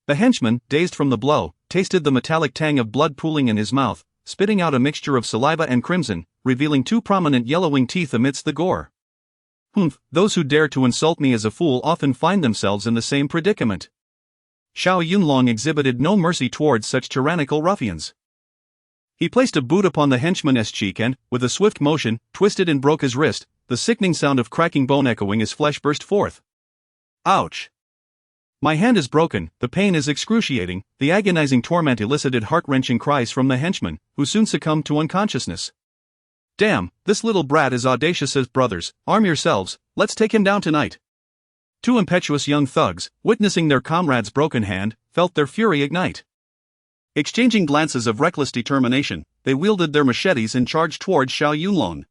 The henchman, dazed from the blow, tasted the metallic tang of blood pooling in his mouth, spitting out a mixture of saliva and crimson, revealing two prominent yellowing teeth amidst the gore. Humph, those who dare to insult me as a fool often find themselves in the same predicament. Xiao Yunlong exhibited no mercy towards such tyrannical ruffians. He placed a boot upon the henchman's cheek and, with a swift motion, twisted and broke his wrist. The sickening sound of cracking bone echoing his flesh burst forth. Ouch! My hand is broken, the pain is excruciating. The agonizing torment elicited heart-wrenching cries from the henchman, who soon succumbed to unconsciousness. Damn, this little brat is audacious. As brothers, arm yourselves, let's take him down tonight. Two impetuous young thugs, witnessing their comrade's broken hand, felt their fury ignite. Exchanging glances of reckless determination, they wielded their machetes and charged towards Xiao Yunlong.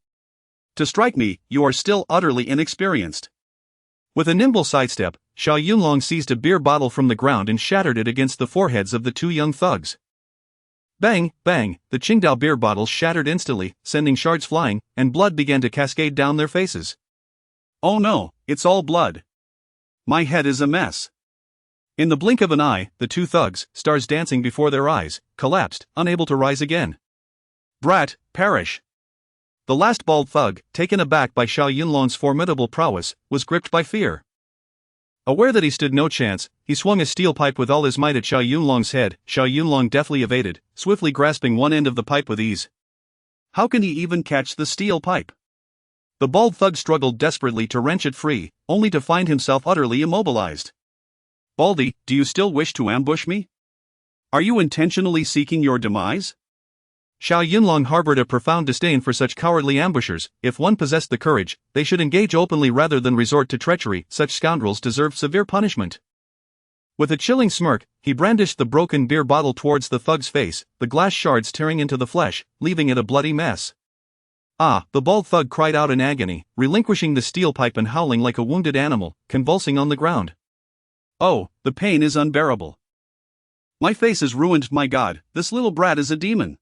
To strike me, you are still utterly inexperienced. With a nimble sidestep, Xiao Yunlong seized a beer bottle from the ground and shattered it against the foreheads of the two young thugs. Bang, bang, the Qingdao beer bottles shattered instantly, sending shards flying, and blood began to cascade down their faces. Oh no, it's all blood. My head is a mess. In the blink of an eye, the two thugs, stars dancing before their eyes, collapsed, unable to rise again. Brat, perish! The last bald thug, taken aback by Xiao Yunlong's formidable prowess, was gripped by fear. Aware that he stood no chance, he swung a steel pipe with all his might at Xiao Yunlong's head. Xiao Yunlong deftly evaded, swiftly grasping one end of the pipe with ease. How can he even catch the steel pipe? The bald thug struggled desperately to wrench it free, only to find himself utterly immobilized. Baldy, do you still wish to ambush me? Are you intentionally seeking your demise? Xiao Yunlong harbored a profound disdain for such cowardly ambushers. If one possessed the courage, they should engage openly rather than resort to treachery. Such scoundrels deserve severe punishment. With a chilling smirk, he brandished the broken beer bottle towards the thug's face, the glass shards tearing into the flesh, leaving it a bloody mess. Ah! The bald thug cried out in agony, relinquishing the steel pipe and howling like a wounded animal, convulsing on the ground. Oh, the pain is unbearable. My face is ruined, my god, this little brat is a demon.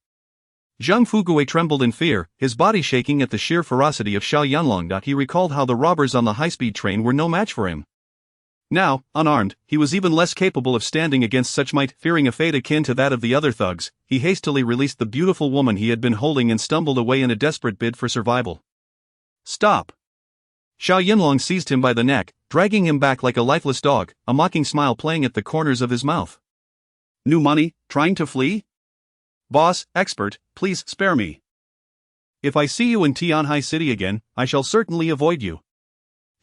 Zhang Fugui trembled in fear, his body shaking at the sheer ferocity of Xiao Yunlong. He recalled how the robbers on the high-speed train were no match for him. Now, unarmed, he was even less capable of standing against such might. Fearing a fate akin to that of the other thugs, he hastily released the beautiful woman he had been holding and stumbled away in a desperate bid for survival. Stop! Xiao Yunlong seized him by the neck, dragging him back like a lifeless dog, a mocking smile playing at the corners of his mouth. New money, trying to flee? Boss, expert, please spare me. If I see you in Tianhai City again, I shall certainly avoid you.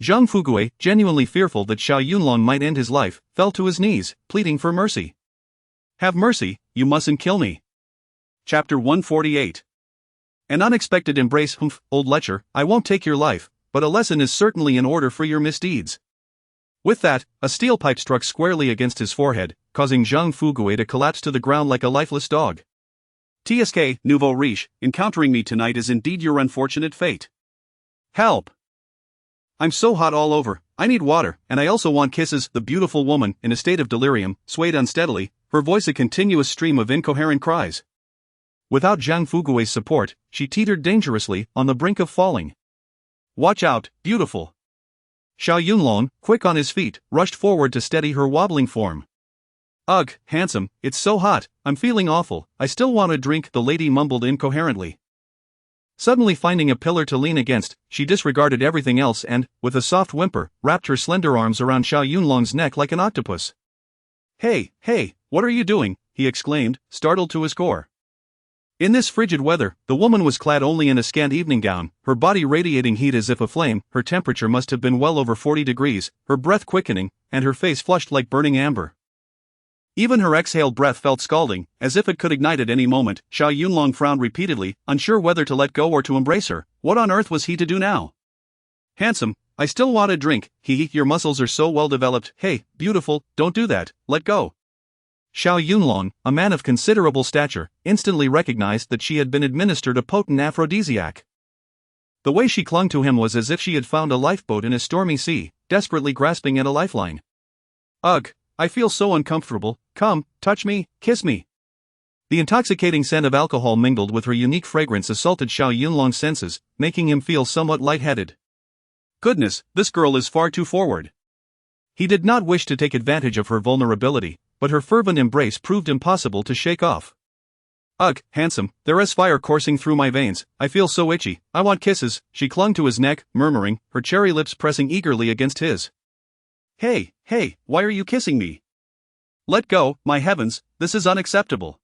Zhang Fugui, genuinely fearful that Xiao Yunlong might end his life, fell to his knees, pleading for mercy. Have mercy, you mustn't kill me. Chapter 148. An unexpected embrace. Humph, old lecher, I won't take your life, but a lesson is certainly in order for your misdeeds. With that, a steel pipe struck squarely against his forehead, causing Zhang Fugui to collapse to the ground like a lifeless dog. TSK, nouveau riche, encountering me tonight is indeed your unfortunate fate. Help! I'm so hot all over, I need water, and I also want kisses. The beautiful woman, in a state of delirium, swayed unsteadily, her voice a continuous stream of incoherent cries. Without Zhang Fugui's support, she teetered dangerously, on the brink of falling. Watch out, beautiful! Xiao Yunlong, quick on his feet, rushed forward to steady her wobbling form. Ugh, handsome, it's so hot, I'm feeling awful, I still want a drink, the lady mumbled incoherently. Suddenly finding a pillar to lean against, she disregarded everything else and, with a soft whimper, wrapped her slender arms around Xiao Yunlong's neck like an octopus. Hey, what are you doing? He exclaimed, startled to his core. In this frigid weather, the woman was clad only in a scant evening gown, her body radiating heat as if aflame. Her temperature must have been well over 40 degrees, her breath quickening, and her face flushed like burning amber. Even her exhaled breath felt scalding, as if it could ignite at any moment. Xiao Yunlong frowned repeatedly, unsure whether to let go or to embrace her. What on earth was he to do now? Handsome, I still want a drink. Your muscles are so well developed. Hey, beautiful, don't do that, let go. Xiao Yunlong, a man of considerable stature, instantly recognized that she had been administered a potent aphrodisiac. The way she clung to him was as if she had found a lifeboat in a stormy sea, desperately grasping at a lifeline. Ugh, I feel so uncomfortable, come, touch me, kiss me. The intoxicating scent of alcohol mingled with her unique fragrance assaulted Xiao Yunlong's senses, making him feel somewhat lightheaded. Goodness, this girl is far too forward. He did not wish to take advantage of her vulnerability, but her fervent embrace proved impossible to shake off. Ugh, handsome, there is fire coursing through my veins, I feel so itchy, I want kisses. She clung to his neck, murmuring, her cherry lips pressing eagerly against his. Hey, why are you kissing me? Let go, my heavens, this is unacceptable.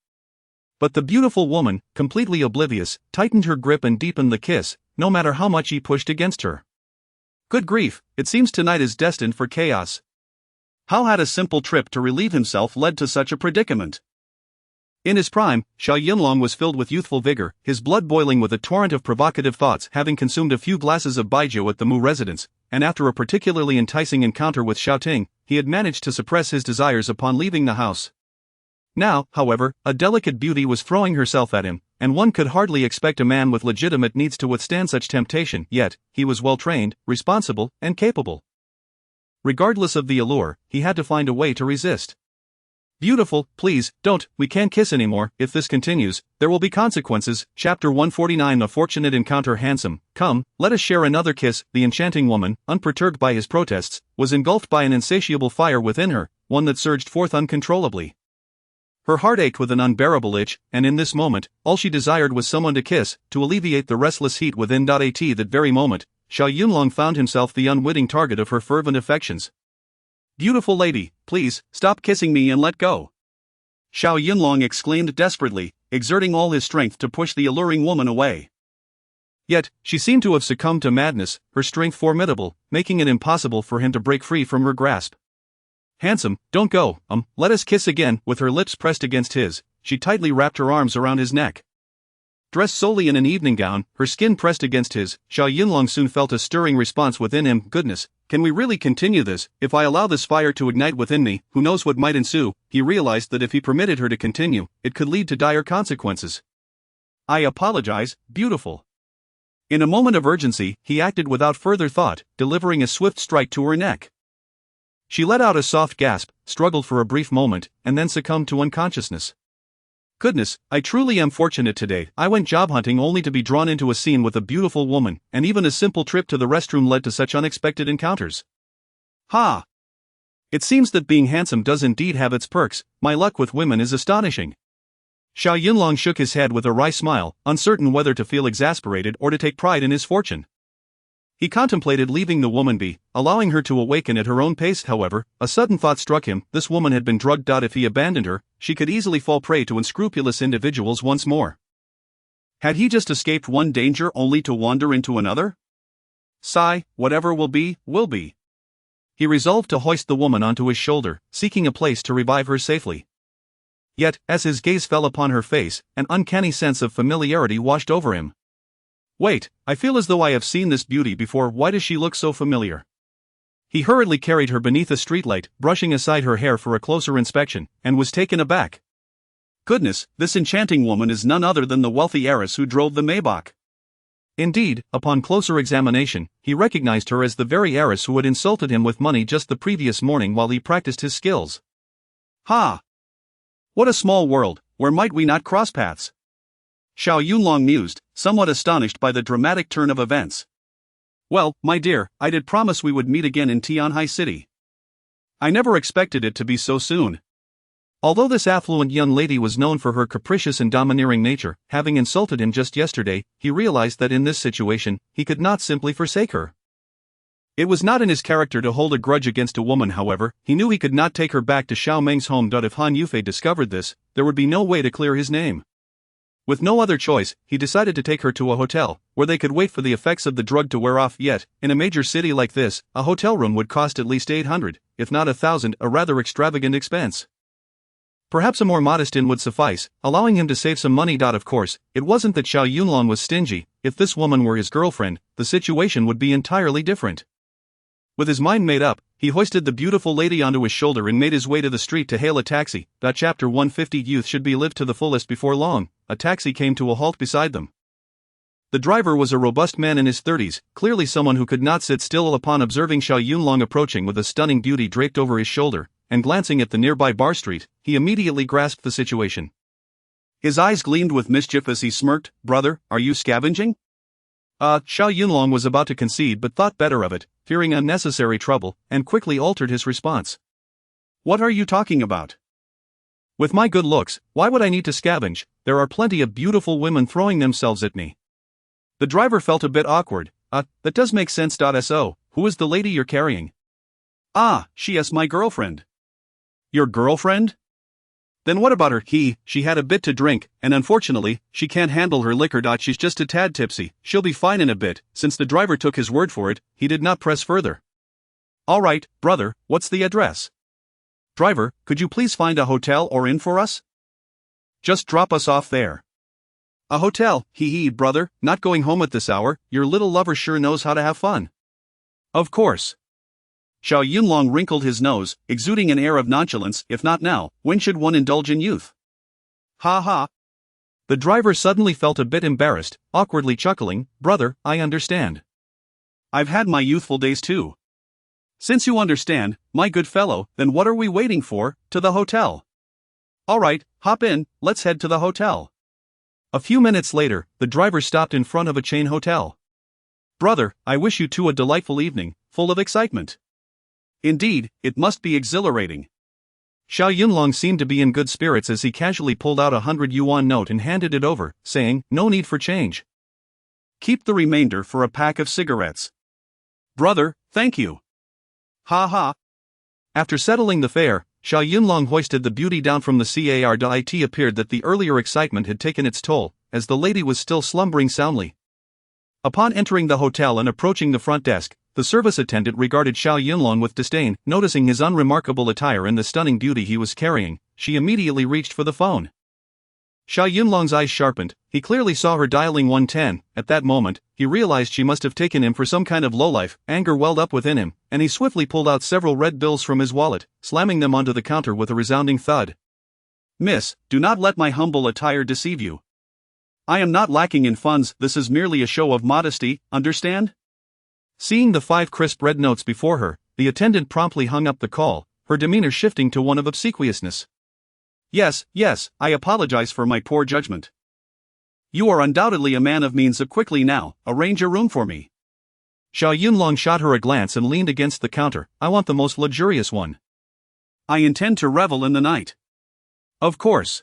But the beautiful woman, completely oblivious, tightened her grip and deepened the kiss, no matter how much he pushed against her. Good grief, it seems tonight is destined for chaos. How had a simple trip to relieve himself led to such a predicament? In his prime, Xiao Yunlong was filled with youthful vigor, his blood boiling with a torrent of provocative thoughts. Having consumed a few glasses of baijiu at the Mu residence, and after a particularly enticing encounter with Xiao Ting, he had managed to suppress his desires upon leaving the house. Now, however, a delicate beauty was throwing herself at him, and one could hardly expect a man with legitimate needs to withstand such temptation. Yet, he was well trained, responsible, and capable. Regardless of the allure, he had to find a way to resist. Beautiful, please, don't, we can't kiss anymore. If this continues, there will be consequences. Chapter 149. A fortunate encounter. Handsome, come, let us share another kiss. The enchanting woman, unperturbed by his protests, was engulfed by an insatiable fire within her, one that surged forth uncontrollably. Her heart ached with an unbearable itch, and in this moment, all she desired was someone to kiss, to alleviate the restless heat within. At that very moment, Xiao Yunlong found himself the unwitting target of her fervent affections. Beautiful lady, please, stop kissing me and let go. Xiao Yunlong exclaimed desperately, exerting all his strength to push the alluring woman away. Yet, she seemed to have succumbed to madness, her strength formidable, making it impossible for him to break free from her grasp. Handsome, don't go, let us kiss again. With her lips pressed against his, she tightly wrapped her arms around his neck. Dressed solely in an evening gown, her skin pressed against his, Xiao Yunlong soon felt a stirring response within him. Goodness, Can we really continue this? If I allow this fire to ignite within me, who knows what might ensue? He realized that if he permitted her to continue, it could lead to dire consequences. I apologize, beautiful. In a moment of urgency, he acted without further thought, delivering a swift strike to her neck. She let out a soft gasp, struggled for a brief moment, and then succumbed to unconsciousness. Goodness, I truly am fortunate today. I went job hunting only to be drawn into a scene with a beautiful woman, and even a simple trip to the restroom led to such unexpected encounters. Ha! It seems that being handsome does indeed have its perks. My luck with women is astonishing. Xiao Yunlong shook his head with a wry smile, uncertain whether to feel exasperated or to take pride in his fortune. He contemplated leaving the woman be, allowing her to awaken at her own pace. However, a sudden thought struck him: this woman had been drugged out. If he abandoned her, she could easily fall prey to unscrupulous individuals once more. Had he just escaped one danger only to wander into another? Sigh, whatever will be, will be. He resolved to hoist the woman onto his shoulder, seeking a place to revive her safely. Yet, as his gaze fell upon her face, an uncanny sense of familiarity washed over him. Wait, I feel as though I have seen this beauty before. Why does she look so familiar? He hurriedly carried her beneath a streetlight, brushing aside her hair for a closer inspection, and was taken aback. Goodness, this enchanting woman is none other than the wealthy heiress who drove the Maybach. Indeed, upon closer examination, he recognized her as the very heiress who had insulted him with money just the previous morning while he practiced his skills. Ha! What a small world, where might we not cross paths? Xiao Yunlong mused, somewhat astonished by the dramatic turn of events. Well, my dear, I did promise we would meet again in Tianhai City. I never expected it to be so soon. Although this affluent young lady was known for her capricious and domineering nature, having insulted him just yesterday, he realized that in this situation, he could not simply forsake her. It was not in his character to hold a grudge against a woman. However, he knew he could not take her back to Xiao Meng's home. If Han Yufei discovered this, there would be no way to clear his name. With no other choice, he decided to take her to a hotel, where they could wait for the effects of the drug to wear off. Yet, in a major city like this, a hotel room would cost at least 800, if not 1,000, a rather extravagant expense. Perhaps a more modest inn would suffice, allowing him to save some money. Of course, it wasn't that Xiao Yunlong was stingy. If this woman were his girlfriend, the situation would be entirely different. With his mind made up, he hoisted the beautiful lady onto his shoulder and made his way to the street to hail a taxi. Chapter 150. Youth should be lived to the fullest. Before long, a taxi came to a halt beside them. The driver was a robust man in his 30s, clearly someone who could not sit still. Upon observing Xiao Yunlong approaching with a stunning beauty draped over his shoulder, and glancing at the nearby bar street, he immediately grasped the situation. His eyes gleamed with mischief as he smirked. Brother, are you scavenging? Xiao Yunlong was about to concede but thought better of it, fearing unnecessary trouble, and quickly altered his response. What are you talking about? With my good looks, why would I need to scavenge? There are plenty of beautiful women throwing themselves at me. The driver felt a bit awkward. That does make sense. So, who is the lady you're carrying? She is my girlfriend. Your girlfriend? Then what about her? She had a bit to drink, and unfortunately, she can't handle her liquor. She's just a tad tipsy. She'll be fine in a bit. Since the driver took his word for it, he did not press further. All right, brother, what's the address? Driver, could you please find a hotel or inn for us? Just drop us off there. A hotel? Brother, not going home at this hour. Your little lover sure knows how to have fun. Of course. Xiao Yunlong wrinkled his nose, exuding an air of nonchalance. If not now, when should one indulge in youth? Ha ha. The driver suddenly felt a bit embarrassed, awkwardly chuckling. Brother, I understand. I've had my youthful days too. Since you understand, my good fellow, then what are we waiting for? To the hotel. All right, hop in, let's head to the hotel. A few minutes later, the driver stopped in front of a chain hotel. Brother, I wish you two a delightful evening, full of excitement. Indeed, it must be exhilarating. Xiao Yunlong seemed to be in good spirits as he casually pulled out a 100 yuan note and handed it over, saying, no need for change. Keep the remainder for a pack of cigarettes. Brother, thank you. Ha ha. After settling the fare, Xiao Yunlong hoisted the beauty down from the car. It appeared that the earlier excitement had taken its toll, as the lady was still slumbering soundly. Upon entering the hotel and approaching the front desk, the service attendant regarded Xiao Yunlong with disdain. Noticing his unremarkable attire and the stunning beauty he was carrying, she immediately reached for the phone. Xiao Yunlong's eyes sharpened. He clearly saw her dialing 110. At that moment, he realized she must have taken him for some kind of lowlife. Anger welled up within him, and he swiftly pulled out several red bills from his wallet, slamming them onto the counter with a resounding thud. Miss, do not let my humble attire deceive you. I am not lacking in funds, this is merely a show of modesty, understand? Seeing the 5 crisp red notes before her, the attendant promptly hung up the call, her demeanor shifting to one of obsequiousness. Yes, I apologize for my poor judgment. You are undoubtedly a man of means. Quickly now, arrange a room for me. Xiao Yunlong shot her a glance and leaned against the counter. I want the most luxurious one. I intend to revel in the night. Of course.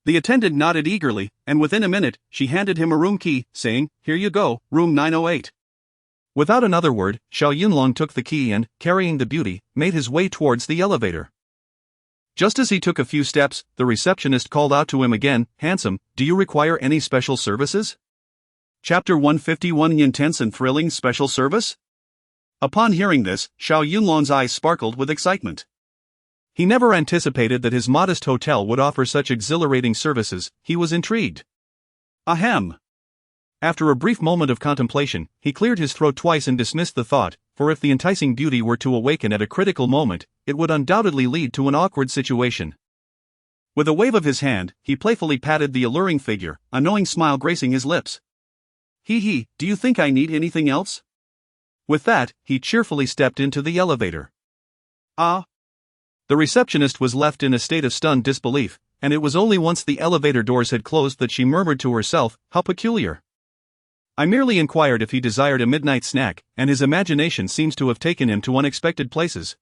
The attendant nodded eagerly, and within a minute, she handed him a room key, saying, Here you go, room 908. Without another word, Xiao Yunlong took the key and, carrying the beauty, made his way towards the elevator. Just as he took a few steps, the receptionist called out to him again, Handsome, do you require any special services? Chapter 151 Intense and Thrilling Special Service? Upon hearing this, Xiao Yunlong's eyes sparkled with excitement. He never anticipated that his modest hotel would offer such exhilarating services. He was intrigued. Ahem. After a brief moment of contemplation, he cleared his throat twice and dismissed the thought, for if the enticing beauty were to awaken at a critical moment, it would undoubtedly lead to an awkward situation. With a wave of his hand, he playfully patted the alluring figure, a knowing smile gracing his lips. Do you think I need anything else? With that, he cheerfully stepped into the elevator. Ah. The receptionist was left in a state of stunned disbelief, and it was only once the elevator doors had closed that she murmured to herself, How peculiar. I merely inquired if he desired a midnight snack, and his imagination seems to have taken him to unexpected places.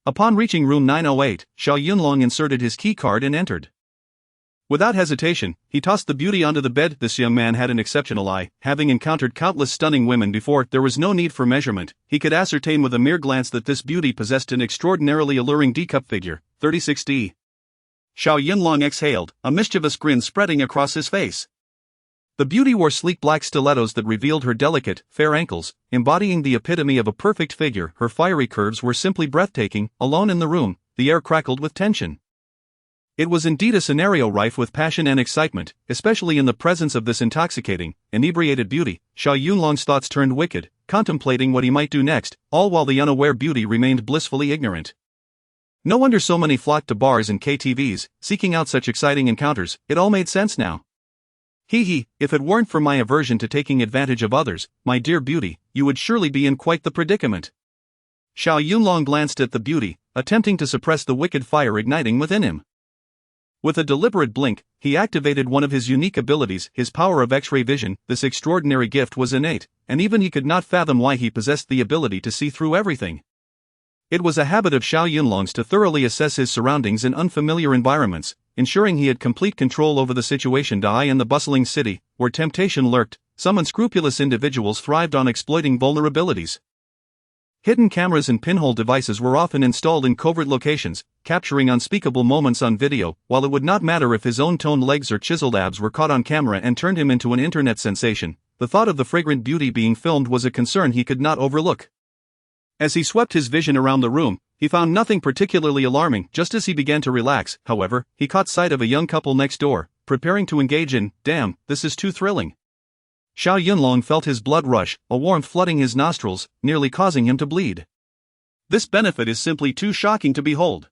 Upon reaching room 908, Xiao Yunlong inserted his key card and entered. Without hesitation, he tossed the beauty onto the bed. This young man had an exceptional eye. Having encountered countless stunning women before, there was no need for measurement. He could ascertain with a mere glance that this beauty possessed an extraordinarily alluring D-cup figure, 36D. Xiao Yunlong exhaled, a mischievous grin spreading across his face. The beauty wore sleek black stilettos that revealed her delicate, fair ankles, embodying the epitome of a perfect figure. Her fiery curves were simply breathtaking. Alone in the room, the air crackled with tension. It was indeed a scenario rife with passion and excitement, especially in the presence of this intoxicating, inebriated beauty. Xiao Yunlong's thoughts turned wicked, contemplating what he might do next, all while the unaware beauty remained blissfully ignorant. No wonder so many flocked to bars and KTVs, seeking out such exciting encounters. It all made sense now. If it weren't for my aversion to taking advantage of others, my dear beauty, you would surely be in quite the predicament. Xiao Yunlong glanced at the beauty, attempting to suppress the wicked fire igniting within him. With a deliberate blink, he activated one of his unique abilities, his power of X-ray vision. This extraordinary gift was innate, and even he could not fathom why he possessed the ability to see through everything. It was a habit of Xiao Yunlong's to thoroughly assess his surroundings in unfamiliar environments, ensuring he had complete control over the situation. In the bustling city, where temptation lurked, some unscrupulous individuals thrived on exploiting vulnerabilities. Hidden cameras and pinhole devices were often installed in covert locations, capturing unspeakable moments on video, while it would not matter if his own toned legs or chiseled abs were caught on camera and turned him into an internet sensation. The thought of the fragrant beauty being filmed was a concern he could not overlook. As he swept his vision around the room, he found nothing particularly alarming. Just as he began to relax, however, he caught sight of a young couple next door, preparing to engage in, Damn, this is too thrilling. Xiao Yunlong felt his blood rush, a warmth flooding his nostrils, nearly causing him to bleed. This benefit is simply too shocking to behold.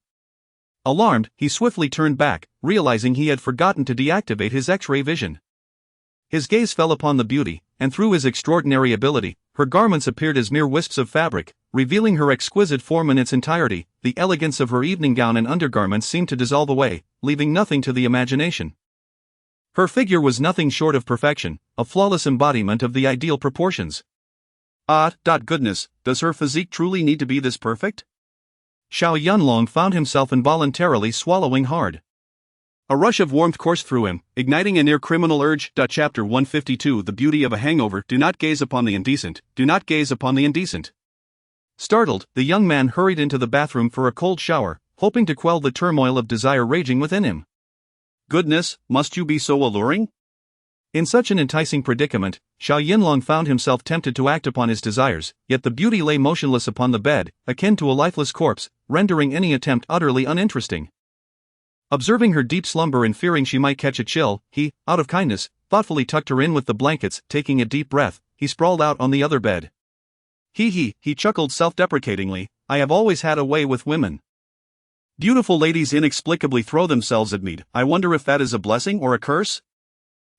Alarmed, he swiftly turned back, realizing he had forgotten to deactivate his X-ray vision. His gaze fell upon the beauty, and through his extraordinary ability, her garments appeared as mere wisps of fabric, revealing her exquisite form in its entirety. The elegance of her evening gown and undergarments seemed to dissolve away, leaving nothing to the imagination. Her figure was nothing short of perfection, a flawless embodiment of the ideal proportions. Goodness, does her physique truly need to be this perfect? Xiao Yunlong found himself involuntarily swallowing hard. A rush of warmth coursed through him, igniting a near-criminal urge. Chapter 152 The Beauty of a Hangover. Do not gaze upon the indecent, do not gaze upon the indecent. Startled, the young man hurried into the bathroom for a cold shower, hoping to quell the turmoil of desire raging within him. Goodness, must you be so alluring? In such an enticing predicament, Xiao Yunlong found himself tempted to act upon his desires, yet the beauty lay motionless upon the bed, akin to a lifeless corpse, rendering any attempt utterly uninteresting. Observing her deep slumber and fearing she might catch a chill, he, out of kindness, thoughtfully tucked her in with the blankets. Taking a deep breath, he sprawled out on the other bed. He chuckled self-deprecatingly, I have always had a way with women. Beautiful ladies inexplicably throw themselves at me. I wonder if that is a blessing or a curse?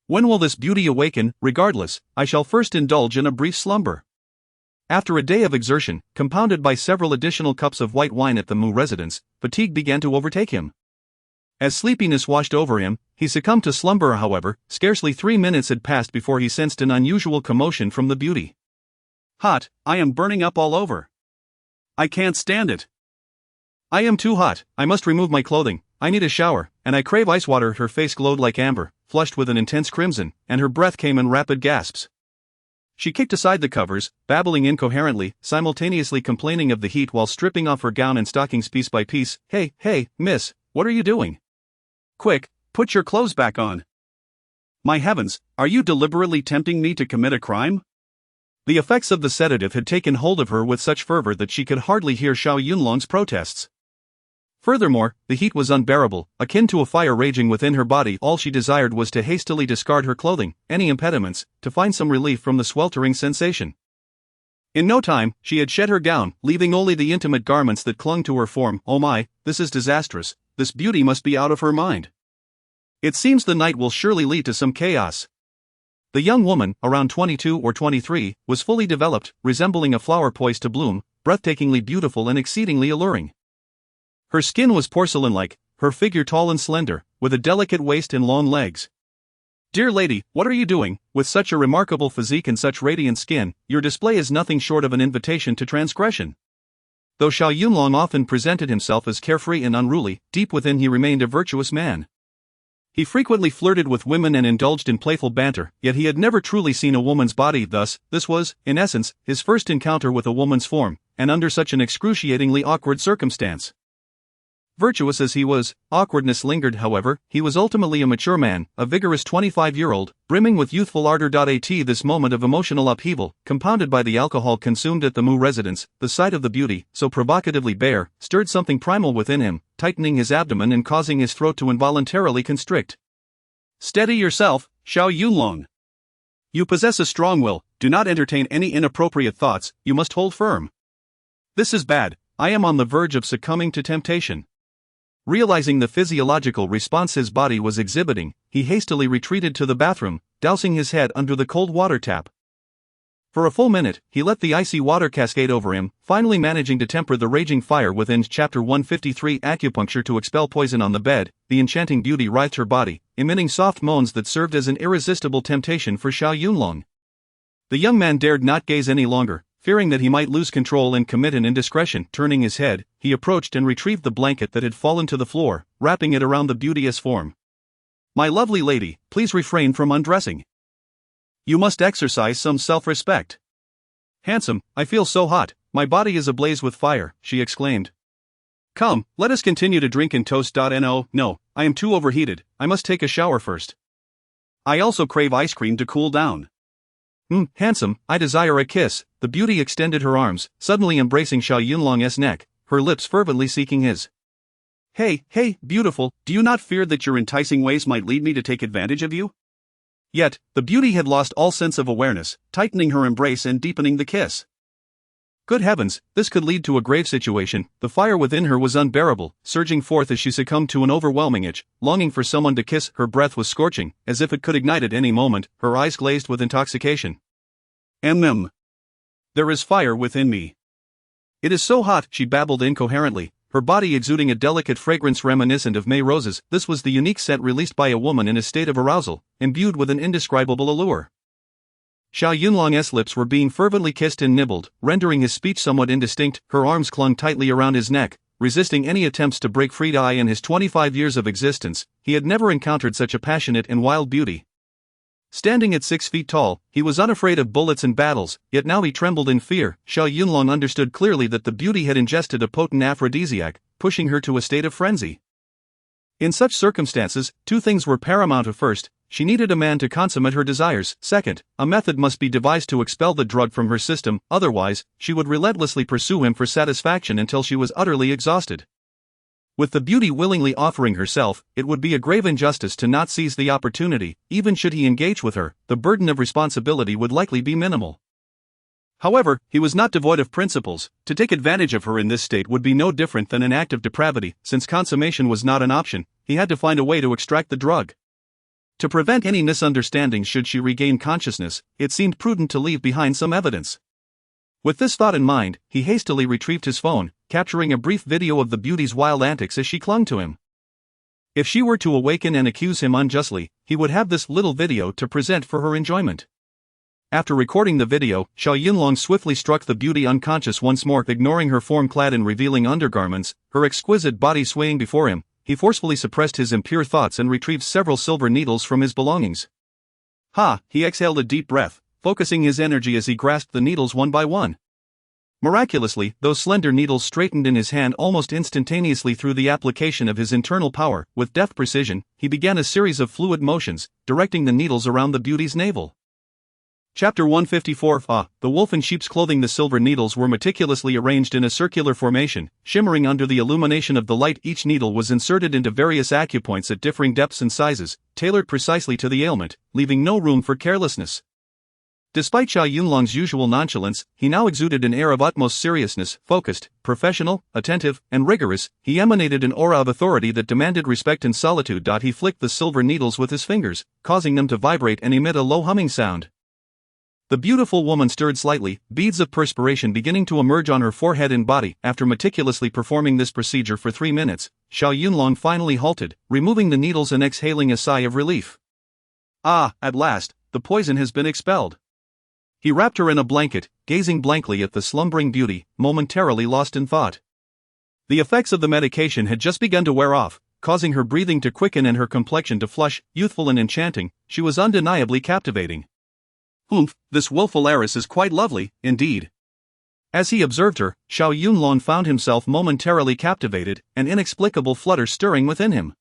When will this beauty awaken? Regardless, I shall first indulge in a brief slumber. After a day of exertion, compounded by several additional cups of white wine at the Mu residence, fatigue began to overtake him. As sleepiness washed over him, he succumbed to slumber. However, scarcely 3 minutes had passed before he sensed an unusual commotion from the beauty. Hot, I am burning up all over. I can't stand it. I am too hot, I must remove my clothing, I need a shower, and I crave ice water. Her face glowed like amber, flushed with an intense crimson, and her breath came in rapid gasps. She kicked aside the covers, babbling incoherently, simultaneously complaining of the heat while stripping off her gown and stockings piece by piece. Hey, miss, what are you doing? Quick, put your clothes back on. My heavens, are you deliberately tempting me to commit a crime? The effects of the sedative had taken hold of her with such fervor that she could hardly hear Xiao Yunlong's protests. Furthermore, the heat was unbearable, akin to a fire raging within her body. All she desired was to hastily discard her clothing, any impediments, to find some relief from the sweltering sensation. In no time, she had shed her gown, leaving only the intimate garments that clung to her form. Oh my, this is disastrous, this beauty must be out of her mind. It seems the night will surely lead to some chaos. The young woman, around 22 or 23, was fully developed, resembling a flower poised to bloom, breathtakingly beautiful and exceedingly alluring. Her skin was porcelain-like, her figure tall and slender, with a delicate waist and long legs. Dear lady, what are you doing? With such a remarkable physique and such radiant skin, your display is nothing short of an invitation to transgression. Though Xiao Yunlong often presented himself as carefree and unruly, deep within he remained a virtuous man. He frequently flirted with women and indulged in playful banter, yet he had never truly seen a woman's body. Thus, this was, in essence, his first encounter with a woman's form, and under such an excruciatingly awkward circumstance. Virtuous as he was, awkwardness lingered. However, he was ultimately a mature man, a vigorous 25-year-old, brimming with youthful ardor. This moment of emotional upheaval, compounded by the alcohol consumed at the Mu residence, the sight of the beauty, so provocatively bare, stirred something primal within him, tightening his abdomen and causing his throat to involuntarily constrict. Steady yourself, Xiao Yunlong. You possess a strong will, do not entertain any inappropriate thoughts, you must hold firm. This is bad, I am on the verge of succumbing to temptation. Realizing the physiological response his body was exhibiting, he hastily retreated to the bathroom, dousing his head under the cold water tap. For a full minute, he let the icy water cascade over him, finally managing to temper the raging fire within. Chapter 153 Acupuncture to expel poison. On the bed, the enchanting beauty writhed her body, emitting soft moans that served as an irresistible temptation for Xiao Yunlong. The young man dared not gaze any longer, fearing that he might lose control and commit an indiscretion. Turning his head, he approached and retrieved the blanket that had fallen to the floor, wrapping it around the beauteous form. My lovely lady, please refrain from undressing. You must exercise some self-respect. Handsome, I feel so hot, my body is ablaze with fire, she exclaimed. Come, let us continue to drink and toast. No, I am too overheated, I must take a shower first. I also crave ice cream to cool down. Handsome, I desire a kiss. The beauty extended her arms, suddenly embracing Xiao Yunlong's neck, her lips fervently seeking his. Hey, beautiful, do you not fear that your enticing ways might lead me to take advantage of you? Yet, the beauty had lost all sense of awareness, tightening her embrace and deepening the kiss. Good heavens, this could lead to a grave situation. The fire within her was unbearable, surging forth as she succumbed to an overwhelming itch, longing for someone to kiss. Her breath was scorching, as if it could ignite at any moment, her eyes glazed with intoxication. There is fire within me. It is so hot, she babbled incoherently, her body exuding a delicate fragrance reminiscent of May roses. This was the unique scent released by a woman in a state of arousal, imbued with an indescribable allure. Xiao Yunlong's lips were being fervently kissed and nibbled, rendering his speech somewhat indistinct. Her arms clung tightly around his neck, resisting any attempts to break free. In his 25 years of existence, he had never encountered such a passionate and wild beauty. Standing at 6 feet tall, he was unafraid of bullets and battles, yet now he trembled in fear. Xiao Yunlong understood clearly that the beauty had ingested a potent aphrodisiac, pushing her to a state of frenzy. In such circumstances, two things were paramount. First, she needed a man to consummate her desires. Second, a method must be devised to expel the drug from her system, otherwise, she would relentlessly pursue him for satisfaction until she was utterly exhausted. With the beauty willingly offering herself, it would be a grave injustice to not seize the opportunity. Even should he engage with her, the burden of responsibility would likely be minimal. However, he was not devoid of principles. To take advantage of her in this state would be no different than an act of depravity. Since consummation was not an option, he had to find a way to extract the drug. To prevent any misunderstandings should she regain consciousness, it seemed prudent to leave behind some evidence. With this thought in mind, he hastily retrieved his phone, capturing a brief video of the beauty's wild antics as she clung to him. If she were to awaken and accuse him unjustly, he would have this little video to present for her enjoyment. After recording the video, Xiao Yunlong swiftly struck the beauty unconscious once more, ignoring her form clad in revealing undergarments, her exquisite body swaying before him. He forcefully suppressed his impure thoughts and retrieved several silver needles from his belongings. Ha! He exhaled a deep breath, focusing his energy as he grasped the needles one by one. Miraculously, those slender needles straightened in his hand almost instantaneously through the application of his internal power. With deft precision, he began a series of fluid motions, directing the needles around the beauty's navel. Chapter 154. The wolf in sheep's clothing. The silver needles were meticulously arranged in a circular formation, shimmering under the illumination of the light. Each needle was inserted into various acupoints at differing depths and sizes, tailored precisely to the ailment, leaving no room for carelessness. Despite Xiao Yunlong's usual nonchalance, he now exuded an air of utmost seriousness. Focused, professional, attentive, and rigorous, he emanated an aura of authority that demanded respect and solitude. He flicked the silver needles with his fingers, causing them to vibrate and emit a low humming sound. The beautiful woman stirred slightly, beads of perspiration beginning to emerge on her forehead and body. After meticulously performing this procedure for 3 minutes, Xiao Yunlong finally halted, removing the needles and exhaling a sigh of relief. Ah, at last, the poison has been expelled. He wrapped her in a blanket, gazing blankly at the slumbering beauty, momentarily lost in thought. The effects of the medication had just begun to wear off, causing her breathing to quicken and her complexion to flush. Youthful and enchanting, she was undeniably captivating. Humph, this willful heiress is quite lovely, indeed. As he observed her, Xiao Yunlong found himself momentarily captivated, an inexplicable flutter stirring within him.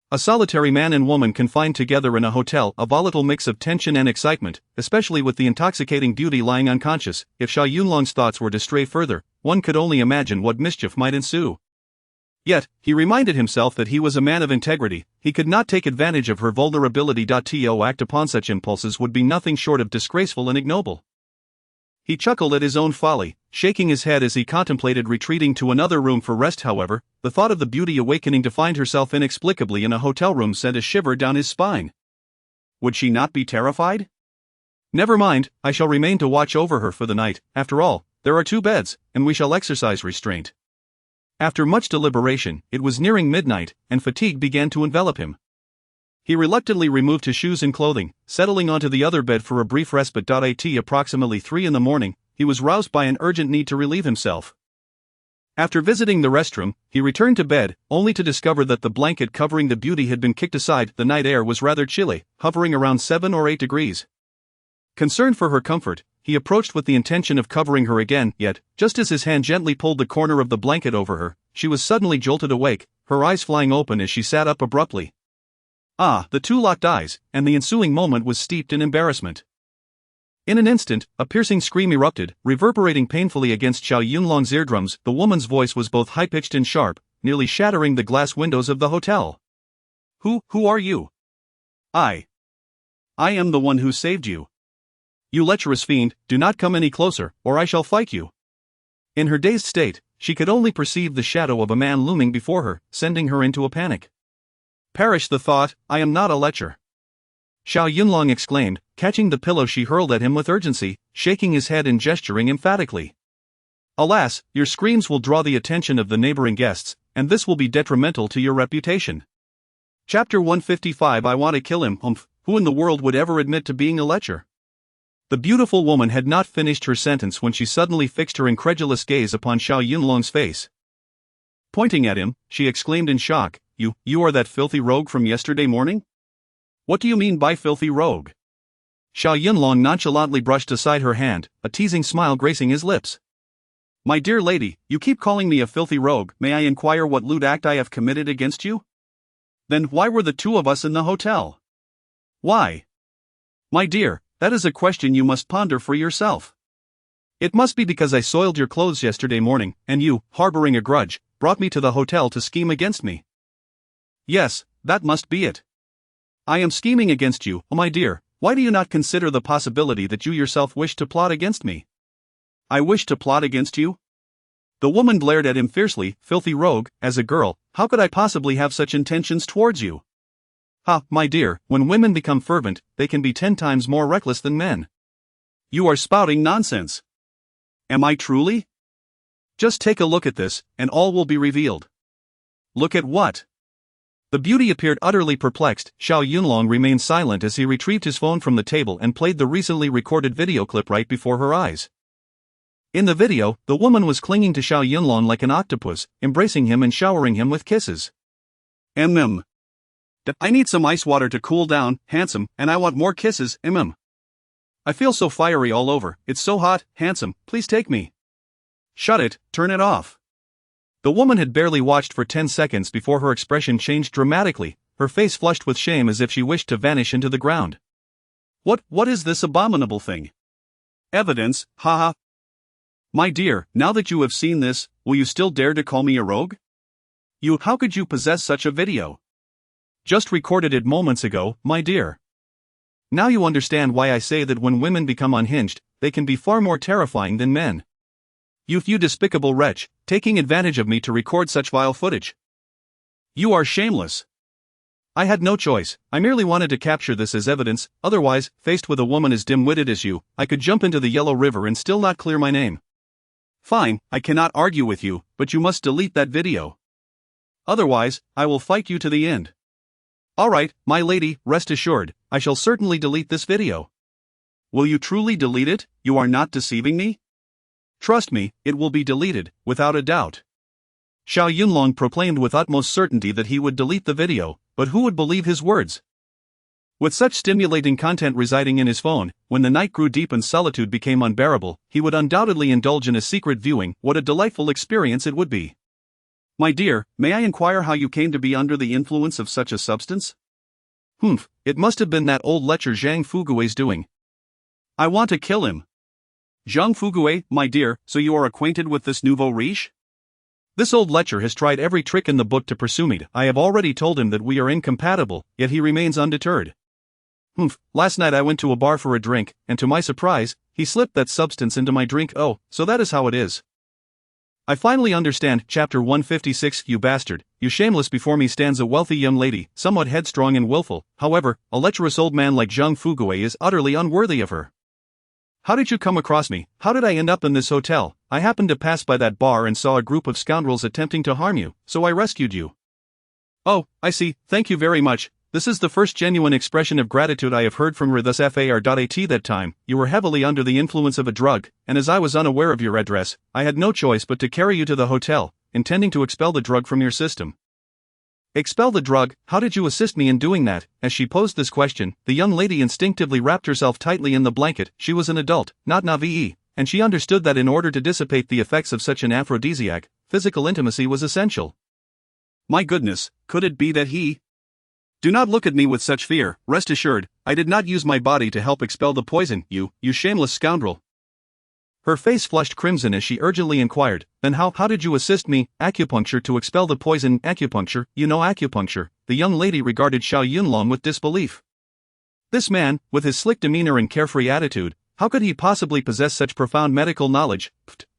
A solitary man and woman confined together in a hotel, a volatile mix of tension and excitement, especially with the intoxicating beauty lying unconscious. If Xiao Yunlong's thoughts were to stray further, one could only imagine what mischief might ensue. Yet, he reminded himself that he was a man of integrity. He could not take advantage of her vulnerability. To act upon such impulses would be nothing short of disgraceful and ignoble. He chuckled at his own folly, shaking his head as he contemplated retreating to another room for rest. However, the thought of the beauty awakening to find herself inexplicably in a hotel room sent a shiver down his spine. Would she not be terrified? Never mind, I shall remain to watch over her for the night. After all, there are 2 beds, and we shall exercise restraint. After much deliberation, it was nearing midnight, and fatigue began to envelop him. He reluctantly removed his shoes and clothing, settling onto the other bed for a brief respite. At approximately 3 in the morning, he was roused by an urgent need to relieve himself. After visiting the restroom, he returned to bed, only to discover that the blanket covering the beauty had been kicked aside. The night air was rather chilly, hovering around 7 or 8 degrees. Concerned for her comfort, he approached with the intention of covering her again, yet, just as his hand gently pulled the corner of the blanket over her, she was suddenly jolted awake, her eyes flying open as she sat up abruptly. Ah, the 2 locked eyes, and the ensuing moment was steeped in embarrassment. In an instant, a piercing scream erupted, reverberating painfully against Xiao Yunlong's eardrums. The woman's voice was both high-pitched and sharp, nearly shattering the glass windows of the hotel. Who are you? I am the one who saved you. You lecherous fiend, do not come any closer, or I shall fight you. In her dazed state, she could only perceive the shadow of a man looming before her, sending her into a panic. Perish the thought, I am not a lecher. Xiao Yunlong exclaimed, catching the pillow she hurled at him with urgency, shaking his head and gesturing emphatically. Alas, your screams will draw the attention of the neighboring guests, and this will be detrimental to your reputation. Chapter 155. I want to kill him. Who in the world would ever admit to being a lecher? The beautiful woman had not finished her sentence when she suddenly fixed her incredulous gaze upon Xiao Yunlong's face. Pointing at him, she exclaimed in shock, You are that filthy rogue from yesterday morning? What do you mean by filthy rogue? Xiao Yunlong nonchalantly brushed aside her hand, a teasing smile gracing his lips. My dear lady, you keep calling me a filthy rogue. May I inquire what lewd act I have committed against you? Then why were the 2 of us in the hotel? Why? My dear, that is a question you must ponder for yourself. It must be because I soiled your clothes yesterday morning, and you, harboring a grudge, brought me to the hotel to scheme against me. Yes, that must be it. I am scheming against you, oh my dear. Why do you not consider the possibility that you yourself wish to plot against me? I wish to plot against you? The woman glared at him fiercely. Filthy rogue, as a girl, how could I possibly have such intentions towards you? Ha, my dear, when women become fervent, they can be 10 times more reckless than men. You are spouting nonsense. Am I truly? Just take a look at this, and all will be revealed. Look at what? The beauty appeared utterly perplexed. Xiao Yunlong remained silent as he retrieved his phone from the table and played the recently recorded video clip right before her eyes. In the video, the woman was clinging to Xiao Yunlong like an octopus, embracing him and showering him with kisses. I need some ice water to cool down, handsome, and I want more kisses, I feel so fiery all over, it's so hot, handsome, please take me. Shut it, turn it off. The woman had barely watched for 10 seconds before her expression changed dramatically, her face flushed with shame as if she wished to vanish into the ground. What is this abominable thing? Evidence, haha. My dear, now that you have seen this, will you still dare to call me a rogue? How could you possess such a video? Just recorded it moments ago, my dear. Now you understand why I say that when women become unhinged, they can be far more terrifying than men. You despicable wretch, taking advantage of me to record such vile footage. You are shameless. I had no choice, I merely wanted to capture this as evidence, otherwise, faced with a woman as dim-witted as you, I could jump into the Yellow River and still not clear my name. Fine, I cannot argue with you, but you must delete that video. Otherwise, I will fight you to the end. Alright, my lady, rest assured, I shall certainly delete this video. Will you truly delete it? You are not deceiving me? Trust me, it will be deleted, without a doubt. Xiao Yunlong proclaimed with utmost certainty that he would delete the video, but who would believe his words? With such stimulating content residing in his phone, when the night grew deep and solitude became unbearable, he would undoubtedly indulge in a secret viewing. What a delightful experience it would be. My dear, may I inquire how you came to be under the influence of such a substance? It must have been that old lecher Zhang Fugui's doing. I want to kill him. Zhang Fugui, my dear, so you are acquainted with this nouveau riche? This old lecher has tried every trick in the book to pursue me. I have already told him that we are incompatible, yet he remains undeterred. Last night I went to a bar for a drink, and to my surprise, he slipped that substance into my drink. Oh, so that is how it is. I finally understand. Chapter 156. You bastard, you shameless. Before me stands a wealthy young lady, somewhat headstrong and willful. However, a lecherous old man like Zhang Fugui is utterly unworthy of her. How did you come across me? How did I end up in this hotel? I happened to pass by that bar and saw a group of scoundrels attempting to harm you, so I rescued you. Oh, I see, thank you very much. This is the first genuine expression of gratitude I have heard from her. Thus far.at that time, you were heavily under the influence of a drug, and as I was unaware of your address, I had no choice but to carry you to the hotel, intending to expel the drug from your system. Expel the drug? How did you assist me in doing that? As she posed this question, the young lady instinctively wrapped herself tightly in the blanket. She was an adult, not naive, and she understood that in order to dissipate the effects of such an aphrodisiac, physical intimacy was essential. My goodness, could it be that he... Do not look at me with such fear. Rest assured, I did not use my body to help expel the poison, you shameless scoundrel. Her face flushed crimson as she urgently inquired, then how did you assist me? Acupuncture to expel the poison. Acupuncture, you know acupuncture. The young lady regarded Xiao Yunlong with disbelief. This man, with his slick demeanor and carefree attitude, how could he possibly possess such profound medical knowledge?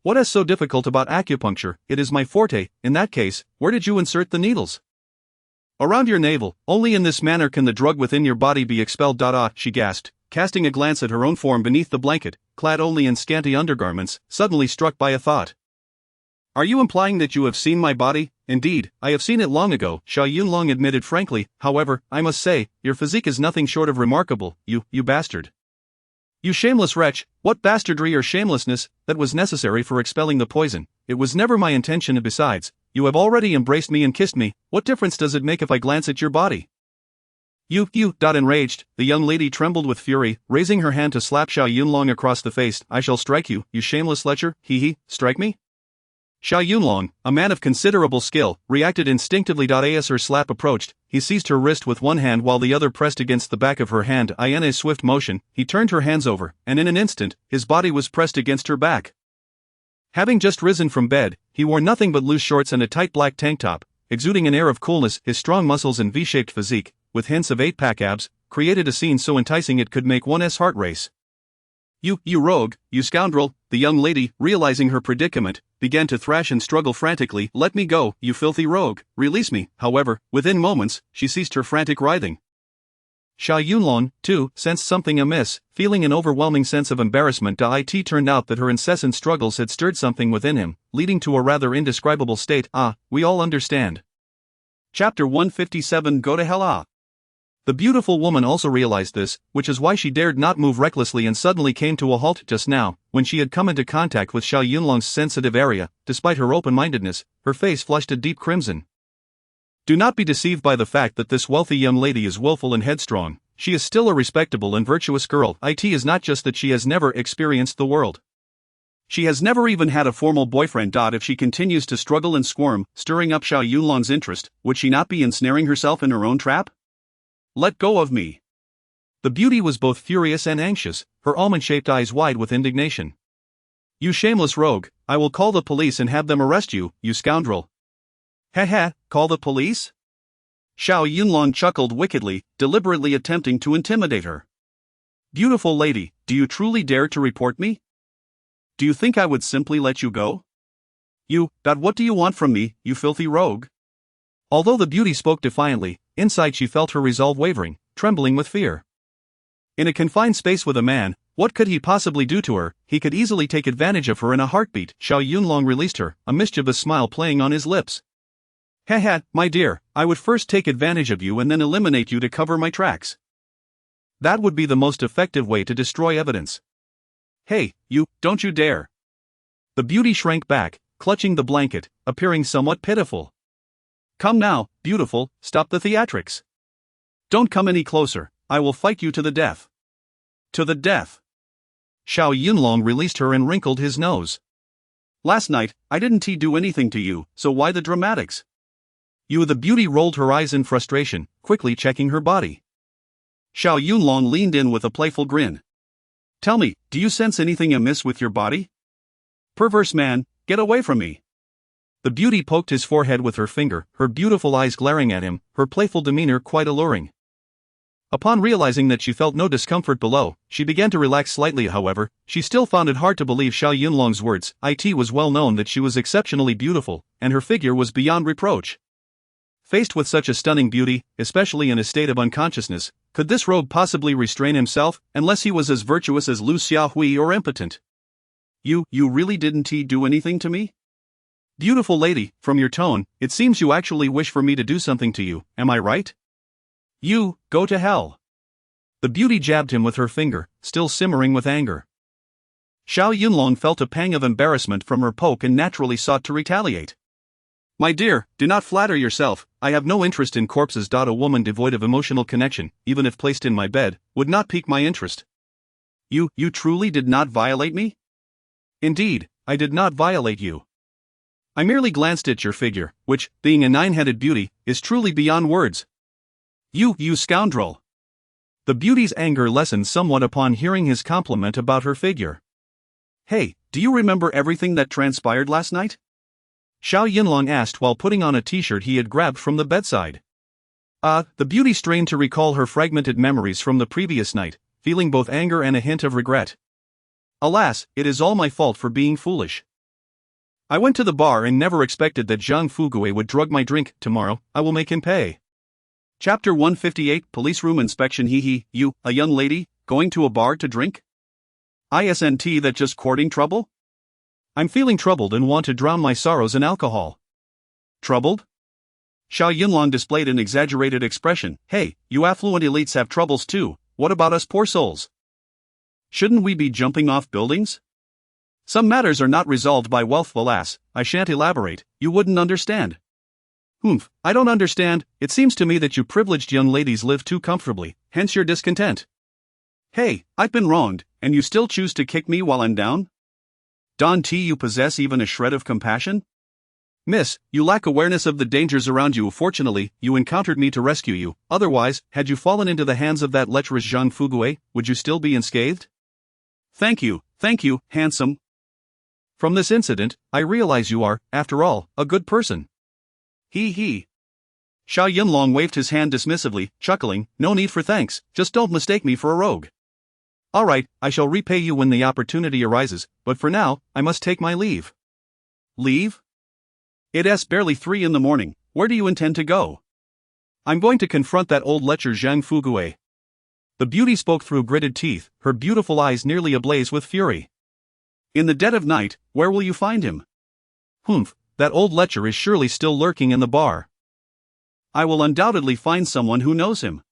What is so difficult about acupuncture? It is my forte. In that case, where did you insert the needles? Around your navel. Only in this manner can the drug within your body be expelled. She gasped, casting a glance at her own form beneath the blanket, clad only in scanty undergarments, suddenly struck by a thought. Are you implying that you have seen my body? Indeed, I have seen it long ago, Xiao Yunlong admitted frankly. However, I must say, your physique is nothing short of remarkable, you bastard. You shameless wretch, what bastardry or shamelessness that was necessary for expelling the poison? It was never my intention, and besides, you have already embraced me and kissed me. What difference does it make if I glance at your body? You. Enraged, the young lady trembled with fury, raising her hand to slap Xiao Yunlong across the face. I shall strike you, you shameless lecher. Strike me? Xiao Yunlong, a man of considerable skill, reacted instinctively. As her slap approached, he seized her wrist with one hand while the other pressed against the back of her hand. In a swift motion, he turned her hands over, and in an instant, his body was pressed against her back. Having just risen from bed, He wore nothing but loose shorts and a tight black tank top, exuding an air of coolness. His strong muscles and V-shaped physique, with hints of 8-pack abs, created a scene so enticing it could make one's heart race. You rogue, you scoundrel," the young lady, realizing her predicament, began to thrash and struggle frantically. "Let me go, you filthy rogue, release me." However, within moments, she ceased her frantic writhing. Xiao Yunlong, too, sensed something amiss, feeling an overwhelming sense of embarrassment. It turned out that her incessant struggles had stirred something within him, leading to a rather indescribable state. We all understand. Chapter 157 Go to Hell. The beautiful woman also realized this, which is why she dared not move recklessly and suddenly came to a halt just now. When she had come into contact with Xiao Yunlong's sensitive area, despite her open-mindedness, her face flushed a deep crimson. Do not be deceived by the fact that this wealthy young lady is willful and headstrong. She is still a respectable and virtuous girl. It is not just that she has never experienced the world. She has never even had a formal boyfriend. If she continues to struggle and squirm, stirring up Xiao Yunlong's interest, would she not be ensnaring herself in her own trap? Let go of me. The beauty was both furious and anxious, her almond-shaped eyes wide with indignation. You shameless rogue, I will call the police and have them arrest you, you scoundrel. Call the police? Xiao Yunlong chuckled wickedly, deliberately attempting to intimidate her. Beautiful lady, do you truly dare to report me? Do you think I would simply let you go? What do you want from me, you filthy rogue? Although the beauty spoke defiantly, inside she felt her resolve wavering, trembling with fear. In a confined space with a man, what could he possibly do to her? He could easily take advantage of her in a heartbeat. Xiao Yunlong released her, a mischievous smile playing on his lips. My dear, I would first take advantage of you and then eliminate you to cover my tracks. That would be the most effective way to destroy evidence. Don't you dare. The beauty shrank back, clutching the blanket, appearing somewhat pitiful. Come now, beautiful, stop the theatrics. Don't come any closer, I will fight you to the death. To the death. Xiao Yunlong released her and wrinkled his nose. Last night, I didn't do anything to you, so why the dramatics? The beauty rolled her eyes in frustration, quickly checking her body. Xiao Yunlong leaned in with a playful grin. Tell me, do you sense anything amiss with your body? Perverse man, get away from me. The beauty poked his forehead with her finger, her beautiful eyes glaring at him, her playful demeanor quite alluring. Upon realizing that she felt no discomfort below, she began to relax slightly. However, she still found it hard to believe Xiao Yunlong's words. It was well known that she was exceptionally beautiful, and her figure was beyond reproach. Faced with such a stunning beauty, especially in a state of unconsciousness, could this rogue possibly restrain himself, unless he was as virtuous as Lu Xiaohui or impotent? You really didn't do anything to me? Beautiful lady, from your tone, it seems you actually wish for me to do something to you, am I right? You, go to hell. The beauty jabbed him with her finger, still simmering with anger. Xiao Yunlong felt a pang of embarrassment from her poke and naturally sought to retaliate. My dear, do not flatter yourself, I have no interest in corpses. A woman devoid of emotional connection, even if placed in my bed, would not pique my interest. You truly did not violate me? Indeed, I did not violate you. I merely glanced at your figure, which, being a 9-headed beauty, is truly beyond words. You scoundrel. The beauty's anger lessened somewhat upon hearing his compliment about her figure. Do you remember everything that transpired last night? Xiao Yunlong asked while putting on a t-shirt he had grabbed from the bedside. The beauty strained to recall her fragmented memories from the previous night, feeling both anger and a hint of regret. Alas, it is all my fault for being foolish. I went to the bar and never expected that Zhang Fugue would drug my drink. Tomorrow, I will make him pay. Chapter 158 Police Room Inspection. You, a young lady, going to a bar to drink? Isn't that just courting trouble? I'm feeling troubled and want to drown my sorrows in alcohol. Troubled? Xiao Yunlong displayed an exaggerated expression. You affluent elites have troubles too, what about us poor souls? Shouldn't we be jumping off buildings? Some matters are not resolved by wealth. Alas, I shan't elaborate, you wouldn't understand. I don't understand. It seems to me that you privileged young ladies live too comfortably, hence your discontent. I've been wronged, and you still choose to kick me while I'm down? You possess even a shred of compassion? Miss, you lack awareness of the dangers around you. Fortunately, you encountered me to rescue you, otherwise, had you fallen into the hands of that lecherous Zhang Fugue, would you still be unscathed? Thank you, handsome. From this incident, I realize you are, after all, a good person. He. Xiao Yunlong waved his hand dismissively, chuckling, no need for thanks, just don't mistake me for a rogue. All right, I shall repay you when the opportunity arises, but for now, I must take my leave. Leave? It's barely 3 in the morning, where do you intend to go? I'm going to confront that old lecher Zhang Fugue. The beauty spoke through gritted teeth, her beautiful eyes nearly ablaze with fury. In the dead of night, where will you find him? Humph, that old lecher is surely still lurking in the bar. I will undoubtedly find someone who knows him.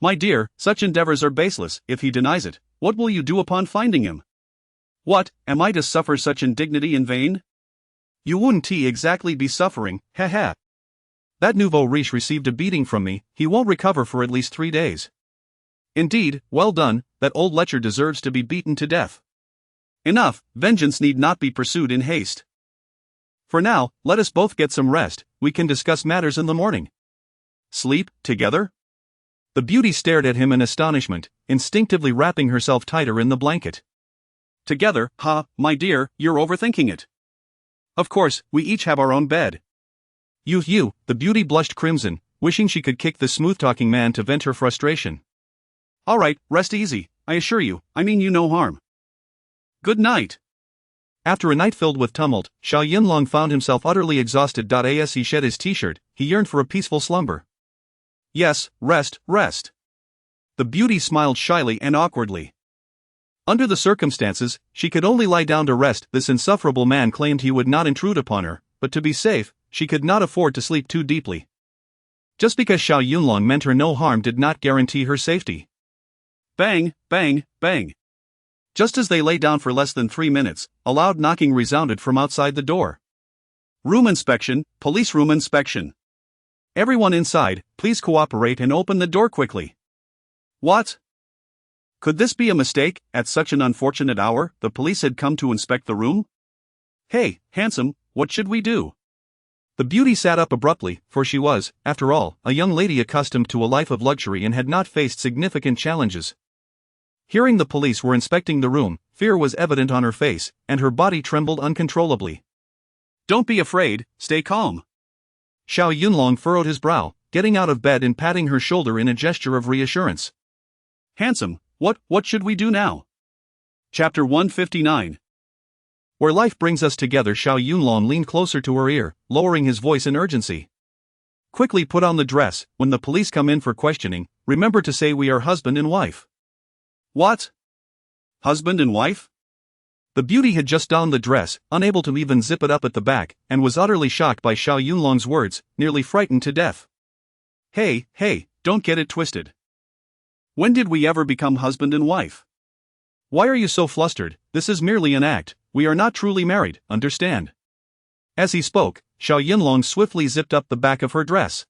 My dear, such endeavors are baseless. If he denies it, what will you do upon finding him? What, am I to suffer such indignity in vain? You wouldn't exactly be suffering, ha. That nouveau riche received a beating from me, he won't recover for at least 3 days. Indeed, well done, that old lecher deserves to be beaten to death. Enough, vengeance need not be pursued in haste. For now, let us both get some rest, we can discuss matters in the morning. Sleep, together? The beauty stared at him in astonishment, instinctively wrapping herself tighter in the blanket. Together, my dear, you're overthinking it. Of course, we each have our own bed. You, the beauty blushed crimson, wishing she could kick the smooth-talking man to vent her frustration. All right, rest easy, I assure you, I mean you no harm. Good night. After a night filled with tumult, Xiao Yunlong found himself utterly exhausted. As he shed his t-shirt, he yearned for a peaceful slumber. Yes, rest. The beauty smiled shyly and awkwardly. Under the circumstances, she could only lie down to rest. This insufferable man claimed he would not intrude upon her, but to be safe, she could not afford to sleep too deeply. Just because Xiao Yunlong meant her no harm did not guarantee her safety. Bang, bang, bang. Just as they lay down for less than 3 minutes, a loud knocking resounded from outside the door. Room inspection, police room inspection. Everyone inside, please cooperate and open the door quickly. What? Could this be a mistake? At such an unfortunate hour, the police had come to inspect the room? Hey, handsome, what should we do? The beauty sat up abruptly, for she was, after all, a young lady accustomed to a life of luxury and had not faced significant challenges. Hearing the police were inspecting the room, fear was evident on her face, and her body trembled uncontrollably. Don't be afraid, stay calm. Xiao Yunlong furrowed his brow, getting out of bed and patting her shoulder in a gesture of reassurance. Handsome, what should we do now? Chapter 159. Where life brings us together. Xiao Yunlong leaned closer to her ear, lowering his voice in urgency. Quickly put on the dress. When the police come in for questioning, remember to say we are husband and wife. What? Husband and wife? The beauty had just donned the dress, unable to even zip it up at the back, and was utterly shocked by Xiao Yunlong's words, nearly frightened to death. Hey, don't get it twisted. When did we ever become husband and wife? Why are you so flustered? This is merely an act, we are not truly married, understand? As he spoke, Xiao Yunlong swiftly zipped up the back of her dress.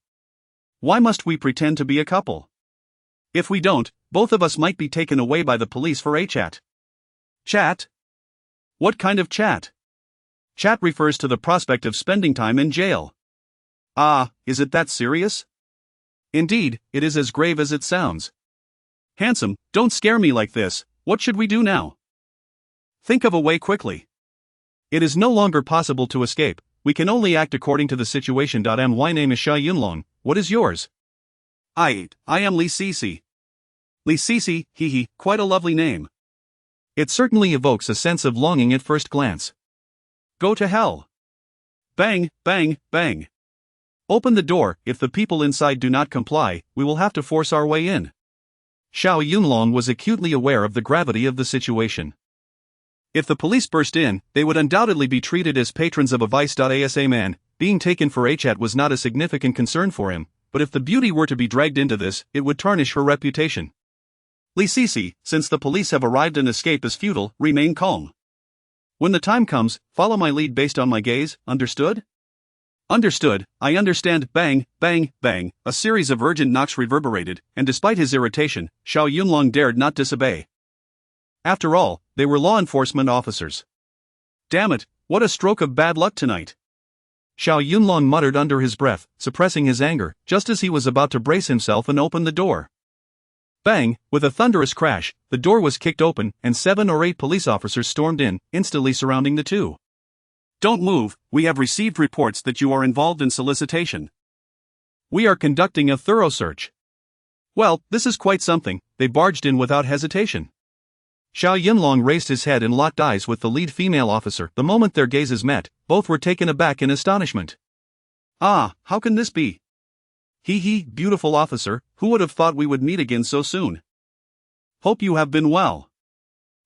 Why must we pretend to be a couple? If we don't, both of us might be taken away by the police for a chat. Chat? What kind of chat? Chat refers to the prospect of spending time in jail. Ah, is it that serious? Indeed, it is as grave as it sounds. Handsome, don't scare me like this, what should we do now? Think of a way quickly. It is no longer possible to escape, we can only act according to the situation. My name is Xiao Yunlong, what is yours? I am Li Sisi. Li Sisi, quite a lovely name. It certainly evokes a sense of longing at first glance. Go to hell. Bang, bang, bang. Open the door. If the people inside do not comply, we will have to force our way in. Xiao Yunlong was acutely aware of the gravity of the situation. If the police burst in, they would undoubtedly be treated as patrons of a vice. A man, being taken for a chat was not a significant concern for him, but if the beauty were to be dragged into this, it would tarnish her reputation. Li Sisi, since the police have arrived and escape is futile, remain calm. When the time comes, follow my lead based on my gaze, understood? Understood, I understand. Bang, bang, bang, a series of urgent knocks reverberated, and despite his irritation, Xiao Yunlong dared not disobey. After all, they were law enforcement officers. Damn it, what a stroke of bad luck tonight. Xiao Yunlong muttered under his breath, suppressing his anger, just as he was about to brace himself and open the door. Bang! With a thunderous crash, the door was kicked open and 7 or 8 police officers stormed in, instantly surrounding the two. Don't move, we have received reports that you are involved in solicitation. We are conducting a thorough search. Well, this is quite something, they barged in without hesitation. Xiao Yunlong raised his head and locked eyes with the lead female officer. The moment their gazes met, both were taken aback in astonishment. Ah, how can this be? Beautiful officer, who would have thought we would meet again so soon? Hope you have been well.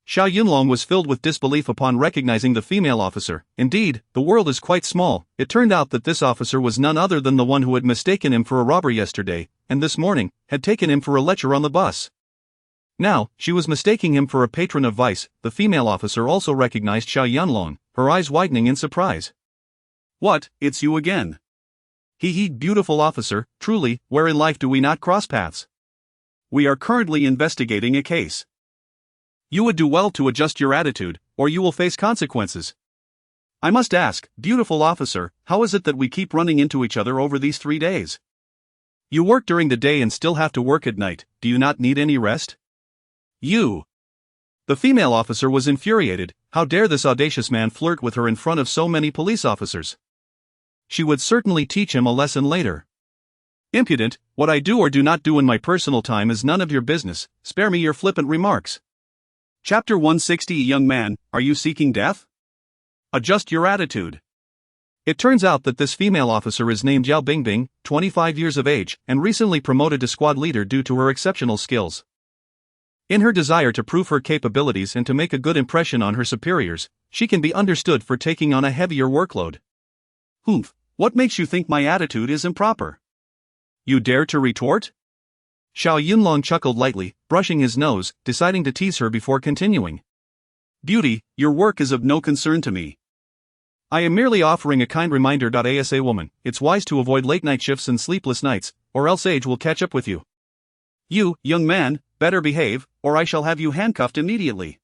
Xiao Yunlong was filled with disbelief upon recognizing the female officer. Indeed, the world is quite small. It turned out that this officer was none other than the one who had mistaken him for a robber yesterday, and this morning, had taken him for a lecher on the bus. Now, she was mistaking him for a patron of vice. The female officer also recognized Xiao Yunlong, her eyes widening in surprise. What, it's you again? Beautiful officer, truly, where in life do we not cross paths? We are currently investigating a case. You would do well to adjust your attitude, or you will face consequences. I must ask, beautiful officer, how is it that we keep running into each other over these 3 days? You work during the day and still have to work at night, do you not need any rest? The female officer was infuriated. How dare this audacious man flirt with her in front of so many police officers? She would certainly teach him a lesson later. Impudent, what I do or do not do in my personal time is none of your business, spare me your flippant remarks. Chapter 160. Young man, are you seeking death? Adjust your attitude. It turns out that this female officer is named Yao Bingbing, 25 years of age, and recently promoted to squad leader due to her exceptional skills. In her desire to prove her capabilities and to make a good impression on her superiors, she can be understood for taking on a heavier workload. Humph, what makes you think my attitude is improper? You dare to retort? Xiao Yunlong chuckled lightly, brushing his nose, deciding to tease her before continuing. Beauty, your work is of no concern to me. I am merely offering a kind reminder. Asa woman, it's wise to avoid late night shifts and sleepless nights, or else age will catch up with you. You, young man, better behave, or I shall have you handcuffed immediately.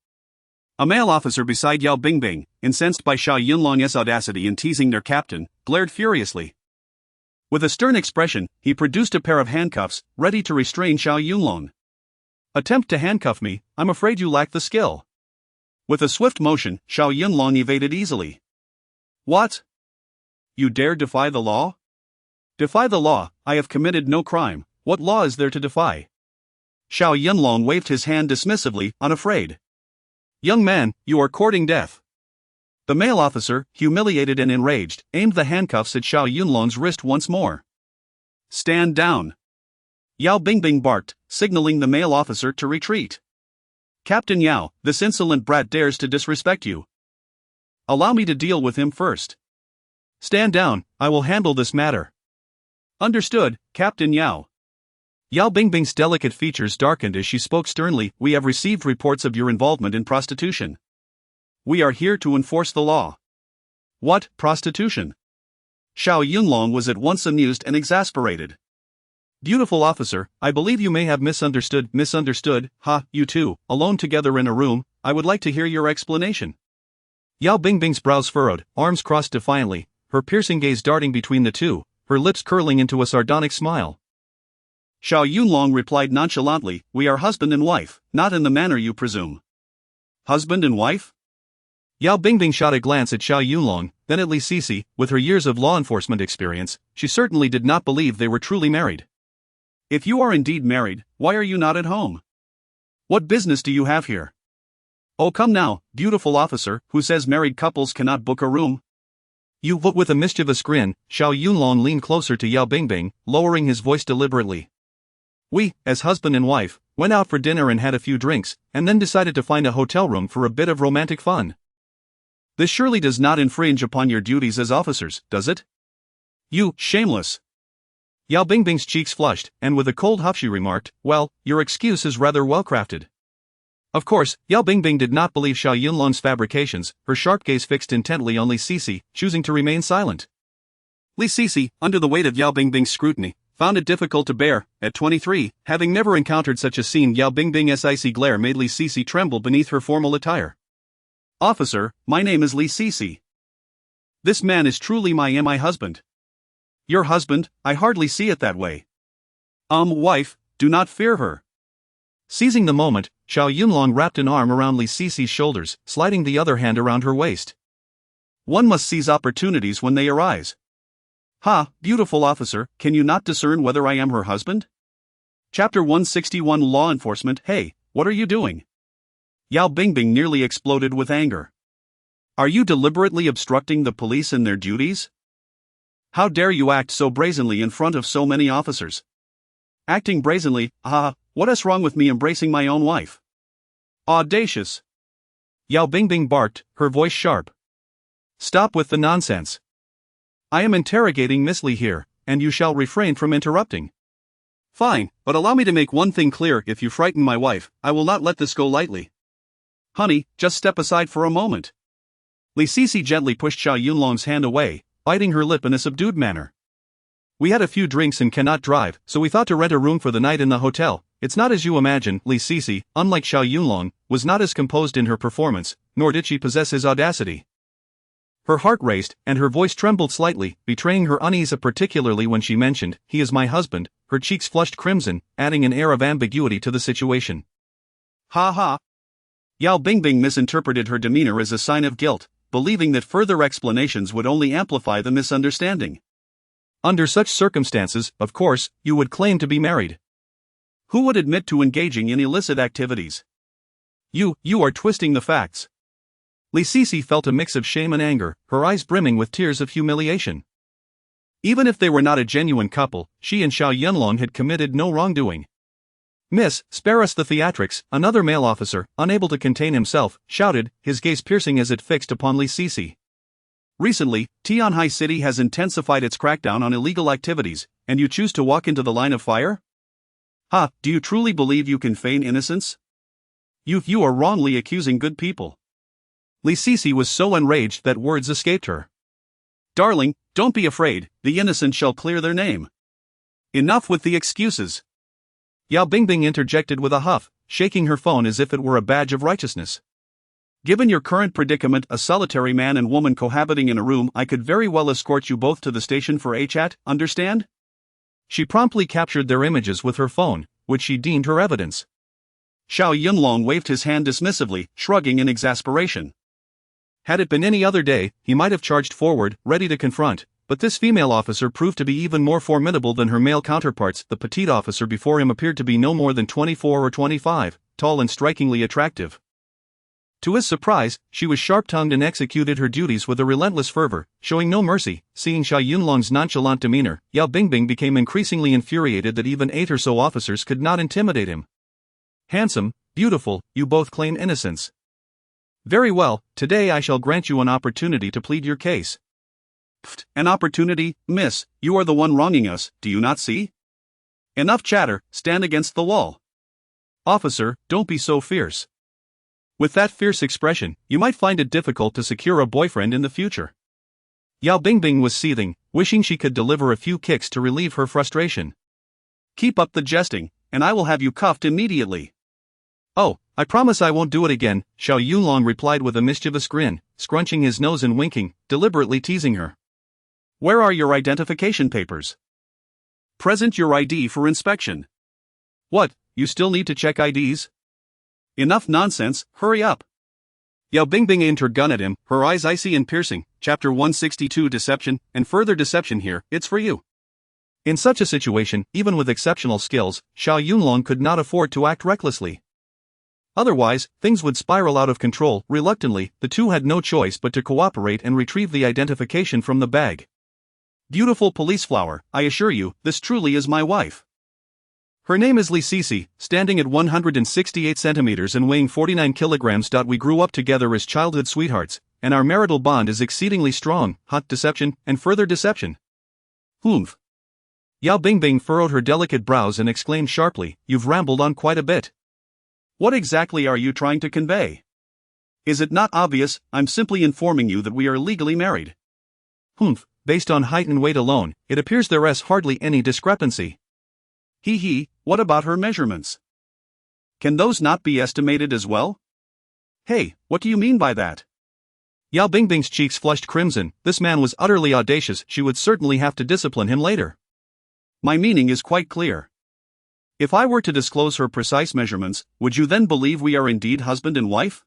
A male officer beside Yao Bingbing, incensed by Xiao Yunlong's audacity in teasing their captain, glared furiously. With a stern expression, he produced a pair of handcuffs, ready to restrain Xiao Yunlong. Attempt to handcuff me, I'm afraid you lack the skill. With a swift motion, Xiao Yunlong evaded easily. What? You dare defy the law? Defy the law? I have committed no crime. What law is there to defy? Xiao Yunlong waved his hand dismissively, unafraid. Young man, you are courting death. The male officer, humiliated and enraged, aimed the handcuffs at Xiao Yunlong's wrist once more. Stand down. Yao Bingbing barked, signaling the male officer to retreat. Captain Yao, this insolent brat dares to disrespect you. Allow me to deal with him first. Stand down, I will handle this matter. Understood, Captain Yao. Yao Bingbing's delicate features darkened as she spoke sternly. We have received reports of your involvement in prostitution. We are here to enforce the law. What, prostitution? Xiao Yunlong was at once amused and exasperated. Beautiful officer, I believe you may have misunderstood. Misunderstood? Ha, you two, alone together in a room, I would like to hear your explanation. Yao Bingbing's brows furrowed, arms crossed defiantly, her piercing gaze darting between the two, her lips curling into a sardonic smile. Xiao Yunlong replied nonchalantly, we are husband and wife, not in the manner you presume. Husband and wife? Yao Bingbing shot a glance at Xiao Yunlong, then at Li Sisi. With her years of law enforcement experience, she certainly did not believe they were truly married. If you are indeed married, why are you not at home? What business do you have here? Oh come now, beautiful officer, who says married couples cannot book a room? You. With a mischievous grin, Xiao Yunlong leaned closer to Yao Bingbing, lowering his voice deliberately. We, as husband and wife, went out for dinner and had a few drinks, and then decided to find a hotel room for a bit of romantic fun. This surely does not infringe upon your duties as officers, does it? You, shameless! Yao Bingbing's cheeks flushed, and with a cold huff she remarked, well, your excuse is rather well crafted. Of course, Yao Bingbing did not believe Xiao Yunlong's fabrications, her sharp gaze fixed intently on Li Sisi, choosing to remain silent. Li Sisi, under the weight of Yao Bingbing's scrutiny, found it difficult to bear. At 23, having never encountered such a scene, Yao Bingbing's icy glare made Li Sisi tremble beneath her formal attire. Officer, my name is Li Sisi. This man is truly my husband. Your husband? I hardly see it that way. Wife, do not fear her. Seizing the moment, Xiao Yunlong wrapped an arm around Li Sisi's shoulders, sliding the other hand around her waist. One must seize opportunities when they arise. Ha, beautiful officer, can you not discern whether I am her husband? Chapter 161 Law Enforcement. Hey, what are you doing? Yao Bingbing nearly exploded with anger. Are you deliberately obstructing the police in their duties? How dare you act so brazenly in front of so many officers? Acting brazenly, what is wrong with me embracing my own wife? Audacious! Yao Bingbing barked, her voice sharp. Stop with the nonsense. I am interrogating Miss Li here, and you shall refrain from interrupting. Fine, but allow me to make one thing clear: if you frighten my wife, I will not let this go lightly. Honey, just step aside for a moment. Li Sisi gently pushed Xiao Yunlong's hand away, biting her lip in a subdued manner. We had a few drinks and cannot drive, so we thought to rent a room for the night in the hotel. It's not as you imagine. Li Sisi, unlike Xiao Yunlong, was not as composed in her performance, nor did she possess his audacity. Her heart raced, and her voice trembled slightly, betraying her unease, particularly when she mentioned, "He is my husband." Her cheeks flushed crimson, adding an air of ambiguity to the situation. Ha ha! Yao Bingbing misinterpreted her demeanor as a sign of guilt, believing that further explanations would only amplify the misunderstanding. Under such circumstances, of course, you would claim to be married. Who would admit to engaging in illicit activities? You are twisting the facts. Li Sisi felt a mix of shame and anger, her eyes brimming with tears of humiliation. Even if they were not a genuine couple, she and Xiao Yunlong had committed no wrongdoing. Miss, spare us the theatrics, another male officer, unable to contain himself, shouted, his gaze piercing as it fixed upon Li Sisi. Recently, Tianhai City has intensified its crackdown on illegal activities, and you choose to walk into the line of fire? Do you truly believe you can feign innocence? You are wrongly accusing good people. Li Sisi was so enraged that words escaped her. Darling, don't be afraid, the innocent shall clear their name. Enough with the excuses. Yao Bingbing interjected with a huff, shaking her phone as if it were a badge of righteousness. Given your current predicament, a solitary man and woman cohabiting in a room, I could very well escort you both to the station for a chat, understand? She promptly captured their images with her phone, which she deemed her evidence. Xiao Yunlong waved his hand dismissively, shrugging in exasperation. Had it been any other day, he might have charged forward, ready to confront, but this female officer proved to be even more formidable than her male counterparts. The petite officer before him appeared to be no more than 24 or 25, tall and strikingly attractive. To his surprise, she was sharp-tongued and executed her duties with a relentless fervor, showing no mercy. Seeing Xiao Yunlong's nonchalant demeanor, Yao Bingbing became increasingly infuriated that even 8 or so officers could not intimidate him. Handsome, beautiful, you both claim innocence. Very well, today I shall grant you an opportunity to plead your case. Pfft, an opportunity, miss, you are the one wronging us, do you not see? Enough chatter, stand against the wall. Officer, don't be so fierce. With that fierce expression, you might find it difficult to secure a boyfriend in the future. Yao Bingbing was seething, wishing she could deliver a few kicks to relieve her frustration. Keep up the jesting, and I will have you cuffed immediately. Oh, I promise I won't do it again, Xiao Yunlong replied with a mischievous grin, scrunching his nose and winking, deliberately teasing her. Where are your identification papers? Present your ID for inspection. What, you still need to check IDs? Enough nonsense, hurry up. Yao Bingbing aimed her gun at him, her eyes icy and piercing. Chapter 162 Deception, and further deception here, it's for you. In such a situation, even with exceptional skills, Xiao Yunlong could not afford to act recklessly. Otherwise, things would spiral out of control. Reluctantly, the two had no choice but to cooperate and retrieve the identification from the bag. Beautiful police flower, I assure you, this truly is my wife. Her name is Li Sisi, standing at 168 centimeters and weighing 49 kilograms. We grew up together as childhood sweethearts, and our marital bond is exceedingly strong. Hot deception, and further deception. Humph. Yao Bingbing furrowed her delicate brows and exclaimed sharply, you've rambled on quite a bit. What exactly are you trying to convey? Is it not obvious? I'm simply informing you that we are legally married. Humph, based on height and weight alone, it appears there is hardly any discrepancy. What about her measurements? Can those not be estimated as well? Hey, what do you mean by that? Yao Bingbing's cheeks flushed crimson. This man was utterly audacious. She would certainly have to discipline him later. My meaning is quite clear. If I were to disclose her precise measurements, would you then believe we are indeed husband and wife?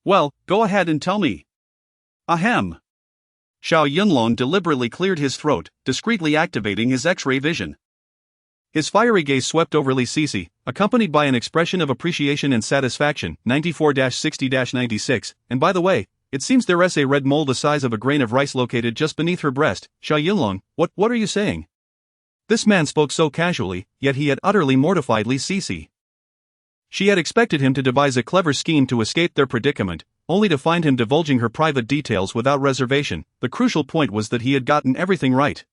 Well, go ahead and tell me. Ahem. Xiao Yunlong deliberately cleared his throat, discreetly activating his X-ray vision. His fiery gaze swept over Li Sisi, accompanied by an expression of appreciation and satisfaction, 94-60-96, and by the way, it seems there's a red mole the size of a grain of rice located just beneath her breast. Xiao Yunlong, what are you saying? This man spoke so casually, yet he had utterly mortified Li Sisi. She had expected him to devise a clever scheme to escape their predicament, only to find him divulging her private details without reservation. The crucial point was that he had gotten everything right.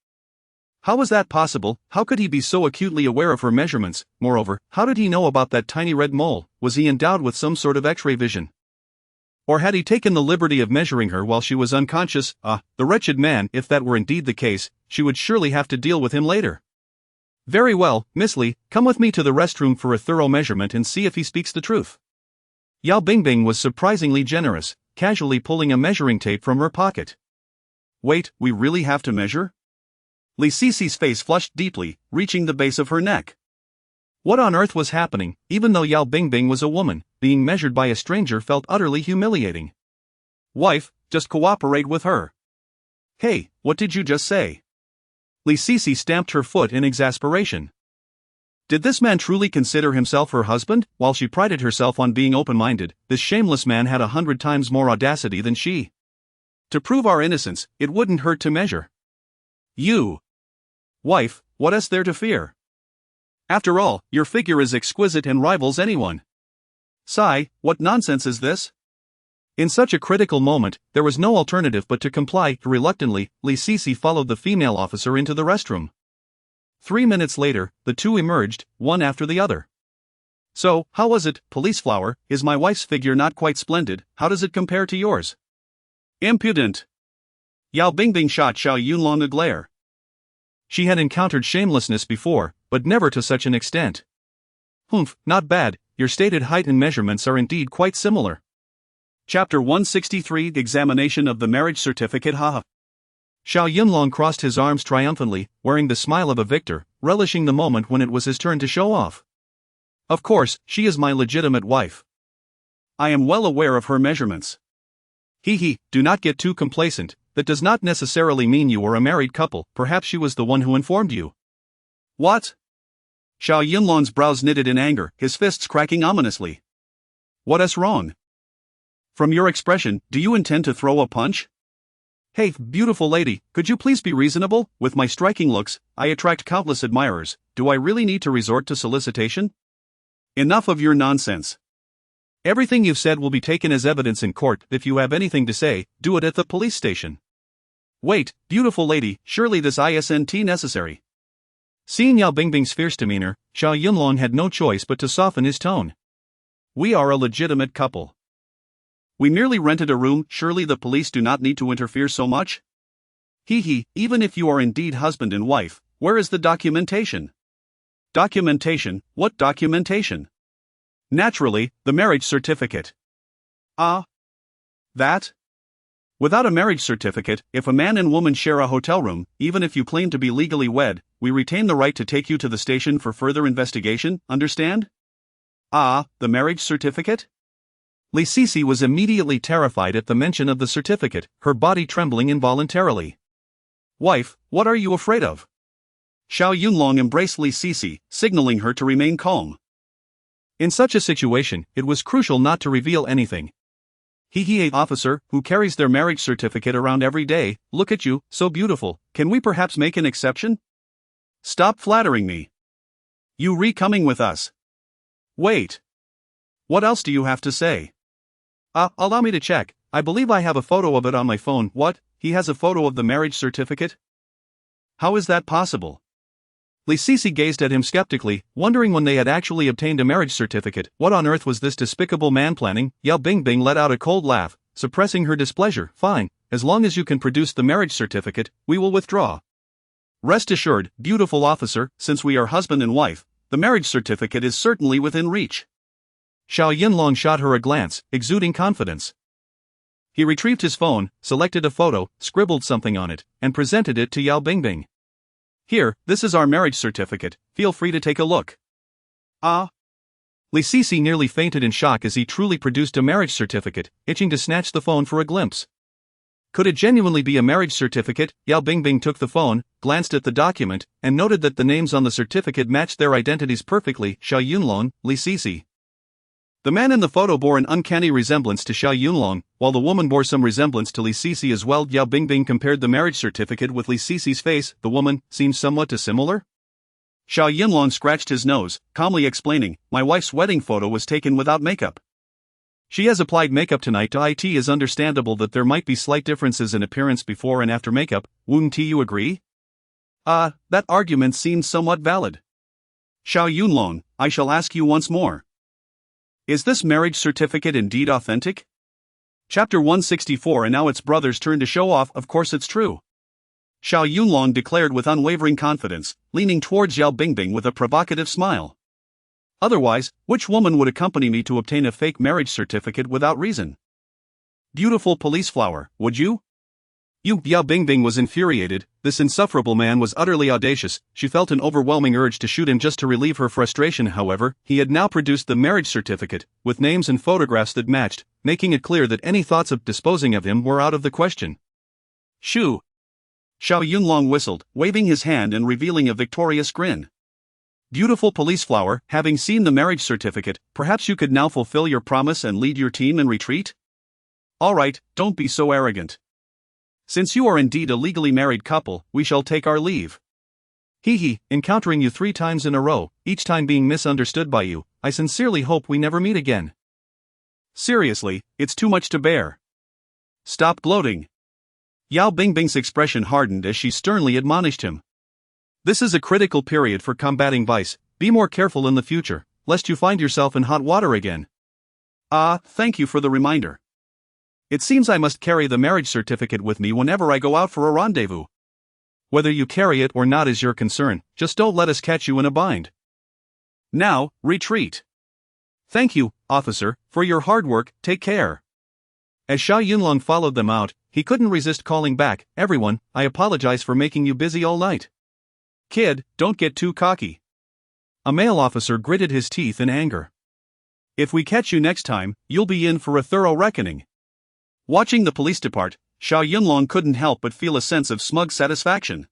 How was that possible? How could he be so acutely aware of her measurements? Moreover, how did he know about that tiny red mole? Was he endowed with some sort of X-ray vision? Or had he taken the liberty of measuring her while she was unconscious? The wretched man, if that were indeed the case, she would surely have to deal with him later. Very well, Miss Li, come with me to the restroom for a thorough measurement and see if he speaks the truth. Yao Bingbing was surprisingly generous, casually pulling a measuring tape from her pocket. Wait, we really have to measure? Li Sisi's face flushed deeply, reaching the base of her neck. What on earth was happening? Even though Yao Bingbing was a woman, being measured by a stranger felt utterly humiliating. Wife, just cooperate with her. Hey, what did you just say? Li Sisi stamped her foot in exasperation. Did this man truly consider himself her husband? While she prided herself on being open-minded, this shameless man had 100 times more audacity than she. To prove our innocence, it wouldn't hurt to measure. You. Wife, what is there to fear? After all, your figure is exquisite and rivals anyone. Sigh, what nonsense is this? In such a critical moment, there was no alternative but to comply. Reluctantly, Li Sisi followed the female officer into the restroom. 3 minutes later, the two emerged, one after the other. So, how was it, police flower? Is my wife's figure not quite splendid? How does it compare to yours? Impudent! Yao Bingbing shot Xiao Yunlong a glare. She had encountered shamelessness before, but never to such an extent. Humph, not bad, your stated height and measurements are indeed quite similar. Chapter 163 Examination of the Marriage Certificate. Haha. Xiao Yunlong crossed his arms triumphantly, wearing the smile of a victor, relishing the moment when it was his turn to show off. Of course, she is my legitimate wife. I am well aware of her measurements. Do not get too complacent. That does not necessarily mean you are a married couple. Perhaps she was the one who informed you. What? Xiao Yunlong's brows knitted in anger, his fists cracking ominously. What is wrong? From your expression, do you intend to throw a punch? Hey, beautiful lady, could you please be reasonable? With my striking looks, I attract countless admirers. Do I really need to resort to solicitation? Enough of your nonsense. Everything you've said will be taken as evidence in court. If you have anything to say, do it at the police station. Wait, beautiful lady, surely this isn't necessary. Seeing Yao Bingbing's fierce demeanor, Xiao Yunlong had no choice but to soften his tone. We are a legitimate couple. We merely rented a room. Surely the police do not need to interfere so much? Even if you are indeed husband and wife, where is the documentation? Documentation? What documentation? Naturally, the marriage certificate. That? Without a marriage certificate, if a man and woman share a hotel room, even if you claim to be legally wed, we retain the right to take you to the station for further investigation, understand? The marriage certificate? Li Sisi was immediately terrified at the mention of the certificate, her body trembling involuntarily. Wife, what are you afraid of? Xiao Yunlong embraced Li Sisi, signaling her to remain calm. In such a situation, it was crucial not to reveal anything. A officer, who carries their marriage certificate around every day, look at you, so beautiful, can we perhaps make an exception? Stop flattering me. You coming with us. Wait. What else do you have to say? Allow me to check, I believe I have a photo of it on my phone. What, he has a photo of the marriage certificate? How is that possible? Li Sisi gazed at him skeptically, wondering when they had actually obtained a marriage certificate. What on earth was this despicable man planning? Yao Bingbing let out a cold laugh, suppressing her displeasure. Fine, as long as you can produce the marriage certificate, we will withdraw. Rest assured, beautiful officer, since we are husband and wife, the marriage certificate is certainly within reach. Xiao Yunlong shot her a glance, exuding confidence. He retrieved his phone, selected a photo, scribbled something on it, and presented it to Yao Bingbing. Here, this is our marriage certificate, feel free to take a look. Ah. Li Sisi nearly fainted in shock as he truly produced a marriage certificate, itching to snatch the phone for a glimpse. Could it genuinely be a marriage certificate? Yao Bingbing took the phone, glanced at the document, and noted that the names on the certificate matched their identities perfectly: Xiao Yunlong, Li Sisi. The man in the photo bore an uncanny resemblance to Xiao Yunlong, while the woman bore some resemblance to Li Sisi as well. Yao Bingbing compared the marriage certificate with Li Sisi's face. The woman seemed somewhat dissimilar. Xiao Yunlong scratched his nose, calmly explaining, "My wife's wedding photo was taken without makeup. She has applied makeup tonight. It is understandable that there might be slight differences in appearance before and after makeup. Wouldn't you agree?" That argument seems somewhat valid. Xiao Yunlong, I shall ask you once more. Is this marriage certificate indeed authentic? Chapter 164. And now it's brother's turn to show off. Of course it's true. Xiao Yunlong declared with unwavering confidence, leaning towards Yao Bingbing with a provocative smile. Otherwise, which woman would accompany me to obtain a fake marriage certificate without reason? Beautiful police flower, would you? Yao Bingbing was infuriated. This insufferable man was utterly audacious. She felt an overwhelming urge to shoot him just to relieve her frustration. However, he had now produced the marriage certificate, with names and photographs that matched, making it clear that any thoughts of disposing of him were out of the question. Shoo! Xiao Yunlong whistled, waving his hand and revealing a victorious grin. Beautiful police flower, having seen the marriage certificate, perhaps you could now fulfill your promise and lead your team in retreat? All right, don't be so arrogant. Since you are indeed a legally married couple, we shall take our leave. Encountering you 3 times in a row, each time being misunderstood by you, I sincerely hope we never meet again. Seriously, it's too much to bear. Stop gloating. Yao Bingbing's expression hardened as she sternly admonished him. This is a critical period for combating vice. Be more careful in the future, lest you find yourself in hot water again. Thank you for the reminder. It seems I must carry the marriage certificate with me whenever I go out for a rendezvous. Whether you carry it or not is your concern, just don't let us catch you in a bind. Now, retreat. Thank you, officer, for your hard work. Take care. As Xiao Yunlong followed them out, he couldn't resist calling back, "Everyone, I apologize for making you busy all night." "Kid, don't get too cocky." A male officer gritted his teeth in anger. "If we catch you next time, you'll be in for a thorough reckoning." Watching the police depart, Xiao Yunlong couldn't help but feel a sense of smug satisfaction.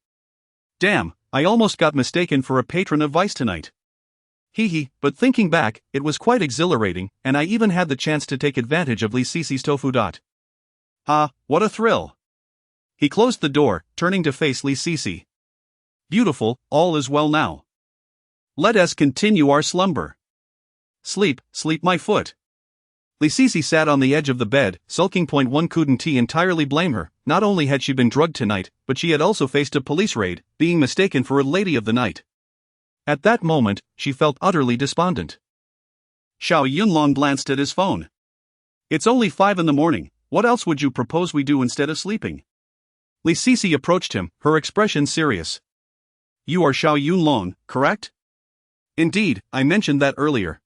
Damn, I almost got mistaken for a patron of vice tonight. But thinking back, it was quite exhilarating, and I even had the chance to take advantage of Li Sisi's tofu dot. What a thrill. He closed the door, turning to face Li Sisi. Beautiful, all is well now. Let us continue our slumber. Sleep, my foot. Li Sisi sat on the edge of the bed, sulking. One couldn't entirely blame her. Not only had she been drugged tonight, but she had also faced a police raid, being mistaken for a lady of the night. At that moment, she felt utterly despondent. Xiao Yunlong glanced at his phone. It's only 5 in the morning, what else would you propose we do instead of sleeping? Li Sisi approached him, her expression serious. You are Xiao Yunlong, correct? Indeed, I mentioned that earlier.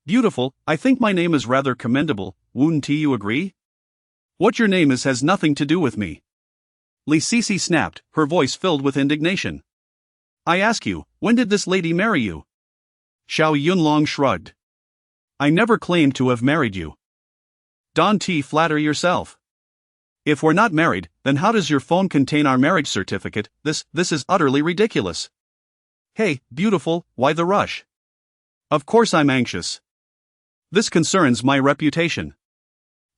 Beautiful, I think my name is rather commendable, wouldn't you agree? What your name is has nothing to do with me. Li Sisi snapped, her voice filled with indignation. I ask you, when did this lady marry you? Xiao Yunlong shrugged. I never claimed to have married you. Don't flatter yourself. If we're not married, then how does your phone contain our marriage certificate? This is utterly ridiculous. Hey, beautiful, why the rush? Of course I'm anxious. This concerns my reputation.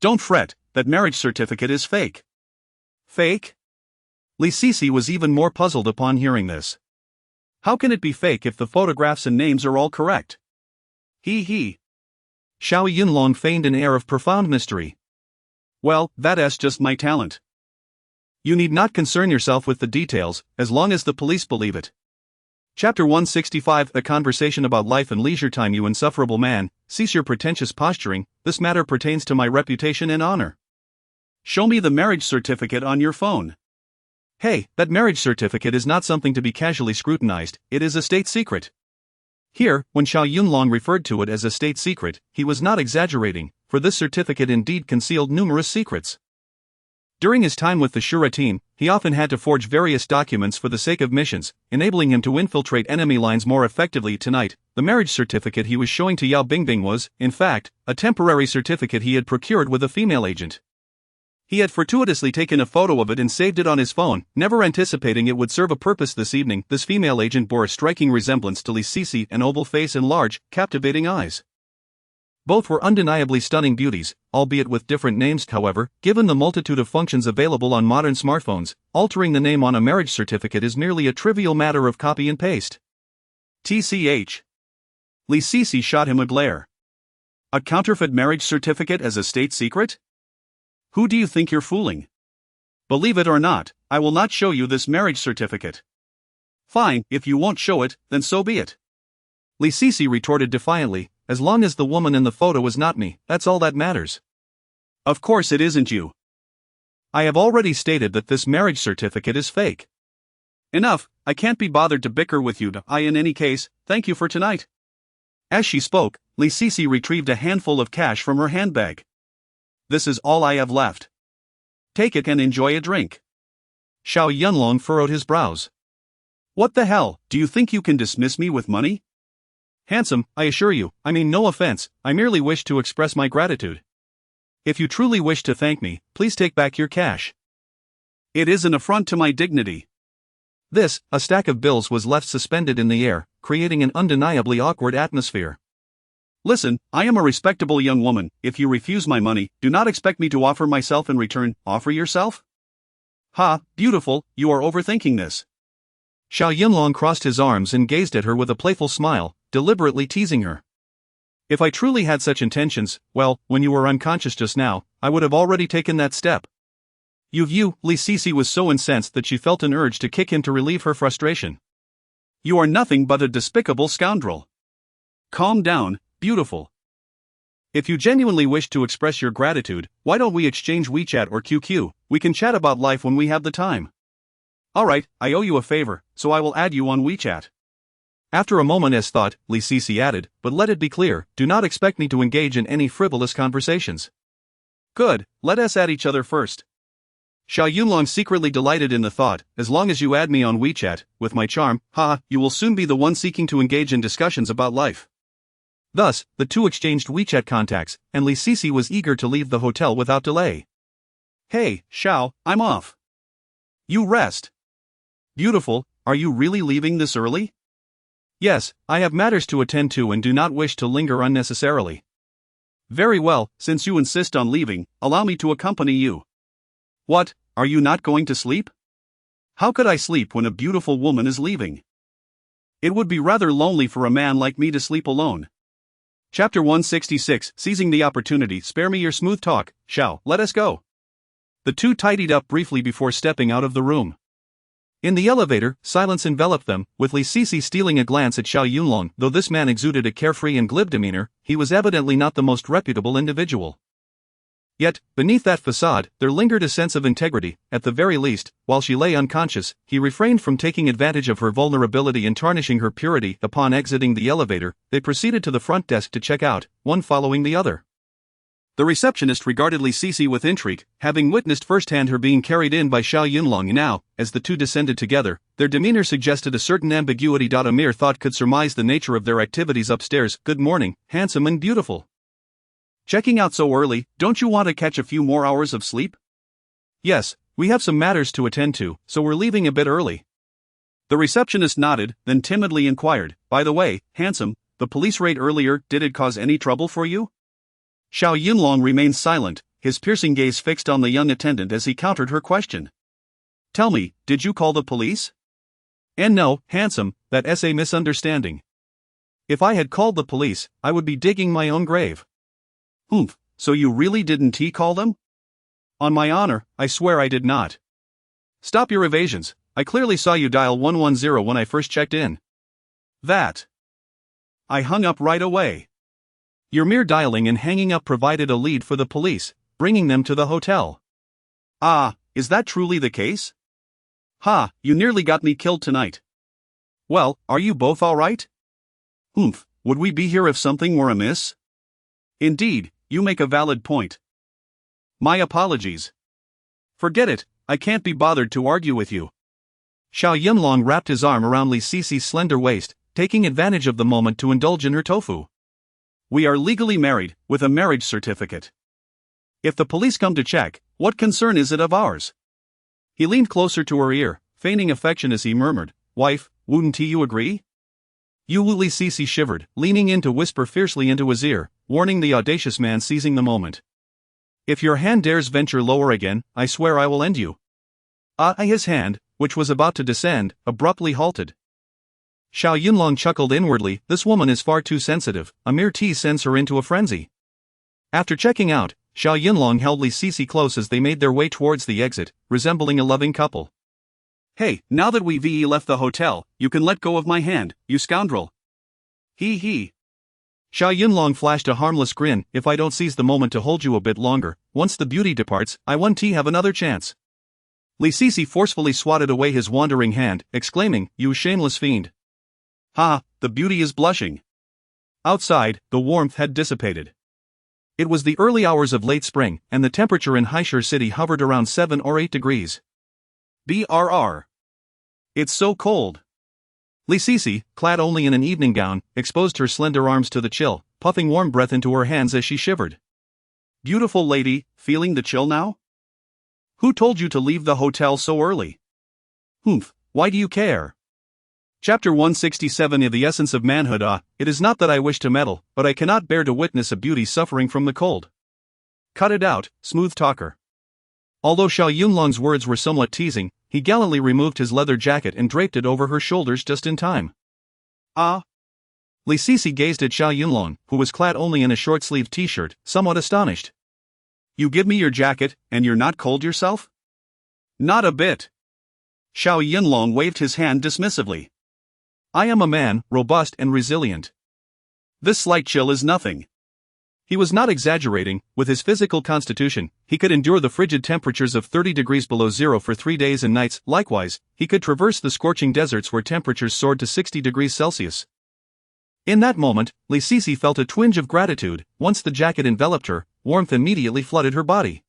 Don't fret, that marriage certificate is fake. Fake? Li Sisi was even more puzzled upon hearing this. How can it be fake if the photographs and names are all correct? Xiao Yunlong feigned an air of profound mystery. Well, that's just my talent. You need not concern yourself with the details, as long as the police believe it. Chapter 165. A conversation about life and leisure time. You insufferable man, cease your pretentious posturing, this matter pertains to my reputation and honor. Show me the marriage certificate on your phone. Hey, that marriage certificate is not something to be casually scrutinized, it is a state secret. Here, when Xiao Yunlong referred to it as a state secret, he was not exaggerating, for this certificate indeed concealed numerous secrets. During his time with the Shura team, he often had to forge various documents for the sake of missions, enabling him to infiltrate enemy lines more effectively. Tonight, the marriage certificate he was showing to Yao Bingbing was, in fact, a temporary certificate he had procured with a female agent. He had fortuitously taken a photo of it and saved it on his phone, never anticipating it would serve a purpose this evening. This female agent bore a striking resemblance to Li Sisi, an oval face and large, captivating eyes. Both were undeniably stunning beauties, albeit with different names. However, given the multitude of functions available on modern smartphones, altering the name on a marriage certificate is merely a trivial matter of copy and paste. TCH. Li Sisi shot him a glare. A counterfeit marriage certificate as a state secret? Who do you think you're fooling? Believe it or not, I will not show you this marriage certificate. Fine, if you won't show it, then so be it. Li Sisi retorted defiantly, as long as the woman in the photo is not me, that's all that matters. Of course it isn't you. I have already stated that this marriage certificate is fake. Enough, I can't be bothered to bicker with you. In any case, thank you for tonight. As she spoke, Li Sisi retrieved a handful of cash from her handbag. This is all I have left. Take it and enjoy a drink. Xiao Yunlong furrowed his brows. What the hell, do you think you can dismiss me with money? Handsome, I assure you, I mean no offense, I merely wish to express my gratitude. If you truly wish to thank me, please take back your cash. It is an affront to my dignity. This, a stack of bills was left suspended in the air, creating an undeniably awkward atmosphere. Listen, I am a respectable young woman. If you refuse my money, do not expect me to offer myself in return. Offer yourself? Ha, beautiful, you are overthinking this. Xiao Yunlong crossed his arms and gazed at her with a playful smile, deliberately teasing her. If I truly had such intentions, well, when you were unconscious just now, I would have already taken that step. You, Li Sisi was so incensed that she felt an urge to kick him to relieve her frustration. You are nothing but a despicable scoundrel. Calm down, beautiful. If you genuinely wish to express your gratitude, why don't we exchange WeChat or QQ? We can chat about life when we have the time. Alright, I owe you a favor, so I will add you on WeChat. After a moment's thought, Li Sisi added, but let it be clear, do not expect me to engage in any frivolous conversations. Good, let us add each other first. Xiao Yunlong secretly delighted in the thought, as long as you add me on WeChat, with my charm, you will soon be the one seeking to engage in discussions about life. Thus, the two exchanged WeChat contacts, and Li Sisi was eager to leave the hotel without delay. Hey, Xiao, I'm off. You rest. Beautiful, are you really leaving this early? Yes, I have matters to attend to and do not wish to linger unnecessarily. Very well, since you insist on leaving, allow me to accompany you. What, are you not going to sleep? How could I sleep when a beautiful woman is leaving? It would be rather lonely for a man like me to sleep alone. Chapter 166, Seizing the Opportunity. Spare me your smooth talk, Xiao, let us go. The two tidied up briefly before stepping out of the room. In the elevator, silence enveloped them, with Li Sisi stealing a glance at Xiao Yunlong. Though this man exuded a carefree and glib demeanor, he was evidently not the most reputable individual. Yet, beneath that facade, there lingered a sense of integrity. At the very least, while she lay unconscious, he refrained from taking advantage of her vulnerability and tarnishing her purity. Upon exiting the elevator, they proceeded to the front desk to check out, one following the other. The receptionist regarded Li Sisi with intrigue, having witnessed firsthand her being carried in by Xiao Yunlong. Now, as the two descended together, their demeanor suggested a certain ambiguity. A mere thought could surmise the nature of their activities upstairs. Good morning, handsome and beautiful. Checking out so early, don't you want to catch a few more hours of sleep? Yes, we have some matters to attend to, so we're leaving a bit early. The receptionist nodded, then timidly inquired, by the way, handsome, the police raid earlier, did it cause any trouble for you? Xiao Yunlong remained silent, his piercing gaze fixed on the young attendant as he countered her question. Tell me, did you call the police? And no, handsome, that's a misunderstanding. If I had called the police, I would be digging my own grave. Humph, so you really didn't call them? On my honor, I swear I did not. Stop your evasions, I clearly saw you dial 110 when I first checked in. That. I hung up right away. Your mere dialing and hanging up provided a lead for the police, bringing them to the hotel. Ah, is that truly the case? Ha, you nearly got me killed tonight. Well, are you both all right? Humph, would we be here if something were amiss? Indeed, you make a valid point. My apologies. Forget it, I can't be bothered to argue with you. Xiao Yunlong wrapped his arm around Li Sisi's slender waist, taking advantage of the moment to indulge in her tofu. We are legally married, with a marriage certificate. If the police come to check, what concern is it of ours? He leaned closer to her ear, feigning affection as he murmured, Wife, wouldn't you agree? Li Sisi shivered, leaning in to whisper fiercely into his ear, warning the audacious man, seizing the moment. If your hand dares venture lower again, I swear I will end you. His hand, which was about to descend, abruptly halted. Xiao Yunlong chuckled inwardly, this woman is far too sensitive, a mere tease sends her into a frenzy. After checking out, Xiao Yunlong held Li Sisi close as they made their way towards the exit, resembling a loving couple. Hey, now that we've left the hotel, you can let go of my hand, you scoundrel. He. Xiao Yunlong flashed a harmless grin, if I don't seize the moment to hold you a bit longer, once the beauty departs, I won't have another chance. Li Sisi forcefully swatted away his wandering hand, exclaiming, You shameless fiend. Ha, the beauty is blushing. Outside, the warmth had dissipated. It was the early hours of late spring, and the temperature in Haishur City hovered around 7 or 8 degrees. Brr. It's so cold. Li Sisi, clad only in an evening gown, exposed her slender arms to the chill, puffing warm breath into her hands as she shivered. Beautiful lady, feeling the chill now? Who told you to leave the hotel so early? Humph, why do you care? Chapter 167 of The Essence of Manhood. It is not that I wish to meddle, but I cannot bear to witness a beauty suffering from the cold. Cut it out, smooth talker. Although Xiao Yunlong's words were somewhat teasing, he gallantly removed his leather jacket and draped it over her shoulders just in time. Li Sisi gazed at Xiao Yunlong, who was clad only in a short-sleeved t-shirt, somewhat astonished. You give me your jacket, and you're not cold yourself? Not a bit. Xiao Yunlong waved his hand dismissively. I am a man, robust and resilient. This slight chill is nothing. He was not exaggerating, with his physical constitution, he could endure the frigid temperatures of 30 degrees below zero for 3 days and nights, likewise, he could traverse the scorching deserts where temperatures soared to 60 degrees Celsius. In that moment, Li Sisi felt a twinge of gratitude. Once the jacket enveloped her, warmth immediately flooded her body.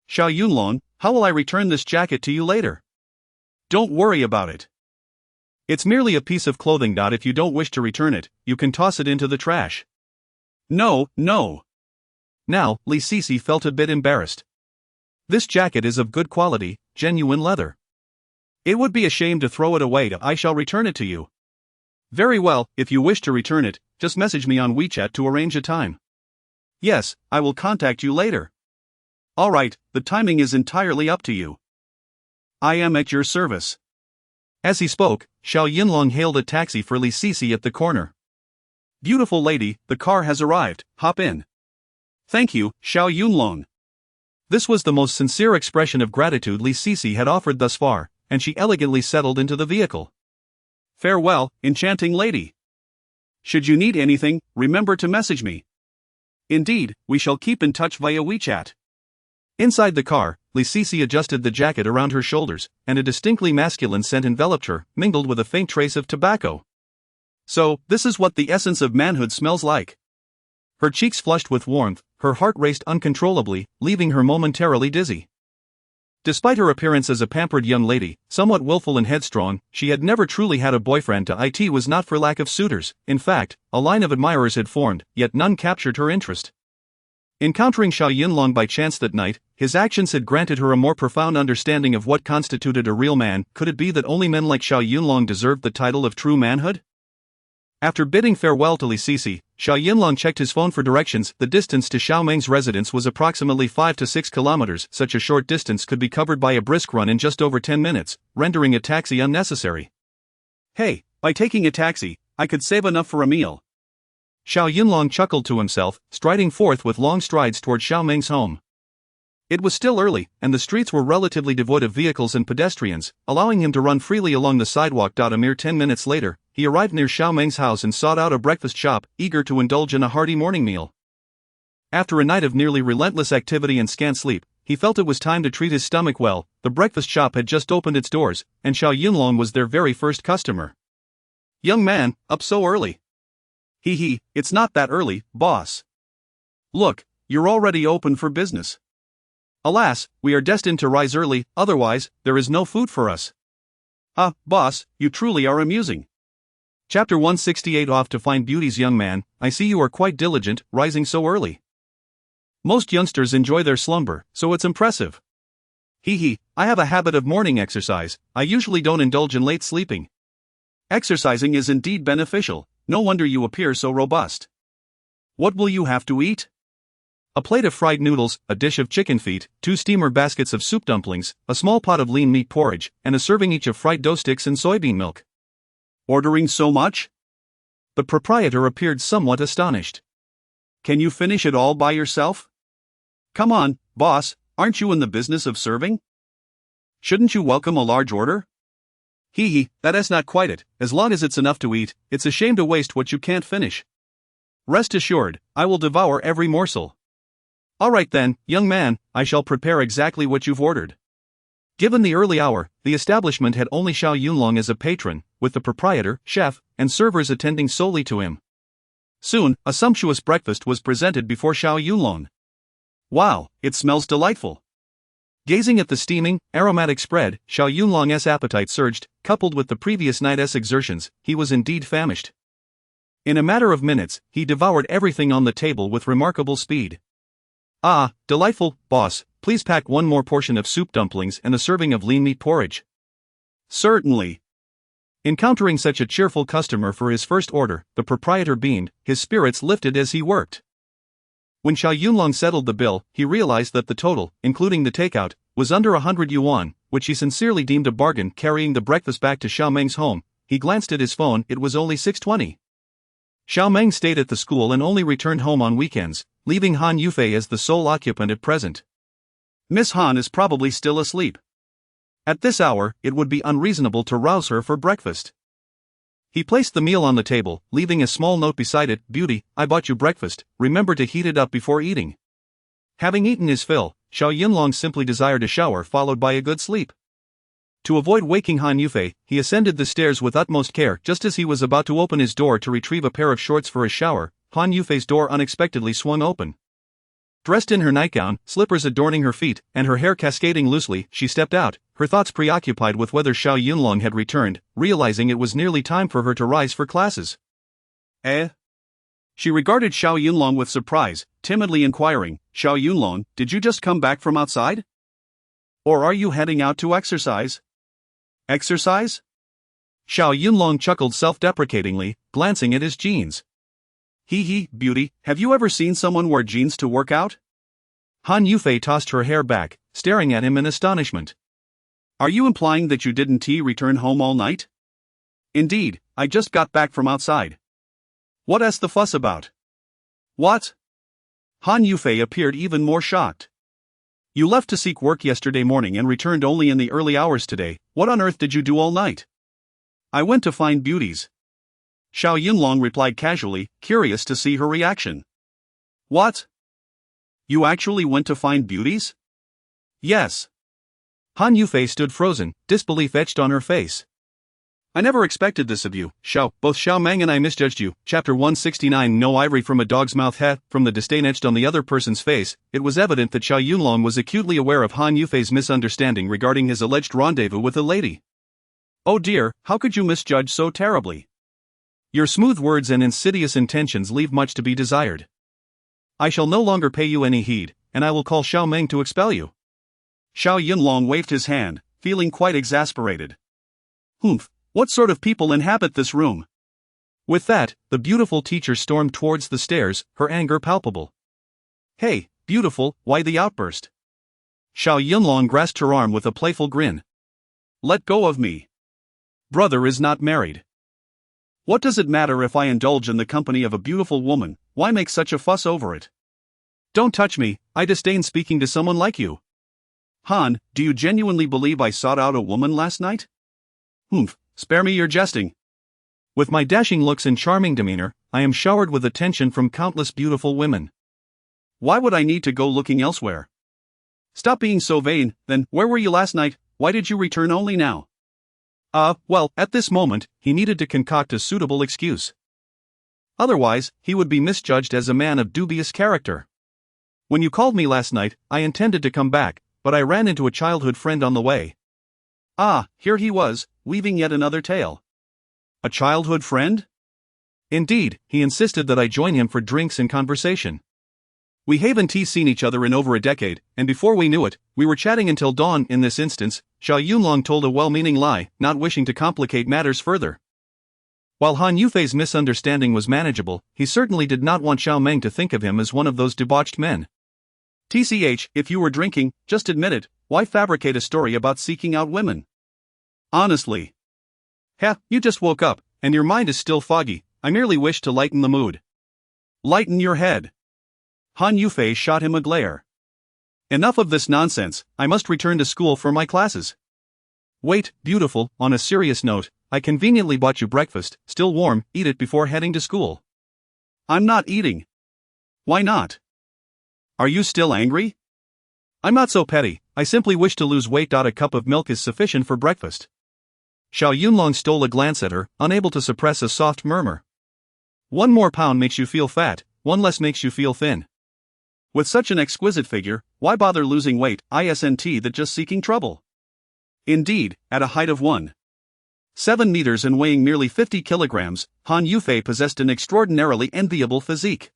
Xiao Yunlong, how will I return this jacket to you later? Don't worry about it. It's merely a piece of clothing. If you don't wish to return it, you can toss it into the trash. No. Now, Li Sisi felt a bit embarrassed. This jacket is of good quality, genuine leather. It would be a shame to throw it away. I shall return it to you. Very well, if you wish to return it, just message me on WeChat to arrange a time. Yes, I will contact you later. Alright, the timing is entirely up to you. I am at your service. As he spoke, Xiao Yunlong hailed a taxi for Li Sisi at the corner. Beautiful lady, the car has arrived, hop in. Thank you, Xiao Yunlong. This was the most sincere expression of gratitude Li Sisi had offered thus far, and she elegantly settled into the vehicle. Farewell, enchanting lady. Should you need anything, remember to message me. Indeed, we shall keep in touch via WeChat. Inside the car, Li Sisi adjusted the jacket around her shoulders, and a distinctly masculine scent enveloped her, mingled with a faint trace of tobacco. So, this is what the essence of manhood smells like. Her cheeks flushed with warmth, her heart raced uncontrollably, leaving her momentarily dizzy. Despite her appearance as a pampered young lady, somewhat willful and headstrong, she had never truly had a boyfriend. It was not for lack of suitors. In fact, a line of admirers had formed, yet none captured her interest. Encountering Xiao Yunlong by chance that night, his actions had granted her a more profound understanding of what constituted a real man. Could it be that only men like Xiao Yunlong deserved the title of true manhood? After bidding farewell to Li Sisi, Xiao Yunlong checked his phone for directions. The distance to Xiaomeng's residence was approximately 5 to 6 kilometers. Such a short distance could be covered by a brisk run in just over 10 minutes, rendering a taxi unnecessary. Hey, by taking a taxi, I could save enough for a meal. Xiao Yunlong chuckled to himself, striding forth with long strides toward Xiaomeng's home. It was still early, and the streets were relatively devoid of vehicles and pedestrians, allowing him to run freely along the sidewalk. A mere 10 minutes later, he arrived near Xiaomeng's house and sought out a breakfast shop, eager to indulge in a hearty morning meal. After a night of nearly relentless activity and scant sleep, he felt it was time to treat his stomach well. The breakfast shop had just opened its doors, and Xiao Yunlong was their very first customer. Young man, up so early? It's not that early, boss. Look, you're already open for business. Alas, we are destined to rise early, otherwise, there is no food for us. Ah, boss, you truly are amusing. Chapter 168. Off to find beauties. Young man, I see you are quite diligent, rising so early. Most youngsters enjoy their slumber, so it's impressive. Hee, I have a habit of morning exercise. I usually don't indulge in late sleeping. Exercising is indeed beneficial, no wonder you appear so robust. What will you have to eat? A plate of fried noodles, a dish of chicken feet, 2 steamer baskets of soup dumplings, a small pot of lean meat porridge, and a serving each of fried dough sticks and soybean milk. Ordering so much? The proprietor appeared somewhat astonished. Can you finish it all by yourself? Come on, boss, aren't you in the business of serving? Shouldn't you welcome a large order? That is not quite it. As long as it's enough to eat, it's a shame to waste what you can't finish. Rest assured, I will devour every morsel. All right then, young man, I shall prepare exactly what you've ordered. Given the early hour, the establishment had only Xiao Yunlong as a patron, with the proprietor, chef, and servers attending solely to him. Soon, a sumptuous breakfast was presented before Xiao Yunlong. Wow, it smells delightful. Gazing at the steaming, aromatic spread, Xiao Yunlong's appetite surged. Coupled with the previous night's exertions, he was indeed famished. In a matter of minutes, he devoured everything on the table with remarkable speed. Ah, delightful, boss, please pack 1 more portion of soup dumplings and a serving of lean meat porridge. Certainly. Encountering such a cheerful customer for his first order, the proprietor beamed, his spirits lifted as he worked. When Xiao Yunlong settled the bill, he realized that the total, including the takeout, was under 100 yuan, which he sincerely deemed a bargain. Carrying the breakfast back to Xiao Meng's home, he glanced at his phone. It was only 6:20. Xiao Meng stayed at the school and only returned home on weekends, leaving Han Yufei as the sole occupant at present. Miss Han is probably still asleep. At this hour, it would be unreasonable to rouse her for breakfast. He placed the meal on the table, leaving a small note beside it. Beauty, I bought you breakfast, remember to heat it up before eating. Having eaten his fill, Xiao Yunlong simply desired a shower followed by a good sleep. To avoid waking Han Yufei, he ascended the stairs with utmost care. Just as he was about to open his door to retrieve a pair of shorts for his shower, Han Yufei's door unexpectedly swung open. Dressed in her nightgown, slippers adorning her feet, and her hair cascading loosely, she stepped out, her thoughts preoccupied with whether Xiao Yunlong had returned, realizing it was nearly time for her to rise for classes. Eh? She regarded Xiao Yunlong with surprise, timidly inquiring, Xiao Yunlong, did you just come back from outside? Or are you heading out to exercise? Exercise? Xiao Yunlong chuckled self-deprecatingly, glancing at his jeans. Beauty, have you ever seen someone wear jeans to work out? Han Yufei tossed her hair back, staring at him in astonishment. Are you implying that you didn't return home all night? Indeed, I just got back from outside. What's the fuss about? What? Han Yufei appeared even more shocked. You left to seek work yesterday morning and returned only in the early hours today. What on earth did you do all night? I went to find beauties. Xiao Yunlong replied casually, curious to see her reaction. What? You actually went to find beauties? Yes. Han Yufei stood frozen, disbelief etched on her face. I never expected this of you, Xiao. Both Xiao Meng and I misjudged you. Chapter 169. No ivory from a dog's mouth. From the disdain etched on the other person's face, it was evident that Xiao Yunlong was acutely aware of Han Yufei's misunderstanding regarding his alleged rendezvous with a lady. Oh dear, how could you misjudge so terribly? Your smooth words and insidious intentions leave much to be desired. I shall no longer pay you any heed, and I will call Xiao Meng to expel you. Xiao Yunlong waved his hand, feeling quite exasperated. Humph. What sort of people inhabit this room? With that, the beautiful teacher stormed towards the stairs, her anger palpable. Hey, beautiful, why the outburst? Xiao Yunlong grasped her arm with a playful grin. Let go of me. Brother is not married. What does it matter if I indulge in the company of a beautiful woman? Why make such a fuss over it? Don't touch me, I disdain speaking to someone like you. Han, do you genuinely believe I sought out a woman last night? Humph. Spare me your jesting. With my dashing looks and charming demeanor, I am showered with attention from countless beautiful women. Why would I need to go looking elsewhere? Stop being so vain, then. Where were you last night? Why did you return only now? Well, at this moment, he needed to concoct a suitable excuse. Otherwise, he would be misjudged as a man of dubious character. When you called me last night, I intended to come back, but I ran into a childhood friend on the way. Ah, here he was, weaving yet another tale. A childhood friend? Indeed, he insisted that I join him for drinks and conversation. We haven't seen each other in over a decade, and before we knew it, we were chatting until dawn. In this instance, Xiao Yunlong told a well-meaning lie, not wishing to complicate matters further. While Han Yufei's misunderstanding was manageable, he certainly did not want Xiao Meng to think of him as one of those debauched men. TCH, if you were drinking, just admit it, why fabricate a story about seeking out women? Honestly. You just woke up, and your mind is still foggy. I merely wish to lighten the mood. Lighten your head. Han Yufei shot him a glare. Enough of this nonsense, I must return to school for my classes. Wait, beautiful, on a serious note, I conveniently bought you breakfast, still warm, eat it before heading to school. I'm not eating. Why not? Are you still angry? I'm not so petty, I simply wish to lose weight. A cup of milk is sufficient for breakfast. Xiao Yunlong stole a glance at her, unable to suppress a soft murmur. 1 more pound makes you feel fat, 1 less makes you feel thin. With such an exquisite figure, why bother losing weight? Isn't that just seeking trouble? Indeed, at a height of 1.7 meters and weighing merely 50 kilograms, Han Yufei possessed an extraordinarily enviable physique.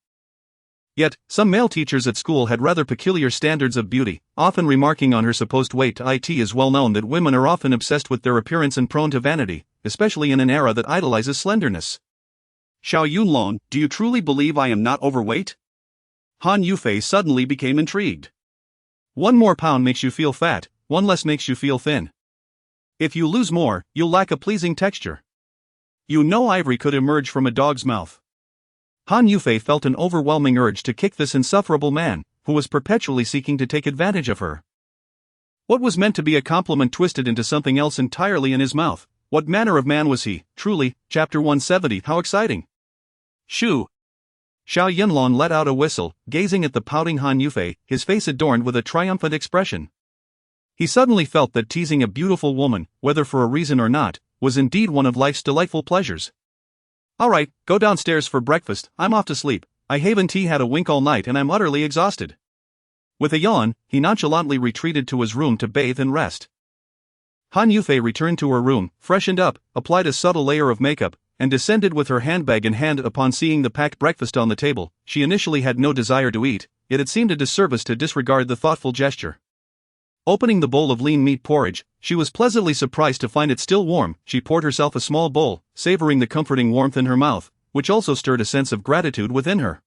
Yet, some male teachers at school had rather peculiar standards of beauty, often remarking on her supposed weight. It is well known that women are often obsessed with their appearance and prone to vanity, especially in an era that idolizes slenderness. Xiao Yunlong, do you truly believe I am not overweight? Han Yufei suddenly became intrigued. 1 more pound makes you feel fat, 1 less makes you feel thin. If you lose more, you'll lack a pleasing texture. You know ivory could emerge from a dog's mouth. Han Yufei felt an overwhelming urge to kick this insufferable man, who was perpetually seeking to take advantage of her. What was meant to be a compliment twisted into something else entirely in his mouth? What manner of man was he, truly? Chapter 170. How exciting! Shoo! Xiao Yunlong let out a whistle, gazing at the pouting Han Yufei, his face adorned with a triumphant expression. He suddenly felt that teasing a beautiful woman, whether for a reason or not, was indeed one of life's delightful pleasures. Alright, go downstairs for breakfast, I'm off to sleep. I haven't had a wink all night and I'm utterly exhausted. With a yawn, he nonchalantly retreated to his room to bathe and rest. Han Yufei returned to her room, freshened up, applied a subtle layer of makeup, and descended with her handbag in hand. Upon seeing the packed breakfast on the table, she initially had no desire to eat, yet it seemed a disservice to disregard the thoughtful gesture. Opening the bowl of lean meat porridge, she was pleasantly surprised to find it still warm. She poured herself a small bowl, savoring the comforting warmth in her mouth, which also stirred a sense of gratitude within her.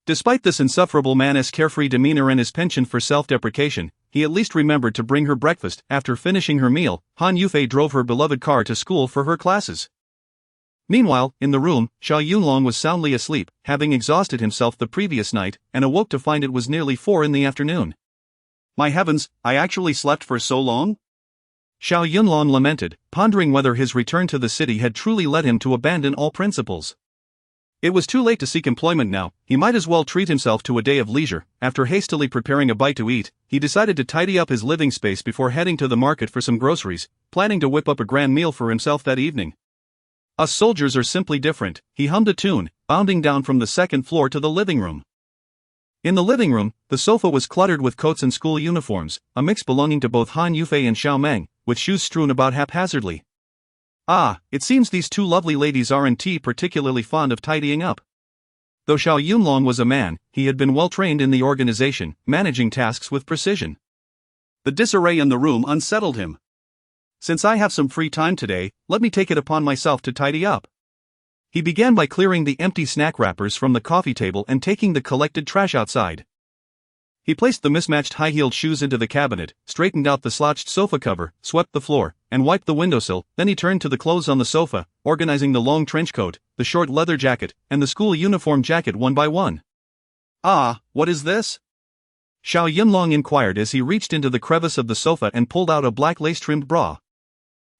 Despite this insufferable man's carefree demeanor and his penchant for self-deprecation, he at least remembered to bring her breakfast. After finishing her meal, Han Yufei drove her beloved car to school for her classes. Meanwhile, in the room, Xiao Yunlong was soundly asleep, having exhausted himself the previous night, and awoke to find it was nearly 4 in the afternoon. My heavens, I actually slept for so long? Xiao Yunlong lamented, pondering whether his return to the city had truly led him to abandon all principles. It was too late to seek employment now, he might as well treat himself to a day of leisure. After hastily preparing a bite to eat, he decided to tidy up his living space before heading to the market for some groceries, planning to whip up a grand meal for himself that evening. Us soldiers are simply different, he hummed a tune, bounding down from the 2nd floor to the living room. In the living room, the sofa was cluttered with coats and school uniforms, a mix belonging to both Han Yufei and Xiao Meng, with shoes strewn about haphazardly. Ah, it seems these 2 lovely ladies aren't particularly fond of tidying up. Though Xiao Yunlong was a man, he had been well trained in the organization, managing tasks with precision. The disarray in the room unsettled him. Since I have some free time today, let me take it upon myself to tidy up. He began by clearing the empty snack wrappers from the coffee table and taking the collected trash outside. He placed the mismatched high-heeled shoes into the cabinet, straightened out the slouched sofa cover, swept the floor, and wiped the windowsill. Then he turned to the clothes on the sofa, organizing the long trench coat, the short leather jacket, and the school uniform jacket one by one. Ah, what is this? Xiao Yunlong inquired as he reached into the crevice of the sofa and pulled out a black lace-trimmed bra.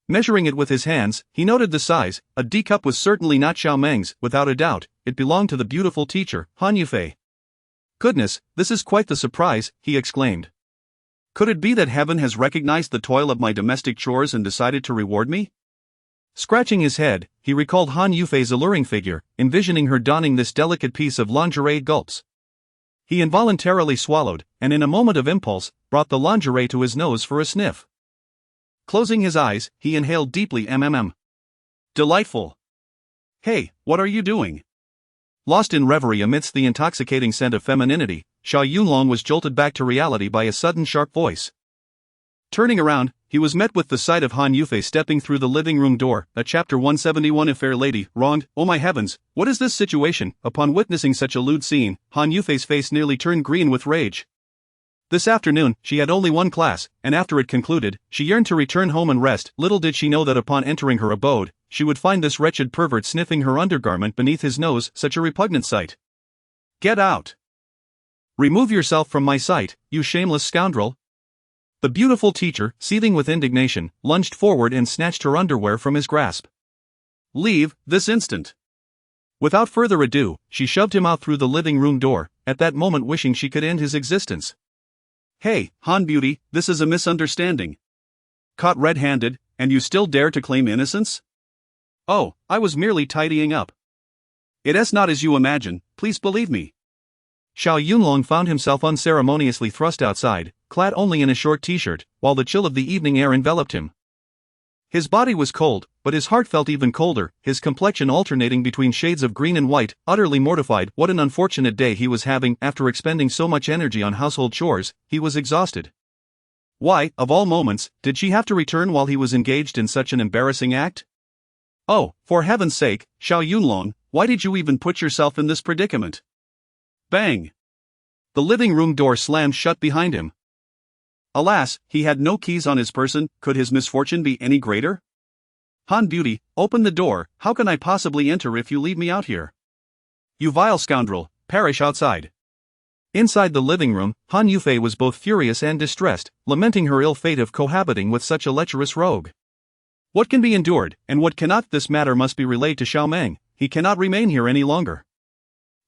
Measuring it with his hands, he noted the size. A D cup was certainly not Xiao Meng's, without a doubt. It belonged to the beautiful teacher, Han Yufei. Goodness, this is quite the surprise, he exclaimed. Could it be that heaven has recognized the toil of my domestic chores and decided to reward me? Scratching his head, he recalled Han Yufei's alluring figure, envisioning her donning this delicate piece of lingerie. Gulps. He involuntarily swallowed, and in a moment of impulse, brought the lingerie to his nose for a sniff. Closing his eyes, he inhaled deeply. Delightful. Hey, what are you doing? Lost in reverie amidst the intoxicating scent of femininity, Xiao Yunlong was jolted back to reality by a sudden sharp voice. Turning around, he was met with the sight of Han Yufei stepping through the living room door. Chapter 171. A fair lady, wronged. Oh my heavens, what is this situation? Upon witnessing such a lewd scene, Han Yufei's face nearly turned green with rage. This afternoon, she had only one class, and after it concluded, she yearned to return home and rest. Little did she know that upon entering her abode, she would find this wretched pervert sniffing her undergarment beneath his nose. Such a repugnant sight. Get out! Remove yourself from my sight, you shameless scoundrel! The beautiful teacher, seething with indignation, lunged forward and snatched her underwear from his grasp. Leave, this instant! Without further ado, she shoved him out through the living room door, at that moment wishing she could end his existence. Hey, Han Beauty, this is a misunderstanding. Caught red-handed, and you still dare to claim innocence? Oh, I was merely tidying up. It's not as you imagine, please believe me. Xiao Yunlong found himself unceremoniously thrust outside, clad only in a short t-shirt, while the chill of the evening air enveloped him. His body was cold, but his heart felt even colder, his complexion alternating between shades of green and white. Utterly mortified, what an unfortunate day he was having. After expending so much energy on household chores, he was exhausted. Why, of all moments, did she have to return while he was engaged in such an embarrassing act? Oh, for heaven's sake, Xiao Yunlong, why did you even put yourself in this predicament? Bang! The living room door slammed shut behind him. Alas, he had no keys on his person. Could his misfortune be any greater? Han Beauty, open the door. How can I possibly enter if you leave me out here? You vile scoundrel, perish outside. Inside the living room, Han Yufei was both furious and distressed, lamenting her ill fate of cohabiting with such a lecherous rogue. What can be endured, and what cannot? This matter must be relayed to Xiao Meng. He cannot remain here any longer.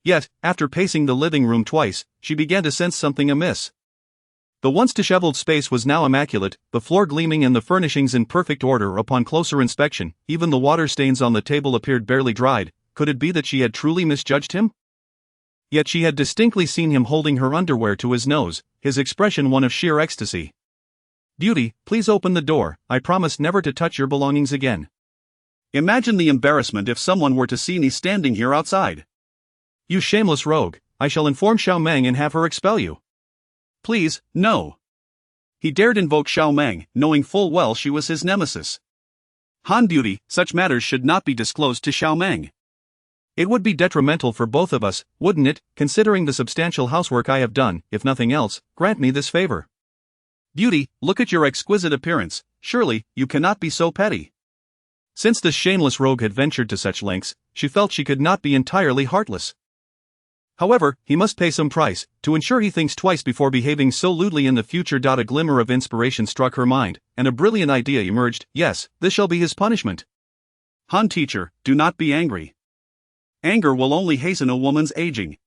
Yet, after pacing the living room twice, she began to sense something amiss. The once disheveled space was now immaculate, the floor gleaming and the furnishings in perfect order. Upon closer inspection, even the water stains on the table appeared barely dried. Could it be that she had truly misjudged him? Yet she had distinctly seen him holding her underwear to his nose, his expression one of sheer ecstasy. Beauty, please open the door, I promise never to touch your belongings again. Imagine the embarrassment if someone were to see me standing here outside. You shameless rogue, I shall inform Xiao Meng and have her expel you. Please, no. He dared invoke Xiao Meng, knowing full well she was his nemesis. Han Beauty, such matters should not be disclosed to Xiao Meng. It would be detrimental for both of us, wouldn't it, considering the substantial housework I have done? If nothing else, grant me this favor. Beauty, look at your exquisite appearance, surely, you cannot be so petty. Since this shameless rogue had ventured to such lengths, she felt she could not be entirely heartless. However, he must pay some price, to ensure he thinks twice before behaving so lewdly in the future. A glimmer of inspiration struck her mind, and a brilliant idea emerged. Yes, this shall be his punishment. Han teacher, do not be angry. Anger will only hasten a woman's aging.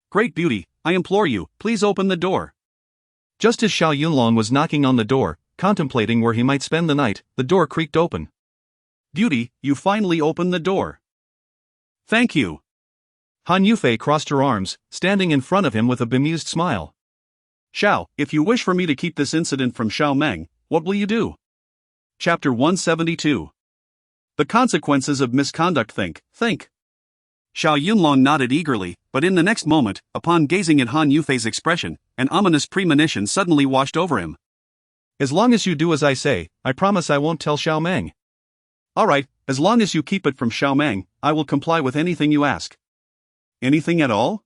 Great Beauty, I implore you, please open the door. Just as Xiao Yunlong was knocking on the door, contemplating where he might spend the night, the door creaked open. Beauty, you finally opened the door. Thank you. Han Yufei crossed her arms, standing in front of him with a bemused smile. Xiao, if you wish for me to keep this incident from Xiao Meng, what will you do? Chapter 172. The consequences of misconduct. Think. Xiao Yunlong nodded eagerly, but in the next moment, upon gazing at Han Yufei's expression, an ominous premonition suddenly washed over him. As long as you do as I say, I promise I won't tell Xiao Meng. Alright, as long as you keep it from Xiao Meng, I will comply with anything you ask. Anything at all?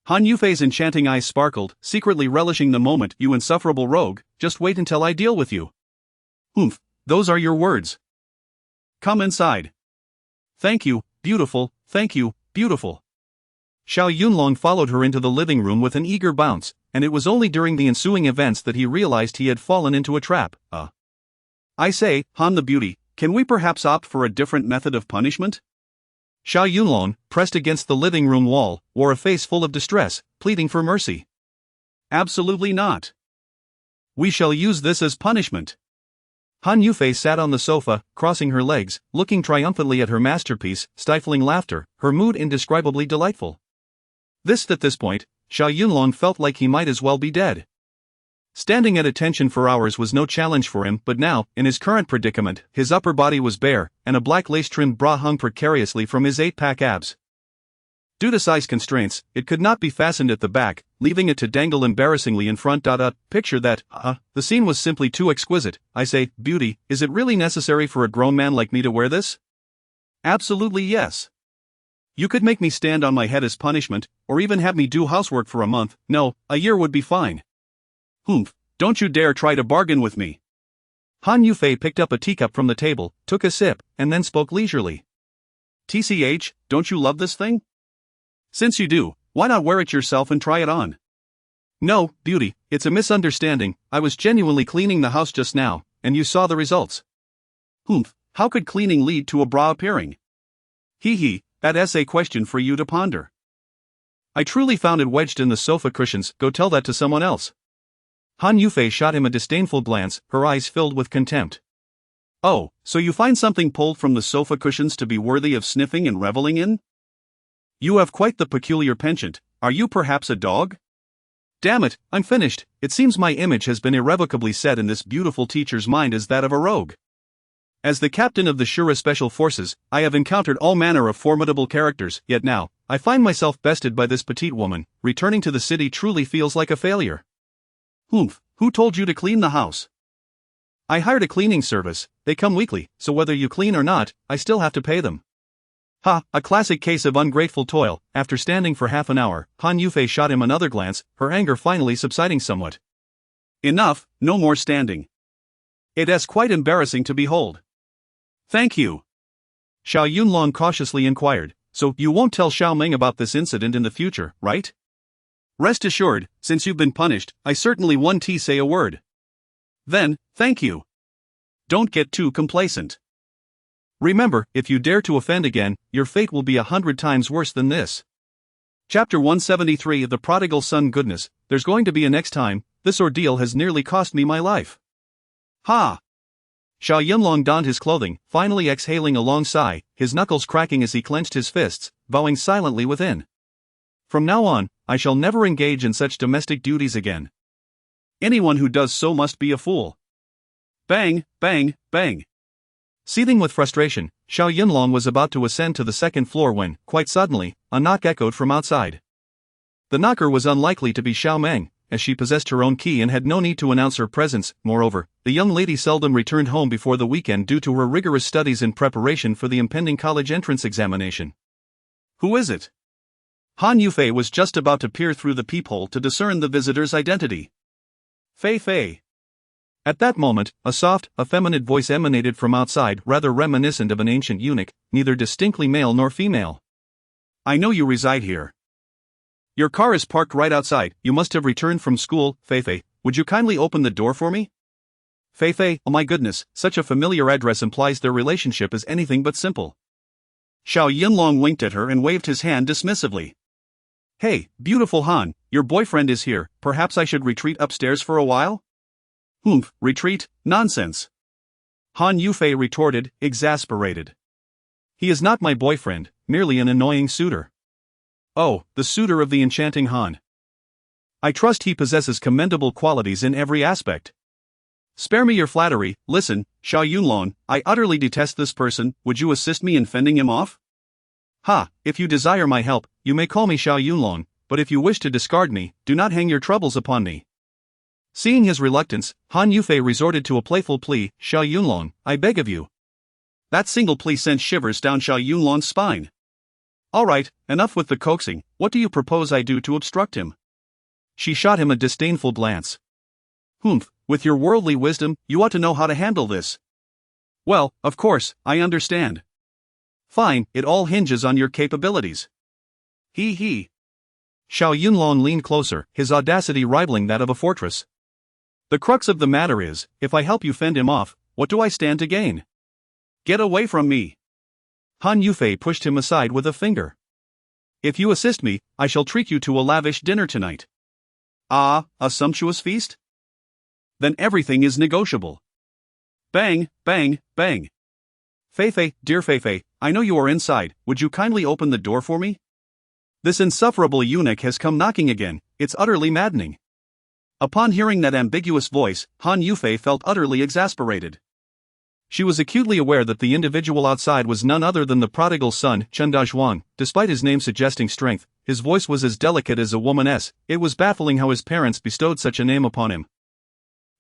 Han Yufei's enchanting eyes sparkled, secretly relishing the moment. You insufferable rogue, just wait until I deal with you. Humph, those are your words. Come inside. Thank you, beautiful, thank you, beautiful. Xiao Yunlong followed her into the living room with an eager bounce, and it was only during the ensuing events that he realized he had fallen into a trap. I say, Han the Beauty, can we perhaps opt for a different method of punishment? Xiao Yunlong, pressed against the living room wall, wore a face full of distress, pleading for mercy. Absolutely not. We shall use this as punishment. Han Yufei sat on the sofa, crossing her legs, looking triumphantly at her masterpiece, stifling laughter, her mood indescribably delightful. At this point, Xiao Yunlong felt like he might as well be dead. Standing at attention for hours was no challenge for him, but now, in his current predicament, his upper body was bare, and a black lace-trimmed bra hung precariously from his 8-pack abs. Due to size constraints, it could not be fastened at the back, leaving it to dangle embarrassingly in front. Picture that, the scene was simply too exquisite. I say, beauty, is it really necessary for a grown man like me to wear this? Absolutely yes. You could make me stand on my head as punishment, or even have me do housework for a month. No, a year would be fine. Humph, don't you dare try to bargain with me. Han Yufei picked up a teacup from the table, took a sip, and then spoke leisurely. TCH, don't you love this thing? Since you do, why not wear it yourself and try it on? No, beauty, it's a misunderstanding. I was genuinely cleaning the house just now, and you saw the results. Humph, how could cleaning lead to a bra appearing? Hee, that's a question for you to ponder. I truly found it wedged in the sofa cushions. Go tell that to someone else. Han Yufei shot him a disdainful glance, her eyes filled with contempt. Oh, so you find something pulled from the sofa cushions to be worthy of sniffing and reveling in? You have quite the peculiar penchant. Are you perhaps a dog? Damn it, I'm finished. It seems my image has been irrevocably set in this beautiful teacher's mind as that of a rogue. As the captain of the Shura Special Forces, I have encountered all manner of formidable characters, yet now, I find myself bested by this petite woman. Returning to the city truly feels like a failure. Humph, who told you to clean the house? I hired a cleaning service. They come weekly, so whether you clean or not, I still have to pay them. Ha, a classic case of ungrateful toil. After standing for half an hour, Han Yufei shot him another glance, her anger finally subsiding somewhat. Enough, no more standing. It is quite embarrassing to behold. Thank you. Xiao Yunlong cautiously inquired, so you won't tell Xiao Ming about this incident in the future, right? Rest assured, since you've been punished, I certainly won't say a word. Then, thank you. Don't get too complacent. Remember, if you dare to offend again, your fate will be 100 times worse than this. Chapter 173 of The Prodigal Son. Goodness, there's going to be a next time. This ordeal has nearly cost me my life. Ha! Xiao Yunlong donned his clothing, finally exhaling a long sigh, his knuckles cracking as he clenched his fists, vowing silently within. From now on, I shall never engage in such domestic duties again. Anyone who does so must be a fool. Bang, bang, bang. Seething with frustration, Xiao Yunlong was about to ascend to the second floor when, quite suddenly, a knock echoed from outside. The knocker was unlikely to be Xiao Meng, as she possessed her own key and had no need to announce her presence. Moreover, the young lady seldom returned home before the weekend due to her rigorous studies in preparation for the impending college entrance examination. Who is it? Han Yufei was just about to peer through the peephole to discern the visitor's identity. Fei. At that moment, a soft, effeminate voice emanated from outside, rather reminiscent of an ancient eunuch, neither distinctly male nor female. I know you reside here. Your car is parked right outside. You must have returned from school. Fei, would you kindly open the door for me? Fei, oh my goodness, such a familiar address implies their relationship is anything but simple. Xiao Yunlong winked at her and waved his hand dismissively. Hey, beautiful Han, your boyfriend is here. Perhaps I should retreat upstairs for a while? Humph, retreat? Nonsense. Han Yufei retorted, exasperated. He is not my boyfriend, merely an annoying suitor. Oh, the suitor of the enchanting Han. I trust he possesses commendable qualities in every aspect. Spare me your flattery. Listen, Xiao Yunlong, I utterly detest this person. Would you assist me in fending him off? Ha, if you desire my help, you may call me Xiao Yunlong, but if you wish to discard me, do not hang your troubles upon me. Seeing his reluctance, Han Yufei resorted to a playful plea. Xiao Yunlong, I beg of you. That single plea sent shivers down Xiao Yunlong's spine. All right, enough with the coaxing. What do you propose I do to obstruct him? She shot him a disdainful glance. Humph, with your worldly wisdom, you ought to know how to handle this. Well, of course, I understand. Fine, it all hinges on your capabilities. He. Xiao Yunlong leaned closer, his audacity rivaling that of a fortress. The crux of the matter is, if I help you fend him off, what do I stand to gain? Get away from me. Han Yufei pushed him aside with a finger. If you assist me, I shall treat you to a lavish dinner tonight. Ah, a sumptuous feast? Then everything is negotiable. Bang, bang, bang. Fei, dear Fei, I know you are inside. Would you kindly open the door for me? This insufferable eunuch has come knocking again, it's utterly maddening. Upon hearing that ambiguous voice, Han Yufei felt utterly exasperated. She was acutely aware that the individual outside was none other than the prodigal son, Chen Dazhuang. Despite his name suggesting strength, his voice was as delicate as a woman's. It was baffling how his parents bestowed such a name upon him.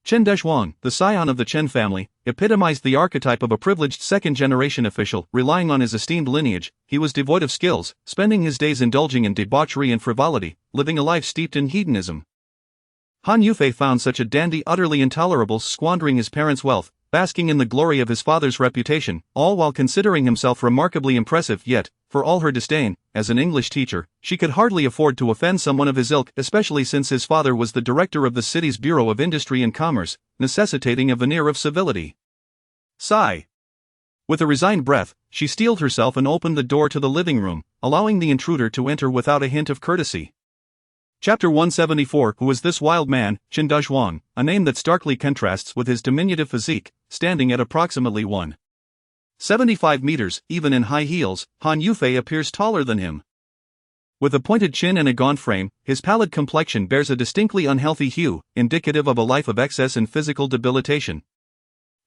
Chen Dazhuang, the scion of the Chen family, epitomized the archetype of a privileged second-generation official. Relying on his esteemed lineage, he was devoid of skills, spending his days indulging in debauchery and frivolity, living a life steeped in hedonism. Han Yufei found such a dandy utterly intolerable, squandering his parents' wealth, basking in the glory of his father's reputation, all while considering himself remarkably impressive. Yet, for all her disdain, as an English teacher, she could hardly afford to offend someone of his ilk, especially since his father was the director of the city's Bureau of Industry and Commerce, necessitating a veneer of civility. Sigh. With a resigned breath, she steeled herself and opened the door to the living room, allowing the intruder to enter without a hint of courtesy. Chapter 174. Who is this wild man, Chen Dazhuang, a name that starkly contrasts with his diminutive physique, standing at approximately 1.75 meters, even in high heels. Han Yufei appears taller than him. With a pointed chin and a gaunt frame, his pallid complexion bears a distinctly unhealthy hue, indicative of a life of excess and physical debilitation.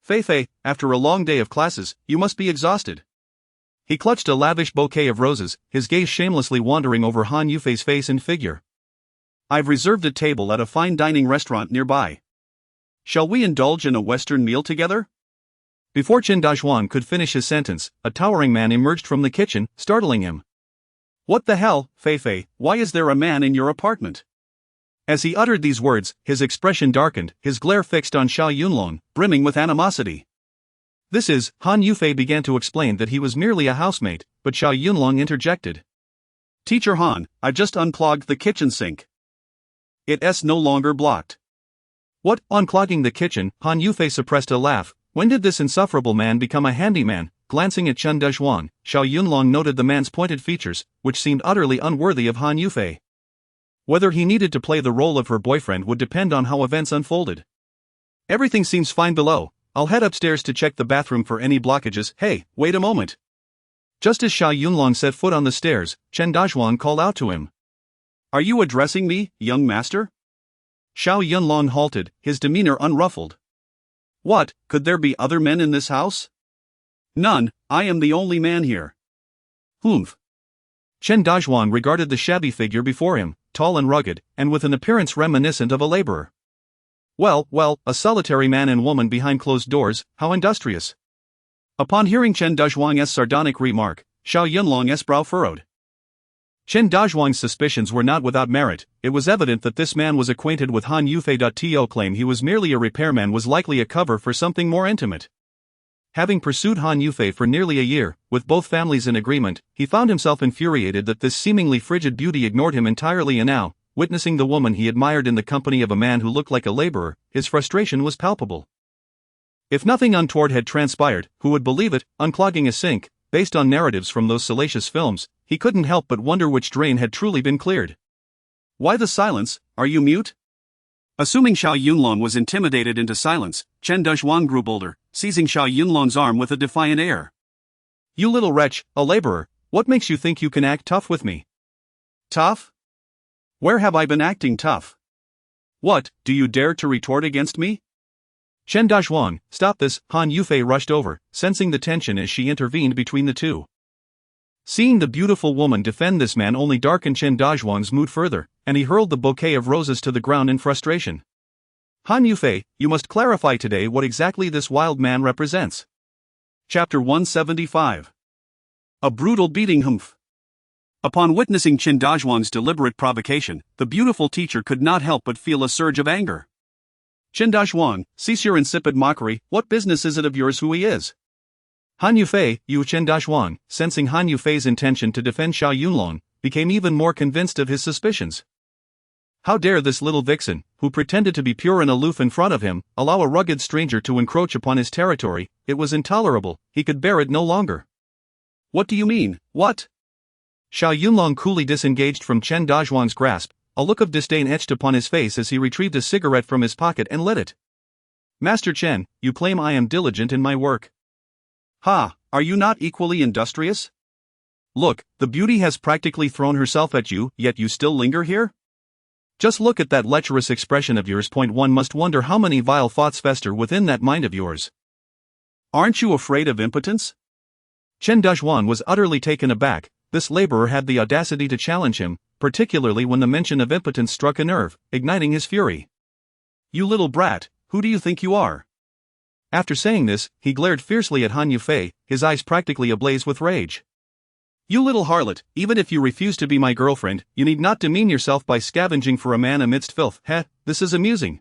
Fei, after a long day of classes, you must be exhausted. He clutched a lavish bouquet of roses, his gaze shamelessly wandering over Han Yufei's face and figure. I've reserved a table at a fine dining restaurant nearby. Shall we indulge in a Western meal together? Before Chen Dazhuang could finish his sentence, a towering man emerged from the kitchen, startling him. What the hell, Fei, why is there a man in your apartment? As he uttered these words, his expression darkened, his glare fixed on Xiao Yunlong, brimming with animosity. Han Yufei began to explain that he was merely a housemate, but Xiao Yunlong interjected. Teacher Han, I just unclogged the kitchen sink. It's no longer blocked. What? Unclogging the kitchen? Han Yufei suppressed a laugh. When did this insufferable man become a handyman? Glancing at Chen Dazhuang, Xiao Yunlong noted the man's pointed features, which seemed utterly unworthy of Han Yufei. Whether he needed to play the role of her boyfriend would depend on how events unfolded. Everything seems fine below. I'll head upstairs to check the bathroom for any blockages. Hey, wait a moment. Just as Xiao Yunlong set foot on the stairs, Chen Dazhuang called out to him. Are you addressing me, young master? Xiao Yunlong halted, his demeanor unruffled. What, could there be other men in this house? None, I am the only man here. Humph. Chen Dazhuang regarded the shabby figure before him, tall and rugged, and with an appearance reminiscent of a laborer. Well, a solitary man and woman behind closed doors, how industrious. Upon hearing Chen Dazhuang's sardonic remark, Xiao Yunlong's brow furrowed. Chen Dazhuang's suspicions were not without merit. It was evident that this man was acquainted with Han Yufei. To claim he was merely a repairman was likely a cover for something more intimate. Having pursued Han Yufei for nearly a year, with both families in agreement, he found himself infuriated that this seemingly frigid beauty ignored him entirely, and now, witnessing the woman he admired in the company of a man who looked like a laborer, his frustration was palpable. If nothing untoward had transpired, who would believe it? Unclogging a sink, based on narratives from those salacious films, he couldn't help but wonder which drain had truly been cleared. Why the silence? Are you mute? Assuming Xiao Yunlong was intimidated into silence, Chen Dazhuang grew bolder, seizing Xiao Yunlong's arm with a defiant air. You little wretch, a laborer, what makes you think you can act tough with me? Tough? Where have I been acting tough? What, do you dare to retort against me? Chen Dazhuang, stop this. Han Yufei rushed over, sensing the tension as she intervened between the two. Seeing the beautiful woman defend this man only darkened Chen Dazhuang's mood further, and he hurled the bouquet of roses to the ground in frustration. Han Yufei, you must clarify today what exactly this wild man represents. Chapter 175. A brutal beating. Humph. Upon witnessing Chen Dazhuang's deliberate provocation, the beautiful teacher could not help but feel a surge of anger. Chen Dazhuang, cease your insipid mockery. What business is it of yours who he is? Han Yufei, Chen Dazhuang, sensing Han Yufei's intention to defend Xiao Yunlong, became even more convinced of his suspicions. How dare this little vixen, who pretended to be pure and aloof in front of him, allow a rugged stranger to encroach upon his territory? It was intolerable, he could bear it no longer. What do you mean, what? Xiao Yunlong coolly disengaged from Chen Dazhuang's grasp, a look of disdain etched upon his face as he retrieved a cigarette from his pocket and lit it. Master Chen, you claim I am diligent in my work. Ha, are you not equally industrious? Look, the beauty has practically thrown herself at you, yet you still linger here? Just look at that lecherous expression of yours. One must wonder how many vile thoughts fester within that mind of yours. Aren't you afraid of impotence? Chen Dazhuang was utterly taken aback. This laborer had the audacity to challenge him, particularly when the mention of impotence struck a nerve, igniting his fury. You little brat, who do you think you are? After saying this, he glared fiercely at Han Yufei, his eyes practically ablaze with rage. You little harlot, even if you refuse to be my girlfriend, you need not demean yourself by scavenging for a man amidst filth. Heh, this is amusing.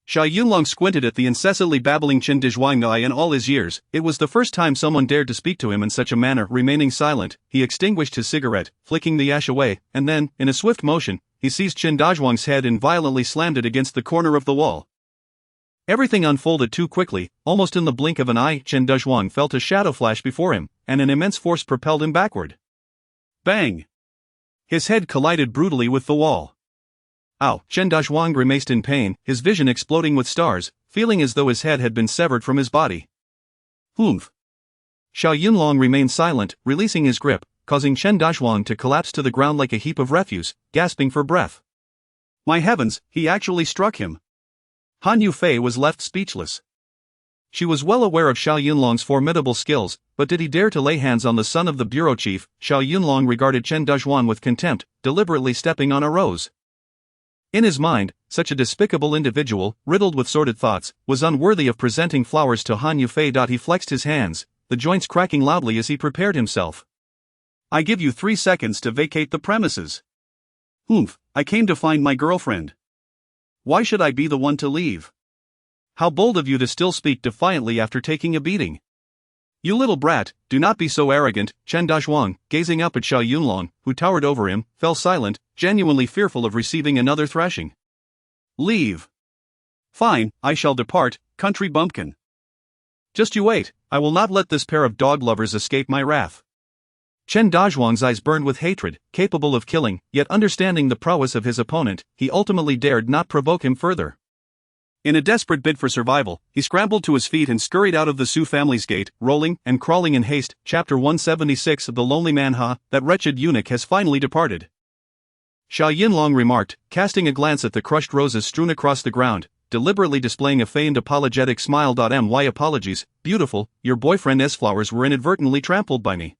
Xiao Yunlong squinted at the incessantly babbling Chen Dazhuang. In all his years, it was the first time someone dared to speak to him in such a manner. Remaining silent, he extinguished his cigarette, flicking the ash away, and then, in a swift motion, he seized Chen Dazhuang's head and violently slammed it against the corner of the wall. Everything unfolded too quickly. Almost in the blink of an eye, Chen Dazhuang felt a shadow flash before him, and an immense force propelled him backward. Bang! His head collided brutally with the wall. Ow! Chen Dazhuang grimaced in pain, his vision exploding with stars, feeling as though his head had been severed from his body. Humph! Xiao Yunlong remained silent, releasing his grip, causing Chen Dazhuang to collapse to the ground like a heap of refuse, gasping for breath. My heavens, he actually struck him! Han Yufei was left speechless. She was well aware of Xiao Yunlong's formidable skills, but did he dare to lay hands on the son of the bureau chief? Xiao Yunlong regarded Chen Dazhuang with contempt, deliberately stepping on a rose. In his mind, such a despicable individual, riddled with sordid thoughts, was unworthy of presenting flowers to Han Yufei. He flexed his hands, the joints cracking loudly as he prepared himself. I give you 3 seconds to vacate the premises. Humph, I came to find my girlfriend. Why should I be the one to leave? How bold of you to still speak defiantly after taking a beating. You little brat, do not be so arrogant. Chen Dazhuang, gazing up at Xiao Yunlong, who towered over him, fell silent, genuinely fearful of receiving another thrashing. Leave. Fine, I shall depart, country bumpkin. Just you wait, I will not let this pair of dog lovers escape my wrath. Chen Dazhuang's eyes burned with hatred, capable of killing, yet understanding the prowess of his opponent, he ultimately dared not provoke him further. In a desperate bid for survival, he scrambled to his feet and scurried out of the Su family's gate, rolling and crawling in haste. Chapter 176 of The Lonely Man. That wretched eunuch has finally departed. Xiao Yunlong remarked, casting a glance at the crushed roses strewn across the ground, deliberately displaying a feigned apologetic smile. My apologies, beautiful, your boyfriend's flowers were inadvertently trampled by me.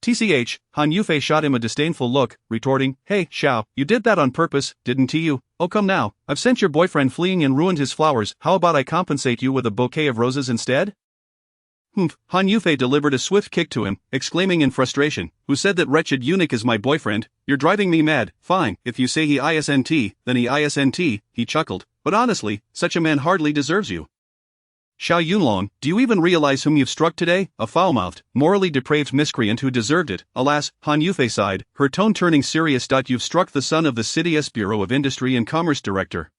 TCH, Han Yufei shot him a disdainful look, retorting, Hey, Xiao, you did that on purpose, didn't you? Oh come now, I've sent your boyfriend fleeing and ruined his flowers, how about I compensate you with a bouquet of roses instead? Humph, Han Yufei delivered a swift kick to him, exclaiming in frustration, Who said that wretched eunuch is my boyfriend? You're driving me mad. Fine, if you say he isn't, then he isn't, he chuckled, but honestly, such a man hardly deserves you. Xiao Yunlong, do you even realize whom you've struck today? A foul-mouthed, morally depraved miscreant who deserved it. Alas, Han Yufei sighed, her tone turning serious. You've struck the son of the city's Bureau of Industry and Commerce director.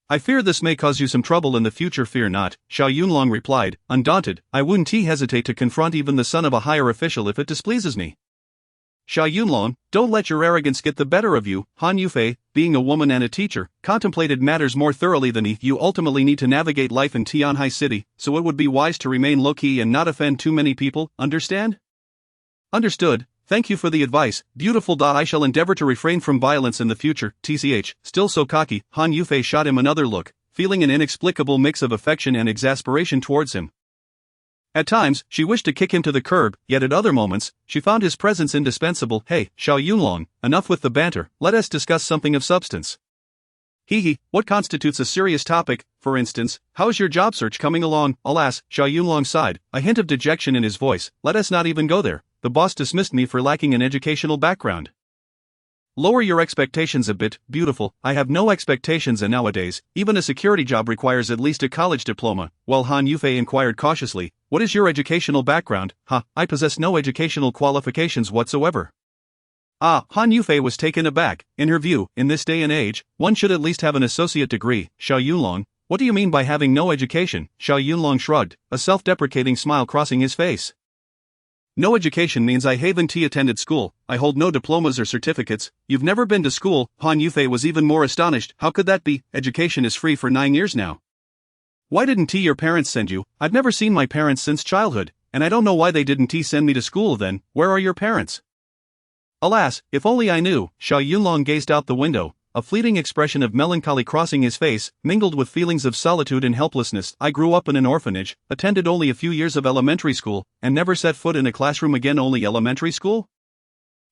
I fear this may cause you some trouble in the future. Fear not, Xiao Yunlong replied, undaunted, I wouldn't hesitate to confront even the son of a higher official if it displeases me. Xiao Yunlong, don't let your arrogance get the better of you. Han Yufei, being a woman and a teacher, contemplated matters more thoroughly than he. You ultimately need to navigate life in Tianhai City, so it would be wise to remain low-key and not offend too many people, understand? Understood, thank you for the advice, beautiful. I shall endeavor to refrain from violence in the future. TCH, still so cocky, Han Yufei shot him another look, feeling an inexplicable mix of affection and exasperation towards him. At times, she wished to kick him to the curb, yet at other moments, she found his presence indispensable. Hey, Xiao Yunlong, enough with the banter, let us discuss something of substance. What constitutes a serious topic? For instance, how's your job search coming along? Alas, Xiao Yunlong sighed, a hint of dejection in his voice, let us not even go there, the boss dismissed me for lacking an educational background. Lower your expectations a bit, beautiful, I have no expectations and nowadays, even a security job requires at least a college diploma. While Han Yufei inquired cautiously, what is your educational background? I possess no educational qualifications whatsoever. Han Yufei was taken aback. In her view, in this day and age, one should at least have an associate degree. Xiao Yunlong, what do you mean by having no education? Xiao Yunlong shrugged, a self-deprecating smile crossing his face. No education means I haven't attended school, I hold no diplomas or certificates. You've never been to school? Han Yufei was even more astonished. How could that be? Education is free for 9 years now. Why didn't your parents send you? I've never seen my parents since childhood. and I don't know why they didn't send me to school then. Where are your parents? Alas, if only I knew. Xiao Yunlong gazed out the window, a fleeting expression of melancholy crossing his face, mingled with feelings of solitude and helplessness. I grew up in an orphanage, attended only a few years of elementary school, and never set foot in a classroom again. Only elementary school?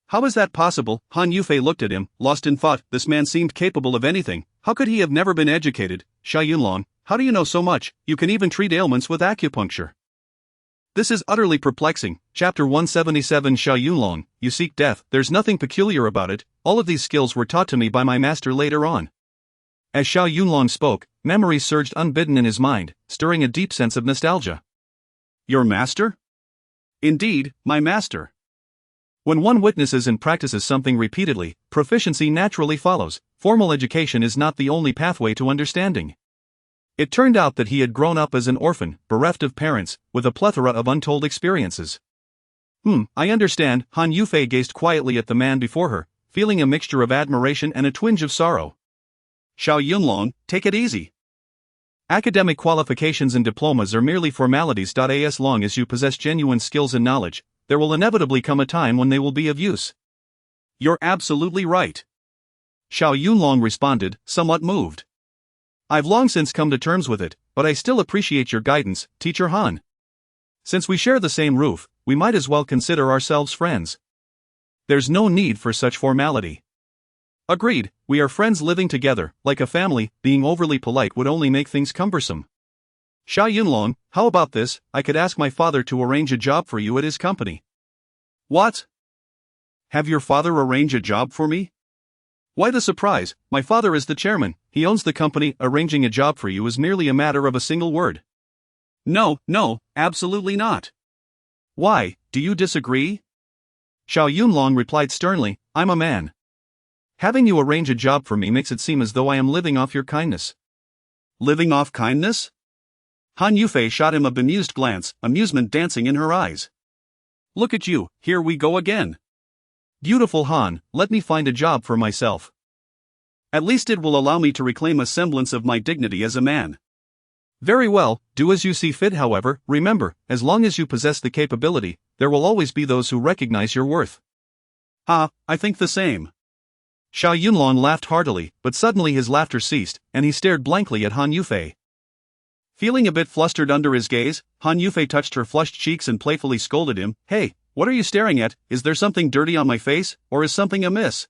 How is that possible? Han Yufei looked at him, lost in thought. This man seemed capable of anything. How could he have never been educated? Xiao Yunlong, how do you know so much? You can even treat ailments with acupuncture. This is utterly perplexing. Chapter 177. Xiao Yunlong, you seek death. There's nothing peculiar about it. All of these skills were taught to me by my master later on. As Xiao Yunlong spoke, memories surged unbidden in his mind, stirring a deep sense of nostalgia. Your master? Indeed, my master. When one witnesses and practices something repeatedly, proficiency naturally follows. Formal education is not the only pathway to understanding. It turned out that he had grown up as an orphan, bereft of parents, with a plethora of untold experiences. I understand. Han Yufei gazed quietly at the man before her, feeling a mixture of admiration and a twinge of sorrow. Xiao Yunlong, take it easy. Academic qualifications and diplomas are merely formalities. As long as you possess genuine skills and knowledge, there will inevitably come a time when they will be of use. You're absolutely right. Xiao Yunlong responded, somewhat moved. I've long since come to terms with it, but I still appreciate your guidance, Teacher Han. Since we share the same roof, we might as well consider ourselves friends. There's no need for such formality. Agreed, we are friends living together, like a family. Being overly polite would only make things cumbersome. Xiao Yunlong, how about this? I could ask my father to arrange a job for you at his company. What? Have your father arrange a job for me? Why the surprise? My father is the chairman, he owns the company. Arranging a job for you is merely a matter of a single word. No, absolutely not. Why, do you disagree? Xiao Yunlong replied sternly, I'm a man. Having you arrange a job for me makes it seem as though I am living off your kindness. Living off kindness? Han Yufei shot him a bemused glance, amusement dancing in her eyes. Look at you, here we go again. Beautiful Han, let me find a job for myself. At least it will allow me to reclaim a semblance of my dignity as a man. Very well, do as you see fit. However, remember, as long as you possess the capability, there will always be those who recognize your worth. I think the same. Xiao Yunlong laughed heartily, but suddenly his laughter ceased, and he stared blankly at Han Yufei. Feeling a bit flustered under his gaze, Han Yufei touched her flushed cheeks and playfully scolded him, Hey, what are you staring at? Is there something dirty on my face, or is something amiss?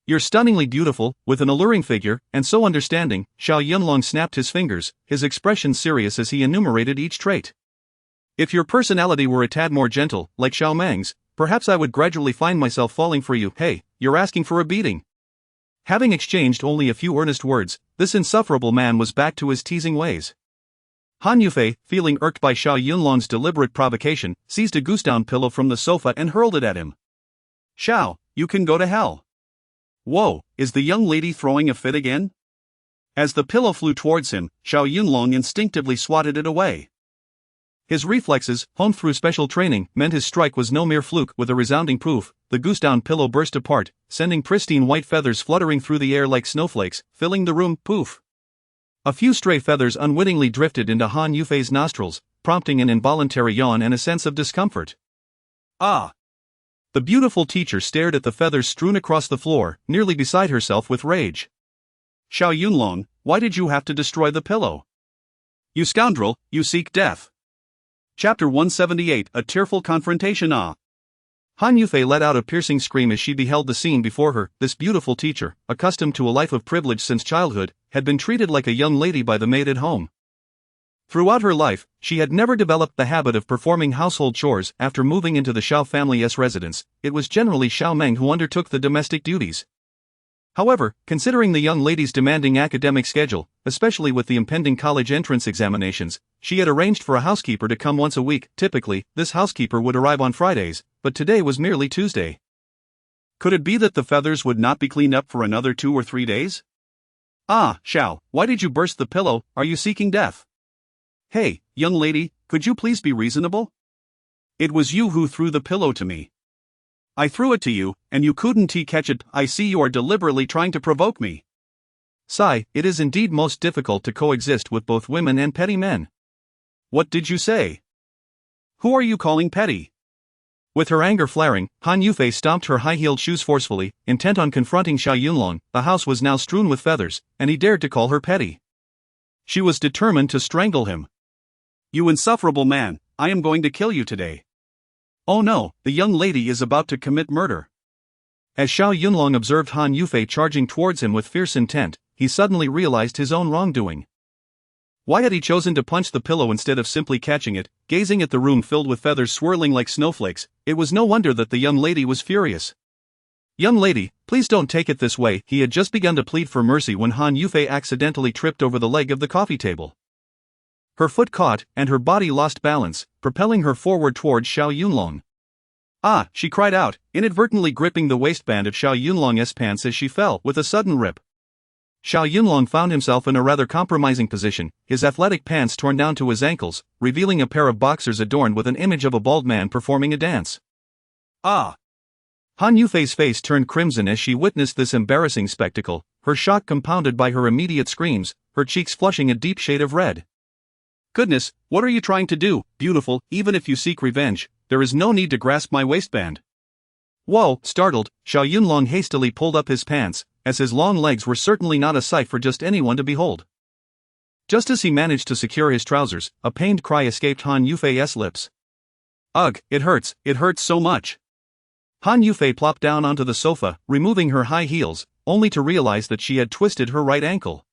You're stunningly beautiful, with an alluring figure, and so understanding. Xiao Yunlong snapped his fingers, his expression serious as he enumerated each trait. If your personality were a tad more gentle, like Xiao Meng's, perhaps I would gradually find myself falling for you. Hey, you're asking for a beating. Having exchanged only a few earnest words, this insufferable man was back to his teasing ways. Han Yufei, feeling irked by Xiao Yunlong's deliberate provocation, seized a goose-down pillow from the sofa and hurled it at him. Xiao, you can go to hell. Whoa, is the young lady throwing a fit again? As the pillow flew towards him, Xiao Yunlong instinctively swatted it away. His reflexes, honed through special training, meant his strike was no mere fluke. With a resounding poof, the goose-down pillow burst apart, sending pristine white feathers fluttering through the air like snowflakes, filling the room. Poof! A few stray feathers unwittingly drifted into Han Yufei's nostrils, prompting an involuntary yawn and a sense of discomfort. Ah! The beautiful teacher stared at the feathers strewn across the floor, nearly beside herself with rage. Xiao Yunlong, why did you have to destroy the pillow? You scoundrel, you seek death. Chapter 178. A tearful confrontation. Han Yufei let out a piercing scream as she beheld the scene before her. This beautiful teacher, accustomed to a life of privilege since childhood, had been treated like a young lady by the maid at home. Throughout her life, she had never developed the habit of performing household chores. After moving into the Xiao family's residence, it was generally Xiao Meng who undertook the domestic duties. However, considering the young lady's demanding academic schedule, especially with the impending college entrance examinations, she had arranged for a housekeeper to come once a week. Typically, this housekeeper would arrive on Fridays, but today was merely Tuesday. Could it be that the feathers would not be cleaned up for another 2 or 3 days? Xiao, why did you burst the pillow? Are you seeking death? Hey, young lady, could you please be reasonable? It was you who threw the pillow to me. I threw it to you, and you couldn't catch it. I see you are deliberately trying to provoke me. Sigh, it is indeed most difficult to coexist with both women and petty men. What did you say? Who are you calling petty? With her anger flaring, Han Yufei stomped her high-heeled shoes forcefully, intent on confronting Xiao Yunlong. The house was now strewn with feathers, and he dared to call her petty. She was determined to strangle him. You insufferable man, I am going to kill you today. Oh no, the young lady is about to commit murder. As Xiao Yunlong observed Han Yufei charging towards him with fierce intent, he suddenly realized his own wrongdoing. Why had he chosen to punch the pillow instead of simply catching it? Gazing at the room filled with feathers swirling like snowflakes, it was no wonder that the young lady was furious. Young lady, please don't take it this way. He had just begun to plead for mercy when Han Yufei accidentally tripped over the leg of the coffee table. Her foot caught, and her body lost balance, propelling her forward towards Xiao Yunlong. Ah, she cried out, inadvertently gripping the waistband of Xiao Yunlong's pants as she fell with a sudden rip. Xiao Yunlong found himself in a rather compromising position, his athletic pants torn down to his ankles, revealing a pair of boxers adorned with an image of a bald man performing a dance. Ah! Han Yufei's face turned crimson as she witnessed this embarrassing spectacle, her shock compounded by her immediate screams, her cheeks flushing a deep shade of red. Goodness, what are you trying to do, beautiful? Even if you seek revenge, there is no need to grasp my waistband. Whoa! Startled, Xiao Yunlong hastily pulled up his pants, as his long legs were certainly not a sight for just anyone to behold. Just as he managed to secure his trousers, a pained cry escaped Han Yufei's lips. Ugh, it hurts so much. Han Yufei plopped down onto the sofa, removing her high heels, only to realize that she had twisted her right ankle.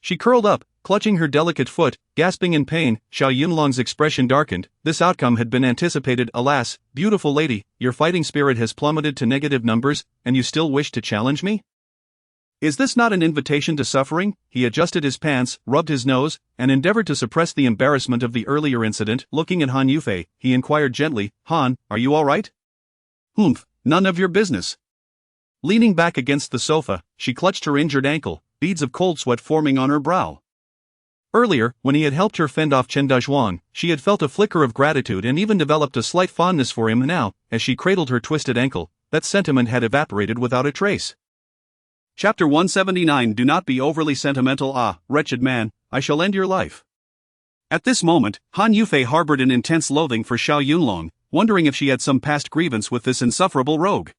She curled up, clutching her delicate foot, gasping in pain. Xiao Yunlong's expression darkened. This outcome had been anticipated. Alas, beautiful lady, your fighting spirit has plummeted to negative numbers, and you still wish to challenge me? Is this not an invitation to suffering? He adjusted his pants, rubbed his nose, and endeavored to suppress the embarrassment of the earlier incident. Looking at Han Yufei, he inquired gently, Han, are you all right? Humph, none of your business. Leaning back against the sofa, she clutched her injured ankle, beads of cold sweat forming on her brow. Earlier, when he had helped her fend off Chen Dazhuang, she had felt a flicker of gratitude and even developed a slight fondness for him. Now, as she cradled her twisted ankle, that sentiment had evaporated without a trace. Chapter 179. Do not be overly sentimental. Ah, wretched man, I shall end your life. At this moment, Han Yufei harbored an intense loathing for Xiao Yunlong, wondering if she had some past grievance with this insufferable rogue.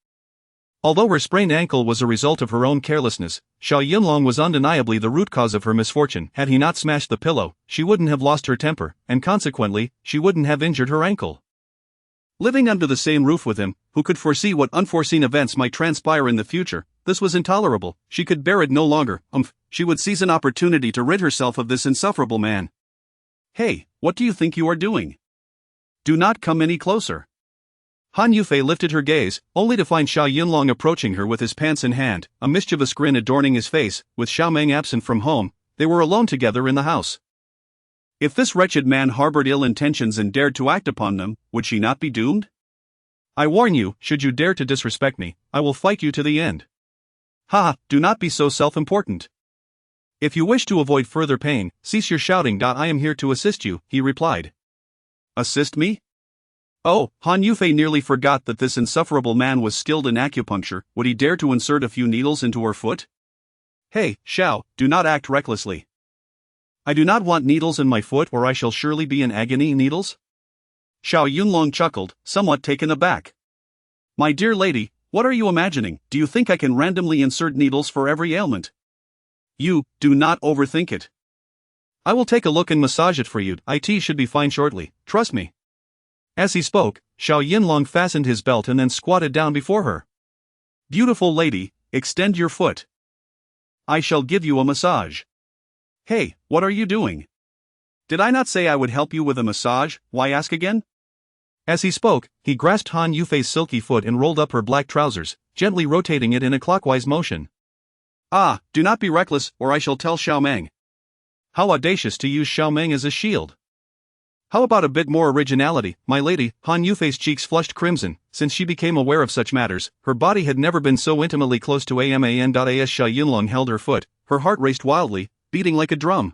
Although her sprained ankle was a result of her own carelessness, Xiao Yunlong was undeniably the root cause of her misfortune. Had he not smashed the pillow, she wouldn't have lost her temper, and consequently, she wouldn't have injured her ankle. Living under the same roof with him, who could foresee what unforeseen events might transpire in the future, this was intolerable. She could bear it no longer. She would seize an opportunity to rid herself of this insufferable man. Hey, what do you think you are doing? Do not come any closer. Han Yufei lifted her gaze, only to find Xiao Yunlong approaching her with his pants in hand, a mischievous grin adorning his face. With Xiao Meng absent from home, they were alone together in the house. If this wretched man harbored ill intentions and dared to act upon them, would she not be doomed? I warn you, should you dare to disrespect me, I will fight you to the end. Ha, do not be so self-important. If you wish to avoid further pain, cease your shouting. I am here to assist you, he replied. Assist me? Oh, Han Yufei nearly forgot that this insufferable man was skilled in acupuncture. Would he dare to insert a few needles into her foot? Hey, Xiao, do not act recklessly. I do not want needles in my foot, or I shall surely be in agony. Needles? Xiao Yunlong chuckled, somewhat taken aback. My dear lady, what are you imagining? Do you think I can randomly insert needles for every ailment? You, do not overthink it. I will take a look and massage it for you. It should be fine shortly, trust me. As he spoke, Xiao Yunlong fastened his belt and then squatted down before her. Beautiful lady, extend your foot. I shall give you a massage. Hey, what are you doing? Did I not say I would help you with a massage? Why ask again? As he spoke, he grasped Han Yufei's silky foot and rolled up her black trousers, gently rotating it in a clockwise motion. Ah, do not be reckless, or I shall tell Xiao Meng. How audacious to use Xiao Meng as a shield. How about a bit more originality, my lady? Han Yufei's cheeks flushed crimson. Since she became aware of such matters, her body had never been so intimately close to a man. As Xiao Yunlong held her foot, her heart raced wildly, beating like a drum.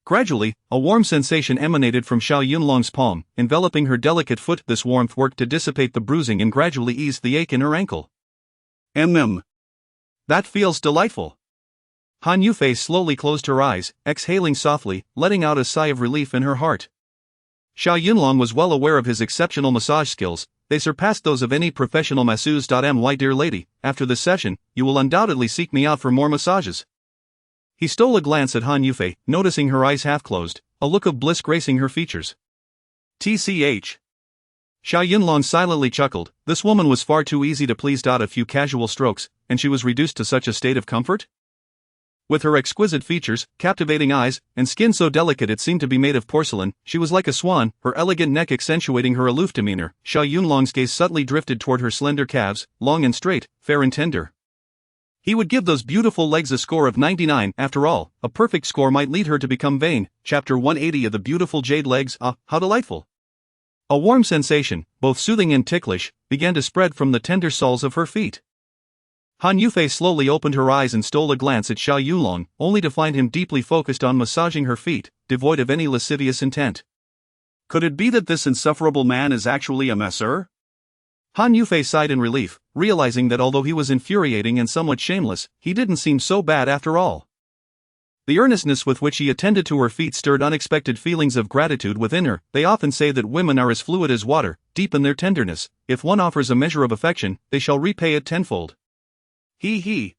Gradually, a warm sensation emanated from Xiao Yunlong's palm, enveloping her delicate foot. This warmth worked to dissipate the bruising and gradually eased the ache in her ankle. That feels delightful. Han Yufei slowly closed her eyes, exhaling softly, letting out a sigh of relief in her heart. Xiao Yunlong was well aware of his exceptional massage skills. They surpassed those of any professional masseuse. My dear lady, after this session, you will undoubtedly seek me out for more massages. He stole a glance at Han Yufei, noticing her eyes half closed, a look of bliss gracing her features. TCH. Xiao Yunlong silently chuckled. This woman was far too easy to please. A few casual strokes, and she was reduced to such a state of comfort? With her exquisite features, captivating eyes, and skin so delicate it seemed to be made of porcelain, she was like a swan, her elegant neck accentuating her aloof demeanor. Xiao Yunlong's gaze subtly drifted toward her slender calves, long and straight, fair and tender. He would give those beautiful legs a score of 99. After all, a perfect score might lead her to become vain. Chapter 180 of the beautiful jade legs. Ah, how delightful! A warm sensation, both soothing and ticklish, began to spread from the tender soles of her feet. Han Yufei slowly opened her eyes and stole a glance at Xiao Yunlong, only to find him deeply focused on massaging her feet, devoid of any lascivious intent. Could it be that this insufferable man is actually a masseur? Han Yufei sighed in relief, realizing that although he was infuriating and somewhat shameless, he didn't seem so bad after all. The earnestness with which he attended to her feet stirred unexpected feelings of gratitude within her. They often say that women are as fluid as water, deep in their tenderness. If one offers a measure of affection, they shall repay it tenfold. He.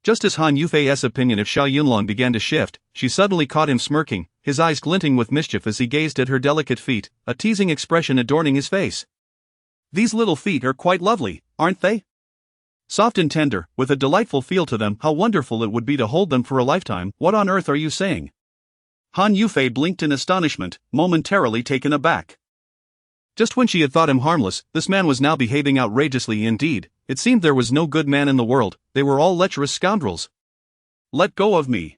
Just as Han Yufei's opinion of Xiao Yunlong began to shift, she suddenly caught him smirking, his eyes glinting with mischief as he gazed at her delicate feet, a teasing expression adorning his face. These little feet are quite lovely, aren't they? Soft and tender, with a delightful feel to them. How wonderful it would be to hold them for a lifetime. What on earth are you saying? Han Yufei blinked in astonishment, momentarily taken aback. Just when she had thought him harmless, this man was now behaving outrageously indeed. It seemed there was no good man in the world, they were all lecherous scoundrels. Let go of me.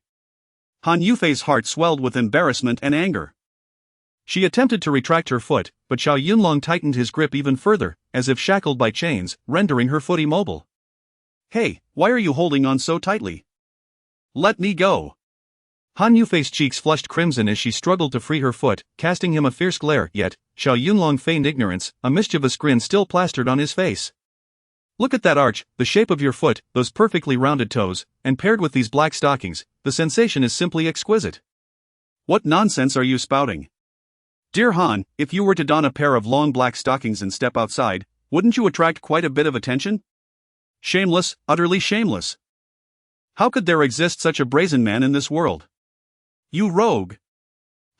Han Yufei's heart swelled with embarrassment and anger. She attempted to retract her foot, but Xiao Yunlong tightened his grip even further, as if shackled by chains, rendering her foot immobile. Hey, why are you holding on so tightly? Let me go. Han Yufei's cheeks flushed crimson as she struggled to free her foot, casting him a fierce glare. Yet, Xiao Yunlong feigned ignorance, a mischievous grin still plastered on his face. Look at that arch, the shape of your foot, those perfectly rounded toes, and paired with these black stockings, the sensation is simply exquisite. What nonsense are you spouting? Dear Han, if you were to don a pair of long black stockings and step outside, wouldn't you attract quite a bit of attention? Shameless, utterly shameless. How could there exist such a brazen man in this world? You rogue!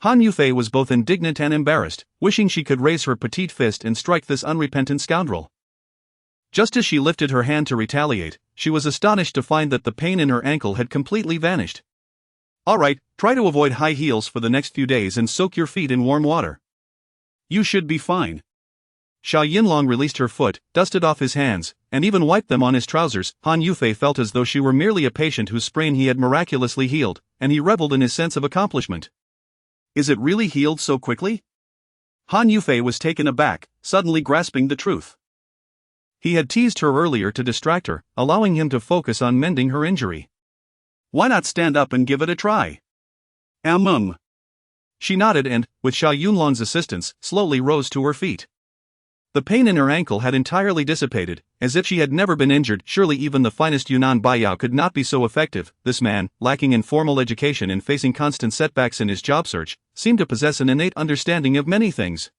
Han Yufei was both indignant and embarrassed, wishing she could raise her petite fist and strike this unrepentant scoundrel. Just as she lifted her hand to retaliate, she was astonished to find that the pain in her ankle had completely vanished. All right, try to avoid high heels for the next few days and soak your feet in warm water. You should be fine. Xiao Yunlong released her foot, dusted off his hands, and even wiped them on his trousers. Han Yufei felt as though she were merely a patient whose sprain he had miraculously healed, and he reveled in his sense of accomplishment. Is it really healed so quickly? Han Yufei was taken aback, suddenly grasping the truth. He had teased her earlier to distract her, allowing him to focus on mending her injury. Why not stand up and give it a try? She nodded and, with Xiao Yunlong's assistance, slowly rose to her feet. The pain in her ankle had entirely dissipated, as if she had never been injured. Surely even the finest Yunnan Baiyao could not be so effective. This man, lacking in formal education and facing constant setbacks in his job search, seemed to possess an innate understanding of many things.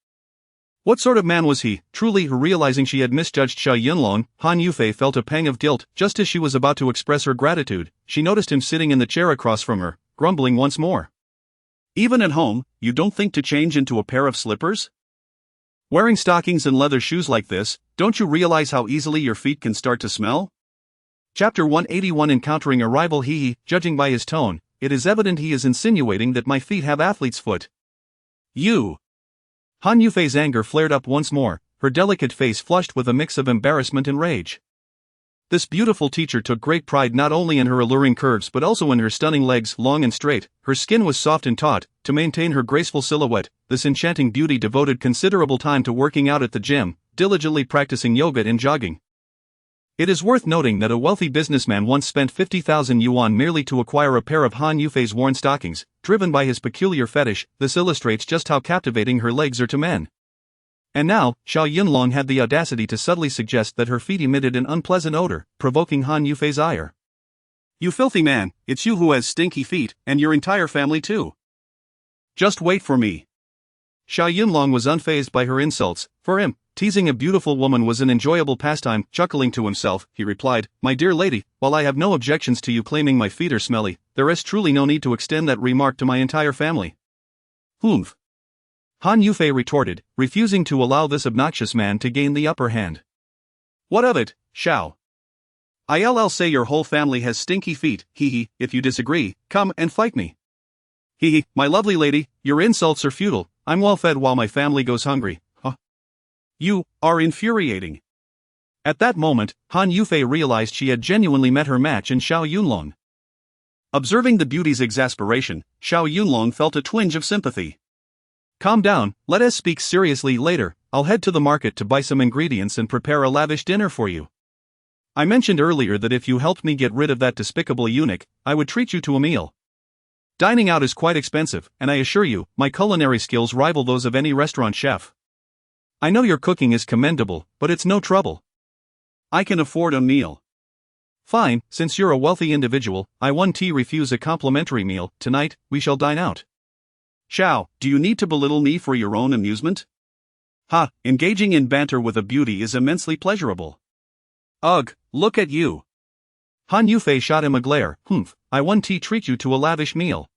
What sort of man was he? Truly, realizing she had misjudged Xiao Yunlong, Han Yufei felt a pang of guilt. Just as she was about to express her gratitude, she noticed him sitting in the chair across from her, grumbling once more. Even at home, you don't think to change into a pair of slippers? Wearing stockings and leather shoes like this, don't you realize how easily your feet can start to smell? Chapter 181 Encountering a rival. Judging by his tone, it is evident he is insinuating that my feet have athlete's foot. You! Han Yufei's anger flared up once more, her delicate face flushed with a mix of embarrassment and rage. This beautiful teacher took great pride not only in her alluring curves but also in her stunning legs, long and straight. Her skin was soft and taut. To maintain her graceful silhouette, this enchanting beauty devoted considerable time to working out at the gym, diligently practicing yoga and jogging. It is worth noting that a wealthy businessman once spent 50,000 yuan merely to acquire a pair of Han Yufei's worn stockings, driven by his peculiar fetish. This illustrates just how captivating her legs are to men. And now, Xiao Yunlong had the audacity to subtly suggest that her feet emitted an unpleasant odor, provoking Han Yufei's ire. You filthy man, it's you who has stinky feet, and your entire family too. Just wait for me. Xiao Yunlong was unfazed by her insults. For him, teasing a beautiful woman was an enjoyable pastime. Chuckling to himself, he replied, "My dear lady, while I have no objections to you claiming my feet are smelly, there is truly no need to extend that remark to my entire family." "Humph," Han Yufei retorted, refusing to allow this obnoxious man to gain the upper hand. "What of it, Xiao? I'll say your whole family has stinky feet, hee. If you disagree, come and fight me." "Hee, my lovely lady, your insults are futile. I'm well fed while my family goes hungry." "Huh? You are infuriating." At that moment, Han Yufei realized she had genuinely met her match in Xiao Yunlong. Observing the beauty's exasperation, Xiao Yunlong felt a twinge of sympathy. "Calm down, let us speak seriously later. I'll head to the market to buy some ingredients and prepare a lavish dinner for you. I mentioned earlier that if you helped me get rid of that despicable eunuch, I would treat you to a meal. Dining out is quite expensive, and I assure you, my culinary skills rival those of any restaurant chef. I know your cooking is commendable, but it's no trouble. I can afford a meal." "Fine, since you're a wealthy individual, I won't refuse a complimentary meal. Tonight, we shall dine out." "Xiao, do you need to belittle me for your own amusement? Ha, engaging in banter with a beauty is immensely pleasurable. Ugh, look at you." Han Yufei shot him a glare. "Humph, I won't treat you to a lavish meal.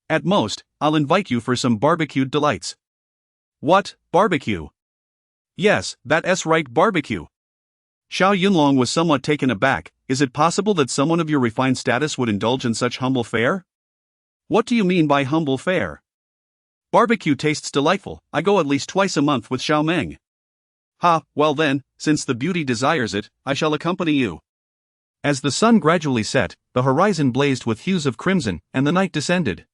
At most, I'll invite you for some barbecued delights." "What, barbecue?" "Yes, that's right, barbecue." Xiao Yunlong was somewhat taken aback. "Is it possible that someone of your refined status would indulge in such humble fare?" "What do you mean by humble fare?" "Barbecue tastes delightful. I go at least twice a month with Xiao Meng." "Ha, well then, since the beauty desires it, I shall accompany you." As the sun gradually set, the horizon blazed with hues of crimson, and the night descended.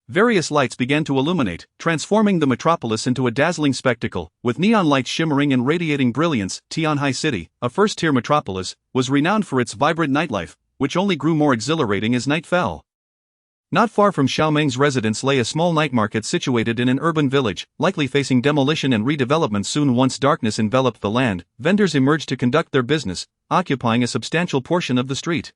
Various lights began to illuminate, transforming the metropolis into a dazzling spectacle, with neon lights shimmering and radiating brilliance. Tianhai City, a first-tier metropolis, was renowned for its vibrant nightlife, which only grew more exhilarating as night fell. Not far from Xiaomeng's residence lay a small night market situated in an urban village, likely facing demolition and redevelopment soon. Once darkness enveloped the land, vendors emerged to conduct their business, occupying a substantial portion of the street.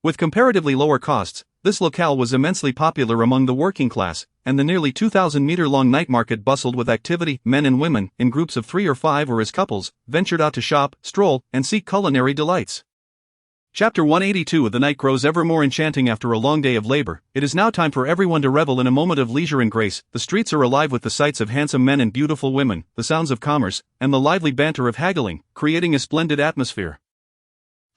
With comparatively lower costs, this locale was immensely popular among the working class, and the nearly 2,000-meter-long night market bustled with activity. Men and women, in groups of 3 or 5 or as couples, ventured out to shop, stroll, and seek culinary delights. Chapter 182. The night grows ever more enchanting after a long day of labor. It is now time for everyone to revel in a moment of leisure and grace. The streets are alive with the sights of handsome men and beautiful women, the sounds of commerce, and the lively banter of haggling, creating a splendid atmosphere.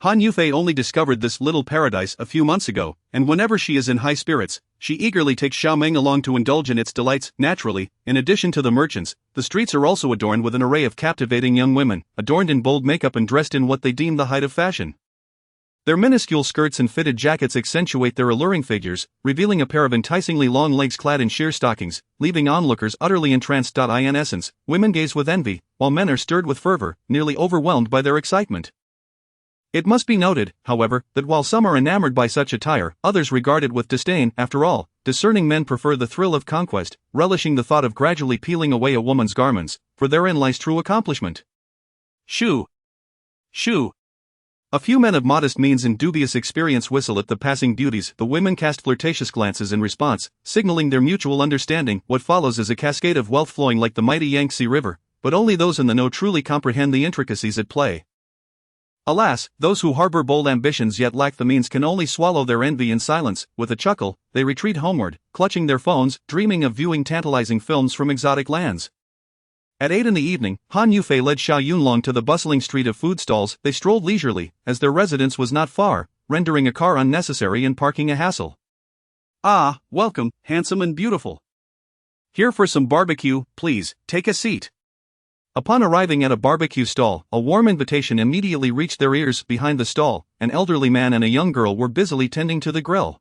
Han Yufei only discovered this little paradise a few months ago, and whenever she is in high spirits, she eagerly takes Xiao Meng along to indulge in its delights. Naturally, in addition to the merchants, the streets are also adorned with an array of captivating young women, adorned in bold makeup and dressed in what they deem the height of fashion. Their minuscule skirts and fitted jackets accentuate their alluring figures, revealing a pair of enticingly long legs clad in sheer stockings, leaving onlookers utterly entranced. In essence, women gaze with envy, while men are stirred with fervor, nearly overwhelmed by their excitement. It must be noted, however, that while some are enamored by such attire, others regard it with disdain. After all, discerning men prefer the thrill of conquest, relishing the thought of gradually peeling away a woman's garments, for therein lies true accomplishment. Shoo! Shoo! A few men of modest means and dubious experience whistle at the passing beauties. The women cast flirtatious glances in response, signaling their mutual understanding. What follows is a cascade of wealth flowing like the mighty Yangtze River, but only those in the know truly comprehend the intricacies at play. Alas, those who harbor bold ambitions yet lack the means can only swallow their envy in silence. With a chuckle, they retreat homeward, clutching their phones, dreaming of viewing tantalizing films from exotic lands. At 8 in the evening, Han Yufei led Xiao Yunlong to the bustling street of food stalls. They strolled leisurely, as their residence was not far, rendering a car unnecessary and parking a hassle. "Ah, welcome, handsome and beautiful. Here for some barbecue, please, take a seat." Upon arriving at a barbecue stall, a warm invitation immediately reached their ears. Behind the stall, an elderly man and a young girl were busily tending to the grill.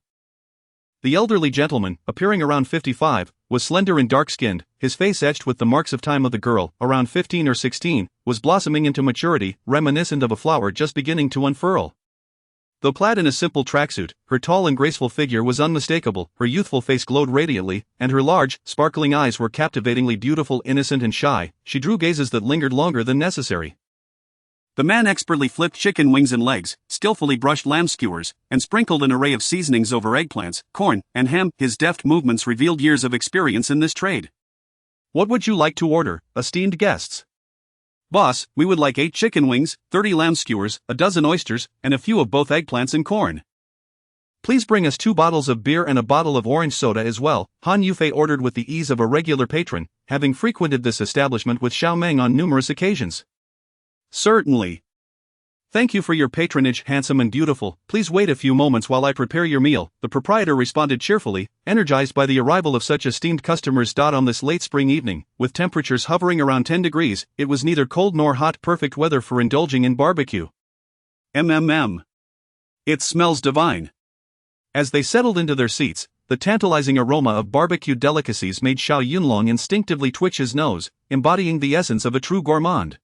The elderly gentleman, appearing around 55, was slender and dark-skinned, his face etched with the marks of time. Of the girl, around 15 or 16, was blossoming into maturity, reminiscent of a flower just beginning to unfurl. Though clad in a simple tracksuit, her tall and graceful figure was unmistakable. Her youthful face glowed radiantly, and her large, sparkling eyes were captivatingly beautiful, innocent and shy. She drew gazes that lingered longer than necessary. The man expertly flipped chicken wings and legs, skillfully brushed lamb skewers, and sprinkled an array of seasonings over eggplants, corn, and ham. His deft movements revealed years of experience in this trade. What would you like to order, esteemed guests? Boss, we would like 8 chicken wings, 30 lamb skewers, a dozen oysters, and a few of both eggplants and corn. Please bring us 2 bottles of beer and a bottle of orange soda as well, Han Yufei ordered with the ease of a regular patron, having frequented this establishment with Xiao Meng on numerous occasions. Certainly. Thank you for your patronage, handsome and beautiful. Please wait a few moments while I prepare your meal, the proprietor responded cheerfully, energized by the arrival of such esteemed customers. On this late spring evening, with temperatures hovering around 10 degrees, it was neither cold nor hot, perfect weather for indulging in barbecue. It smells divine. As they settled into their seats, the tantalizing aroma of barbecued delicacies made Xiao Yunlong instinctively twitch his nose, embodying the essence of a true gourmand.